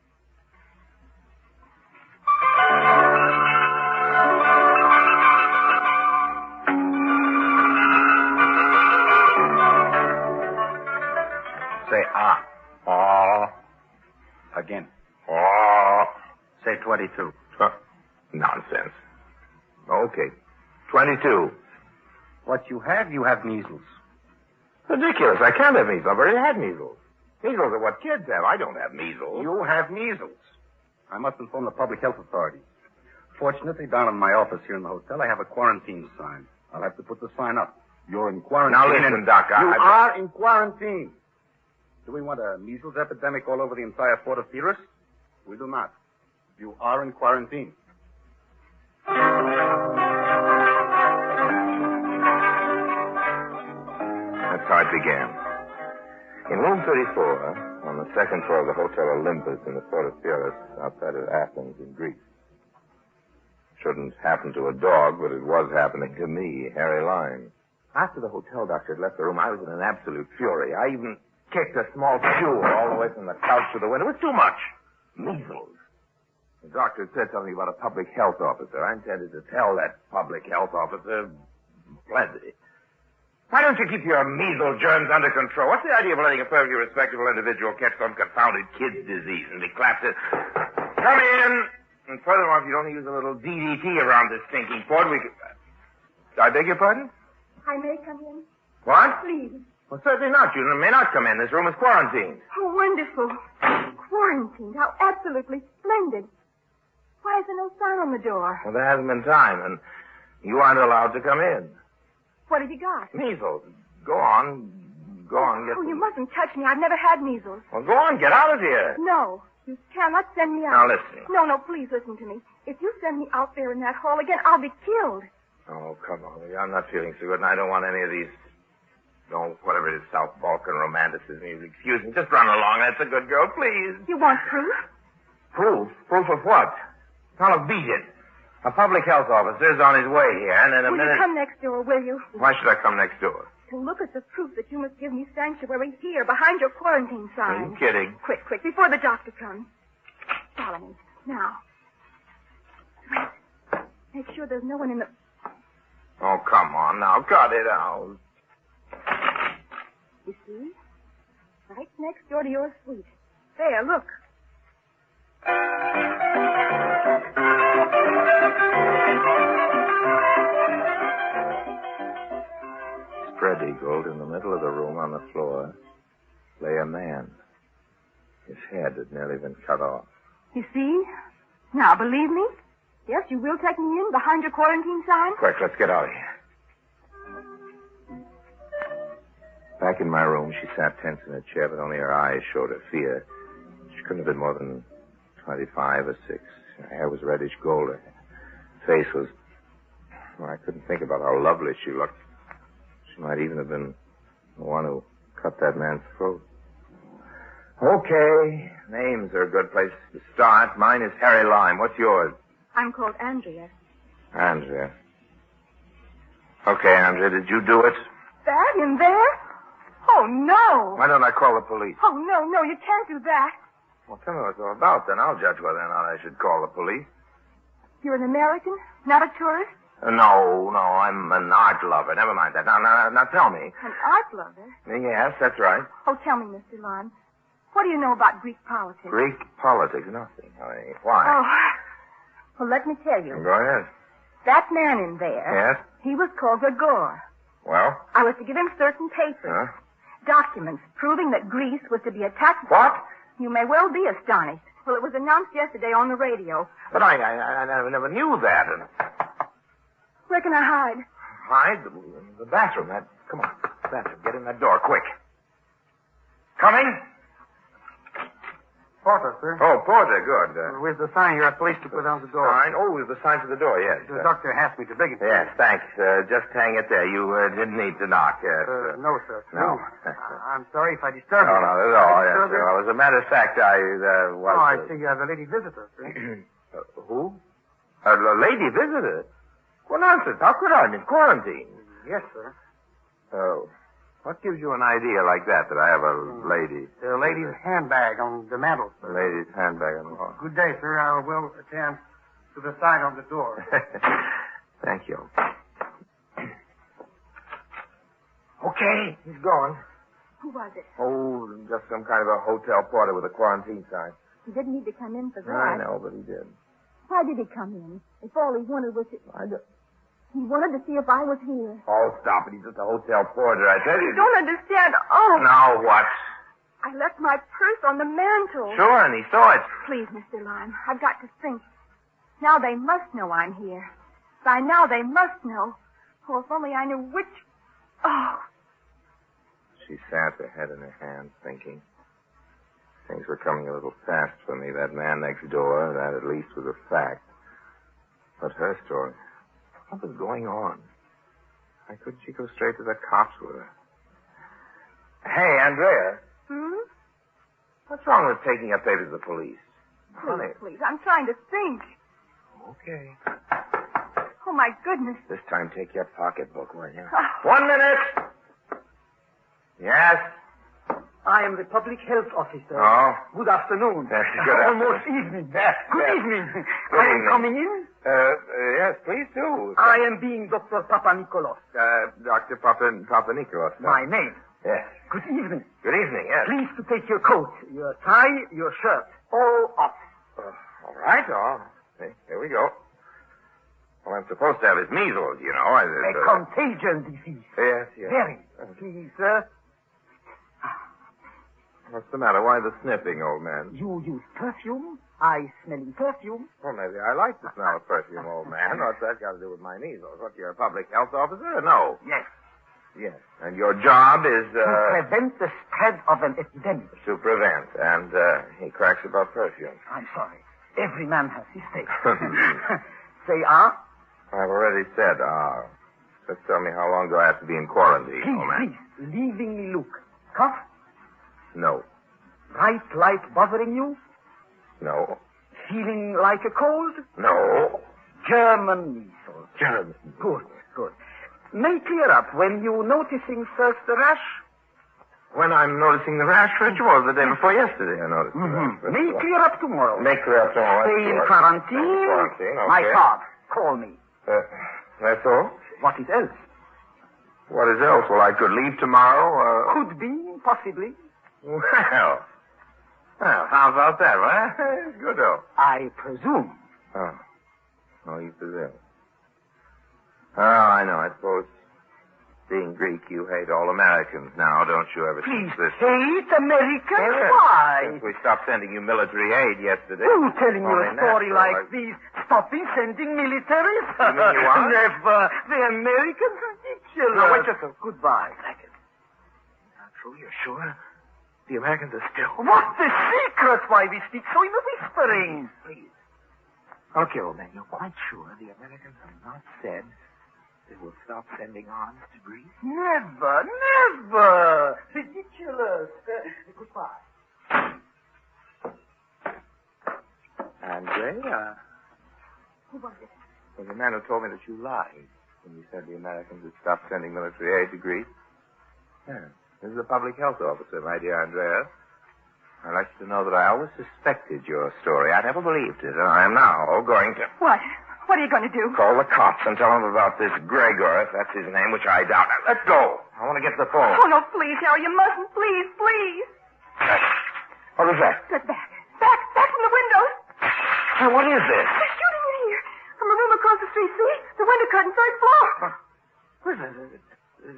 Say, Again. Say 22. Nonsense. Okay. 22. What you have measles. Ridiculous. I can't have measles. I've already had measles. Measles are what kids have. I don't have measles. You have measles. I must inform the public health authorities. Fortunately, down in my office here in the hotel, I have a quarantine sign. I'll have to put the sign up. You're in quarantine. Now listen, Doc. You are in quarantine. Do we want a measles epidemic all over the entire Port of Pyrrhus? We do not. You are in quarantine. That's how it began. In room 34, on the second floor of the Hotel Olympus in the Port of Pyrrhus, outside of Athens in Greece. Shouldn't happen to a dog, but it was happening to me, Harry Lime. After the hotel doctor had left the room, I was in an absolute fury. I even kicked a small stool all the way from the couch to the window. It was too much. Measles. The doctor had said something about a public health officer. I intended to tell that public health officer plenty. Why don't you keep your measles germs under control? What's the idea of letting a perfectly respectable individual catch some confounded kid's disease and be clapped in? Come in! And furthermore, if you don't use a little DDT around this stinking port, we could... I beg your pardon? I may come in? What? Please. Well, certainly not. You may not come in. This room is quarantined. Oh, wonderful. Quarantined. How absolutely splendid. Why is there no sign on the door? Well, there hasn't been time, and you aren't allowed to come in. What have you got? Measles. Go on. Go on. Get you mustn't touch me. I've never had measles. Well, go on. Get out of here. No. You cannot send me out. Now, listen. No, please listen to me. If you send me out there in that hall again, I'll be killed. Oh, come on. I'm not feeling so good, and I don't want any of these, whatever it is, South Balkan romanticism. Excuse me. Just run along. That's a good girl, please. You want proof? Proof? Proof of what? Now, beat it. A public health officer's on his way here, and in a minute... Will you come next door, will you? Why should I come next door? To look at the proof that you must give me sanctuary here, behind your quarantine sign. Are you kidding? Quick, before the doctor comes. Follow me. Now. Make sure there's no one in the... Oh, come on now. Cut it out. You see? Right next door to your suite. There, look. Spread-eagled in the middle of the room on the floor lay a man. His head had nearly been cut off. You see? Now, believe me? Yes, you will take me in behind your quarantine sign? Quick, let's get out of here. Back in my room, she sat tense in a chair, but only her eyes showed her fear. She couldn't have been more than 25 or 6. Her hair was reddish gold. Her face was... Well, I couldn't think about how lovely she looked. She might even have been the one who cut that man's throat. Okay, names are a good place to start. Mine is Harry Lime. What's yours? I'm called Andrea. Andrea. Okay, Andrea, did you do it? That in there? Oh, no. Why don't I call the police? Oh, no, you can't do that. Well, tell me what it's all about, then I'll judge whether or not I should call the police. You're an American, not a tourist? No, I'm an art lover. Never mind that. Now tell me. An art lover? Yes, that's right. Oh, tell me, Mr. Lime. What do you know about Greek politics? Greek politics? Nothing. Why? Oh, well, let me tell you. Go ahead. That man in there. Yes? He was called Gregor. Well? I was to give him certain papers. Huh? Documents proving that Greece was to be attacked. What? You may well be astonished. Well, it was announced yesterday on the radio. But I never knew that. Where can I hide? Hide? The bathroom. Come on. Bathroom. Get in that door, quick. Coming? Porter, sir. Oh, Porter, good. Where's the sign you're police to put on the door? Sign? Oh, the sign to the door, yes. The doctor asked me to bring it. Yes, thanks. Just hang it there. You didn't need to knock, yes. No, sir. No. I'm sorry if I disturbed you. No, not at all, yes. Well, as a matter of fact, I was... Oh, I see you have a lady visitor, sir. Who? A lady visitor? Well, nonsense. How could I? I'm in quarantine. Yes, sir. Oh. What gives you an idea like that I have a lady? The lady's handbag on the mantel, sir. Lady's handbag on the wall. Good day, sir. I will attend to the sign on the door. Thank you. Okay. He's gone. Who was it? Oh, just some kind of a hotel porter with a quarantine sign. He didn't need to come in for that. I know, but he did. Why did he come in? If all he wanted was to... He wanted to see if I was here. Oh, stop it. He's just a hotel porter, I tell you. You don't understand. Oh. Now what? I left my purse on the mantel. Sure, and he saw it. Please, Mr. Lime, I've got to think. Now they must know I'm here. By now they must know. Oh, if only I knew which... Oh. She sat, her head in her hands, thinking. Things were coming a little fast for me. That man next door, that at least was a fact. But her story... What was going on? Why couldn't she go straight to the cops with her? Hey, Andrea. What's wrong with taking up papers to the police? Please, I'm trying to think. Okay. Oh, my goodness. This time take your pocketbook, will you? 1 minute! Yes? I am the public health officer. Oh? Good afternoon. Good Almost evening. Good evening. Good I am evening. coming in. Yes, please do. I am being Dr. Papanikolos. Dr. Papanikolos. My name. Yes. Good evening. Good evening, yes. Please to take your coat, your tie, your shirt, all off. All right, here we go. Well, I'm supposed to have his measles, you know. A contagion disease. Yes. Very. Please, sir. What's the matter? Why the sniffing, old man? You use perfume. I smelling perfume. Well, maybe I like the smell of perfume, old man. What's that got to do with my measles? What, you're a public health officer or no? Yes. Yes. And your job is, To prevent the spread of an epidemic. To prevent. And, he cracks about perfume. I'm sorry. Every man has his taste. Say, I've already said, Just tell me how long do I have to be in quarantine, old man? Please, leaving me look. Cough? No. Bright light bothering you? No. Feeling like a cold? No. German measles. German. Good. May clear up when you noticing first the rash? When I'm noticing the rash, first of all, the day before yesterday I noticed the rash. May clear up tomorrow. May clear up tomorrow. Stay in quarantine. Okay. My card. Call me. That's all? What is else? What is else? Well, I could leave tomorrow. Could be, possibly. Well, how about that, huh? Good, though. I presume. Oh, you presume. Oh, I know. I suppose, being Greek, you hate all Americans now, don't you? Ever Please since this... hate Americans? Yes. Why? Since we stopped sending you military aid yesterday. Who telling you Only a story natural, like this? Stopping sending militaries? You mean you are? Never. The Americans are ridiculous. Now, wait just a... Goodbye. Second. Not true, you're sure? The Americans are still... What's the secret? Why we speak so in a whispering? Please. Okay, old man, you're quite sure the Americans have not said they will stop sending arms to Greece? Never. Ridiculous. Goodbye. Andrea? Who was it? Well, the man who told me that you lied when you said the Americans had stopped sending military aid to Greece. Yeah. This is a public health officer, my dear Andrea. I'd like you to know that I always suspected your story. I never believed it, and I am now going to... What? What are you going to do? Call the cops and tell them about this Gregor, if that's his name, which I doubt. Now, let go. I want to get to the phone. Oh, no, please, Harry, you mustn't. Please. What was that? Get back. Back from the window. Hey, what is this? They're shooting in here. From a room across the street, see? The window curtain, third floor.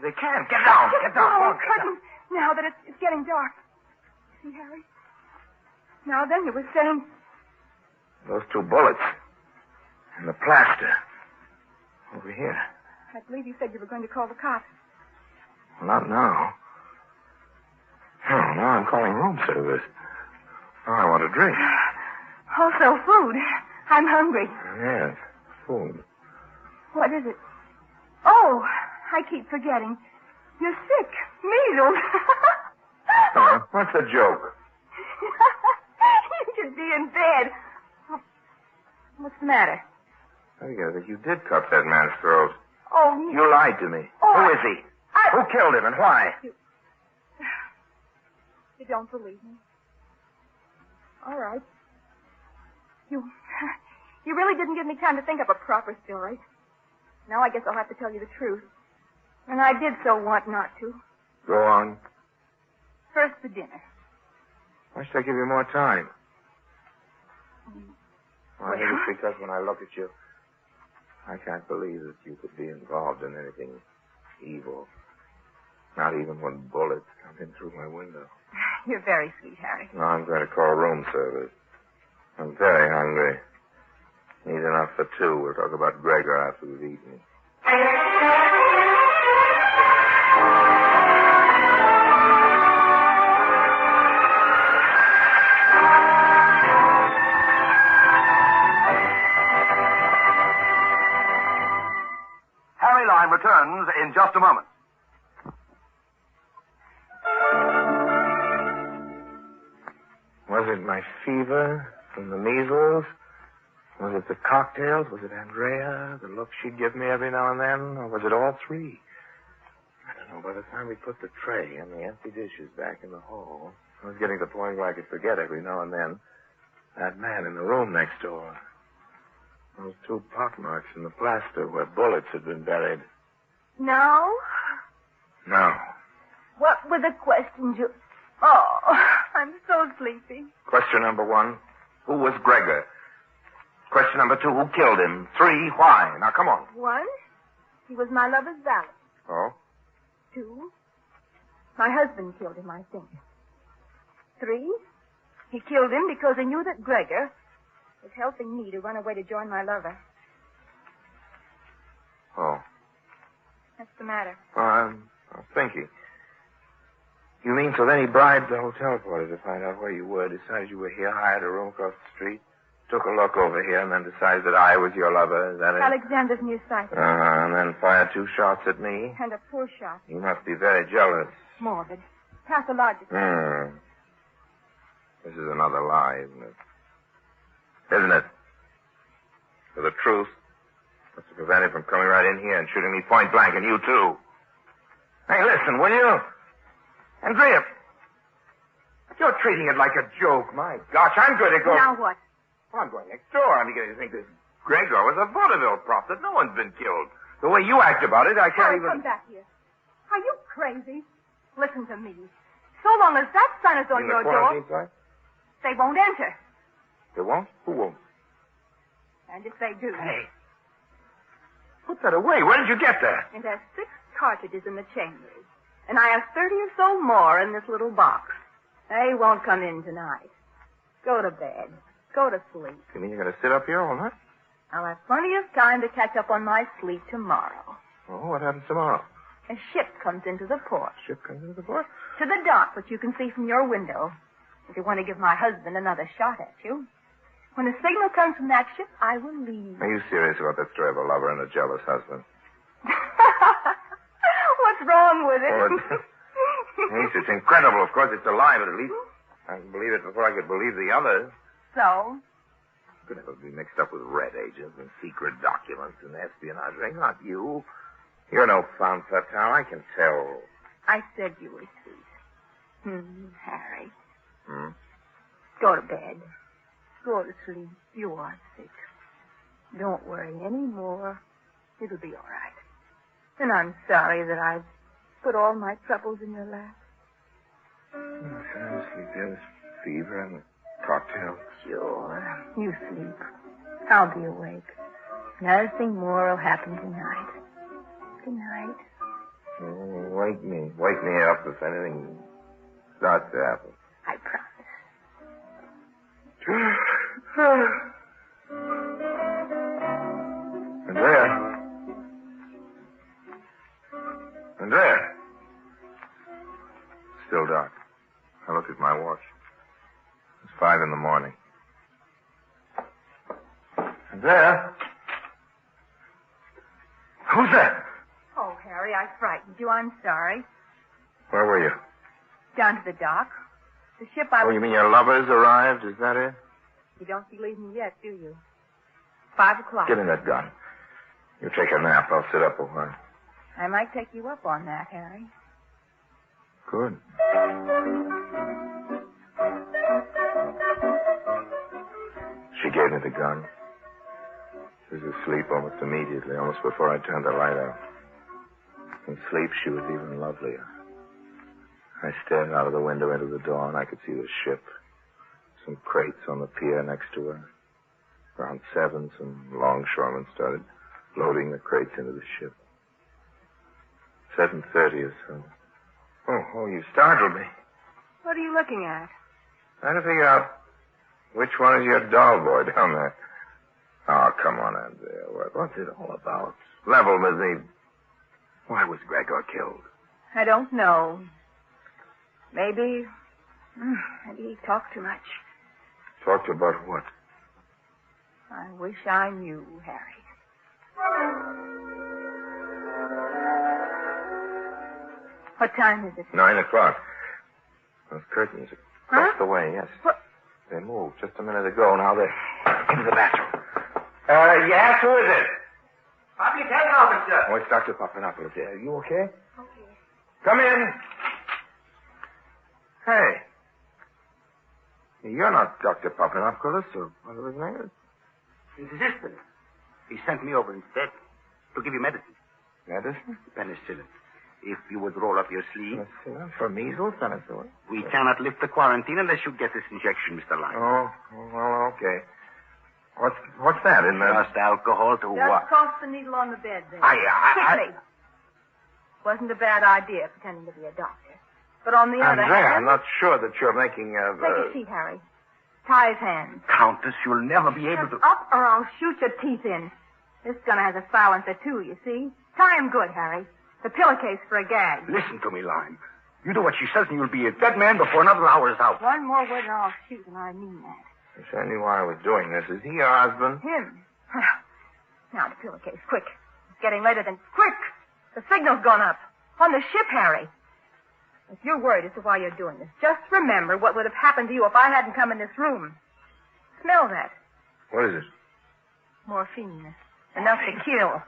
They can't. Get down. Get down. Oh, curtain. Now that it's getting dark. See, Harry? Now then, you were saying... Those 2 bullets. And the plaster. Over here. I believe you said you were going to call the cops. Not now. No, now I'm calling room service. Now I want a drink. Also food. I'm hungry. Yes, food. What is it? Oh, I keep forgetting. You're sick. Measles. What's the joke? You should be in bed. What's the matter? I think you did cut that man's throat. Oh, You lied to me. Oh, Who is he? Who killed him and why? You don't believe me. All right. You really didn't give me time to think up a proper story. Now I guess I'll have to tell you the truth. And I did so want not to. Go on. First, the dinner. Why should I give you more time? I think it's because when I look at you, I can't believe that you could be involved in anything evil. Not even when bullets come in through my window. You're very sweet, Harry. No, I'm going to call room service. I'm very hungry. Need enough for 2. We'll talk about Gregor after we've eaten. Harry Lime returns in just a moment. Was it my fever from the measles? Was it the cocktails? Was it Andrea? The look she'd give me every now and then? Or was it all 3? I don't know. By the time we put the tray and the empty dishes back in the hall, I was getting to the point where I could forget every now and then that man in the room next door. Those 2 pockmarks in the plaster where bullets had been buried. No? No. What were the questions you... Oh, I'm so sleepy. Question number 1, who was Gregor? Question number 2, who killed him? 3, why? Now, come on. 1, he was my lover's valet. Oh? 2, my husband killed him, I think. 3, he killed him because he knew that Gregor was helping me to run away to join my lover. Oh. What's the matter? I'm thinking. You mean so then he bribed the hotel porter to find out where you were, decided you were here, hired a room across the street, took a look over here, and then decided that I was your lover? Is that it? Alexander's near sight. And then fired 2 shots at me? And a poor shot. You must be very jealous. Morbid. Pathological. This is another lie, isn't it? Isn't it? For the truth. What's to prevent him from coming right in here and shooting me point blank, and you too? Hey, listen, will you? Andrea, you're treating it like a joke. My gosh, I'm going to go... Now what? Well, I'm going next door. I'm beginning to think this Gregor was a vaudeville prop, that no one's been killed. The way you act about it, I can't Harry, even... come back here. Are you crazy? Listen to me. So long as that sign is on your door, they won't enter. They won't? Who won't? And if they do... Hey. Put that away. Where did you get that? It has 6 cartridges in the chambers. And I have 30 or so more in this little box. They won't come in tonight. Go to bed. Go to sleep. You mean you're going to sit up here all night? I'll have plenty of time to catch up on my sleep tomorrow. Oh, what happens tomorrow? A ship comes into the port. Ship comes into the port? To the dock, which you can see from your window. If you want to give my husband another shot at you. When a signal comes from that ship, I will leave. Are you serious about that story of a lover and a jealous husband? What's wrong with it? Yes, it's incredible. Of course, it's a lie, but at least I can believe it before I could believe the others. So? Could never be mixed up with red agents and secret documents and espionage. Not you. You're no femme fatale. I can tell. I said you were sweet. Harry. Go to bed. Go to sleep. You are sick. Don't worry any more. It'll be all right. And I'm sorry that I've put all my troubles in your lap. Sleep, yes. Fever and the cocktail. Sure. You sleep. I'll be awake. Nothing more will happen tonight. Good night. Wake me up if anything starts to happen. I promise. Andrea. Still dark. I looked at my watch. It's 5 a.m. Andrea? Who's that? Oh, Harry, I frightened you. I'm sorry. Where were you? Down to the dock. The ship I was... Oh, you mean your lovers arrived? Is that it? You don't believe me yet, do you? 5 o'clock. Give me that gun. You take a nap. I'll sit up a while. I might take you up on that, Harry. Good. She gave me the gun. She was asleep almost immediately, almost before I turned the light out. In sleep, she was even lovelier. I stared out of the window into the dawn. I could see the ship. Some crates on the pier next to her. Around 7, some longshoremen started loading the crates into the ship. 7:30 or so. Oh, you startled me. What are you looking at? Trying to figure out which one is your doll boy down there. Oh, come on, Andrea. What's it all about? Level with me. Why was Gregor killed? I don't know. Maybe he talked too much. Talked about what? I wish I knew, Harry. What time is it? 9 o'clock. Those curtains across the way, yes. What? They moved just a minute ago. Now they're into the bathroom. Yes, who is it? Public health officer. Oh, it's Dr. Papanopoulos. Are you okay? Okay. Come in. Hey. You're not Dr. Papanopoulos, or whatever his name is. His assistant. He sent me over instead to give you medicine. Medicine? Penicillin. If you would roll up your sleeve. Penicillin? For measles, penicillin? We cannot lift the quarantine unless you get this injection, Mr. Lyne. Oh, well, okay. What's that in there? Just alcohol to what? Just toss the needle on the bed there. Quickly. Wasn't a bad idea pretending to be a doctor. But on the other Andrea, hand... I'm not sure that you're making a... Take a seat, Harry. Tie his hands. Countess, you'll never be able to... Up or I'll shoot your teeth in. This gun has a silencer, too, you see. Tie him good, Harry. The pillowcase for a gag. Listen to me, Lyme. You do what she says and you'll be a dead man before another hour is out. One more word and I'll shoot, and I mean that. Yes, I knew why I was doing this. Is he your husband? Him. Now the pillowcase, quick. It's getting later than... Quick! The signal's gone up. On the ship, Harry. If you're worried as to why you're doing this, just remember what would have happened to you if I hadn't come in this room. Smell that. What is it? Morphine. Enough to kill.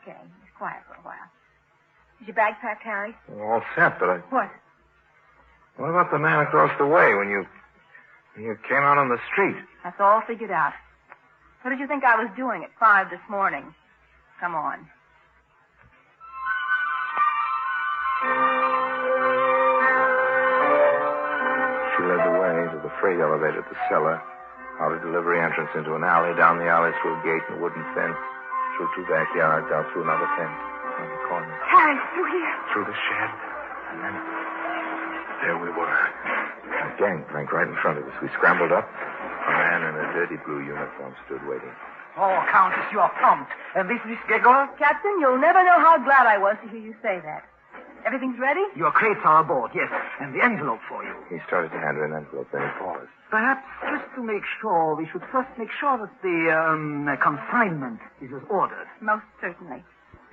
Okay, be quiet for a while. Is your bag packed, Harry? All set, but I... What? What about the man across the way when you came out on the street? That's all figured out. What did you think I was doing at 5 this morning? Come on. She led the way to the freight elevator at the cellar, out a delivery entrance into an alley, down the alley through a gate and a wooden fence, through 2 backyards, out through another fence, on the corner. Harry, through here. Through the shed, and then there we were. A gangplank right in front of us. We scrambled up. A man in a dirty blue uniform stood waiting. Oh, Countess, you are prompt. And this is Gregor? Captain, you'll never know how glad I was to hear you say that. Everything's ready? Your crates are aboard, yes. And the envelope for you. He started to hand her an envelope, then he paused. Perhaps just to make sure, we should first make sure that the consignment is as ordered. Most certainly.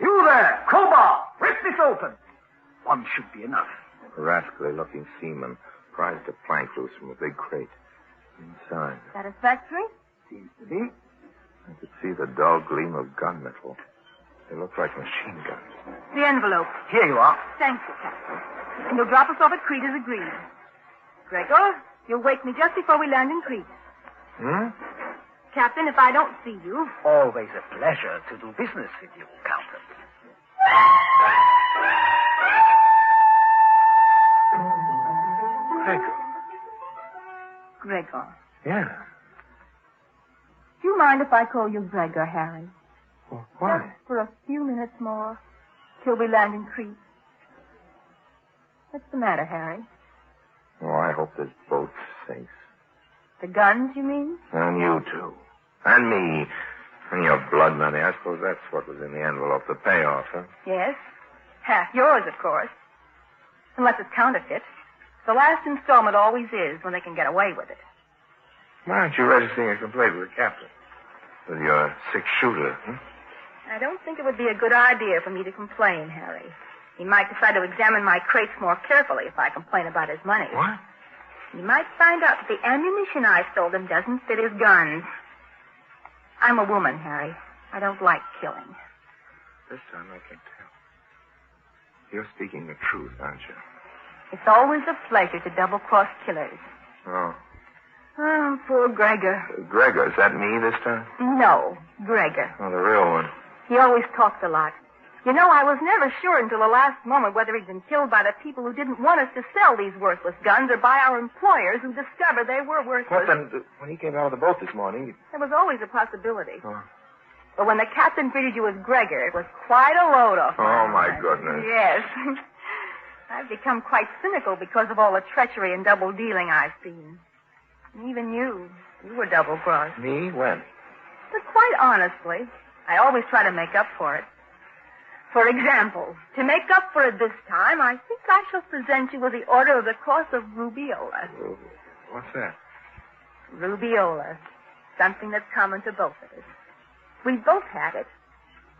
You there, crowbar, rip this open. One should be enough. A rascally-looking seaman prized a plank loose from a big crate. Inside, Satisfactory? Seems to be. I could see the dull gleam of gunmetal. They looked like machine guns. The envelope. Here you are. Thank you, Captain. And you'll drop us off at Crete as agreed. Gregor, you'll wake me just before we land in Crete. Captain, if I don't see you... Always a pleasure to do business with you, Countess. Gregor. Yeah. Do you mind if I call you Gregor, Harry? Well, why? Just for a few minutes more, till we land in Crete. What's the matter, Harry? Oh, I hope this boat sinks. The guns, you mean? And you, too. And me. And your blood money. I suppose that's what was in the envelope, the payoff, huh? Yes. Half yours, of course. Unless it's counterfeit. The last installment always is when they can get away with it. Why aren't you registering a complaint with the captain? With your six-shooter, I don't think it would be a good idea for me to complain, Harry. He might decide to examine my crates more carefully if I complain about his money. What? He might find out that the ammunition I sold him doesn't fit his guns. I'm a woman, Harry. I don't like killing. This time I can tell. You're speaking the truth, aren't you? It's always a pleasure to double-cross killers. Oh. Oh, poor Gregor. Gregor, is that me this time? No, Gregor. Oh, the real one. He always talked a lot. You know, I was never sure until the last moment whether he'd been killed by the people who didn't want us to sell these worthless guns or by our employers who discovered they were worthless. What then? When he came out of the boat this morning... There was always a possibility. Oh. But when the captain greeted you as Gregor, it was quite a load off. Oh, my goodness. Yes. I've become quite cynical because of all the treachery and double-dealing I've seen. And even you were double-crossed. Me? When? But quite honestly, I always try to make up for it. For example, to make up for it this time, I think I shall present you with the Order of the Cross of Rubeola. What's that? Rubeola. Something that's common to both of us. We both had it.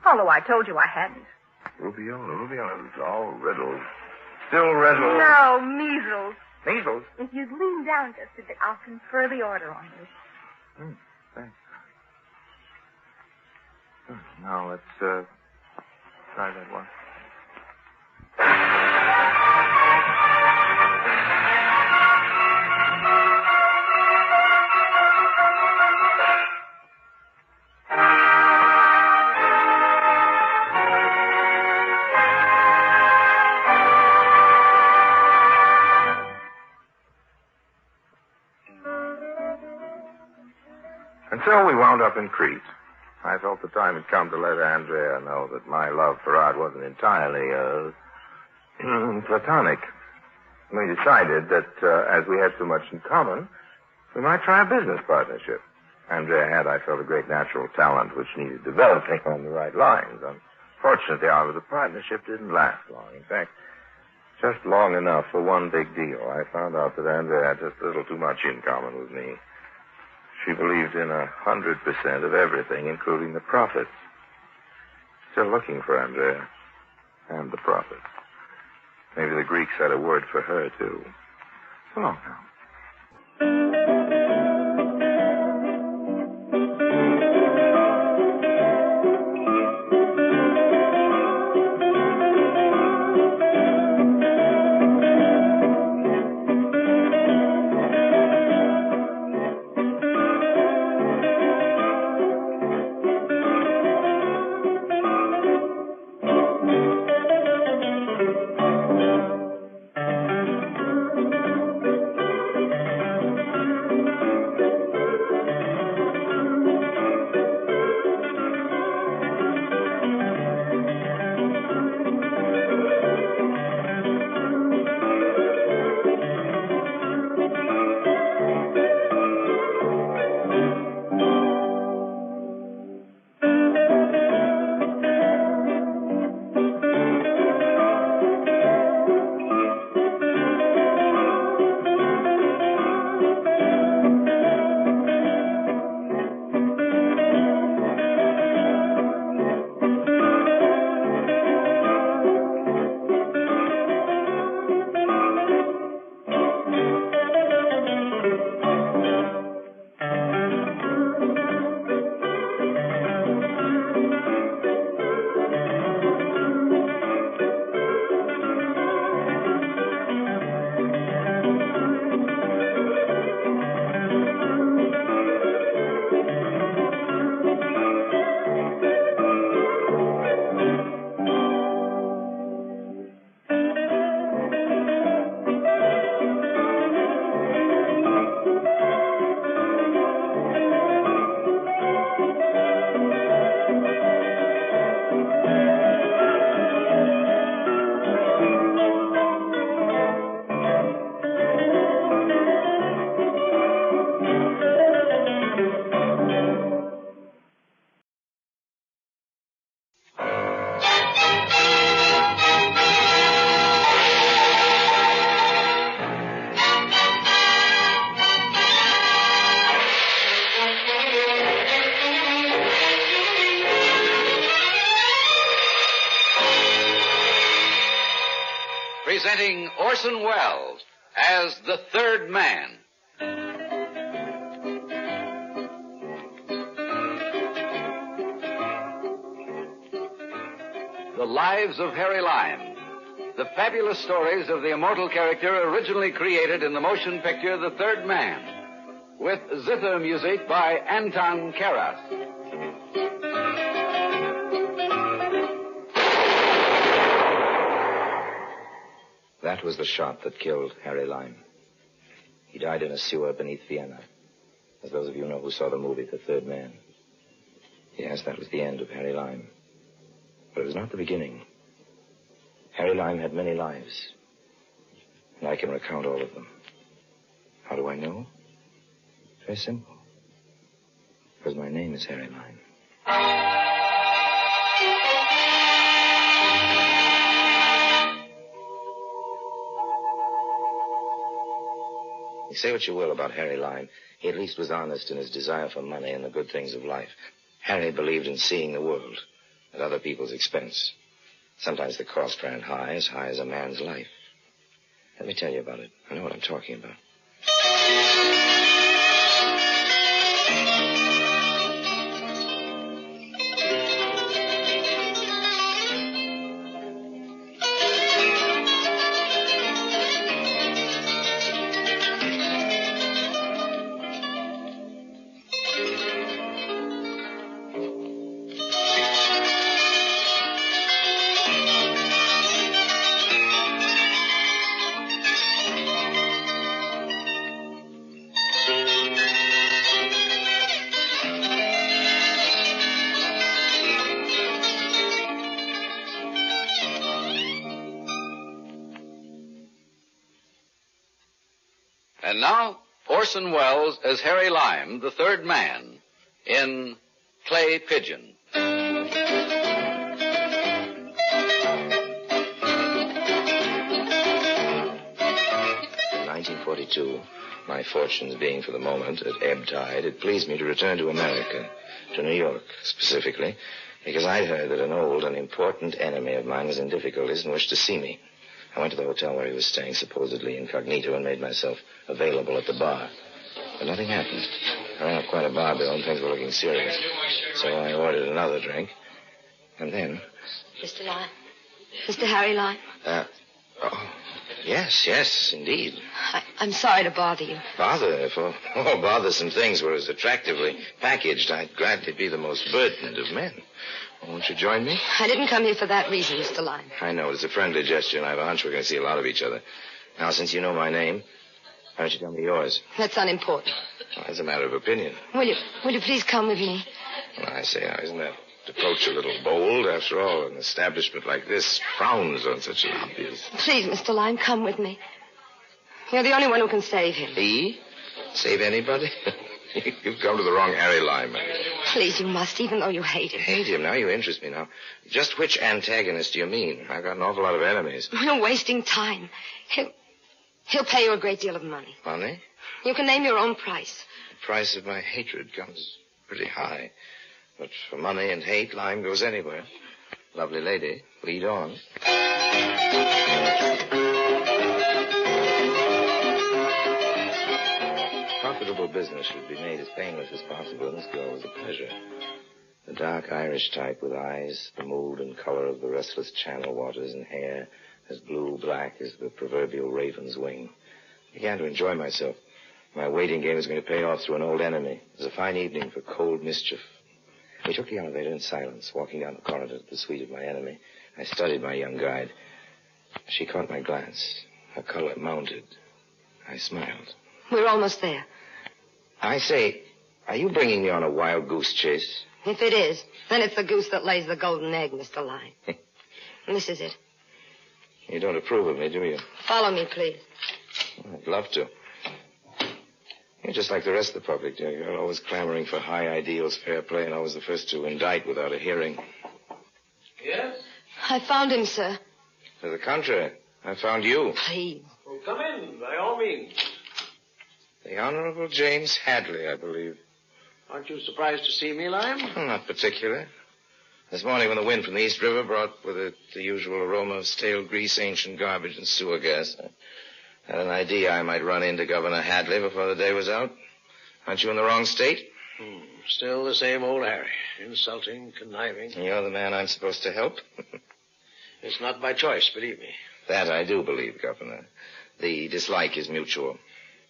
Although I told you I hadn't. Rubeola is all riddled. Still riddled. No, measles. Measles? If you'd lean down just a bit, I'll confer the order on you. Thanks. Now let's, try that one. And so we wound up in Crete. I felt the time had come to let Andrea know that my love for art wasn't entirely, platonic. We decided that, as we had so much in common, we might try a business partnership. Andrea had, I felt, a great natural talent which needed developing on the right lines. Unfortunately, however, the partnership didn't last long. In fact, just long enough for one big deal. I found out that Andrea had just a little too much in common with me. She believed in 100% of everything, including the profits. Still looking for Andrea and the profits. Maybe the Greeks had a word for her, too. So long now. presenting Orson Welles as the third man. The Lives of Harry Lime. The fabulous stories of the immortal character originally created in the motion picture The Third Man, with zither music by Anton Karas. That was the shot that killed Harry Lime. He died in a sewer beneath Vienna, as those of you know who saw the movie The Third Man. Yes, that was the end of Harry Lime. But it was not the beginning. Harry Lime had many lives, and I can recount all of them. How do I know? Very simple. Because my name is Harry Lime. You say what you will about Harry Lime, he at least was honest in his desire for money and the good things of life. Harry believed in seeing the world at other people's expense. Sometimes the cost ran high as a man's life. Let me tell you about it. I know what I'm talking about. And now, Orson Welles as Harry Lime, the third man, in Clay Pigeon. In 1942, my fortunes being for the moment at ebb tide, it pleased me to return to America, to New York specifically, because I'd heard that an old and important enemy of mine was in difficulties and wished to see me. I went to the hotel where he was staying, supposedly incognito, and made myself available at the bar. But nothing happened. I ran up quite a bar bill, and things were looking serious. So I ordered another drink. And then... Mr. Lime? Mr. Harry Lime? Yes, indeed. I'm sorry to bother you. Bother? If all bothersome things were as attractively packaged, I'd gladly be the most burdened of men. Won't you join me? I didn't come here for that reason, Mr. Lime. I know. It's a friendly gesture, and I have a hunch we're going to see a lot of each other. Now, since you know my name, why don't you tell me yours? That's unimportant. Well, it's a matter of opinion. Will you please come with me? Well, I say, now, isn't that approach a little bold? After all, an establishment like this frowns on such an obvious... Please, Mr. Lime, come with me. You're the only one who can save him. He? Save anybody? You've come to the wrong Harry Lime, man. Please, you must, even though you hate him. Hate him? Now you interest me. Now, just which antagonist do you mean? I've got an awful lot of enemies. We're wasting time. He'll pay you a great deal of money. Money? You can name your own price. The price of my hatred comes pretty high. But for money and hate, Lime goes anywhere. Lovely lady, lead on. Profitable business should be made as painless as possible, and this girl was a pleasure. The dark Irish type with eyes, the mood and color of the restless channel waters, and hair as blue-black as the proverbial raven's wing. I began to enjoy myself. My waiting game was going to pay off through an old enemy. It was a fine evening for cold mischief. We took the elevator in silence, walking down the corridor to the suite of my enemy. I studied my young guide. She caught my glance. Her color mounted. I smiled. We're almost there. I say, are you bringing me on a wild goose chase? If it is, then it's the goose that lays the golden egg, Mr. Lime. And this is it. You don't approve of me, do you? Follow me, please. I'd love to. You're just like the rest of the public, dear. You're always clamoring for high ideals, fair play, and always the first to indict without a hearing. Yes? I found him, sir. To the contrary, I found you. Please. Well, come in, by all means. The Honorable James Hadley, I believe. Aren't you surprised to see me, Lime? Not particular. This morning when the wind from the East River brought with it the usual aroma of stale grease, ancient garbage, and sewer gas, I had an idea I might run into Governor Hadley before the day was out. Aren't you in the wrong state? Still the same old Harry. Insulting, conniving. You're the man I'm supposed to help. It's not by choice, believe me. That I do believe, Governor. The dislike is mutual.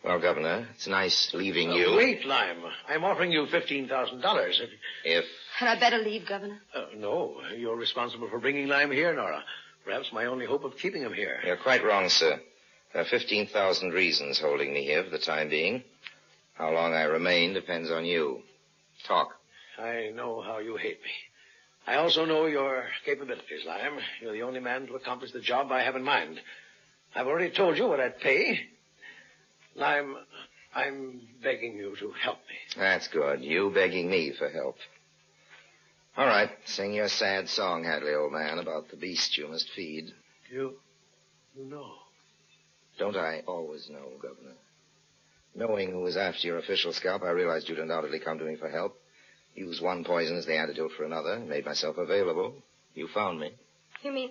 Well, Governor, it's nice leaving you. Wait, Lime. I'm offering you $15,000. If... Had I better leave, Governor? No. You're responsible for bringing Lime here, Nora. Perhaps my only hope of keeping him here. You're quite wrong, sir. There are 15,000 reasons holding me here for the time being. How long I remain depends on you. Talk. I know how you hate me. I also know your capabilities, Lime. You're the only man to accomplish the job I have in mind. I've already told you what I'd pay. Lime, I'm begging you to help me. That's good. You begging me for help. All right. Sing your sad song, Hadley, old man, about the beast you must feed. You know. Don't I always know, Governor? Knowing who was after your official scalp, I realized you'd undoubtedly come to me for help. Used one poison as the antidote for another. Made myself available. You found me. You mean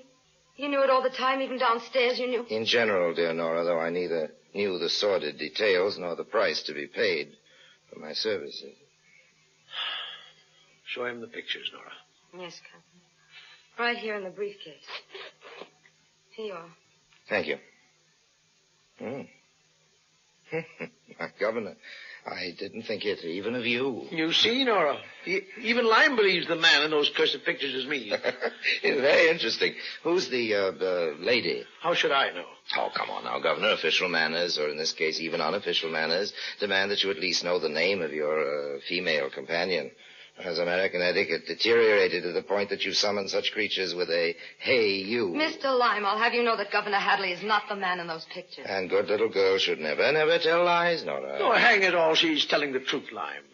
you knew it all the time, even downstairs you knew? In general, dear Nora, though I neither knew the sordid details nor the price to be paid for my services. Show him the pictures, Nora. Yes, Captain. Right here in the briefcase. Here you are. Thank you. Governor, I didn't think it even of you. You see, Nora, even Lime believes the man in those cursed pictures is me. It's very interesting. Who's the lady? How should I know? Oh, come on now, Governor. Official manners, or in this case, even unofficial manners, demand that you at least know the name of your female companion. Has American etiquette deteriorated to the point that you summon such creatures with a, hey, you? Mr. Lime, I'll have you know that Governor Hadley is not the man in those pictures. And good little girls should never tell lies, Nora. Oh, hang it all, she's telling the truth, Lime.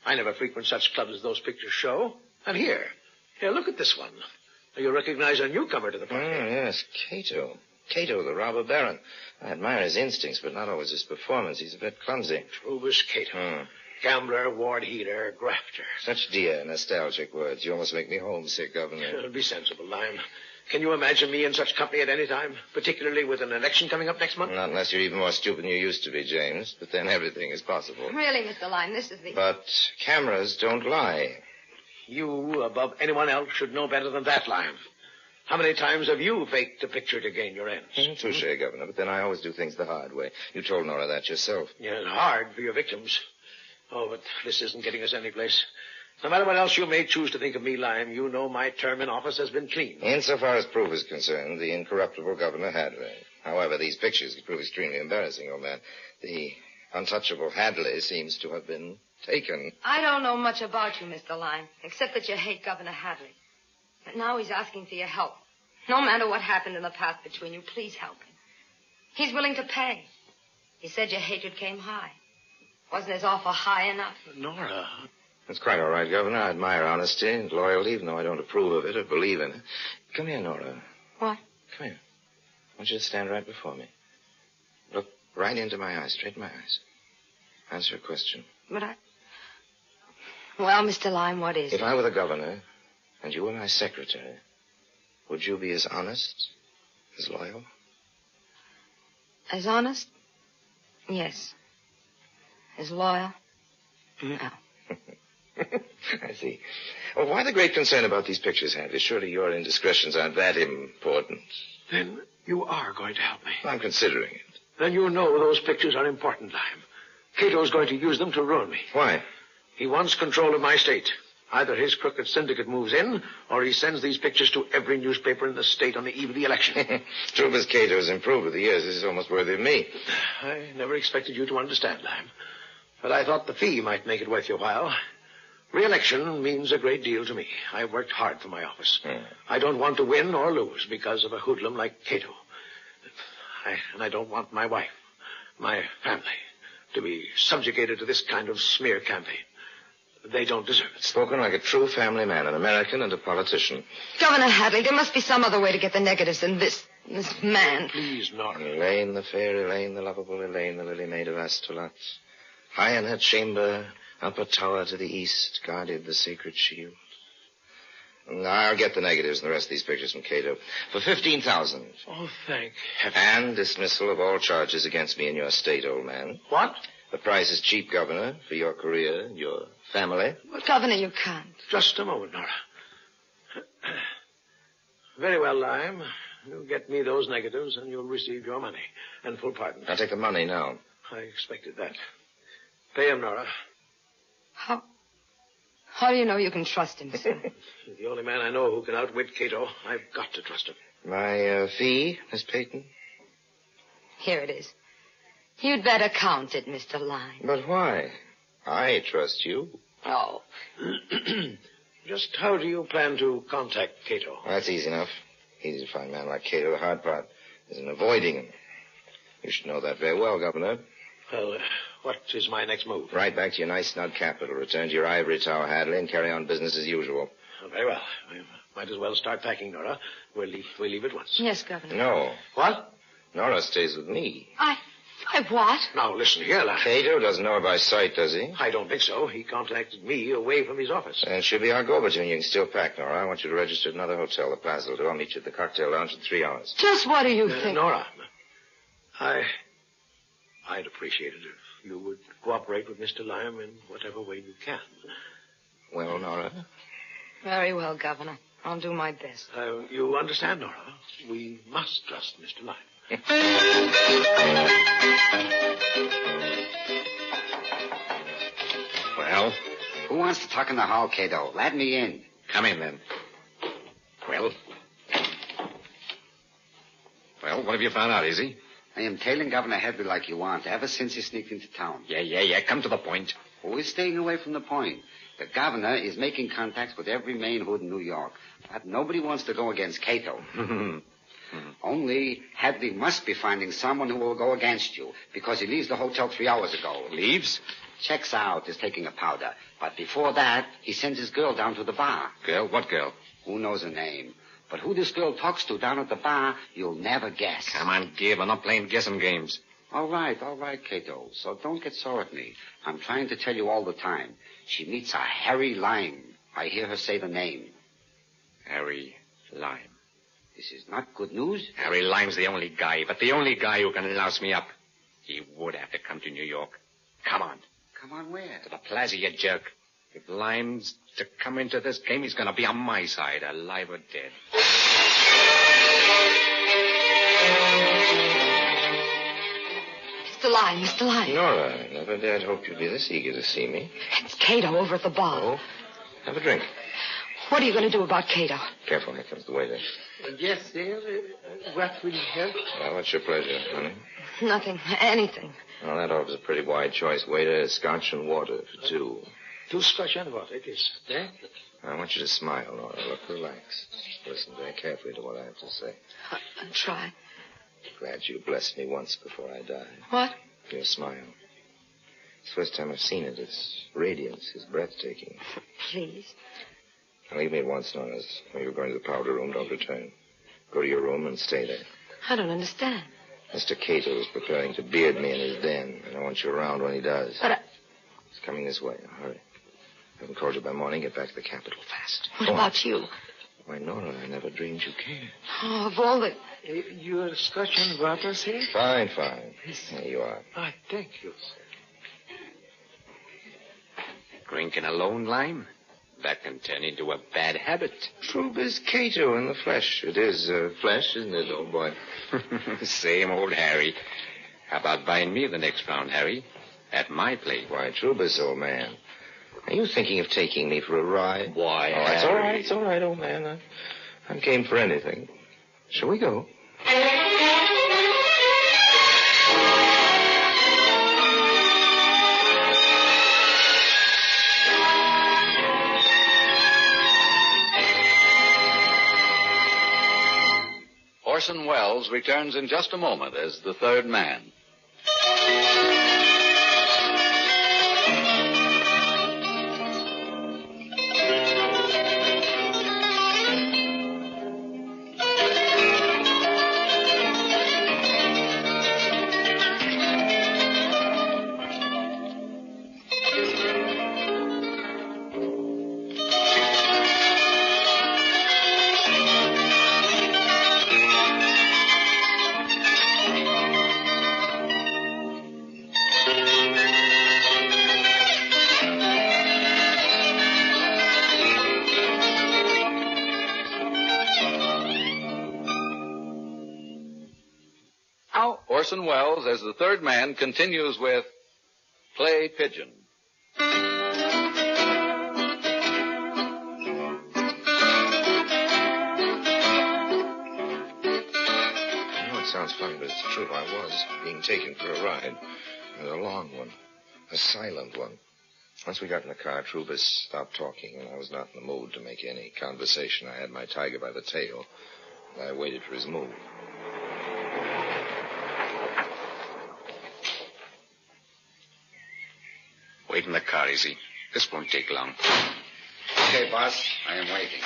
I never frequent such clubs as those pictures show. And here, look at this one. You recognize a newcomer to the party. Yes, Cato. Cato, the robber baron. I admire his instincts, but not always his performance. He's a bit clumsy. Trubus Cato. Gambler, ward heater, grafter. Such dear, nostalgic words. You almost make me homesick, Governor. Be sensible, Lime. Can you imagine me in such company at any time, particularly with an election coming up next month? Not unless you're even more stupid than you used to be, James. But then everything is possible. Really, Mr. Lime, this is the... But cameras don't lie. You, above anyone else, should know better than that, Lime. How many times have you faked a picture to gain your ends? Touché, Governor, but then I always do things the hard way. You told Nora that yourself. Yeah, hard for your victims. Oh, but this isn't getting us anyplace. No matter what else you may choose to think of me, Lime, you know my term in office has been clean. Insofar as proof is concerned, the incorruptible Governor Hadley. However, these pictures could prove extremely embarrassing, old man. The untouchable Hadley seems to have been taken. I don't know much about you, Mr. Lime, except that you hate Governor Hadley. But now he's asking for your help. No matter what happened in the past between you, please help him. He's willing to pay. He said your hatred came high. Wasn't his offer high enough? Nora. That's quite all right, Governor. I admire honesty and loyalty, even though I don't approve of it or believe in it. Come here, Nora. What? Come here. I want you to stand right before me. Look right into my eyes, straight in my eyes. Answer a question. But Well, Mr. Lime, what is it? If I were the governor and you were my secretary, would you be as honest, as loyal? As honest? Yes. As loyal? No. I see. Well, why the great concern about these pictures, Hadley? Surely your indiscretions aren't that important. Then you are going to help me. I'm considering it. Then you know those pictures are important, Lime. Cato's going to use them to ruin me. Why? He wants control of my state. Either his crooked syndicate moves in, or he sends these pictures to every newspaper in the state on the eve of the election. True as Cato has improved with the years, this is almost worthy of me. I never expected you to understand, Lime. But I thought the fee might make it worth your while. Re-election means a great deal to me. I've worked hard for my office. I don't want to win or lose because of a hoodlum like Cato. And I don't want my wife, my family, to be subjugated to this kind of smear campaign. They don't deserve it. Spoken like a true family man, an American and a politician. Governor Hadley, there must be some other way to get the negatives than this man. Please, Nora. Elaine, the fair Elaine, the lovable Elaine, the lily maid of Astolat. High in her chamber, up a tower to the east, guarded the sacred shield. I'll get the negatives and the rest of these pictures from Cato for $15,000. Oh, thank heaven. And dismissal of all charges against me in your state, old man. What? The price is cheap, Governor, for your career, your family. But, Governor, you can't. Just a moment, Nora. Very well, Lime. You get me those negatives and you'll receive your money and full pardon. I'll take the money now. I expected that. Pay him, Nora. How do you know you can trust him, sir? He's the only man I know who can outwit Cato. I've got to trust him. My fee, Miss Peyton? Here it is. You'd better count it, Mr. Lyne. But why? I trust you. Oh. Just how do you plan to contact Cato? Well, that's easy enough. Easy to find a man like Cato. The hard part is in avoiding him. You should know that very well, Governor. Well, what is my next move? Right back to your nice snug capital. Return to your ivory tower, Hadley, and carry on business as usual. Oh, very well. I might as well start packing, Nora. We'll leave at once. Yes, Governor. No. What? Nora stays with me. I what? Now, listen here, lad. Cato doesn't know her by sight, does he? I don't think so. He contacted me away from his office. And she'll be our go-between. You can still pack, Nora. I want you to register at another hotel, the Plaza will do. I'll meet you at the cocktail lounge in 3 hours. Just what do you think? Nora, I'd appreciate it if you would cooperate with Mr. Lyme in whatever way you can. Well, Nora? Very well, Governor. I'll do my best. You understand, Nora? We must trust Mr. Lyme. Well, who wants to talk in the hall, Cato? Let me in. Come in, then. Well, what have you found out, Izzy? I am tailing Governor Hadley like you want, ever since he sneaked into town. Yeah. Come to the point. Who is staying away from the point? The governor is making contacts with every main hood in New York. But nobody wants to go against Cato. Only Hadley must be finding someone who will go against you, because he leaves the hotel 3 hours ago. Leaves? Checks out, is taking a powder. But before that, he sends his girl down to the bar. Girl? What girl? Who knows her name? But who this girl talks to down at the bar, you'll never guess. Come on, Gib. I'm not playing guessing games. All right, Cato. So don't get sore at me. I'm trying to tell you all the time. She meets a Harry Lyme. I hear her say the name. Harry Lyme. This is not good news. Harry Lyme's the only guy, but the only guy who can louse me up. He would have to come to New York. Come on. Come on where? To the Plaza, you jerk. If Lyme's to come into this game, he's going to be on my side, alive or dead. Mr. Lyne. Nora, I never dared hope you'd be this eager to see me. It's Cato over at the bar. Oh? Have a drink. What are you going to do about Cato? Careful, here comes the waiter. Yes, sir. What will you help? Well, what's your pleasure, honey? Nothing. Anything. Well, that offers a pretty wide choice, waiter. Scotch and water for 2. 2 scotch and water, it is. Thank you. I want you to smile, Nora. Look relaxed. Listen very carefully to what I have to say. I'll try. Glad you blessed me once before I die. What? Your smile. It's the first time I've seen it. Its radiance is breathtaking. Please. Now, leave me at once, Nora. When you're going to the powder room, don't return. Go to your room and stay there. I don't understand. Mr. Cato is preparing to beard me in his den, and I want you around when he does. But He's coming this way. Now, hurry. If I haven't called you by morning, get back to the capital fast. What about you? Why, Nora, I never dreamed you cared. Oh, of all the... Your scotch and water, sir? Fine. Here you are. Thank you, sir. Drinking alone, Lyme? That can turn into a bad habit. True is Cato in the flesh. It is flesh, isn't it, old boy? Same old Harry. How about buying me the next round, Harry? At my place. Why, Trubus, old man. Are you thinking of taking me for a ride? Why, Harry? It's all right, old man. I'm game for anything. Shall we go? Orson Welles returns in just a moment as the third man. Orson Welles as the third man continues with Play Pigeon. Sounds funny, but it's true. I was being taken for a ride. And a long one. A silent one. Once we got in the car, Trubus stopped talking, and I was not in the mood to make any conversation. I had my tiger by the tail, and I waited for his move. Wait in the car, Easy. This won't take long. Okay, boss. I am waiting.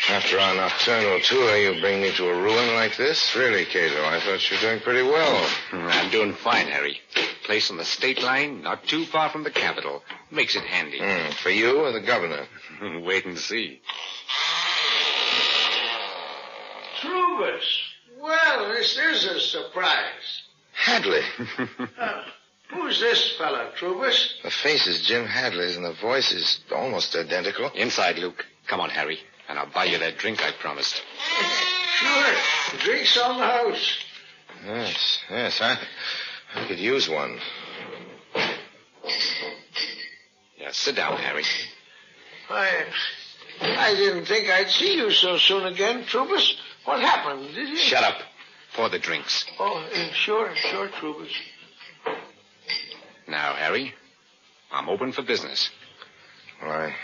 After our nocturnal tour, you bring me to a ruin like this? Really, Cato, I thought you were doing pretty well. I'm doing fine, Harry. Place on the state line, not too far from the capital. Makes it handy. For you or the governor? Wait and see. Trubus. Well, this is a surprise. Hadley. Who's this fella, Trubus? The face is Jim Hadley's, and the voice is almost identical. Inside, Luke. Come on, Harry. And I'll buy you that drink I promised. Sure. Drinks on the house. Yes. I could use one. Yeah, sit down, Harry. I didn't think I'd see you so soon again, Trubus. What happened? Did you... Shut up. Pour the drinks. Oh, sure, Trubus. Now, Harry, I'm open for business. Why,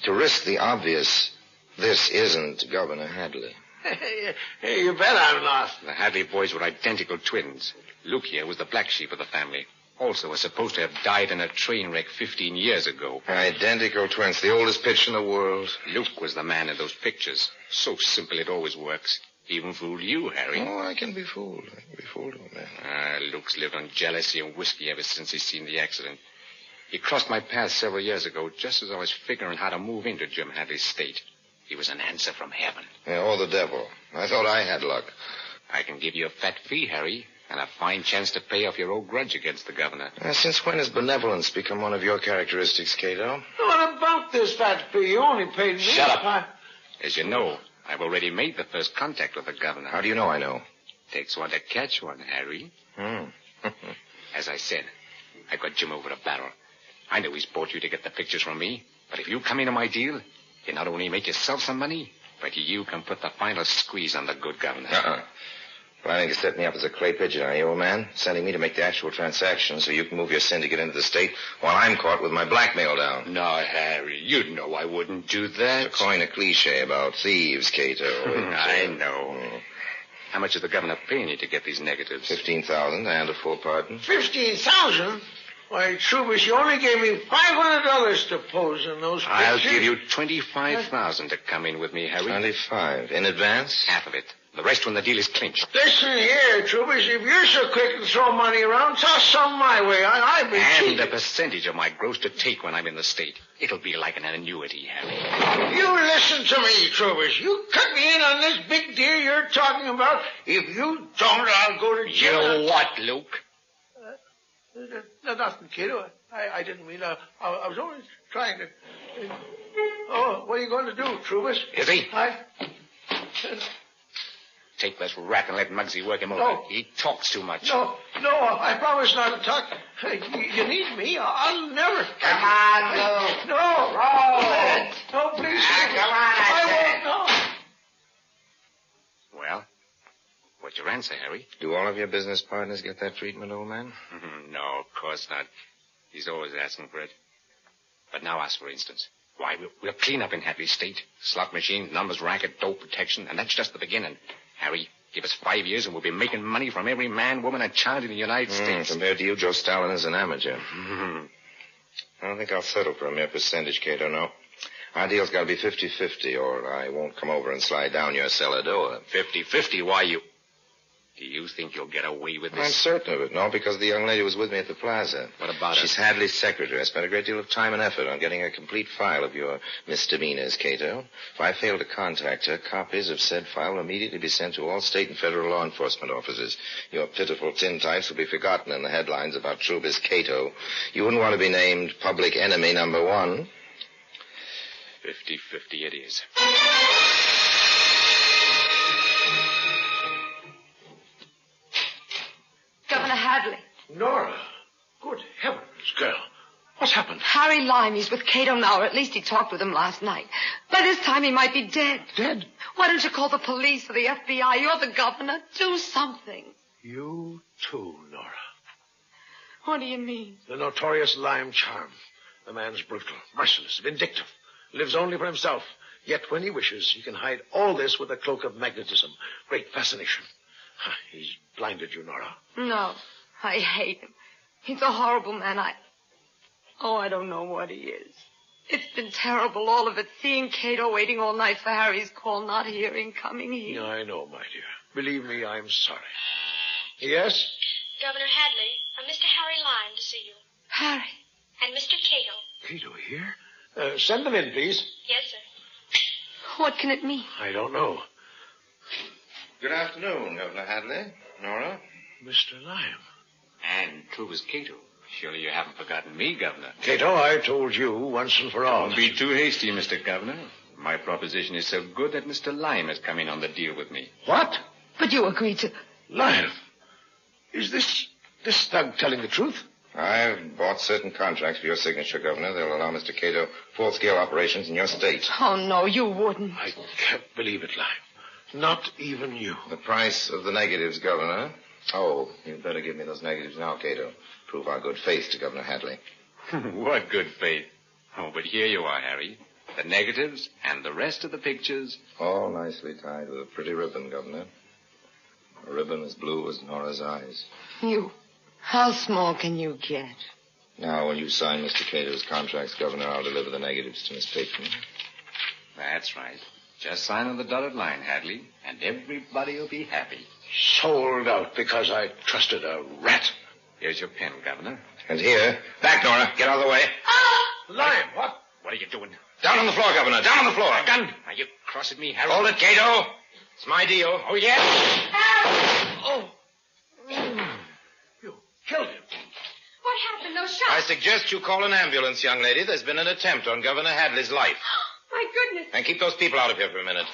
to risk the obvious, this isn't Governor Hadley. Hey, you bet I'm not. The Hadley boys were identical twins. Luke here was the black sheep of the family. Also was supposed to have died in a train wreck 15 years ago. Identical twins, the oldest picture in the world. Luke was the man in those pictures. So simple it always works. Even fooled you, Harry. Oh, I can be fooled. Old man. Luke's lived on jealousy and whiskey ever since he's seen the accident. He crossed my path several years ago, just as I was figuring how to move into Jim Hadley's state. He was an answer from heaven. Yeah, or the devil. I thought I had luck. I can give you a fat fee, Harry, and a fine chance to pay off your old grudge against the governor. Since when has benevolence become one of your characteristics, Cato? What about this fat fee? You only paid me. Shut up. As you know, I've already made the first contact with the governor. How do you know I know? Takes one to catch one, Harry. As I said, I got Jim over a barrel. I know he's bought you to get the pictures from me, but if you come into my deal, you not only make yourself some money, but you can put the final squeeze on the good governor. Planning to set me up as a clay pigeon, are you, old man? Sending me to make the actual transaction so you can move your syndicate into the state while I'm caught with my blackmail down. No, Harry, you know I wouldn't do that. To coin a cliche about thieves, Cato. I know. How much is the governor paying you to get these negatives? $15,000 and a full pardon. $15,000? Why, Trubus, you only gave me $500 to pose in those pictures. I'll give you $25,000 to come in with me, Harry. 25 in advance? Half of it. The rest when the deal is clinched. Listen here, Trubus. If you're so quick to throw money around, toss some my way. I've been cheated. And a percentage of my gross to take when I'm in the state. It'll be like an annuity, Harry. You listen to me, Trubus. You cut me in on this big deal you're talking about. If you don't, I'll go to jail. You what, Luke? Nothing, kiddo. I didn't mean. I was only trying to. Oh, what are you going to do, Trubus? Is he? I. Take this rat and let Muggsy work him over. No. He talks too much. No, I promise not to talk. You need me. I'll never. Come on, Luke. No. Roll. No, please. Come on, I won't. No. Well, what's your answer, Harry? Do all of your business partners get that treatment, old man? No, of course not. He's always asking for it. But now us, for instance. Why, we'll clean up in Hadley State. Slot machines, numbers, racket, dope protection, and that's just the beginning. Harry, give us 5 years and we'll be making money from every man, woman, and child in the United States. Compared to you, Joe Stalin is an amateur. I don't think I'll settle for a mere percentage, Cato, no. Our deal's got to be 50-50, or I won't come over and slide down your cellar door. 50-50? Why, Do you think you'll get away with this? I'm certain of it, no, because the young lady was with me at the plaza. What about her? She's Hadley's secretary. I spent a great deal of time and effort on getting a complete file of your misdemeanors, Cato. If I fail to contact her, copies of said file will immediately be sent to all state and federal law enforcement offices. Your pitiful tintypes will be forgotten in the headlines about Trubus Cato. You wouldn't want to be named public enemy number 1. 50-50 it is. Governor Hadley. Nora. Good heavens, girl. What's happened? Harry Lime, he's with Cato now, or at least he talked with him last night. By this time, he might be dead. Dead? Why don't you call the police or the FBI? You're the governor. Do something. You too, Nora. What do you mean? The notorious Lime charm. The man's brutal, merciless, vindictive. Lives only for himself. Yet when he wishes, he can hide all this with a cloak of magnetism. Great fascination. He's blinded you, Nora. No, I hate him. He's a horrible man. I don't know what he is. It's been terrible, all of it. Seeing Cato waiting all night for Harry's call, not hearing, coming here. I know, my dear. Believe me, I'm sorry. Yes? Governor Hadley, Mr. Harry Lime to see you. Harry. And Mr. Cato. Cato here? Send them in, please. Yes, sir. What can it mean? I don't know. Good afternoon, Governor Hadley. Nora? Mr. Lime. And true as Cato. Surely you haven't forgotten me, Governor. Cato, I told you once and for all. Don't be too hasty, Mr. Governor. My proposition is so good that Mr. Lime has come in on the deal with me. What? But you agreed to... Lime? Is this thug telling the truth? I've bought certain contracts for your signature, Governor. They'll allow Mr. Cato full-scale operations in your state. Oh, no, you wouldn't. I can't believe it, Lime. Not even you. The price of the negatives, Governor. Oh, you'd better give me those negatives now, Cato. Prove our good faith to Governor Hadley. What good faith. Oh, but here you are, Harry. The negatives and the rest of the pictures. All nicely tied with a pretty ribbon, Governor. A ribbon as blue as Nora's eyes. You. How small can you get? Now, when you sign Mr. Cato's contracts, Governor, I'll deliver the negatives to Miss Peyton. That's right. Just sign on the dotted line, Hadley, and everybody will be happy. Sold out because I trusted a rat. Here's your pen, Governor. And here. Back, Nora. Get out of the way. Lime, what? What are you doing? Down on the floor, Governor. Down on the floor. A gun. Are you crossing me, Harry? Hold it, Cato. It's my deal. Oh, yeah? Oh. You killed him. What happened? Those shots? I suggest you call an ambulance, young lady. There's been an attempt on Governor Hadley's life. My goodness. And keep those people out of here for a minute.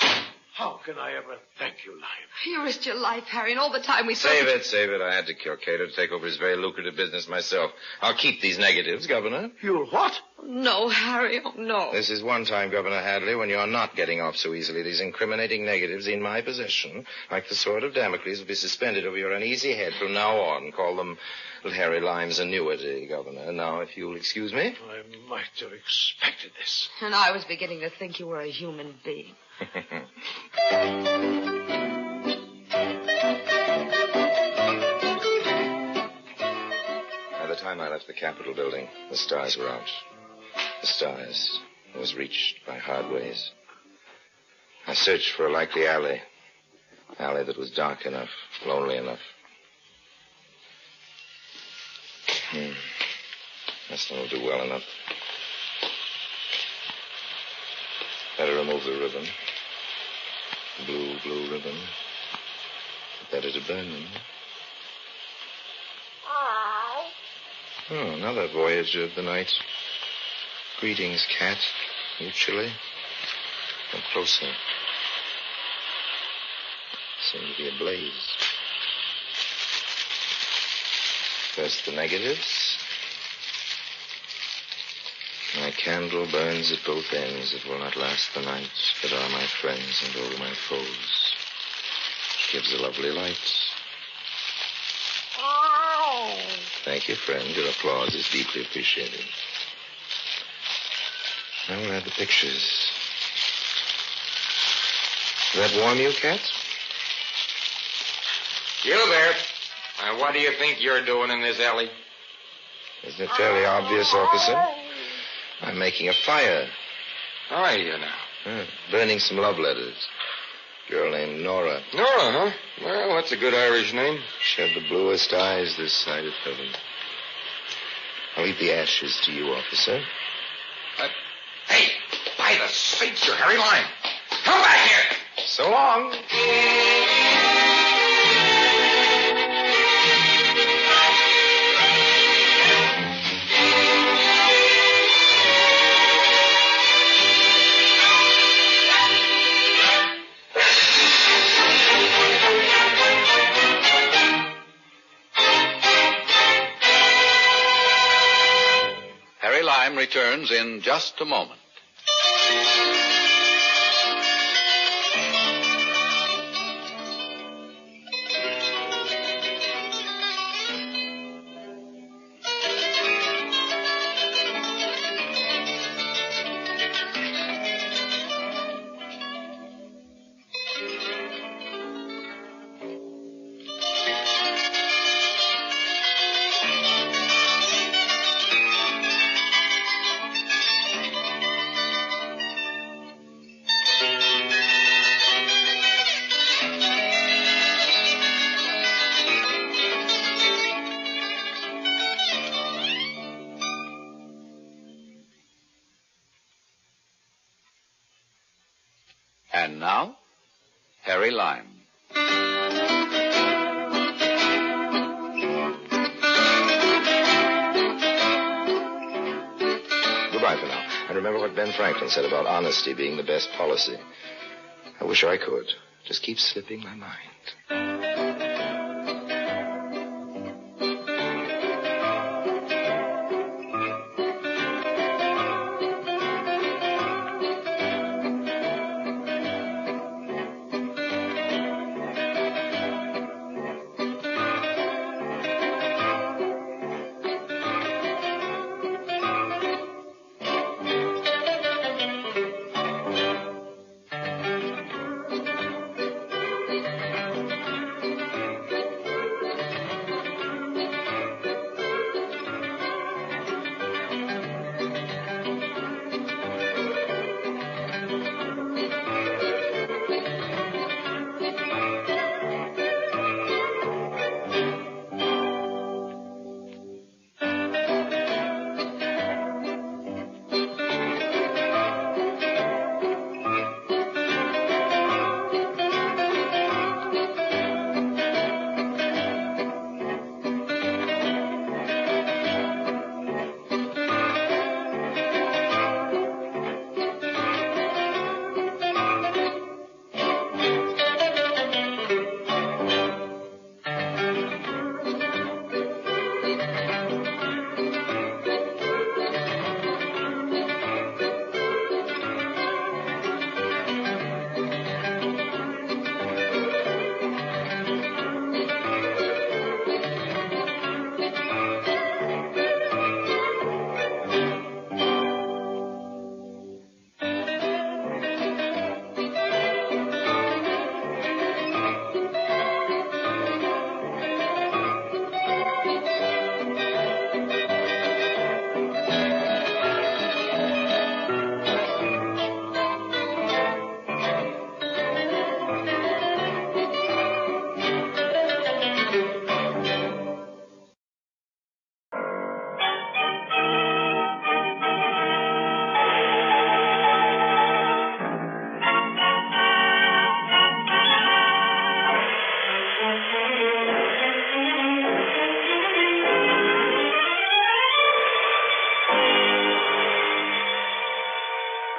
How can I ever thank you, Lime? You risked your life, Harry, and all the time we Save it. I had to kill Cato to take over his very lucrative business myself. I'll keep these negatives, Governor. You'll what? No, Harry, oh, no. This is one time, Governor Hadley, when you're not getting off so easily. These incriminating negatives in my possession, like the sword of Damocles, will be suspended over your uneasy head from now on. Call them Harry Lime's annuity, Governor. Now, if you'll excuse me. I might have expected this. And I was beginning to think you were a human being. By the time I left the Capitol building, the stars were out. The stars. I was reached by hard ways. I searched for a likely alley. Alley that was dark enough, lonely enough. This one will do well enough. Better remove the ribbon. Blue ribbon. Better to burn them. Oh, another voyager of the night. Greetings, cat. You chilly? Come closer. Seem to be ablaze. First the negatives. My candle burns at both ends. It will not last the night, but are my friends and all my foes. It gives a lovely light. Thank you, friend. Your applause is deeply appreciated. Now we'll add the pictures. Does that warm you, cat? Gilbert, what do you think you're doing in this alley? Isn't it fairly obvious, officer? I'm making a fire. Are you now? Burning some love letters. Girl named Nora. Nora, huh? Well, that's a good Irish name. She had the bluest eyes this side of heaven. I'll leave the ashes to you, officer. Hey, by the saints, you're Harry Lime. Come back here. So long. returns in just a moment. And now, Harry Lime. Goodbye for now. And remember what Ben Franklin said about honesty being the best policy. I wish I could. Just keep slipping my mind.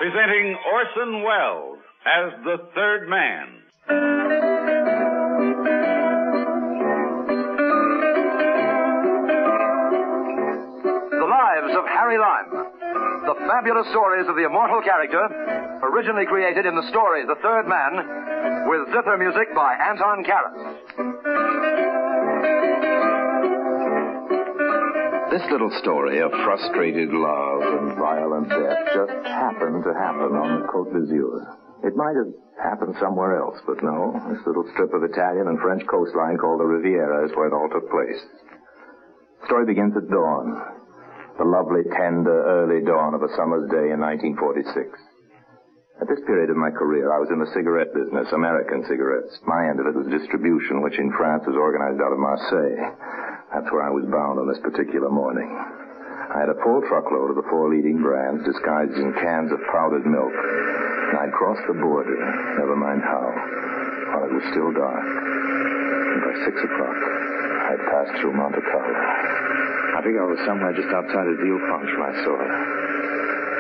Presenting Orson Welles as the third man. The Lives of Harry Lime. The fabulous stories of the immortal character, originally created in the story The Third Man, with zither music by Anton Karas. This little story of frustrated love and violent death just happened to happen on the Côte d'Azur. It might have happened somewhere else, but no. This little strip of Italian and French coastline called the Riviera is where it all took place. The story begins at dawn. The lovely, tender, early dawn of a summer's day in 1946. At this period of my career, I was in the cigarette business, American cigarettes. My end of it was distribution, which in France was organized out of Marseille. That's where I was bound on this particular morning. I had a full truckload of the 4 leading brands disguised in cans of powdered milk. And I'd crossed the border, never mind how, while it was still dark. And by 6 o'clock, I'd passed through Monte Carlo. I think I was somewhere just outside of Villefontaine when I saw her.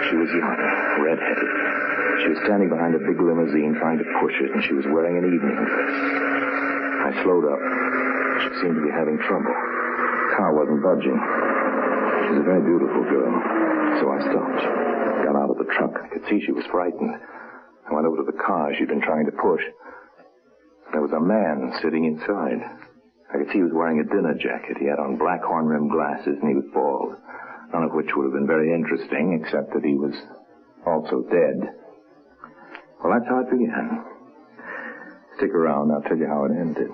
She was young, red-headed. She was standing behind a big limousine trying to push it, and she was wearing an evening dress. I slowed up. She seemed to be having trouble. The car wasn't budging. She's a very beautiful girl. So I stopped. Got out of the truck. I could see she was frightened. I went over to the car she'd been trying to push. There was a man sitting inside. I could see he was wearing a dinner jacket. He had on black horn-rimmed glasses, and he was bald. None of which would have been very interesting, except that he was also dead. Well, that's how it began. Stick around. I'll tell you how it ended.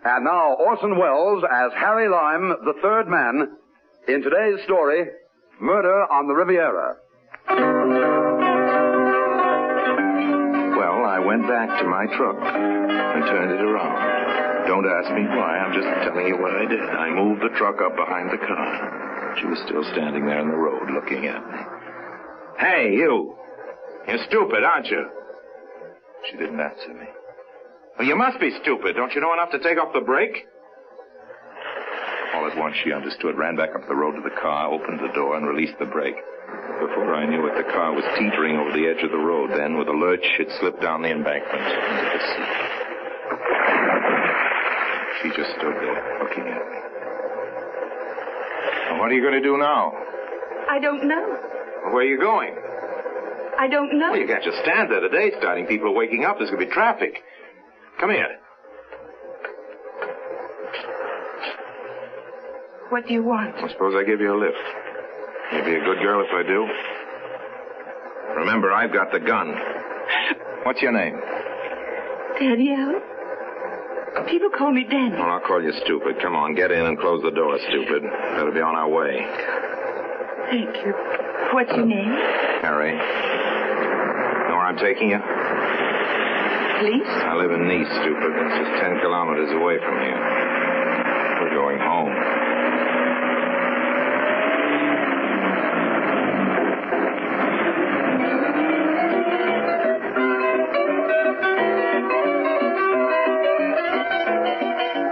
And now, Orson Welles as Harry Lime, the third man, in today's story, Murder on the Riviera. Well, I went back to my truck and turned it around. Don't ask me why. I'm just telling you what I did. I moved the truck up behind the car. She was still standing there in the road looking at me. Hey, you. You're stupid, aren't you? She didn't answer me. Well, you must be stupid. Don't you know enough to take off the brake? All at once, she understood, ran back up the road to the car, opened the door, and released the brake. Before I knew it, the car was teetering over the edge of the road. Then, with a lurch, it slipped down the embankment into the sea. She just stood there, looking at me. Well, what are you going to do now? I don't know. Well, where are you going? I don't know. Well, you can't just stand there. The day's starting. People are waking up. There's going to be traffic. Come here. What do you want? I suppose I give you a lift. You'll be a good girl if I do. Remember, I've got the gun. What's your name? Danielle? People call me Danny. Well, I'll call you stupid. Come on, get in and close the door, stupid. Better be on our way. Thank you. What's your name? Harry. Know where I'm taking you? Police? I live in Nice, stupid. It's just 10 kilometers away from here. We're going home.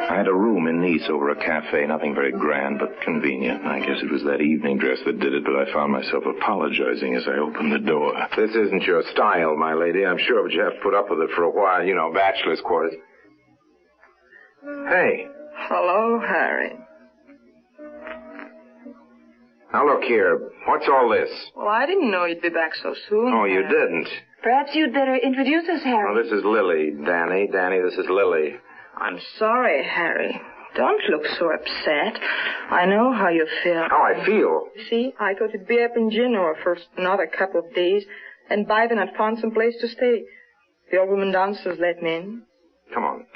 I had a room in Nice over a cafe, nothing very grand, but convenient. I guess it was that evening dress that did it, but I found myself apologizing as I opened the door. This isn't your style, my lady, I'm sure, but you have to put up with it for a while. You know, bachelor's quarters. Hey. Hello, Harry. Now, look here. What's all this? Well, I didn't know you'd be back so soon. Oh, you didn't? Perhaps you'd better introduce us, Harry. Well, this is Lily, Danny. Danny, this is Lily. I'm sorry, Harry. Don't look so upset. I know how you feel. How I feel? See, I thought you'd be up in Genoa for another couple of days, and by then I'd found some place to stay. The old woman downstairs let me in. Come on.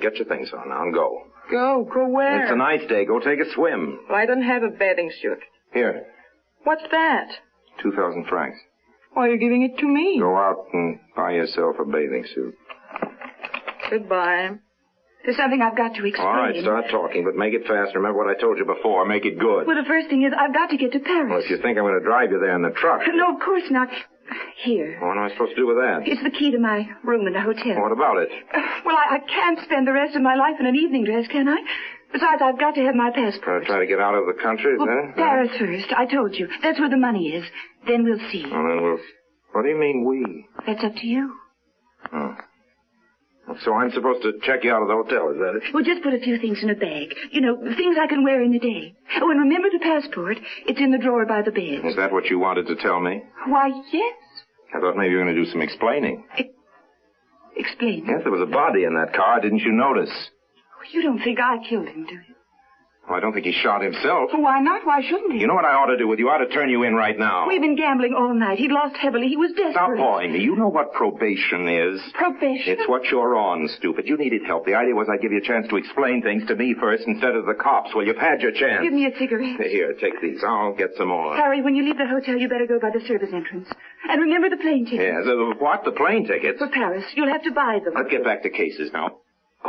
Get your things on now and go. Go where? It's a nice day. Go take a swim. Well, I don't have a bathing suit. Here. What's that? 2,000 francs. Why are you giving it to me? Go out and buy yourself a bathing suit. Goodbye. There's something I've got to explain. All right, start talking, but make it fast. Remember what I told you before. Make it good. Well, the first thing is I've got to get to Paris. Well, if you think I'm going to drive you there in the truck. No, of course not. Here. What am I supposed to do with that? It's the key to my room in the hotel. What about it? Well, I can't spend the rest of my life in an evening dress, can I? Besides, I've got to have my passport. Try to get out of the country, is that it? Paris first. I told you. That's where the money is. Then we'll see. Well, then we'll... What do you mean, we? That's up to you. Oh. So I'm supposed to check you out of the hotel, is that it? Well, just put a few things in a bag. You know, things I can wear in the day. Oh, and remember the passport. It's in the drawer by the bed. Is that what you wanted to tell me? Why, yes. I thought maybe you were going to do some explaining. Explain? Yes, there was a body in that car. Didn't you notice? You don't think I killed him, do you? Well, I don't think he shot himself. Why not? Why shouldn't he? You know what I ought to do with you? I ought to turn you in right now. We've been gambling all night. He'd lost heavily. He was desperate. Stop pawing me. You know what probation is. Probation? It's what you're on, stupid. You needed help. The idea was I'd give you a chance to explain things to me first instead of the cops. Well, you've had your chance. Give me a cigarette. Here, take these. I'll get some more. Harry, when you leave the hotel, you better go by the service entrance. And remember the plane tickets. Yes, what? The plane tickets? For Paris. You'll have to buy them. Let's get back to cases now.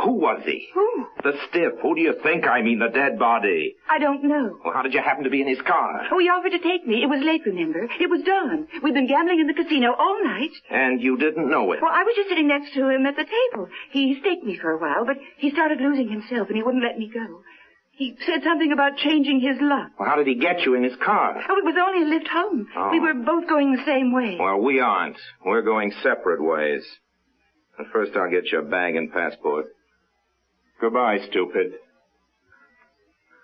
Who was he? Who? The stiff. Who do you think? I mean, the dead body. I don't know. Well, how did you happen to be in his car? Oh, he offered to take me. It was late, remember? It was dawn. We'd been gambling in the casino all night. And you didn't know it? Well, I was just sitting next to him at the table. He staked me for a while, but he started losing himself, and he wouldn't let me go. He said something about changing his luck. Well, how did he get you in his car? Oh, it was only a lift home. Oh. We were both going the same way. Well, we aren't. We're going separate ways. But first, I'll get your bag and passport. Goodbye, stupid.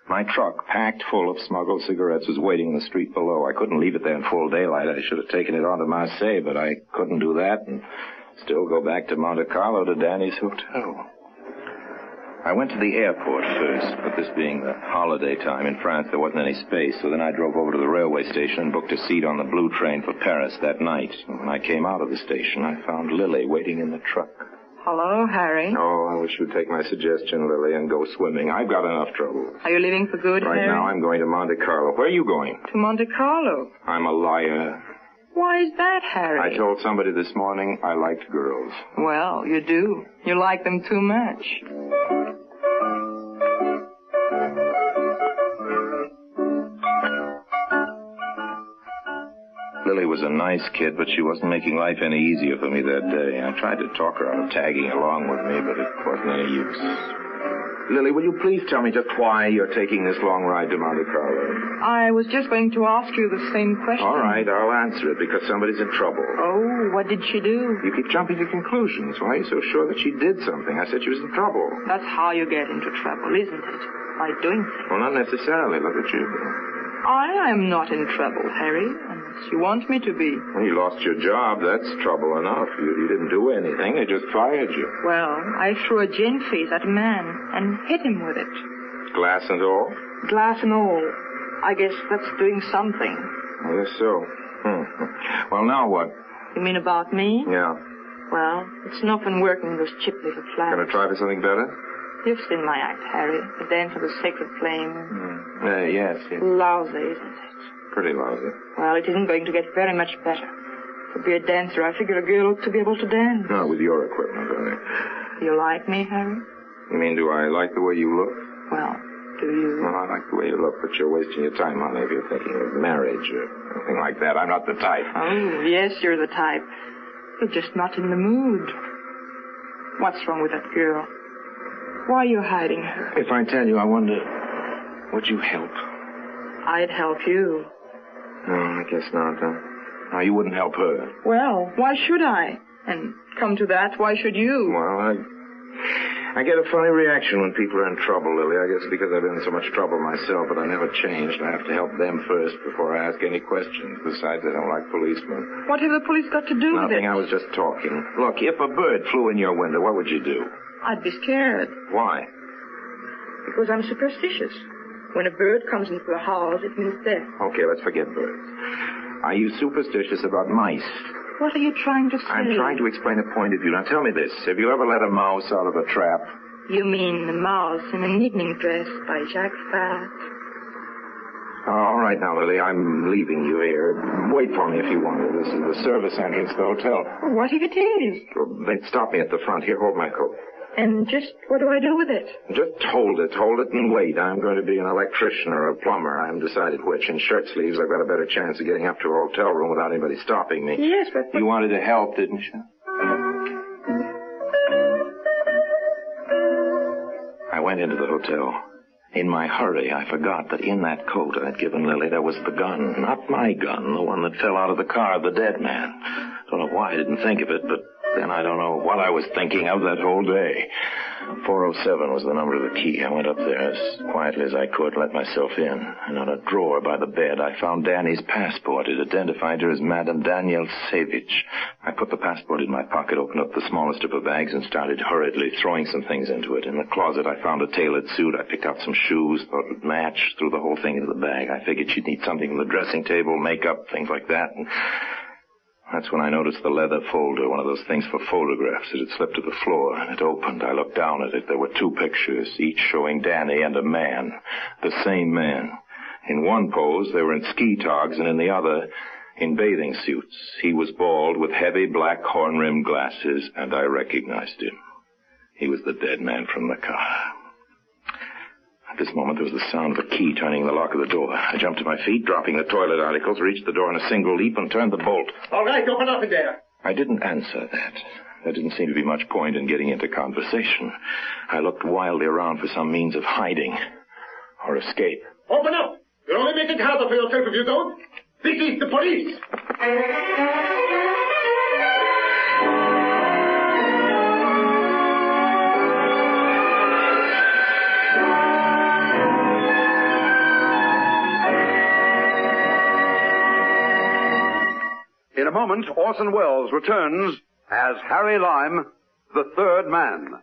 My truck, packed full of smuggled cigarettes, was waiting in the street below. I couldn't leave it there in full daylight. I should have taken it on to Marseille, but I couldn't do that and still go back to Monte Carlo to Danny's hotel. I went to the airport first, but this being the holiday time in France, there wasn't any space, so then I drove over to the railway station and booked a seat on the blue train for Paris that night. When I came out of the station, I found Lily waiting in the truck. Hello, Harry. Oh, I wish you'd take my suggestion, Lily, and go swimming. I've got enough trouble. Are you leaving for good, Right Harry? now, I'm going to Monte Carlo. Where are you going? To Monte Carlo. I'm a liar. Why is that, Harry? I told somebody this morning I liked girls. Well, you do. You like them too much. Lily was a nice kid, but she wasn't making life any easier for me that day. I tried to talk her out of tagging along with me, but it wasn't any use. Lily, will you please tell me just why you're taking this long ride to Monte Carlo? I was just going to ask you the same question. All right, I'll answer it, because somebody's in trouble. Oh, what did she do? You keep jumping to conclusions. Why are you so sure that she did something? I said she was in trouble. That's how you get into trouble, isn't it? By doing things. Well, not necessarily. Look at you. I am not in trouble, Harry, unless you want me to be. Well, you lost your job. That's trouble enough. You didn't do anything. They just fired you. Well, I threw a gin face at a man and hit him with it. Glass and all? Glass and all. I guess that's doing something. I guess so. Well, now what? You mean about me? Yeah. Well, it's not been working in those cheap little flats. Gonna try for something better? You've seen my act, Harry. The dance of the sacred flame. Yes. Lousy, isn't it? Pretty lousy. Well, it isn't going to get very much better. To be a dancer, I figure a girl ought to be able to dance. No, with your equipment, You like me, Harry? You mean, do I like the way you look? Well, do you? Well, I like the way you look, but you're wasting your time, honey, if you're thinking of marriage or anything like that. I'm not the type. Oh, yes, you're the type. You're just not in the mood. What's wrong with that girl? Why are you hiding her? If I tell you, I wonder, would you help? I'd help you. No, I guess not, huh? No, you wouldn't help her. Well, why should I? And come to that, why should you? Well, I get a funny reaction when people are in trouble, Lily. I guess because I've been in so much trouble myself, but I never changed. I have to help them first before I ask any questions. Besides, I don't like policemen. What have the police got to do with it? Nothing, I was just talking. Look, if a bird flew in your window, what would you do? I'd be scared. Why? Because I'm superstitious. When a bird comes into the house, it means death. Okay, let's forget birds. Are you superstitious about mice? What are you trying to say? I'm trying to explain a point of view. Now, tell me this. Have you ever let a mouse out of a trap? You mean the mouse in an evening dress by Jacques Fat? All right now, Lily, I'm leaving you here. Wait for me if you want to. This is the service entrance to the hotel. What if it is? They'd stop me at the front. Here, hold my coat. And just what do I do with it? Just hold it and wait. I'm going to be an electrician or a plumber. I haven't decided which. In shirt sleeves, I've got a better chance of getting up to a hotel room without anybody stopping me. Yes, but... You wanted to help, didn't you? I went into the hotel. In my hurry, I forgot that in that coat I'd given Lily, there was the gun. Not my gun, the one that fell out of the car of the dead man. Don't know why I didn't think of it, but then I don't know what I was thinking of that whole day. 407 was the number of the key. I went up there as quietly as I could, let myself in. And on a drawer by the bed, I found Danny's passport. It identified her as Madame Danielle Savage. I put the passport in my pocket, opened up the smallest of her bags, and started hurriedly throwing some things into it. In the closet, I found a tailored suit. I picked out some shoes, thought it would match, threw the whole thing into the bag. I figured she'd need something from the dressing table, makeup, things like that. And that's when I noticed the leather folder, one of those things for photographs. It had slipped to the floor, and it opened. I looked down at it. There were 2 pictures, each showing Danny and a man, the same man. In one pose, they were in ski togs, and in the other, in bathing suits. He was bald with heavy black horn-rimmed glasses, and I recognized him. He was the dead man from the car. At this moment, there was the sound of a key turning the lock of the door. I jumped to my feet, dropping the toilet articles, reached the door in a single leap, and turned the bolt. All right, open up in there. I didn't answer that. There didn't seem to be much point in getting into conversation. I looked wildly around for some means of hiding or escape. Open up. You'll only make it harder for yourself if you don't. This is the police. In a moment, Orson Welles returns as Harry Lime, the third man.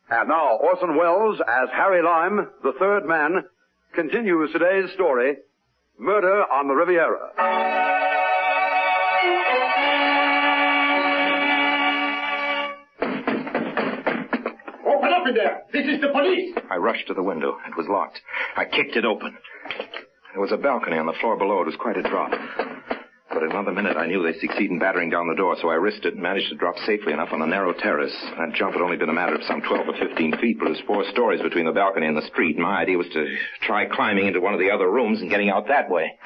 And now, Orson Welles as Harry Lime, the third man, continues today's story, Murder on the Riviera. Open up in there. This is the police. I rushed to the window. It was locked. I kicked it open. There was a balcony on the floor below. It was quite a drop. But in another minute, I knew they'd succeed in battering down the door, so I risked it and managed to drop safely enough on a narrow terrace. That jump had only been a matter of some 12 or 15 feet, but it was 4 stories between the balcony and the street. My idea was to try climbing into one of the other rooms and getting out that way.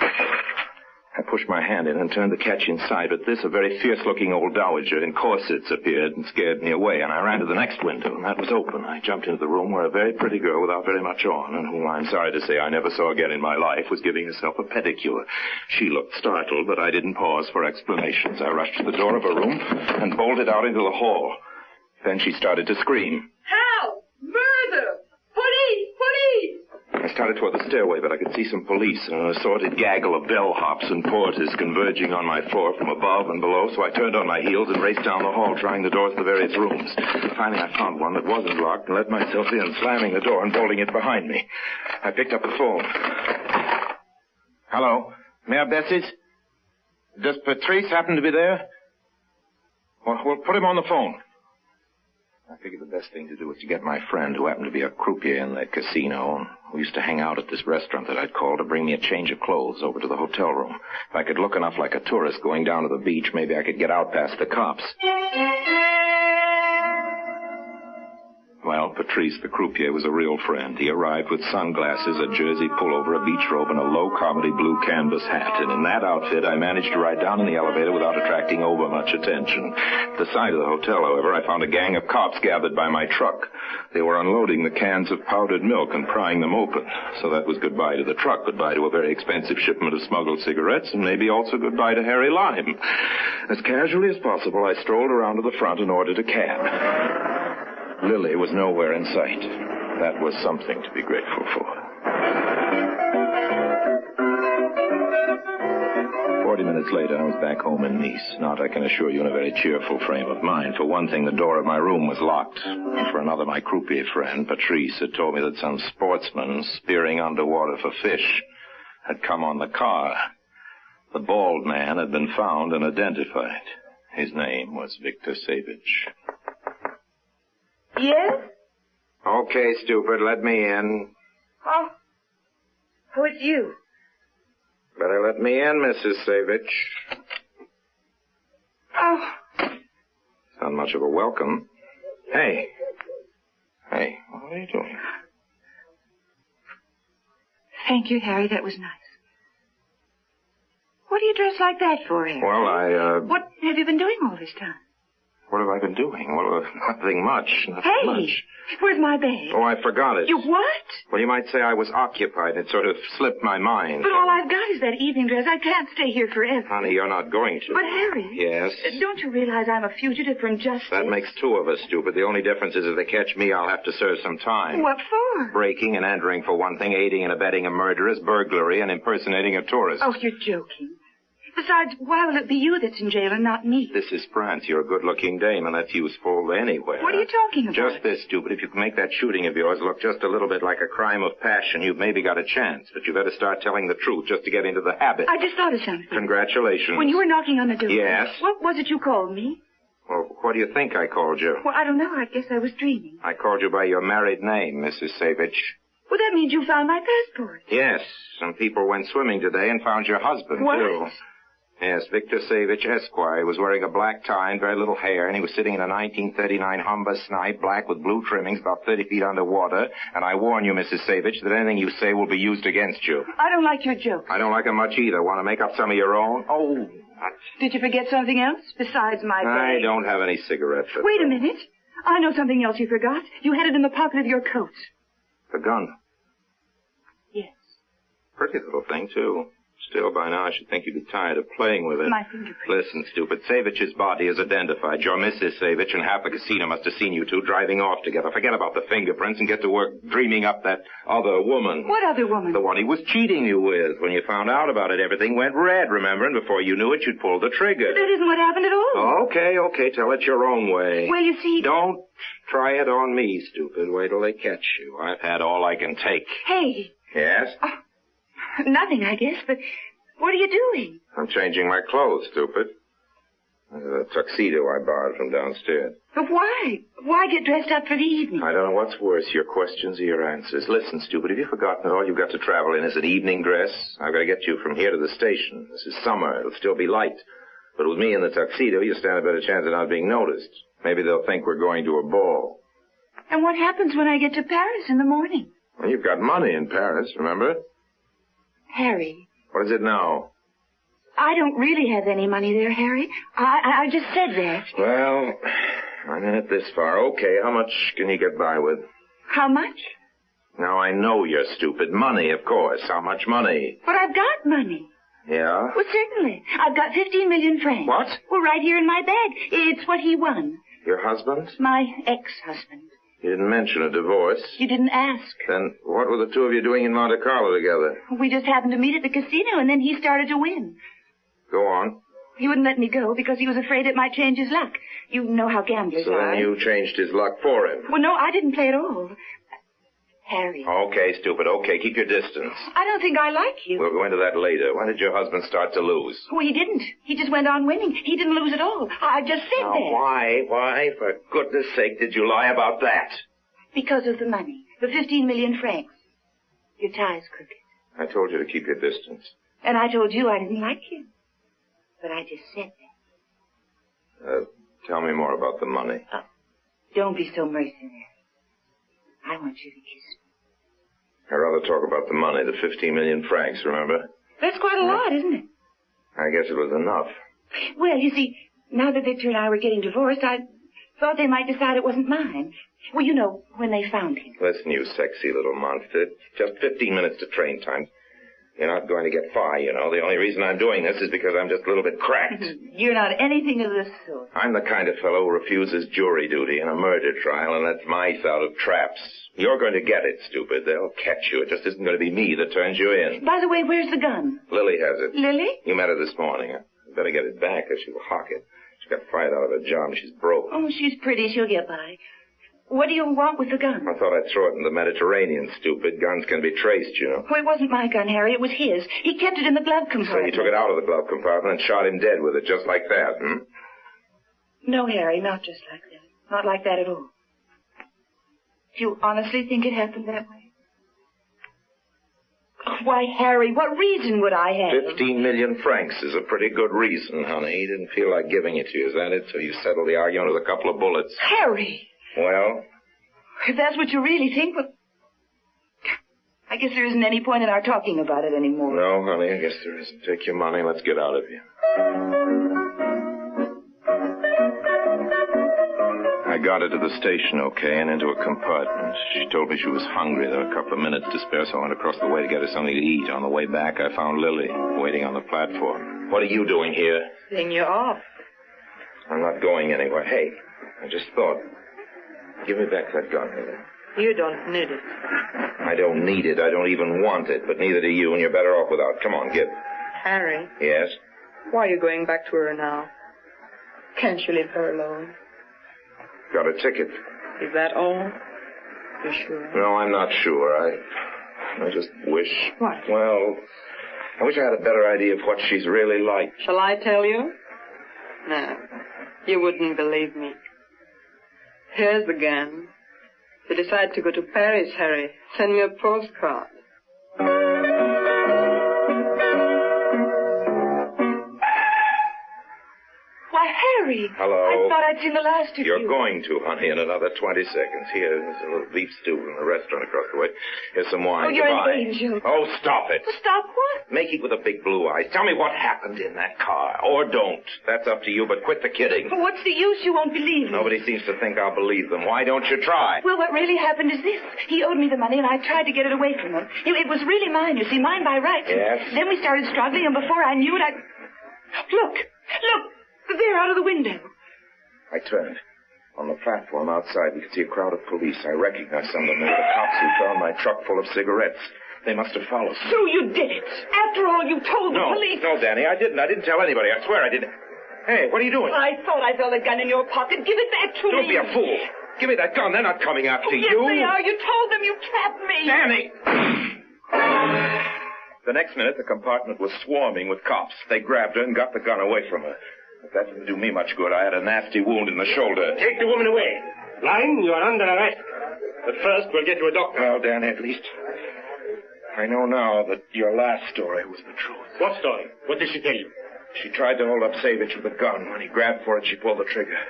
I pushed my hand in and turned the catch inside, but this, a very fierce-looking old dowager in corsets appeared and scared me away, and I ran to the next window, and that was open. I jumped into the room where a very pretty girl without very much on, and whom I'm sorry to say I never saw again in my life, was giving herself a pedicure. She looked startled, but I didn't pause for explanations. I rushed to the door of her room and bolted out into the hall. Then she started to scream. Help! Murder! Police! Police! I started toward the stairway, but I could see some police and an assorted gaggle of bellhops and porters converging on my floor from above and below, so I turned on my heels and raced down the hall, trying the doors to the various rooms. Finally, I found one that wasn't locked and let myself in, slamming the door and bolting it behind me. I picked up the phone. Hello? Mayor Bessie's? Does Patrice happen to be there? Well, put him on the phone. I figured the best thing to do was to get my friend, who happened to be a croupier in the casino, and who used to hang out at this restaurant that I'd called, to bring me a change of clothes over to the hotel room. If I could look enough like a tourist going down to the beach, maybe I could get out past the cops. Well, Patrice, the croupier, was a real friend. He arrived with sunglasses, a jersey pullover, a beach robe, and a low-comedy blue canvas hat. And in that outfit, I managed to ride down in the elevator without attracting over much attention. At the side of the hotel, however, I found a gang of cops gathered by my truck. They were unloading the cans of powdered milk and prying them open. So that was goodbye to the truck, goodbye to a very expensive shipment of smuggled cigarettes, and maybe also goodbye to Harry Lime. As casually as possible, I strolled around to the front and ordered a cab. Lily was nowhere in sight. That was something to be grateful for. 40 minutes later, I was back home in Nice. Not, I can assure you, in a very cheerful frame of mind. For one thing, the door of my room was locked. And for another, my croupier friend, Patrice, had told me that some sportsman spearing underwater for fish had come on the car. The bald man had been found and identified. His name was Victor Savage. Yes? Okay, stupid, let me in. Oh, it's you. Better let me in, Mrs. Savage. Oh. It's not much of a welcome. Hey, what are you doing? Thank you, Harry. That was nice. What do you dress like that for, Harry? Well, What have you been doing all this time? What have I been doing? Well, nothing much. Hey, where's my bag? Oh, I forgot it. You what? Well, you might say I was occupied. It sort of slipped my mind. But all I've got is that evening dress. I can't stay here forever. Honey, you're not going to. But, Harry. Yes? Don't you realize I'm a fugitive from justice? That makes two of us, stupid. The only difference is if they catch me, I'll have to serve some time. What for? Breaking and entering, for one thing, aiding and abetting a murderess, burglary, and impersonating a tourist. Oh, you're joking. Besides, why will it be you that's in jail and not me? This is France. You're a good-looking dame, and that's useful anywhere. What are you talking about? Just this, stupid. If you can make that shooting of yours look just a little bit like a crime of passion, you've maybe got a chance. But you better start telling the truth just to get into the habit. I just thought of something. Congratulations. When you were knocking on the door... Yes? What was it you called me? Well, what do you think I called you? Well, I don't know. I guess I was dreaming. I called you by your married name, Mrs. Savage. Well, that means you found my passport. Yes. Some people went swimming today and found your husband, what? too. Yes, Victor Savage, Esquire. He was wearing a black tie and very little hair, and he was sitting in a 1939 Humber Snipe, black with blue trimmings, about 30 feet underwater. And I warn you, Mrs. Savage, that anything you say will be used against you. I don't like your jokes. I don't like them much either. Want to make up some of your own? Oh, Did you forget something else besides my bag? I don't have any cigarettes. Wait a minute. I know something else you forgot. You had it in the pocket of your coat. The gun. Yes. Pretty little thing, too. Still, by now, I should think you'd be tired of playing with it. My fingerprint. Listen, stupid. Savage's body is identified. Your Mrs. Savage and half the casino must have seen you two driving off together. Forget about the fingerprints and get to work dreaming up that other woman. What other woman? The one he was cheating you with. When you found out about it, everything went red, remember? And before you knew it, you'd pulled the trigger. That isn't what happened at all. Okay. Tell it your own way. Well, you see... Don't try it on me, stupid. Wait till they catch you. I've had all I can take. Hey. Yes? Nothing, I guess, but... What are you doing? I'm changing my clothes, stupid. The tuxedo I borrowed from downstairs. But why? Why get dressed up for the evening? I don't know what's worse, your questions or your answers. Listen, stupid, have you forgotten that all you've got to travel in is an evening dress? I've got to get you from here to the station. This is summer. It'll still be light. But with me in the tuxedo, you stand a better chance of not being noticed. Maybe they'll think we're going to a ball. And what happens when I get to Paris in the morning? Well, you've got money in Paris, remember? Harry... What is it now? I don't really have any money there, Harry. I just said that. Well, I'm in it this far. Okay, how much can you get by with? How much? Now, I know you're stupid. Money, of course. How much money? But I've got money. Yeah? Well, certainly. I've got 15 million francs. What? Well, right here in my bag. It's what he won. Your husband? My ex-husband. You didn't mention a divorce. You didn't ask. Then what were the two of you doing in Monte Carlo together? We just happened to meet at the casino, and then he started to win. Go on. He wouldn't let me go because he was afraid it might change his luck. You know how gamblers So are. then you changed his luck for him. Well, no, I didn't play at all. Harry. Okay, stupid. Okay, keep your distance. I don't think I like you. We'll go into that later. When did your husband start to lose? Well, he didn't. He just went on winning. He didn't lose at all. I just said Now, that. why, for goodness sake, did you lie about that? Because of the money. The 15 million francs. Your tie's crooked. I told you to keep your distance. And I told you I didn't like you. But I just said that. Tell me more about the money. Don't be so mercenary. I want you to kiss me. I'd rather talk about the money, the 15 million francs, remember? That's quite a lot, isn't it? I guess it was enough. Well, you see, now that Victor and I were getting divorced, I thought they might decide it wasn't mine. Well, you know, when they found him. Listen, you sexy little monster. Just 15 minutes to train time. You're not going to get far, you know. The only reason I'm doing this is because I'm just a little bit cracked. You're not anything of the sort. I'm the kind of fellow who refuses jury duty in a murder trial and lets mice out of traps. You're going to get it, stupid. They'll catch you. It just isn't going to be me that turns you in. By the way, where's the gun? Lily has it. Lily? You met her this morning. I better get it back or she'll hock it. She got fired out of her job. She's broke. Oh, she's pretty. She'll get by. What do you want with the gun? I thought I'd throw it in the Mediterranean, stupid. Guns can be traced, you know. Well, it wasn't my gun, Harry. It was his. He kept it in the glove So compartment. you took it out of the glove compartment and shot him dead with it, just like that, No, Harry, not just like that. Not like that at all. Do you honestly think it happened that way? Why, Harry, what reason would I have? 15 million francs is a pretty good reason, honey. He didn't feel like giving it to you, is that it? So you settled the argument with a couple of bullets. Harry! Well? If that's what you really think, well, I guess there isn't any point in our talking about it anymore. No, honey, I guess there isn't. Take your money. Let's get out of here. I got her to the station, okay, and into a compartment. She told me she was hungry. There were a couple of minutes to spare, so I went across the way to get her something to eat. On the way back, I found Lily waiting on the platform. What are you doing here? Seeing you off. I'm not going anywhere. Hey, I just thought. Give me back that gun, Lily. You don't need it. I don't need it. I don't even want it, but neither do you, and you're better off without. Come on, give it. Harry, Yes? why are you going back to her now? Can't you leave her alone? Got a ticket. Is that all? You sure? No, I'm not sure. I just wish. What? Well, I wish I had a better idea of what she's really like. Shall I tell you? No, you wouldn't believe me. Here's the gun. If you decide to go to Paris, Harry, send me a postcard. Why, Harry! Hello? I thought I'd seen the last of you. You're going to, honey, in another 20 seconds. Here's a little beef stew from the restaurant across the way. Here's some wine. Oh, you're Goodbye. an angel. Oh, stop it. Stop what? Make it with the big blue eyes. Tell me what happened in that car. Or don't. That's up to you, but quit the kidding. Well, what's the use? You won't believe me. Nobody seems to think I'll believe them. Why don't you try? Well, what really happened is this. He owed me the money, and I tried to get it away from him. It was really mine, you see, mine by right. Yes? Then we started struggling, and before I knew it, Look! There, out of the window. I turned. On the platform outside, we could see a crowd of police. I recognized some of them. They were the cops who found my truck full of cigarettes. They must have followed me. So you did it. After all, you told the police. No, Danny, I didn't. I didn't tell anybody. I swear I didn't. Hey, what are you doing? I thought I felt a gun in your pocket. Give it back to me. Don't be a fool. Give me that gun. They're not coming after Yes, you. they are. You told them you trapped me. Danny! The next minute, the compartment was swarming with cops. They grabbed her and got the gun away from her. But that didn't do me much good. I had a nasty wound in the shoulder. Take the woman away. Line, you are under arrest. But first, we'll get you a doctor. Well, Danny, at least I know now that your last story was the truth. What story? What did she tell you? She tried to hold up Savage with a gun. When he grabbed for it, she pulled the trigger.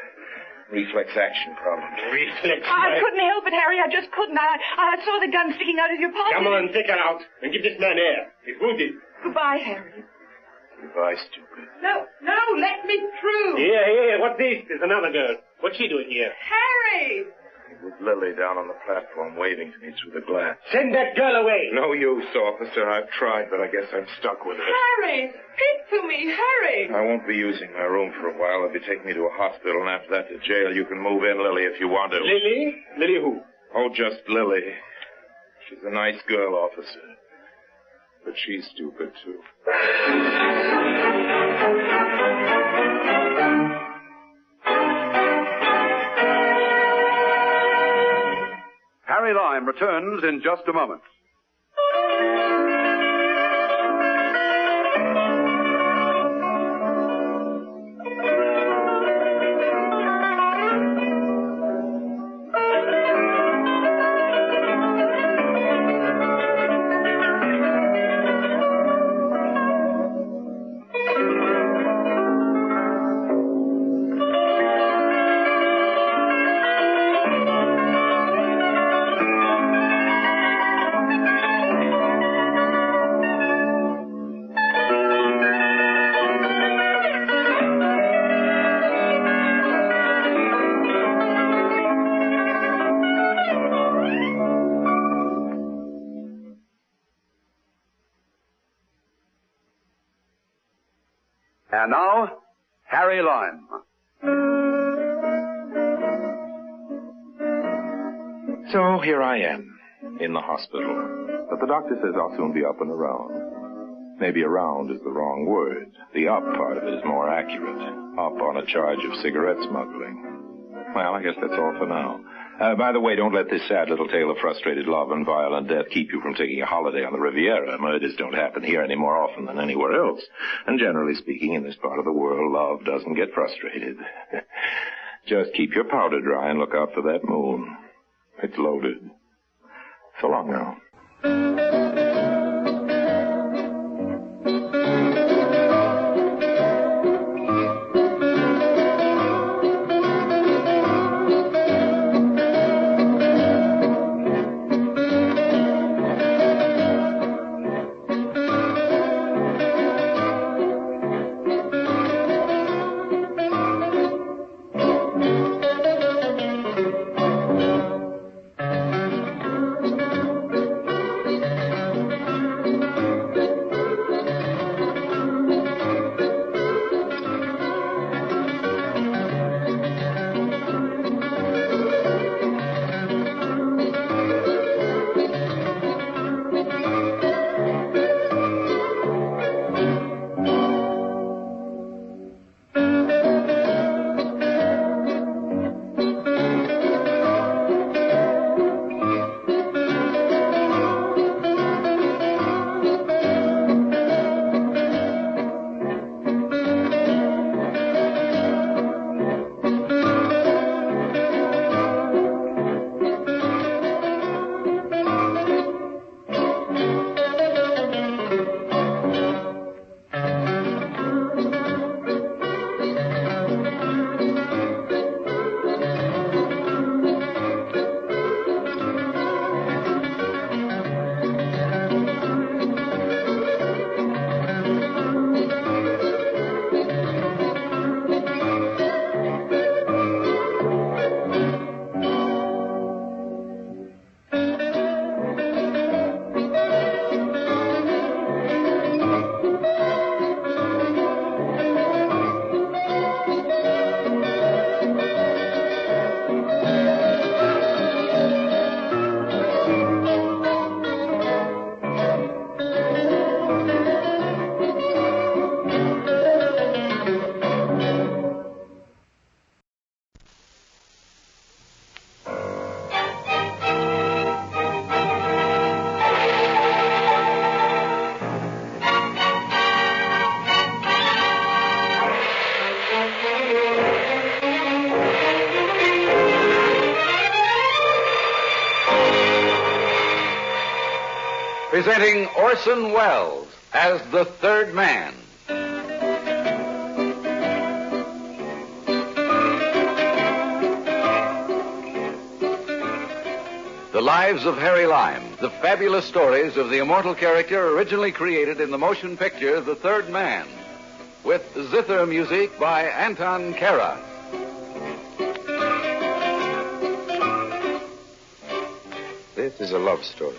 Reflex action problem. Reflex. I couldn't help it, Harry. I just couldn't. I saw the gun sticking out of your pocket. Come on, take her out and give this man air. He's wounded. Goodbye, Harry. Goodbye, stupid. No, let me through. Here. What's this? There's another girl. What's she doing here? Harry! With Lily down on the platform waving to me through the glass. Send that girl away. No use, officer. I've tried, but I guess I'm stuck with her. Harry! Speak to me, Harry! I won't be using my room for a while. They'll be taking me to a hospital, and after that to jail. You can move in, Lily, if you want to. Lily? Lily who? Oh, just Lily. She's a nice girl, officer. But she's stupid, too. Harry Lime returns in just a moment. And now, Harry Lime. So here I am, in the hospital. But the doctor says I'll soon be up and around. Maybe around is the wrong word. The up part of it is more accurate. Up on a charge of cigarette smuggling. Well, I guess that's all for now. By the way, don't let this sad little tale of frustrated love and violent death keep you from taking a holiday on the Riviera. Murders don't happen here any more often than anywhere else. And generally speaking, in this part of the world, love doesn't get frustrated. Just keep your powder dry and look out for that moon. It's loaded. So long now. Presenting Orson Welles as the third man. The Lives of Harry Lime, the fabulous stories of the immortal character originally created in the motion picture The Third Man, with zither music by Anton Kara. This is a love story.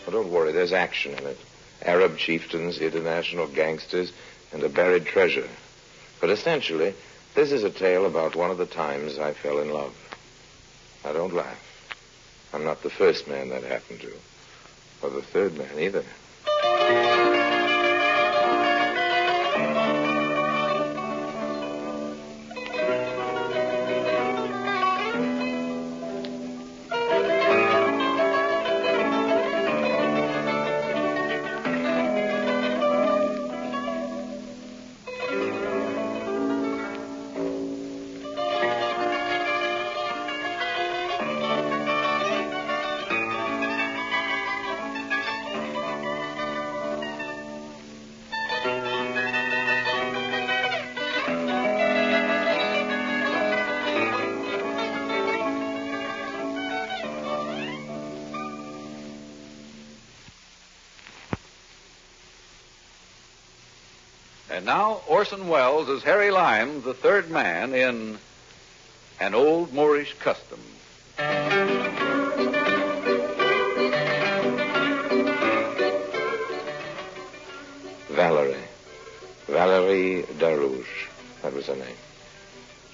But don't worry, there's action in it. Arab chieftains, international gangsters, and a buried treasure. But essentially, this is a tale about one of the times I fell in love. Now, don't laugh. I'm not the first man that happened to, or the third man either. And now, Orson Welles as Harry Lime, the third man, in An Old Moorish Custom. Valerie Darouche, that was her name.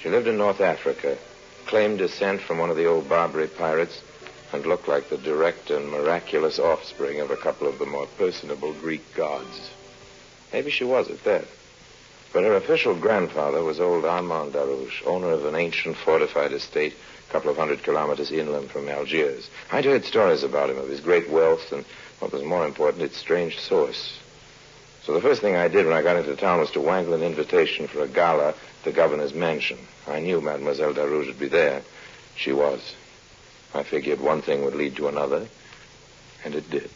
She lived in North Africa, claimed descent from one of the old Barbary pirates, and looked like the direct and miraculous offspring of a couple of the more personable Greek gods. Maybe she was at that. But her official grandfather was old Armand Darouche, owner of an ancient fortified estate a couple of 100 kilometers inland from Algiers. I'd heard stories about him, of his great wealth, and what was more important, its strange source. So the first thing I did when I got into town was to wangle an invitation for a gala at the governor's mansion. I knew Mademoiselle Darouge would be there. She was. I figured one thing would lead to another, and it did.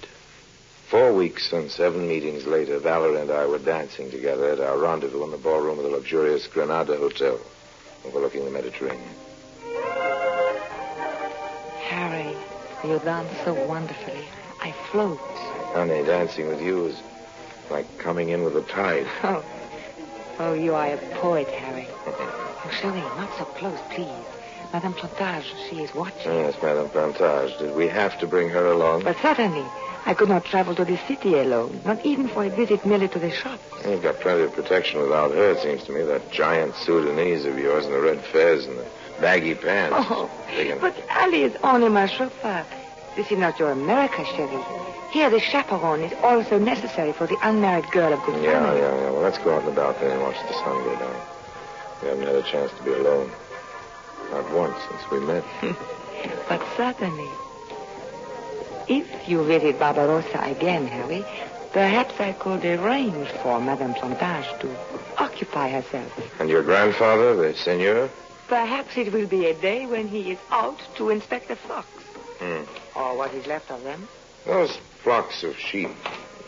4 weeks and 7 meetings later, Valerie and I were dancing together at our rendezvous in the ballroom of the luxurious Granada Hotel, overlooking the Mediterranean. Harry, you dance so wonderfully. I float. Honey, dancing with you is like coming in with the tide. Oh, you are a poet, Harry. Oh, Shelley, not so close, please. Madame Plantage, she is watching. Yes, Madame Plantage. Did we have to bring her along? But certainly. I could not travel to the city alone, not even for a visit merely to the shops. You've got plenty of protection without her, it seems to me. That giant Sudanese of yours and the red fez and the baggy pants. Oh, but Ali is only my chauffeur. This is not your America, Chevy. Here, the chaperone is also necessary for the unmarried girl of good family. Yeah. Well, let's go out and about then and watch the sun go down. We haven't had a chance to be alone. Not once since we met. But certainly. If you visit Barbarossa again, Harry, perhaps I could arrange for Madame Plantage to occupy herself. And your grandfather, the seigneur? Perhaps it will be a day when he is out to inspect the flocks. Or what is left of them. Those flocks of sheep.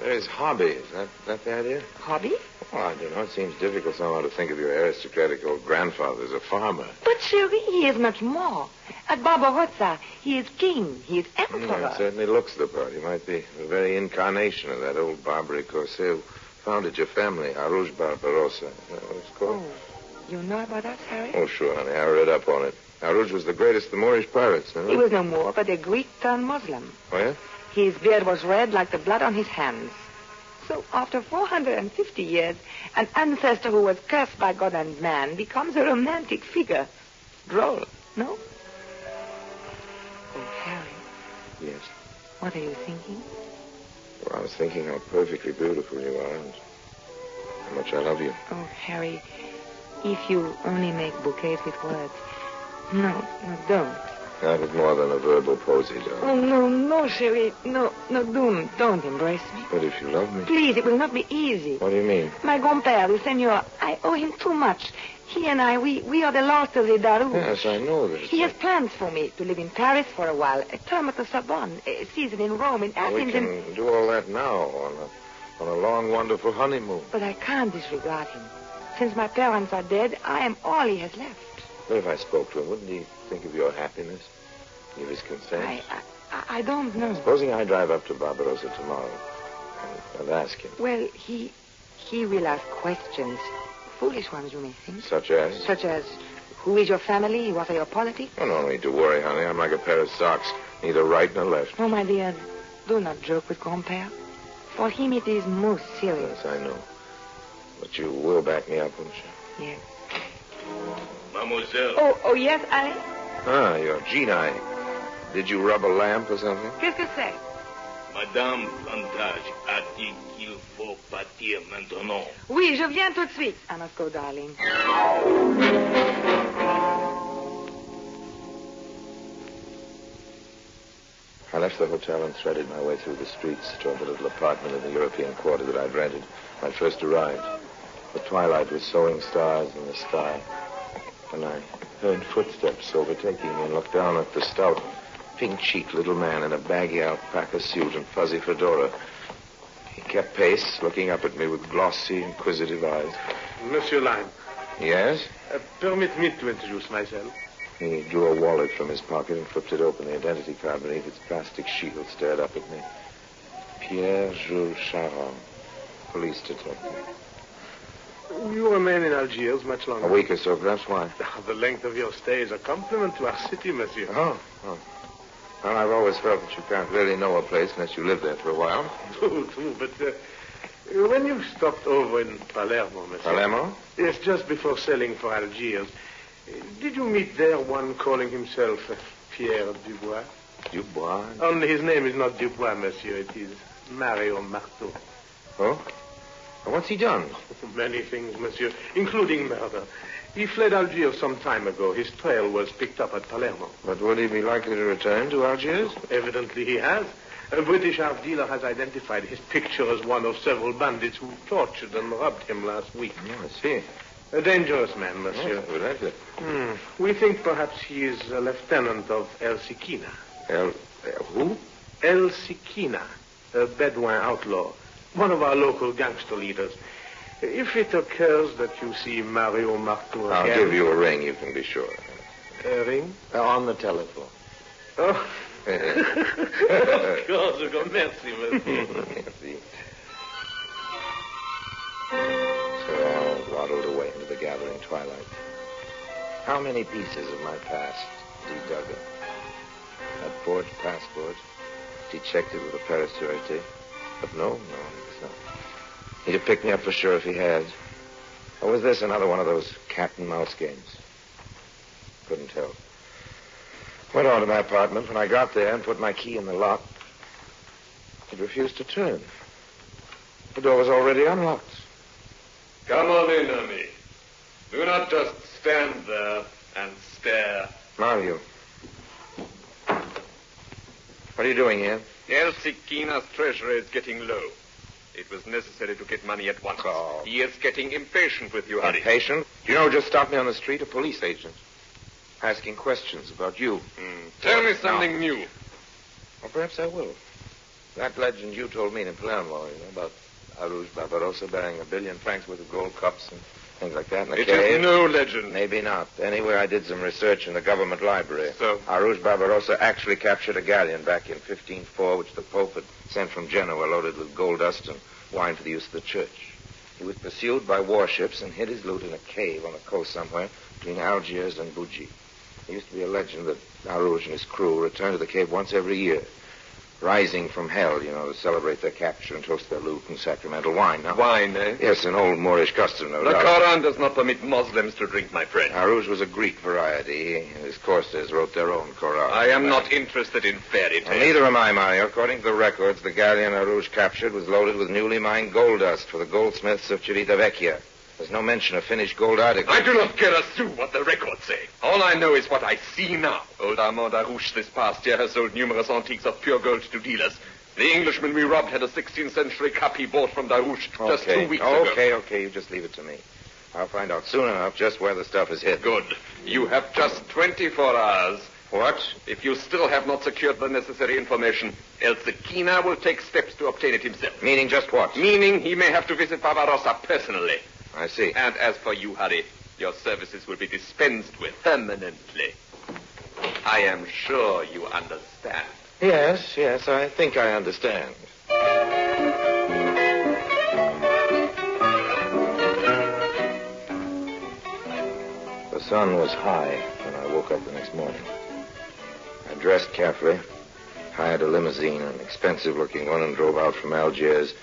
They're his hobby. Is that the idea? Hobby? Well, I don't know. It seems difficult somehow to think of your aristocratic old grandfather as a farmer. But, Cherie, he is much more. At Barbarossa, he is king. He is emperor. It certainly looks the part. He might be the very incarnation of that old Barbary Corsair who founded your family, Arouge Barbarossa. Is that what it's called? Oh, you know about us, Harry? Oh, sure, honey. I read up on it. Arouge was the greatest of the Moorish pirates. He was no more but a Greek turned Muslim. Oh, yeah? His beard was red like the blood on his hands. So after 450 years, an ancestor who was cursed by God and man becomes a romantic figure. Droll, no? Oh, Harry. Yes? What are you thinking? Well, I was thinking how perfectly beautiful you are and how much I love you. Oh, Harry, if you only make bouquets with words. No, don't. That was more than a verbal posy, darling. Oh, no, Cherie. No, don't embrace me. But if you love me... Please, it will not be easy. What do you mean? My grand-père, the seigneur, I owe him too much. He and I, we are the last of the Darouge. Yes, I know this. He has plans for me to live in Paris for a while, a term at the Sorbonne, a season in Rome, in Athens, We can do all that now on a long, wonderful honeymoon. But I can't disregard him. Since my parents are dead, I am all he has left. But if I spoke to him, wouldn't he think of your happiness? Give his consent? I don't know. Supposing I drive up to Barbarossa tomorrow and ask him. Well, he will ask questions. Foolish ones, you may think. Such as? Such as, who is your family? What are your politics? Oh, no need to worry, honey. I'm like a pair of socks. Neither right nor left. Oh, my dear, do not joke with grand-père. For him it is most serious. Yes, I know. But you will back me up, won't you? Yes. Mademoiselle. Oh, yes, Ali? Ah, you're Gina. Did you rub a lamp or something? Qu'est-ce que c'est? Madame Plantage a dit qu'il faut partir maintenant. Oui, je viens tout de suite. I must go, darling. I left the hotel and threaded my way through the streets toward the little apartment in the European quarter that I'd rented when I first arrived. The twilight was sowing stars in the sky. And I heard footsteps overtaking me and looked down at the stout, pink-cheeked little man in a baggy alpaca suit and fuzzy fedora. He kept pace, looking up at me with glossy, inquisitive eyes. Monsieur Lime. Yes? Permit me to introduce myself. He drew a wallet from his pocket and flipped it open. The identity card beneath its plastic shield stared up at me. Pierre Jules Charon, police detective. You remain in Algiers much longer. A week or so, perhaps. Why? The length of your stay is a compliment to our city, monsieur. Oh. Well, I've always felt that you can't really know a place unless you live there for a while. True, but when you stopped over in Palermo, monsieur... Palermo? Yes, just before sailing for Algiers, did you meet there one calling himself Pierre Dubois? Dubois? Only his name is not Dubois, monsieur. It is Mario Marteau. Oh? What's he done? Many things, monsieur, including murder. He fled Algiers some time ago. His trail was picked up at Palermo. But would he be likely to return to Algiers? Evidently he has. A British art dealer has identified his picture as one of several bandits who tortured and robbed him last week. I see. A dangerous man, monsieur. Yes, evidently. We think perhaps he is a lieutenant of El Sikina. Who? El Sikina, a Bedouin outlaw. One of our local gangster leaders. If it occurs that you see Mario Marteau I'll give you a ring, you can be sure. A ring? On the telephone. Oh. Of course, merci, merci. So I waddled away into the gathering twilight. How many pieces of my past do you dug up? That forged passport, dechecked it with a Paris Sûreté. But no, it's not. He'd have picked me up for sure if he had. Or was this another one of those cat and mouse games? Couldn't tell. Went on to my apartment. When I got there and put my key in the lock, it refused to turn. The door was already unlocked. Come on in, Ami. Do not just stand there and stare. Mario. What are you doing here? El Sikina's treasury is getting low. It was necessary to get money at once. Oh. He is getting impatient with you, Harry. Impatient? You know, just stopped me on the street, a police agent. Asking questions about you. Tell me something new. Well, perhaps I will. That legend you told me in Palermo, about Arouge Barbarossa bearing $1 billion francs worth of gold cups and things like that in a cave. It is no legend. Maybe not. Anyway, I did some research in the government library. So? Arouge Barbarossa actually captured a galleon back in 1504, which the Pope had sent from Genoa, loaded with gold dust and wine for the use of the church. He was pursued by warships and hid his loot in a cave on the coast somewhere between Algiers and Bougie. There used to be a legend that Arouge and his crew returned to the cave once every year, rising from hell, to celebrate their capture and toast their loot in sacramental wine. Now, wine, eh? Yes, an old Moorish custom, no doubt. The Koran does not permit Muslims to drink, my friend. Arouge was a Greek variety. He and his corsairs wrote their own Koran. I am not interested in fairy tales. And neither am I, Mario. According to the records, the galleon Arouge captured was loaded with newly mined gold dust for the goldsmiths of Civitavecchia. There's no mention of finished gold articles. I do not care a sou what the records say. All I know is what I see now. Old Armand Arouge this past year has sold numerous antiques of pure gold to dealers. The Englishman we robbed had a 16th century cup he bought from Darouche just 2 weeks ago. Okay, you just leave it to me. I'll find out soon enough just where the stuff is hidden. Good. You have just 24 hours. What? If you still have not secured the necessary information, El Sikina will take steps to obtain it himself. Meaning just what? Meaning he may have to visit Barbarossa personally. I see. And as for you, Harry, your services will be dispensed with permanently. I am sure you understand. Yes, I think I understand. The sun was high when I woke up the next morning. I dressed carefully, hired a limousine, an expensive-looking one, and drove out from Algiers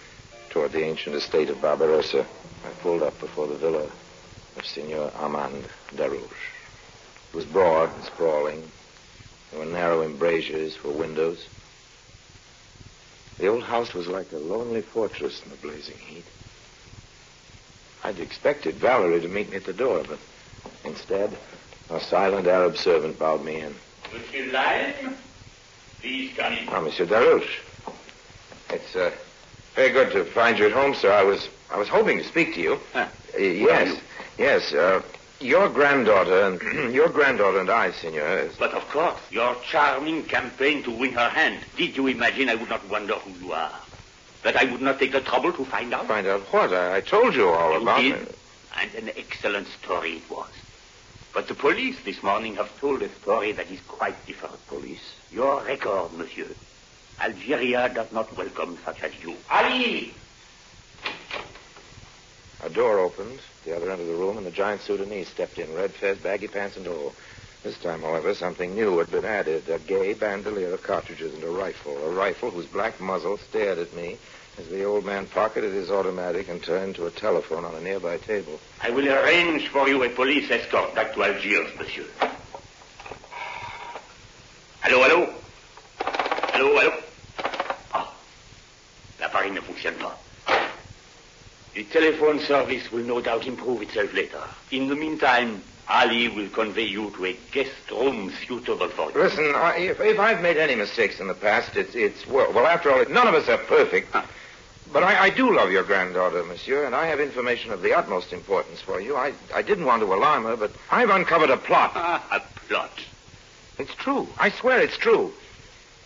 toward the ancient estate of Barbarossa. I pulled up before the villa of Signor Armand Darouche. It was broad and sprawling. There were narrow embrasures for windows. The old house was like a lonely fortress in the blazing heat. I'd expected Valerie to meet me at the door, but instead, a silent Arab servant bowed me in. Monsieur Lyon, please come in. Ah, Monsieur Darouche. It's very good to find you at home, sir. I was hoping to speak to you. Yes. Your granddaughter and I, senor. But of course, your charming campaign to win her hand. Did you imagine I would not wonder who you are? That I would not take the trouble to find out? Find out what? I told you all about it. it. And an excellent story it was. But the police this morning have told a story that is quite different. Police? Your record, monsieur. Algeria does not welcome such as you. Ali! A door opened at the other end of the room, and the giant Sudanese stepped in, red fez, baggy pants, and all. This time, however, something new had been added, a gay bandolier of cartridges and a rifle whose black muzzle stared at me as the old man pocketed his automatic and turned to a telephone on a nearby table. I will arrange for you a police escort back to Algiers, monsieur. Allô? Ah, l'appareil ne fonctionne pas. The telephone service will no doubt improve itself later. In the meantime, Ali will convey you to a guest room suitable for you. Listen, if I've made any mistakes in the past, well, after all, none of us are perfect. But I do love your granddaughter, monsieur, and I have information of the utmost importance for you. I didn't want to alarm her, but I've uncovered a plot. A plot? It's true. I swear it's true.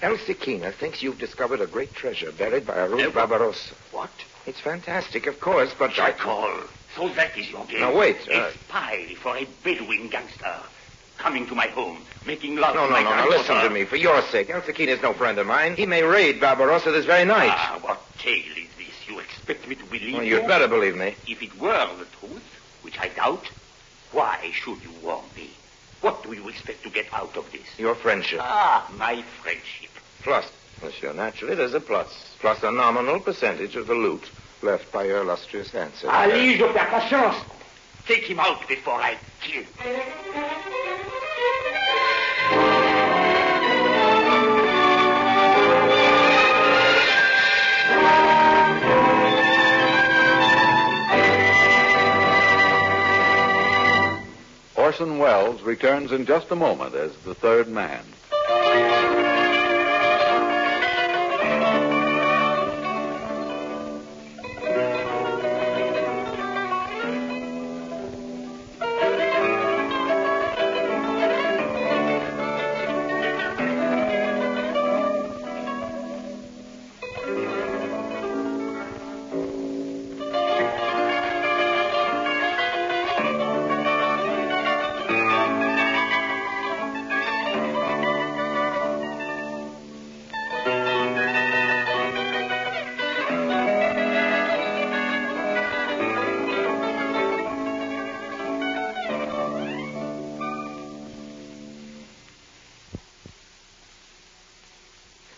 El Siquina thinks you've discovered a great treasure buried by Arun Barbarossa. What? It's fantastic, of course, but Jackal. So that is your game? Now, wait. A spy for a Bedouin gangster. Coming to my home, making love No, to my granddaughter. listen to me. For your sake, El Siquina is no friend of mine. He may raid Barbarossa this very night. What tale is this? You expect me to believe Well, you? you'd better believe me. If it were the truth, which I doubt, why should you warn me? What do you expect to get out of this? Your friendship. My friendship. Plus, monsieur, naturally, there's a plus. Plus a nominal percentage of the loot left by your illustrious ancestor. Ali, je perds patience. Take him out before I kill. Orson Welles returns in just a moment as the third man.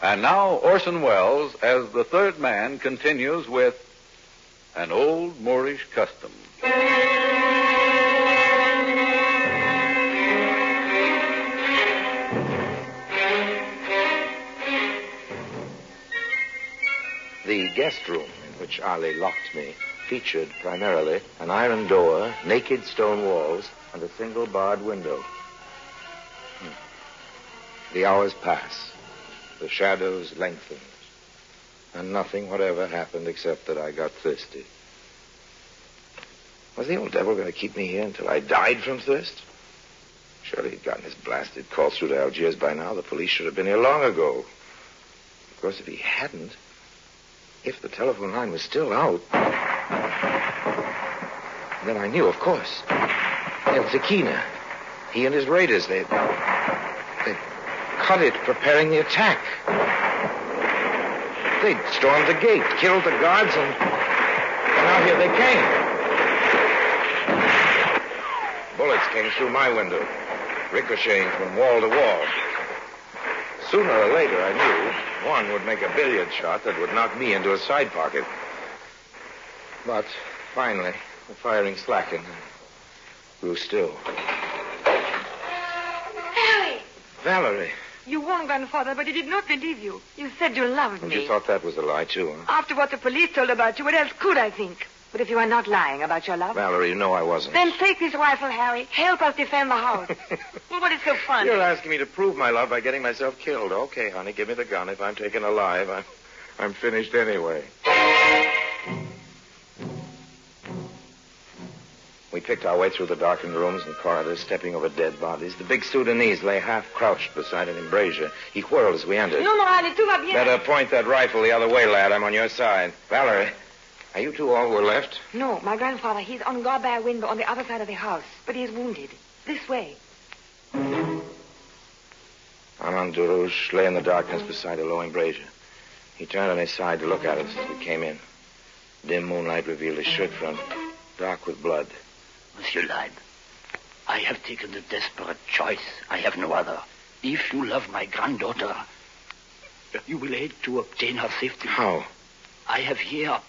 And now Orson Welles, as the third man, continues with an old Moorish custom. The guest room in which Ali locked me featured primarily an iron door, naked stone walls, and a single barred window. The hours pass. The shadows lengthened, and nothing whatever happened except that I got thirsty. Was the old devil going to keep me here until I died from thirst? Surely he'd gotten his blasted call through to Algiers by now. The police should have been here long ago. Of course, if he hadn't, if the telephone line was still out, then I knew, of course. El Siquina, he and his raiders, they cut it preparing the attack. They'd stormed the gate, killed the guards, and now here they came. Bullets came through my window, ricocheting from wall to wall. Sooner or later, I knew, one would make a billiard shot that would knock me into a side pocket. But finally, the firing slackened and grew still. Harry! Valerie. You warned Grandfather, but he did not believe you. You said you loved And me. you thought that was a lie, too, huh? After what the police told about you, what else could I think? But if you are not lying about your love... Valerie, you know I wasn't. Then take this rifle, Harry. Help us defend the house. Well, what is so funny? You're asking me to prove my love by getting myself killed. Okay, honey, give me the gun. If I'm taken alive, I'm finished anyway. We picked our way through the darkened rooms and corridors, stepping over dead bodies. The big Sudanese lay half-crouched beside an embrasure. He whirled as we entered. No, Ali, tout va bien. Better point that rifle the other way, lad. I'm on your side. Valerie, are you two all who are left? No, my grandfather, he's on guard by a window on the other side of the house. But he is wounded. This way. Armand Durouche lay in the darkness beside a low embrasure. He turned on his side to look at us as we came in. Dim moonlight revealed his shirt front, dark with blood. Monsieur Lyme, I have taken the desperate choice. I have no other. If you love my granddaughter, you will aid to obtain her safety. How? I have here...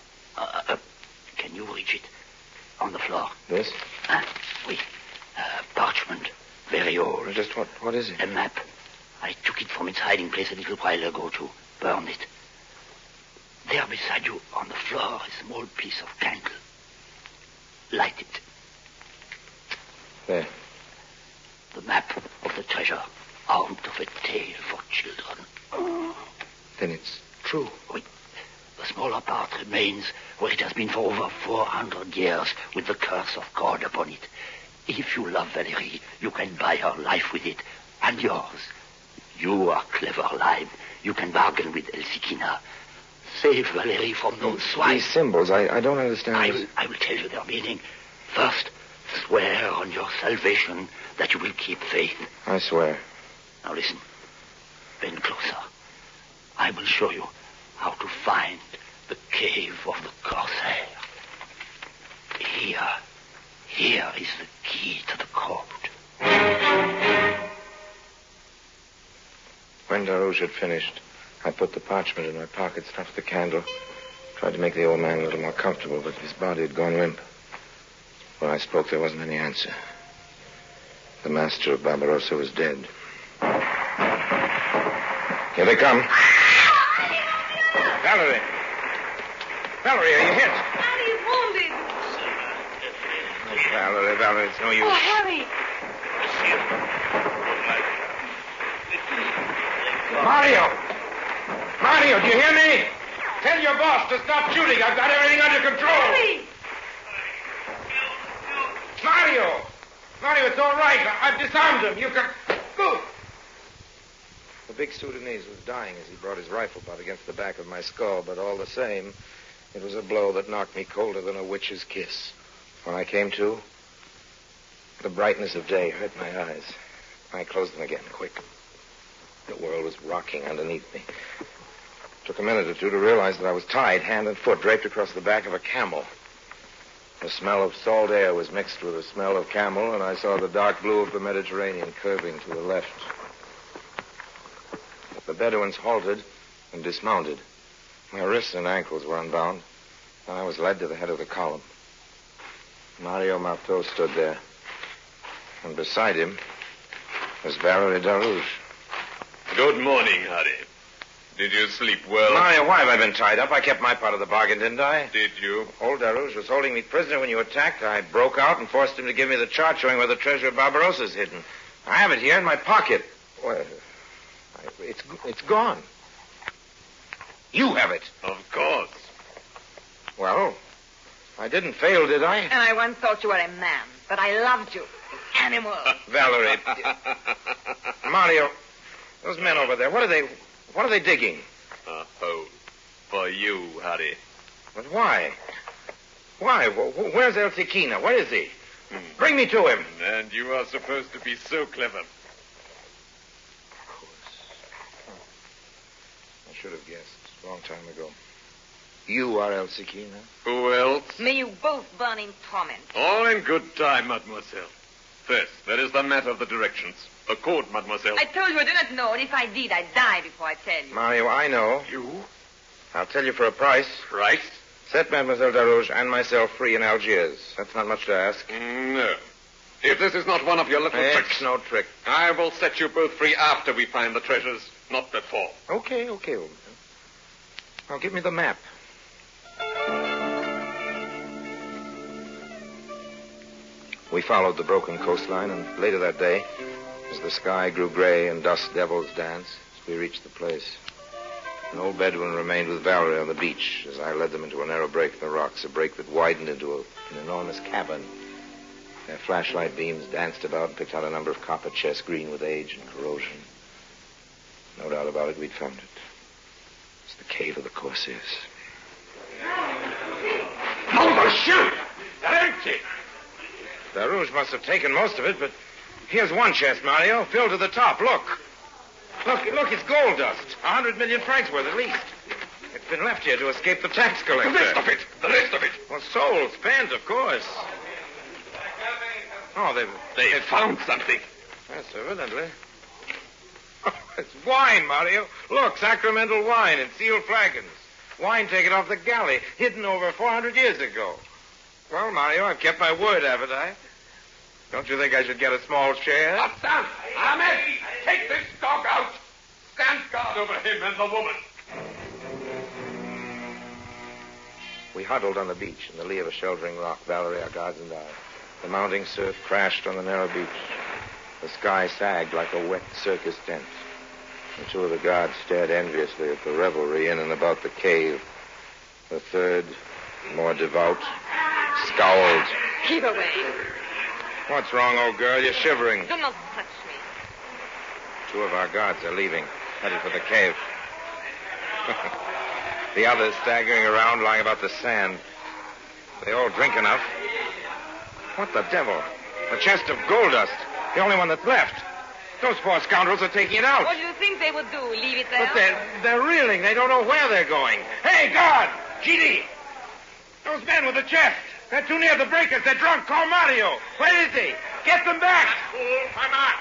can you reach it? On the floor. This? Oui. Parchment. Very old. Just what is it? A map. I took it from its hiding place a little while ago to burn it. There beside you on the floor, a small piece of candle. Light it. There. The map of the treasure. Out of a tale for children. Then it's true. Wait. The smaller part remains where it has been for over 400 years with the curse of God upon it. If you love Valerie, you can buy her life with it, and yours. You are clever, Lime. You can bargain with Elsikina. Save Valerie from those swine. These symbols, I don't understand. I will tell you their meaning. First, swear on your salvation that you will keep faith. I swear. Now listen. Bend closer. I will show you how to find the cave of the Corsair. Here is the key to the code. When Darouche had finished, I put the parchment in my pocket, snuffed the candle, tried to make the old man a little more comfortable, but his body had gone limp. When I spoke, there wasn't any answer. The master of Barbarossa was dead. Here they come. Valerie! Valerie, are you hit? Harry's wounded. Valerie, it's no use. Oh, Harry. Mario, do you hear me? Tell your boss to stop shooting. I've got everything under control. Harry! Mario, it's all right. I've disarmed him. You can... Go! The big Sudanese was dying as he brought his rifle butt against the back of my skull, but all the same, it was a blow that knocked me colder than a witch's kiss. When I came to, the brightness of day hurt my eyes. I closed them again, quick. The world was rocking underneath me. It took a minute or two to realize that I was tied hand and foot, draped across the back of a camel. The smell of salt air was mixed with the smell of camel, and I saw the dark blue of the Mediterranean curving to the left. The Bedouins halted and dismounted. My wrists and ankles were unbound, and I was led to the head of the column. Mario Marteau stood there, and beside him was Valerie Darouche. Good morning, Harry. Did you sleep well? Mario, why have I been tied up? I kept my part of the bargain, didn't I? Did you? Old Darouche was holding me prisoner when you attacked. I broke out and forced him to give me the chart showing where the treasure of Barbarossa's hidden. I have it here in my pocket. Well, it's gone. You have it. Of course. Well, I didn't fail, did I? And I once thought you were a man, but I loved you. Animal. Valerie. Mario, those men over there, what are they digging? A hole. For you, Harry. But why? Why? Where's El Sikina? Where is he? Bring me to him. And you are supposed to be so clever. Of course. I should have guessed a long time ago. You are El Sikina. Who else? May you both burn in torment. All in good time, mademoiselle. First, there is the matter of the directions. The code, mademoiselle. I told you I do not know, and if I did, I'd die before I tell you. Mario, I know. You? I'll tell you for a price. Price? Set Mademoiselle Darouche and myself free in Algiers. That's not much to ask. No. If this is not one of your little tricks... It's no trick. I will set you both free after we find the treasures, not before. Okay, old man. Now, give me the map. We followed the broken coastline, and later that day, as the sky grew gray and dust devils danced, we reached the place. An old Bedouin remained with Valerie on the beach as I led them into a narrow break in the rocks, a break that widened into an enormous cavern. Their flashlight beams danced about and picked out a number of copper chests green with age and corrosion. No doubt about it, we'd found it. It's the cave of the Corsairs. Oh, shoot! They're empty! Darouche must have taken most of it, but here's one chest, Mario, filled to the top. Look, it's gold dust. 100 million francs worth at least. It's been left here to escape the tax collector. The rest of it. Well, sold, spent, of course. Oh, They found something. Yes, evidently. Oh, it's wine, Mario. Look, sacramental wine in sealed flagons. Wine taken off the galley, hidden over 400 years ago. Well, Mario, I've kept my word, haven't I? Don't you think I should get a small share? Hassan! Ahmed! Take this dog out! Stand guard over him and the woman. We huddled on the beach in the lee of a sheltering rock, Valerie, our guards, and I. The mounting surf crashed on the narrow beach. The sky sagged like a wet circus tent. The two of the guards stared enviously at the revelry in and about the cave. The third, more devout, scowled. Keep away. What's wrong, old girl? You're shivering. Do not touch me. Two of our guards are leaving, headed for the cave. The others staggering around, lying about the sand. They all drink enough. What the devil? A chest of gold dust. The only one that's left. Those poor scoundrels are taking it out. What do you think they would do? Leave it there? But they're reeling. They don't know where they're going. Hey, guard! GD! Those men with the chest. They're too near the breakers. They're drunk. Call Mario. Where is he? Get them back. I'm out.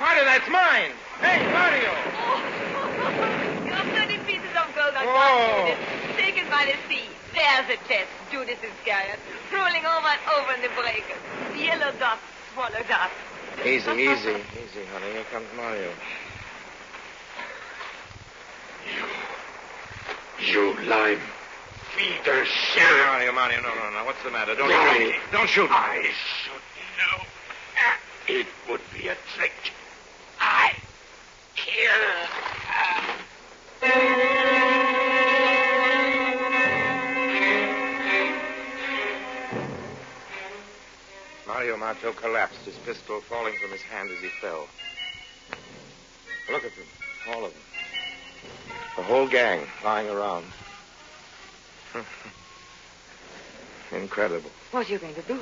Mario, that's mine. Hey, Mario. Your 30 pieces of gold are gone, Judas. Taken by the sea. There's the chest, Judas Iscariot. Rolling over and over in the breakers. Yellow dust, swallow dust. Easy, honey. Here comes Mario. You lime. Feeder sheriff. Mario, no. What's the matter? Don't No. shoot me. Don't shoot me. I should know. It would be a trick. I kill. Mario Marto collapsed, his pistol falling from his hand as he fell. Look at them, all of them. The whole gang lying around. Incredible. What are you going to do?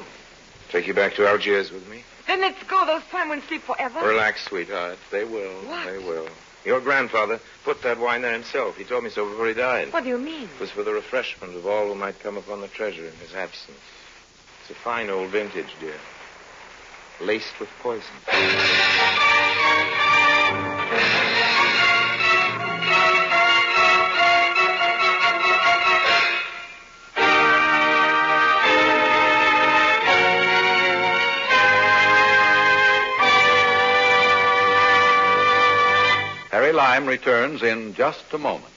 Take you back to Algiers with me? Then let's go. Those time won't sleep forever. Relax, sweetheart. They will. What? They will. Your grandfather put that wine there himself. He told me so before he died. What do you mean? It was for the refreshment of all who might come upon the treasure in his absence. It's a fine old vintage, dear. Laced with poison. Harry Lime returns in just a moment.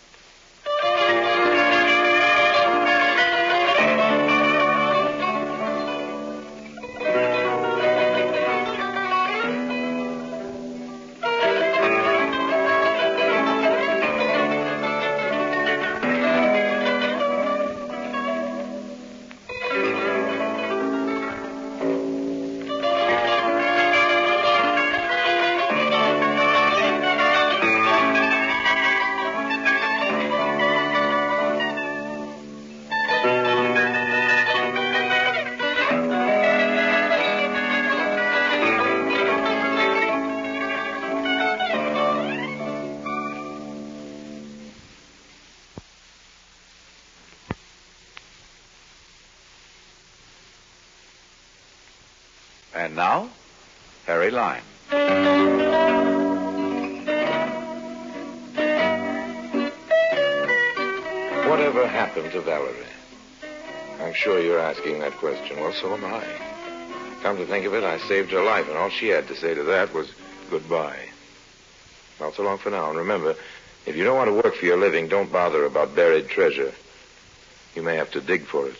And now, Harry Lime. Whatever happened to Valerie? I'm sure you're asking that question. Well, so am I. Come to think of it, I saved her life, and all she had to say to that was goodbye. Well, so long for now. And remember, if you don't want to work for your living, don't bother about buried treasure. You may have to dig for it.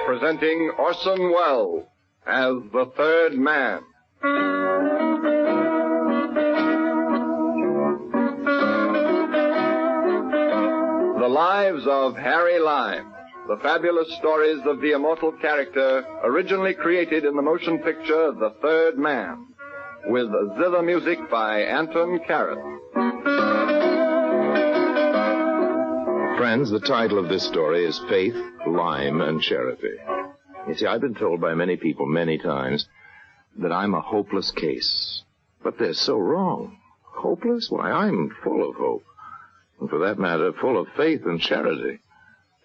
presenting Orson Welles as the third man. The Lives of Harry Lime, the fabulous stories of the immortal character originally created in the motion picture The Third Man, with zither music by Anton Karas. Friends, the title of this story is Faith, Lime, and Charity. You see, I've been told by many people many times that I'm a hopeless case. But they're so wrong. Hopeless? Why, I'm full of hope. And for that matter, full of faith and charity.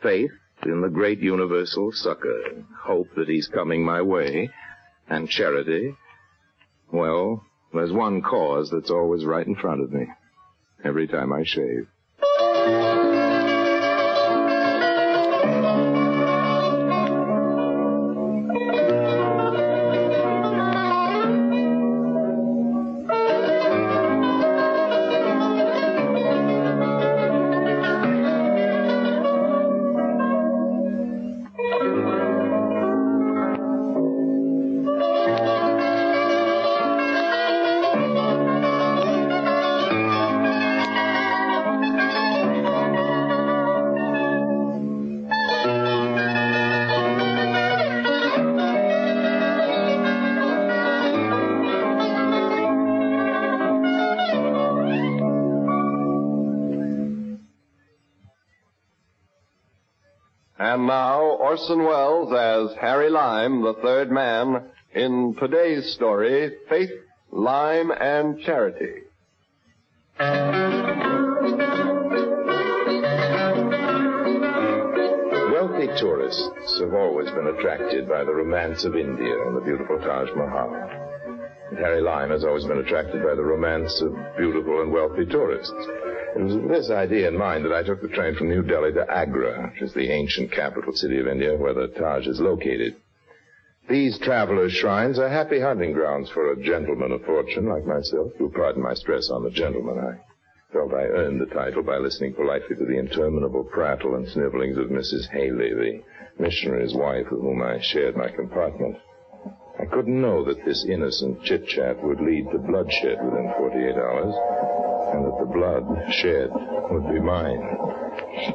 Faith in the great universal succor. Hope that he's coming my way. And charity, well, there's one cause that's always right in front of me. Every time I shave. And now, Orson Welles as Harry Lime, the third man, in today's story, Faith, Lime, and Charity. Wealthy tourists have always been attracted by the romance of India and the beautiful Taj Mahal. And Harry Lime has always been attracted by the romance of beautiful and wealthy tourists. It was with this idea in mind that I took the train from New Delhi to Agra, which is the ancient capital city of India where the Taj is located. These travelers' shrines are happy hunting grounds for a gentleman of fortune like myself. You'll pardon my stress on the gentleman. I felt I earned the title by listening politely to the interminable prattle and snivelings of Mrs. Haley, the missionary's wife with whom I shared my compartment. I couldn't know that this innocent chit-chat would lead to bloodshed within 48 hours, and that the blood shed would be mine.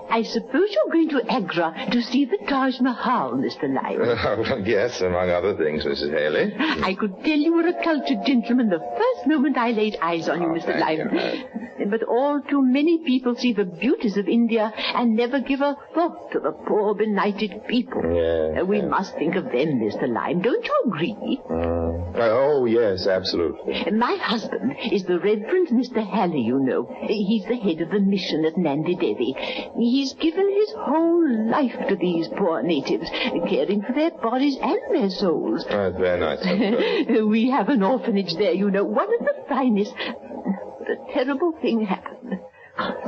I suppose you're going to Agra to see the Taj Mahal, Mr. Lime. Well, yes, among other things, Mrs. Haley. I could tell you were a cultured gentleman the first moment I laid eyes on you, Mr. Lime. But all too many people see the beauties of India and never give a thought to the poor, benighted people. Yes. We must think of them, Mr. Lime. Don't you agree? Oh, yes, absolutely. My husband is the Reverend Mr. Halley, you know. He's the head of the mission at Nandi Devi. He's given his whole life to these poor natives, caring for their bodies and their souls. That's very nice. We have an orphanage there, you know, one of the finest. But a terrible thing happened.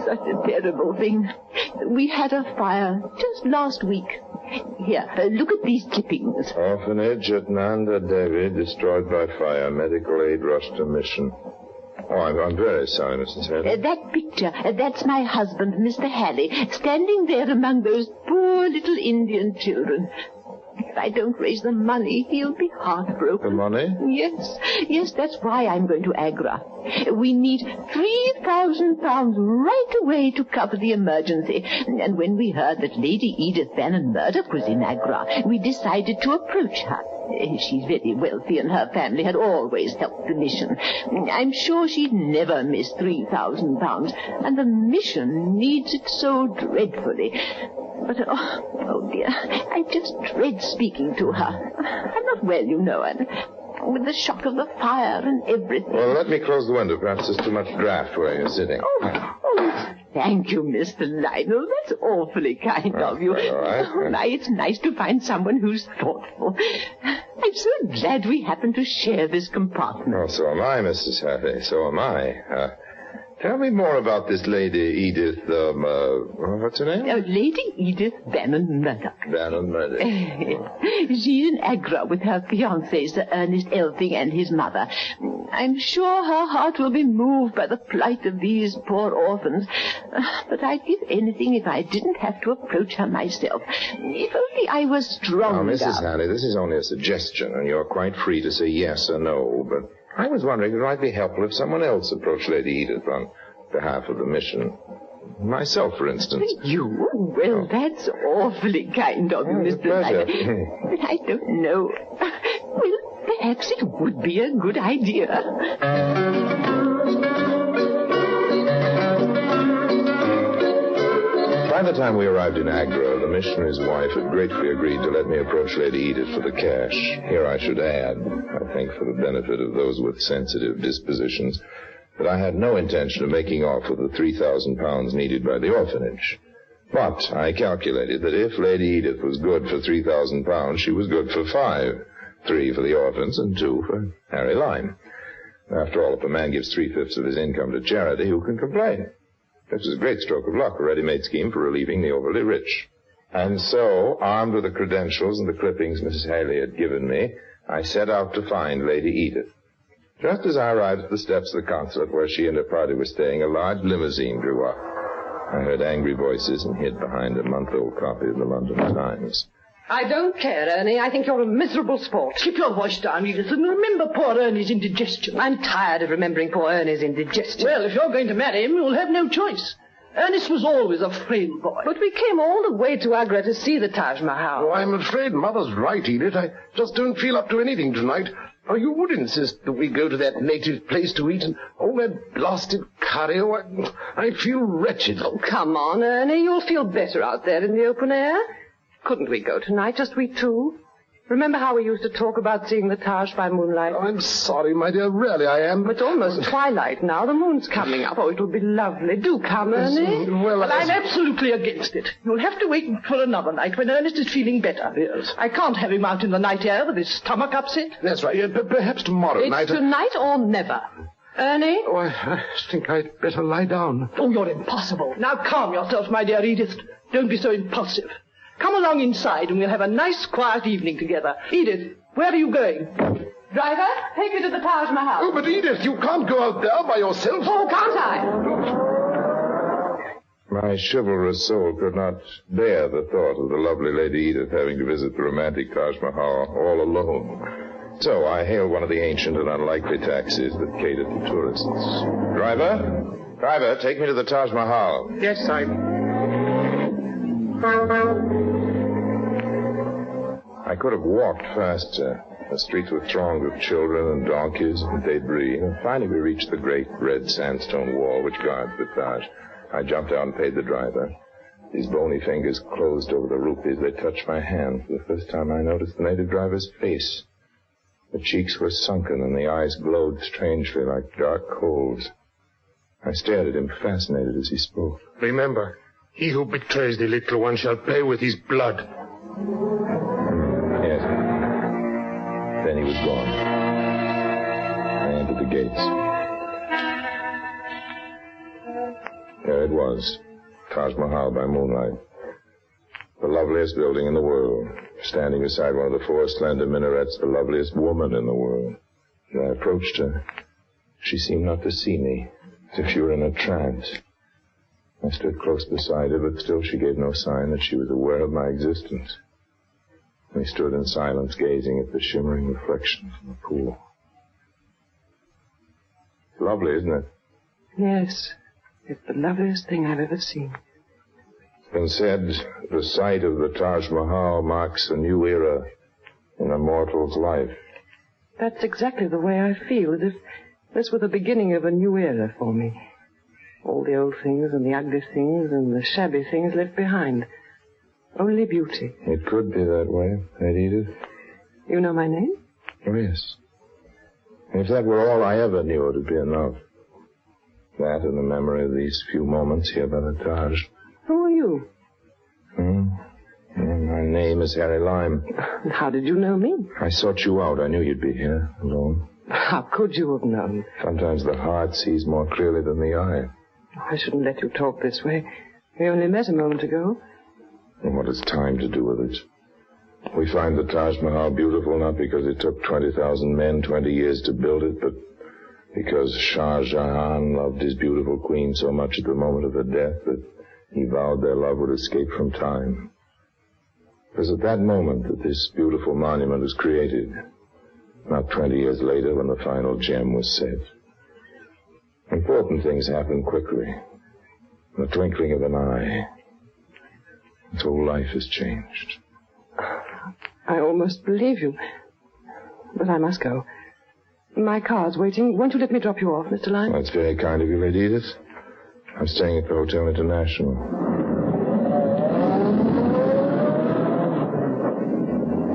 Such a terrible thing. We had a fire just last week. Here, look at these clippings. Orphanage at Nanda Devi destroyed by fire. Medical aid rushed to mission. Oh, I'm very sorry, Mrs. Haley. That picture, that's my husband, Mr. Halley, standing there among those poor little Indian children. If I don't raise the money, he'll be heartbroken. The money? Yes, that's why I'm going to Agra. We need £3,000 right away to cover the emergency. And when we heard that Lady Edith Bannon Murdoch was in Agra, we decided to approach her. She's very wealthy, and her family had always helped the mission. I'm sure she'd never miss £3,000, and the mission needs it so dreadfully. But, oh dear, I just dread speaking to her. I'm not well, you know, and with the shock of the fire and everything. Well, let me close the window. Perhaps there's too much draft where you're sitting. Oh, thank you, Mr. Lionel. That's awfully kind of you. All right. Oh, now, it's nice to find someone who's thoughtful. I'm so glad we happened to share this compartment. Oh, so am I, Mrs. Haley. So am I. Tell me more about this Lady Edith, what's her name? Lady Edith Bannon Murdoch. Bannon Murdoch. She's in Agra with her fiancé, Sir Ernest Elphing, and his mother. I'm sure her heart will be moved by the plight of these poor orphans. But I'd give anything if I didn't have to approach her myself. If only I was strong Now, enough. Mrs. Halley, this is only a suggestion, and you're quite free to say yes or no, but I was wondering if it might be helpful if someone else approached Lady Edith on behalf of the mission. Myself, for instance. You? Well, that's awfully kind of you, Mr. pleasure. Ryder. But I don't know. Well, perhaps it would be a good idea. By the time we arrived in Agra, the missionary's wife had gratefully agreed to let me approach Lady Edith for the cash. Here I should add, I think for the benefit of those with sensitive dispositions, that I had no intention of making off with the 3,000 pounds needed by the orphanage. But I calculated that if Lady Edith was good for 3,000 pounds, she was good for 5. 3 for the orphans and 2 for Harry Lyme. After all, if a man gives 3/5 of his income to charity, who can complain? This is a great stroke of luck, a ready-made scheme for relieving the overly rich. And so, armed with the credentials and the clippings Mrs. Haley had given me, I set out to find Lady Edith. Just as I arrived at the steps of the consulate where she and her party were staying, a large limousine drew up. I heard angry voices and hid behind a month-old copy of the London Times. I don't care, Ernie. I think you're a miserable sport. Keep your voice down, Edith, and remember poor Ernie's indigestion. I'm tired of remembering poor Ernie's indigestion. Well, if you're going to marry him, you'll have no choice. Ernest was always a frail boy. But we came all the way to Agra to see the Taj Mahal. Oh, I'm afraid Mother's right, Edith. I just don't feel up to anything tonight. Oh, you would insist that we go to that native place to eat, and all that blasted curry. Oh, I feel wretched. Oh, come on, Ernie. You'll feel better out there in the open air. Couldn't we go tonight, just we two? Remember how we used to talk about seeing the Taj by moonlight? Oh, I'm sorry, my dear. Really, I am. It's almost twilight now. The moon's coming up. Oh, it'll be lovely. Do come, Ernie. Well, I'm absolutely against it. You'll have to wait for another night when Ernest is feeling better. Yes. I can't have him out in the night air with his stomach upset. That's right. Yeah, perhaps tomorrow night. It's tonight or never. Ernie? Oh, I think I'd better lie down. Oh, you're impossible. Now calm yourself, my dear Edith. Don't be so impulsive. Come along inside and we'll have a nice, quiet evening together. Edith, where are you going? Driver, take me to the Taj Mahal. Oh, but Edith, you can't go out there by yourself. Oh, can't I? My chivalrous soul could not bear the thought of the lovely Lady Edith having to visit the romantic Taj Mahal all alone. So I hailed one of the ancient and unlikely taxis that catered to tourists. Driver, take me to the Taj Mahal. Yes, I could have walked faster. The streets were thronged with children and donkeys and debris. And finally we reached the great red sandstone wall which guards the Taj. I jumped out and paid the driver. His bony fingers closed over the rupees. They touched my hand. For the first time I noticed the native driver's face. The cheeks were sunken and the eyes glowed strangely like dark coals. I stared at him, fascinated as he spoke. Remember, he who betrays the little one shall pay with his blood. Yes. Then he was gone. I entered the gates. There it was, Taj Mahal by moonlight. The loveliest building in the world. Standing beside one of the 4 slender minarets, the loveliest woman in the world. As I approached her, she seemed not to see me, as if she were in a trance. I stood close beside her, but still she gave no sign that she was aware of my existence. We stood in silence, gazing at the shimmering reflections in the pool. It's lovely, isn't it? Yes. It's the loveliest thing I've ever seen. It's been said the sight of the Taj Mahal marks a new era in a mortal's life. That's exactly the way I feel, as if this were the beginning of a new era for me. All the old things and the ugly things and the shabby things left behind. Only beauty. It could be that way, Lady Edith. You know my name? Oh, yes. If that were all I ever knew, it would be enough. That and the memory of these few moments here by the Taj. Who are you? My name is Harry Lyme. How did you know me? I sought you out. I knew you'd be here, alone. How could you have known? Sometimes the heart sees more clearly than the eye. I shouldn't let you talk this way. We only met a moment ago. And what has time to do with it? We find the Taj Mahal beautiful not because it took 20,000 men 20 years to build it, but because Shah Jahan loved his beautiful queen so much at the moment of her death that he vowed their love would escape from time. It was at that moment that this beautiful monument was created, not 20 years later when the final gem was set. Important things happen quickly. In the twinkling of an eye, his whole life has changed. I almost believe you. But I must go. My car's waiting. Won't you let me drop you off, Mr. Lyne? That's very kind of you, Lady Edith. I'm staying at the Hotel International.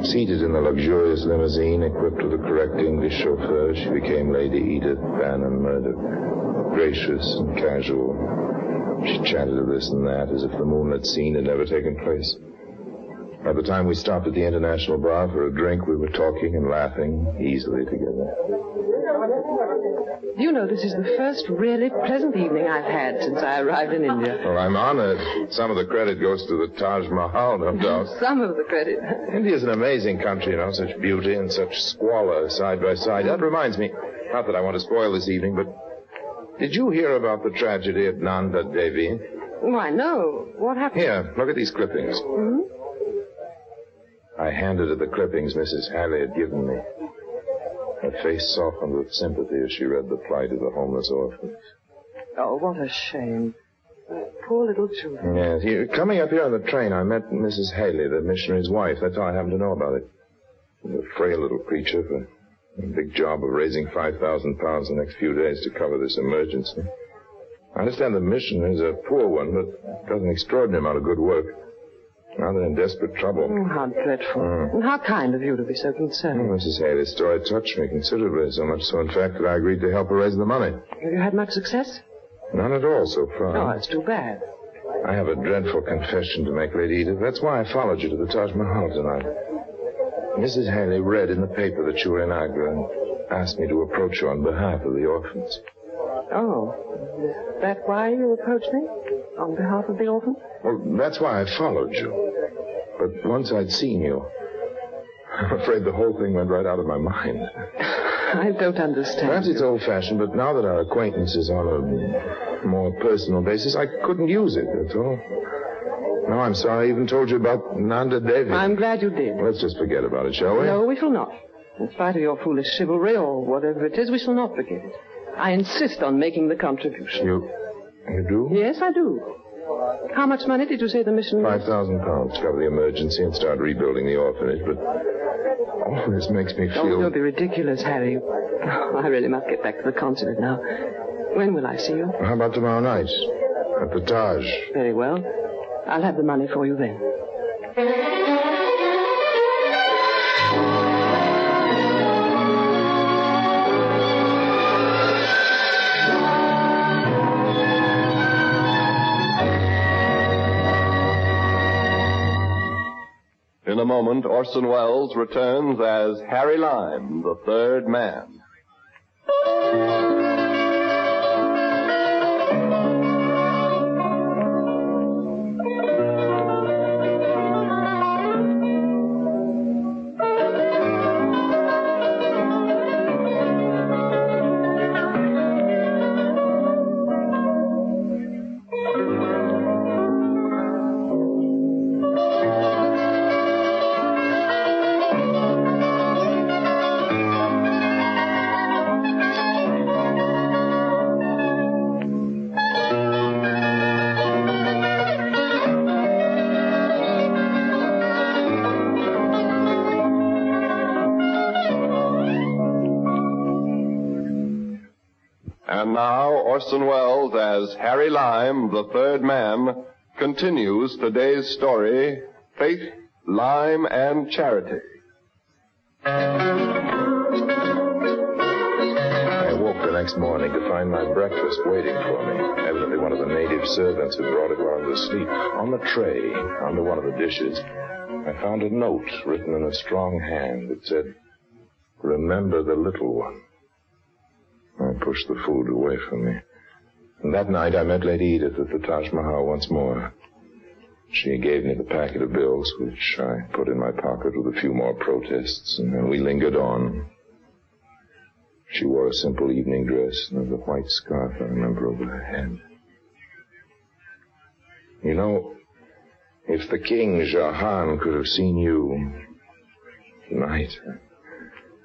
Seated in the luxurious limousine, equipped with a correct English chauffeur, she became Lady Edith Bannon Murdoch. Gracious and casual. She chatted of this and that as if the moonlit scene had never taken place. By the time we stopped at the International Bar for a drink, we were talking and laughing easily together. Do you know, this is the first really pleasant evening I've had since I arrived in India. Well, I'm honored. Some of the credit goes to the Taj Mahal, no doubt. Some of the credit. India's an amazing country, you know, such beauty and such squalor side by side. That reminds me, not that I want to spoil this evening, but did you hear about the tragedy at Nanda Devi? Why, no. What happened? Here, look at these clippings. Hmm? I handed her the clippings Mrs. Halley had given me. Her face softened with sympathy as she read the plight of the homeless orphans. Oh, what a shame. Poor little children. Yes, coming up here on the train, I met Mrs. Haley, the missionary's wife. That's how I happened to know about it. A frail little creature for a big job of raising £5,000 the next few days to cover this emergency. I understand the missionary's a poor one, but does an extraordinary amount of good work. Now they're in desperate trouble. Oh, how dreadful. And how kind of you to be so concerned. Oh, Mrs. Haley's story touched me considerably, so much so, in fact, that I agreed to help her raise the money. Have you had much success? None at all so far. Oh, that's too bad. I have a dreadful confession to make, Lady Edith. That's why I followed you to the Taj Mahal tonight. Mrs. Haley read in the paper that you were in Agra and asked me to approach you on behalf of the orphans. Oh, is that why you approached me? On behalf of the orphans? Well, that's why I followed you. But once I'd seen you, I'm afraid the whole thing went right out of my mind. I don't understand. Perhaps it's old-fashioned, but now that our acquaintance is on a more personal basis, I couldn't use it, that's all. No, I'm sorry I even told you about Nanda Devi. I'm glad you did. Let's just forget about it, shall we? No, we shall not. In spite of your foolish chivalry or whatever it is, we shall not forget it. I insist on making the contribution. You do? Yes, I do. How much money did you say the mission was? £5,000 to cover the emergency and start rebuilding the orphanage, but all this makes me feel... Oh, don't be ridiculous, Harry. Oh, I really must get back to the consulate now. When will I see you? How about tomorrow night? At the Taj. Very well. I'll have the money for you then. In a moment, Orson Welles returns as Harry Lime, the third man. And now, Orson Welles as Harry Lime, the third man, continues today's story, Faith, Lime, and Charity. I awoke the next morning to find my breakfast waiting for me. Evidently one of the native servants had brought it while I was asleep. On the tray, under one of the dishes, I found a note written in a strong hand that said, "Remember the little one." I pushed the food away from me. And that night I met Lady Edith at the Taj Mahal once more. She gave me the packet of bills, which I put in my pocket with a few more protests, and then we lingered on. She wore a simple evening dress, and there was a white scarf, I remember, over her head. You know, if the King, Jahan, could have seen you tonight,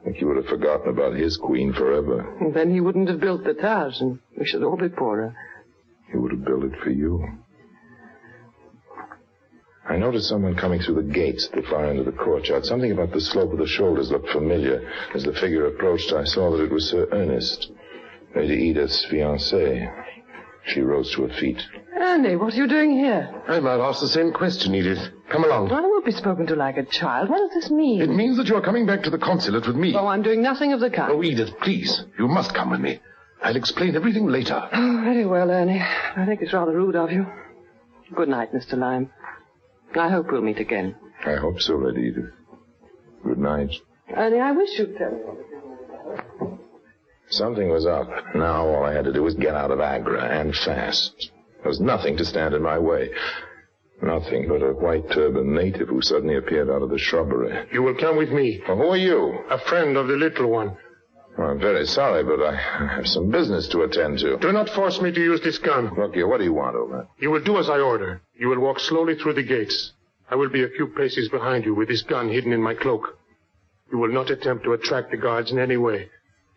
I think he would have forgotten about his queen forever. And then he wouldn't have built the Taj, and we should all be poorer. He would have built it for you. I noticed someone coming through the gates at the far end of the courtyard. Something about the slope of the shoulders looked familiar. As the figure approached, I saw that it was Sir Ernest, Lady Edith's fiancé. She rose to her feet. Annie, what are you doing here? I might ask the same question, Edith. Come along. Well, I won't be spoken to like a child. What does this mean? It means that you are coming back to the consulate with me. Oh, I'm doing nothing of the kind. Oh, Edith, please. You must come with me. I'll explain everything later. Oh, very well, Ernie. I think it's rather rude of you. Good night, Mr. Lyme. I hope we'll meet again. I hope so, Lady Edith. Good night. Ernie, I wish you'd tell me. Something was up. Now all I had to do was get out of Agra, and fast. There was nothing to stand in my way. Nothing but a white turban native who suddenly appeared out of the shrubbery. You will come with me. Well, who are you? A friend of the little one. Well, I'm very sorry, but I have some business to attend to. Do not force me to use this gun. Look here, what do you want, old man? You will do as I order. You will walk slowly through the gates. I will be a few paces behind you with this gun hidden in my cloak. You will not attempt to attract the guards in any way.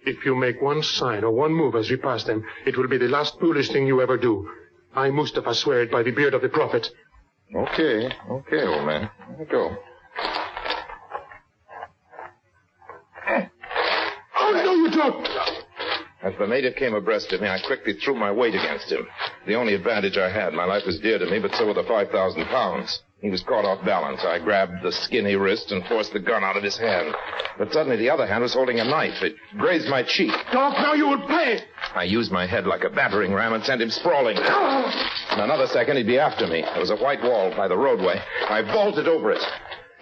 If you make one sign or one move as we pass them, it will be the last foolish thing you ever do. I, Mustafa, swear it by the beard of the Prophet. Okay, old man. Let me go. Oh, no, you don't! As the native came abreast of me, I quickly threw my weight against him. The only advantage I had. My life was dear to me, but so were the 5,000 pounds. He was caught off balance. I grabbed the skinny wrist and forced the gun out of his hand. But suddenly the other hand was holding a knife. It grazed my cheek. Talk now, you will pay! I used my head like a battering ram and sent him sprawling. In another second, he'd be after me. There was a white wall by the roadway. I vaulted over it.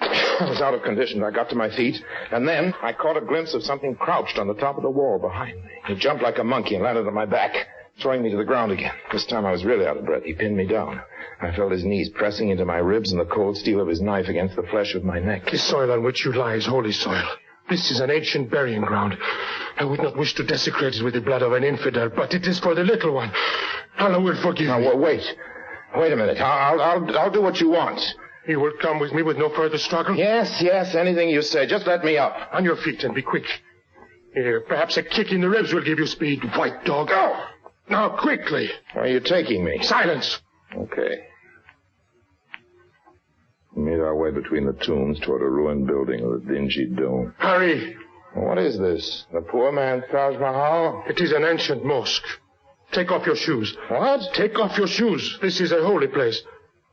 I was out of condition. I got to my feet, and then I caught a glimpse of something crouched on the top of the wall behind me. He jumped like a monkey and landed on my back, throwing me to the ground again. This time I was really out of breath. He pinned me down. I felt his knees pressing into my ribs and the cold steel of his knife against the flesh of my neck. The soil on which you lie is holy soil. This is an ancient burying ground. I would not wish to desecrate it with the blood of an infidel, but it is for the little one. Allah will forgive me. Now, wait a minute. I'll do what you want. You will come with me with no further struggle? Yes, anything you say. Just let me up. On your feet and be quick. Here, perhaps a kick in the ribs will give you speed, white dog. Go! Now, quickly. Where are you taking me? Silence. Okay. We made our way between the tombs toward a ruined building with a dingy dome. Hurry. What is this? The poor man's Taj Mahal? It is an ancient mosque. Take off your shoes. What? Take off your shoes. This is a holy place.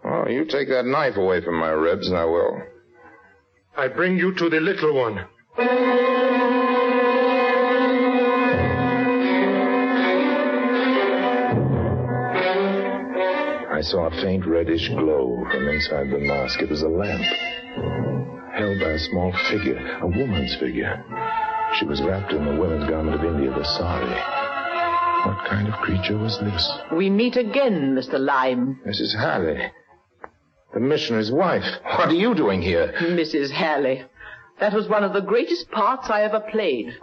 Oh, you take that knife away from my ribs, and I will. I bring you to the little one. I saw a faint reddish glow from inside the mosque. It was a lamp, held by a small figure, a woman's figure. She was wrapped in the women's garment of India, the sari. What kind of creature was this? We meet again, Mr. Lyme. Mrs. Halley. The missionary's wife. What are you doing here? Mrs. Halley. That was one of the greatest parts I ever played.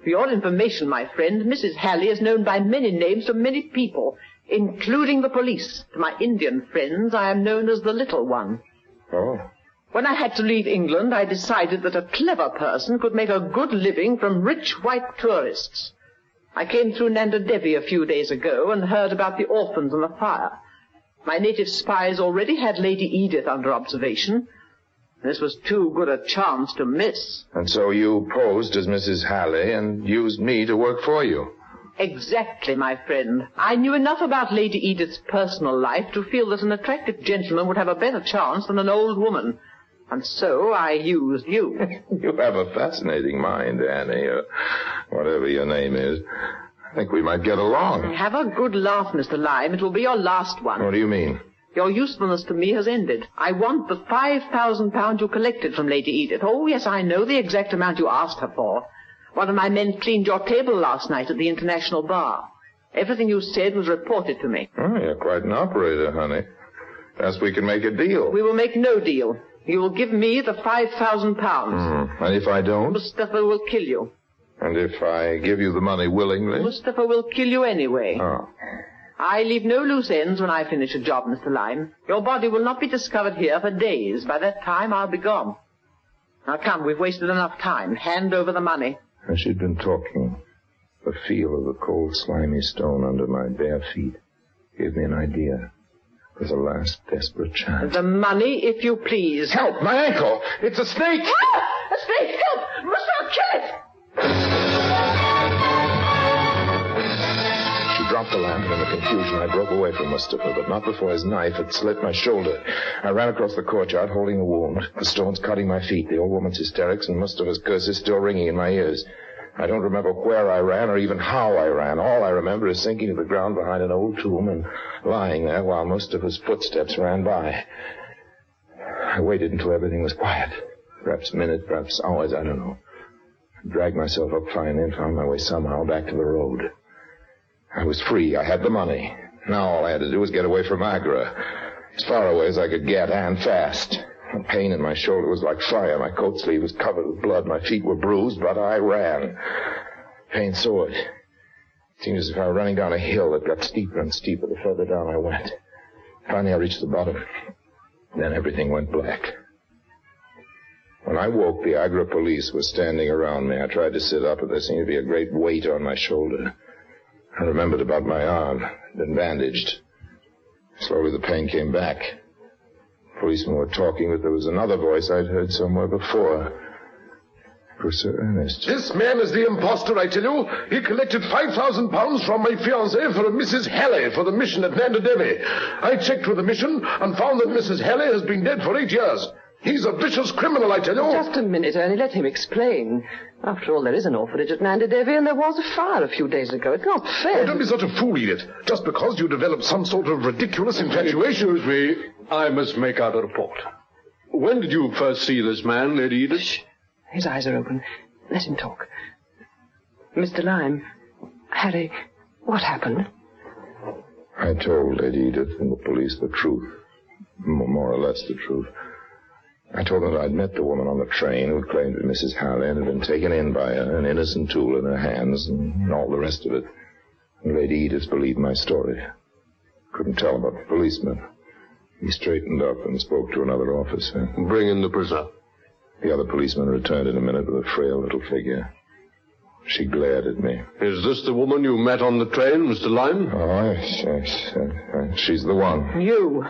For your information, my friend, Mrs. Halley is known by many names to many people, including the police. To my Indian friends, I am known as the Little One. Oh. When I had to leave England, I decided that a clever person could make a good living from rich white tourists. I came through Nanda Devi a few days ago and heard about the orphans and the fire. My native spies already had Lady Edith under observation. This was too good a chance to miss. And so you posed as Mrs. Halley and used me to work for you. Exactly, my friend. I knew enough about Lady Edith's personal life to feel that an attractive gentleman would have a better chance than an old woman. And so I used you. You have a fascinating mind, Annie, or whatever your name is. I think we might get along. Have a good laugh, Mr. Lyme. It will be your last one. What do you mean? Your usefulness to me has ended. I want the £5,000 you collected from Lady Edith. Oh, yes, I know the exact amount you asked her for. One of my men cleaned your table last night at the International Bar. Everything you said was reported to me. Oh, you're quite an operator, honey. Perhaps we can make a deal. We will make no deal. You will give me the £5,000. And if I don't? Mustafa will kill you. And if I give you the money willingly? Mustafa will kill you anyway. Oh. I leave no loose ends when I finish a job, Mr. Lime. Your body will not be discovered here for days. By that time, I'll be gone. Now, come, we've wasted enough time. Hand over the money. As she'd been talking, the feel of the cold, slimy stone under my bare feet gave me an idea. It was a last desperate chance. The money, if you please. Help! My ankle! It's a snake! Ah! A snake! Help! Mustafa, kill it! She dropped the lamp, and in the confusion I broke away from Mustafa, but not before his knife had slit my shoulder. I ran across the courtyard, holding the wound, the stones cutting my feet, the old woman's hysterics and Mustafa's curses still ringing in my ears. I don't remember where I ran or even how I ran. All I remember is sinking to the ground behind an old tomb and lying there while Mustafa's footsteps ran by. I waited until everything was quiet. Perhaps minutes, perhaps hours, I don't know. I dragged myself up finally and found my way somehow back to the road. I was free. I had the money. Now all I had to do was get away from Agra. As far away as I could get, and fast. The pain in my shoulder was like fire. My coat sleeve was covered with blood. My feet were bruised, but I ran. Pain soared. It seemed as if I were running down a hill that got steeper and steeper the further down I went. Finally, I reached the bottom. Then everything went black. When I woke, the Agra police was standing around me. I tried to sit up, but there seemed to be a great weight on my shoulder. I remembered about my arm. It had been bandaged. Slowly, the pain came back. Policemen were talking, but there was another voice I'd heard somewhere before. It was Sir Ernest. This man is the impostor, I tell you. He collected £5,000 from my fiancée for a Mrs. Halley for the mission at Nanda Devi. I checked with the mission and found that Mrs. Halley has been dead for 8 years. He's a vicious criminal, I tell you. Just a minute, Ernie. Let him explain. After all, there is an orphanage at Nanda Devi, and there was a fire a few days ago. It's not fair. Oh, don't be such a fool, Edith. Just because you developed some sort of ridiculous infatuation. Excuse me. I must make out a report. When did you first see this man, Lady Edith? Shh. His eyes are open. Let him talk. Mr. Lime, Harry, what happened? I told Lady Edith and the police the truth. More or less the truth. I told them that I'd met the woman on the train who claimed to be Mrs. Halley and had been taken in by her, an innocent tool in her hands, and all the rest of it. And Lady Edith believed my story. Couldn't tell about the policeman. He straightened up and spoke to another officer. Bring in the prisoner. The other policeman returned in a minute with a frail little figure. She glared at me. Is this the woman you met on the train, Mr. Lime? Oh, yes. She's the one. You.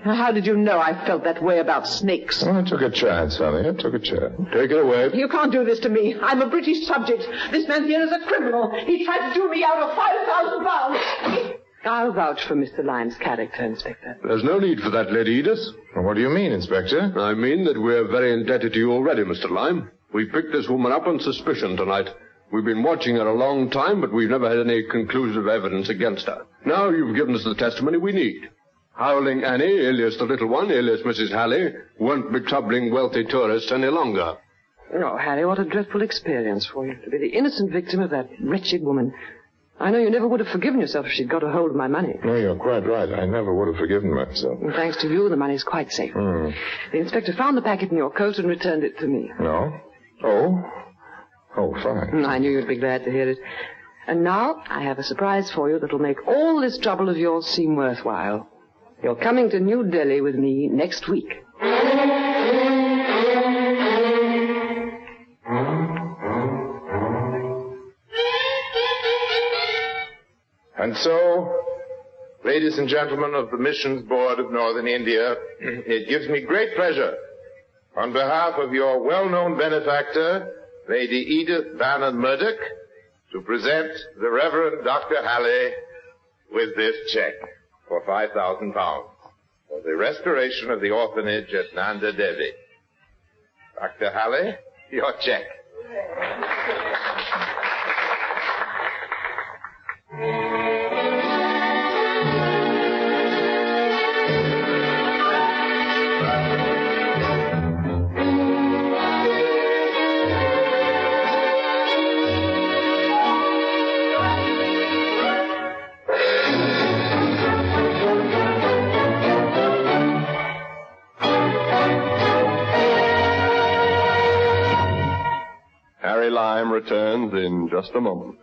How did you know I felt that way about snakes? Well, I took a chance, honey. I took a chance. Take it away. You can't do this to me. I'm a British subject. This man here is a criminal. He tried to do me out of £5,000. I'll vouch for Mr. Lime's character, Inspector. There's no need for that, Lady Edith. Well, what do you mean, Inspector? I mean that we're very indebted to you already, Mr. Lime. We picked this woman up on suspicion tonight. We've been watching her a long time, but we've never had any conclusive evidence against her. Now you've given us the testimony we need. Howling Annie, alias the little one, alias Mrs. Halley, won't be troubling wealthy tourists any longer. Oh, Harry, what a dreadful experience for you, to be the innocent victim of that wretched woman. I know you never would have forgiven yourself if she'd got a hold of my money. No, you're quite right. I never would have forgiven myself. And thanks to you, the money's quite safe. The inspector found the packet in your coat and returned it to me. No? Oh? Oh, fine. I knew you'd be glad to hear it. And now I have a surprise for you that'll make all this trouble of yours seem worthwhile. You're coming to New Delhi with me next week. And so, ladies and gentlemen of the Missions Board of Northern India, it gives me great pleasure, on behalf of your well-known benefactor, Lady Edith Bannon Murdoch, to present the Reverend Dr. Halley with this check for £5,000 for the restoration of the orphanage at Nanda Devi. Dr. Halley, your check. Harry Harry Lime returns in just a moment.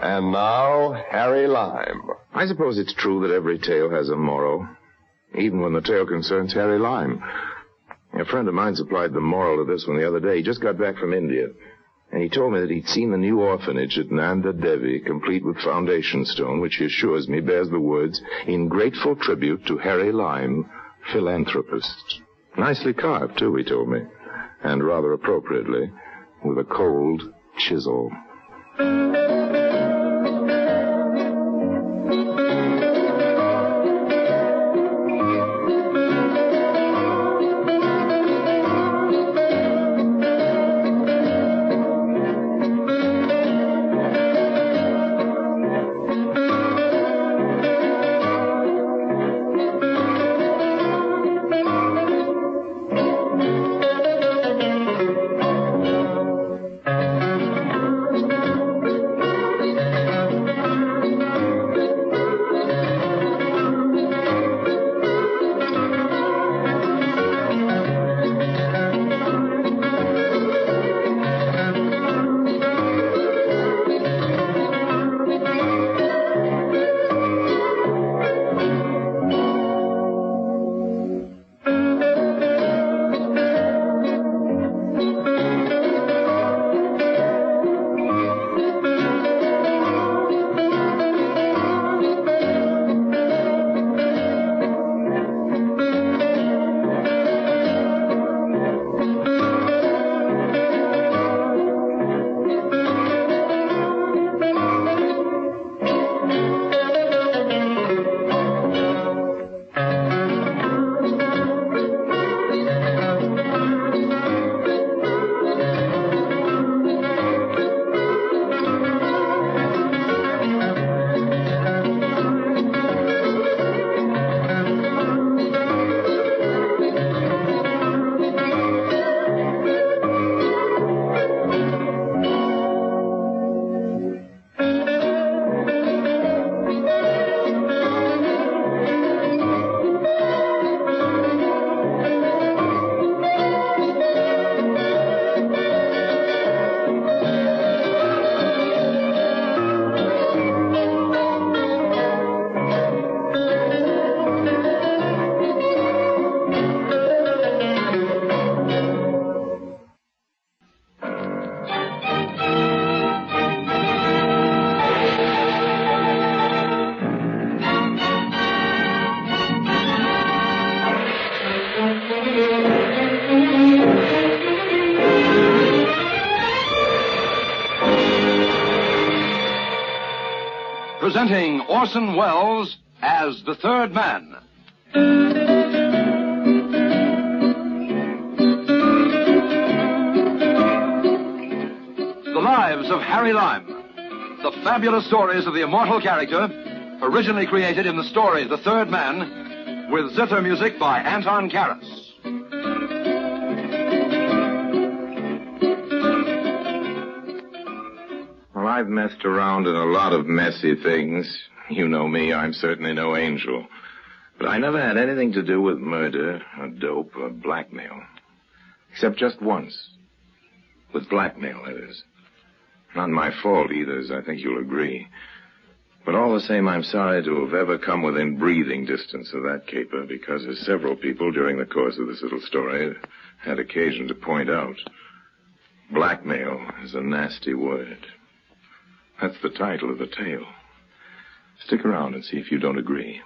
And now, Harry Lime. I suppose it's true that every tale has a moral, even when the tale concerns Harry Lime. A friend of mine supplied the moral to this one the other day. He just got back from India, and he told me that he'd seen the new orphanage at Nanda Devi, complete with foundation stone, which he assures me bears the words, "In grateful tribute to Harry Lime, philanthropist." Nicely carved, too, he told me, and rather appropriately, with a cold chisel. Presenting Orson Welles as the Third Man. The Lives of Harry Lime. The fabulous stories of the immortal character, originally created in the story The Third Man, with zither music by Anton Karas. Well, I've messed around in a lot of messy things. You know me, I'm certainly no angel. But I never had anything to do with murder, or dope, or blackmail. Except just once. With blackmail, that is. Not my fault either, as I think you'll agree. But all the same, I'm sorry to have ever come within breathing distance of that caper, because as several people during the course of this little story had occasion to point out, blackmail is a nasty word. That's the title of the tale. Stick around and see if you don't agree.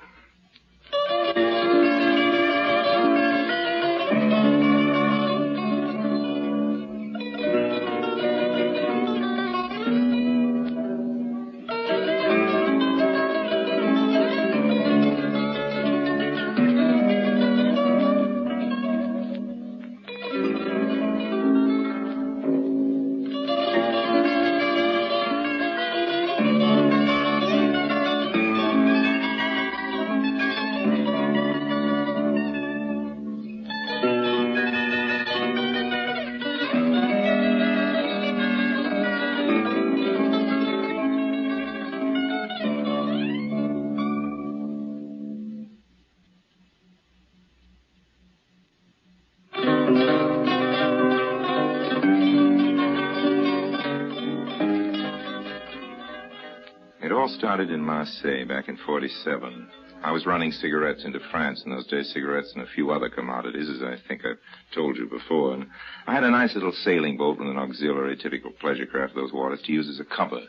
all started in Marseille back in 47. I was running cigarettes into France in those days, cigarettes and a few other commodities, as I think I've told you before. And I had a nice little sailing boat with an auxiliary, typical pleasure craft of those waters, to use as a cover.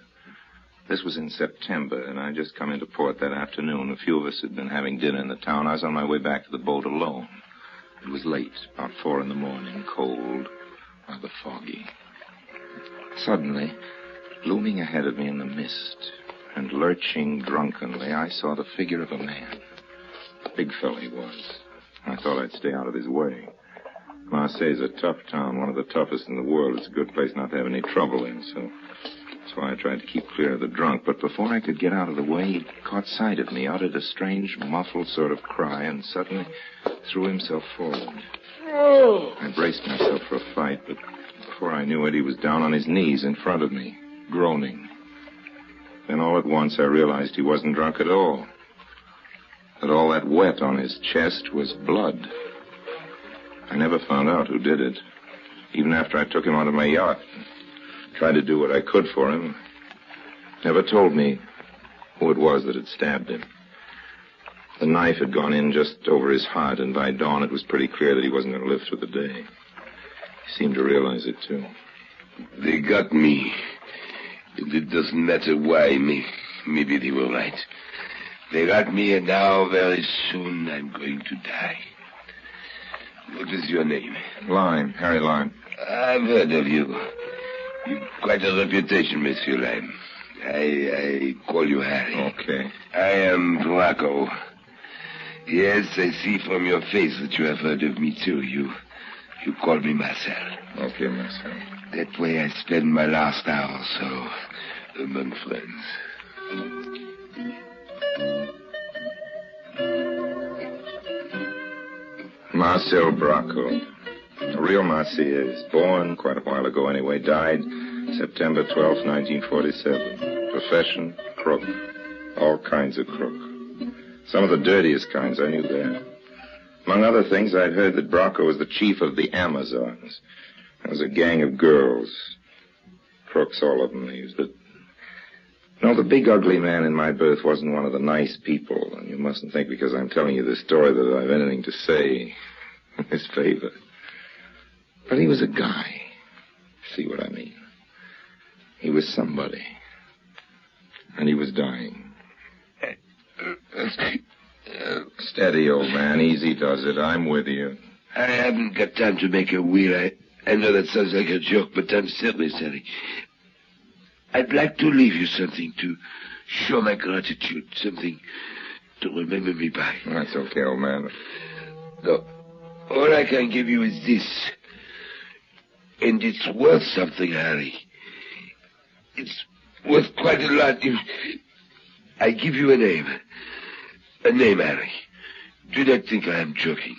This was in September, and I just come into port that afternoon. A few of us had been having dinner in the town. I was on my way back to the boat alone. It was late, about 4 a.m, cold, rather foggy. Suddenly, looming ahead of me in the mist, and lurching drunkenly, I saw the figure of a man. A big fellow he was. I thought I'd stay out of his way. Marseille's a tough town, one of the toughest in the world. It's a good place not to have any trouble in, so that's why I tried to keep clear of the drunk. But before I could get out of the way, he caught sight of me, uttered a strange, muffled sort of cry, and suddenly threw himself forward. I braced myself for a fight, but before I knew it, he was down on his knees in front of me, groaning. Then all at once I realized he wasn't drunk at all. That all that wet on his chest was blood. I never found out who did it. Even after I took him onto my yacht, tried to do what I could for him, never told me who it was that had stabbed him. The knife had gone in just over his heart, and by dawn it was pretty clear that he wasn't going to live through the day. He seemed to realize it, too. They got me. And it doesn't matter why. Maybe they were right. They got me, and now very soon I'm going to die. What is your name? Lime, Harry Lime. I've heard of you. You've quite a reputation, Monsieur Lime. I call you Harry. Okay. I am Draco. Yes, I see from your face that you have heard of me, too. You call me Marcel. Okay, Marcel. That way I spend my last hour or so among friends. Marcel Bracco. A real Marseillaise. Born quite a while ago anyway. Died September 12th, 1947. Profession, crook. All kinds of crook. Some of the dirtiest kinds, I knew that. Among other things, I'd heard that Bracco was the chief of the Amazons. There was a gang of girls. Crooks, all of them. He was the... No, the big ugly man in my berth wasn't one of the nice people. And you mustn't think because I'm telling you this story that I've anything to say in his favor. But he was a guy. See what I mean? He was somebody. And he was dying. Steady, old man. Easy does it. I'm with you. I haven't got time to make a wheel. I know that sounds like a joke, but I'm certainly sorry. I'd like to leave you something to show my gratitude, something to remember me by. That's okay, old man. No, all I can give you is this. And it's worth something, Harry. It's worth quite a lot. I give you a name. A name, Harry. Do not think I am joking.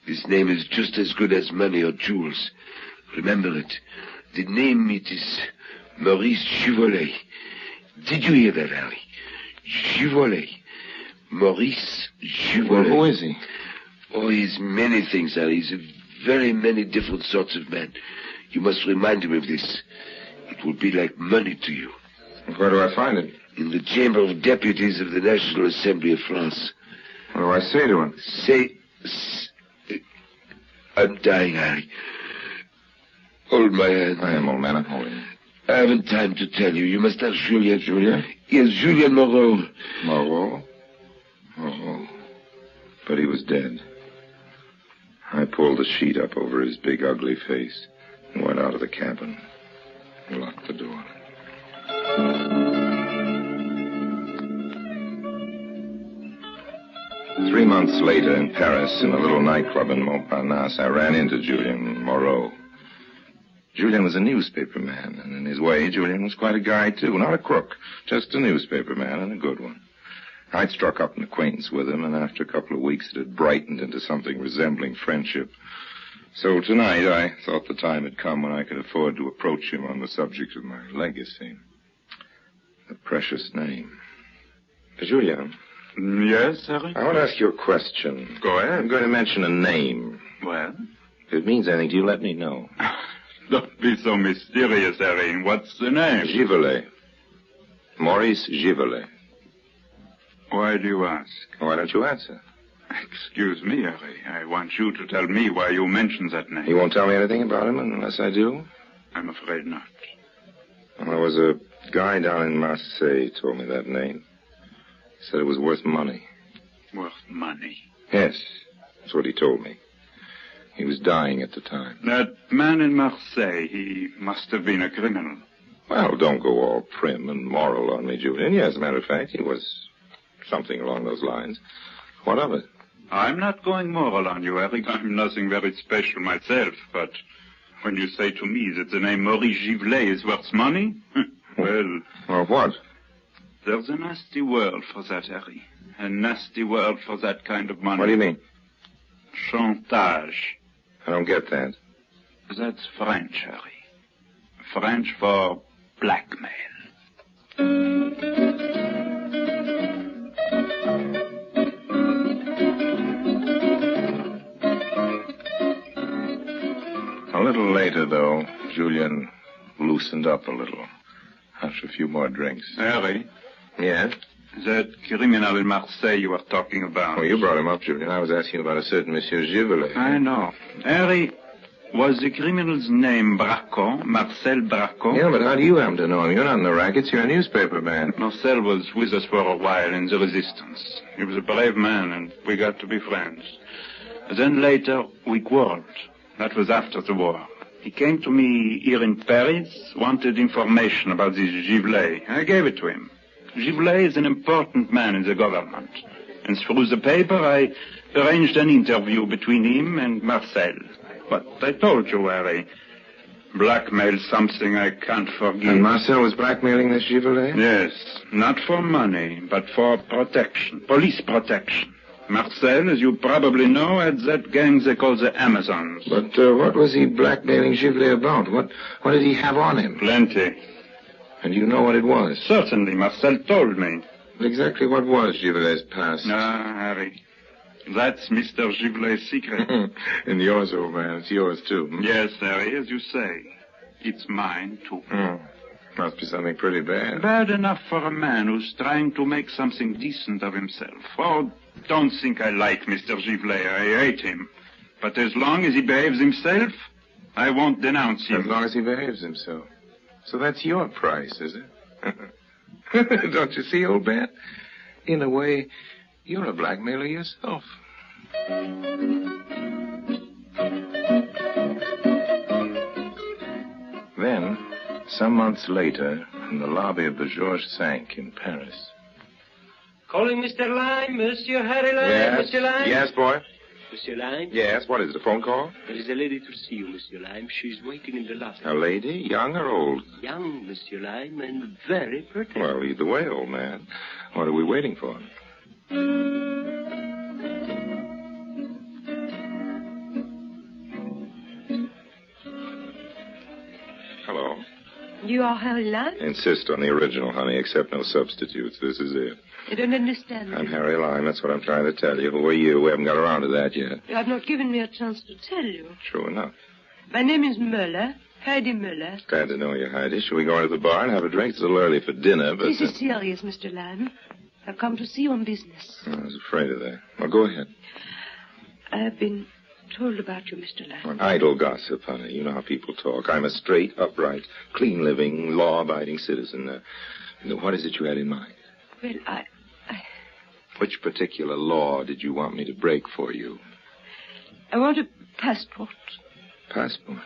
This name is just as good as money or jewels. Remember it. The name, it is Maurice Juvolet. Did you hear that, Harry? Juvolet. Maurice Juvolet. Well, who is he? Oh, he's many things, Harry. He's a very many different sorts of man. You must remind him of this. It will be like money to you. Where do I find it? In the Chamber of Deputies of the National Assembly of France. What do I say to him? Say... I'm dying, Harry. Hold my hand. I am, old man. I'm holding. I haven't time to tell you. You must have Julien. Julien? Yes, Julien Moreau. Moreau? Oh. But he was dead. I pulled the sheet up over his big, ugly face and went out of the cabin and locked the door. 3 months later in Paris, in a little nightclub in Montparnasse, I ran into Julien Moreau. Julien was a newspaper man, and in his way, Julien was quite a guy, too. Not a crook, just a newspaper man, and a good one. I'd struck up an acquaintance with him, and after a couple of weeks, it had brightened into something resembling friendship. So tonight, I thought the time had come when I could afford to approach him on the subject of my legacy. A precious name. Julien. Yes, Harry? I want to ask you a question. Go ahead. I'm going to mention a name. Well? If it means anything to you, let me know. Don't be so mysterious, Harry. What's the name? Juvolet. Maurice Givelet. Why do you ask? Why don't you answer? Excuse me, Harry. I want you to tell me why you mentioned that name. You won't tell me anything about him unless I do? I'm afraid not. Well, there was a guy down in Marseille told me that name. He said it was worth money. Worth money? Yes, that's what he told me. He was dying at the time. That man in Marseille, he must have been a criminal. Well, don't go all prim and moral on me, Julian. Yes, as a matter of fact, he was something along those lines. What of it? I'm not going moral on you, Eric. I'm nothing very special myself, but when you say to me that the name Maurice Givelet is worth money, well... Well, what? There's a nasty world for that, Harry. A nasty world for that kind of money. What do you mean? Chantage. I don't get that. That's French, Harry. French for blackmail. A little later, though, Julian loosened up a little after a few more drinks. Harry? Yes? That criminal in Marseille you were talking about. Oh, you brought him up, Julian. I was asking about a certain Monsieur Givelet. I know. Harry, was the criminal's name Bracco, Marcel Bracco? Yeah, but how do you happen to know him? You're not in the rackets. You're a newspaper man. Marcel was with us for a while in the resistance. He was a brave man, and we got to be friends. Then later, we quarreled. That was after the war. He came to me here in Paris, wanted information about this Givelet. I gave it to him. Givelet is an important man in the government. And through the paper, I arranged an interview between him and Marcel. But I told you, Harry, blackmail's something I can't forgive. And Marcel was blackmailing this Givelet? Yes, not for money, but for protection, police protection. Marcel, as you probably know, had that gang they call the Amazons. But what was he blackmailing Givelet about? What did he have on him? Plenty. And you know what it was? Certainly, Marcel told me. But exactly what was Givelet's past? Ah, Harry, that's Mr. Givelet's secret. And yours, old man. It's yours, too. Yes, Harry, as you say. It's mine, too. Must be something pretty bad. Bad enough for a man who's trying to make something decent of himself. Oh, don't think I like Mr. Givelet. I hate him. But as long as he behaves himself, I won't denounce him. As long as he behaves himself. So that's your price, is it? Don't you see, old man? In a way, you're a blackmailer yourself. Then, some months later, in the lobby of the Georges V in Paris. Calling Mr. Lime, Monsieur Harry Lime, Yes. Monsieur Lime. Yes, boy? Monsieur Lime? Yes, what is it, a phone call? There is a lady to see you, Monsieur Lime. She's waiting in the lobby. A lady, young or old? Young, Monsieur Lime, and very pretty. Well, either way, old man. What are we waiting for? Hello. You are Harry Lime? Insist on the original, honey, accept no substitutes. This is it. I don't understand. I'm Harry Lime. That's what I'm trying to tell you. Who are you? We haven't got around to that yet. You have not given me a chance to tell you. True enough. My name is Müller, Heidi Müller. Glad to know you, Heidi. Shall we go into the bar and have a drink? It's a little early for dinner, but... This is serious, Mr. Lime. I've come to see you on business. I was afraid of that. Well, go ahead. I have been told about you, Mr. Lime. Idle gossip, honey. You know how people talk. I'm a straight, upright, clean-living, law-abiding citizen. What is it you had in mind? Well, Which particular law did you want me to break for you? I want a passport. Passport?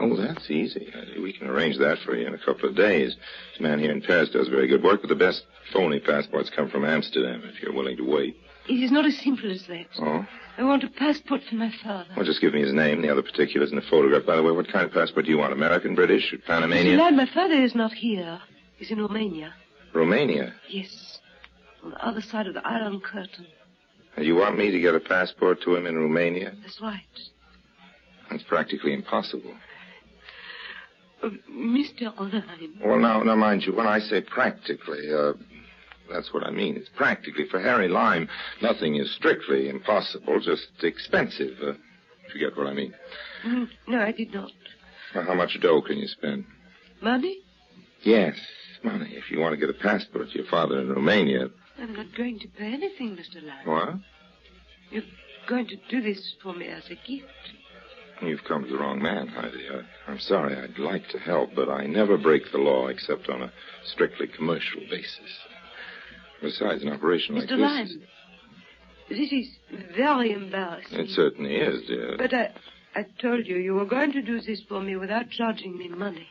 Oh, that's easy. We can arrange that for you in a couple of days. This man here in Paris does very good work, but the best phony passports come from Amsterdam, if you're willing to wait. It is not as simple as that. Oh? I want a passport for my father. Well, just give me his name, the other particulars, and a photograph. By the way, what kind of passport do you want? American, British, Panamanian? Mr. Lime, my father is not here. He's in Romania. Romania? Yes. On the other side of the Iron Curtain. And you want me to get a passport to him in Romania? That's right. That's practically impossible. Mr. Lime. Well, now, mind you, when I say practically, that's what I mean. It's practically. For Harry Lime, nothing is strictly impossible, just expensive, if you get what I mean. No, I did not. Well, how much dough can you spend? Money? Yes, Money. If you want to get a passport to your father in Romania. I'm not going to pay anything, Mr. Lime. What? You're going to do this for me as a gift. You've come to the wrong man, Heidi. I'm sorry. I'd like to help, but I never break the law except on a strictly commercial basis. Besides, an operation like Mr. Lime, this is very embarrassing. It certainly is, dear. But I told you you were going to do this for me without charging me money.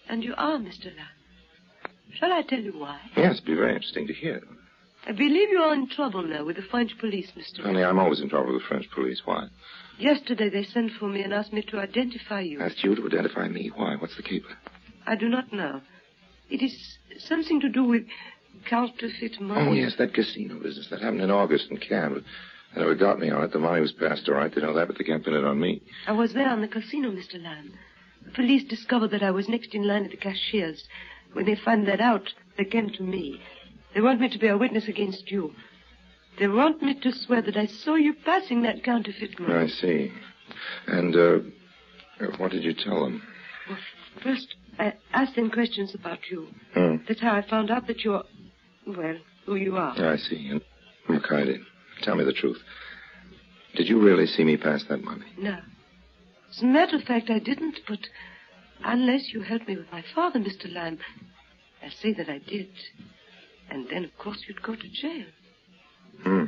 And you are, Mr. Lime. Shall I tell you why? Yes, it'd be very interesting to hear. I believe you are in trouble now with the French police, Mr. Lime. Honey, I'm always in trouble with the French police. Why? Yesterday they sent for me and asked me to identify you. Asked you to identify me? Why? What's the caper? I do not know. It is something to do with counterfeit money. Oh, yes, that casino business. That happened in August in Cannes. But they never got me on it. The money was passed all right. They know that, but they can't pin it on me. I was there on the casino, Mr. Lime. The police discovered that I was next in line at the cashier's. When they found that out, they came to me. They want me to be a witness against you. They want me to swear that I saw you passing that counterfeit money. I see. And, what did you tell them? Well, first, I asked them questions about you. Hmm. That's how I found out that you're, well, who you are. I see. And, look, Heidi, tell me the truth. Did you really see me pass that money? No. As a matter of fact, I didn't, but unless you helped me with my father, Mr. Lime, I say that I did. And then, of course, you'd go to jail. Hmm.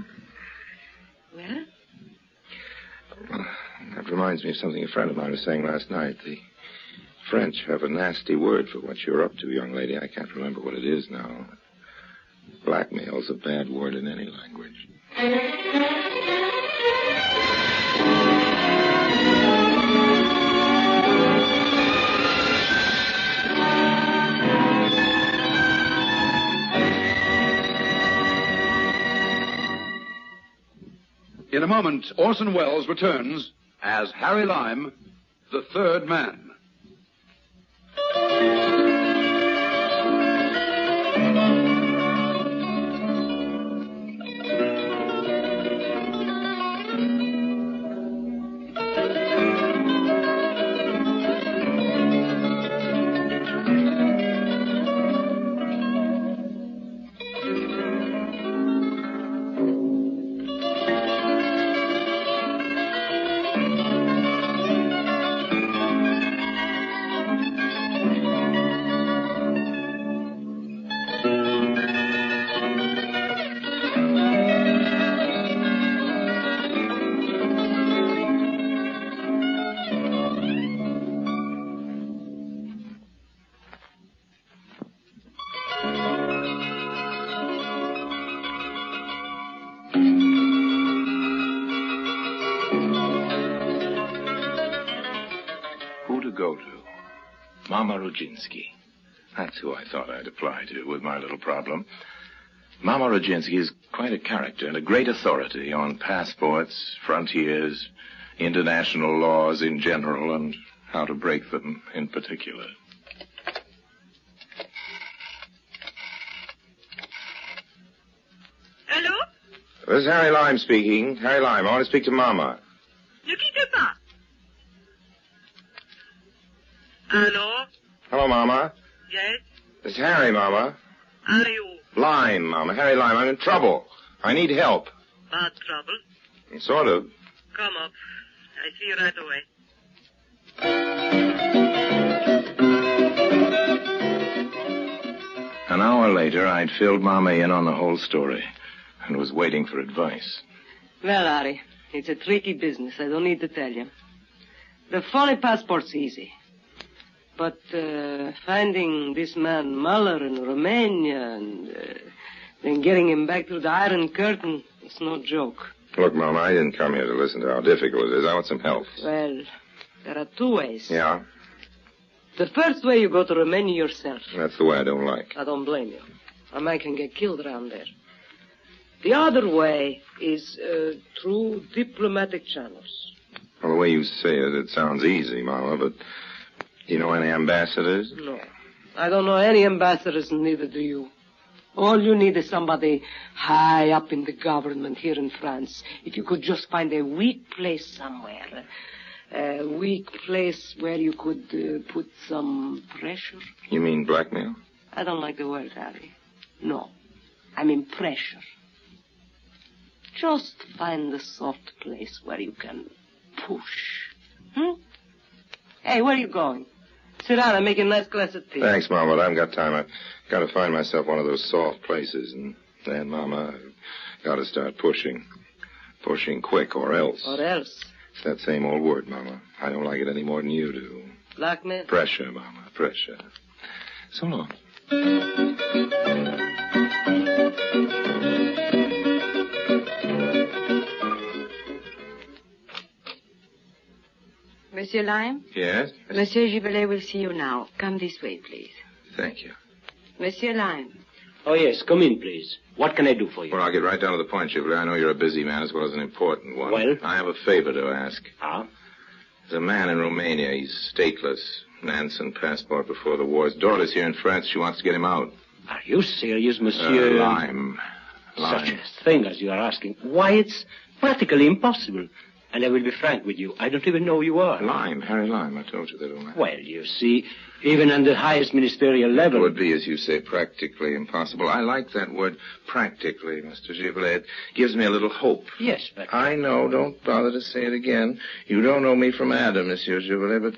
Well? Well, that reminds me of something a friend of mine was saying last night. The French have a nasty word for what you're up to, young lady. I can't remember what it is now. Blackmail's a bad word in any language. In a moment, Orson Welles returns as Harry Lime, the third man. Go to Mama Rodzinski. That's who I thought I'd apply to with my little problem. Mama Rodzinski is quite a character and a great authority on passports, frontiers, international laws in general, and how to break them in particular. Hello? This is Harry Lime speaking. Harry Lime, I want to speak to Mama. Ne quittez pas. Hello? Hello, Mama. Yes? This is Harry, Mama. Are you? Lime, Mama. Harry Lime. I'm in trouble. I need help. Bad trouble? Sort of. Come up. I see you right away. An hour later, I'd filled Mama in on the whole story and was waiting for advice. Well, Harry, it's a tricky business. I don't need to tell you. The phony passport's easy. But finding this man Muller in Romania and then getting him back through the Iron Curtain, it's no joke. Look, Mama, I didn't come here to listen to how difficult it is. I want some help. Well, there are two ways. Yeah? The first way, you go to Romania yourself. That's the way I don't like. I don't blame you. A man can get killed around there. The other way is through diplomatic channels. Well, the way you say it, it sounds easy, Mama, but do you know any ambassadors? No. I don't know any ambassadors, and neither do you. All you need is somebody high up in the government here in France. If you could just find a weak place somewhere. A weak place where you could put some pressure. You mean blackmail? I don't like the word, Harry. No. I mean pressure. Just find the soft place where you can push. Hey, where are you going? Sit down and make a nice glass of tea. Thanks, Mama. I haven't got time. I've got to find myself one of those soft places. And then, Mama, I've got to start pushing. Pushing quick, or else. Or else? It's that same old word, Mama. I don't like it any more than you do. Blackmail? Pressure, Mama. Pressure. So long. Monsieur Lime? Yes? Monsieur Givelet will see you now. Come this way, please. Thank you. Monsieur Lime. Oh, yes. Come in, please. What can I do for you? Well, I'll get right down to the point, Givelet. I know you're a busy man as well as an important one. Well? I have a favor to ask. Ah? There's a man in Romania. He's stateless. Nansen passport before the war. His daughter's here in France. She wants to get him out. Are you serious, Monsieur? Lime. Such a thing as you are asking. Why, it's practically impossible. And I will be frank with you. I don't even know who you are. Lime. Harry Lime. I told you that, old man. Well, you see, even on the highest ministerial level... It would be, as you say, practically impossible. I like that word, practically, Mr. Givelet. It gives me a little hope. Yes, but... I know. Don't bother to say it again. You don't know me from Adam, Monsieur Givelet, but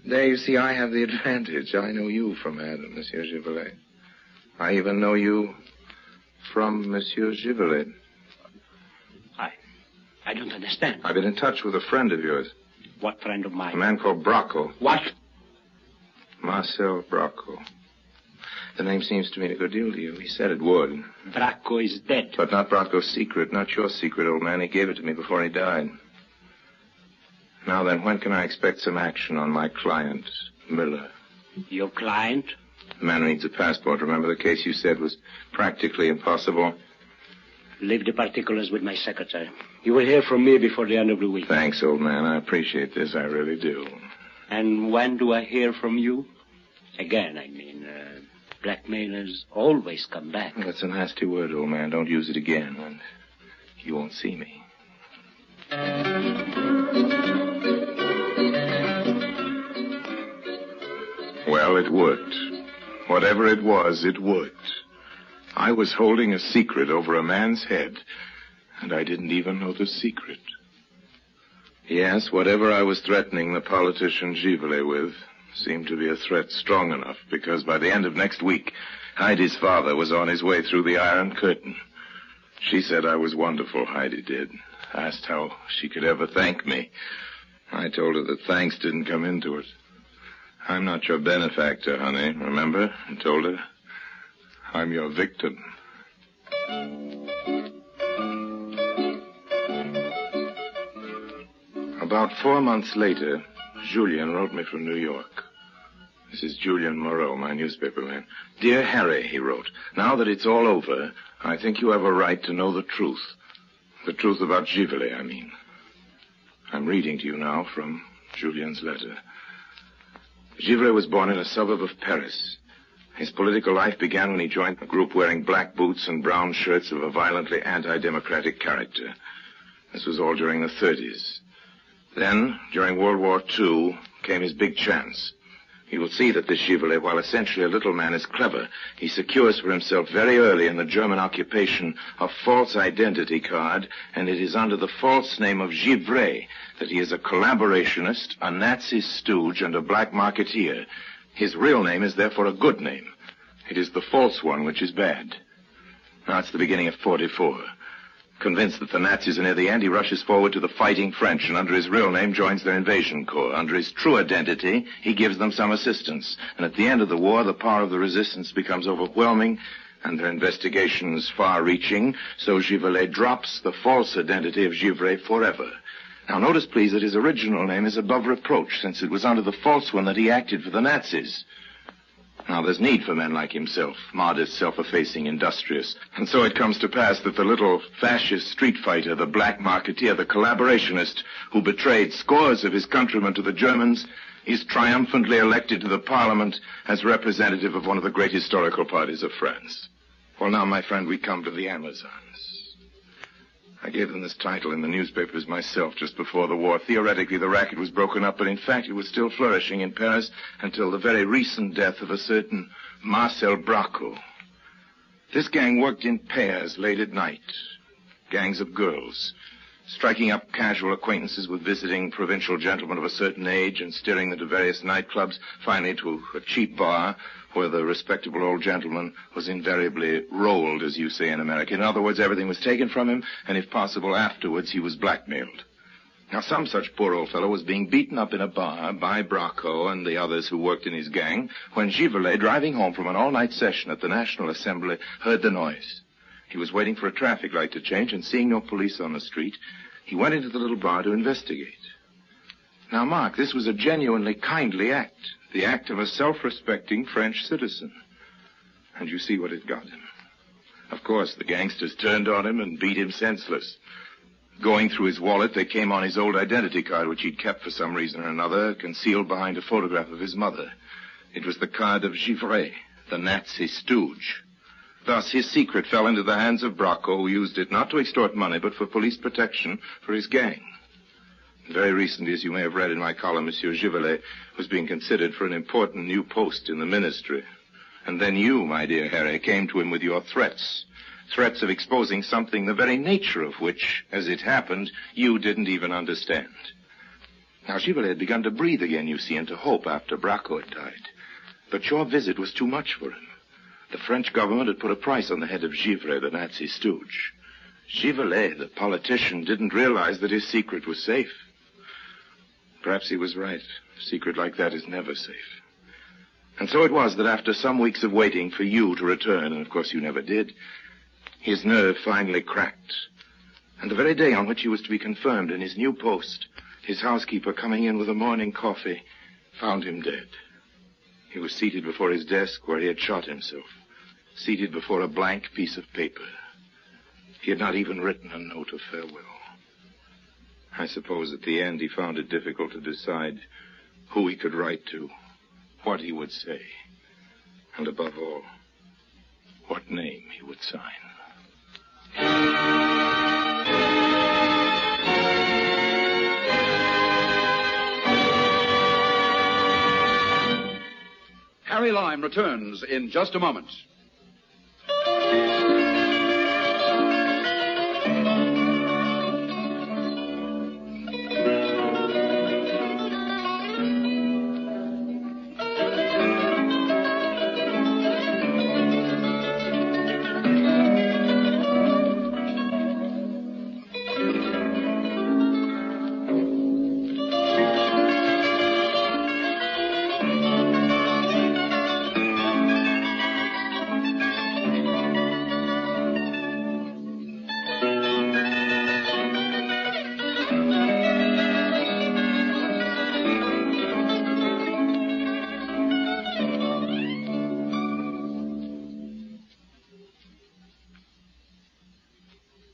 there, you see, I have the advantage. I know you from Adam, Monsieur Givelet. I even know you from Monsieur Givelet. I don't understand. I've been in touch with a friend of yours. What friend of mine? A man called Bracco. What? Marcel Bracco. The name seems to mean a good deal to you. He said it would. Bracco is dead. But not Bracco's secret, not your secret, old man. He gave it to me before he died. Now then, when can I expect some action on my client, Miller? Your client? The man who needs a passport. Remember the case you said was practically impossible? Leave the particulars with my secretary. You will hear from me before the end of the week. Thanks, old man. I appreciate this. I really do. And when do I hear from you? Again, I mean, blackmailers always come back. That's a nasty word, old man. Don't use it again, and you won't see me. Well, it worked. Whatever it was, it worked. I was holding a secret over a man's head, and I didn't even know the secret. Yes, whatever I was threatening the politician Givelet with seemed to be a threat strong enough, because by the end of next week, Heidi's father was on his way through the Iron Curtain. She said I was wonderful, Heidi did. Asked how she could ever thank me. I told her that thanks didn't come into it. I'm not your benefactor, honey, remember? I told her. I'm your victim. About 4 months later, Julien wrote me from New York. This is Julien Moreau, my newspaper man. Dear Harry, he wrote, now that it's all over, I think you have a right to know the truth. The truth about Givelet, I mean. I'm reading to you now from Julien's letter. Givelet was born in a suburb of Paris. His political life began when he joined a group wearing black boots and brown shirts of a violently anti-democratic character. This was all during the 30s. Then, during World War II, came his big chance. You will see that this Givelet, while essentially a little man, is clever. He secures for himself very early in the German occupation a false identity card, and it is under the false name of Givray that he is a collaborationist, a Nazi stooge, and a black marketeer. His real name is therefore a good name. It is the false one which is bad. Now it's the beginning of 44. Convinced that the Nazis are near the end, he rushes forward to the fighting French, and under his real name joins their invasion corps. Under his true identity, he gives them some assistance. And at the end of the war, the power of the resistance becomes overwhelming, and their investigations far-reaching, so Givelet drops the false identity of Givray forever. Now, notice, please, that his original name is above reproach, since it was under the false one that he acted for the Nazis. Now, there's need for men like himself, modest, self-effacing, industrious. And so it comes to pass that the little fascist street fighter, the black marketeer, the collaborationist who betrayed scores of his countrymen to the Germans, is triumphantly elected to the parliament as representative of one of the great historical parties of France. Well, now, my friend, we come to the Amazons. I gave them this title in the newspapers myself just before the war. Theoretically, the racket was broken up, but in fact, it was still flourishing in Paris until the very recent death of a certain Marcel Bracco. This gang worked in pairs late at night. Gangs of girls, striking up casual acquaintances with visiting provincial gentlemen of a certain age and steering them to various nightclubs, finally to a cheap bar where the respectable old gentleman was invariably rolled, as you say in America. In other words, everything was taken from him, and if possible, afterwards he was blackmailed. Now, some such poor old fellow was being beaten up in a bar by Bracco and the others who worked in his gang when Givelet, driving home from an all-night session at the National Assembly, heard the noise. He was waiting for a traffic light to change, and seeing no police on the street, he went into the little bar to investigate. Now, Mark, this was a genuinely kindly act, the act of a self-respecting French citizen. And you see what it got him. Of course, the gangsters turned on him and beat him senseless. Going through his wallet, they came on his old identity card, which he'd kept for some reason or another, concealed behind a photograph of his mother. It was the card of Givray, the Nazi stooge. Thus, his secret fell into the hands of Bracco, who used it not to extort money, but for police protection for his gang. Very recently, as you may have read in my column, Monsieur Givelet was being considered for an important new post in the ministry. And then you, my dear Harry, came to him with your threats. Threats of exposing something the very nature of which, as it happened, you didn't even understand. Now, Givelet had begun to breathe again, you see, and to hope after Bracco had died. But your visit was too much for him. The French government had put a price on the head of Givray, the Nazi stooge. Givelet, the politician, didn't realize that his secret was safe. Perhaps he was right. A secret like that is never safe. And so it was that after some weeks of waiting for you to return, and of course you never did, his nerve finally cracked. And the very day on which he was to be confirmed in his new post, his housekeeper, coming in with a morning coffee, found him dead. He was seated before his desk where he had shot himself, seated before a blank piece of paper. He had not even written a note of farewell. I suppose at the end he found it difficult to decide who he could write to, what he would say, and above all, what name he would sign. Harry Lime returns in just a moment.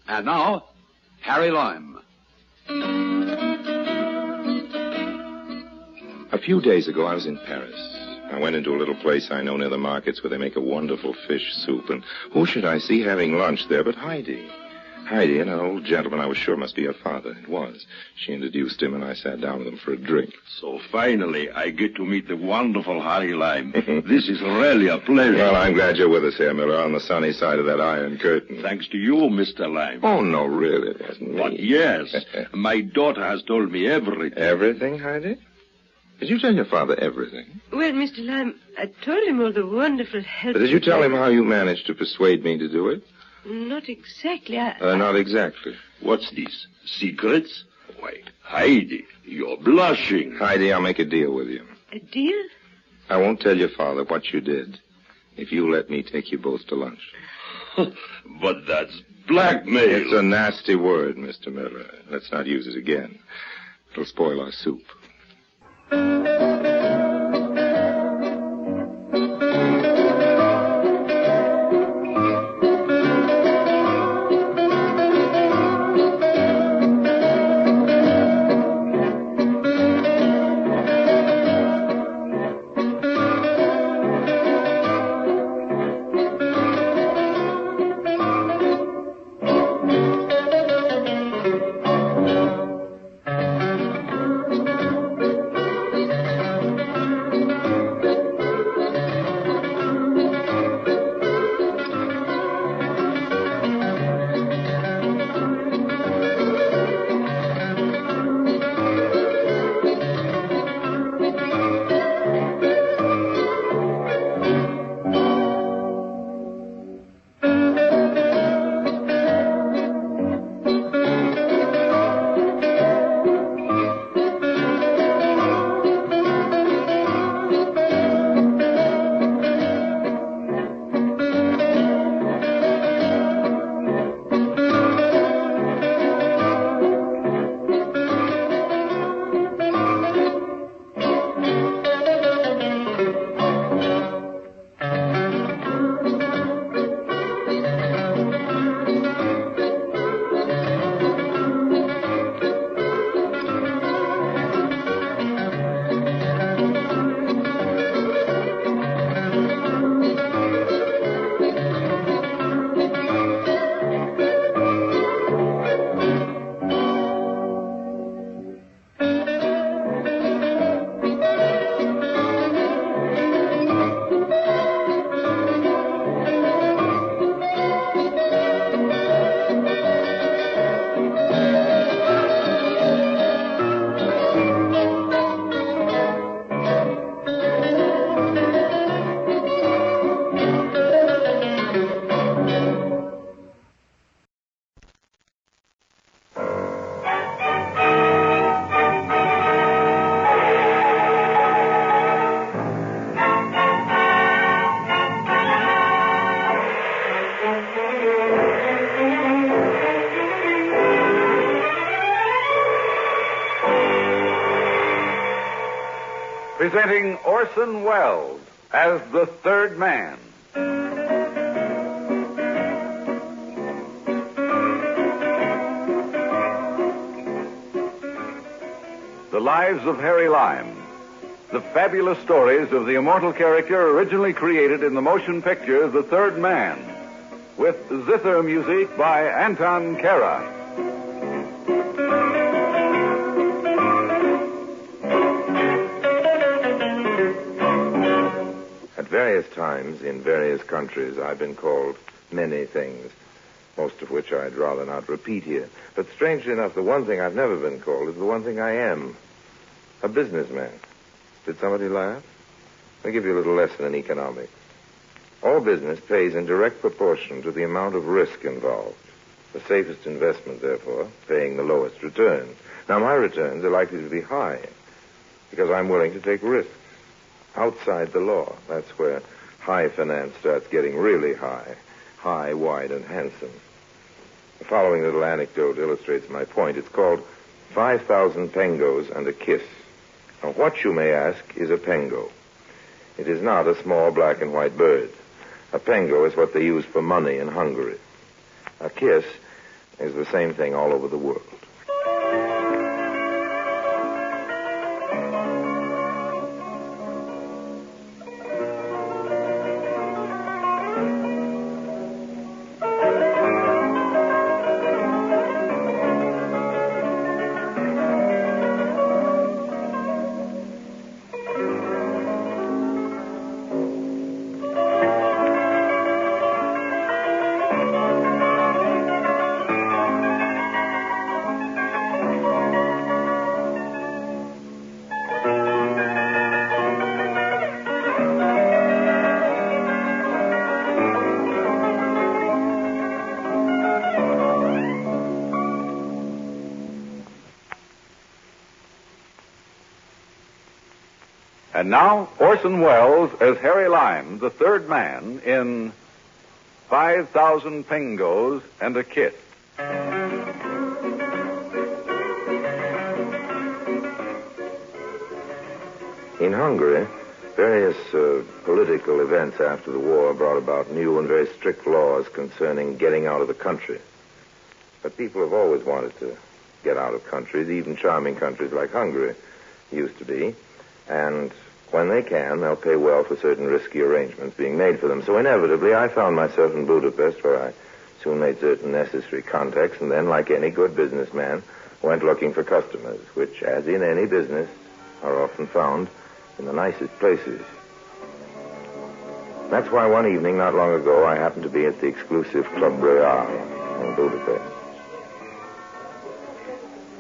And now, Harry Lime. A few days ago, I was in Paris. I went into a little place I know near the markets where they make a wonderful fish soup. And who should I see having lunch there but Heidi? Heidi and an old gentleman I was sure must be her father. It was. She introduced him, and I sat down with him for a drink. So finally, I get to meet the wonderful Harry Lime. This is really a pleasure. Well, I'm glad you're with us here, Miller, on the sunny side of that iron curtain. Thanks to you, Mr. Lime. Oh, no, really, it wasn't me. But yes, my daughter has told me everything. Everything, Heidi? Did you tell your father everything? Well, Mr. Lime, I told him all the wonderful help. But did you tell him how you managed to persuade me to do it? Not exactly. Not exactly. What's this? Secrets? Wait, Heidi, you're blushing. Heidi, I'll make a deal with you. A deal? I won't tell your father what you did if you let me take you both to lunch. But that's blackmail. It's a nasty word, Mr. Miller. Let's not use it again. It'll spoil our soup. presenting Orson Welles as the third man. The Lives of Harry Lime. The fabulous stories of the immortal character originally created in the motion picture The Third Man, with zither music by Anton Kara. At various times in various countries, I've been called many things, most of which I'd rather not repeat here. But strangely enough, the one thing I've never been called is the one thing I am. A businessman. Did somebody laugh? I'll give you a little lesson in economics. All business pays in direct proportion to the amount of risk involved. The safest investment, therefore, paying the lowest return. Now, my returns are likely to be high because I'm willing to take risks outside the law. That's where high finance starts getting really high. High, wide, and handsome. The following little anecdote illustrates my point. It's called 5,000 Pengos and a Kiss. Now, what, you may ask, is a pengo? It is not a small black and white bird. A pengo is what they use for money in Hungary. A kiss is the same thing all over the world. And now, Orson Welles as Harry Lime, the third man, in 5,000 Pengos and a Kiss. In Hungary, various political events after the war brought about new and very strict laws concerning getting out of the country. But people have always wanted to get out of countries, even charming countries like Hungary used to be. And when they can, they'll pay well for certain risky arrangements being made for them. So inevitably, I found myself in Budapest, where I soon made certain necessary contacts, and then, like any good businessman, went looking for customers, which, as in any business, are often found in the nicest places. That's why one evening, not long ago, I happened to be at the exclusive Club Royale in Budapest.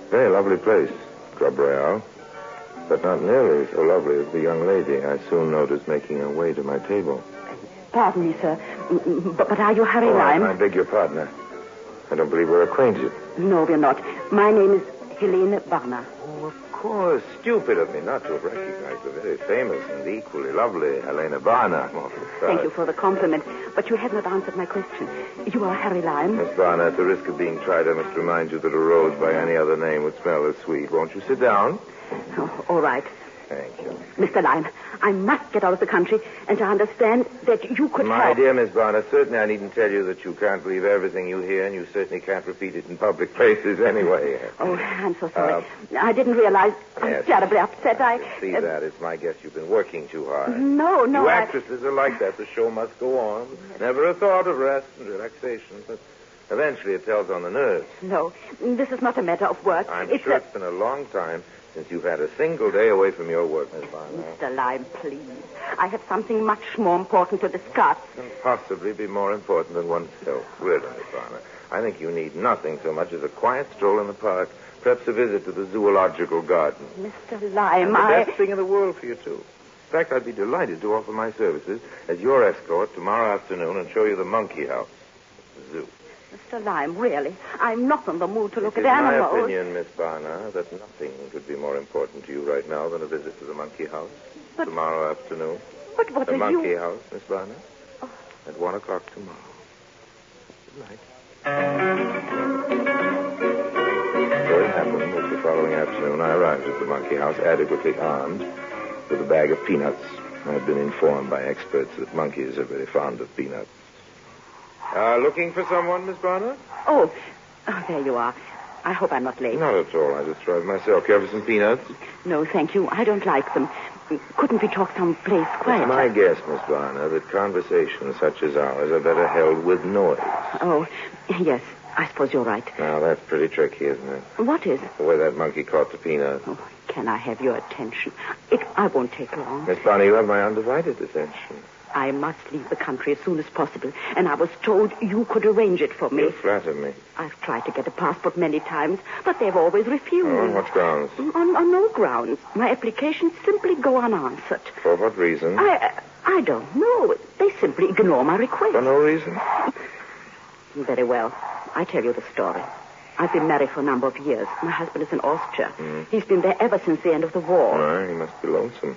Very lovely place, Club Royale. But not nearly so lovely as the young lady I soon noticed making her way to my table. Pardon me, sir, but are you Harry Lime? I beg your pardon. I don't believe we're acquainted. No, we're not. My name is Helene Barna. Oh, of course. Stupid of me not to have recognized the very famous and equally lovely Helena Barna. Thank you for the compliment, but you have not answered my question. You are Harry Lime? Miss Barna, at the risk of being tried, I must remind you that a rose by any other name would smell as sweet. Won't you sit down? Oh, all right. Thank you. Mr. Lime, I must get out of the country, and to understand that you could My help. dear Miss Barna, certainly I needn't tell you that you can't believe everything you hear, and you certainly can't repeat it in public places anyway. Oh, I'm so sorry. I didn't realize. I'm terribly upset. I see that. It's my guess you've been working too hard. No. You actresses are like that. The show must go on. Never a thought of rest and relaxation, but eventually it tells on the nerves. No, this is not a matter of work. I'm sure it's been a long time since you've had a single day away from your work, Miss Barna. Mr. Lime, please. I have something much more important to discuss. And possibly be more important than oneself. Really, Miss Barna. I think you need nothing so much as a quiet stroll in the park, perhaps a visit to the zoological garden. Mr. Lime, and the best thing in the world for you, too. In fact, I'd be delighted to offer my services as your escort tomorrow afternoon and show you the monkey house, the zoo. Mr. Lime, really, I'm not in the mood to look at animals. It's my opinion, Miss Barna, that nothing could be more important to you right now than a visit to the monkey house tomorrow afternoon. But what the are monkey you... house, Miss Barna, at 1 o'clock tomorrow. Good night. So it happened that the following afternoon I arrived at the monkey house adequately armed with a bag of peanuts. I've been informed by experts that monkeys are very fond of peanuts. Looking for someone, Miss Barnard? Oh, there you are. I hope I'm not late. Not at all. I just tried myself. Care for some peanuts? No, thank you. I don't like them. Couldn't we talk someplace quiet? It's my guess, Miss Barnard, that conversations such as ours are better held with noise. Oh, yes. I suppose you're right. Now, that's pretty tricky, isn't it? What is? The way that monkey caught the peanut. Oh, can I have your attention? I won't take long. Miss Barnard, you have my undivided attention. I must leave the country as soon as possible, and I was told you could arrange it for me. You flatter me. I've tried to get a passport many times, but they've always refused. Oh, on what grounds? On no grounds. My applications simply go unanswered. For what reason? I don't know. They simply ignore my request. For no reason? Very well. I tell you the story. I've been married for a number of years. My husband is in Austria. He's been there ever since the end of the war. Well, he must be lonesome.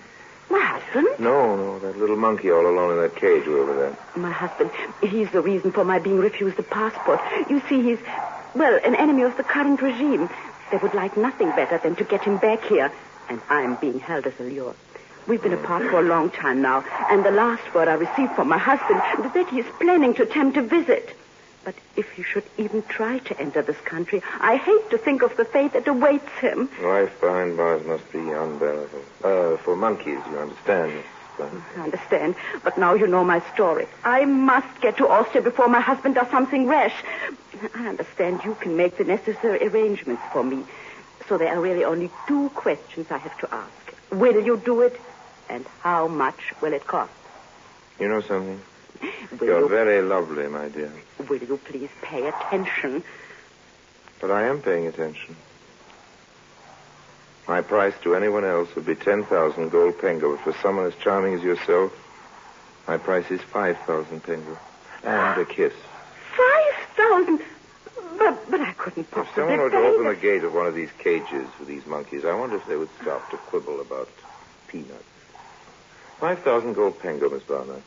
My husband? No, that little monkey all alone in that cage over there. My husband, he's the reason for my being refused a passport. You see, he's, an enemy of the current regime. They would like nothing better than to get him back here. And I'm being held as a lure. We've been apart for a long time now, and the last word I received from my husband was that he is planning to attempt a visit. But if he should even try to enter this country, I hate to think of the fate that awaits him. Life behind bars must be unbearable. For monkeys, you understand, Miss Barnard? I understand, but now you know my story. I must get to Austria before my husband does something rash. I understand you can make the necessary arrangements for me. So there are really only 2 questions I have to ask. Will you do it? And how much will it cost? You know something? You're very lovely, my dear. Will you please pay attention? But I am paying attention. My price to anyone else would be 10,000 gold pengo. But for someone as charming as yourself, my price is 5,000 pengo. And a kiss. 5,000? But I couldn't possibly If someone were to pay open that. the gate of one of these cages for these monkeys, I wonder if they would stop to quibble about peanuts. 5,000 gold pengo, Miss Barnard.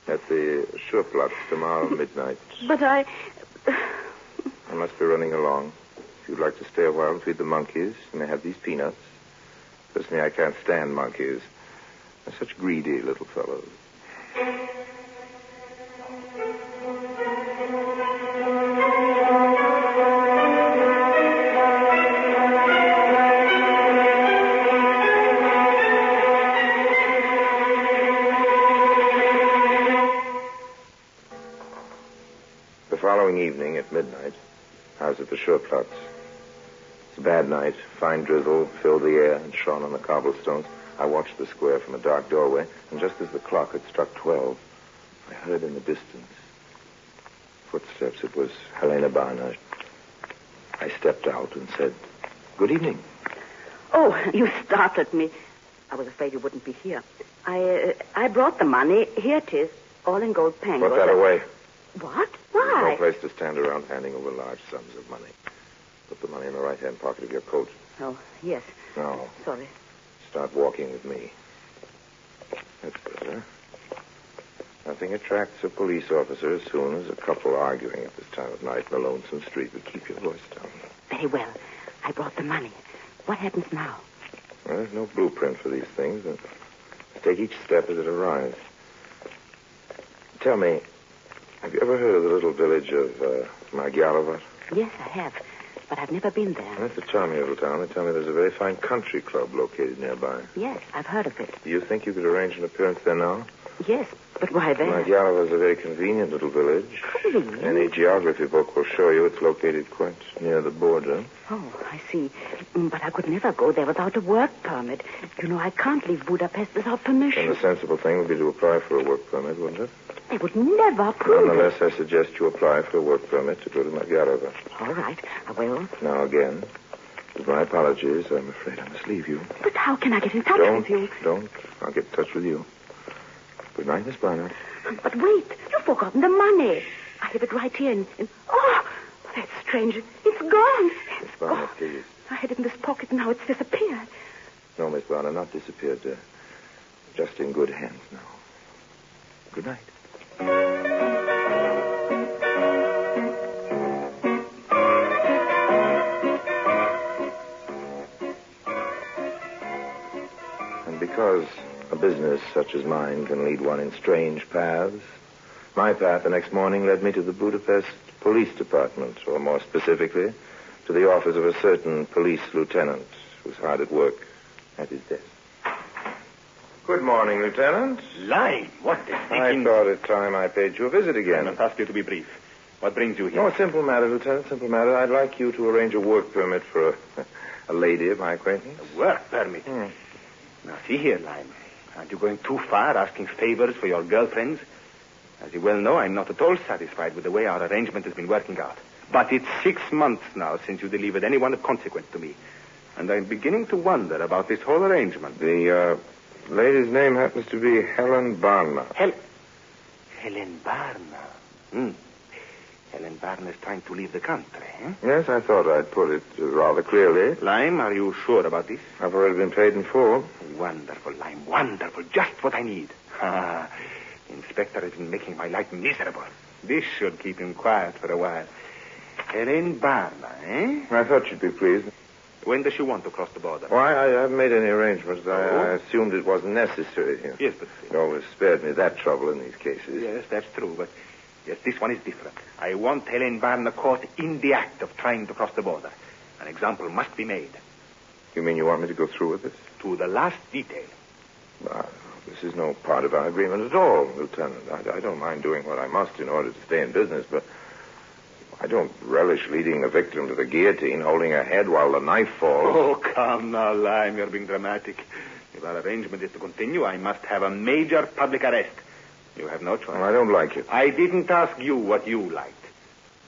At the Schurplatz tomorrow midnight. But I must be running along. If you'd like to stay a while and feed the monkeys, you may have these peanuts. Personally, I can't stand monkeys. They're such greedy little fellows. The following evening at midnight, I was at the Schurplatz. It's a bad night. Fine drizzle filled the air and shone on the cobblestones. I watched the square from a dark doorway, and just as the clock had struck 12, I heard in the distance footsteps. It was Helena Barnard. I stepped out and said, "Good evening." Oh, you startled me. I was afraid you wouldn't be here. I brought the money. Here it is, all in gold pangos. Put that away. What? There's Why? no place to stand around handing over large sums of money. Put the money in the right-hand pocket of your coat. Oh, yes. Now, Sorry. start walking with me. That's better. Nothing attracts a police officer as soon as a couple arguing at this time of night in a lonesome street. But keep your voice down. Very well. I brought the money. What happens now? Well, there's no blueprint for these things. But take each step as it arrives. Tell me, have you ever heard of the little village of Margialova? Yes, I have. But I've never been there. That's a charming little town. They tell me there's a very fine country club located nearby. Yes, I've heard of it. Do you think you could arrange an appearance there now? Yes, but why there? Margialova is a very convenient little village. Convenient? Any geography book will show you it's located quite near the border. Oh, I see. But I could never go there without a work permit. You know, I can't leave Budapest without permission. And the sensible thing would be to apply for a work permit, wouldn't it? They would never approve it. Nonetheless, I suggest you apply for a work permit to go to Margialova. All right, I will. Now, again, with my apologies, I'm afraid I must leave you. But how can I get in touch with you? Don't. I'll get in touch with you. Good night, Miss Barnard. But wait, you've forgotten the money. I have it right here in... Oh, that's strange. It's gone. Miss Barnard, please. I had it in this pocket, and now it's disappeared. No, Miss Barnard, not disappeared. Just in good hands now. Good night. And because a business such as mine can lead one in strange paths, my path the next morning led me to the Budapest Police Department, or more specifically, to the office of a certain police lieutenant who was hard at work at his desk. Good morning, Lieutenant. Lime, what the I thought it time I paid you a visit again. I must ask you to be brief. What brings you here? No, a simple matter, Lieutenant, simple matter. I'd like you to arrange a work permit for a lady of my acquaintance. A work permit? Now, see here, Lime. Aren't you going too far asking favors for your girlfriends? As you well know, I'm not at all satisfied with the way our arrangement has been working out. But it's 6 months now since you delivered anyone of consequence to me. And I'm beginning to wonder about this whole arrangement. The lady's name happens to be Helen Barna. Helen Barna. Helen Barna is trying to leave the country, eh? Yes, I thought I'd put it rather clearly. Lime, are you sure about this? I've already been paid in full. Wonderful, Lime, wonderful. Just what I need. The inspector has been making my life miserable. This should keep him quiet for a while. Helen Barna, eh? I thought you'd be pleased. When does she want to cross the border? Well, I haven't made any arrangements. I assumed it wasn't necessary. Yes, but... You always spared me that trouble in these cases. Yes, that's true, but... Yes, this one is different. I want Helen Barna caught in the act of trying to cross the border. An example must be made. You mean you want me to go through with this? To the last detail. This is no part of our agreement at all, Lieutenant. I don't mind doing what I must in order to stay in business, but I don't relish leading the victim to the guillotine, holding her head while the knife falls. Oh, come now, Lime. You're being dramatic. If our arrangement is to continue, I must have a major public arrest. You have no choice. Well, I don't like it. I didn't ask you what you liked.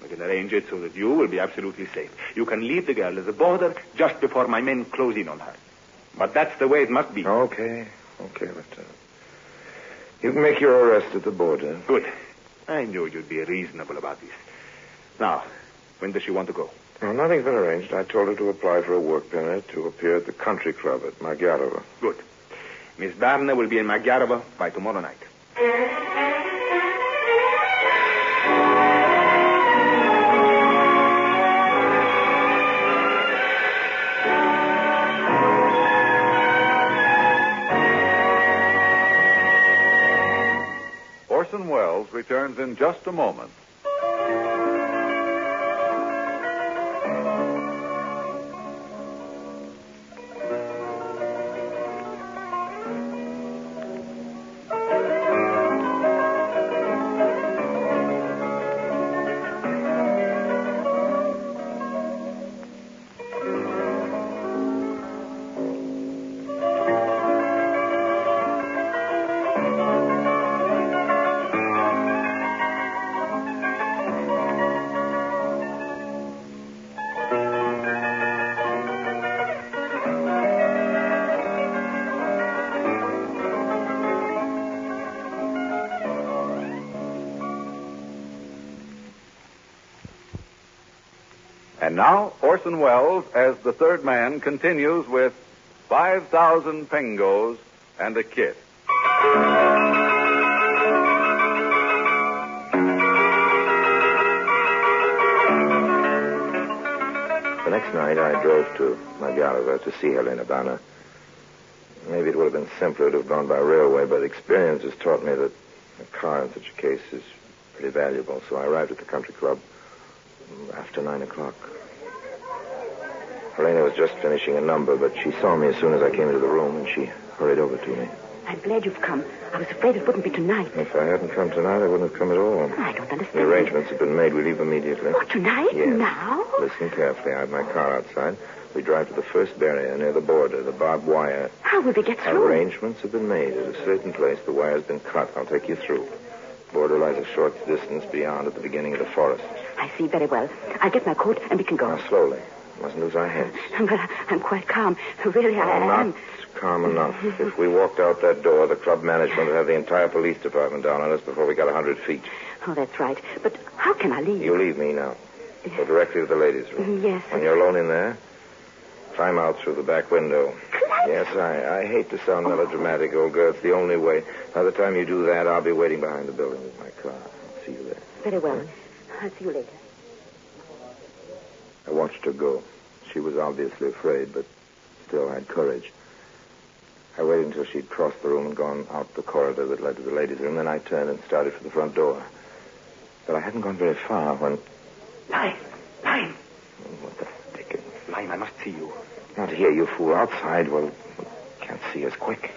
We can arrange it so that you will be absolutely safe. You can leave the girl at the border just before my men close in on her. But that's the way it must be. Okay, Lieutenant. You can make your arrest at the border. Good. I knew you'd be reasonable about this. Now, when does she want to go? Well, nothing's been arranged. I told her to apply for a work permit to appear at the country club at Magyarova. Good. Miss Barna will be in Magyarova by tomorrow night. Orson Welles returns in just a moment. And now, Orson Welles, as the third man, continues with 5,000 Pengos and a Kiss. The next night, I drove to Magyarova to see Helena Barna. Maybe it would have been simpler to have gone by railway, but experience has taught me that a car in such a case is pretty valuable. So I arrived at the country club after 9 o'clock. Helena was just finishing a number, but she saw me as soon as I came into the room, and she hurried over to me. I'm glad you've come. I was afraid it wouldn't be tonight. If I hadn't come tonight, I wouldn't have come at all. I don't understand. The arrangements have been made. We leave immediately. Oh, tonight? Yes. Now? Listen carefully. I have my car outside. We drive to the first barrier near the border, the barbed wire. How will we get through? Arrangements have been made. At a certain place, the wire's been cut. I'll take you through. The border lies a short distance beyond at the beginning of the forest. I see very well. I'll get my coat and we can go. Now, slowly. Mustn't lose our heads. But I'm quite calm. Really, I am. Not calm enough. If we walked out that door, the club management would have the entire police department down on us before we got 100 feet. Oh, that's right. But how can I leave? You leave me now. Go directly to the ladies' room. Yes. When you're alone in there, climb out through the back window. Yes, I hate to sound melodramatic, old girl. It's the only way. By the time you do that, I'll be waiting behind the building with my car. I'll see you there. Very well. I'll see you later. I watched her go. She was obviously afraid, but still had courage. I waited until she'd crossed the room and gone out the corridor that led to the ladies' room. Then I turned and started for the front door. But I hadn't gone very far when... Lime! What the dickens? Lime, I must see you. Not here, you fool. Outside. Well, can't see us. Quick.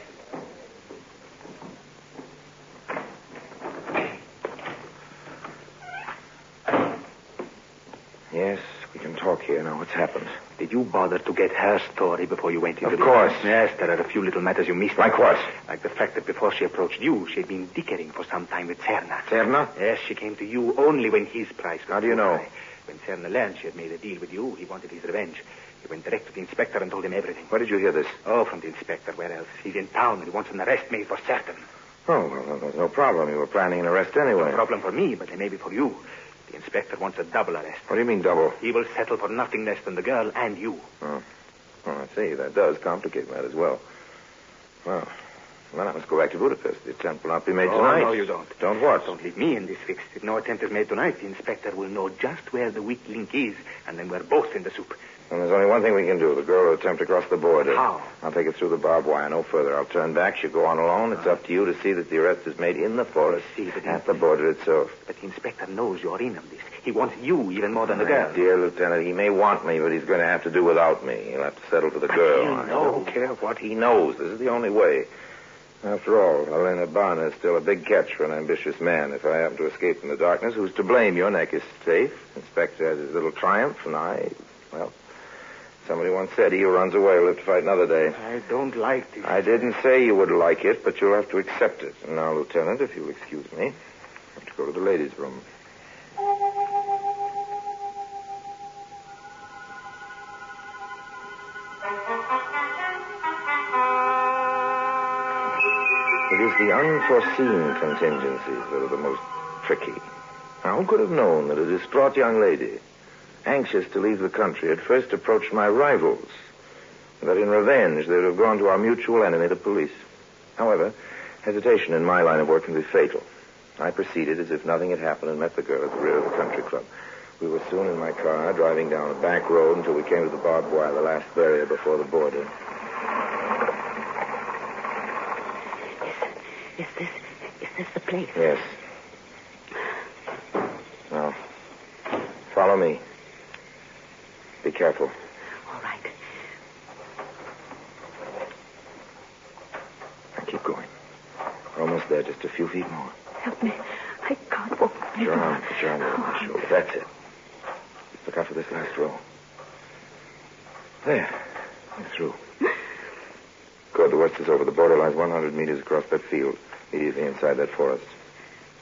Yes, we can talk here. Now, what's happened? Did you bother to get her story before you went into Of course. Yes, there are a few little matters you missed. Like what? Like the fact that before she approached you, she had been dickering for some time with Cerna. Cerna? Yes, she came to you only when his price was How do you too know? high. When Cerna learned she had made a deal with you, he wanted his revenge. He went direct to the inspector and told him everything. Where did you hear this? Oh, from the inspector. Where else? He's in town and he wants an arrest made for certain. Oh, well, there's no problem. You were planning an arrest anyway. No problem for me, but there may be for you. The inspector wants a double arrest. What do you mean double? He will settle for nothing less than the girl and you. Oh, I see. That does complicate matters well. Well, I must go back to Budapest. The attempt will not be made tonight. No, you don't. Don't what? Don't leave me in this fix. If no attempt is made tonight, the inspector will know just where the weak link is, and then we're both in the soup. And there's only one thing we can do. The girl will attempt to cross the border. How? I'll take her through the barbed wire, no further. I'll turn back. She'll go on alone. It's up to you to see that the arrest is made in the forest, at the border itself. But the inspector knows you're in on this. He wants you even more than the My girl. dear Lieutenant, he may want me, but he's going to have to do without me. He'll have to settle for the girl. he'll I know. don't care what he knows. This is the only way. After all, Helena Barna is still a big catch for an ambitious man. If I happen to escape from the darkness, who's to blame? Your neck is safe. Inspector has his little triumph, and well, somebody once said he who runs away will live to fight another day. I don't like this. I didn't say you would like it, but you'll have to accept it. And now, Lieutenant, if you'll excuse me, I have to go to the ladies' room. It is the unforeseen contingencies that are the most tricky. Now, who could have known that a distraught young lady, anxious to leave the country, had first approached my rivals, and that in revenge they would have gone to our mutual enemy, the police? However, hesitation in my line of work can be fatal. I proceeded as if nothing had happened and met the girl at the rear of the country club. We were soon in my car, driving down a back road until we came to the barbed wire, the last barrier before the border. Is this the place? Yes. Now, follow me. Be careful. All right. Now keep going. We're almost there, just a few feet more. Help me. I can't walk. Put your arm over my shoulder. That's it. Look out for this last row. There. I'm through. Good. The worst is over. The border lies 100 meters across that field, immediately inside that forest.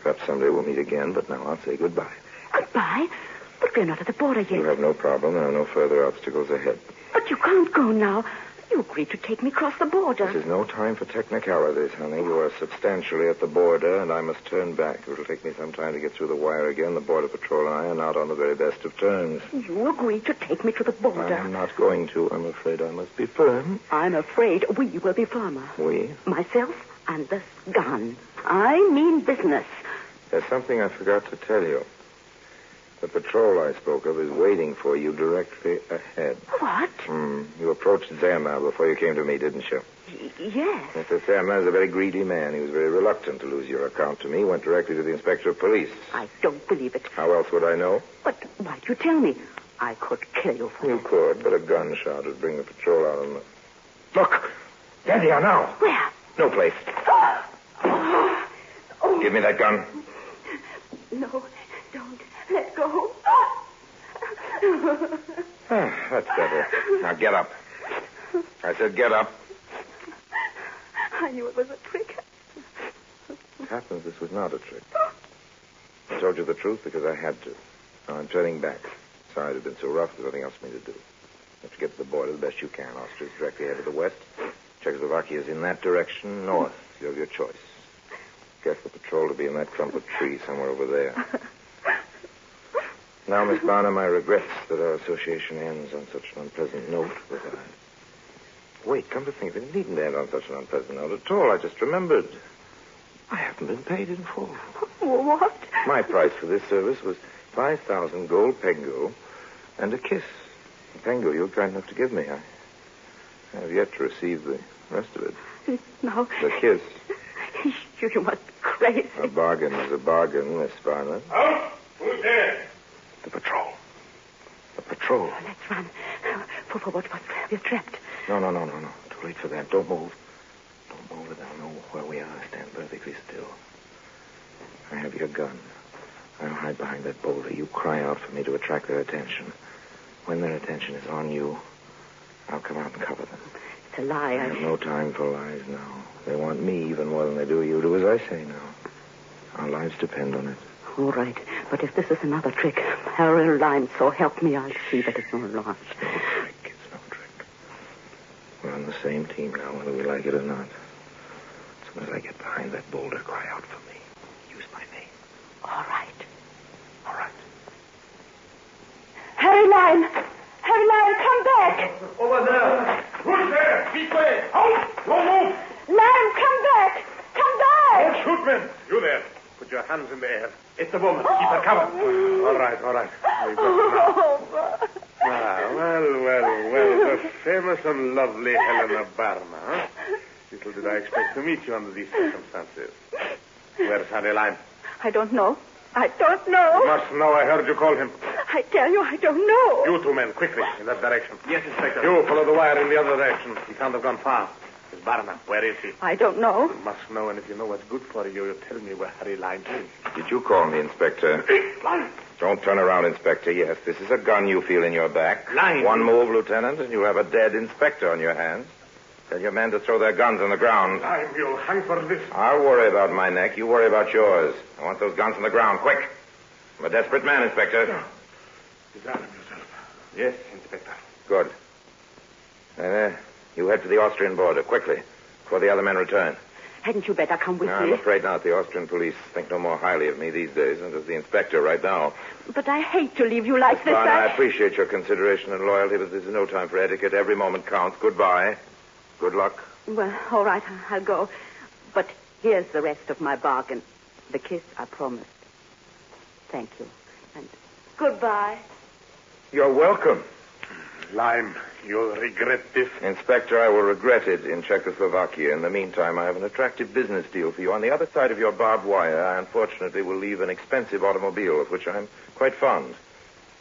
Perhaps someday we'll meet again, but now I'll say goodbye. Goodbye? But we're not at the border yet. You have no problem. There are no further obstacles ahead. But you can't go now. You agreed to take me across the border. This is no time for technicalities, honey. You are substantially at the border, and I must turn back. It'll take me some time to get through the wire again. The Border Patrol and I are not on the very best of terms. You agreed to take me to the border. I'm not going to. I'm afraid I must be firm. I'm afraid we will be firmer. We? Myself and this gun. I mean business. There's something I forgot to tell you. The patrol I spoke of is waiting for you directly ahead. What? You approached Zerma before you came to me, didn't you? Yes. Mr. Zerma is a very greedy man. He was very reluctant to lose your account to me. He went directly to the inspector of police. I don't believe it. How else would I know? But why'd you tell me? I could kill you for You that. could, but a gunshot would bring the patrol out on the... Look! There they are now. Where? No place. Give me that gun. No, don't. Let go. That's better. Now get up. I said get up. I knew it was a trick. It happens this was not a trick. I told you the truth because I had to. Now I'm turning back. Sorry it had been so rough. There's nothing else for me to do. You have to get to the border the best you can. Austria's directly ahead of the west. Czechoslovakia is in that direction, north. You have your choice. Guess the patrol to be in that clump of trees somewhere over there. Now, Miss Barnum, my regrets that our association ends on such an unpleasant note. But wait, come to think of it, it needn't end on such an unpleasant note at all. I just remembered. I haven't been paid in full. What? My price for this service was 5,000 gold pengo and a kiss. The pengo you were kind enough to give me. I have yet to receive the The rest of it. No. The kiss. You must be crazy. A bargain is a bargain, Miss Barnett. Out! Who's there? The patrol. The patrol. Let's run. For what? We're trapped. No. Too late for that. Don't move. Don't move. They'll know where we are. Stand perfectly still. I have your gun. I'll hide behind that boulder. You cry out for me to attract their attention. When their attention is on you, I'll come out and cover them. It's a lie. I have no time for lies now. They want me even more than they do you. Do as I say now. Our lives depend on it. All right. But if this is another trick, Harry Lime, so help me, I'll see that it's no loss. No trick. It's no trick. We're on the same team now, whether we like it or not. As soon as I get behind that boulder, cry out for me. Use my name. All right. All right. Harry Lime! Harry Lime, come back! Over there. Who's there? Keep quiet. Out! Don't move. Lime, come back! Come back! Don't shoot, men. You there. Put your hands in the air. It's the woman. Keep her covered. All right. We've got her now. Well. The famous and lovely Helena Barna, huh? Little did I expect to meet you under these circumstances. Where's Harry Lime? I don't know. I don't know. You must know. I heard you call him. I tell you, I don't know. You two men, quickly, in that direction. Yes, Inspector. You follow the wire in the other direction. He can't have gone far. Miss Barna, where is he? I don't know. You must know, and if you know what's good for you, you tell me where Harry Lime is. Did you call me, Inspector? Don't turn around, Inspector. Yes, this is a gun you feel in your back. Lime. One move, Lieutenant, and you have a dead inspector on your hands. Tell your men to throw their guns on the ground. Lime, you'll hang for this. I'll worry about my neck. You worry about yours. I want those guns on the ground, quick. I'm a desperate man, Inspector. Disarm yourself. Yes, Inspector. Good. You head for the Austrian border, quickly, before the other men return. Hadn't you better come with I'm me? afraid not. The Austrian police think no more highly of me these days than does the inspector right now. But I hate to leave you like this. Fine, I appreciate your consideration and loyalty, but this is no time for etiquette. Every moment counts. Goodbye. Good luck. Well, all right, I'll go. But here's the rest of my bargain. The kiss I promised. Thank you. And goodbye. You're welcome. Lime, you'll regret this. Inspector, I will regret it in Czechoslovakia. In the meantime, I have an attractive business deal for you. On the other side of your barbed wire, I unfortunately will leave an expensive automobile, of which I'm quite fond.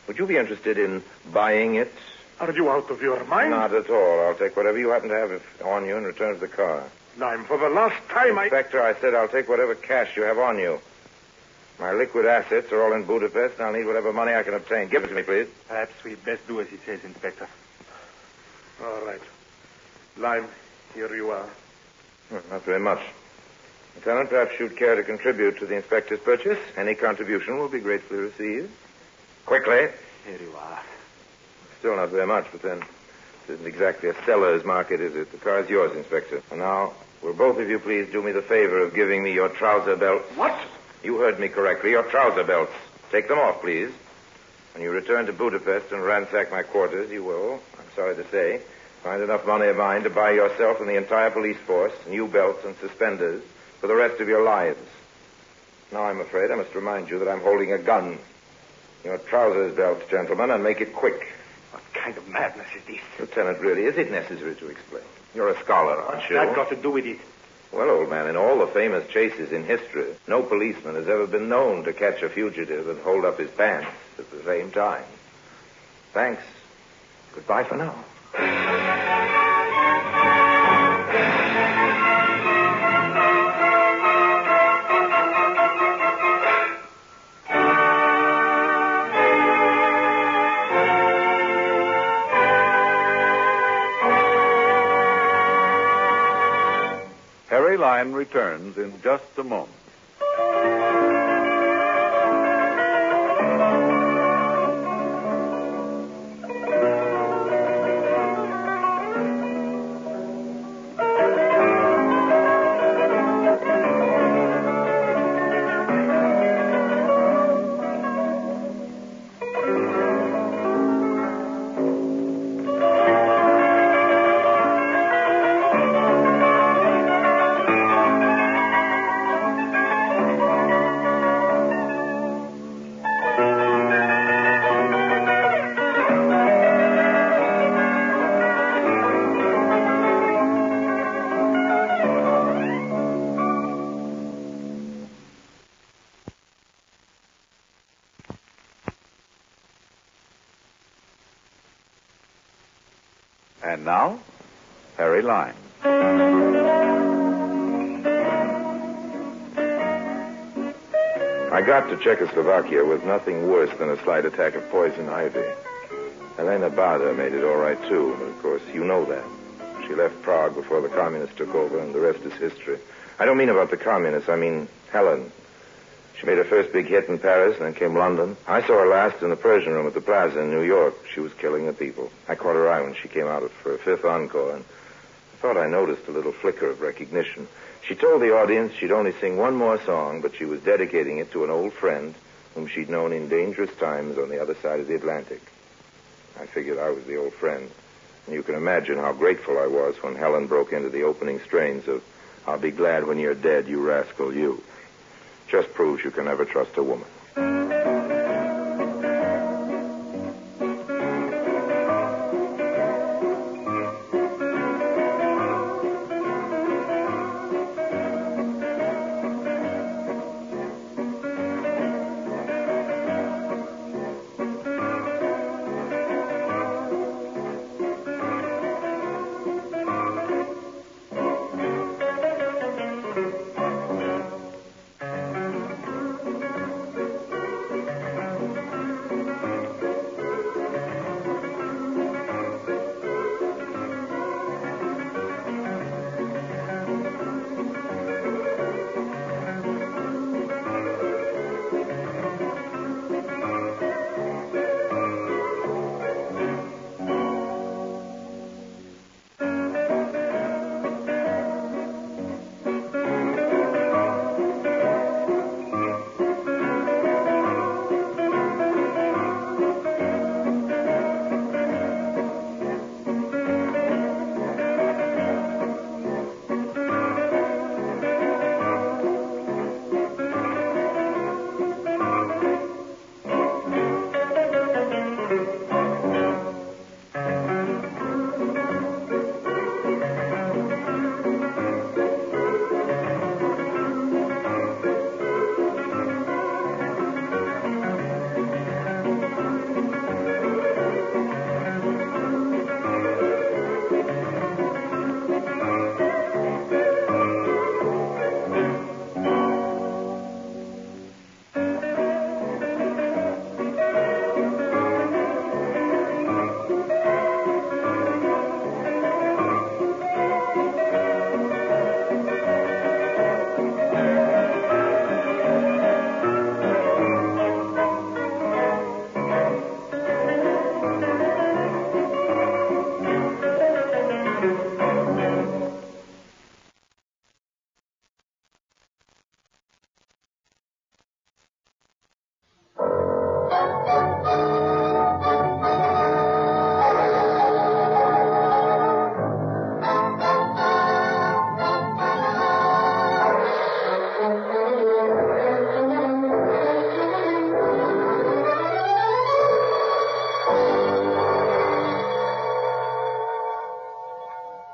Would you be interested in buying it? Are you out of your mind? Not at all. I'll take whatever you happen to have on you and return to the car. Lime, for the last time Inspector, I said I'll take whatever cash you have on you. My liquid assets are all in Budapest, and I'll need whatever money I can obtain. Give it to me, please. Perhaps we'd best do as he says, Inspector. All right. Lime, here you are. Not very much. Lieutenant, perhaps you'd care to contribute to the inspector's purchase. Any contribution will be gratefully received. Quickly. Here you are. Still not very much, but then it isn't exactly a seller's market, is it? The car's yours, Inspector. And now, will both of you please do me the favor of giving me your trouser belts? What? You heard me correctly. Your trouser belts. Take them off, please. When you return to Budapest and ransack my quarters, you will, I'm sorry to say, find enough money of mine to buy yourself and the entire police force new belts and suspenders for the rest of your lives. Now, I'm afraid I must remind you that I'm holding a gun. Your trousers belts, gentlemen, and make it quick. What kind of madness is this? Lieutenant, really, is it necessary to explain? You're a scholar, aren't you? What's that got to do with it? Well, old man, in all the famous chases in history, no policeman has ever been known to catch a fugitive and hold up his pants at the same time. Thanks. Goodbye for now. Harry Lime returns in just a moment. And now, Harry Lime. I got to Czechoslovakia with nothing worse than a slight attack of poison ivy. Elena Bada made it all right, too, but of course, you know that. She left Prague before the communists took over, and the rest is history. I don't mean about the communists, I mean Helen. She made her first big hit in Paris, and then came London. I saw her last in the Persian Room at the Plaza in New York. She was killing the people. I caught her eye when she came out for a fifth encore, and I thought I noticed a little flicker of recognition. She told the audience she'd only sing one more song, but she was dedicating it to an old friend whom she'd known in dangerous times on the other side of the Atlantic. I figured I was the old friend. And you can imagine how grateful I was when Helen broke into the opening strains of I'll Be Glad When You're Dead, You Rascal You. Just proves you can never trust a woman.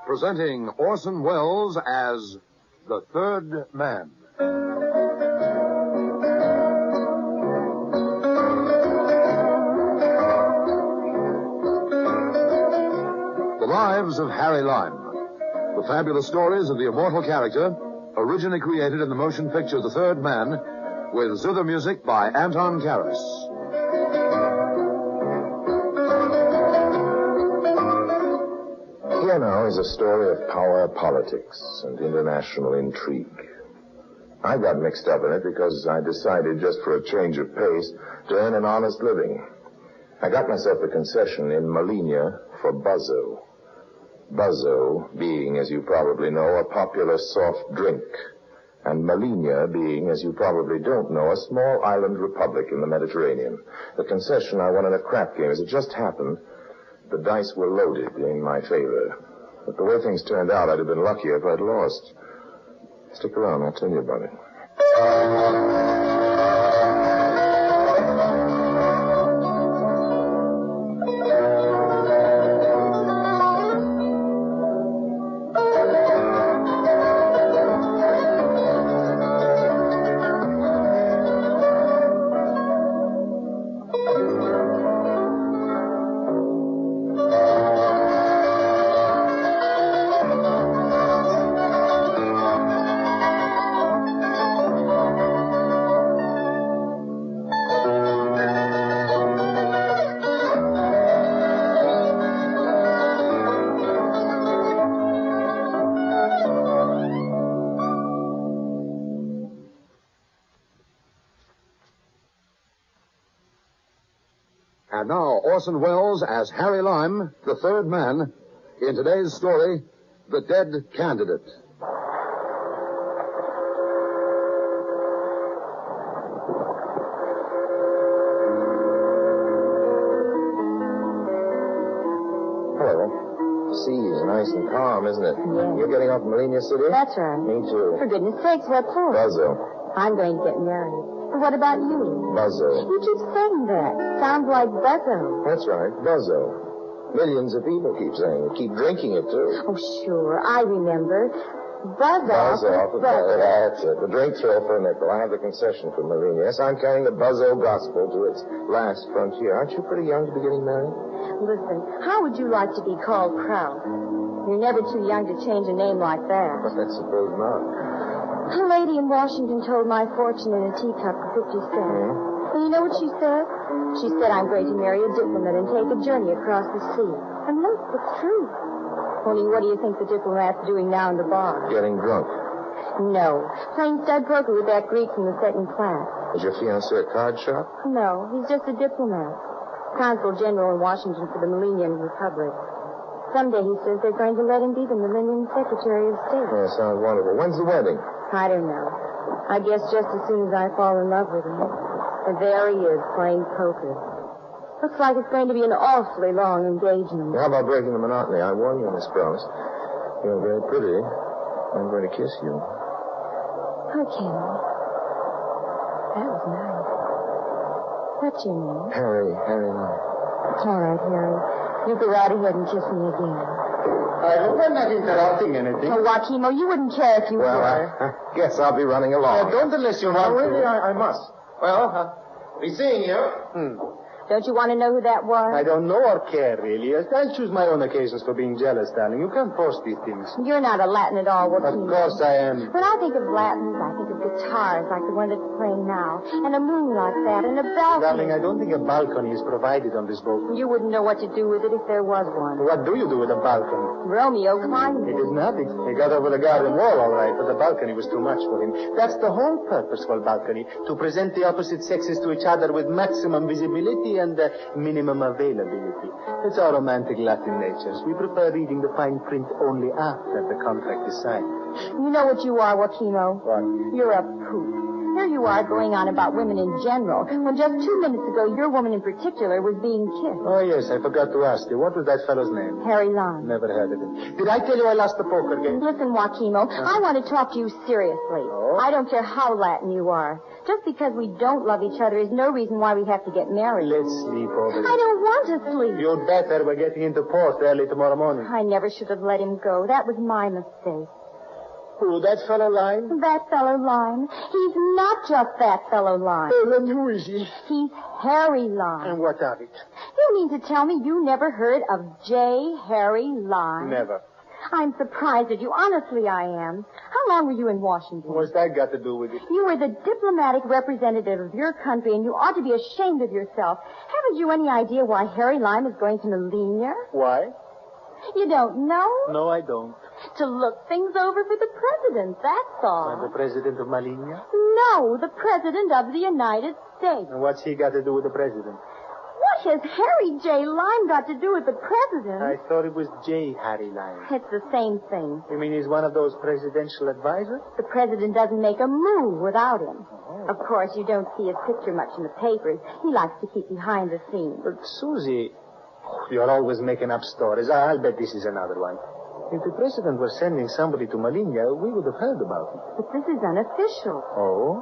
Presenting Orson Welles as the Third Man. The Lives of Harry Lime. The fabulous stories of the immortal character, originally created in the motion picture The Third Man, with zither music by Anton Karas. Here now is a story of power politics and international intrigue. I got mixed up in it because I decided, just for a change of pace, to earn an honest living. I got myself a concession in Malinia for Buzzo. Buzzo being, as you probably know, a popular soft drink. And Malinia being, as you probably don't know, a small island republic in the Mediterranean. The concession I won in a crap game. As it just happened, the dice were loaded in my favor. But the way things turned out, I'd have been luckier if I'd lost. Stick around, I'll tell you about it. And now, Orson Welles as Harry Lime, the third man, in today's story, The Dead Candidate. The sea is nice and calm, isn't it? Yeah. You're getting off Melania City? That's right. Me too. For goodness sakes, what for? Buzzo. I'm going to get married. But what about you? Buzzo. You keep saying that. Sounds like Buzzo. That's right, Buzzo. Millions of people keep saying it. Keep drinking it, too. Oh, sure. I remember. Buzz off. That's it. The drink thrill for a nickel. I have the concession for Marino. Yes, I'm carrying the Buzzo gospel to its last frontier. Aren't you pretty young to be getting married? Listen, how would you like to be called Kraus? You're never too young to change a name like that. I suppose not. A lady in Washington told my fortune in a teacup for 50 cents. And you know what she said? She said I'm going to marry a diplomat and take a journey across the sea. And look, it's true. Only what do you think the diplomat's doing now in the bar? Getting drunk. No. Playing stud poker with that Greek from the second class. Is your fiancé a card shop? No, he's just a diplomat. Consul General in Washington for the Millennium Republic. Someday, he says, they're going to let him be the Millennium Secretary of State. Yeah, sounds wonderful. When's the wedding? I don't know. I guess just as soon as I fall in love with him. And there he is, playing poker. Looks like it's going to be an awfully long engagement. How about breaking the monotony? I warn you, Miss Cross. You're very pretty. I'm going to kiss you. Okay. That was nice. What's your name? Harry Lime. All right, Harry. You go right ahead and kiss me again. I hope I'm not interrupting anything. Oh, Joaquimo, you wouldn't care if you Well, were. I guess I'll be running along. Don't unless you want really, to. I must. Well, be seeing you. Don't you want to know who that was? I don't know or care, really. I'll choose my own occasions for being jealous, darling. You can't force these things. You're not a Latin at all, Joaquino. Of course I am. When I think of Latins, I think of guitars like the one that's playing now, and a moon like that, and a balcony. Darling, I don't think a balcony is provided on this boat. You wouldn't know what to do with it if there was one. What do you do with a balcony? Romeo climbed It is nothing. He got over the garden wall, all right, but the balcony was too much for him. That's the whole purpose for a balcony, to present the opposite sexes to each other with maximum visibility and minimum availability. It's our romantic Latin natures. We prefer reading the fine print only after the contract is signed. You know what you are, Joaquino? What? You're a poop. Here you are going on about women in general, when just 2 minutes ago your woman in particular was being kissed. Oh, yes, I forgot to ask you. What was that fellow's name? Harry Lime. Never heard of him. Did I tell you I lost the poker game? Listen, Joaquino, I want to talk to you seriously. Oh? I don't care how Latin you are. Just because we don't love each other is no reason why we have to get married. Let's sleep over it. I don't want to sleep. You'd better. We're getting into port early tomorrow morning. I never should have let him go. That was my mistake. Who, that fellow Lime? That fellow Lime. He's not just that fellow Lime. Then who is he? He's Harry Lime. And what of it? You mean to tell me you never heard of J. Harry Lime? Never. I'm surprised at you. Honestly, I am. How long were you in Washington? What's that got to do with it? You were the diplomatic representative of your country, and you ought to be ashamed of yourself. Haven't you any idea why Harry Lime is going to Melania? Why? You don't know? No, I don't. To look things over for the president, that's all. The president of Melania? No, the president of the United States. And what's he got to do with the president? What has Harry J. Lime got to do with the president? I thought it was J. Harry Lime. It's the same thing. You mean he's one of those presidential advisors? The president doesn't make a move without him. Oh. Of course, you don't see his picture much in the papers. He likes to keep behind the scenes. But, Susie, you're always making up stories. I'll bet this is another one. If the president was sending somebody to Melania, we would have heard about it. But this is unofficial. Oh?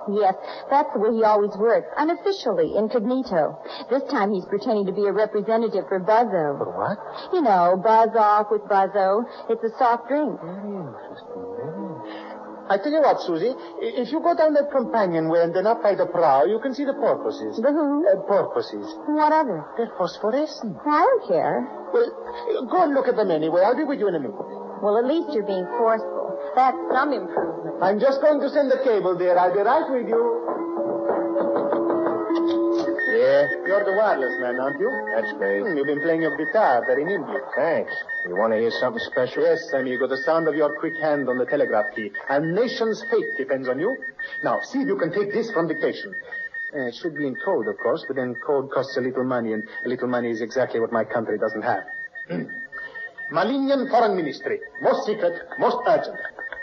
Yes, that's the way he always works. Unofficially, incognito. This time he's pretending to be a representative for Buzzo. For what? You know, buzz off with Buzzo. It's a soft drink. Very interesting, I tell you what, Susie, if you go down that companionway and then up by the prow, you can see the porpoises. The who? Porpoises. What of it? They're phosphorescent. I don't care. Well, go and look at them anyway. I'll be with you in a minute. Well, at least you're being forceful. That's some improvement. I'm just going to send the cable, dear. I'll be right with you. Yeah? You're the wireless man, aren't you? That's me. You've been playing your guitar very nimbly. Thanks. You want to hear something special? Yes, amigo. The sound of your quick hand on the telegraph key. A nation's fate depends on you. Now, see if you can take this from dictation. It should be in code, of course, but then code costs a little money, and a little money is exactly what my country doesn't have. Malinian Foreign Ministry. Most secret, most urgent.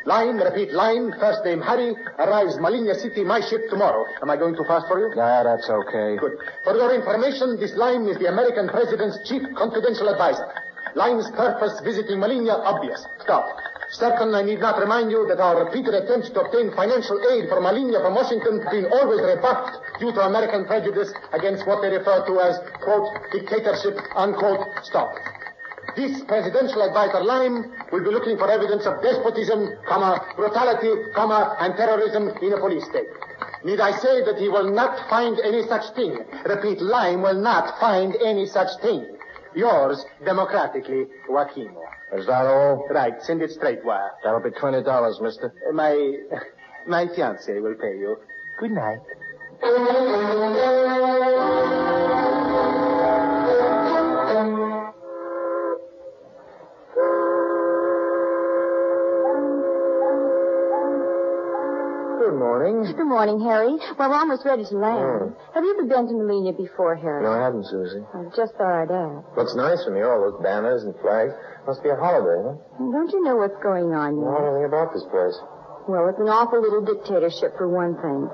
Line, repeat, line. First name Harry. Arrives Malinia City, my ship tomorrow. Am I going too fast for you? Yeah, that's okay. Good. For your information, this line is the American President's chief confidential advisor. Line's purpose visiting Malinia, obvious. Stop. Second, I need not remind you that our repeated attempts to obtain financial aid for Malinia from Washington have been always rebuffed due to American prejudice against what they refer to as, quote, dictatorship, unquote. Stop. This presidential advisor, Lime, will be looking for evidence of despotism, brutality, and terrorism in a police state. Need I say that he will not find any such thing? Repeat, Lime will not find any such thing. Yours, democratically, Joaquino. Is that all? Right. Send it straight wire. That'll be $20, mister. My fiancée will pay you. Good night. Good morning. Good morning, Harry. Well, we're almost ready to land. Have you ever been to Malinia before, Harry? No, I haven't, Susie. I just thought I'd ask. Looks nice from here, all those banners and flags. Must be a holiday, huh? Don't you know what's going on I yet? don't know anything about this place. Well, it's an awful little dictatorship for one thing.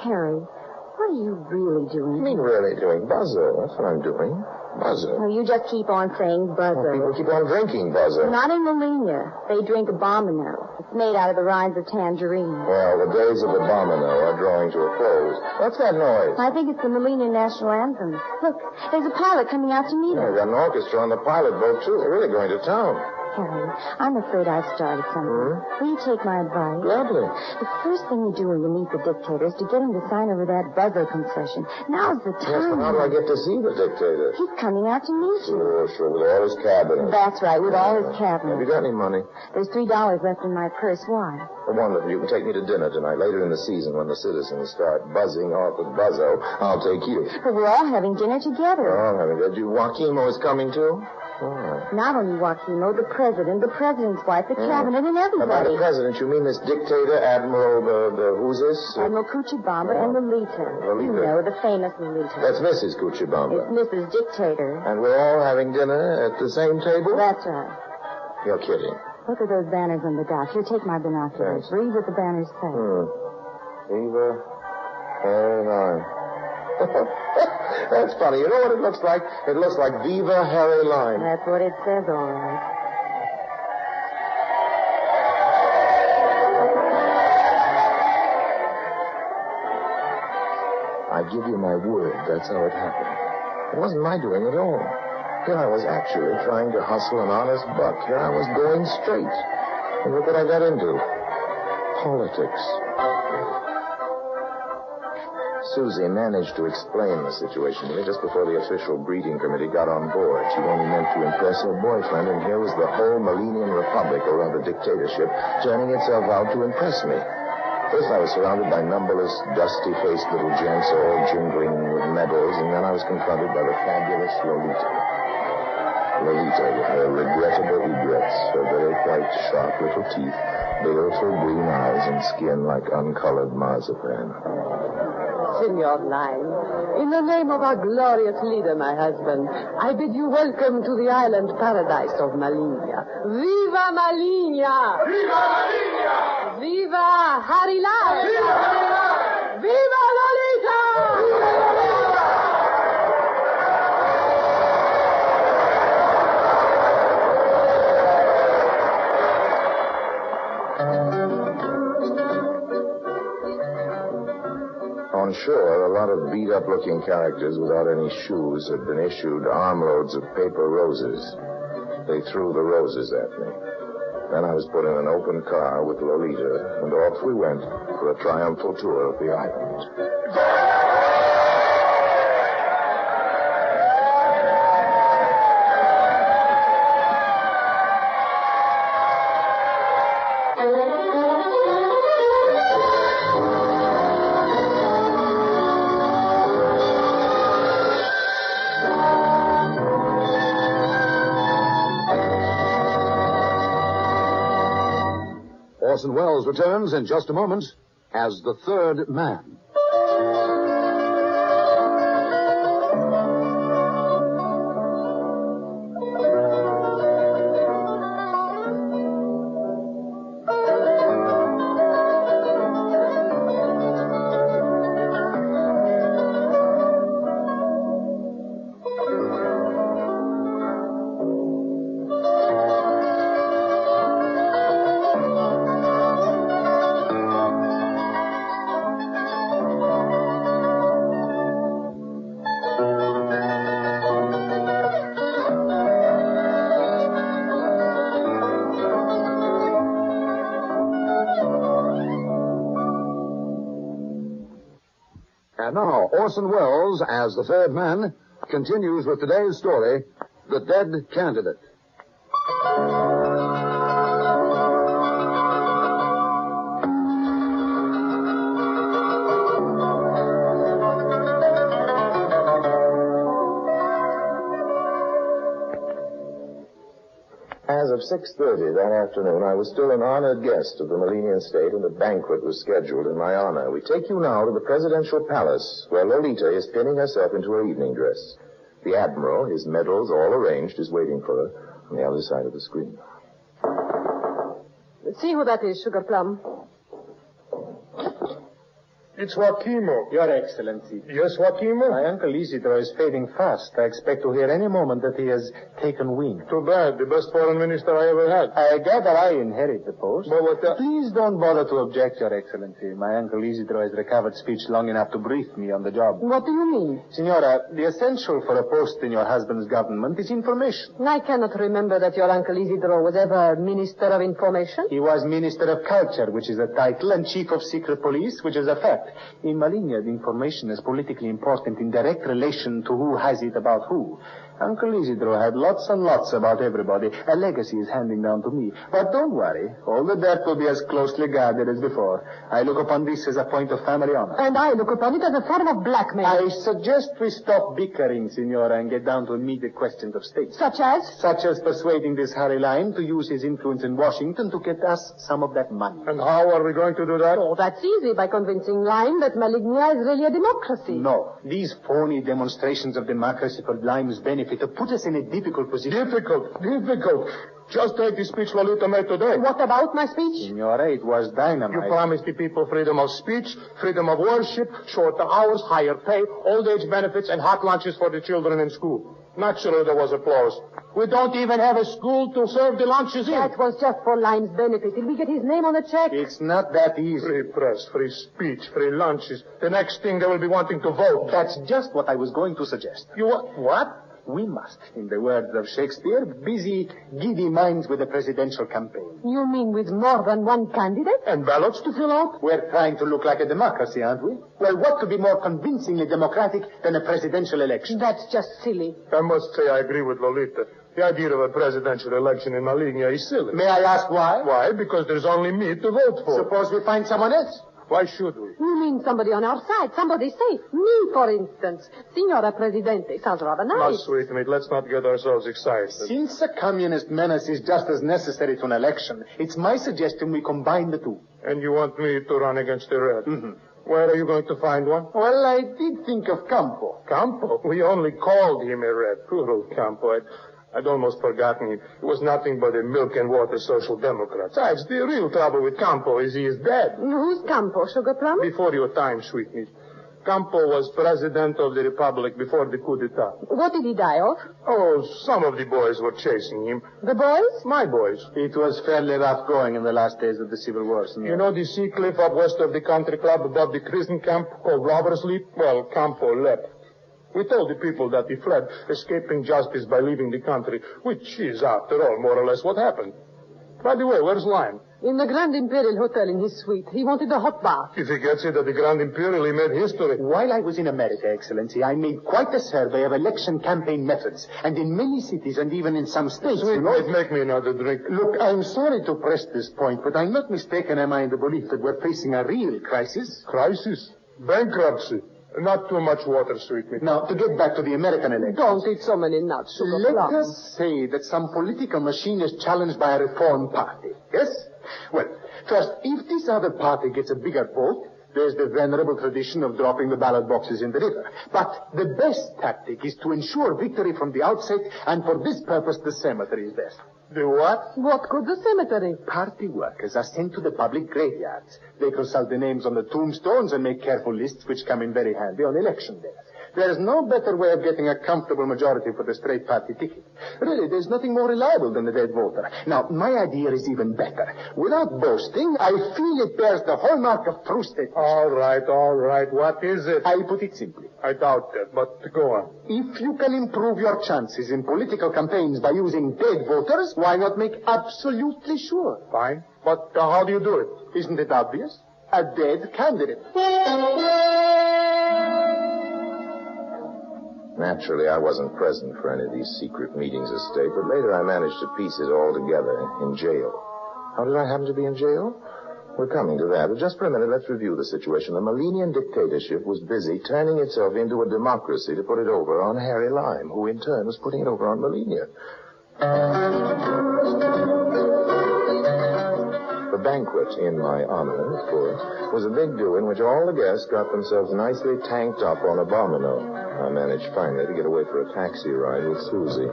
Harry, what are you really doing? What do you mean really doing? Buzzo. That's what I'm doing. Buzzo. No, you just keep on saying buzzo. Well, people keep on drinking buzzo. Not in Malinia. They drink abomino. It's made out of the rinds of tangerine. Well, the days of abomino are drawing to a close. What's that noise? I think it's the Malinia national anthem. Look, there's a pilot coming out to meet us. They've got an orchestra on the pilot boat, too. They're really going to town. Harry, I'm afraid I've started something. Will you take my advice? Gladly. The first thing you do when you meet the dictator is to get him to sign over that buzzo concession. Now's the time. Yes, but how do I get to see the dictator? He's coming out to meet you. Sure, with all his cabinet. That's right, with all his cabinet. Have you got any money? There's $3 left in my purse. Why? Wonderful. You can take me to dinner tonight, later in the season, when the citizens start buzzing off with buzzo. I'll take you. But we're all having dinner together. Oh, having good. Joaquimo is coming, too? All right. Not only Joaquimo, the president's wife, the cabinet, and everybody. By the president, you mean this dictator, Admiral, who's this? Admiral Cuchibamba and Lolita. You know, the famous Lolita. That's Mrs. Cuchibamba. It's Mrs. Dictator. And we're all having dinner at the same table? That's right. You're kidding. Look at those banners on the dock. Here, take my binoculars. Read what the banners say. Viva Harry Lime. That's funny. You know what it looks like? It looks like Viva Harry Lime. That's what it says, all right. I give you my word, that's how it happened. It wasn't my doing at all. Here I was actually trying to hustle an honest buck. Here I was going straight. And look what I got into. Politics. Susie managed to explain the situation to me just before the official breeding committee got on board. She only meant to impress her boyfriend, and here was the whole Malinian Republic, or rather dictatorship, turning itself out to impress me. First, I was surrounded by numberless, dusty-faced little gents, all jingling with medals, and then I was confronted by the fabulous Lolita. Lolita, with her regrettable egrets, her very white, sharp little teeth, baleful green eyes, and skin like uncolored marzipan. Senor Lime, in the name of our glorious leader, my husband, I bid you welcome to the island paradise of Malinia. Viva Malinia! Viva Malinia! Viva Harry Lime! Viva Harry Lime! Viva Lolita! Viva Lolita! On shore, a lot of beat-up-looking characters without any shoes had been issued armloads of paper roses. They threw the roses at me. Then I was put in an open car with Lolita, and off we went for a triumphal tour of the island. Orson Welles returns in just a moment as the third man. And now, Orson Welles, as the third man, continues with today's story, The Dead Candidate. As of 6:30 that afternoon, I was still an honored guest of the Millennium State, and a banquet was scheduled in my honor. We take you now to the presidential palace, where Lolita is pinning herself into her evening dress. The admiral, his medals all arranged, is waiting for her on the other side of the screen. See who that is, Sugar Plum. It's Joachimo. Your Excellency. Yes, Joachimo? My Uncle Isidro is fading fast. I expect to hear any moment that he has taken wing. Too bad. The best foreign minister I ever had. I gather I inherit the post. But Please don't bother to object, Your Excellency. My Uncle Isidro has recovered speech long enough to brief me on the job. What do you mean? Signora, the essential for a post in your husband's government is information. I cannot remember that your Uncle Isidro was ever Minister of Information. He was Minister of Culture, which is a title, and Chief of Secret Police, which is a fact. In Maligna, the information is politically important in direct relation to who has it about who. Uncle Isidro had lots and lots about everybody. A legacy is handing down to me. But don't worry. All the dirt will be as closely guarded as before. I look upon this as a point of family honor. And I look upon it as a form of blackmail. I suggest we stop bickering, Signora, and get down to immediate questions of state. Such as? Such as persuading this Harry Lime to use his influence in Washington to get us some of that money. And how are we going to do that? Oh, that's easy, by convincing Lime that Maligna is really a democracy. No. These phony demonstrations of democracy for Lime's benefit to put us in a difficult position. Difficult. Just take the speech Lolita made today. What about my speech? Signora, it was dynamite. You promised the people freedom of speech, freedom of worship, shorter hours, higher pay, old age benefits, and hot lunches for the children in school. Naturally, there was applause. We don't even have a school to serve the lunches in. That was just for Lime's benefit. Did we get his name on the check? It's not that easy. Free press, free speech, free lunches. The next thing they will be wanting to vote. That's just what I was going to suggest. What? We must, in the words of Shakespeare, busy, giddy minds with the presidential campaign. You mean with more than one candidate? And ballots to fill out? We're trying to look like a democracy, aren't we? Well, what could be more convincingly democratic than a presidential election? That's just silly. I must say I agree with Lolita. The idea of a presidential election in Maligna is silly. May I ask why? Why? Because there's only me to vote for. Suppose we find someone else. Why should we? You mean somebody on our side, somebody safe. Me, for instance. Signora Presidente. Sounds rather nice. Now, sweetmeat, let's not get ourselves excited. Since a communist menace is just as necessary to an election, it's my suggestion we combine the two. And you want me to run against the red? Mm-hmm. Where are you going to find one? Well, I did think of Campo. Campo? We only called him a red. Poor old Campo. I'd almost forgotten him. He was nothing but a milk and water social democrat. Besides, the real trouble with Campo is he is dead. Who's Campo, Sugar Plum? Before your time, sweetmeat. Campo was president of the republic before the coup d'etat. What did he die of? Oh, some of the boys were chasing him. The boys? My boys. It was fairly rough going in the last days of the Civil War, Senor. You know the sea cliff up west of the country club above the prison camp called Robbers Leap? Well, Campo leapt. We told the people that he fled, escaping justice by leaving the country, which is, after all, more or less what happened. By the way, where's Lime? In the Grand Imperial Hotel in his suite. He wanted a hot bath. If he gets it at the Grand Imperial, he made history. While I was in America, Excellency, I made quite a survey of election campaign methods. And in many cities and even in some states... Sweet, make me another drink. Look, I'm sorry to press this point, but I'm not mistaken, am I, in the belief that we're facing a real crisis? Crisis? Bankruptcy. Not too much water, sweetmeat. Now, to get back to the American election. Don't eat so many nuts, Sugar Let Plum. us say that some political machine is challenged by a reform party. Yes? Well, first, if this other party gets a bigger vote, there's the venerable tradition of dropping the ballot boxes in the river. But the best tactic is to ensure victory from the outset, and for this purpose, the cemetery is best. The what? What could the cemetery? Party workers are sent to the public graveyards. They consult the names on the tombstones and make careful lists which come in very handy on election day. There's no better way of getting a comfortable majority for the straight party ticket. Really, there's nothing more reliable than the dead voter. Now, my idea is even better. Without boasting, I feel it bears the hallmark of true statement. All right. What is it? I'll put it simply. I doubt that, but go on. If you can improve your chances in political campaigns by using dead voters, why not make absolutely sure? Fine. But how do you do it? Isn't it obvious? A dead candidate. Naturally, I wasn't present for any of these secret meetings of state, but later I managed to piece it all together in jail. How did I happen to be in jail? We're coming to that. But just for a minute, let's review the situation. The Millennium dictatorship was busy turning itself into a democracy to put it over on Harry Lime, who in turn was putting it over on Millennium. The banquet, in my honor, of course, was a big do in which all the guests got themselves nicely tanked up on a domino. I managed finally to get away for a taxi ride with Susie.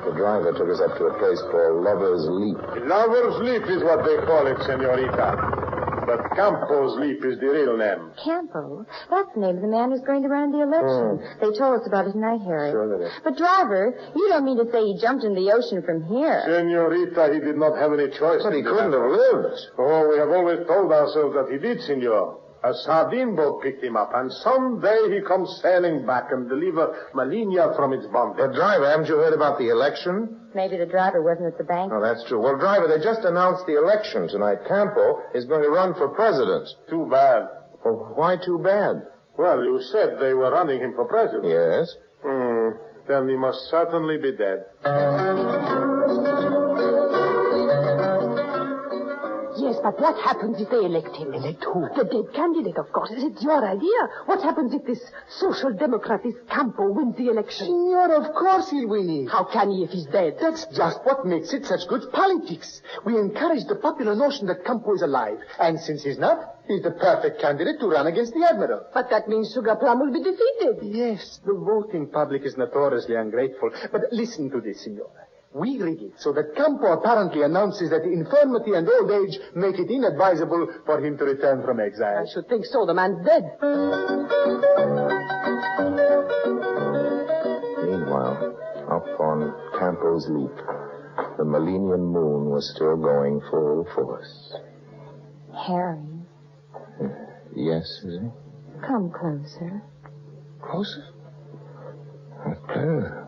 The driver took us up to a place called Lover's Leap. Lover's Leap is what they call it, senorita. But Campo's Leap is the real name. Campo? That's the name of the man who's going to run the election. They told us about it tonight, Harry. Sure they did. But, driver, you don't mean to say he jumped in the ocean from here. Senorita, he did not have any choice. But he couldn't have lived. Oh, we have always told ourselves that he did, senor. A sardine boat picked him up, and someday he comes sailing back and deliver Malinia from its bondage. But, driver, haven't you heard about the election? Maybe the driver wasn't at the bank. Oh, that's true. Well, driver, they just announced the election tonight. Campo is going to run for president. Too bad. Well, why too bad? Well, you said they were running him for president. Yes. Then he must certainly be dead. Yes, but what happens if they elect him? Elect who? The dead candidate, of course. It's your idea. What happens if this social democrat, this Campo, wins the election? Senor, of course he'll win it. How can he if he's dead? That's just what makes it such good politics. We encourage the popular notion that Campo is alive. And since he's not, he's the perfect candidate to run against the Admiral. But that means Sugar Plum will be defeated. Yes, the voting public is notoriously ungrateful. But listen to this, senor. We rig it so that Campo apparently announces that infirmity and old age make it inadvisable for him to return from exile. I should think so. The man's dead. Meanwhile, up on Campo's Leap, the Millennium moon was still going full force. Harry, Yes, Susie? come closer. Closer? Okay.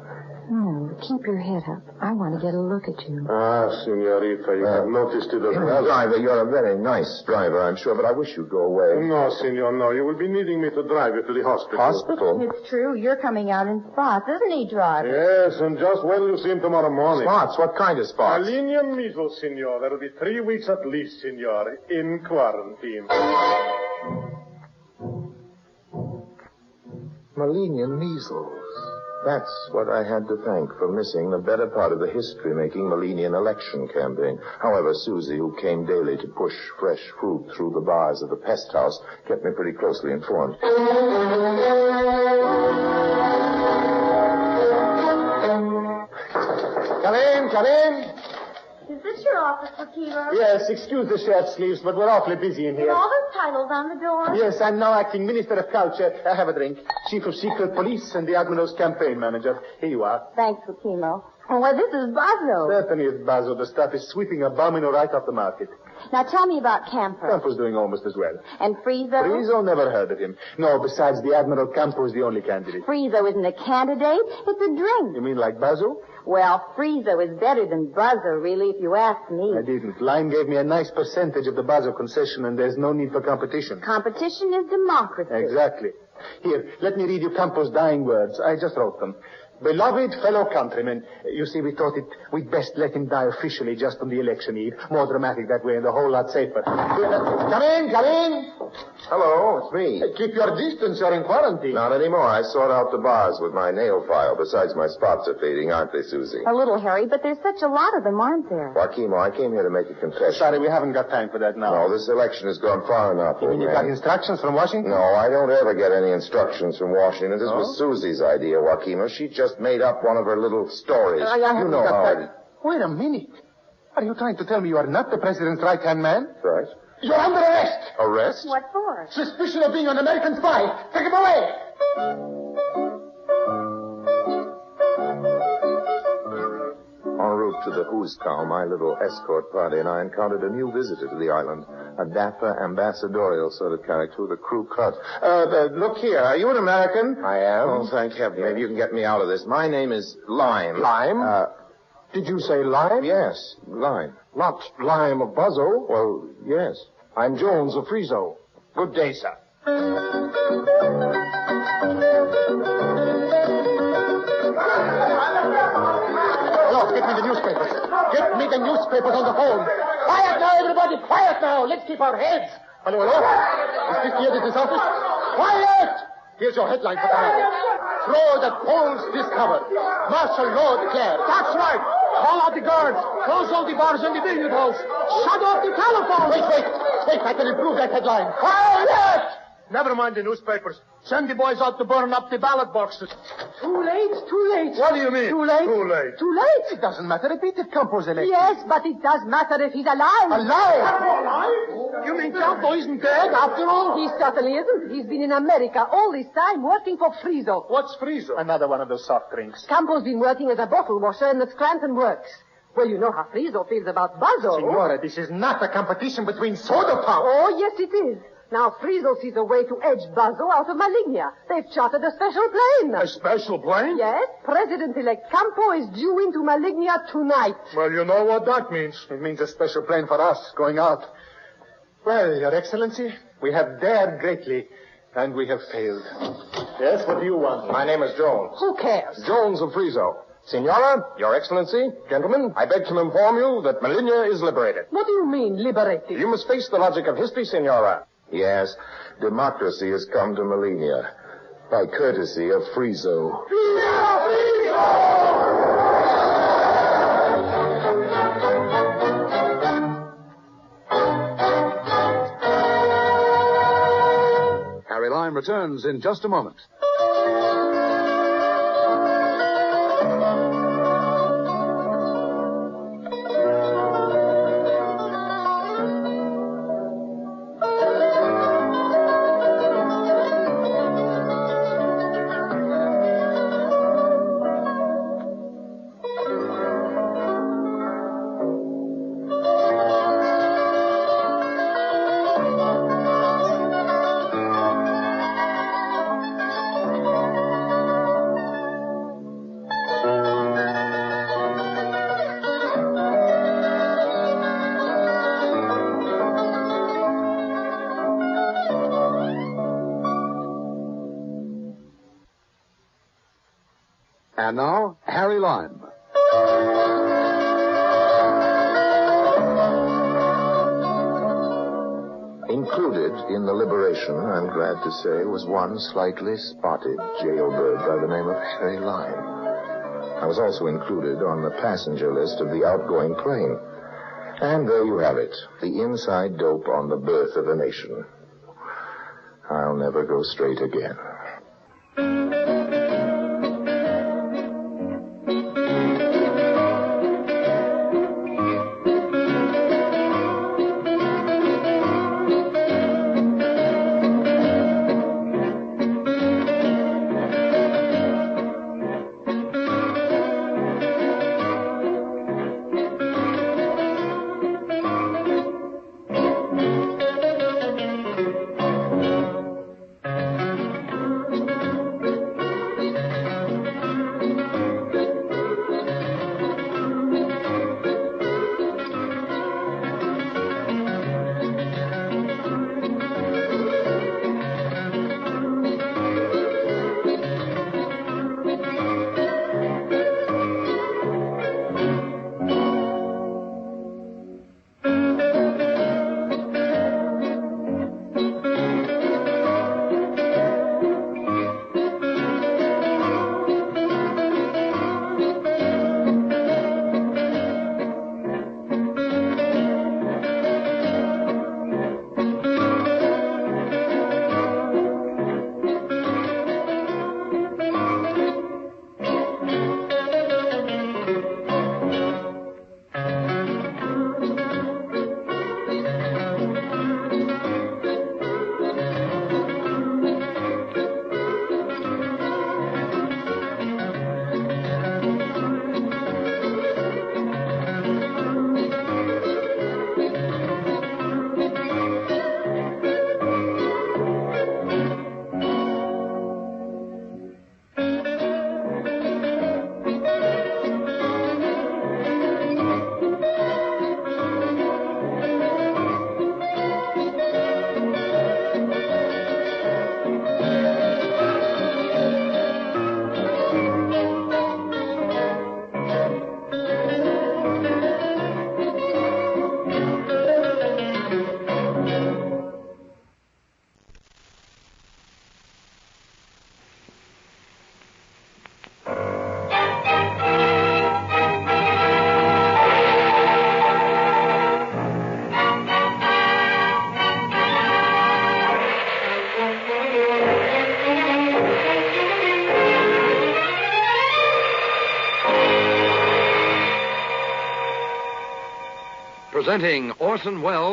No, keep your head up. I want to get a look at you. Ah, senorita, you have noticed it as well. Driver, you're a very nice driver, I'm sure, but I wish you'd go away. No, senor, no. You will be needing me to drive you to the hospital. Hospital? It's true. You're coming out in spots, isn't he, driver? Yes, and just when you see him tomorrow morning. Spots? What kind of spots? Malinian measles, senor. There will be 3 weeks at least, senor, in quarantine. Millennium measles. That's what I had to thank for missing the better part of the history-making Millennium election campaign. However, Susie, who came daily to push fresh fruit through the bars of the pest house, kept me pretty closely informed. Come in, come in. Is this your office, Wakilo? Yes, excuse the shirt sleeves, but we're awfully busy in here. All those titles on the door? Yes, I'm now acting Minister of Culture. Have a drink. Chief of Secret Police and the Admiral's campaign manager. Here you are. Thanks, Wakilo. Well, this is Bazo. Certainly it's Bazo. The stuff is sweeping a domino right off the market. Now tell me about Campo. Campo's doing almost as well. And Friezo? Friezo, never heard of him. No, besides the Admiral, Campo is the only candidate. Friezo isn't a candidate. It's a drink. You mean like Bazo? Well, Friezo is better than Buzzo, really, if you ask me. I didn't. Lime gave me a nice percentage of the Bazo concession, and there's no need for competition. Competition is democracy. Exactly. Here, let me read you Campo's dying words. I just wrote them. Beloved fellow countrymen, you see, we thought we'd best let him die officially just on the election eve. More dramatic that way and a whole lot safer. Come in, come in. Hello, it's me. Keep your distance, you're in quarantine. Not anymore. I sort out the bars with my nail file. Besides, my spots are fading, aren't they, Susie? A little, Harry, but there's such a lot of them, aren't there? Joaquimo, I came here to make a confession. Sorry, we haven't got time for that now. No, this election has gone far enough. You mean you got instructions from Washington? No, I don't ever get any instructions from Washington. This was Susie's idea, Joaquimo. She just made up one of her little stories. You know how Wait a minute. Are you trying to tell me you are not the president's right-hand man? Right. You're under arrest. Arrest? What for? Suspicion of being an American spy. Take him away. En route to the Hooskow, my little escort party and I encountered a new visitor to the island. A dapper, ambassadorial sort of character with a crew cut. Look here, are you an American? I am. Oh, thank heaven. Maybe you can get me out of this. My name is Lime. Lime? Did you say Lime? Yes, Lime. Not Lime of Buzzo. Well, yes. I'm Jones of Friezo. Good day, sir. Get me the newspapers. Get me the newspapers on the phone. Quiet now, everybody. Quiet now. Let's keep our heads. Hello, hello. Is this the editor's office? Quiet! Here's your headline for tomorrow. Throw the Poles discovered. Martial law declared. That's right. Call out the guards. Close all the bars and the billiard halls. Shut off the telephone. Wait. I can improve that headline. Quiet! Never mind the newspapers. Send the boys out to burn up the ballot boxes. Too late. What do you mean? Too late. Too late? It doesn't matter if Peter Campo's elected. Yes, but it does matter if he's alive. Alive? You mean Campo isn't dead after all? He certainly isn't. He's been in America all this time working for Friso. What's Friso? Another one of those soft drinks. Campo's been working as a bottle washer in the Scranton Works. Well, you know how Friso feels about Buzzo. Signora, this is not a competition between soda pop. Oh, yes, it is. Now, Friso sees a way to edge Buzzo out of Malignia. They've chartered a special plane. A special plane? Yes. President-elect Campo is due into Malignia tonight. Well, you know what that means. It means a special plane for us going out. Well, Your Excellency, we have dared greatly, and we have failed. Yes, what do you want? My name is Jones. Who cares? Jones of Friso. Signora, Your Excellency, gentlemen, I beg to inform you that Malignia is liberated. What do you mean, liberated? You must face the logic of history, Signora. Yes, democracy has come to Malignia by courtesy of Friso. Harry Lime returns in just a moment. And now, Harry Lime. Included in the liberation, I'm glad to say, was one slightly spotted jailbird by the name of Harry Lime. I was also included on the passenger list of the outgoing plane. And there you have it, the inside dope on the birth of a nation. I'll never go straight again. Presenting Orson Welles